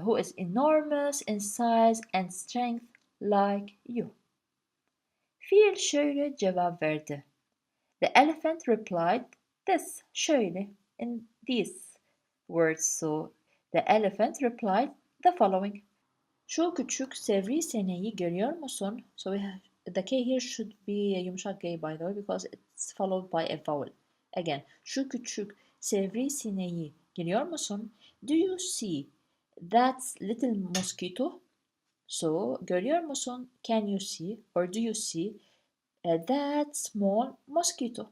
who is enormous in size and strength like you. Fiil şöyle cevap verdi. The elephant replied this, şöyle, in these words. So the elephant replied the following. Şu küçük sivrisineği görüyor musun? So the K here should be a yumuşak K by the way because it's followed by a vowel. Again, şu küçük sivrisineği görüyor musun? Do you see that little mosquito? So, görüyor musun? Can you see or do you see that small mosquito?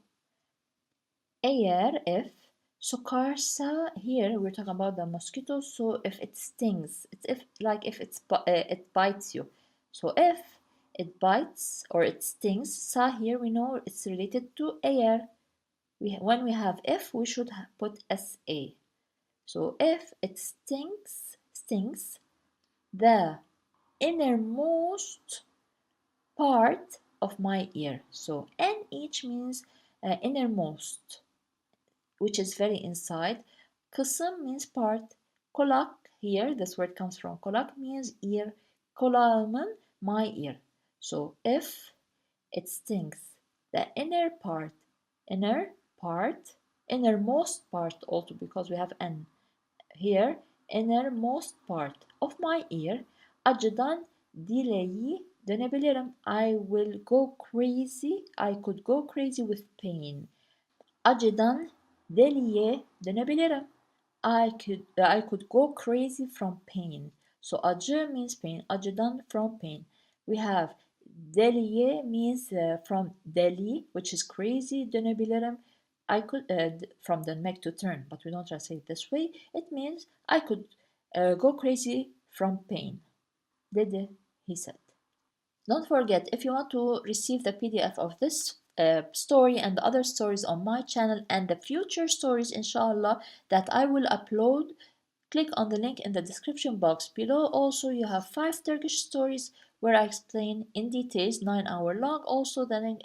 Eğer if sokarsa, here we're talking about the mosquito. So if it stings, it bites you. So if it bites or it stings, sa here we know it's related to eğer. When we have if, we should put sa. So if it stings the innermost part of my ear. So n each means innermost, which is very inside. Kısım means part. Kulak, here this word comes from kulak, means ear. Kulağımın, my ear. So if it stings the innermost part also because we have n here, innermost part of my ear, acıdan dileği dönebilirim. I could go crazy with pain. Acıdan deliye dönebilirim. I could go crazy from pain. So acı means pain. Acıdan from pain. We have deliye means from deli, which is crazy, dönebilirim. I could from the neck to turn, but we don't translate it this way. It means I could go crazy from pain. Dedi, he said. Don't forget, if you want to receive the PDF of this story and the other stories on my channel and the future stories, inshallah, that I will upload, click on the link in the description box below. Also, you have 5 Turkish stories where I explain in details, 9-hour long. Also, the link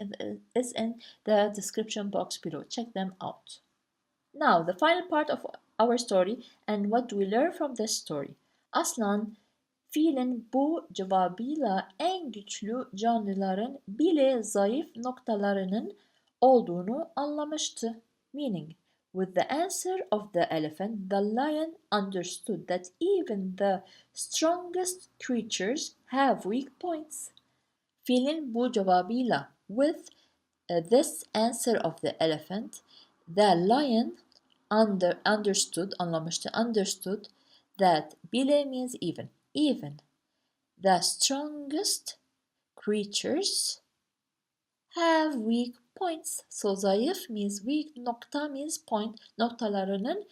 is in the description box below. Check them out. Now, the final part of our story and what do we learn from this story? Aslan, fiilin bu cevabıyla en güçlü canlıların bile zayıf noktalarının olduğunu anlamıştı. Meaning, with the answer of the elephant, the lion understood that even the strongest creatures have weak points. Fiilin bu cevabıyla, with this answer of the elephant, the lion understood that bile means even the strongest creatures have weak points. So zayıf means weak, nokta means point. Noktalarının,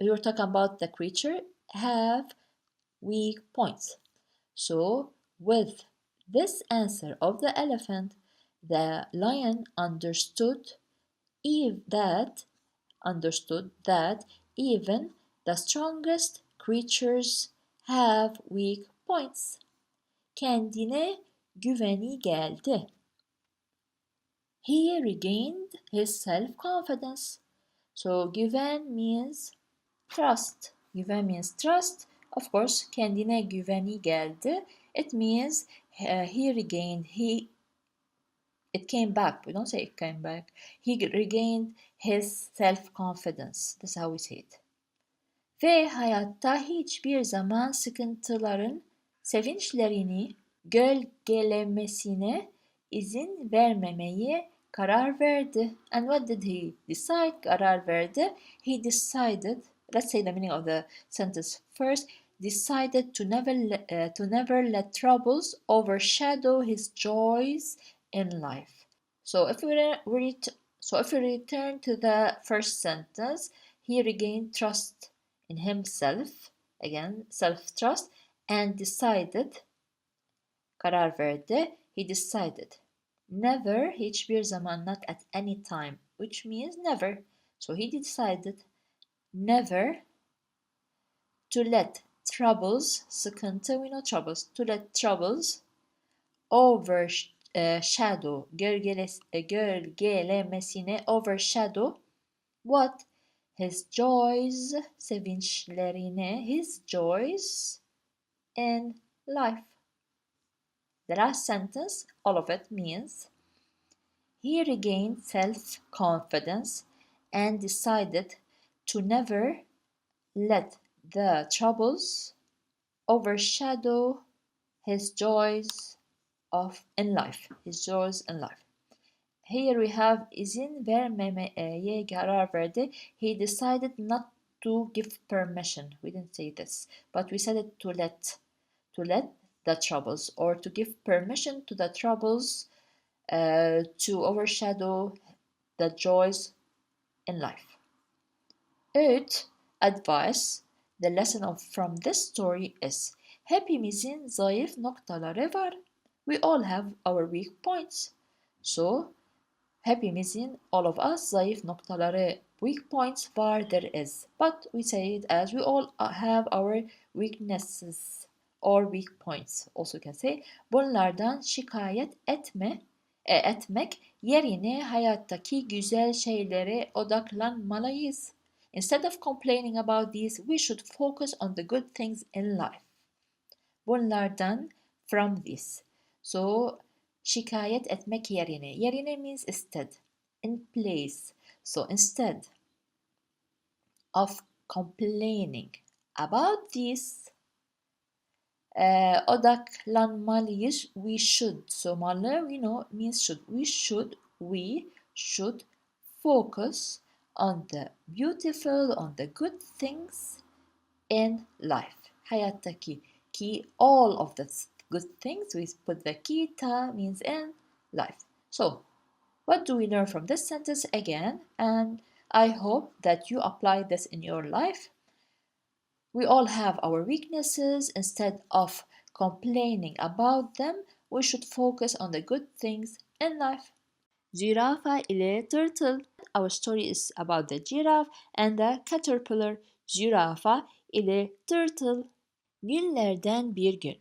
you're talking about the creature, have weak points. So with this answer of the elephant, the lion understood that even the strongest creatures have weak points. Kendine güveni geldi. He regained his self-confidence. So güven means trust. Güven means trust. Of course, kendine güveni geldi. It means it came back. We don't say it came back. He regained his self-confidence. That's how we say it. Ve hayatta hiçbir zaman sıkıntıların sevinçlerini gölgelemesine izin vermemeye karar verdi. And what did he decide? Karar verdi. He decided, let's say the meaning of the sentence first, decided to never let troubles overshadow his joys in life. So if we return to the first sentence, he regained trust in himself, again self-trust, and decided, karar verdi, he decided. Never, hiçbir zaman, not at any time, which means never. So he decided never to let troubles, sıkıntı, we know troubles, to let troubles overshadow, gölgelemesine, overshadow, what? His joys, sevinçlerine, his joys in life. The last sentence, all of it means he regained self-confidence and decided to never let the troubles overshadow his joys in life. His joys in life. Here we have izin vermemeye karar verdi. He decided not to give permission. We didn't say this, but we said it to let the troubles, or to give permission to the troubles to overshadow the joys in life. Öğüt, advice, the lesson from this story is hepimizin zayıf noktaları var. We all have our weak points. So, hepimizin, all of us, zayıf noktaları, weak points var, there is. But we say it as we all have our weaknesses or weak points. Also can say, bunlardan şikayet etmek yerine hayattaki güzel şeylere odaklanmalıyız. Instead of complaining about these, we should focus on the good things in life. Bunlardan, from this. So, şikayet etmek yerine. Yerine means instead, in place. So, instead of complaining about this, odaklanmalıyız. We should. So, malı, we know, means should. We should focus on the beautiful, on the good things in life. Hayattaki. Key, all of the good things, we put the kita, means in life. So, what do we learn from this sentence again? And I hope that you apply this in your life. We all have our weaknesses. Instead of complaining about them, we should focus on the good things in life. Zürafa ile tırtıl. Our story is about the giraffe and the caterpillar. Zürafa ile tırtıl. Günlerden bir gün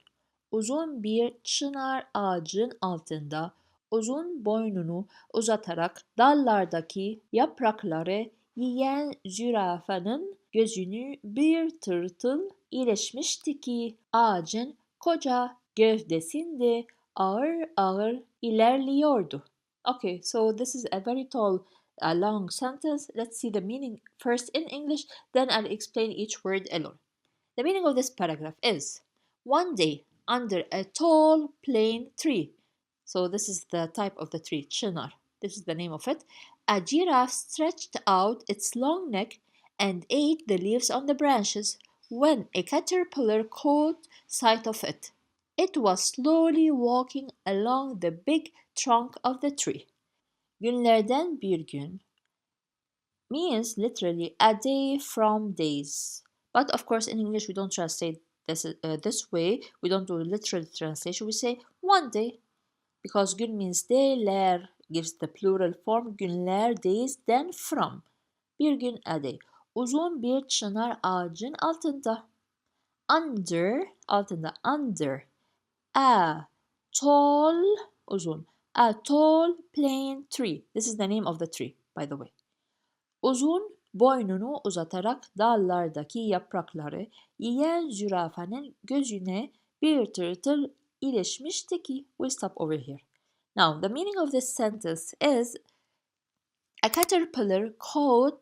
uzun bir çınar ağacın altında uzun boynunu uzatarak dallardaki yaprakları yiyen zürafanın gözünü bir tırtıl iyileşmişti ki ağacın koca gövdesinde ağır ağır ilerliyordu. Okay, so this is a very tall, long sentence. Let's see the meaning first in English, then I'll explain each word alone. The meaning of this paragraph is one day under a tall plane tree. So this is the type of the tree, çınar. This is the name of it. A giraffe stretched out its long neck and ate the leaves on the branches when a caterpillar caught sight of it. It was slowly walking along the big trunk of the tree. Günlerden bir gün means literally a day from days. But of course, in English, we don't translate this way. We don't do literal translation. We say one day, because gün means dayler, gives the plural form günler, days, then from. Bir gün, a day. Uzun bir çınar ağacın altında. Altında, under. A tall, uzun. A tall plane tree. This is the name of the tree, by the way. Uzun boynunu uzatarak dallardaki yaprakları yiyen zürafanın gözüne bir tırtıl ilişmişti ki. We'll stop over here. Now, the meaning of this sentence is a caterpillar caught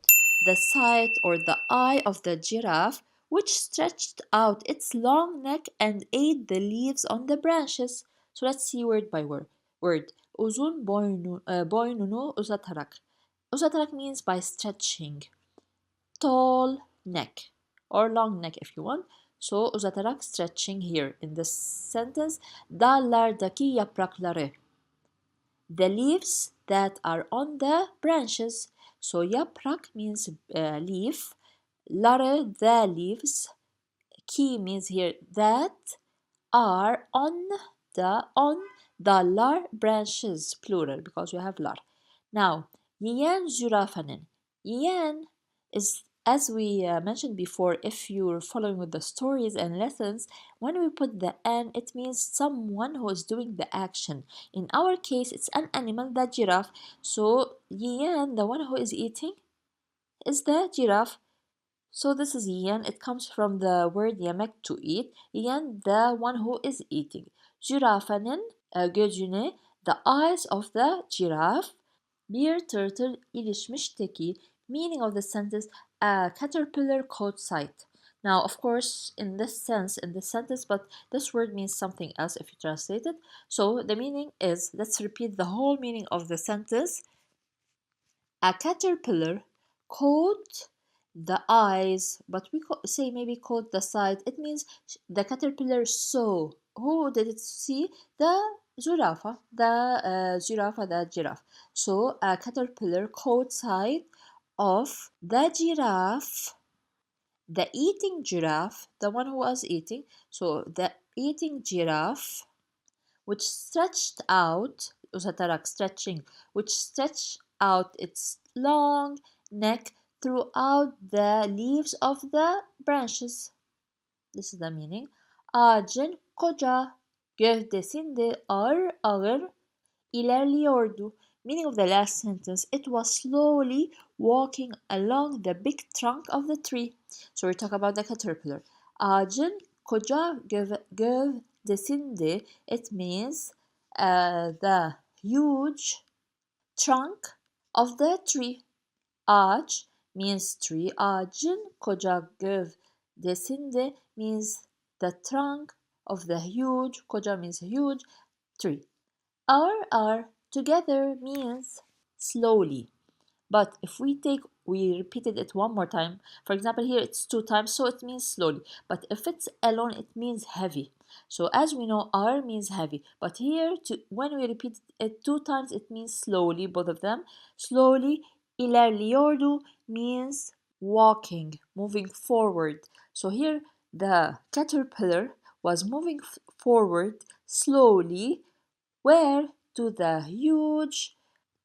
the sight or the eye of the giraffe, which stretched out its long neck and ate the leaves on the branches. So let's see word by word. Uzun boynunu uzatarak. Uzatarak means by stretching. Tall neck or long neck if you want. So uzatarak, stretching here in this sentence. Dallardaki yaprakları. The leaves that are on the branches. So yaprak means leaf, ları, the leaves, ki means here that, are on dallar, branches, plural, because we have lar. Now, yiyen zürafanın. Yiyen is, as we mentioned before, if you're following with the stories and lessons, when we put the n, it means someone who is doing the action. In our case, it's an animal, the giraffe. So, yiyen, the one who is eating, is the giraffe. So this is yiyen. It comes from the word yemek, to eat. Yiyen, the one who is eating. Zürafanın gözüne, the eyes of the giraffe. Bir tırtıl ilişmiş teki. Meaning of the sentence, a caterpillar caught sight. Now, of course, in this sentence, but this word means something else if you translate it. So the meaning is, let's repeat the whole meaning of the sentence. A caterpillar caught the eyes, but we say maybe caught the sight. It means the caterpillar saw. Who did it see? The zürafa, the giraffe. So a caterpillar caught sight of the giraffe, the eating giraffe, the one who was eating. So the eating giraffe, which stretched out, uzatarak, stretching, which stretched out its long neck throughout the leaves of the branches. This is the meaning. Ağacın koca gövdesinde ağır ağır ilerliyordu. Meaning of the last sentence, it was slowly walking along the big trunk of the tree. So we talk about the caterpillar. Ağacın koca gövdesinde, it means the huge trunk of the tree. Ağaç means tree. Ağacın koca gövdesinde means the trunk of the huge, koca means huge, tree. Our together means slowly. But if we repeated it one more time, for example, here it's 2 times, so it means slowly. But if it's alone, it means heavy. So as we know, our means heavy. But here, when we repeat it 2 times, it means slowly, both of them. Slowly, ilerliyordu means walking, moving forward. So here, the caterpillar was moving forward slowly, where? To the huge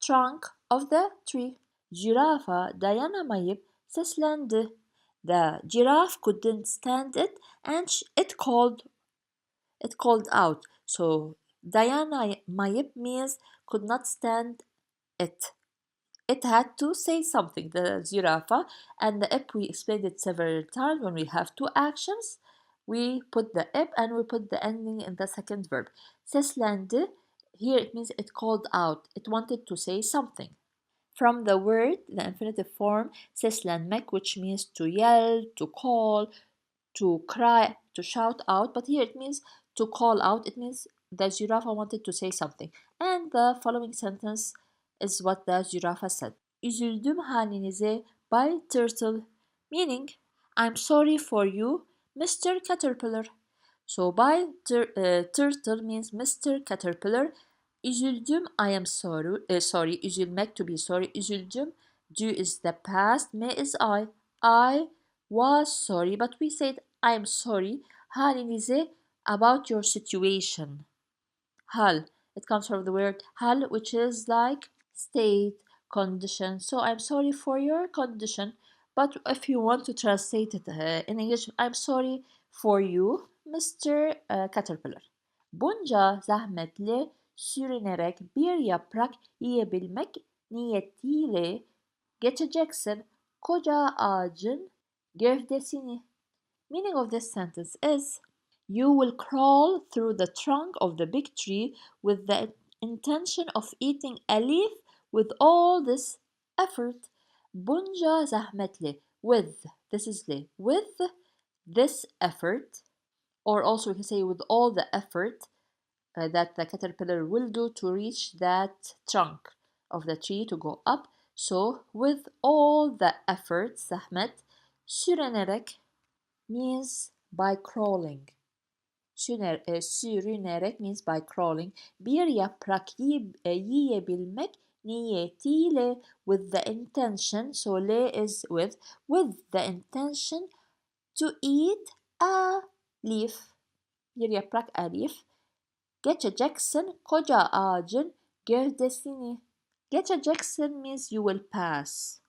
trunk of the tree. Zürafa dayanamayıp seslendi. The giraffe couldn't stand it, and it called out. So dayanamayıp means could not stand it. It had to say something, the zürafa, and the ip, we explained it several times. When we have 2 actions, we put the ip and we put the ending in the second verb. Seslendi, here it means it called out. It wanted to say something. From the word, the infinitive form, seslenmek, which means to yell, to call, to cry, to shout out. But here it means to call out. It means the zürafa wanted to say something. And the following sentence is what the zürafa said. Üzüldüm halinize Bay Turtle. Meaning, I'm sorry for you, Mr. Caterpillar. So by turtle means Mr. Caterpillar. Üzüldüm, I am sorry. Üzülmek, to be sorry. Üzüldüm, do is the past, me is I. I was sorry, but we said I am sorry. Halinize, about your situation. Hal, it comes from the word hal, which is like state, condition. So I'm sorry for your condition. But if you want to translate it in English, I'm sorry for you, Mr. Caterpillar. Bunca zahmetle sürünerek bir yaprak yiyebilmek niyetiyle geçeceksin koca ağacın gövdesini. Meaning of this sentence is, you will crawl through the trunk of the big tree with the intention of eating a leaf with all this effort. Bunca zahmetli, with, this is le, with this effort, or also we can say with all the effort that the caterpillar will do to reach that trunk of the tree to go up. So with all the effort, zahmet, sürünerek means by crawling. Sürünerek means by crawling. Bir yaprak yiyebilmek niyetiyle, with the intention, so le is with the intention to eat a leaf, bir yaprak a leaf. Geçeceksin koca ağacın gövdesini. Geçeceksin means you will pass.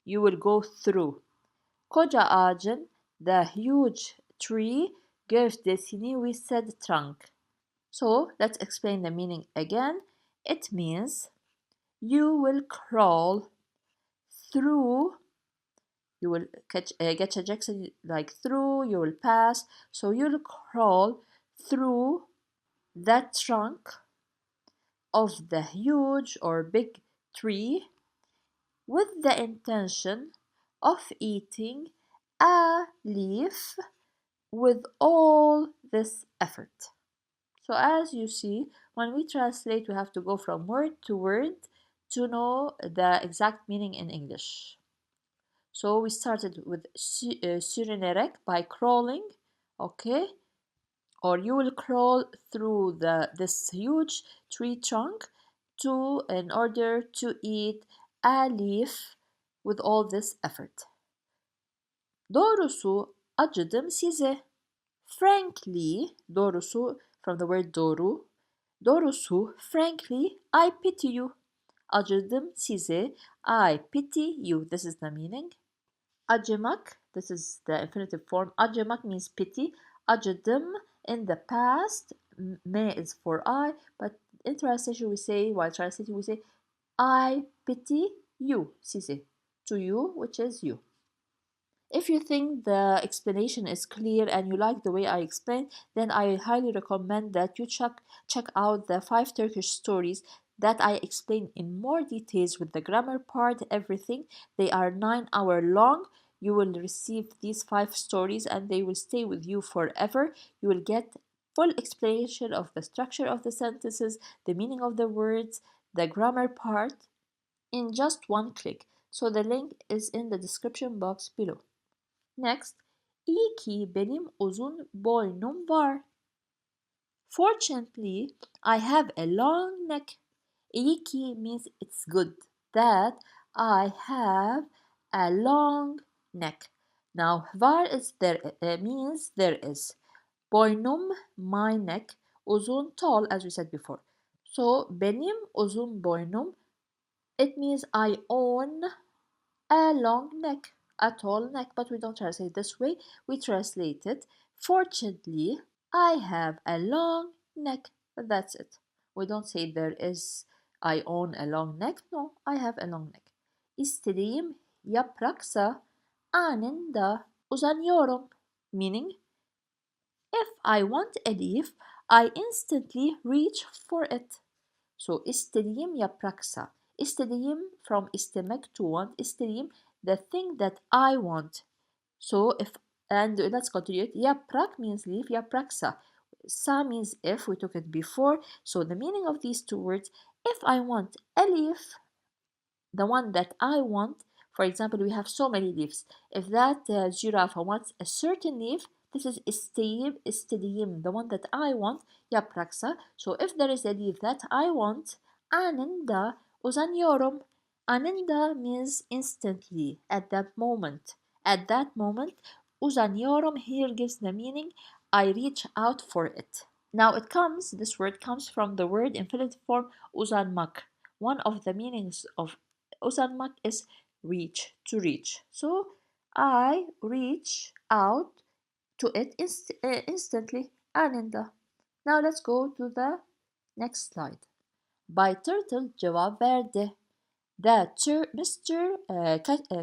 You will go through. Koca ağacın, the huge tree, gövdesini, we said trunk. So let's explain the meaning again. It means you will crawl through, you will geçeceksin like through, you will pass. So you'll crawl through the trunk of the huge or big tree with the intention of eating a leaf with all this effort. So as you see, when we translate, we have to go from word to word to know the exact meaning in English. So we started with sürünerek, by crawling, okay? Or you will crawl through this huge tree trunk in order to eat a leaf with all this effort. Doğrusu acıdım size. Frankly, doğrusu from the word doğru. Doğrusu, frankly, I pity you. Acıdım size. I pity you. This is the meaning. Acımak, this is the infinitive form. Acımak means pity. Acıdım in the past. Me is for I, but in translation we say, while translating we say, I pity you, size, to you, which is you. If you think the explanation is clear and you like the way I explain, then I highly recommend that you check out the 5 Turkish stories that I explain in more details with the grammar part, everything. They are 9 hours long. You will receive these 5 stories and they will stay with you forever. You will get full explanation of the structure of the sentences, the meaning of the words, the grammar part in just one click. So the link is in the description box below. Next, iyi ki benim uzun boynum var. Fortunately, I have a long neck. İyi ki means it's good that I have a long neck. Now, var is there means there is. Boynum, my neck. Uzun, tall, as we said before. So, benim uzun boynum, it means I own a long neck, a tall neck, but we don't translate it this way. We translate it, fortunately, I have a long neck, but that's it. We don't say there is, I own a long neck. No, I have a long neck. İstediğim yapraksa anında uzanıyorum. Meaning, if I want a leaf, I instantly reach for it. So, istediğim yapraksa. İstediğim from istemek to want. İstediğim, the thing that I want. So, and let's continue it. Yaprak means leaf. Yapraksa. Sa means if. We took it before. So, the meaning of these two words, if I want a leaf, the one that I want, for example, we have so many leaves. If that giraffe wants a certain leaf, this is istediğim, the one that I want, yapraksa. So if there is a leaf that I want, anında uzanıyorum. Anında means instantly, at that moment. At that moment, uzanıyorum here gives the meaning I reach out for it. Now this word comes from the word infinitive form uzanmak. One of the meanings of uzanmak is reach, to reach. So I reach out to it instantly, anında. Now let's go to the next slide. Bay Turtle cevap verdi. Mr.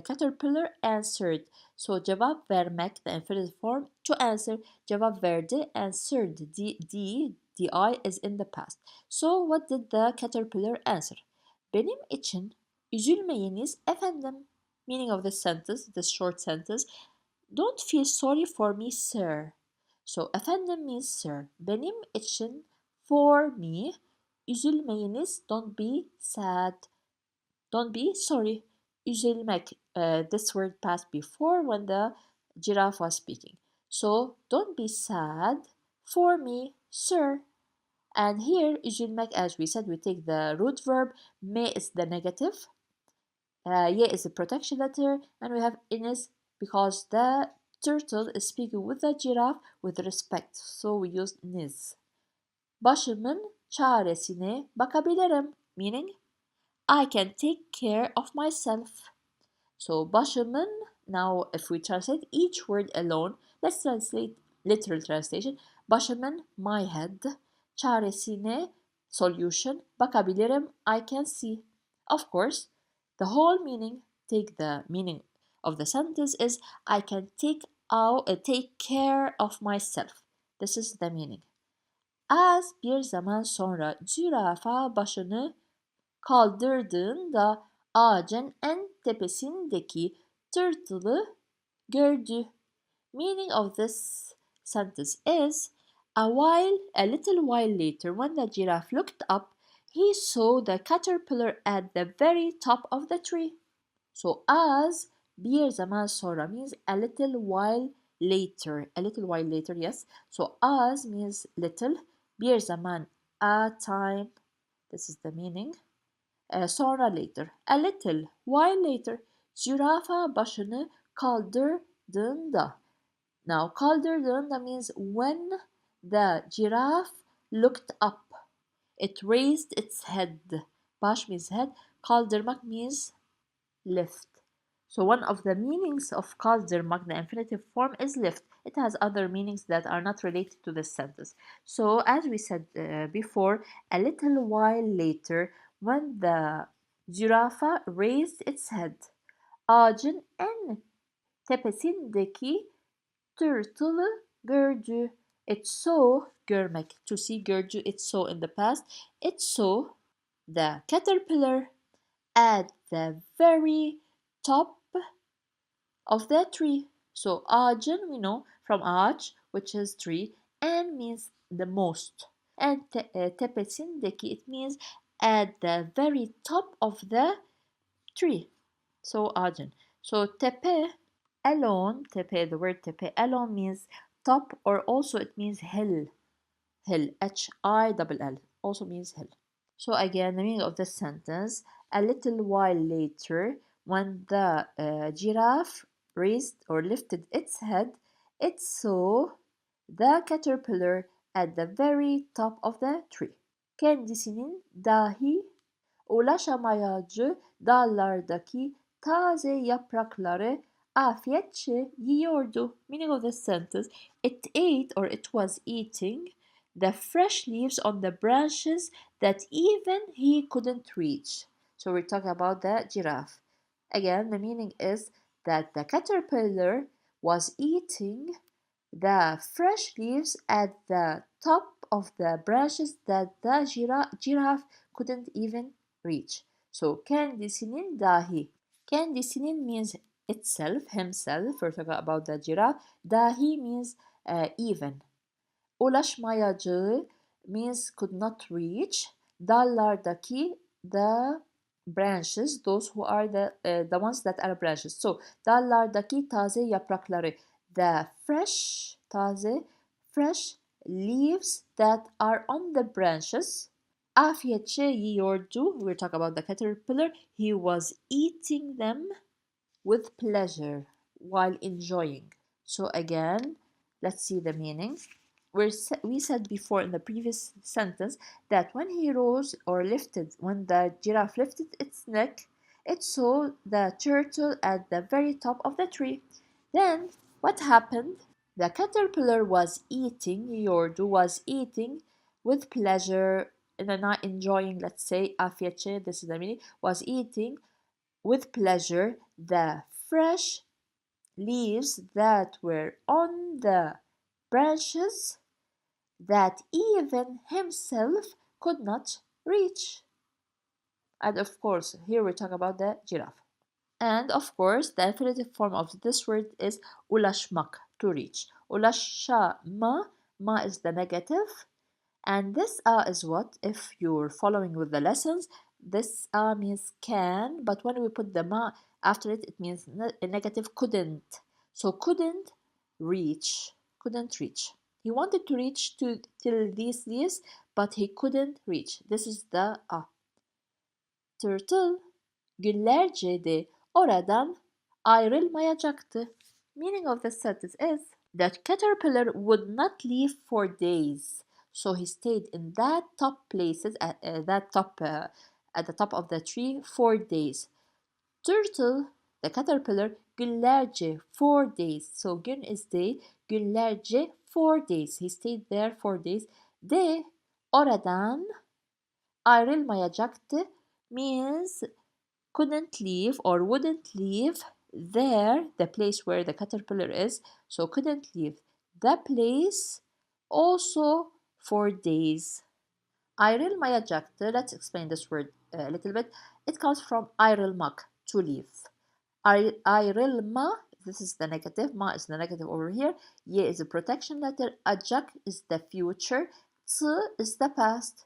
Caterpillar answered. So cevap vermek, the infinitive form, to answer, cevap verdi, answered. The I is in the past. So what did the caterpillar answer? Benim için üzülmeyiniz efendim. Meaning of this sentence, this short sentence, don't feel sorry for me, sir. So efendim means sir. Benim için, for me, üzülmeyiniz, don't be sad. Don't be sorry. Üzülmek, this word passed before when the giraffe was speaking. So don't be sad for me, sir. And here, üzülmek, as we said, we take the root verb. Me is the negative. Ye is the protection letter. And we have iniz because the turtle is speaking with the giraffe with respect. So we use niz. Başımın çaresine bakabilirim. Meaning, I can take care of myself. So başımın, now if we translate each word alone, let's translate literal translation. Başımın, my head. Çaresine, solution. Bakabilirim, I can see. Of course, the whole meaning, take the meaning of the sentence is I can take care of myself. This is the meaning. Az bir zaman sonra zürafa başını kaldırdığında ağacın en tepesindeki tırtılı gördü. Meaning of this sentence is a little while later, when the giraffe looked up, he saw the caterpillar at the very top of the tree. So az bir zaman sonra means a little while later. A little while later, yes. So az means little. Bir zaman, a time. This is the meaning. Sonra later. A little while later. Zürafa başını kaldırdığında. Now kaldırdığında means when the giraffe looked up. It raised its head. Baş means head. Kaldırmak means lift. So one of the meanings of kaldırmak, the infinitive form, is lift. It has other meanings that are not related to this sentence. So as we said before, a little while later, when the zürafa raised its head, ağacın en tepesindeki tırtılı gördü. It saw, görmek, to see, gördü, it saw in the past. It saw the caterpillar at the very top of the tree. So ağacın, we know from ağaç, which is tree, and means the most. And tepesindeki, it means at the very top of the tree. So ağacın. So tepe alone, tepe, the word tepe alone means top, or also it means hill. Hill, H-I-L-L, also means hill. So again, the meaning of this sentence, a little while later, when the giraffe raised or lifted its head, it saw the caterpillar at the very top of the tree. Kendisinin dahi ulaşamayacağı dallardaki taze yaprakları afiyetçe yiyordu. Meaning of this sentence, it ate, or it was eating, the fresh leaves on the branches that even he couldn't reach. So we're talking about the giraffe. Again, the meaning is that the caterpillar was eating the fresh leaves at the top of the branches that the giraffe couldn't even reach. So kendisinin dahi. Kendisinin means itself, himself. We're talking about the giraffe. Dahi means even. Ulaşmayacağı means could not reach. Dallardaki, the branches, those who are the ones that are branches. So dallardaki taze yaprakları, the fresh, taze, fresh leaves that are on the branches. Afiyetçe yiyordu. We're talking about the caterpillar. He was eating them with pleasure while enjoying. So again, let's see the meaning. We said before in the previous sentence that when he rose or lifted, when the giraffe lifted its neck, it saw the turtle at the very top of the tree. Then what happened? The caterpillar was eating, yiyordu, was eating with pleasure, not enjoying, let's say, afiyetçe, this is the meaning, was eating with pleasure the fresh leaves that were on the branches that even himself could not reach. And of course, here we talk about the giraffe. And of course, the infinitive form of this word is ulaşmak, to reach. Ulaşma, ma is the negative. And this is what, if you're following with the lessons, this means can, but when we put the ma after it, it means a negative couldn't. So couldn't reach, couldn't reach. He wanted to reach till these, but he couldn't reach. This is the Turtle günlerce de oradan ayrılmayacaktı. Meaning of the sentence is that caterpillar would not leave for days. So he stayed in that top places at the top of the tree for days. Turtle, the caterpillar, günlerce, 4 days. So gün is day, günlerce, 4 days. He stayed there 4 days. De oradan ayrılmayacaktı means couldn't leave or wouldn't leave there, the place where the caterpillar is. So couldn't leave the place also for days. Ayrılmayacaktı. Let's explain this word a little bit. It comes from ayrılmak, to leave. Ayrılma, this is the negative. Ma is the negative over here. Ye is a protection letter. Acak is the future. T is the past.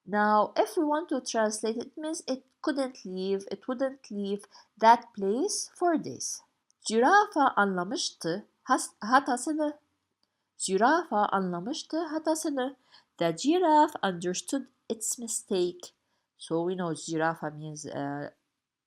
Now, if we want to translate it, means it couldn't leave, it wouldn't leave that place for days. Zürafa anlamıştı hatasını. Zürafa anlamıştı hatasını. The giraffe understood its mistake. So we know zürafa means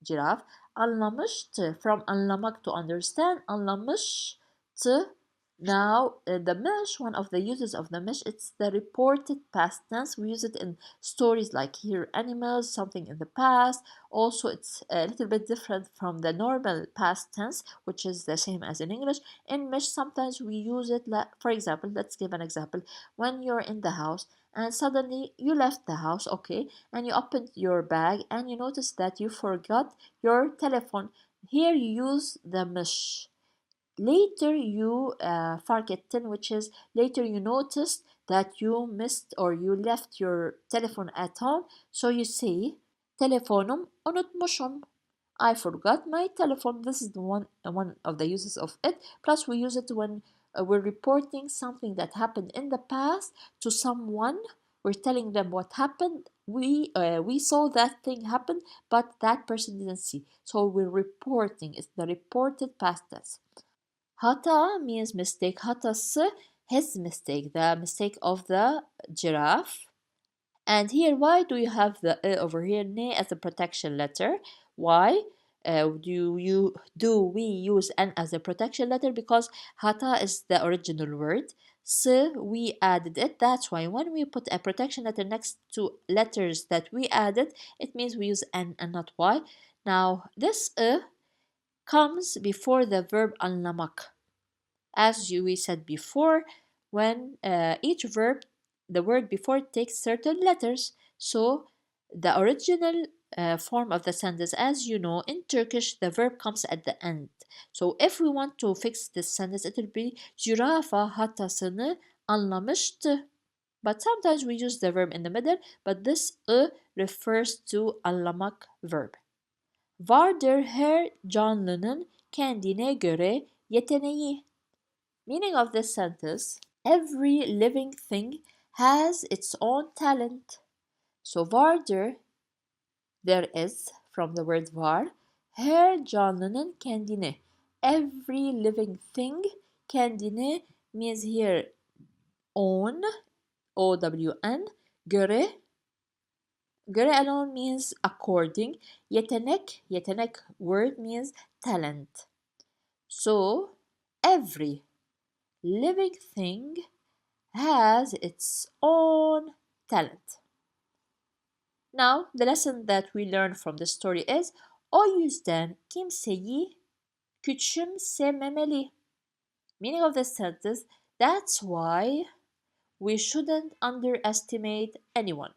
giraffe. Anlamıştı, from anlamak, to understand. Anlamıştı. Now, the mish, one of the uses of the mish, it's the reported past tense. We use it in stories like here, animals, something in the past. Also, it's a little bit different from the normal past tense, which is the same as in English. In mish, sometimes we use it, for example, let's give an example. When you're in the house and suddenly you left the house, okay, and you opened your bag and you noticed that you forgot your telephone. Here you use the mish. Later you fark ettin, which is later you noticed that you missed or you left your telephone at home. So you say telefonum unutmuşum. I forgot my telephone. This is the one of the uses of it. Plus we use it when we're reporting something that happened in the past to someone. We're telling them what happened. We saw that thing happen, but that person didn't see. So we're reporting. It's the reported past tense. Hata means mistake. Hatası, his mistake, the mistake of the giraffe. And here, why do you have the over here, ne, as a protection letter? Why do we use n as a protection letter? Because hata is the original word. We added it. That's why when we put a protection letter next to letters that we added, it means we use n and not y. Now, this comes before the verb anlamak. As we said before, when each verb, the word before takes certain letters. So the original form of the sentence, as you know, in Turkish, the verb comes at the end. So if we want to fix this sentence, it will be zürafa hatasını anlamıştı. But sometimes we use the verb in the middle, but this refers to anlamak verb. Vardır her canlının kendine göre yeteneği. Meaning of this sentence, every living thing has its own talent. So vardır, there is, from the word var, her canlının kendine. Every living thing, kendine means here own, O-W-N, göre, göre alone means according. Yetenek word means talent. So, every living thing has its own talent. Now, the lesson that we learned from the story is o yüzden kimseyi küçümsememeli. Meaning of the sentence, that's why we shouldn't underestimate anyone.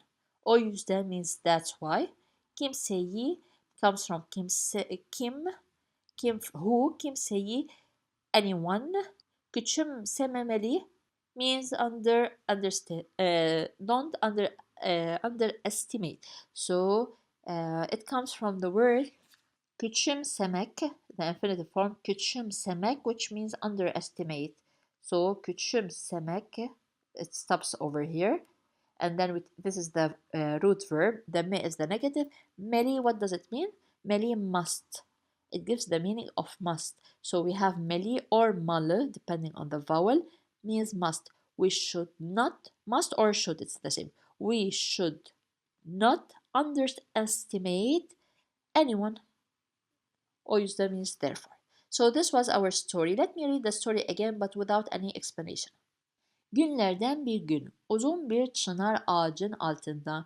O yüzden means that's why. Kimseyi comes from kim, who, kimseyi, anyone. Küçümsememeli means don't underestimate. So it comes from the word küçümsemek, the infinitive form küçümsemek, which means underestimate. So küçümsemek, it stops over here. And then this is the root verb. The me is the negative. Meli, what does it mean? Meli, must. It gives the meaning of must. So we have meli or malı, depending on the vowel, means must. We should not, must or should, it's the same. We should not underestimate anyone. O yüzden means therefore. So this was our story. Let me read the story again but without any explanation. Günlerden bir gün uzun bir çınar ağacın altında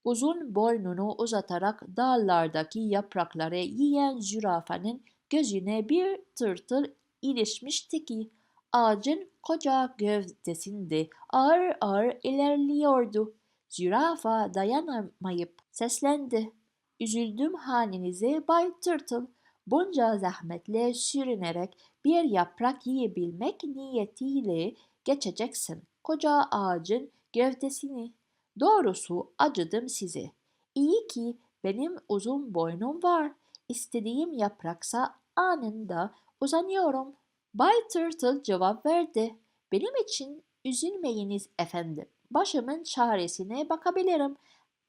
uzun boynunu uzatarak dallardaki yaprakları yiyen zürafanın gözüne bir tırtıl ilişmişti ki ağacın koca gövdesinde ağır ağır ilerliyordu. Zürafa dayanamayıp seslendi. Üzüldüm halinize Bay Tırtıl. Bunca zahmetle sürünerek bir yaprak yiyebilmek niyetiyle geçeceksin koca ağacın gövdesini. Doğrusu acıdım size. İyi ki benim uzun boynum var. İstediğim yapraksa anında uzanıyorum. Bay Turtle cevap verdi. Benim için üzülmeyiniz efendim. Başımın çaresine bakabilirim.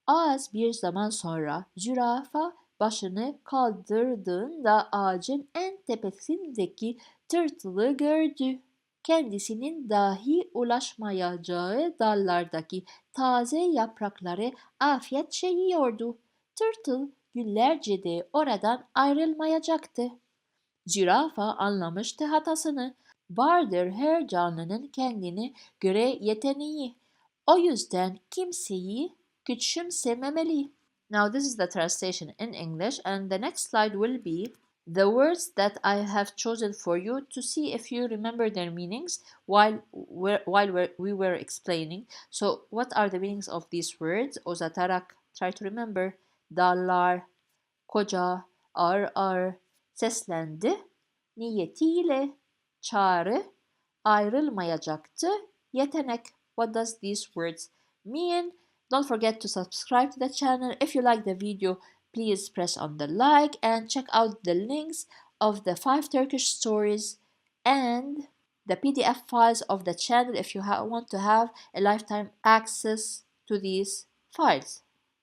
Az bir zaman sonra zürafa başını kaldırdığında ağacın en tepesindeki tırtılı gördü. Kendisinin dahi ulaşmayacağı dallardaki taze yaprakları afiyetle yiyordu. Tırtıl günlerce de oradan ayrılmayacaktı. Zürafa anlamıştı hatasını. Vardır her canlının kendine göre yeteneği. O yüzden kimseyi küçümsememeli. Now this is the translation in English and the next slide will be the words that I have chosen for you to see if you remember their meanings we were explaining. So what are the meanings of these words? Uzatarak, try to remember. Dallar, koca, ağır ağır, seslendi, niyetiyle, çağrı, ayrılmayacaktı, yetenek. What does these words mean? Don't forget to subscribe to the channel. If you like the video, please press on the like and check out the links of the 5 Turkish stories and the PDF files of the channel if you want to have a lifetime access to these files.